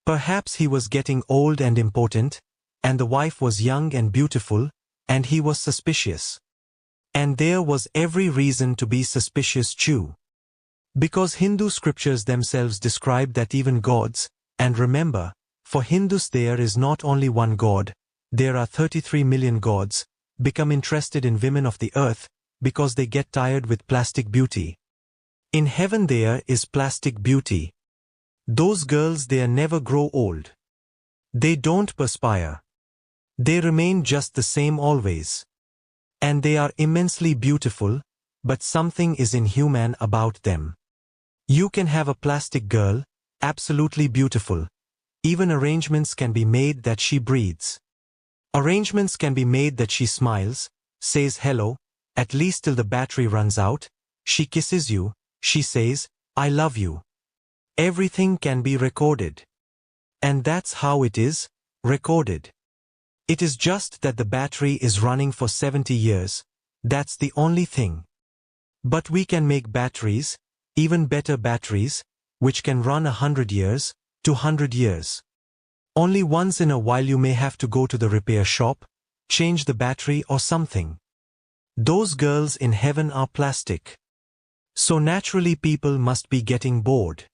Perhaps he was getting old and important, and the wife was young and beautiful, and he was suspicious. And there was every reason to be suspicious too. Because Hindu scriptures themselves describe that even gods, and remember, for Hindus there is not only one god, there are 33 million gods, become interested in women of the earth, because they get tired with plastic beauty. In heaven there is plastic beauty. Those girls there never grow old. They don't perspire. They remain just the same always. And they are immensely beautiful, but something is inhuman about them. You can have a plastic girl, absolutely beautiful. Even arrangements can be made that she breathes. Arrangements can be made that she smiles, says hello, at least till the battery runs out, she kisses you, she says, I love you. Everything can be recorded. And that's how it is, recorded. It is just that the battery is running for 70 years, that's the only thing. But we can make batteries, even better batteries, which can run 100 years, 200 years. Only once in a while you may have to go to the repair shop, change the battery or something. Those girls in heaven are plastic. So naturally people must be getting bored.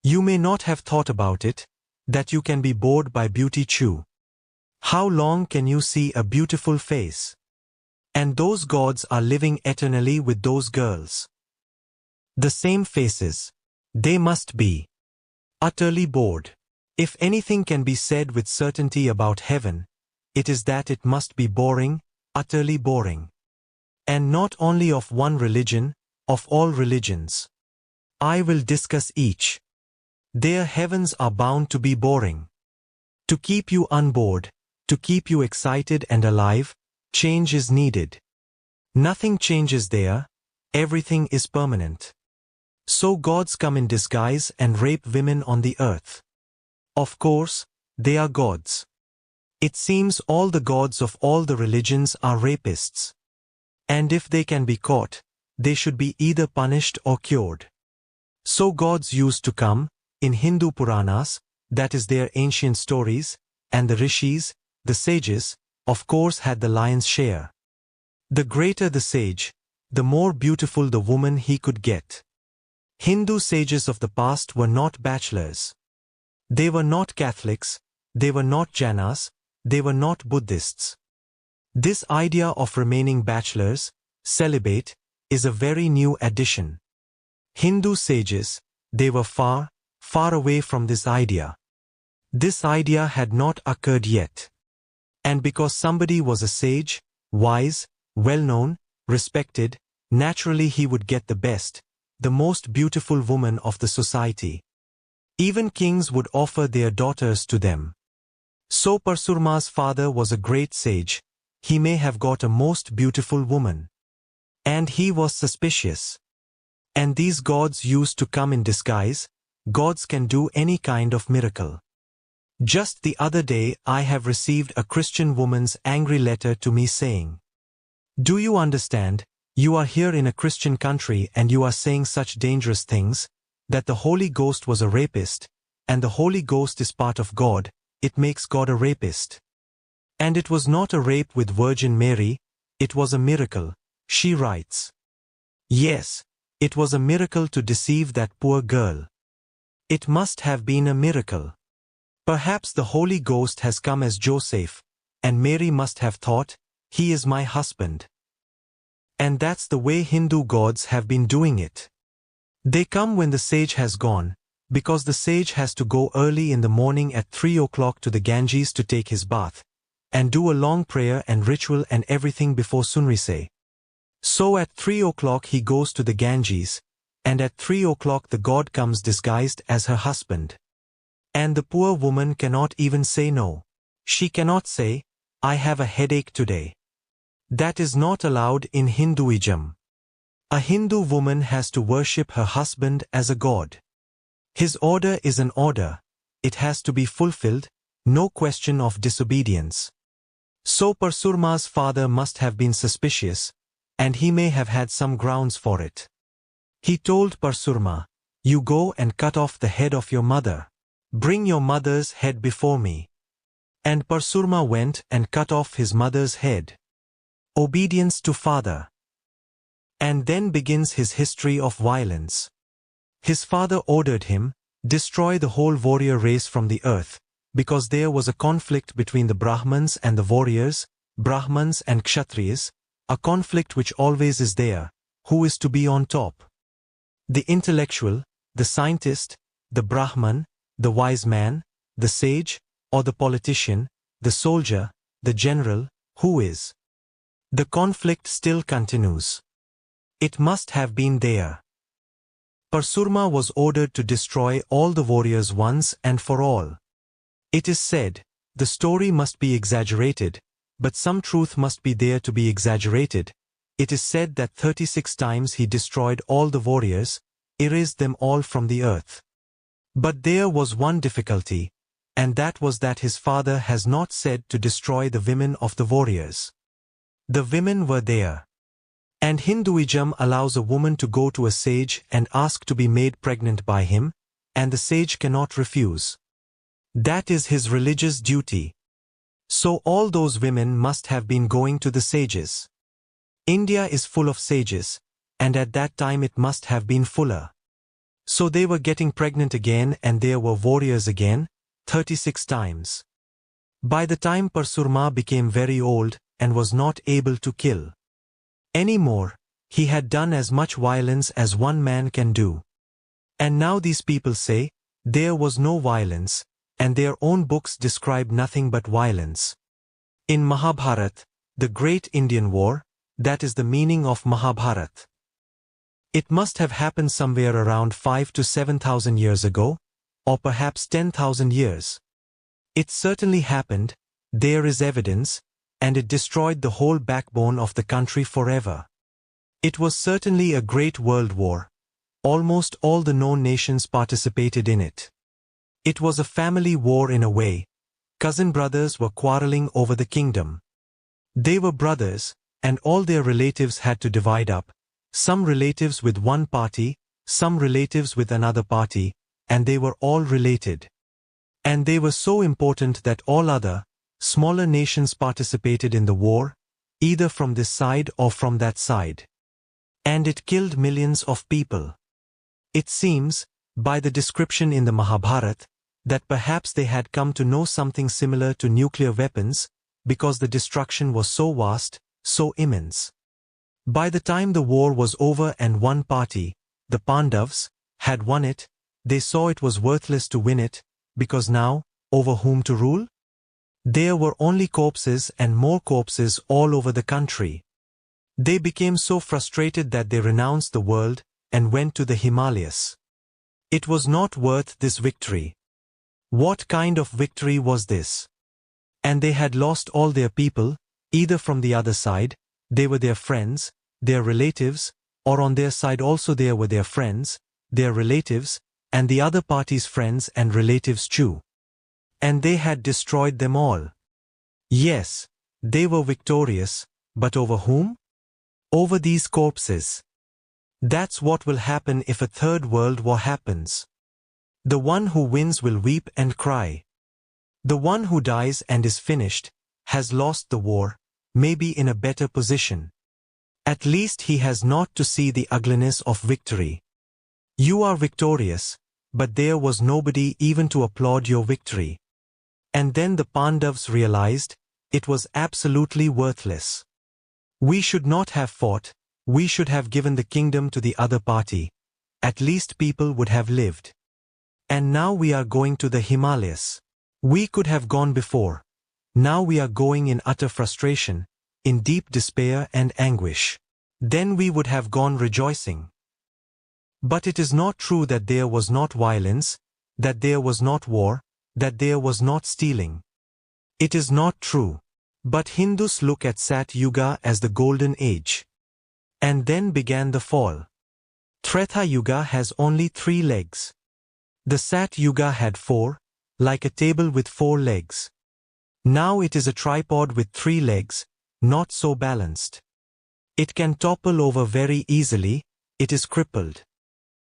You may not have thought about it, that you can be bored by beauty too. How long can you see a beautiful face? And those gods are living eternally with those girls. The same faces. They must be utterly bored. If anything can be said with certainty about heaven, it is that it must be boring, utterly boring. And not only of one religion, of all religions. I will discuss each. Their heavens are bound to be boring. To keep you unbored, to keep you excited and alive, change is needed. Nothing changes there, everything is permanent. So gods come in disguise and rape women on the earth. Of course, they are gods. It seems all the gods of all the religions are rapists. And if they can be caught, they should be either punished or cured. So gods used to come, in Hindu Puranas, that is their ancient stories, and the rishis, the sages, of course had the lion's share. The greater the sage, the more beautiful the woman he could get. Hindu sages of the past were not bachelors. They were not Catholics, they were not Jainas, they were not Buddhists. This idea of remaining bachelors, celibate, is a very new addition. Hindu sages, they were far, far away from this idea. This idea had not occurred yet. And because somebody was a sage, wise, well-known, respected, naturally he would get the best, the most beautiful woman of the society. Even kings would offer their daughters to them. So Parsurma's father was a great sage, he may have got a most beautiful woman. And he was suspicious. And these gods used to come in disguise, gods can do any kind of miracle. Just the other day I have received a Christian woman's angry letter to me saying, "Do you understand, you are here in a Christian country and you are saying such dangerous things, that the Holy Ghost was a rapist, and the Holy Ghost is part of God, it makes God a rapist. And it was not a rape with Virgin Mary, it was a miracle," she writes. Yes, it was a miracle to deceive that poor girl. It must have been a miracle. Perhaps the Holy Ghost has come as Joseph, and Mary must have thought, "He is my husband." And that's the way Hindu gods have been doing it. They come when the sage has gone, because the sage has to go early in the morning at 3 o'clock to the Ganges to take his bath, and do a long prayer and ritual and everything before sunrise. So at 3 o'clock he goes to the Ganges, and at 3 o'clock the god comes disguised as her husband. And the poor woman cannot even say no. She cannot say, "I have a headache today." That is not allowed in Hinduism. A Hindu woman has to worship her husband as a god. His order is an order, it has to be fulfilled, no question of disobedience. So Parsurma's father must have been suspicious, and he may have had some grounds for it. He told Parsurma, "You go and cut off the head of your mother. Bring your mother's head before me." And Parsurma went and cut off his mother's head. Obedience to father. And then begins his history of violence. His father ordered him, "Destroy the whole warrior race from the earth," because there was a conflict between the Brahmans and the warriors, Brahmans and Kshatriyas, a conflict which always is there, who is to be on top. The intellectual, the scientist, the Brahman, the wise man, the sage, or the politician, the soldier, the general, who is. The conflict still continues. It must have been there. Parsurma was ordered to destroy all the warriors once and for all. It is said, the story must be exaggerated, but some truth must be there to be exaggerated. It is said that 36 times he destroyed all the warriors, erased them all from the earth. But there was one difficulty, and that was that his father has not said to destroy the women of the warriors. The women were there. And Hinduism allows a woman to go to a sage and ask to be made pregnant by him, and the sage cannot refuse. That is his religious duty. So all those women must have been going to the sages. India is full of sages, and at that time it must have been fuller. So they were getting pregnant again and there were warriors again, 36 times. By the time Parsurma became very old and was not able to kill anymore, he had done as much violence as one man can do. And now these people say, there was no violence, and their own books describe nothing but violence. In Mahabharata, the great Indian war, that is the meaning of Mahabharata. It must have happened somewhere around 5 to 7,000 years ago, or perhaps 10,000 years. It certainly happened, there is evidence, and it destroyed the whole backbone of the country forever. It was certainly a great world war. Almost all the known nations participated in it. It was a family war in a way. Cousin brothers were quarreling over the kingdom. They were brothers, and all their relatives had to divide up, some relatives with one party, some relatives with another party, and they were all related. And they were so important that all other, smaller nations participated in the war, either from this side or from that side. And it killed millions of people. It seems, by the description in the Mahabharata, that perhaps they had come to know something similar to nuclear weapons, because the destruction was so vast, so immense. By the time the war was over and one party, the Pandavas, had won it, they saw it was worthless to win it, because now, over whom to rule? There were only corpses and more corpses all over the country. They became so frustrated that they renounced the world and went to the Himalayas. It was not worth this victory. What kind of victory was this? And they had lost all their people, either from the other side, they were their friends, their relatives, or on their side also there were their friends, their relatives, and the other party's friends and relatives too. And they had destroyed them all. Yes, they were victorious, but over whom? Over these corpses. That's what will happen if a third world war happens. The one who wins will weep and cry. The one who dies and is finished, has lost the war, may be in a better position. At least he has not to see the ugliness of victory. You are victorious, but there was nobody even to applaud your victory. And then the Pandavas realized, it was absolutely worthless. We should not have fought, we should have given the kingdom to the other party. At least people would have lived. And now we are going to the Himalayas. We could have gone before. Now we are going in utter frustration, in deep despair and anguish. Then we would have gone rejoicing. But it is not true that there was not violence, that there was not war, that there was not stealing. It is not true. But Hindus look at Sat Yuga as the golden age. And then began the fall. Treta Yuga has only 3 legs. The Sat Yuga had 4, like a table with 4 legs. Now it is a tripod with 3 legs, not so balanced. It can topple over very easily, it is crippled.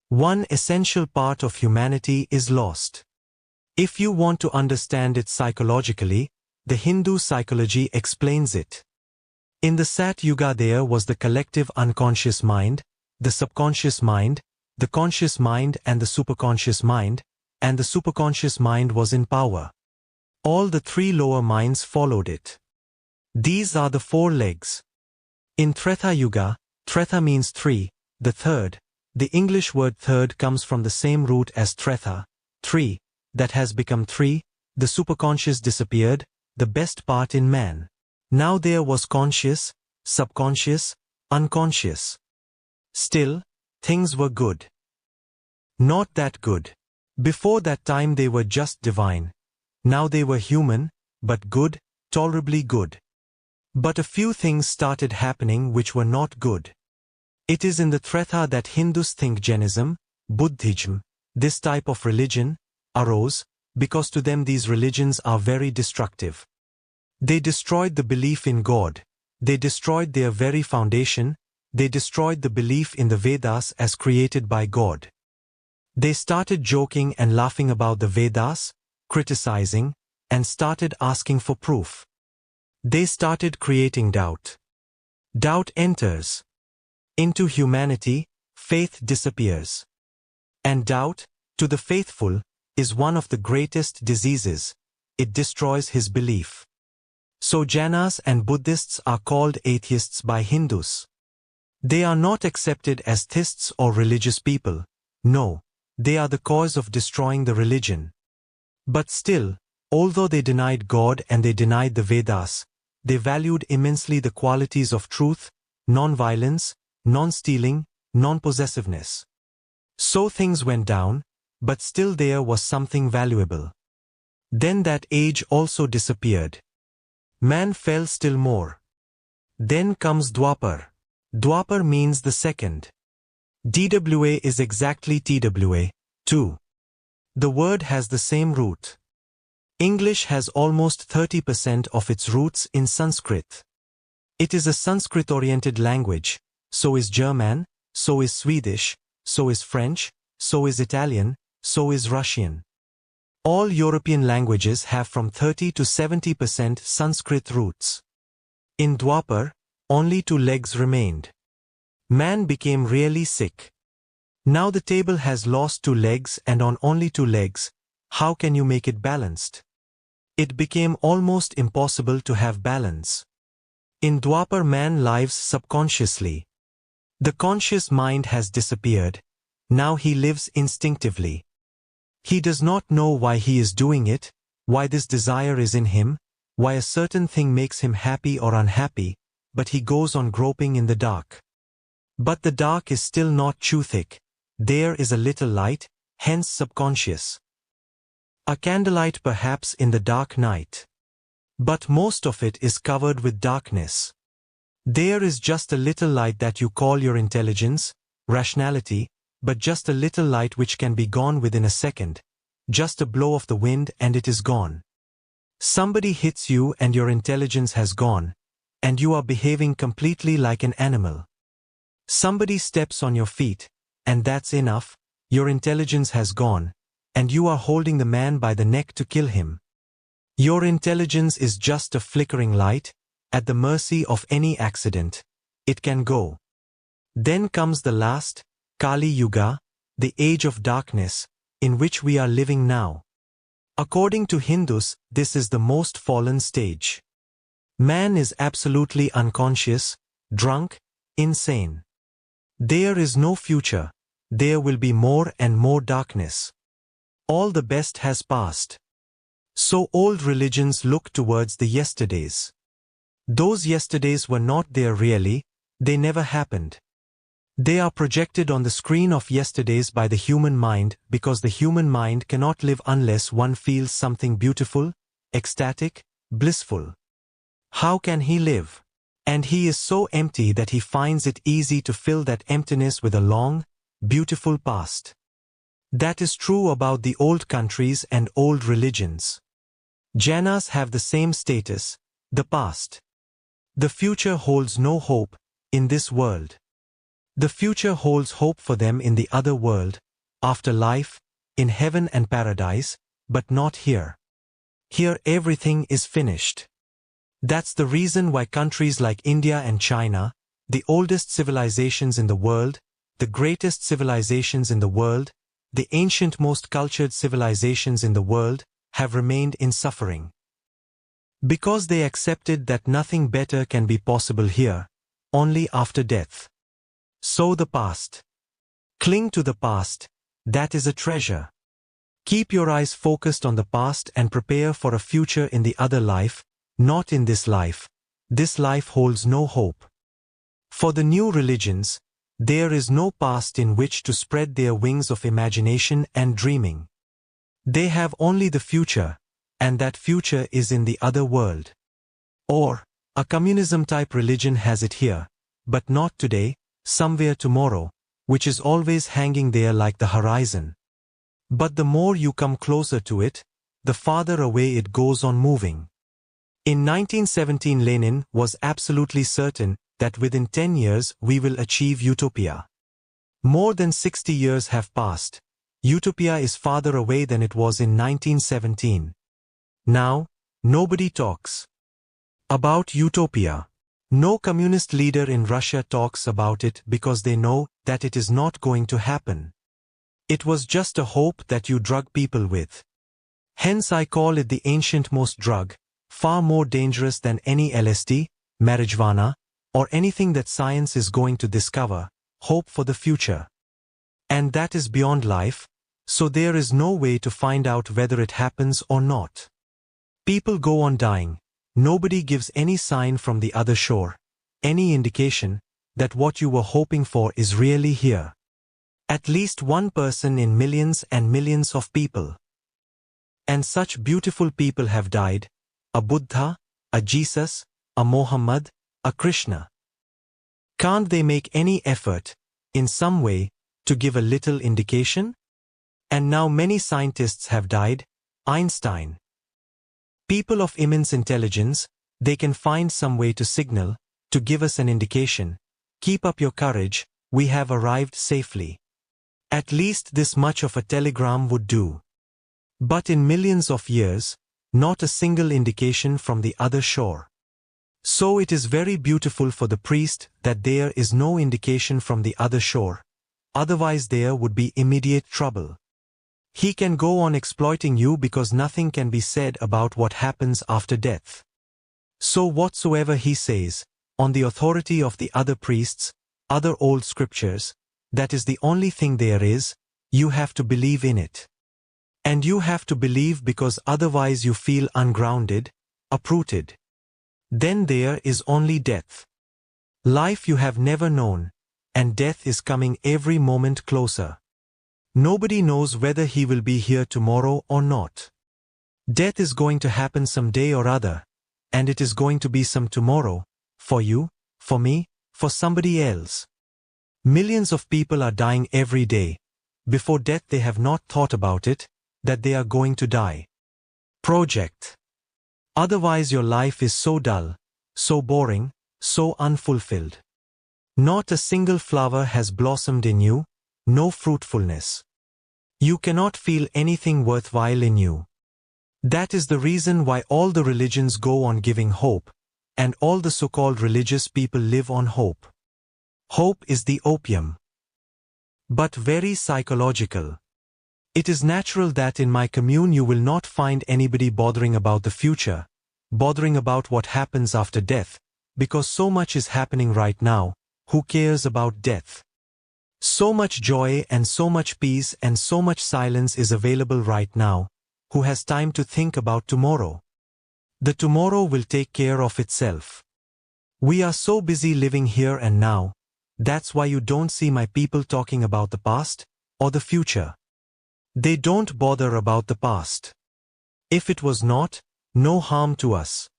One essential part of humanity is lost. If you want to understand it psychologically, the Hindu psychology explains it. In the Sat Yuga there was the collective unconscious mind, the subconscious mind, the conscious mind and the superconscious mind, and the superconscious mind was in power. All the 3 lower minds followed it. These are the 4 legs. In Treta Yuga, Treta means 3, the third. The English word third comes from the same root as Treta, 3, that has become 3, the superconscious disappeared, the best part in man. Now there was conscious, subconscious, unconscious. Still, things were good. Not that good. Before that time they were just divine. Now they were human, but good, tolerably good. But a few things started happening which were not good. It is in the Treta that Hindus think Jainism, Buddhism, this type of religion, arose, because to them these religions are very destructive. They destroyed the belief in God, they destroyed their very foundation, they destroyed the belief in the Vedas as created by God. They started joking and laughing about the Vedas, criticizing, and started asking for proof. They started creating doubt. Doubt enters into humanity, faith disappears. And doubt, to the faithful, is one of the greatest diseases. It destroys his belief. So Jainas and Buddhists are called atheists by Hindus. They are not accepted as theists or religious people. No, they are the cause of destroying the religion. But still, although they denied God and they denied the Vedas, they valued immensely the qualities of truth, non-violence, non-stealing, non-possessiveness. So things went down, but still there was something valuable. Then that age also disappeared. Man fell still more. Then comes Dwapar. Dwapar means the second. DWA is exactly TWA, too. The word has the same root. English has almost 30% of its roots in Sanskrit. It is a Sanskrit-oriented language, so is German, so is Swedish, so is French, so is Italian, so is Russian. All European languages have from 30 to 70% Sanskrit roots. In Dwapar, only 2 legs remained. Man became really sick. Now the table has lost 2 legs, and on only 2 legs, how can you make it balanced? It became almost impossible to have balance. In Dwapar, man lives subconsciously. The conscious mind has disappeared. Now he lives instinctively. He does not know why he is doing it, why this desire is in him, why a certain thing makes him happy or unhappy, but he goes on groping in the dark. But the dark is still not too thick. There is a little light, hence subconscious. A candlelight perhaps in the dark night. But most of it is covered with darkness. There is just a little light that you call your intelligence, rationality, but just a little light which can be gone within a second, just a blow of the wind and it is gone. Somebody hits you and your intelligence has gone, and you are behaving completely like an animal. Somebody steps on your feet, and that's enough, your intelligence has gone, and you are holding the man by the neck to kill him. Your intelligence is just a flickering light, at the mercy of any accident. It can go. Then comes the last, Kali Yuga, the age of darkness, in which we are living now. According to Hindus, this is the most fallen stage. Man is absolutely unconscious, drunk, insane. There is no future. There will be more and more darkness. All the best has passed. So old religions look towards the yesterdays. Those yesterdays were not there really, they never happened. They are projected on the screen of yesterdays by the human mind, because the human mind cannot live unless one feels something beautiful, ecstatic, blissful. How can he live? And he is so empty that he finds it easy to fill that emptiness with a long, beautiful past. That is true about the old countries and old religions. Jainas have the same status, the past. The future holds no hope in this world. The future holds hope for them in the other world, after life, in heaven and paradise, but not here. Here everything is finished. That's the reason why countries like India and China, the oldest civilizations in the world, the greatest civilizations in the world, the ancient most cultured civilizations in the world, have remained in suffering. Because they accepted that nothing better can be possible here, only after death. So the past. Cling to the past, that is a treasure. Keep your eyes focused on the past and prepare for a future in the other life, not in this life. This life holds no hope. For the new religions, there is no past in which to spread their wings of imagination and dreaming. They have only the future, and that future is in the other world. Or, a communism-type religion has it here, but not today, somewhere tomorrow, which is always hanging there like the horizon. But the more you come closer to it, the farther away it goes on moving. In 1917, Lenin was absolutely certain that within 10 years we will achieve utopia. More than 60 years have passed. Utopia is farther away than it was in 1917. Now, nobody talks about utopia. No communist leader in Russia talks about it because they know that it is not going to happen. It was just a hope that you drug people with. Hence I call it the ancient-most drug, far more dangerous than any LSD, marijuana, or anything that science is going to discover, hope for the future. And that is beyond life, so there is no way to find out whether it happens or not. People go on dying, Nobody gives any sign from the other shore, any indication that what you were hoping for is really here. At least one person in millions and millions of people. And such beautiful people have died, a Buddha, a Jesus, a Muhammad, a Krishna. Can't they make any effort, in some way, to give a little indication? And now many scientists have died, Einstein. People of immense intelligence, they can find some way to signal, to give us an indication. Keep up your courage, we have arrived safely. At least this much of a telegram would do. But in millions of years, not a single indication from the other shore. So it is very beautiful for the priest that there is no indication from the other shore, otherwise there would be immediate trouble. He can go on exploiting you because nothing can be said about what happens after death. So whatsoever he says, on the authority of the other priests, other old scriptures, that is the only thing there is, you have to believe in it. And you have to believe because otherwise you feel ungrounded, uprooted. Then there is only death. Life you have never known, and death is coming every moment closer. Nobody knows whether he will be here tomorrow or not. Death is going to happen some day or other, and it is going to be some tomorrow, for you, for me, for somebody else. Millions of people are dying every day. Before death they have not thought about it, that they are going to die. Project. Otherwise your life is so dull, so boring, so unfulfilled. Not a single flower has blossomed in you, no fruitfulness. You cannot feel anything worthwhile in you. That is the reason why all the religions go on giving hope, and all the so-called religious people live on hope. Hope is the opium. But very psychological. It is natural that in my commune you will not find anybody bothering about the future, bothering about what happens after death, because so much is happening right now. Who cares about death? So much joy and so much peace and so much silence is available right now. Who has time to think about tomorrow? The tomorrow will take care of itself. We are so busy living here and now. That's why you don't see my people talking about the past or the future. They don't bother about the past. If it was not, no harm to us.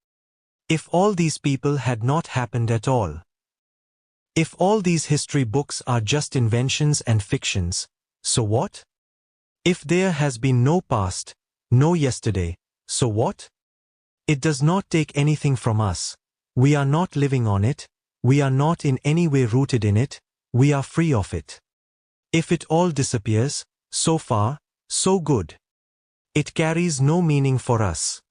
If all these people had not happened at all. If all these history books are just inventions and fictions, so what? If there has been no past, no yesterday, so what? It does not take anything from us. We are not living on it. We are not in any way rooted in it. We are free of it. If it all disappears, so far, so good. It carries no meaning for us.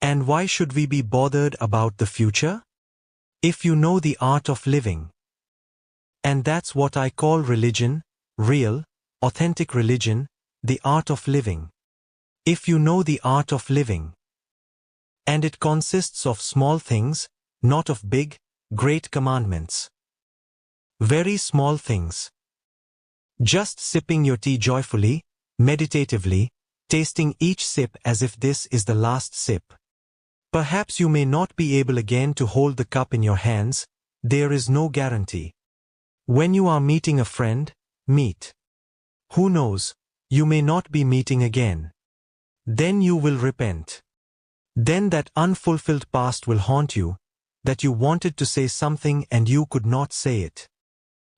And why should we be bothered about the future? If you know the art of living. And that's what I call religion, real, authentic religion, the art of living. If you know the art of living. And it consists of small things, not of big, great commandments. Very small things. Just sipping your tea joyfully, meditatively, tasting each sip as if this is the last sip. Perhaps you may not be able again to hold the cup in your hands, there is no guarantee. When you are meeting a friend, meet. Who knows, you may not be meeting again. Then you will repent. Then that unfulfilled past will haunt you, that you wanted to say something and you could not say it.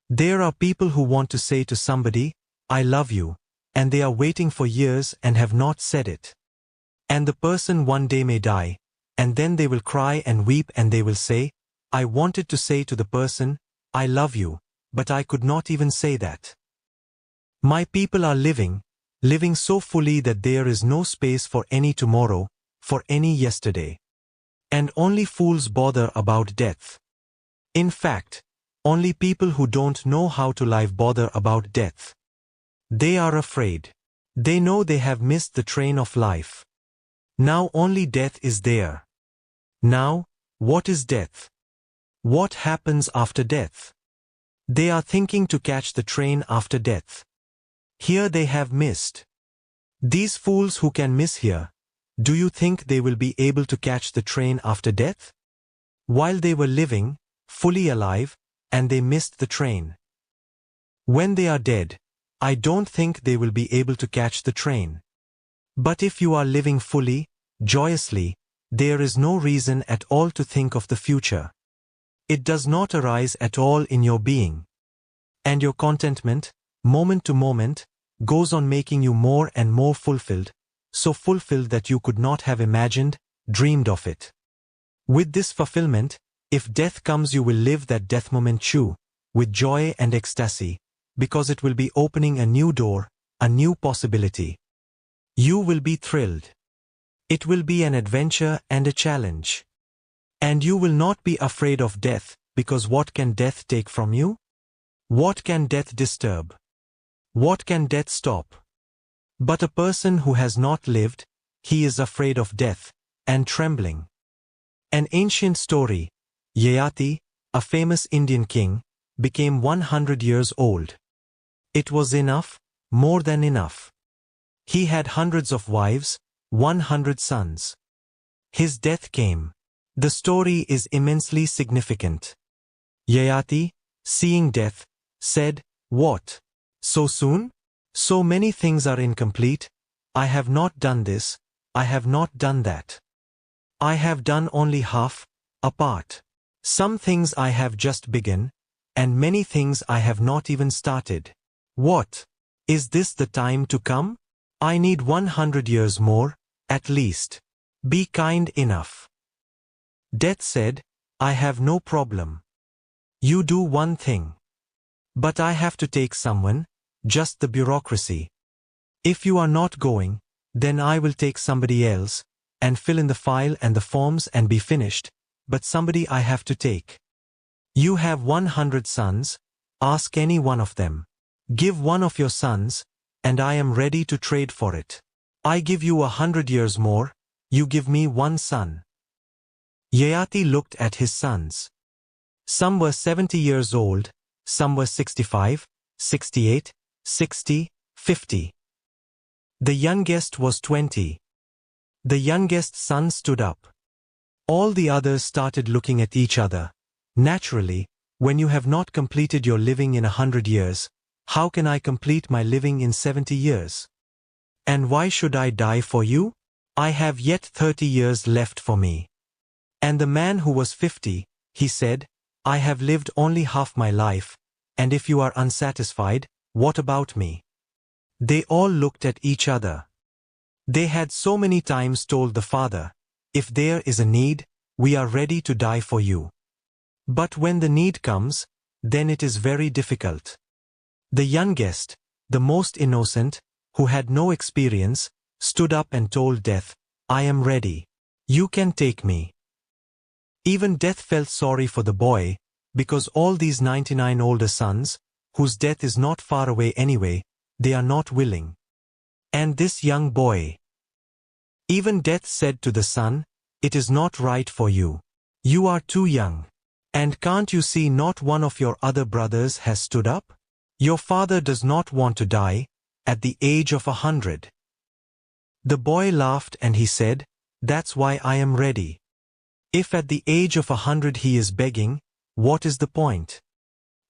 There are people who want to say to somebody, I love you, and they are waiting for years and have not said it. And the person one day may die, and then they will cry and weep and they will say, I wanted to say to the person, I love you, but I could not even say that. My people are living so fully that there is no space for any tomorrow, for any yesterday. And only fools bother about death. In fact, only people who don't know how to live bother about death. They are afraid. They know they have missed the train of life. Now only death is there. Now, what is death? What happens after death? They are thinking to catch the train after death. Here they have missed. These fools who can miss here, Do you think they will be able to catch the train after death? While they were living, fully alive, and they missed the train. When they are dead, I don't think they will be able to catch the train. But if you are living fully, joyously, there is no reason at all to think of the future. It does not arise at all in your being. And your contentment, moment to moment, goes on making you more and more fulfilled, so fulfilled that you could not have imagined, dreamed of it. With this fulfillment, if death comes, you will live that death moment too, with joy and ecstasy, because it will be opening a new door, a new possibility. You will be thrilled. It will be an adventure and a challenge. And you will not be afraid of death, because what can death take from you? What can death disturb? What can death stop? But a person who has not lived, he is afraid of death, and trembling. An ancient story, Yayati, a famous Indian king, became 100 years old. It was enough, more than enough. He had hundreds of wives, 100 sons. His death came. The story is immensely significant. Yayati, seeing death, said, "What? So soon? So many things are incomplete. I have not done this, I have not done that. I have done only half, a part. Some things I have just begun, and many things I have not even started. What? Is this the time to come? I need 100 years more, at least. Be kind enough." Death said, "I have no problem. You do one thing. But I have to take someone, just the bureaucracy. If you are not going, then I will take somebody else, and fill in the file and the forms and be finished, but somebody I have to take. You have 100 sons, ask any one of them. Give one of your sons, and I am ready to trade for it. I give you 100 years more, you give me one son." Yayati looked at his sons. Some were 70 years old, some were 65, 68, 60, 50. The youngest was 20. The youngest son stood up. All the others started looking at each other. Naturally, when you have not completed your living in 100 years, how can I complete my living in 70 years? And why should I die for you? I have yet 30 years left for me. And the man who was 50, he said, "I have lived only half my life, and if you are unsatisfied, what about me?" They all looked at each other. They had so many times told the father, "If there is a need, we are ready to die for you." But when the need comes, then it is very difficult. The youngest, the most innocent, who had no experience, stood up and told death, "I am ready. You can take me." Even death felt sorry for the boy, because all these 99 older sons, whose death is not far away anyway, they are not willing. And this young boy. Even death said to the son, "It is not right for you. You are too young. And can't you see not one of your other brothers has stood up? Your father does not want to die, at the age of 100. The boy laughed and he said, "That's why I am ready. If at the age of 100 he is begging, what is the point?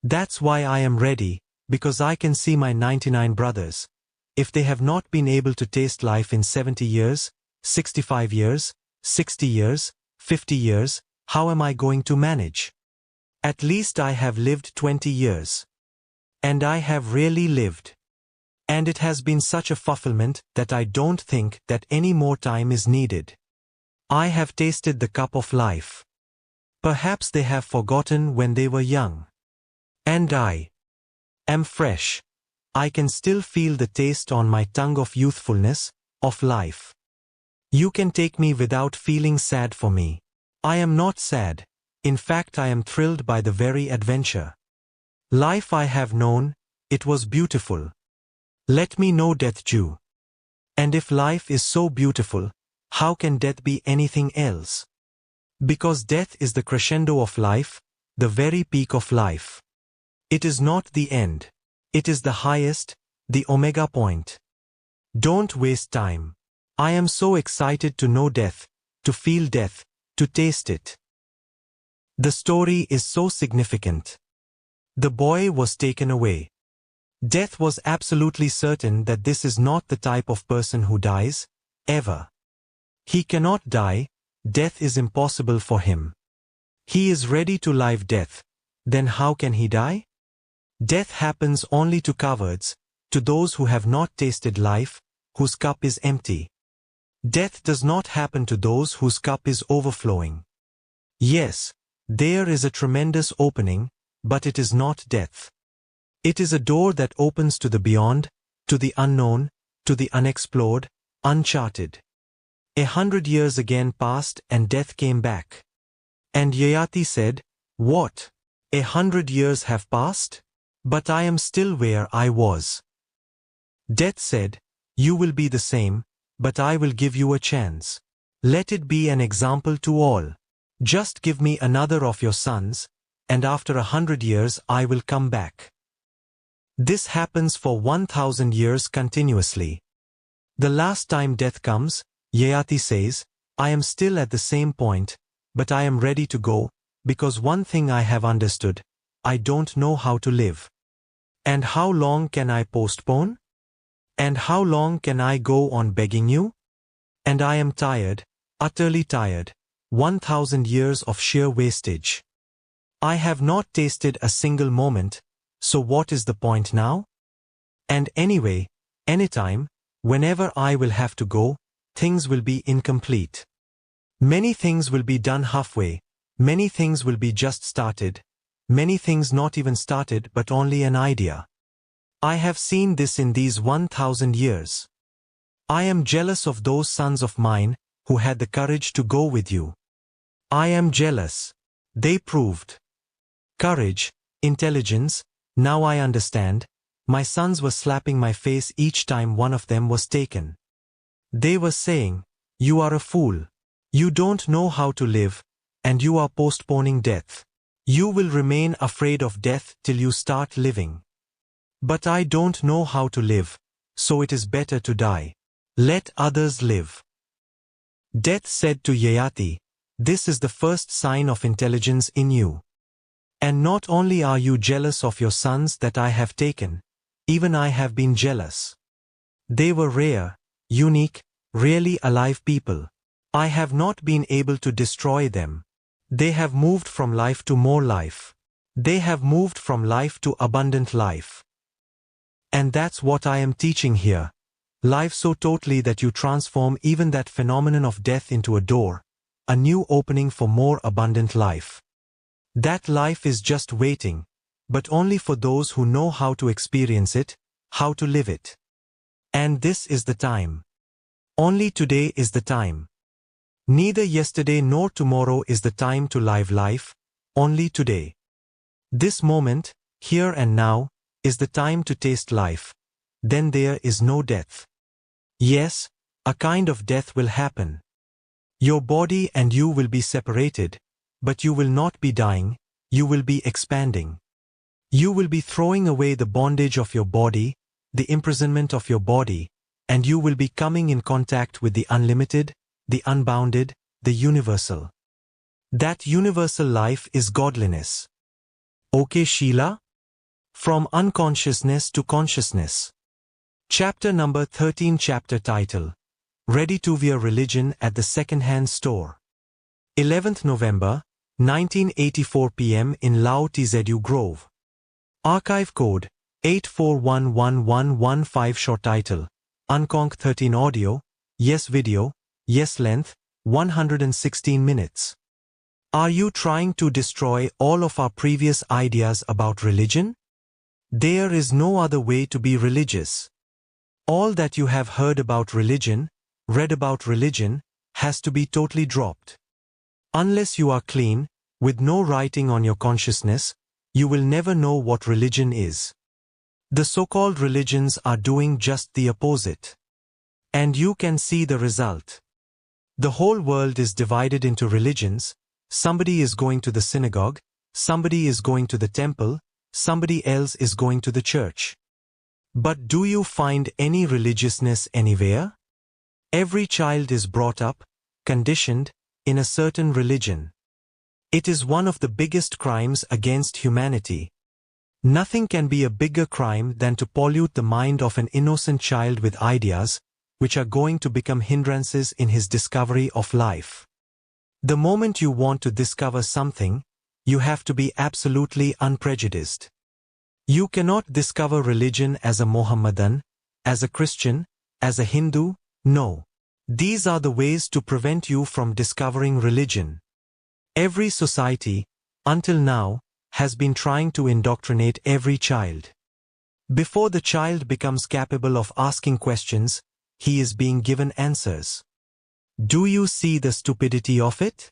That's why I am ready, because I can see my 99 brothers. If they have not been able to taste life in 70 years, 65 years, 60 years, 50 years, how am I going to manage? At least I have lived 20 years. And I have really lived. And it has been such a fulfillment that I don't think that any more time is needed. I have tasted the cup of life. Perhaps they have forgotten when they were young. And I am fresh. I can still feel the taste on my tongue of youthfulness, of life. You can take me without feeling sad for me. I am not sad. In fact, I am thrilled by the very adventure. Life I have known, it was beautiful. Let me know death too. And if life is so beautiful, how can death be anything else? Because death is the crescendo of life, the very peak of life. It is not the end. It is the highest, the omega point. Don't waste time. I am so excited to know death, to feel death, to taste it. The story is so significant. The boy was taken away. Death was absolutely certain that this is not the type of person who dies, ever. He cannot die, death is impossible for him. He is ready to live death, then how can he die? Death happens only to cowards, to those who have not tasted life, whose cup is empty. Death does not happen to those whose cup is overflowing. Yes, there is a tremendous opening, but it is not death. It is a door that opens to the beyond, to the unknown, to the unexplored, uncharted. 100 years again passed and death came back. And Yayati said, "What? 100 years have passed? But I am still where I was." Death said, "You will be the same, but I will give you a chance. Let it be an example to all. Just give me another of your sons, and after 100 years I will come back." This happens for 1000 years continuously. The last time death comes, Yayati says, "I am still at the same point, but I am ready to go, because one thing I have understood, I don't know how to live. And how long can I postpone? And how long can I go on begging you? And I am tired, utterly tired, 1000 years of sheer wastage. I have not tasted a single moment, so what is the point now? And anyway, anytime, whenever I will have to go, things will be incomplete. Many things will be done halfway, many things will be just started, many things not even started but only an idea. I have seen this in these 1000 years. I am jealous of those sons of mine who had the courage to go with you. I am jealous. They proved courage, intelligence. Now I understand. My sons were slapping my face each time one of them was taken. They were saying, "You are a fool. You don't know how to live, and you are postponing death. You will remain afraid of death till you start living." But I don't know how to live, so it is better to die. Let others live. Death said to Yayati, "This is the first sign of intelligence in you. And not only are you jealous of your sons that I have taken, even I have been jealous. They were rare, unique, really alive people. I have not been able to destroy them. They have moved from life to more life. They have moved from life to abundant life. And that's what I am teaching here. Life so totally that you transform even that phenomenon of death into a door, a new opening for more abundant life. That life is just waiting, but only for those who know how to experience it, how to live it. And this is the time. Only today is the time. Neither yesterday nor tomorrow is the time to live life, only today. This moment, here and now, is the time to taste life. Then there is no death. Yes, a kind of death will happen. Your body and you will be separated, but you will not be dying, you will be expanding. You will be throwing away the bondage of your body, the imprisonment of your body, and you will be coming in contact with the unlimited, the unbounded, the universal. That universal life is godliness. Okay, Sheila? From Unconsciousness to Consciousness. Chapter number 13. Chapter title: Ready to Wear Religion at the Second-Hand Store. 11th November, 1984 p.m. in Lao Tzu Grove. Archive code 841115. Short title: Unconc 13 audio, yes video, yes length, 116 minutes. Are you trying to destroy all of our previous ideas about religion? There is no other way to be religious. All that you have heard about religion, read about religion, has to be totally dropped. Unless you are clean, with no writing on your consciousness, you will never know what religion is. The so-called religions are doing just the opposite. And you can see the result. The whole world is divided into religions. Somebody is going to the synagogue, somebody is going to the temple, somebody else is going to the church. But do you find any religiousness anywhere? Every child is brought up, conditioned, in a certain religion. It is one of the biggest crimes against humanity. Nothing can be a bigger crime than to pollute the mind of an innocent child with ideas, which are going to become hindrances in his discovery of life. The moment you want to discover something, you have to be absolutely unprejudiced. You cannot discover religion as a Mohammedan, as a Christian, as a Hindu, no. These are the ways to prevent you from discovering religion. Every society, until now, has been trying to indoctrinate every child. Before the child becomes capable of asking questions, he is being given answers. Do you see the stupidity of it?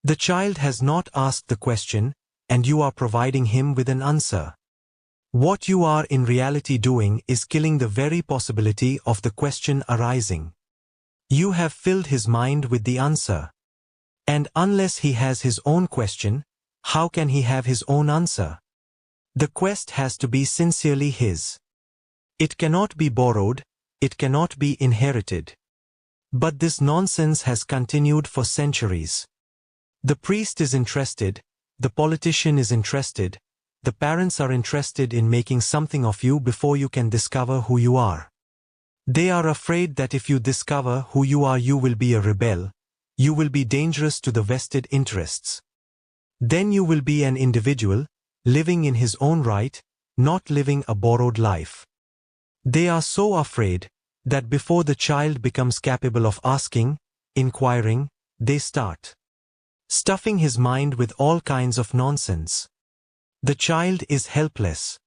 The child has not asked the question, and you are providing him with an answer. What you are in reality doing is killing the very possibility of the question arising. You have filled his mind with the answer. And unless he has his own question, how can he have his own answer? The quest has to be sincerely his. It cannot be borrowed, it cannot be inherited. But this nonsense has continued for centuries. The priest is interested, the politician is interested, the parents are interested in making something of you before you can discover who you are. They are afraid that if you discover who you are, you will be a rebel, you will be dangerous to the vested interests. Then you will be an individual, living in his own right, not living a borrowed life. They are so afraid that before the child becomes capable of asking, inquiring, they start stuffing his mind with all kinds of nonsense. The child is helpless.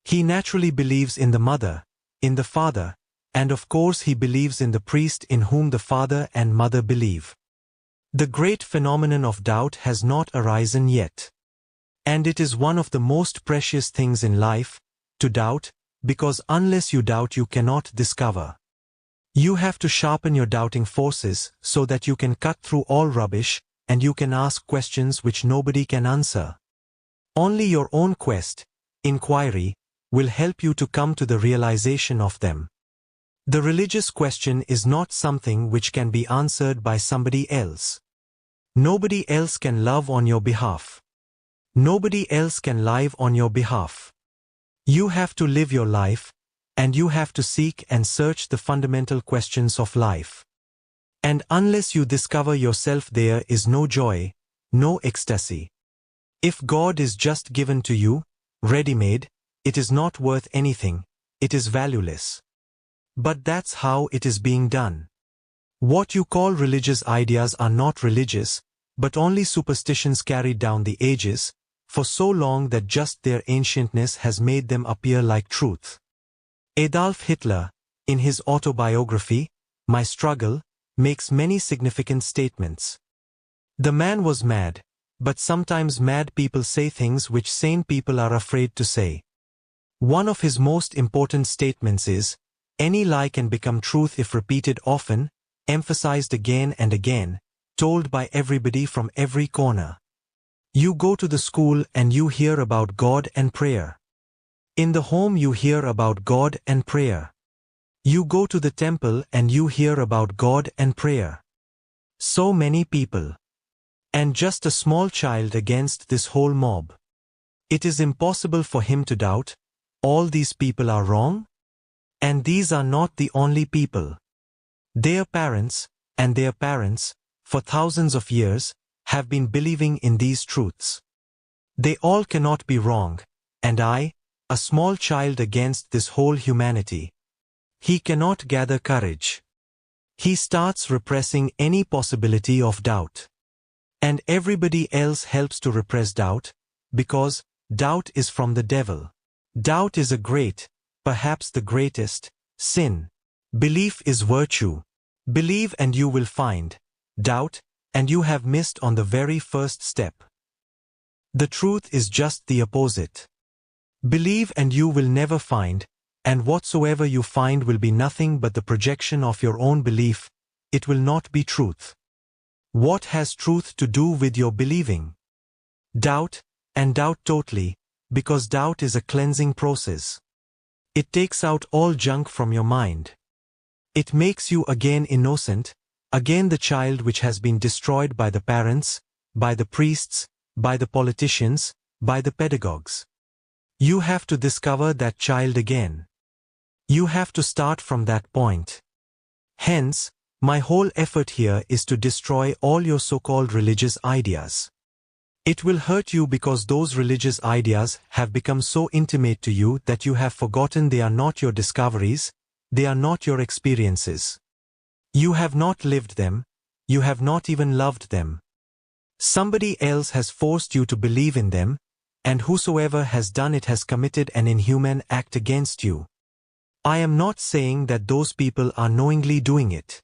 He naturally believes in the mother, in the father, and of course he believes in the priest in whom the father and mother believe. The great phenomenon of doubt has not arisen yet. And it is one of the most precious things in life, to doubt, because unless you doubt you cannot discover. You have to sharpen your doubting forces so that you can cut through all rubbish, and you can ask questions which nobody can answer. Only your own quest, inquiry, will help you to come to the realization of them. The religious question is not something which can be answered by somebody else. Nobody else can love on your behalf. Nobody else can live on your behalf. You have to live your life, and you have to seek and search the fundamental questions of life. And unless you discover yourself, there is no joy, no ecstasy. If God is just given to you, ready-made, it is not worth anything, it is valueless. But that's how it is being done. What you call religious ideas are not religious, but only superstitions carried down the ages, for so long that just their ancientness has made them appear like truth. Adolf Hitler, in his autobiography, My Struggle, makes many significant statements. The man was mad, but sometimes mad people say things which sane people are afraid to say. One of his most important statements is, any lie can become truth if repeated often, emphasized again and again, told by everybody from every corner. You go to the school and you hear about God and prayer. In the home you hear about God and prayer. You go to the temple and you hear about God and prayer. So many people. And just a small child against this whole mob. It is impossible for him to doubt, all these people are wrong? And these are not the only people. Their parents, and their parents, for thousands of years, have been believing in these truths. They all cannot be wrong, and I, a small child against this whole humanity. He cannot gather courage. He starts repressing any possibility of doubt. And everybody else helps to repress doubt, because doubt is from the devil. Doubt is a great, perhaps the greatest, sin. Belief is virtue. Believe and you will find. Doubt, and you have missed on the very first step. The truth is just the opposite. Believe and you will never find, and whatsoever you find will be nothing but the projection of your own belief, it will not be truth. What has truth to do with your believing? Doubt, and doubt totally, because doubt is a cleansing process. It takes out all junk from your mind. It makes you again innocent, again the child which has been destroyed by the parents, by the priests, by the politicians, by the pedagogues. You have to discover that child again. You have to start from that point. Hence, my whole effort here is to destroy all your so-called religious ideas. It will hurt you because those religious ideas have become so intimate to you that you have forgotten they are not your discoveries, they are not your experiences. You have not lived them, you have not even loved them. Somebody else has forced you to believe in them, and whosoever has done it has committed an inhuman act against you. I am not saying that those people are knowingly doing it.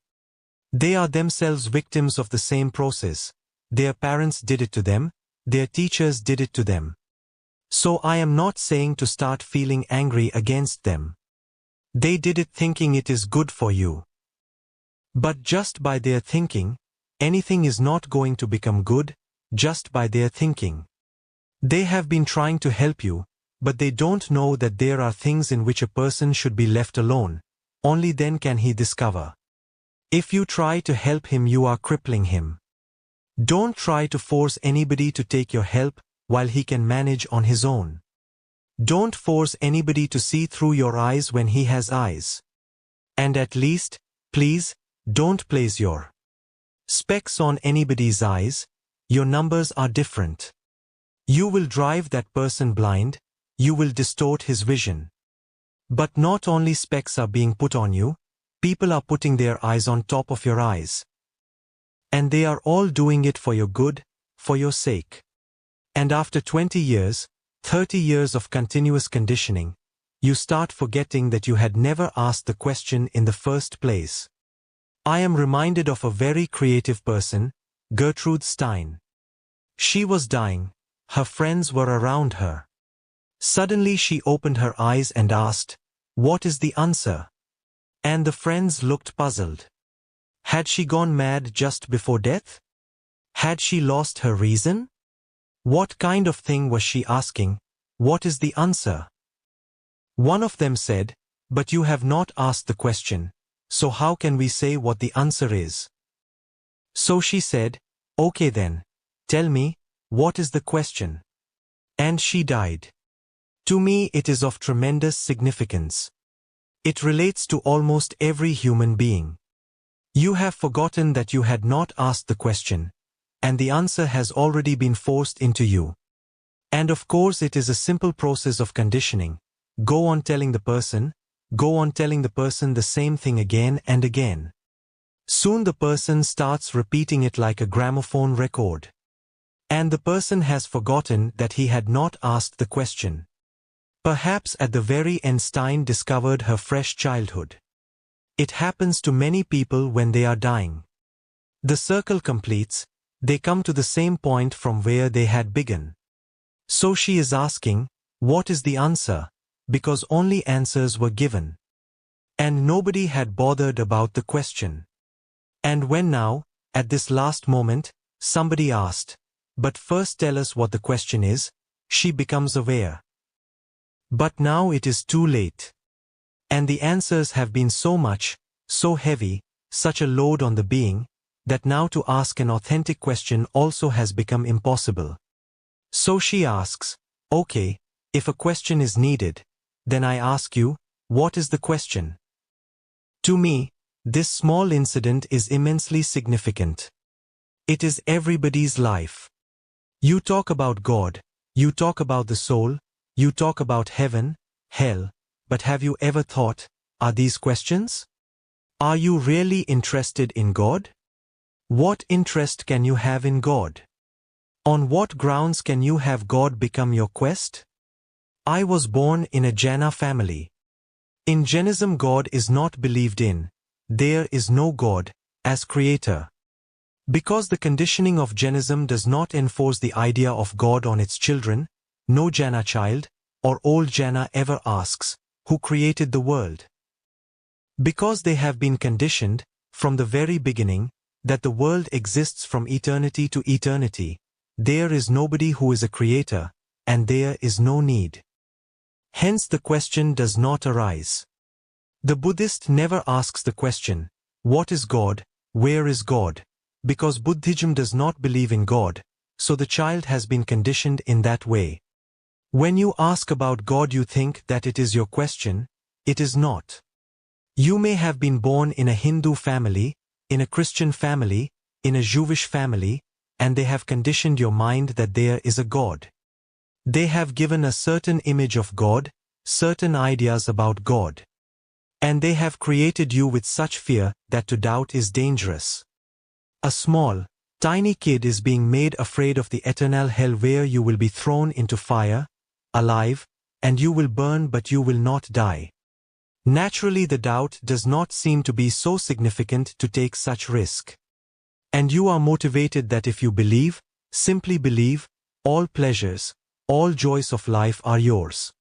They are themselves victims of the same process. Their parents did it to them, their teachers did it to them. So I am not saying to start feeling angry against them. They did it thinking it is good for you. But just by their thinking, anything is not going to become good, just by their thinking. They have been trying to help you, but they don't know that there are things in which a person should be left alone. Only then can he discover. If you try to help him, you are crippling him. Don't try to force anybody to take your help while he can manage on his own. Don't force anybody to see through your eyes when he has eyes. And at least, please, don't place your specs on anybody's eyes. Your numbers are different. You will drive that person blind, you will distort his vision. But not only specs are being put on you, people are putting their eyes on top of your eyes. And they are all doing it for your good, for your sake. And after 20 years, 30 years of continuous conditioning, you start forgetting that you had never asked the question in the first place. I am reminded of a very creative person, Gertrude Stein. She was dying, her friends were around her. Suddenly she opened her eyes and asked, "What is the answer?" And the friends looked puzzled. Had she gone mad just before death? Had she lost her reason? What kind of thing was she asking? What is the answer? One of them said, "But you have not asked the question, so how can we say what the answer is?" So she said, "Okay then, tell me, what is the question?" And she died. To me it is of tremendous significance. It relates to almost every human being. You have forgotten that you had not asked the question, and the answer has already been forced into you. And of course it is a simple process of conditioning. Go on telling the person the same thing again and again. Soon the person starts repeating it like a gramophone record. And the person has forgotten that he had not asked the question. Perhaps at the very end Stein discovered her fresh childhood. It happens to many people when they are dying. The circle completes, they come to the same point from where they had begun. So she is asking, what is the answer? Because only answers were given. And nobody had bothered about the question. And when now, at this last moment, somebody asked, "But first tell us what the question is," she becomes aware. But now it is too late. And the answers have been so much, so heavy, such a load on the being, that now to ask an authentic question also has become impossible. So she asks, "Okay, if a question is needed, then I ask you, what is the question?" To me, this small incident is immensely significant. It is everybody's life. You talk about God, you talk about the soul, you talk about heaven, hell, but have you ever thought, are these questions? Are you really interested in God? What interest can you have in God? On what grounds can you have God become your quest? I was born in a Jaina family. In Jainism God is not believed in. There is no God, as creator. Because the conditioning of Jainism does not enforce the idea of God on its children, no Jaina child, or old Jaina ever asks, who created the world? Because they have been conditioned, from the very beginning, that the world exists from eternity to eternity, there is nobody who is a creator, and there is no need. Hence the question does not arise. The Buddhist never asks the question, what is God, where is God? Because Buddhism does not believe in God, so the child has been conditioned in that way. When you ask about God, you think that it is your question. It is not. You may have been born in a Hindu family, in a Christian family, in a Jewish family, and they have conditioned your mind that there is a God. They have given a certain image of God, certain ideas about God. And they have created you with such fear that to doubt is dangerous. A small, tiny kid is being made afraid of the eternal hell where you will be thrown into fire, alive, and you will burn but you will not die. Naturally, the doubt does not seem to be so significant to take such risk. And you are motivated that if you believe, simply believe, all pleasures, all joys of life are yours.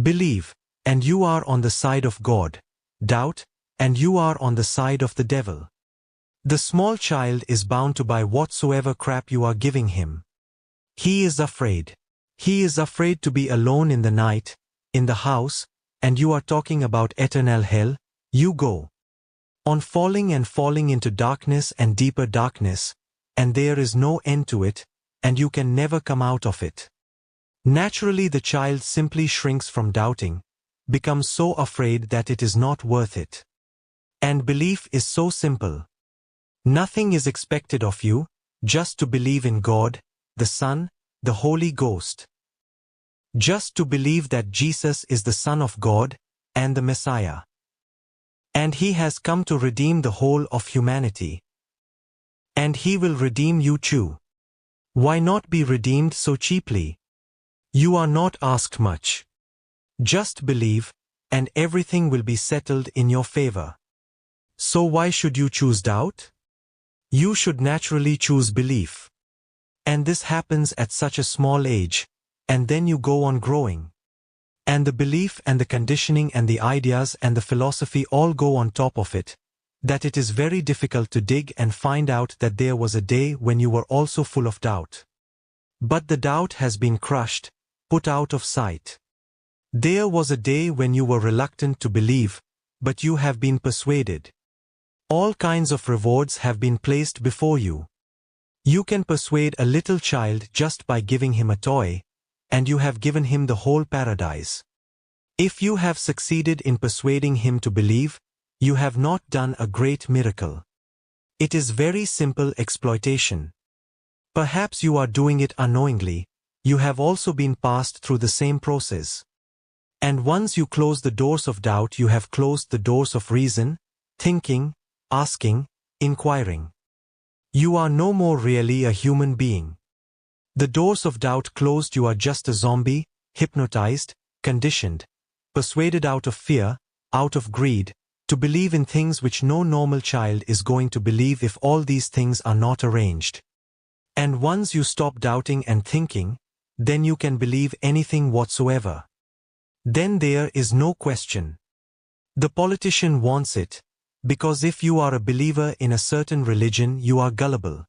Believe, and you are on the side of God. Doubt, and you are on the side of the devil. The small child is bound to buy whatsoever crap you are giving him. He is afraid. He is afraid to be alone in the night, in the house, and you are talking about eternal hell. You go on falling and falling into darkness and deeper darkness, and there is no end to it, and you can never come out of it. Naturally, the child simply shrinks from doubting, becomes so afraid that it is not worth it. And belief is so simple. Nothing is expected of you, just to believe in God, the Son, the Holy Ghost. Just to believe that Jesus is the Son of God, and the Messiah. And He has come to redeem the whole of humanity. And He will redeem you too. Why not be redeemed so cheaply? You are not asked much. Just believe, and everything will be settled in your favor. So why should you choose doubt? You should naturally choose belief. And this happens at such a small age, and then you go on growing. And the belief and the conditioning and the ideas and the philosophy all go on top of it, that it is very difficult to dig and find out that there was a day when you were also full of doubt. But the doubt has been crushed, put out of sight. There was a day when you were reluctant to believe, but you have been persuaded. All kinds of rewards have been placed before you. You can persuade a little child just by giving him a toy, and you have given him the whole paradise. If you have succeeded in persuading him to believe, you have not done a great miracle. It is very simple exploitation. Perhaps you are doing it unknowingly. You have also been passed through the same process. And once you close the doors of doubt, you have closed the doors of reason, thinking, asking, inquiring. You are no more really a human being. The doors of doubt closed, you are just a zombie, hypnotized, conditioned, persuaded out of fear, out of greed, to believe in things which no normal child is going to believe if all these things are not arranged. And once you stop doubting and thinking, then you can believe anything whatsoever. Then there is no question. The politician wants it, because if you are a believer in a certain religion, you are gullible.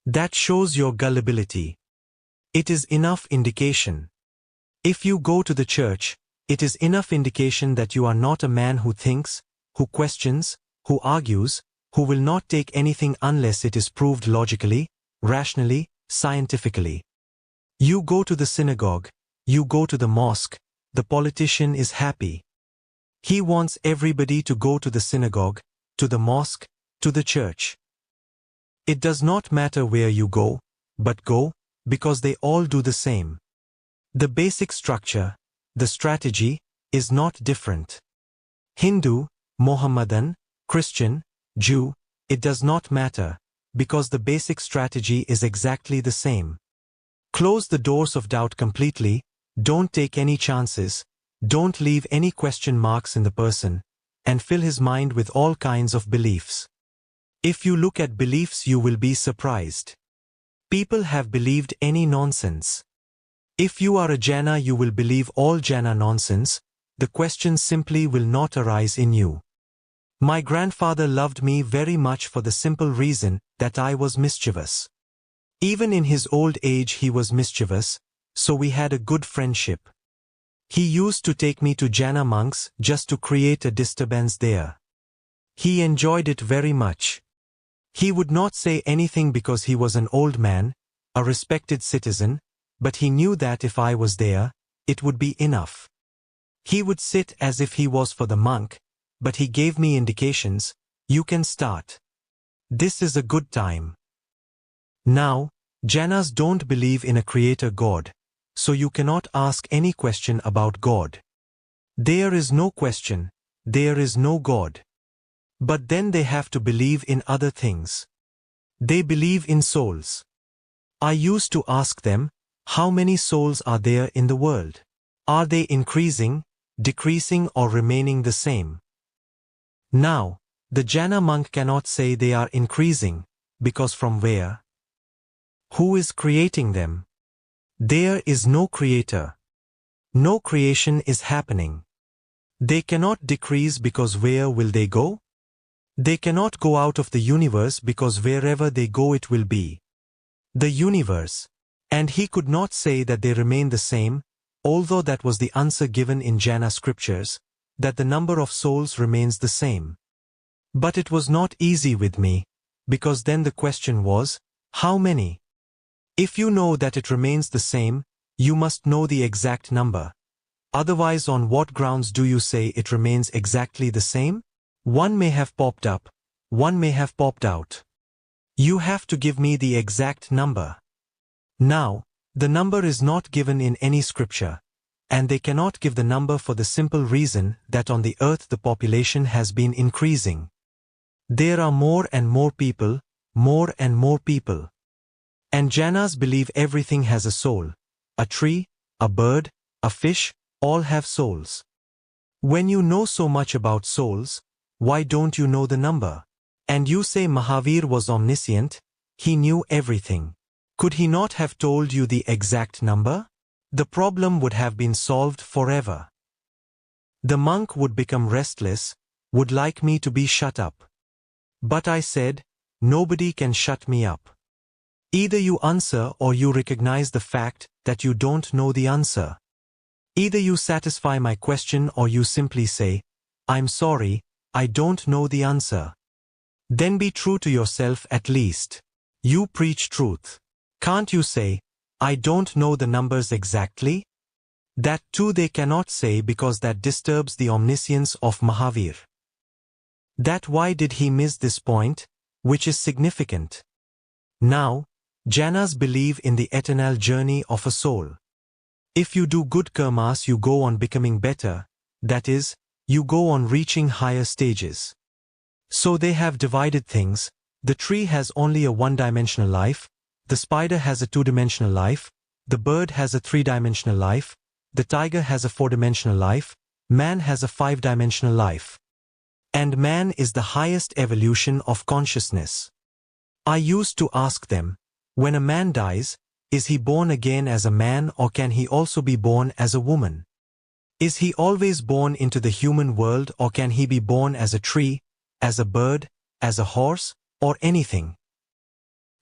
That shows your gullibility. It is enough indication. If you go to the church, it is enough indication that you are not a man who thinks, who questions, who argues, who will not take anything unless it is proved logically, rationally, scientifically. You go to the synagogue, you go to the mosque, the politician is happy. He wants everybody to go to the synagogue, to the mosque, to the church. It does not matter where you go, but go, because they all do the same. The basic structure, the strategy, is not different. Hindu, Mohammedan, Christian, Jew, it does not matter, because the basic strategy is exactly the same. Close the doors of doubt completely, don't take any chances, don't leave any question marks in the person, and fill his mind with all kinds of beliefs. If you look at beliefs, you will be surprised. People have believed any nonsense. If you are a Jaina, you will believe all Jaina nonsense. The question simply will not arise in you. My grandfather loved me very much for the simple reason that I was mischievous. Even in his old age he was mischievous, so we had a good friendship. He used to take me to Jaina monks just to create a disturbance there. He enjoyed it very much. He would not say anything because he was an old man, a respected citizen, but he knew that if I was there, it would be enough. He would sit as if he was for the monk, but he gave me indications, you can start. This is a good time. Now, Jainas don't believe in a creator God, so you cannot ask any question about God. There is no question, there is no God. But then they have to believe in other things. They believe in souls. I used to ask them, how many souls are there in the world? Are they increasing, decreasing or remaining the same? Now, the Jaina monk cannot say they are increasing, because from where? Who is creating them? There is no creator. No creation is happening. They cannot decrease because where will they go? They cannot go out of the universe because wherever they go it will be the universe. And he could not say that they remain the same, although that was the answer given in Jaina scriptures, that the number of souls remains the same. But it was not easy with me, because then the question was, how many? If you know that it remains the same, you must know the exact number. Otherwise, on what grounds do you say it remains exactly the same? One may have popped up, one may have popped out. You have to give me the exact number. Now, the number is not given in any scripture, and they cannot give the number for the simple reason that on the earth the population has been increasing. There are more and more people, more and more people. And Jainas believe everything has a soul. A tree, a bird, a fish, all have souls. When you know so much about souls, why don't you know the number? And you say Mahavir was omniscient, he knew everything. Could he not have told you the exact number? The problem would have been solved forever. The monk would become restless, would like me to be shut up. But I said, nobody can shut me up. Either you answer or you recognize the fact that you don't know the answer. Either you satisfy my question or you simply say, I'm sorry, I don't know the answer. Then be true to yourself at least. You preach truth. Can't you say, I don't know the numbers exactly? That too they cannot say because that disturbs the omniscience of Mahavir. That why did he miss this point, which is significant? Now, Jainas believe in the eternal journey of a soul. If you do good karmas you go on becoming better, that is, you go on reaching higher stages. So they have divided things, the tree has only a one-dimensional life, the spider has a two-dimensional life, the bird has a three-dimensional life, the tiger has a four-dimensional life, man has a five-dimensional life. And man is the highest evolution of consciousness. I used to ask them, when a man dies, is he born again as a man or can he also be born as a woman? Is he always born into the human world or can he be born as a tree, as a bird, as a horse, or anything?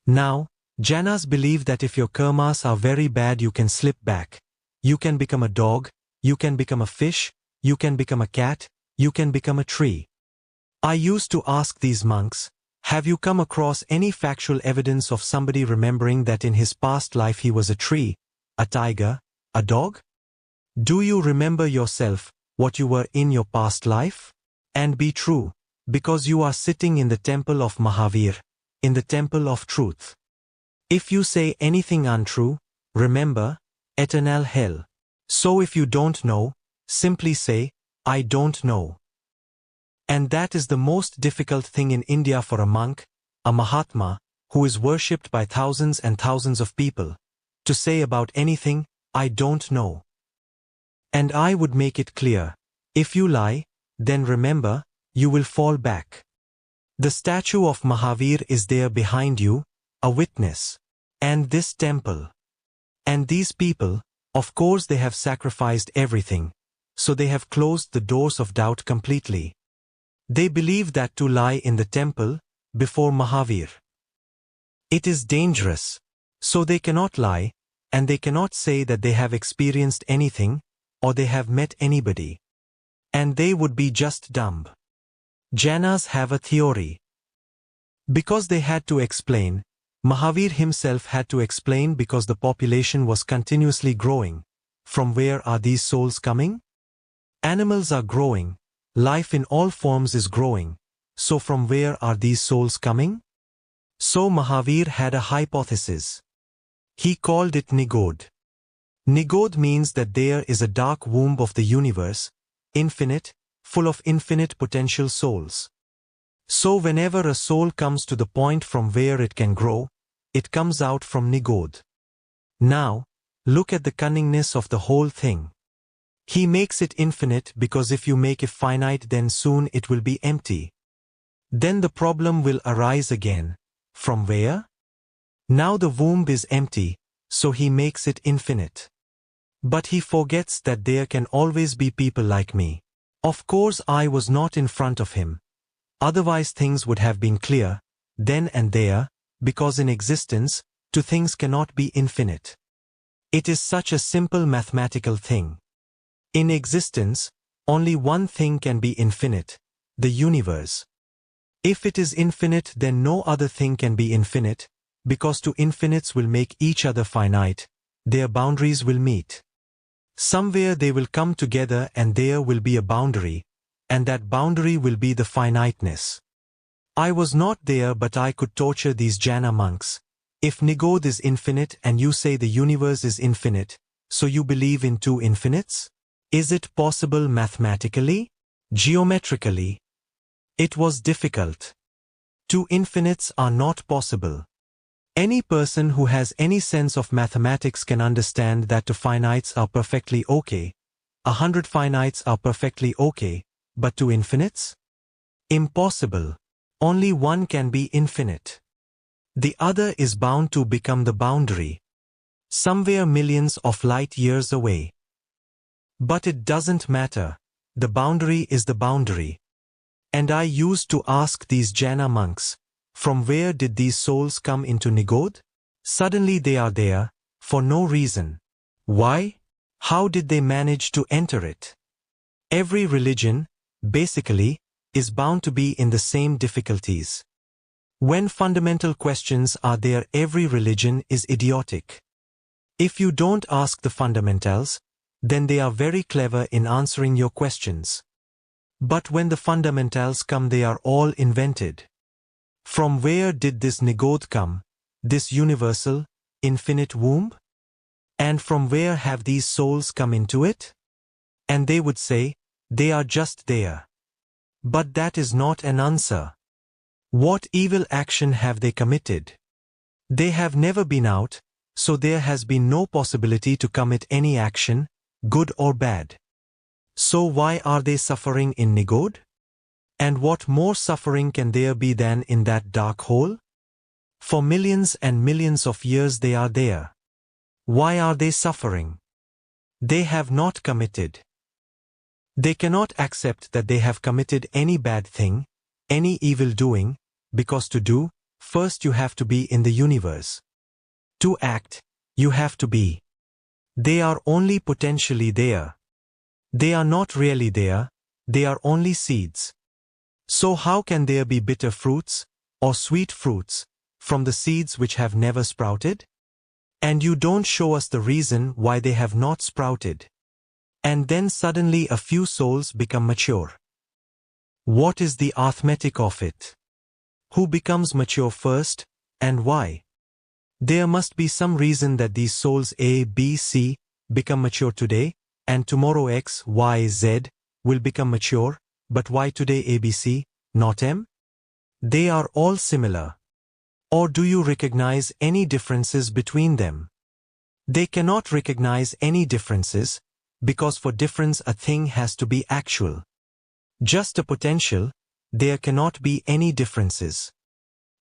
Now, Jainas believe that if your karmas are very bad you can slip back. You can become a dog, you can become a fish, you can become a cat, you can become a tree. I used to ask these monks, have you come across any factual evidence of somebody remembering that in his past life he was a tree, a tiger, a dog? Do you remember yourself, what you were in your past life? And be true, because you are sitting in the temple of Mahavir, in the temple of truth. If you say anything untrue, remember, eternal hell. So if you don't know, simply say, I don't know. And that is the most difficult thing in India for a monk, a Mahatma, who is worshipped by thousands and thousands of people, to say about anything, I don't know. And I would make it clear, if you lie, then remember, you will fall back. The statue of Mahavir is there behind you, a witness. And this temple. And these people, of course they have sacrificed everything, so they have closed the doors of doubt completely. They believe that to lie in the temple, before Mahavir, it is dangerous, so they cannot lie, and they cannot say that they have experienced anything, or they have met anybody. And they would be just dumb. Jainas have a theory. Because they had to explain, Mahavir himself had to explain because the population was continuously growing. From where are these souls coming? Animals are growing, life in all forms is growing, so from where are these souls coming? So Mahavir had a hypothesis. He called it Nigod. Nigod means that there is a dark womb of the universe, infinite, full of infinite potential souls. So whenever a soul comes to the point from where it can grow, it comes out from Nigod. Now, look at the cunningness of the whole thing. He makes it infinite because if you make it finite then soon it will be empty. Then the problem will arise again. From where? Now the womb is empty, so he makes it infinite. But he forgets that there can always be people like me. Of course I was not in front of him. Otherwise things would have been clear, then and there, because in existence, two things cannot be infinite. It is such a simple mathematical thing. In existence, only one thing can be infinite, the universe. If it is infinite then no other thing can be infinite, because two infinites will make each other finite, their boundaries will meet. Somewhere they will come together and there will be a boundary, and that boundary will be the finiteness. I was not there but I could torture these Jaina monks. If Nigod is infinite and you say the universe is infinite, so you believe in two infinites? Is it possible mathematically? Geometrically? It was difficult. Two infinites are not possible. Any person who has any sense of mathematics can understand that two finites are perfectly okay. 100 finites are perfectly okay, but two infinites? Impossible. Only one can be infinite. The other is bound to become the boundary. Somewhere millions of light years away. But it doesn't matter. The boundary is the boundary. And I used to ask these Jaina monks, from where did these souls come into Nigod? Suddenly they are there, for no reason. Why? How did they manage to enter it? Every religion, basically, is bound to be in the same difficulties. When fundamental questions are there, every religion is idiotic. If you don't ask the fundamentals, then they are very clever in answering your questions. But when the fundamentals come, they are all invented. From where did this Nigod come, this universal, infinite womb? And from where have these souls come into it? And they would say, they are just there. But that is not an answer. What evil action have they committed? They have never been out, so there has been no possibility to commit any action, good or bad. So why are they suffering in Nigod? And what more suffering can there be than in that dark hole? For millions and millions of years they are there. Why are they suffering? They have not committed. They cannot accept that they have committed any bad thing, any evil doing, because to do, first you have to be in the universe. To act, you have to be. They are only potentially there. They are not really there, they are only seeds. So how can there be bitter fruits, or sweet fruits, from the seeds which have never sprouted? And you don't show us the reason why they have not sprouted. And then suddenly a few souls become mature. What is the arithmetic of it? Who becomes mature first, and why? There must be some reason that these souls A, B, C become mature today, and tomorrow X, Y, Z will become mature, but why today A, B, C, not M? They are all similar. Or do you recognize any differences between them? They cannot recognize any differences, because for difference a thing has to be actual. Just a potential, there cannot be any differences.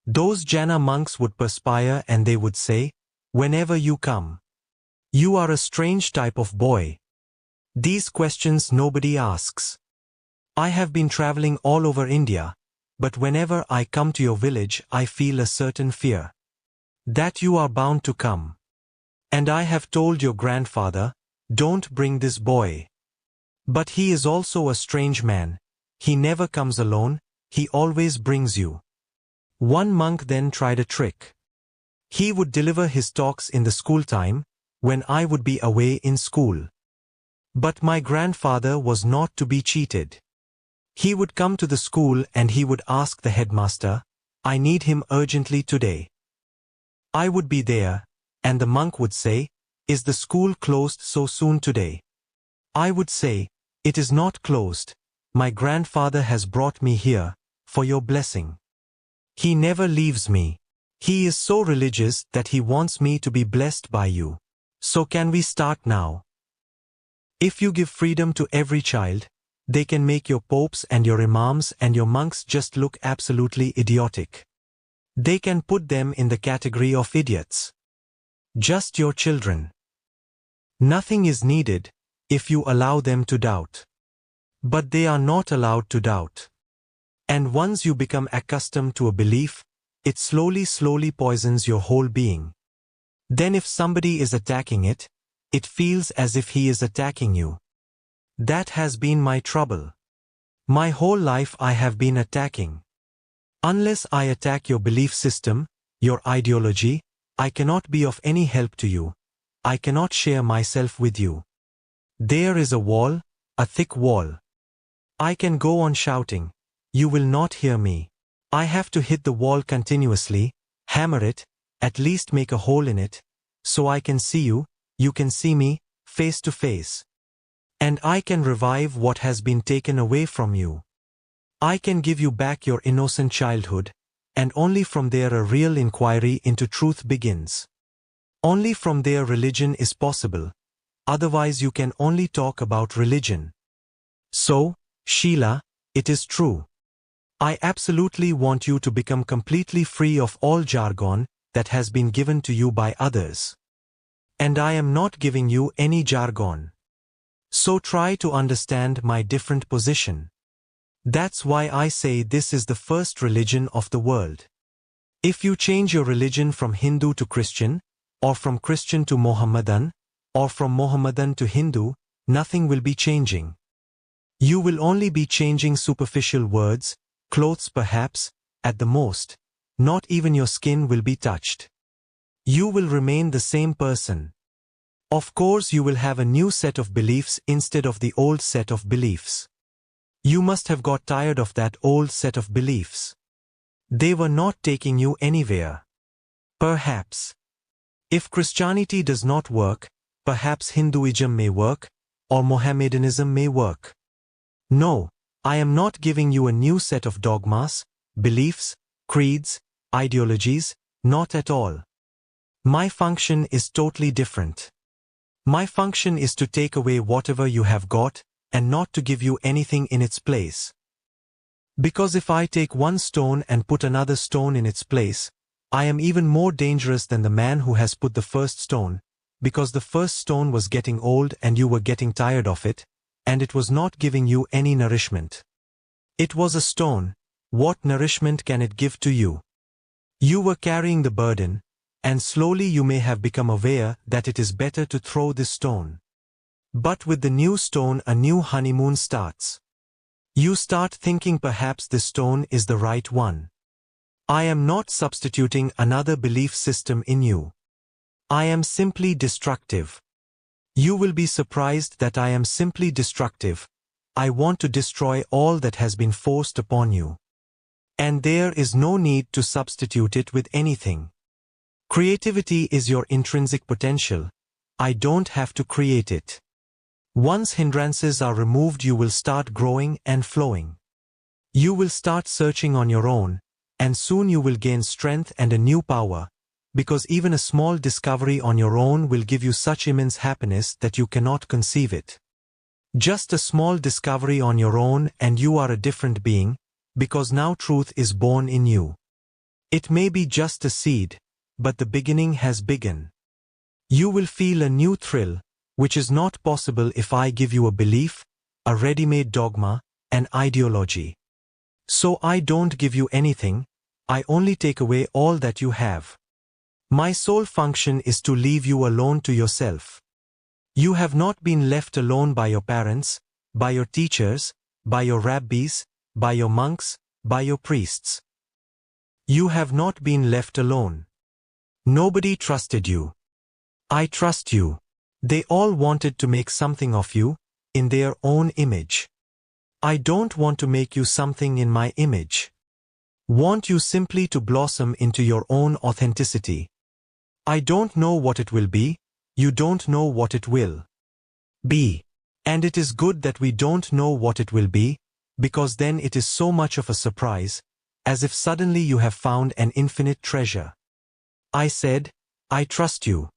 Those Jaina monks would perspire and they would say, whenever you come, you are a strange type of boy. These questions nobody asks. I have been traveling all over India, but whenever I come to your village I feel a certain fear. That you are bound to come. And I have told your grandfather, Don't bring this boy. But he is also a strange man. He never comes alone, he always brings you. One monk then tried a trick. He would deliver his talks in the school time, when I would be away in school. But my grandfather was not to be cheated. He would come to the school and he would ask the headmaster, "I need him urgently today." I would be there, and the monk would say, "Is the school closed so soon today?" I would say, "It is not closed. My grandfather has brought me here, for your blessing. He never leaves me. He is so religious that he wants me to be blessed by you. So can we start now?" If you give freedom to every child, they can make your popes and your imams and your monks just look absolutely idiotic. They can put them in the category of idiots. Just your children. Nothing is needed, if you allow them to doubt. But they are not allowed to doubt. And once you become accustomed to a belief, it slowly poisons your whole being. Then if somebody is attacking it, it feels as if he is attacking you. That has been my trouble. My whole life I have been attacking. Unless I attack your belief system, your ideology, I cannot be of any help to you. I cannot share myself with you. There is a wall, a thick wall. I can go on shouting. You will not hear me. I have to hit the wall continuously, hammer it, at least make a hole in it, so I can see you, you can see me, face to face. And I can revive what has been taken away from you. I can give you back your innocent childhood, and only from there a real inquiry into truth begins. Only from there religion is possible, otherwise you can only talk about religion. So, Sheila, it is true. I absolutely want you to become completely free of all jargon that has been given to you by others. And I am not giving you any jargon. So try to understand my different position. That's why I say this is the first religion of the world. If you change your religion from Hindu to Christian, or from Christian to Mohammedan, or from Mohammedan to Hindu, nothing will be changing. You will only be changing superficial words, clothes perhaps, at the most. Not even your skin will be touched. You will remain the same person. Of course you will have a new set of beliefs instead of the old set of beliefs. You must have got tired of that old set of beliefs. They were not taking you anywhere. Perhaps. If Christianity does not work, perhaps Hinduism may work, or Mohammedanism may work. No, I am not giving you a new set of dogmas, beliefs, creeds, ideologies, not at all. My function is totally different. My function is to take away whatever you have got, and not to give you anything in its place. Because if I take one stone and put another stone in its place, I am even more dangerous than the man who has put the first stone, because the first stone was getting old and you were getting tired of it, and it was not giving you any nourishment. It was a stone. What nourishment can it give to you? You were carrying the burden, and slowly you may have become aware that it is better to throw this stone. But with the new stone a new honeymoon starts. You start thinking perhaps this stone is the right one. I am not substituting another belief system in you. I am simply destructive. You will be surprised that I am simply destructive. I want to destroy all that has been forced upon you. And there is no need to substitute it with anything. Creativity is your intrinsic potential. I don't have to create it. Once hindrances are removed you will start growing and flowing. You will start searching on your own, and soon you will gain strength and a new power, because even a small discovery on your own will give you such immense happiness that you cannot conceive it. Just a small discovery on your own and you are a different being, because now truth is born in you. It may be just a seed, but the beginning has begun. You will feel a new thrill, which is not possible if I give you a belief, a ready-made dogma, an ideology. So I don't give you anything, I only take away all that you have. My sole function is to leave you alone to yourself. You have not been left alone by your parents, by your teachers, by your rabbis, by your monks, by your priests. You have not been left alone. Nobody trusted you. I trust you. They all wanted to make something of you, in their own image. I don't want to make you something in my image. Want you simply to blossom into your own authenticity. I don't know what it will be, you don't know what it will be. And it is good that we don't know what it will be, because then it is so much of a surprise, as if suddenly you have found an infinite treasure. I said, I trust you.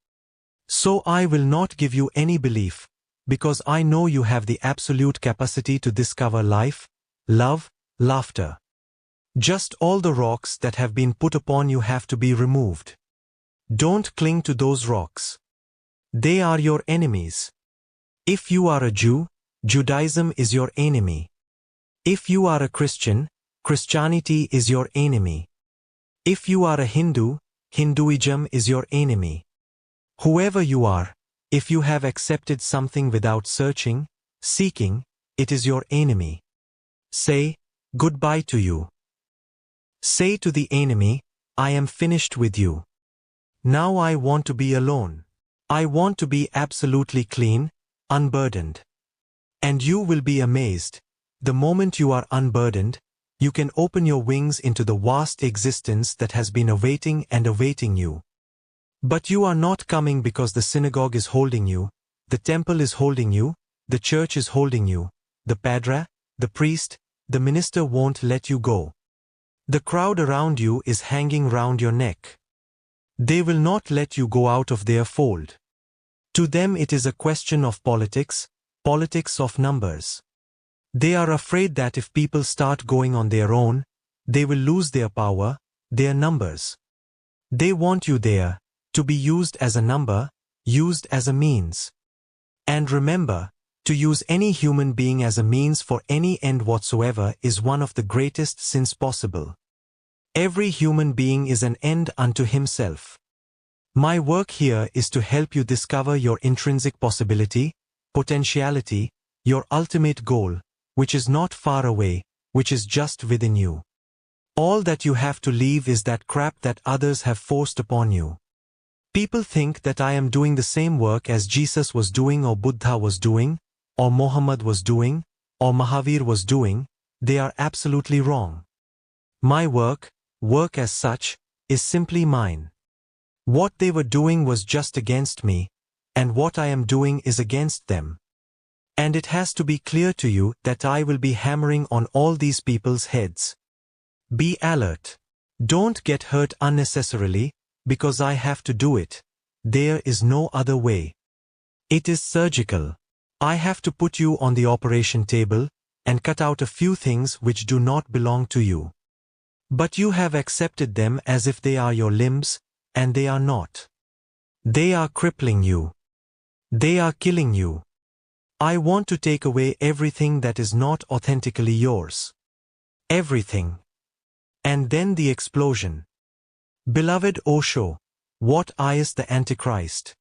So I will not give you any belief, because I know you have the absolute capacity to discover life, love, laughter. Just all the rocks that have been put upon you have to be removed. Don't cling to those rocks. They are your enemies. If you are a Jew, Judaism is your enemy. If you are a Christian, Christianity is your enemy. If you are a Hindu, Hinduism is your enemy. Whoever you are, if you have accepted something without searching, seeking, it is your enemy. Say, goodbye to you. Say to the enemy, I am finished with you. Now I want to be alone. I want to be absolutely clean, unburdened. And you will be amazed. The moment you are unburdened, you can open your wings into the vast existence that has been awaiting and awaiting you. But you are not coming because the synagogue is holding you, the temple is holding you, the church is holding you, the padre, the priest, the minister won't let you go. The crowd around you is hanging round your neck. They will not let you go out of their fold. To them it is a question of politics, politics of numbers. They are afraid that if people start going on their own, they will lose their power, their numbers. They want you there, to be used as a number, used as a means. And remember, to use any human being as a means for any end whatsoever is one of the greatest sins possible. Every human being is an end unto himself. My work here is to help you discover your intrinsic possibility, potentiality, your ultimate goal, which is not far away, which is just within you. All that you have to leave is that crap that others have forced upon you. People think that I am doing the same work as Jesus was doing or Buddha was doing, or Muhammad was doing, or Mahavir was doing. They are absolutely wrong. My work as such, is simply mine. What they were doing was just against me, and what I am doing is against them. And it has to be clear to you that I will be hammering on all these people's heads. Be alert. Don't get hurt unnecessarily, because I have to do it. There is no other way. It is surgical. I have to put you on the operation table, and cut out a few things which do not belong to you. But you have accepted them as if they are your limbs, and they are not. They are crippling you. They are killing you. I want to take away everything that is not authentically yours. Everything. And then the explosion. Beloved Osho, what is the Antichrist?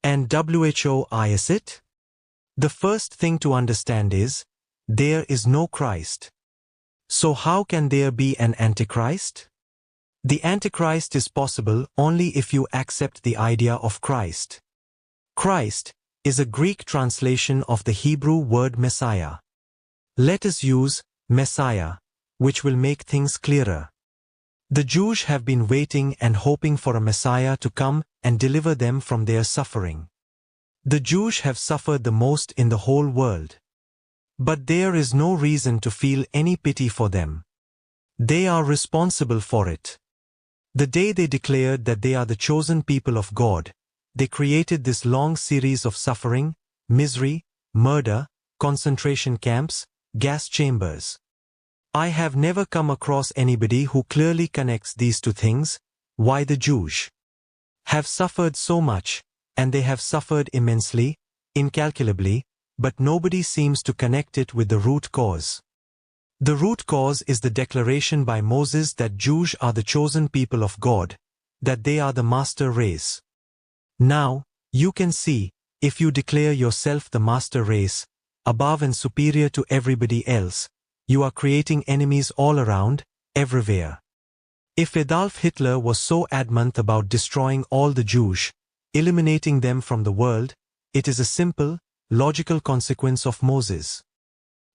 And WHO is it? The first thing to understand is, there is no Christ. So how can there be an Antichrist? The Antichrist is possible only if you accept the idea of Christ. Christ is a Greek translation of the Hebrew word Messiah. Let us use Messiah, which will make things clearer. The Jews have been waiting and hoping for a Messiah to come and deliver them from their suffering. The Jews have suffered the most in the whole world. But there is no reason to feel any pity for them. They are responsible for it. The day they declared that they are the chosen people of God, they created this long series of suffering, misery, murder, concentration camps, gas chambers. I have never come across anybody who clearly connects these two things, why the Jews have suffered so much, and they have suffered immensely, incalculably, but nobody seems to connect it with the root cause. The root cause is the declaration by Moses that Jews are the chosen people of God, that they are the master race. Now, you can see, if you declare yourself the master race, above and superior to everybody else, you are creating enemies all around, everywhere. If Adolf Hitler was so adamant about destroying all the Jews, eliminating them from the world, it is a simple, logical consequence of Moses.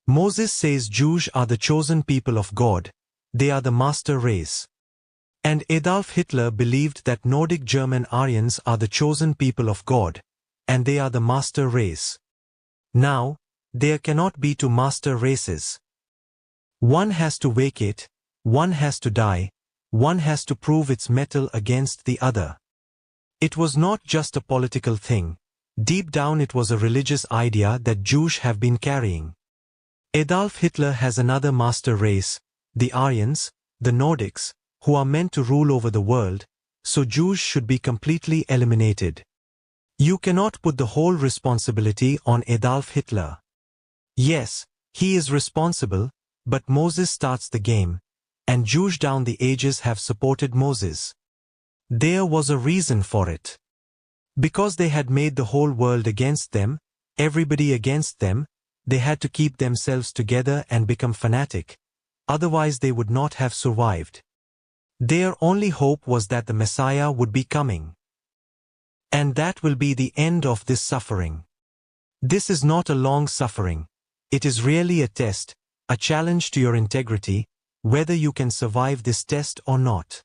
Moses says Jews are the chosen people of God, they are the master race. And Adolf Hitler believed that Nordic German Aryans are the chosen people of God, and they are the master race. Now, there cannot be two master races. One has to vacate, one has to die, one has to prove its mettle against the other. It was not just a political thing. Deep down it was a religious idea that Jews have been carrying. Adolf Hitler has another master race, the Aryans, the Nordics, who are meant to rule over the world, so Jews should be completely eliminated. You cannot put the whole responsibility on Adolf Hitler. Yes, he is responsible, but Moses starts the game, and Jews down the ages have supported Moses. There was a reason for it. Because they had made the whole world against them, everybody against them, they had to keep themselves together and become fanatic, otherwise they would not have survived. Their only hope was that the Messiah would be coming. And that will be the end of this suffering. This is not a long suffering. It is really a test, a challenge to your integrity, whether you can survive this test or not.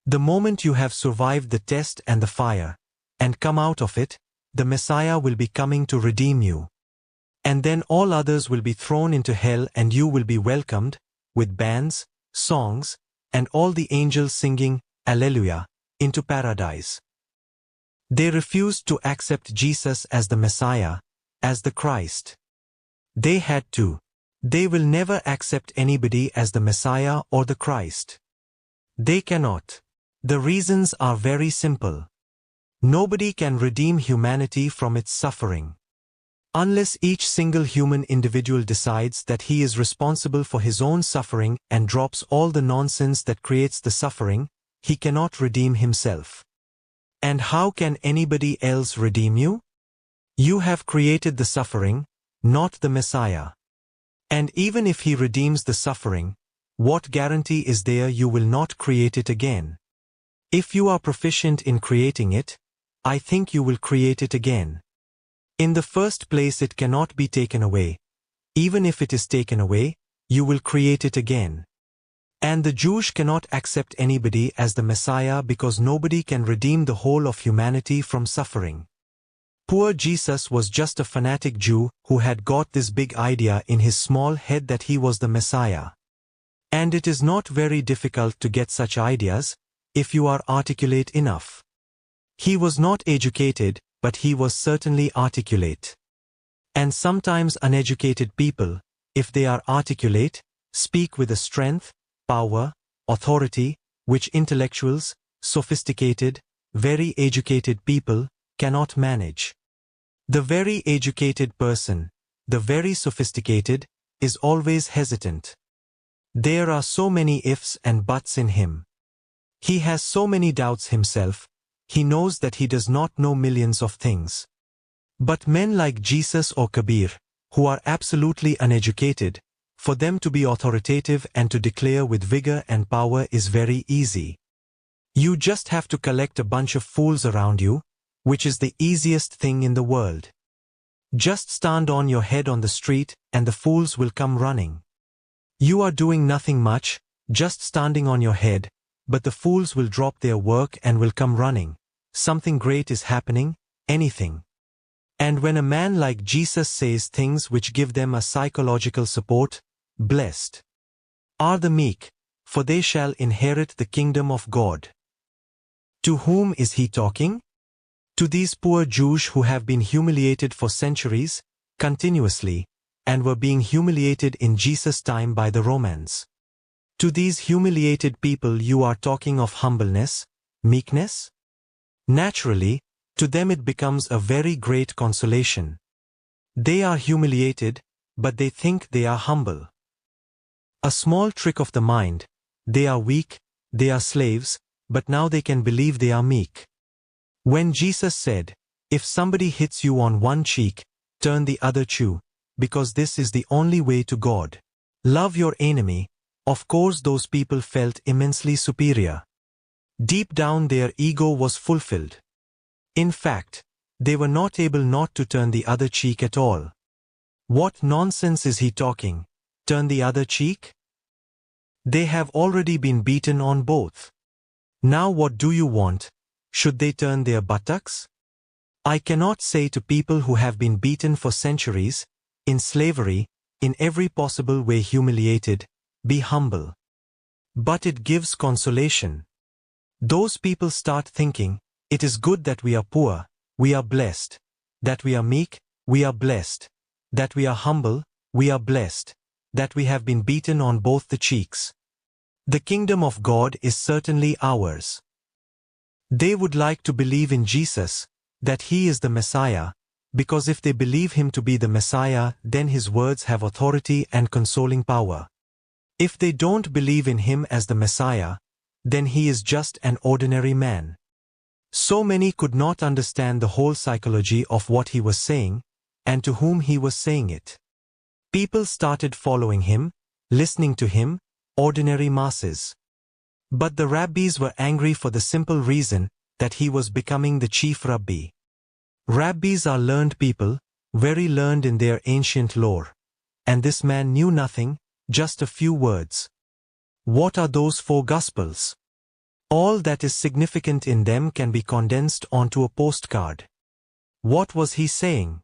The moment you have survived the test and the fire, and come out of it, the Messiah will be coming to redeem you. And then all others will be thrown into hell and you will be welcomed, with bands, songs, and all the angels singing, Alleluia, into paradise. They refused to accept Jesus as the Messiah, as the Christ. They had to. They will never accept anybody as the Messiah or the Christ. They cannot. The reasons are very simple. Nobody can redeem humanity from its suffering. Unless each single human individual decides that he is responsible for his own suffering and drops all the nonsense that creates the suffering, he cannot redeem himself. And how can anybody else redeem you? You have created the suffering, not the Messiah. And even if he redeems the suffering, what guarantee is there you will not create it again? If you are proficient in creating it, I think you will create it again. In the first place it cannot be taken away. Even if it is taken away, you will create it again. And the Jews cannot accept anybody as the Messiah because nobody can redeem the whole of humanity from suffering. Poor Jesus was just a fanatic Jew who had got this big idea in his small head that he was the Messiah. And it is not very difficult to get such ideas, if you are articulate enough. He was not educated, but he was certainly articulate. And sometimes uneducated people, if they are articulate, speak with a strength, power, authority, which intellectuals, sophisticated, very educated people, cannot manage. The very educated person, the very sophisticated, is always hesitant. There are so many ifs and buts in him. He has so many doubts himself, he knows that he does not know millions of things. But men like Jesus or Kabir, who are absolutely uneducated, for them to be authoritative and to declare with vigor and power is very easy. You just have to collect a bunch of fools around you, which is the easiest thing in the world. Just stand on your head on the street and the fools will come running. You are doing nothing much, just standing on your head, but the fools will drop their work and will come running. Something great is happening, anything. And when a man like Jesus says things which give them a psychological support, blessed are the meek, for they shall inherit the kingdom of God. To whom is he talking? To these poor Jews who have been humiliated for centuries, continuously, and were being humiliated in Jesus' time by the Romans. To these humiliated people you are talking of humbleness, meekness? Naturally, to them it becomes a very great consolation. They are humiliated, but they think they are humble. A small trick of the mind, they are weak, they are slaves, but now they can believe they are meek. When Jesus said, If somebody hits you on one cheek, turn the other cheek, because this is the only way to God. Love your enemy. Of course those people felt immensely superior. Deep down their ego was fulfilled. In fact, they were not able not to turn the other cheek at all. What nonsense is he talking? Turn the other cheek? They have already been beaten on both. Now what do you want? Should they turn their buttocks? I cannot say to people who have been beaten for centuries, in slavery, in every possible way humiliated, be humble. But it gives consolation. Those people start thinking, it is good that we are poor, we are blessed. That we are meek, we are blessed. That we are humble, we are blessed. That we have been beaten on both the cheeks. The kingdom of God is certainly ours. They would like to believe in Jesus, that he is the Messiah, because if they believe him to be the Messiah, then his words have authority and consoling power. If they don't believe in him as the Messiah, then he is just an ordinary man. So many could not understand the whole psychology of what he was saying, and to whom he was saying it. People started following him, listening to him, ordinary masses. But the rabbis were angry for the simple reason that he was becoming the chief rabbi. Rabbis are learned people, very learned in their ancient lore. And this man knew nothing, just a few words. What are those 4 Gospels? All that is significant in them can be condensed onto a postcard. What was he saying?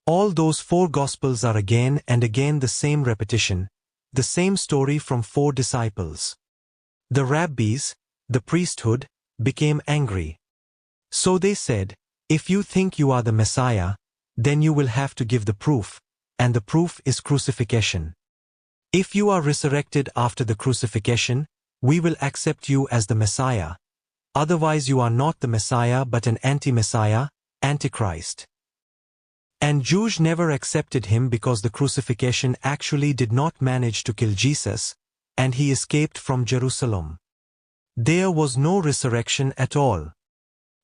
All those 4 Gospels are again and again the same repetition, the same story from 4 disciples. The rabbis, the priesthood, became angry. So they said, if you think you are the Messiah, then you will have to give the proof, and the proof is crucifixion. If you are resurrected after the crucifixion, we will accept you as the Messiah. Otherwise you are not the Messiah but an anti-Messiah, Antichrist. And Jews never accepted him because the crucifixion actually did not manage to kill Jesus, and he escaped from Jerusalem. There was no resurrection at all.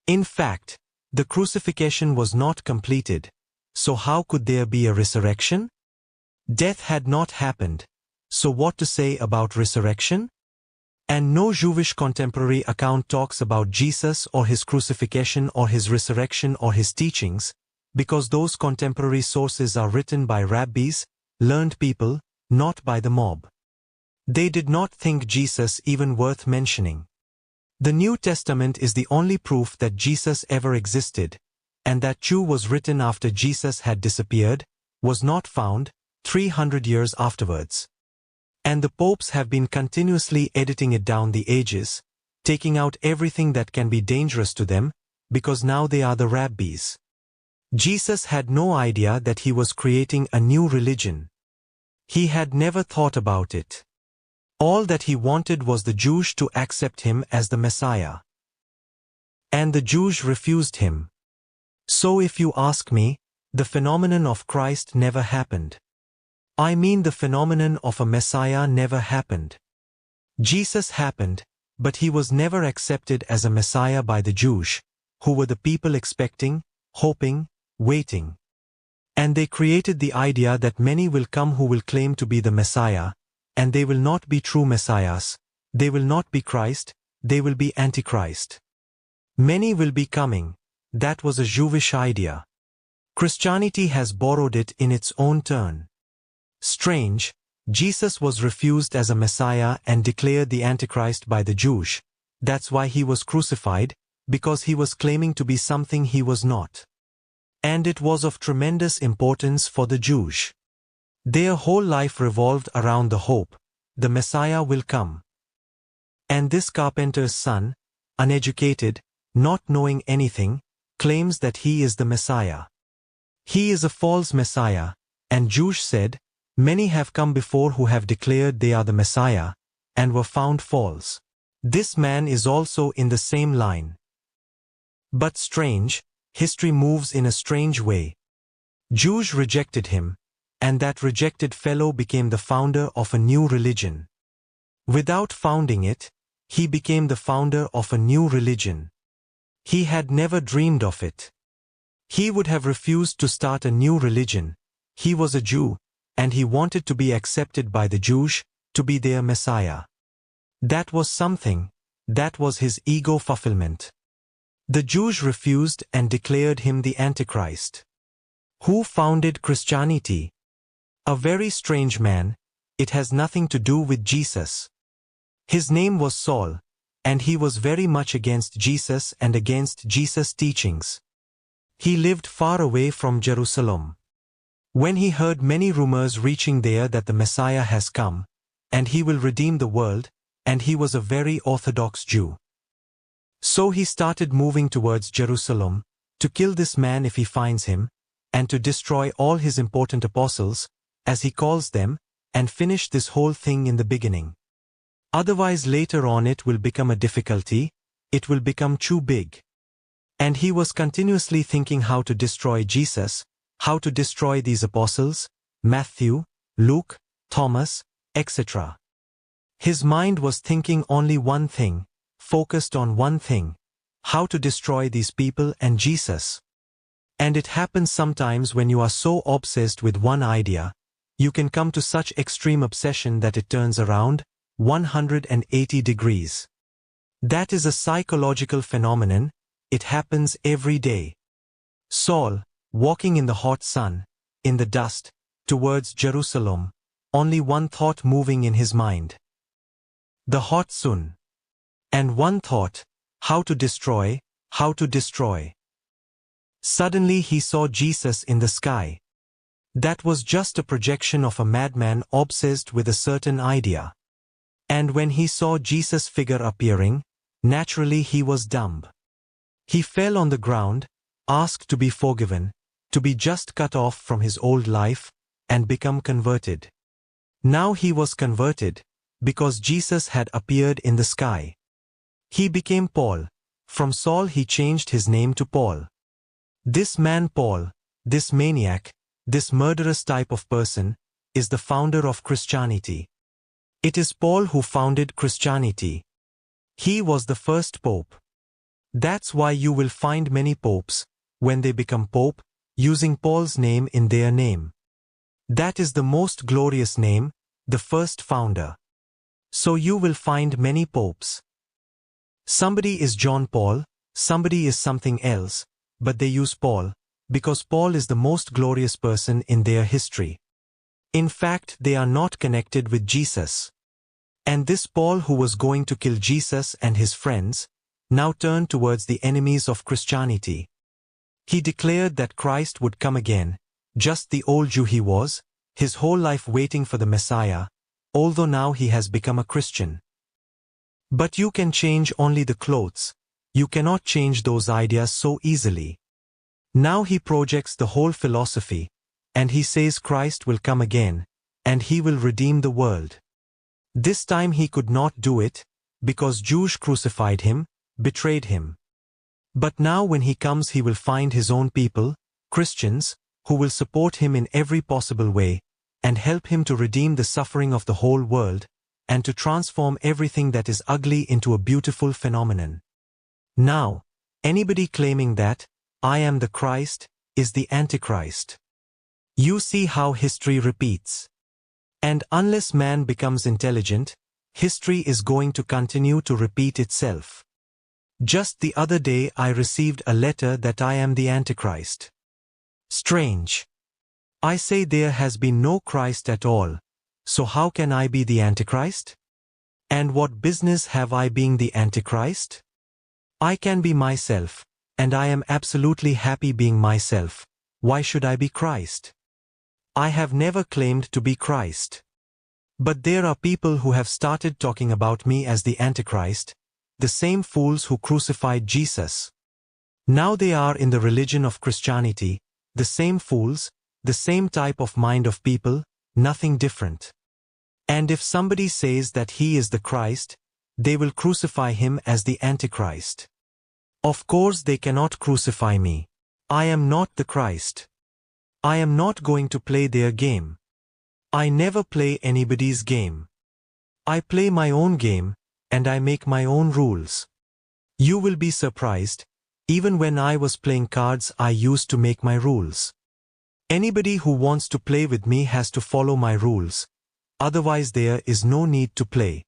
In fact, the crucifixion was not completed, so how could there be a resurrection? Death had not happened, so what to say about resurrection? And no Jewish contemporary account talks about Jesus or his crucifixion or his resurrection or his teachings, because those contemporary sources are written by rabbis, learned people, not by the mob. They did not think Jesus even worth mentioning. The New Testament is the only proof that Jesus ever existed, and that too was written after Jesus had disappeared, was not found, 300 years afterwards. And the popes have been continuously editing it down the ages, taking out everything that can be dangerous to them, because now they are the rabbis. Jesus had no idea that he was creating a new religion. He had never thought about it. All that he wanted was the Jews to accept him as the Messiah. And the Jews refused him. So if you ask me, the phenomenon of Christ never happened. I mean the phenomenon of a Messiah never happened. Jesus happened, but he was never accepted as a Messiah by the Jews, who were the people expecting, hoping, waiting. And they created the idea that many will come who will claim to be the Messiah, and they will not be true Messiahs, they will not be Christ, they will be Antichrist. Many will be coming. That was a Jewish idea. Christianity has borrowed it in its own turn. Strange, Jesus was refused as a Messiah and declared the Antichrist by the Jews. That's why he was crucified, because he was claiming to be something he was not. And it was of tremendous importance for the Jews. Their whole life revolved around the hope, the Messiah will come. And this carpenter's son, uneducated, not knowing anything, claims that he is the Messiah. He is a false Messiah, and Jews said, many have come before who have declared they are the Messiah, and were found false. This man is also in the same line. But strange, history moves in a strange way. Jews rejected him, and that rejected fellow became the founder of a new religion. Without founding it, he became the founder of a new religion. He had never dreamed of it. He would have refused to start a new religion. He was a Jew, and he wanted to be accepted by the Jews, to be their Messiah. That was something. That was his ego fulfillment. The Jews refused and declared him the Antichrist. Who founded Christianity? A very strange man. It has nothing to do with Jesus. His name was Saul, and he was very much against Jesus and against Jesus' teachings. He lived far away from Jerusalem. When he heard many rumors reaching there that the Messiah has come, and he will redeem the world, and he was a very orthodox Jew. So he started moving towards Jerusalem, to kill this man if he finds him, and to destroy all his important apostles, as he calls them, and finish this whole thing in the beginning. Otherwise later on it will become a difficulty, it will become too big. And he was continuously thinking how to destroy Jesus, how to destroy these apostles, Matthew, Luke, Thomas, etc. His mind was thinking only one thing, focused on one thing, how to destroy these people and Jesus. And it happens sometimes when you are so obsessed with one idea, you can come to such extreme obsession that it turns around 180 degrees. That is a psychological phenomenon. It happens every day. Saul, walking in the hot sun, in the dust, towards Jerusalem, only one thought moving in his mind. The hot sun. And one thought, how to destroy, how to destroy. Suddenly he saw Jesus in the sky. That was just a projection of a madman obsessed with a certain idea. And when he saw Jesus' figure appearing, naturally he was dumb. He fell on the ground, asked to be forgiven, to be just cut off from his old life, and become converted. Now he was converted, because Jesus had appeared in the sky. He became Paul. From Saul he changed his name to Paul. This man Paul, this maniac, this murderous type of person, is the founder of Christianity. It is Paul who founded Christianity. He was the first pope. That's why you will find many popes, when they become pope, using Paul's name in their name. That is the most glorious name, the first founder. So you will find many popes. Somebody is John Paul, somebody is something else, but they use Paul, because Paul is the most glorious person in their history. In fact, they are not connected with Jesus. And this Paul who was going to kill Jesus and his friends, now turned towards the enemies of Christianity. He declared that Christ would come again, just the old Jew he was, his whole life waiting for the Messiah, although now he has become a Christian. But you can change only the clothes. You cannot change those ideas so easily. Now he projects the whole philosophy, and he says Christ will come again, and he will redeem the world. This time he could not do it, because Jews crucified him, betrayed him. But now when he comes he will find his own people, Christians, who will support him in every possible way, and help him to redeem the suffering of the whole world, and to transform everything that is ugly into a beautiful phenomenon. Now, anybody claiming that, I am the Christ, is the Antichrist. You see how history repeats. And unless man becomes intelligent, history is going to continue to repeat itself. Just the other day I received a letter that I am the Antichrist. Strange. I say there has been no Christ at all, so how can I be the Antichrist? And what business have I being the Antichrist? I can be myself, and I am absolutely happy being myself. Why should I be Christ? I have never claimed to be Christ. But there are people who have started talking about me as the Antichrist, the same fools who crucified Jesus. Now they are in the religion of Christianity, the same fools, the same type of mind of people, nothing different. And if somebody says that he is the Christ, they will crucify him as the Antichrist. Of course they cannot crucify me. I am not the Christ. I am not going to play their game. I never play anybody's game. I play my own game, and I make my own rules. You will be surprised. Even when I was playing cards, I used to make my rules. Anybody who wants to play with me has to follow my rules. Otherwise there is no need to play.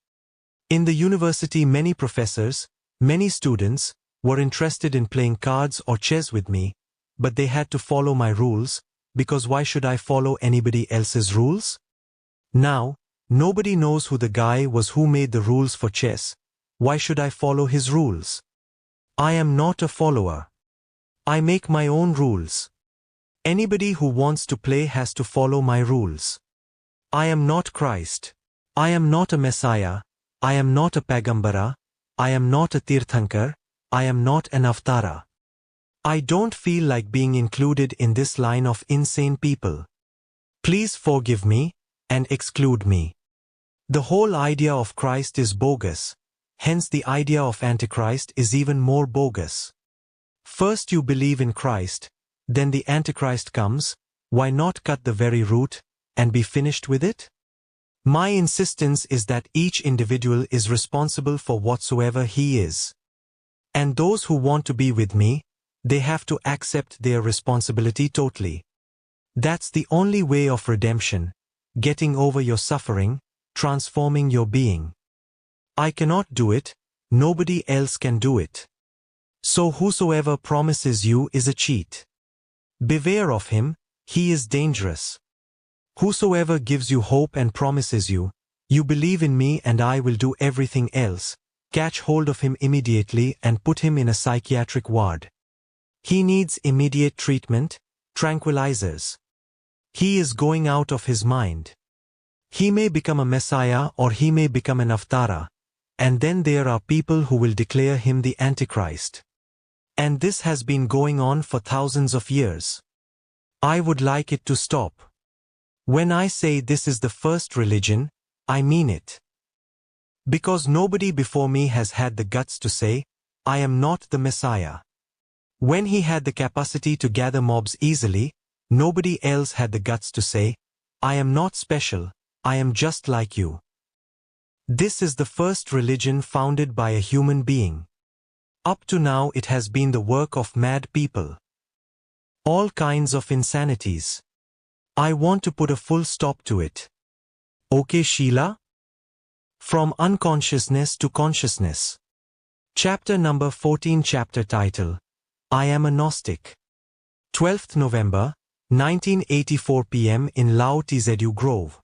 In the university, many professors, many students, were interested in playing cards or chess with me, but they had to follow my rules, because why should I follow anybody else's rules? Now, nobody knows who the guy was who made the rules for chess. Why should I follow his rules? I am not a follower. I make my own rules. Anybody who wants to play has to follow my rules. I am not Christ. I am not a Messiah. I am not a Pagambara. I am not a Tirthankar. I am not an Avatara. I don't feel like being included in this line of insane people. Please forgive me and exclude me. The whole idea of Christ is bogus. Hence the idea of Antichrist is even more bogus. First you believe in Christ, then the Antichrist comes. Why not cut the very root and be finished with it? My insistence is that each individual is responsible for whatsoever he is. And those who want to be with me, they have to accept their responsibility totally. That's the only way of redemption, getting over your suffering, transforming your being. I cannot do it, nobody else can do it. So whosoever promises you is a cheat. Beware of him, he is dangerous. Whosoever gives you hope and promises you, you believe in me and I will do everything else, catch hold of him immediately and put him in a psychiatric ward. He needs immediate treatment, tranquilizers. He is going out of his mind. He may become a messiah or he may become an avatara, and then there are people who will declare him the Antichrist. And this has been going on for thousands of years. I would like it to stop. When I say this is the first religion, I mean it. Because nobody before me has had the guts to say, I am not the Messiah. When he had the capacity to gather mobs easily, nobody else had the guts to say, I am not special, I am just like you. This is the first religion founded by a human being. Up to now it has been the work of mad people. All kinds of insanities. I want to put a full stop to it. Okay, Sheila? From Unconsciousness to Consciousness. Chapter number 14. Chapter title, I am a Gnostic. 12th November, 1984 p.m. in Lao Tzu Grove.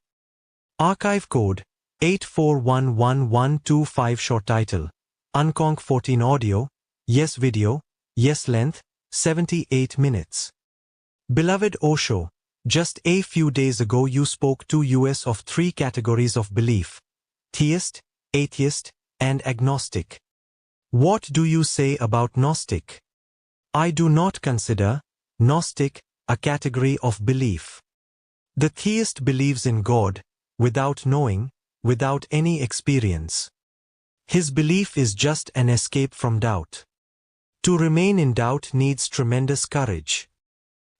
Archive code, 8411125. Short title, Unconc 14 audio, yes video, yes length, 78 minutes. Beloved Osho, just a few days ago you spoke to us of three categories of belief: theist, atheist, and agnostic. What do you say about Gnostic? I do not consider Gnostic a category of belief. The theist believes in God, without knowing, without any experience. His belief is just an escape from doubt. To remain in doubt needs tremendous courage.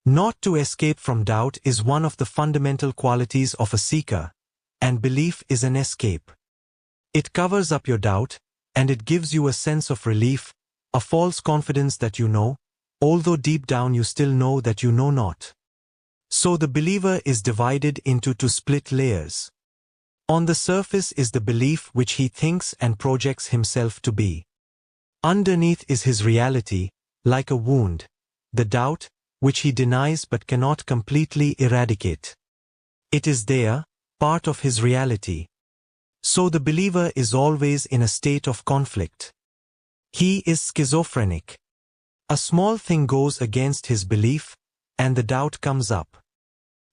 Not to escape from doubt is one of the fundamental qualities of a seeker, and belief is an escape. It covers up your doubt, and it gives you a sense of relief, a false confidence that you know, although deep down you still know that you know not. So the believer is divided into two split layers. On the surface is the belief which he thinks and projects himself to be. Underneath is his reality, like a wound, the doubt, which he denies but cannot completely eradicate. It is there, part of his reality. So the believer is always in a state of conflict. He is schizophrenic. A small thing goes against his belief, and the doubt comes up.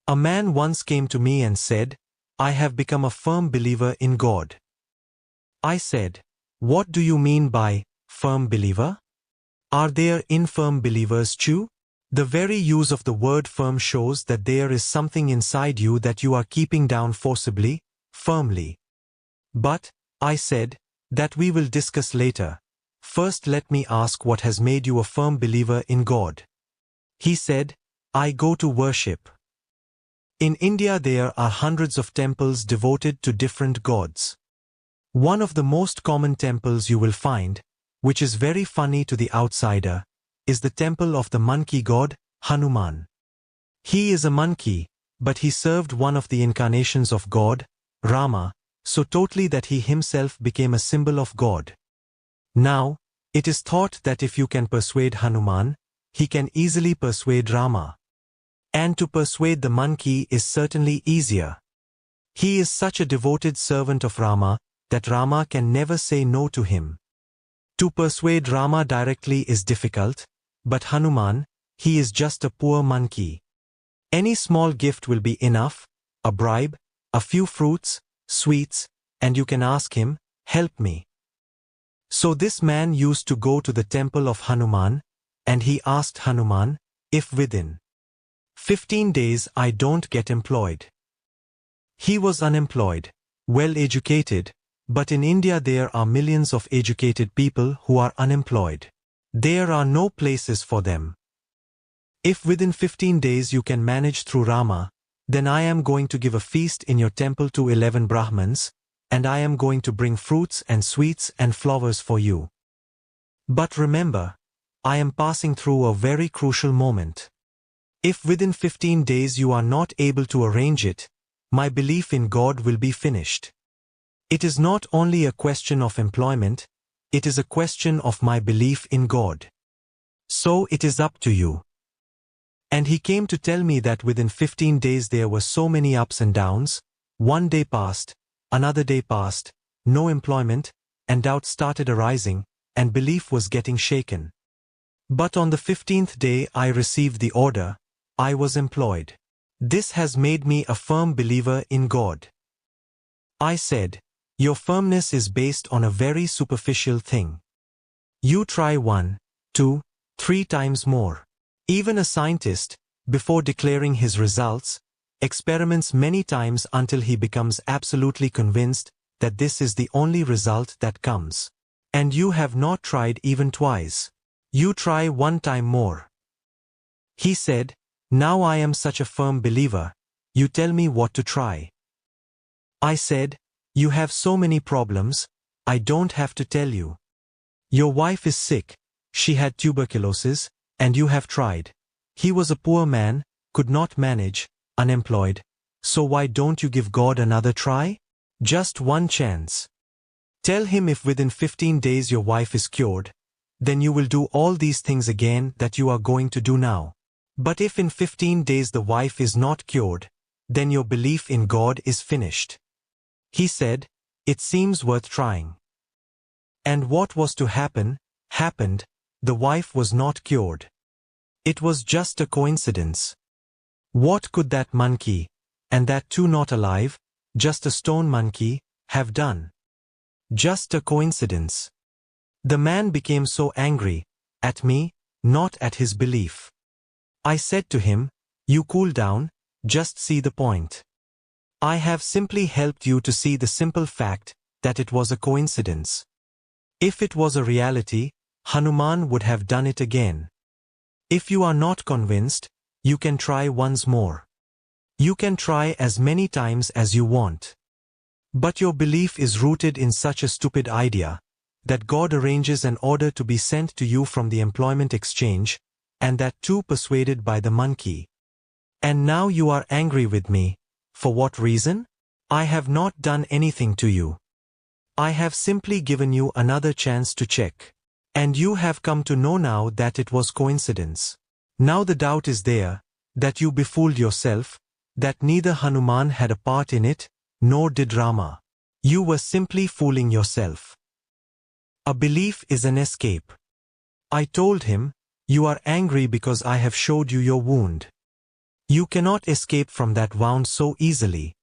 A man once came to me and said, I have become a firm believer in God. I said, what do you mean by firm believer? Are there infirm believers too? The very use of the word firm shows that there is something inside you that you are keeping down forcibly, firmly. But, I said, that we will discuss later. First let me ask what has made you a firm believer in God. He said, I go to worship. In India there are hundreds of temples devoted to different gods. One of the most common temples you will find, which is very funny to the outsider, is the temple of the monkey god, Hanuman. He is a monkey, but he served one of the incarnations of God, Rama, so totally that he himself became a symbol of God. Now, it is thought that if you can persuade Hanuman, he can easily persuade Rama. And to persuade the monkey is certainly easier. He is such a devoted servant of Rama that Rama can never say no to him. To persuade Rama directly is difficult, but Hanuman, he is just a poor monkey. Any small gift will be enough, a bribe, a few fruits, sweets, and you can ask him, help me. So this man used to go to the temple of Hanuman, and he asked Hanuman, if within 15 days I don't get employed. He was unemployed, well educated, but in India there are millions of educated people who are unemployed. There are no places for them. If within 15 days you can manage through Rama, then I am going to give a feast in your temple to 11 Brahmins, and I am going to bring fruits and sweets and flowers for you. But remember, I am passing through a very crucial moment. If within 15 days you are not able to arrange it, my belief in God will be finished. It is not only a question of employment, it is a question of my belief in God. So it is up to you. And he came to tell me that within 15 days there were so many ups and downs, one day passed, another day passed, no employment, and doubt started arising, and belief was getting shaken. But on the 15th day I received the order, I was employed. This has made me a firm believer in God. I said, your firmness is based on a very superficial thing. You try 1, 2, 3 times more. Even a scientist, before declaring his results, experiments many times until he becomes absolutely convinced that this is the only result that comes. And you have not tried even twice. You try 1 time more. He said, now I am such a firm believer, you tell me what to try. I said, you have so many problems, I don't have to tell you. Your wife is sick, she had tuberculosis, and you have tried. He was a poor man, could not manage, unemployed. So why don't you give God another try? Just 1 chance. Tell him if within 15 days your wife is cured, then you will do all these things again that you are going to do now. But if in 15 days the wife is not cured, then your belief in God is finished. He said, it seems worth trying. And what was to happen, happened. The wife was not cured. It was just a coincidence. What could that monkey, and that too not alive, just a stone monkey, have done? Just a coincidence. The man became so angry, at me, not at his belief. I said to him, you cool down, just see the point. I have simply helped you to see the simple fact that it was a coincidence. If it was a reality, Hanuman would have done it again. If you are not convinced, you can try once more. You can try as many times as you want. But your belief is rooted in such a stupid idea, that God arranges an order to be sent to you from the employment exchange, and that too persuaded by the monkey. And now you are angry with me. For what reason? I have not done anything to you. I have simply given you another chance to check. And you have come to know now that it was coincidence. Now the doubt is there, that you befooled yourself, that neither Hanuman had a part in it, nor did Rama. You were simply fooling yourself. A belief is an escape. I told him, you are angry because I have showed you your wound. You cannot escape from that wound so easily.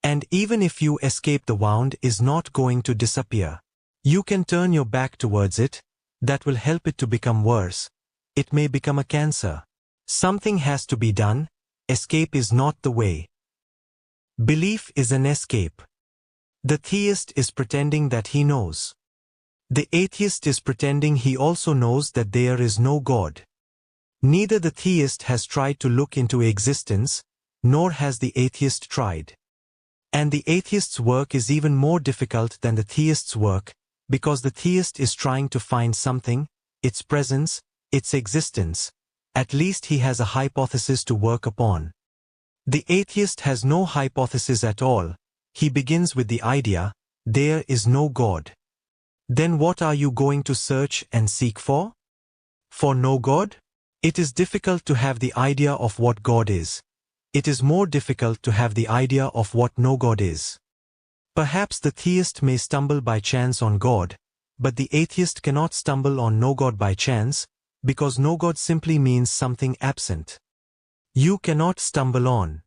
And even if you escape, the wound is not going to disappear. You can turn your back towards it. That will help it to become worse. It may become a cancer. Something has to be done. Escape is not the way. Belief is an escape. The theist is pretending that he knows. The atheist is pretending he also knows that there is no God. Neither the theist has tried to look into existence, nor has the atheist tried. And the atheist's work is even more difficult than the theist's work, because the theist is trying to find something, its presence, its existence, at least he has a hypothesis to work upon. The atheist has no hypothesis at all. He begins with the idea, there is no God. Then what are you going to search and seek for? For no God? It is difficult to have the idea of what God is. It is more difficult to have the idea of what no God is. Perhaps the theist may stumble by chance on God, but the atheist cannot stumble on no God by chance, because no God simply means something absent. You cannot stumble on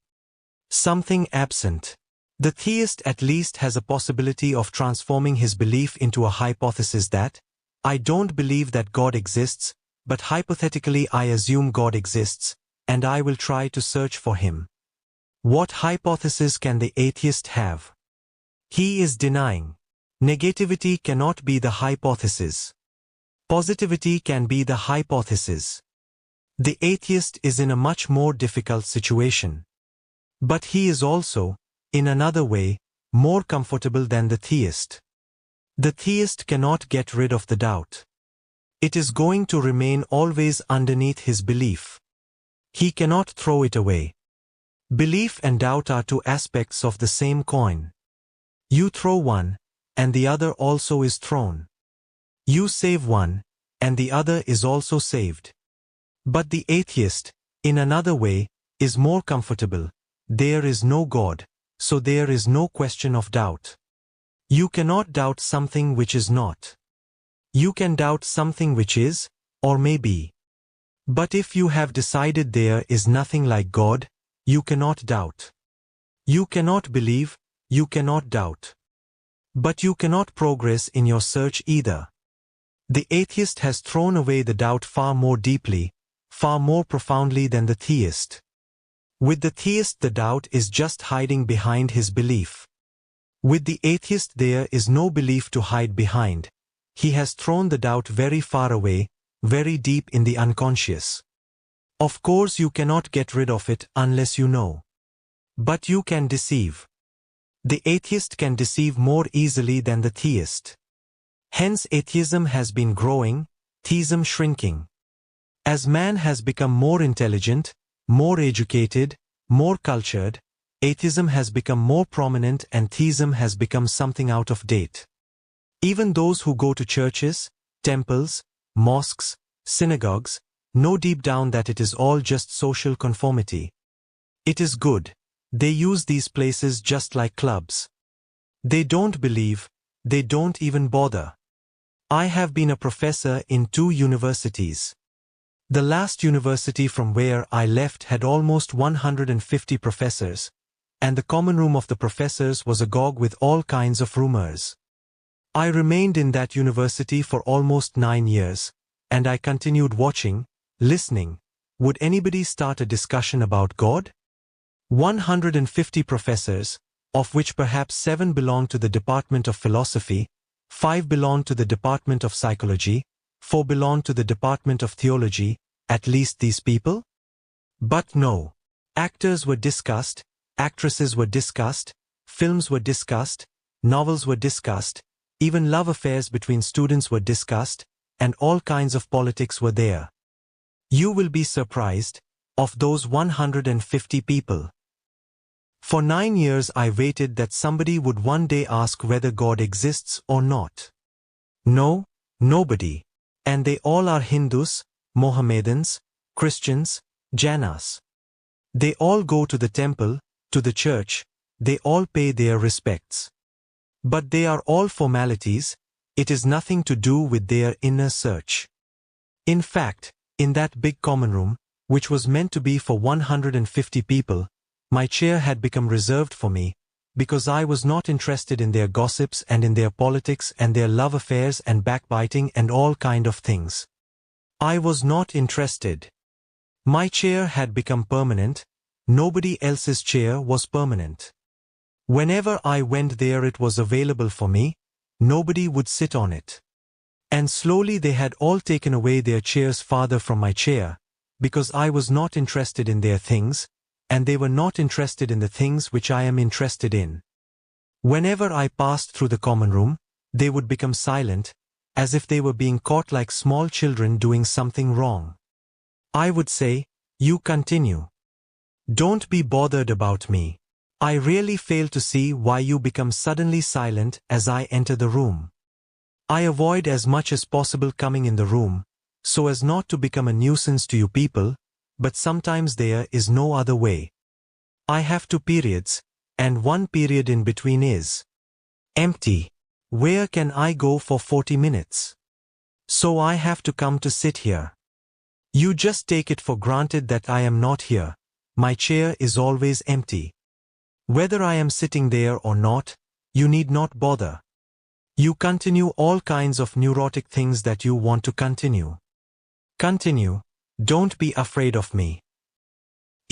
something absent. The theist at least has a possibility of transforming his belief into a hypothesis that, I don't believe that God exists, but hypothetically I assume God exists, and I will try to search for him. What hypothesis can the atheist have? He is denying. Negativity cannot be the hypothesis. Positivity can be the hypothesis. The atheist is in a much more difficult situation. But he is also, in another way, more comfortable than the theist. The theist cannot get rid of the doubt. It is going to remain always underneath his belief. He cannot throw it away. Belief and doubt are two aspects of the same coin. You throw one, and the other also is thrown. You save one, and the other is also saved. But the atheist, in another way, is more comfortable. There is no God, so there is no question of doubt. You cannot doubt something which is not. You can doubt something which is, or may be. But if you have decided there is nothing like God, you cannot doubt. You cannot believe, you cannot doubt. But you cannot progress in your search either. The atheist has thrown away the doubt far more deeply, far more profoundly than the theist. With the theist the doubt is just hiding behind his belief. With the atheist there is no belief to hide behind. He has thrown the doubt very far away, very deep in the unconscious. Of course you cannot get rid of it unless you know. But you can deceive. The atheist can deceive more easily than the theist. Hence atheism has been growing, theism shrinking. As man has become more intelligent, more educated, more cultured, atheism has become more prominent and theism has become something out of date. Even those who go to churches, temples, mosques, synagogues, know deep down that it is all just social conformity. It is good. They use these places just like clubs. They don't believe, they don't even bother. I have been a professor in 2 universities. The last university from where I left had almost 150 professors, and the common room of the professors was agog with all kinds of rumors. I remained in that university for almost 9 years, and I continued watching, listening. Would anybody start a discussion about God? 150 professors, of which perhaps 7 belong to the Department of Philosophy, 5 belong to the Department of Psychology, 4 belong to the Department of Theology, at least these people? But no. Actors were discussed, actresses were discussed, films were discussed, novels were discussed, even love affairs between students were discussed, and all kinds of politics were there. You will be surprised, of those 150 people. For 9 years I waited that somebody would one day ask whether God exists or not. No, nobody. And they all are Hindus, Mohammedans, Christians, Jainas. They all go to the temple, to the church, they all pay their respects. But they are all formalities, it is nothing to do with their inner search. In fact, in that big common room, which was meant to be for 150 people, my chair had become reserved for me, because I was not interested in their gossips and in their politics and their love affairs and backbiting and all kind of things. I was not interested. My chair had become permanent, nobody else's chair was permanent. Whenever I went there it was available for me, nobody would sit on it. And slowly they had all taken away their chairs farther from my chair, because I was not interested in their things, and they were not interested in the things which I am interested in. Whenever I passed through the common room, they would become silent, as if they were being caught like small children doing something wrong. I would say, "You continue. Don't be bothered about me." I really fail to see why you become suddenly silent as I enter the room. I avoid as much as possible coming in the room, so as not to become a nuisance to you people, but sometimes there is no other way. I have 2 periods, and 1 period in between is empty. Where can I go for 40 minutes? So I have to come to sit here. You just take it for granted that I am not here. My chair is always empty. Whether I am sitting there or not, you need not bother. You continue all kinds of neurotic things that you want to continue. Continue. Don't be afraid of me.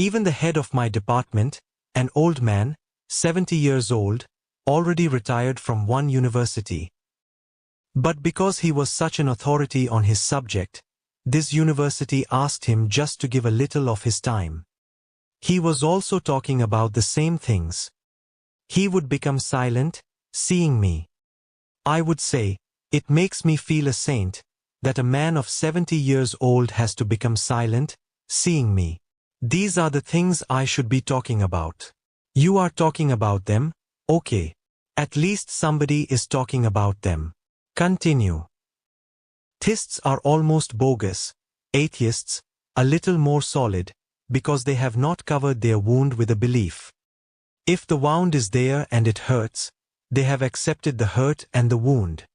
Even the head of my department, an old man, 70 years old, already retired from one university. But because he was such an authority on his subject, this university asked him just to give a little of his time. He was also talking about the same things. He would become silent, seeing me. I would say, it makes me feel a saint, that a man of 70 years old has to become silent, seeing me. These are the things I should be talking about. You are talking about them, okay. At least somebody is talking about them. Continue. Theists are almost bogus, atheists, a little more solid, because they have not covered their wound with a belief. If the wound is there and it hurts, they have accepted the hurt and the wound.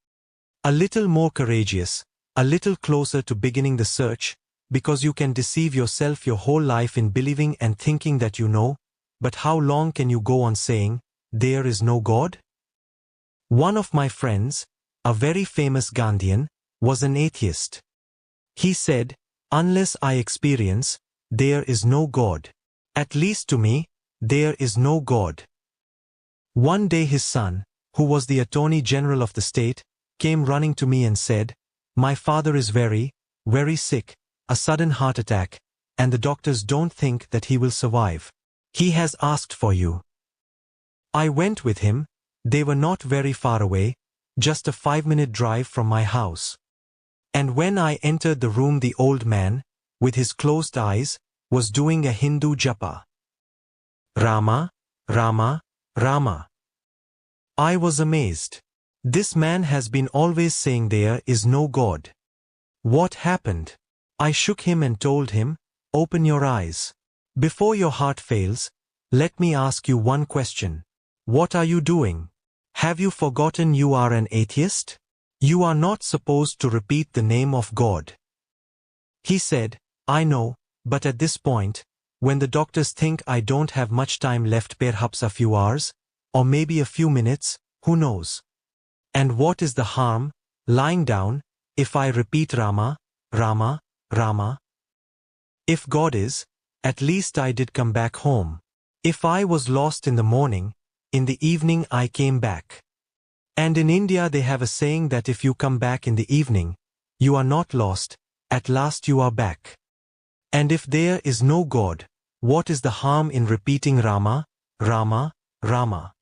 A little more courageous, a little closer to beginning the search, because you can deceive yourself your whole life in believing and thinking that you know, but how long can you go on saying, "There is no God"? One of my friends, a very famous Gandhian, was an atheist. He said, "Unless I experience, there is no God. At least to me, there is no God." One day his son, who was the Attorney General of the state, came running to me and said, "My father is very, very sick, a sudden heart attack, and the doctors don't think that he will survive. He has asked for you." I went with him. They were not very far away, just a 5-minute drive from my house. And when I entered the room, the old man, with his closed eyes, was doing a Hindu japa. Rama, Rama, Rama. I was amazed. This man has been always saying there is no God. What happened? I shook him and told him, "Open your eyes. Before your heart fails, let me ask you one question. What are you doing? Have you forgotten you are an atheist? You are not supposed to repeat the name of God." He said, "I know, but at this point, when the doctors think I don't have much time left, perhaps a few hours, or maybe a few minutes, who knows? And what is the harm, lying down, if I repeat Rama, Rama, Rama? If God is, at least I did come back home. If I was lost in the morning, in the evening I came back. And in India they have a saying that if you come back in the evening, you are not lost, at last you are back. And if there is no God, what is the harm in repeating Rama, Rama, Rama?"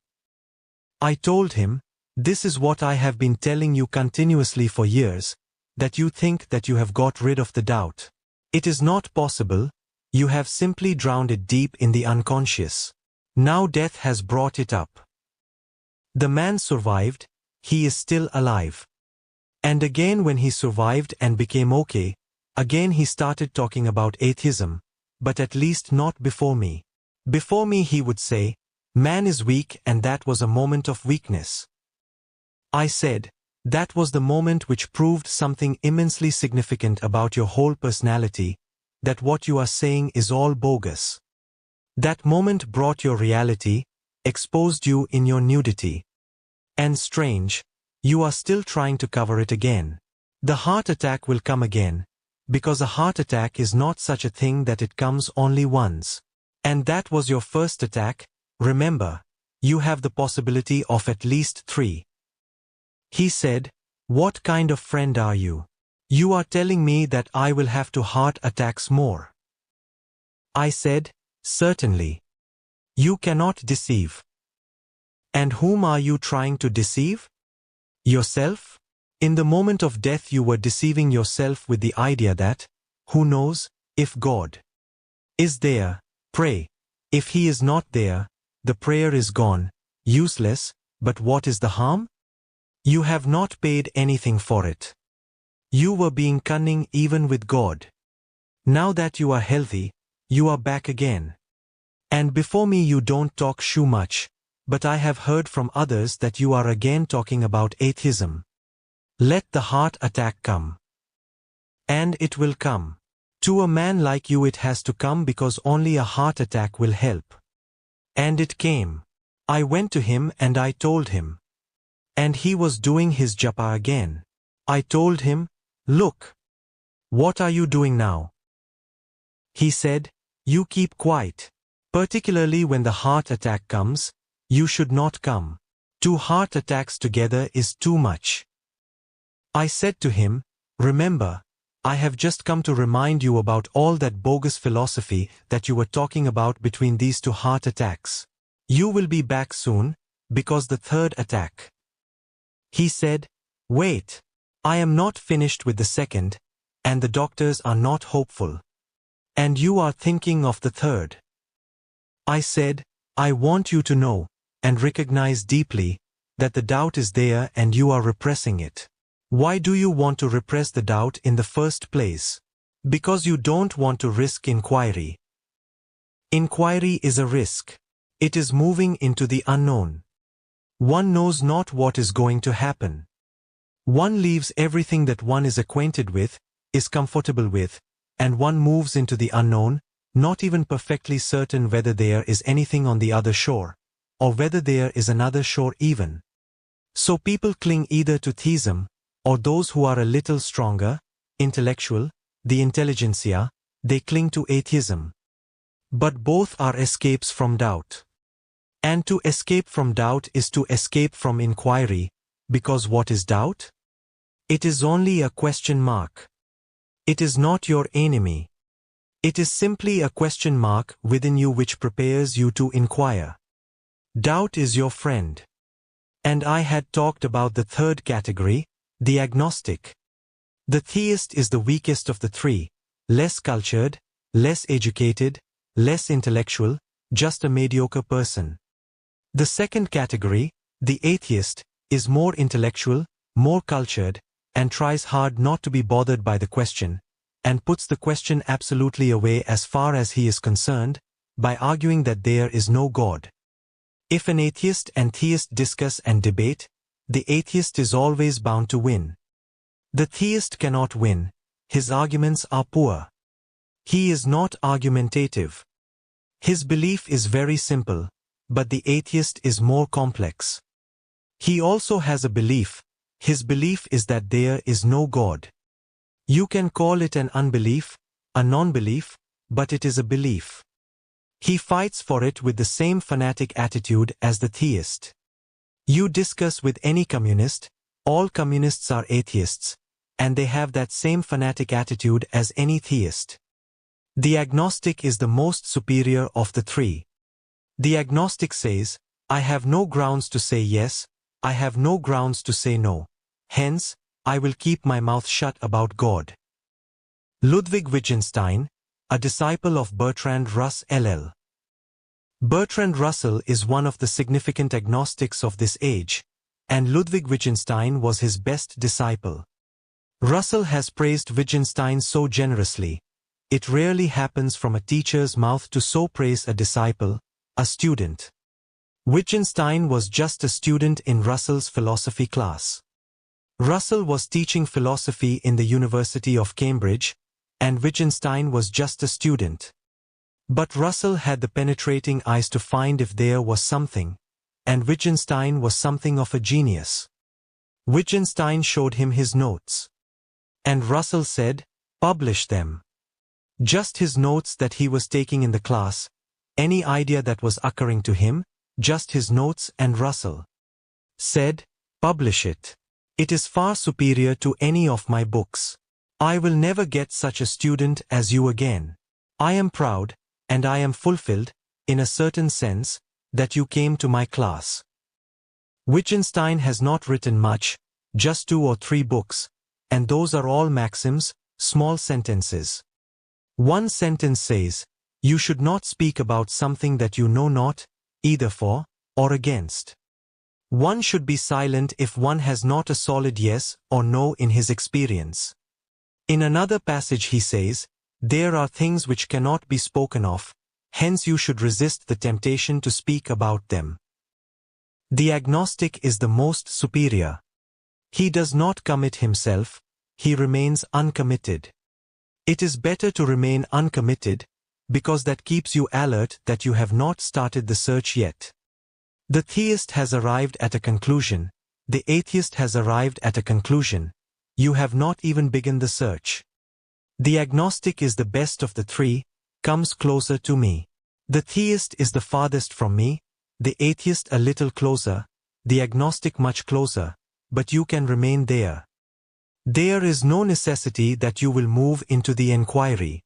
I told him, "This is what I have been telling you continuously for years, that you think that you have got rid of the doubt. It is not possible, you have simply drowned it deep in the unconscious. Now death has brought it up. The man survived, he is still alive. And again when he survived and became okay, again he started talking about atheism, but at least not before me. Before me he would say, man is weak, and that was a moment of weakness. I said, that was the moment which proved something immensely significant about your whole personality, that what you are saying is all bogus. That moment brought your reality, exposed you in your nudity. And strange, you are still trying to cover it again. The heart attack will come again, because a heart attack is not such a thing that it comes only once. And that was your first attack, remember, you have the possibility of at least 3. He said, what kind of friend are you? You are telling me that I will have to heart attacks more. I said, certainly. You cannot deceive. And whom are you trying to deceive? Yourself? In the moment of death you were deceiving yourself with the idea that, who knows, if God is there, pray. If He is not there, the prayer is gone, useless, but what is the harm? You have not paid anything for it. You were being cunning even with God. Now that you are healthy, you are back again. And before me you don't talk shoo much, but I have heard from others that you are again talking about atheism. Let the heart attack come. And it will come. To a man like you it has to come because only a heart attack will help. And it came. I went to him and I told him. And he was doing his japa again. I told him, look. What are you doing now? He said, you keep quiet. Particularly when the heart attack comes, you should not come. 2 heart attacks together is too much. I said to him, remember, I have just come to remind you about all that bogus philosophy that you were talking about between these 2 heart attacks. You will be back soon, because the 3rd attack. He said, wait, I am not finished with the 2nd, and the doctors are not hopeful. And you are thinking of the 3rd. I said, I want you to know, and recognize deeply, that the doubt is there and you are repressing it. Why do you want to repress the doubt in the first place? Because you don't want to risk inquiry. Inquiry is a risk. It is moving into the unknown. One knows not what is going to happen. One leaves everything that one is acquainted with, is comfortable with, and one moves into the unknown, not even perfectly certain whether there is anything on the other shore, or whether there is another shore even. So people cling either to theism, or those who are a little stronger, intellectual, the intelligentsia, they cling to atheism. But both are escapes from doubt. And to escape from doubt is to escape from inquiry, because what is doubt? It is only a question mark. It is not your enemy. It is simply a question mark within you which prepares you to inquire. Doubt is your friend. And I had talked about the 3rd category, the agnostic. The theist is the weakest of the 3, less cultured, less educated, less intellectual, just a mediocre person. The 2nd category, the atheist, is more intellectual, more cultured, and tries hard not to be bothered by the question, and puts the question absolutely away as far as he is concerned, by arguing that there is no God. If an atheist and theist discuss and debate, the atheist is always bound to win. The theist cannot win, his arguments are poor. He is not argumentative. His belief is very simple, but the atheist is more complex. He also has a belief, his belief is that there is no God. You can call it an unbelief, a non-belief, but it is a belief. He fights for it with the same fanatic attitude as the theist. You discuss with any communist, all communists are atheists, and they have that same fanatic attitude as any theist. The agnostic is the most superior of the 3. The agnostic says, I have no grounds to say yes, I have no grounds to say no. Hence, I will keep my mouth shut about God. Ludwig Wittgenstein, a disciple of Bertrand Russell. Bertrand Russell is one of the significant agnostics of this age, and Ludwig Wittgenstein was his best disciple. Russell has praised Wittgenstein so generously. It rarely happens from a teacher's mouth to so praise a disciple, a student. Wittgenstein was just a student in Russell's philosophy class. Russell was teaching philosophy in the University of Cambridge, and Wittgenstein was just a student. But Russell had the penetrating eyes to find if there was something, and Wittgenstein was something of a genius. Wittgenstein showed him his notes. And Russell said, publish them. Just his notes that he was taking in the class, any idea that was occurring to him, just his notes, and Russell said, publish it. It is far superior to any of my books. I will never get such a student as you again. I am proud, and I am fulfilled, in a certain sense, that you came to my class. Wittgenstein has not written much, just 2 or 3 books, and those are all maxims, small sentences. One sentence says, you should not speak about something that you know not, either for or against. One should be silent if one has not a solid yes or no in his experience. In another passage he says, there are things which cannot be spoken of, hence you should resist the temptation to speak about them. The agnostic is the most superior. He does not commit himself, he remains uncommitted. It is better to remain uncommitted, because that keeps you alert that you have not started the search yet. The theist has arrived at a conclusion, the atheist has arrived at a conclusion, you have not even begun the search. The agnostic is the best of the three, comes closer to me. The theist is the farthest from me, the atheist a little closer, the agnostic much closer, but you can remain there. There is no necessity that you will move into the inquiry.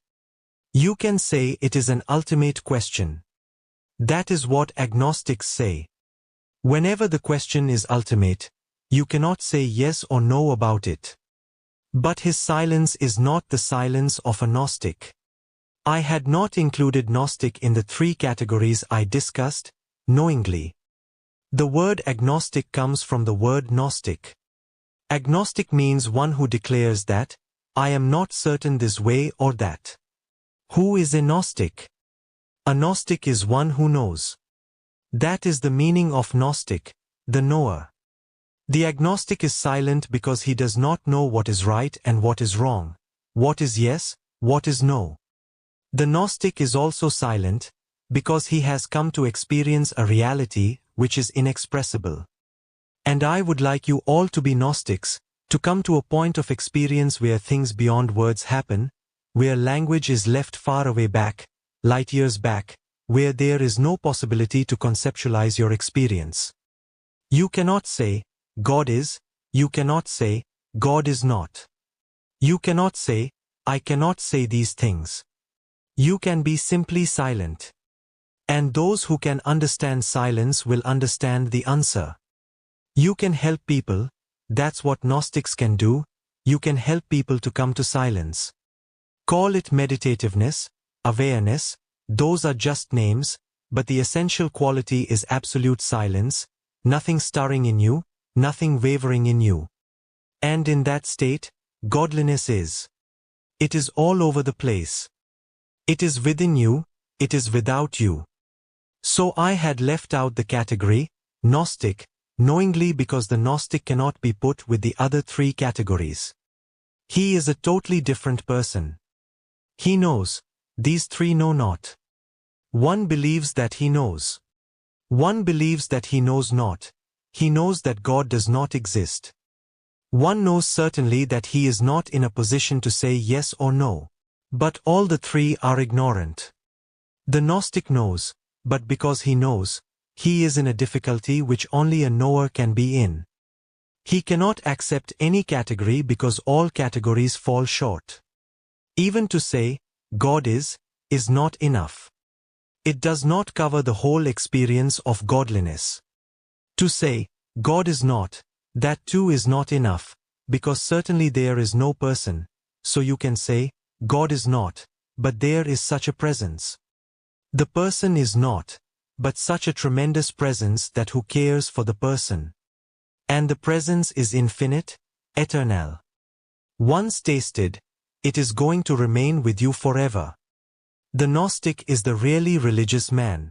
You can say it is an ultimate question. That is what agnostics say. Whenever the question is ultimate, you cannot say yes or no about it. But his silence is not the silence of a Gnostic. I had not included Gnostic in the 3 categories I discussed, knowingly. The word agnostic comes from the word Gnostic. Agnostic means one who declares that, I am not certain this way or that. Who is a Gnostic? A Gnostic is one who knows. That is the meaning of Gnostic, the knower. The agnostic is silent because he does not know what is right and what is wrong, what is yes, what is no. The Gnostic is also silent, because he has come to experience a reality which is inexpressible. And I would like you all to be Gnostics, to come to a point of experience where things beyond words happen, where language is left far away back, light years back, where there is no possibility to conceptualize your experience. You cannot say, God is, you cannot say, God is not. You cannot say, I cannot say these things. You can be simply silent. And those who can understand silence will understand the answer. You can help people, that's what Gnostics can do, you can help people to come to silence. Call it meditativeness, awareness, those are just names, but the essential quality is absolute silence, nothing stirring in you, nothing wavering in you. And in that state, godliness is. It is all over the place. It is within you, it is without you. So I had left out the category, Gnostic, knowingly because the Gnostic cannot be put with the other 3 categories. He is a totally different person. He knows, these 3 know not. One believes that he knows. One believes that he knows not. He knows that God does not exist. One knows certainly that he is not in a position to say yes or no. But all the 3 are ignorant. The Gnostic knows, but because he knows, he is in a difficulty which only a knower can be in. He cannot accept any category because all categories fall short. Even to say, God is not enough. It does not cover the whole experience of godliness. To say, God is not, that too is not enough, because certainly there is no person, so you can say, God is not, but there is such a presence. The person is not, but such a tremendous presence that who cares for the person? And the presence is infinite, eternal. Once tasted, it is going to remain with you forever. The Gnostic is the really religious man.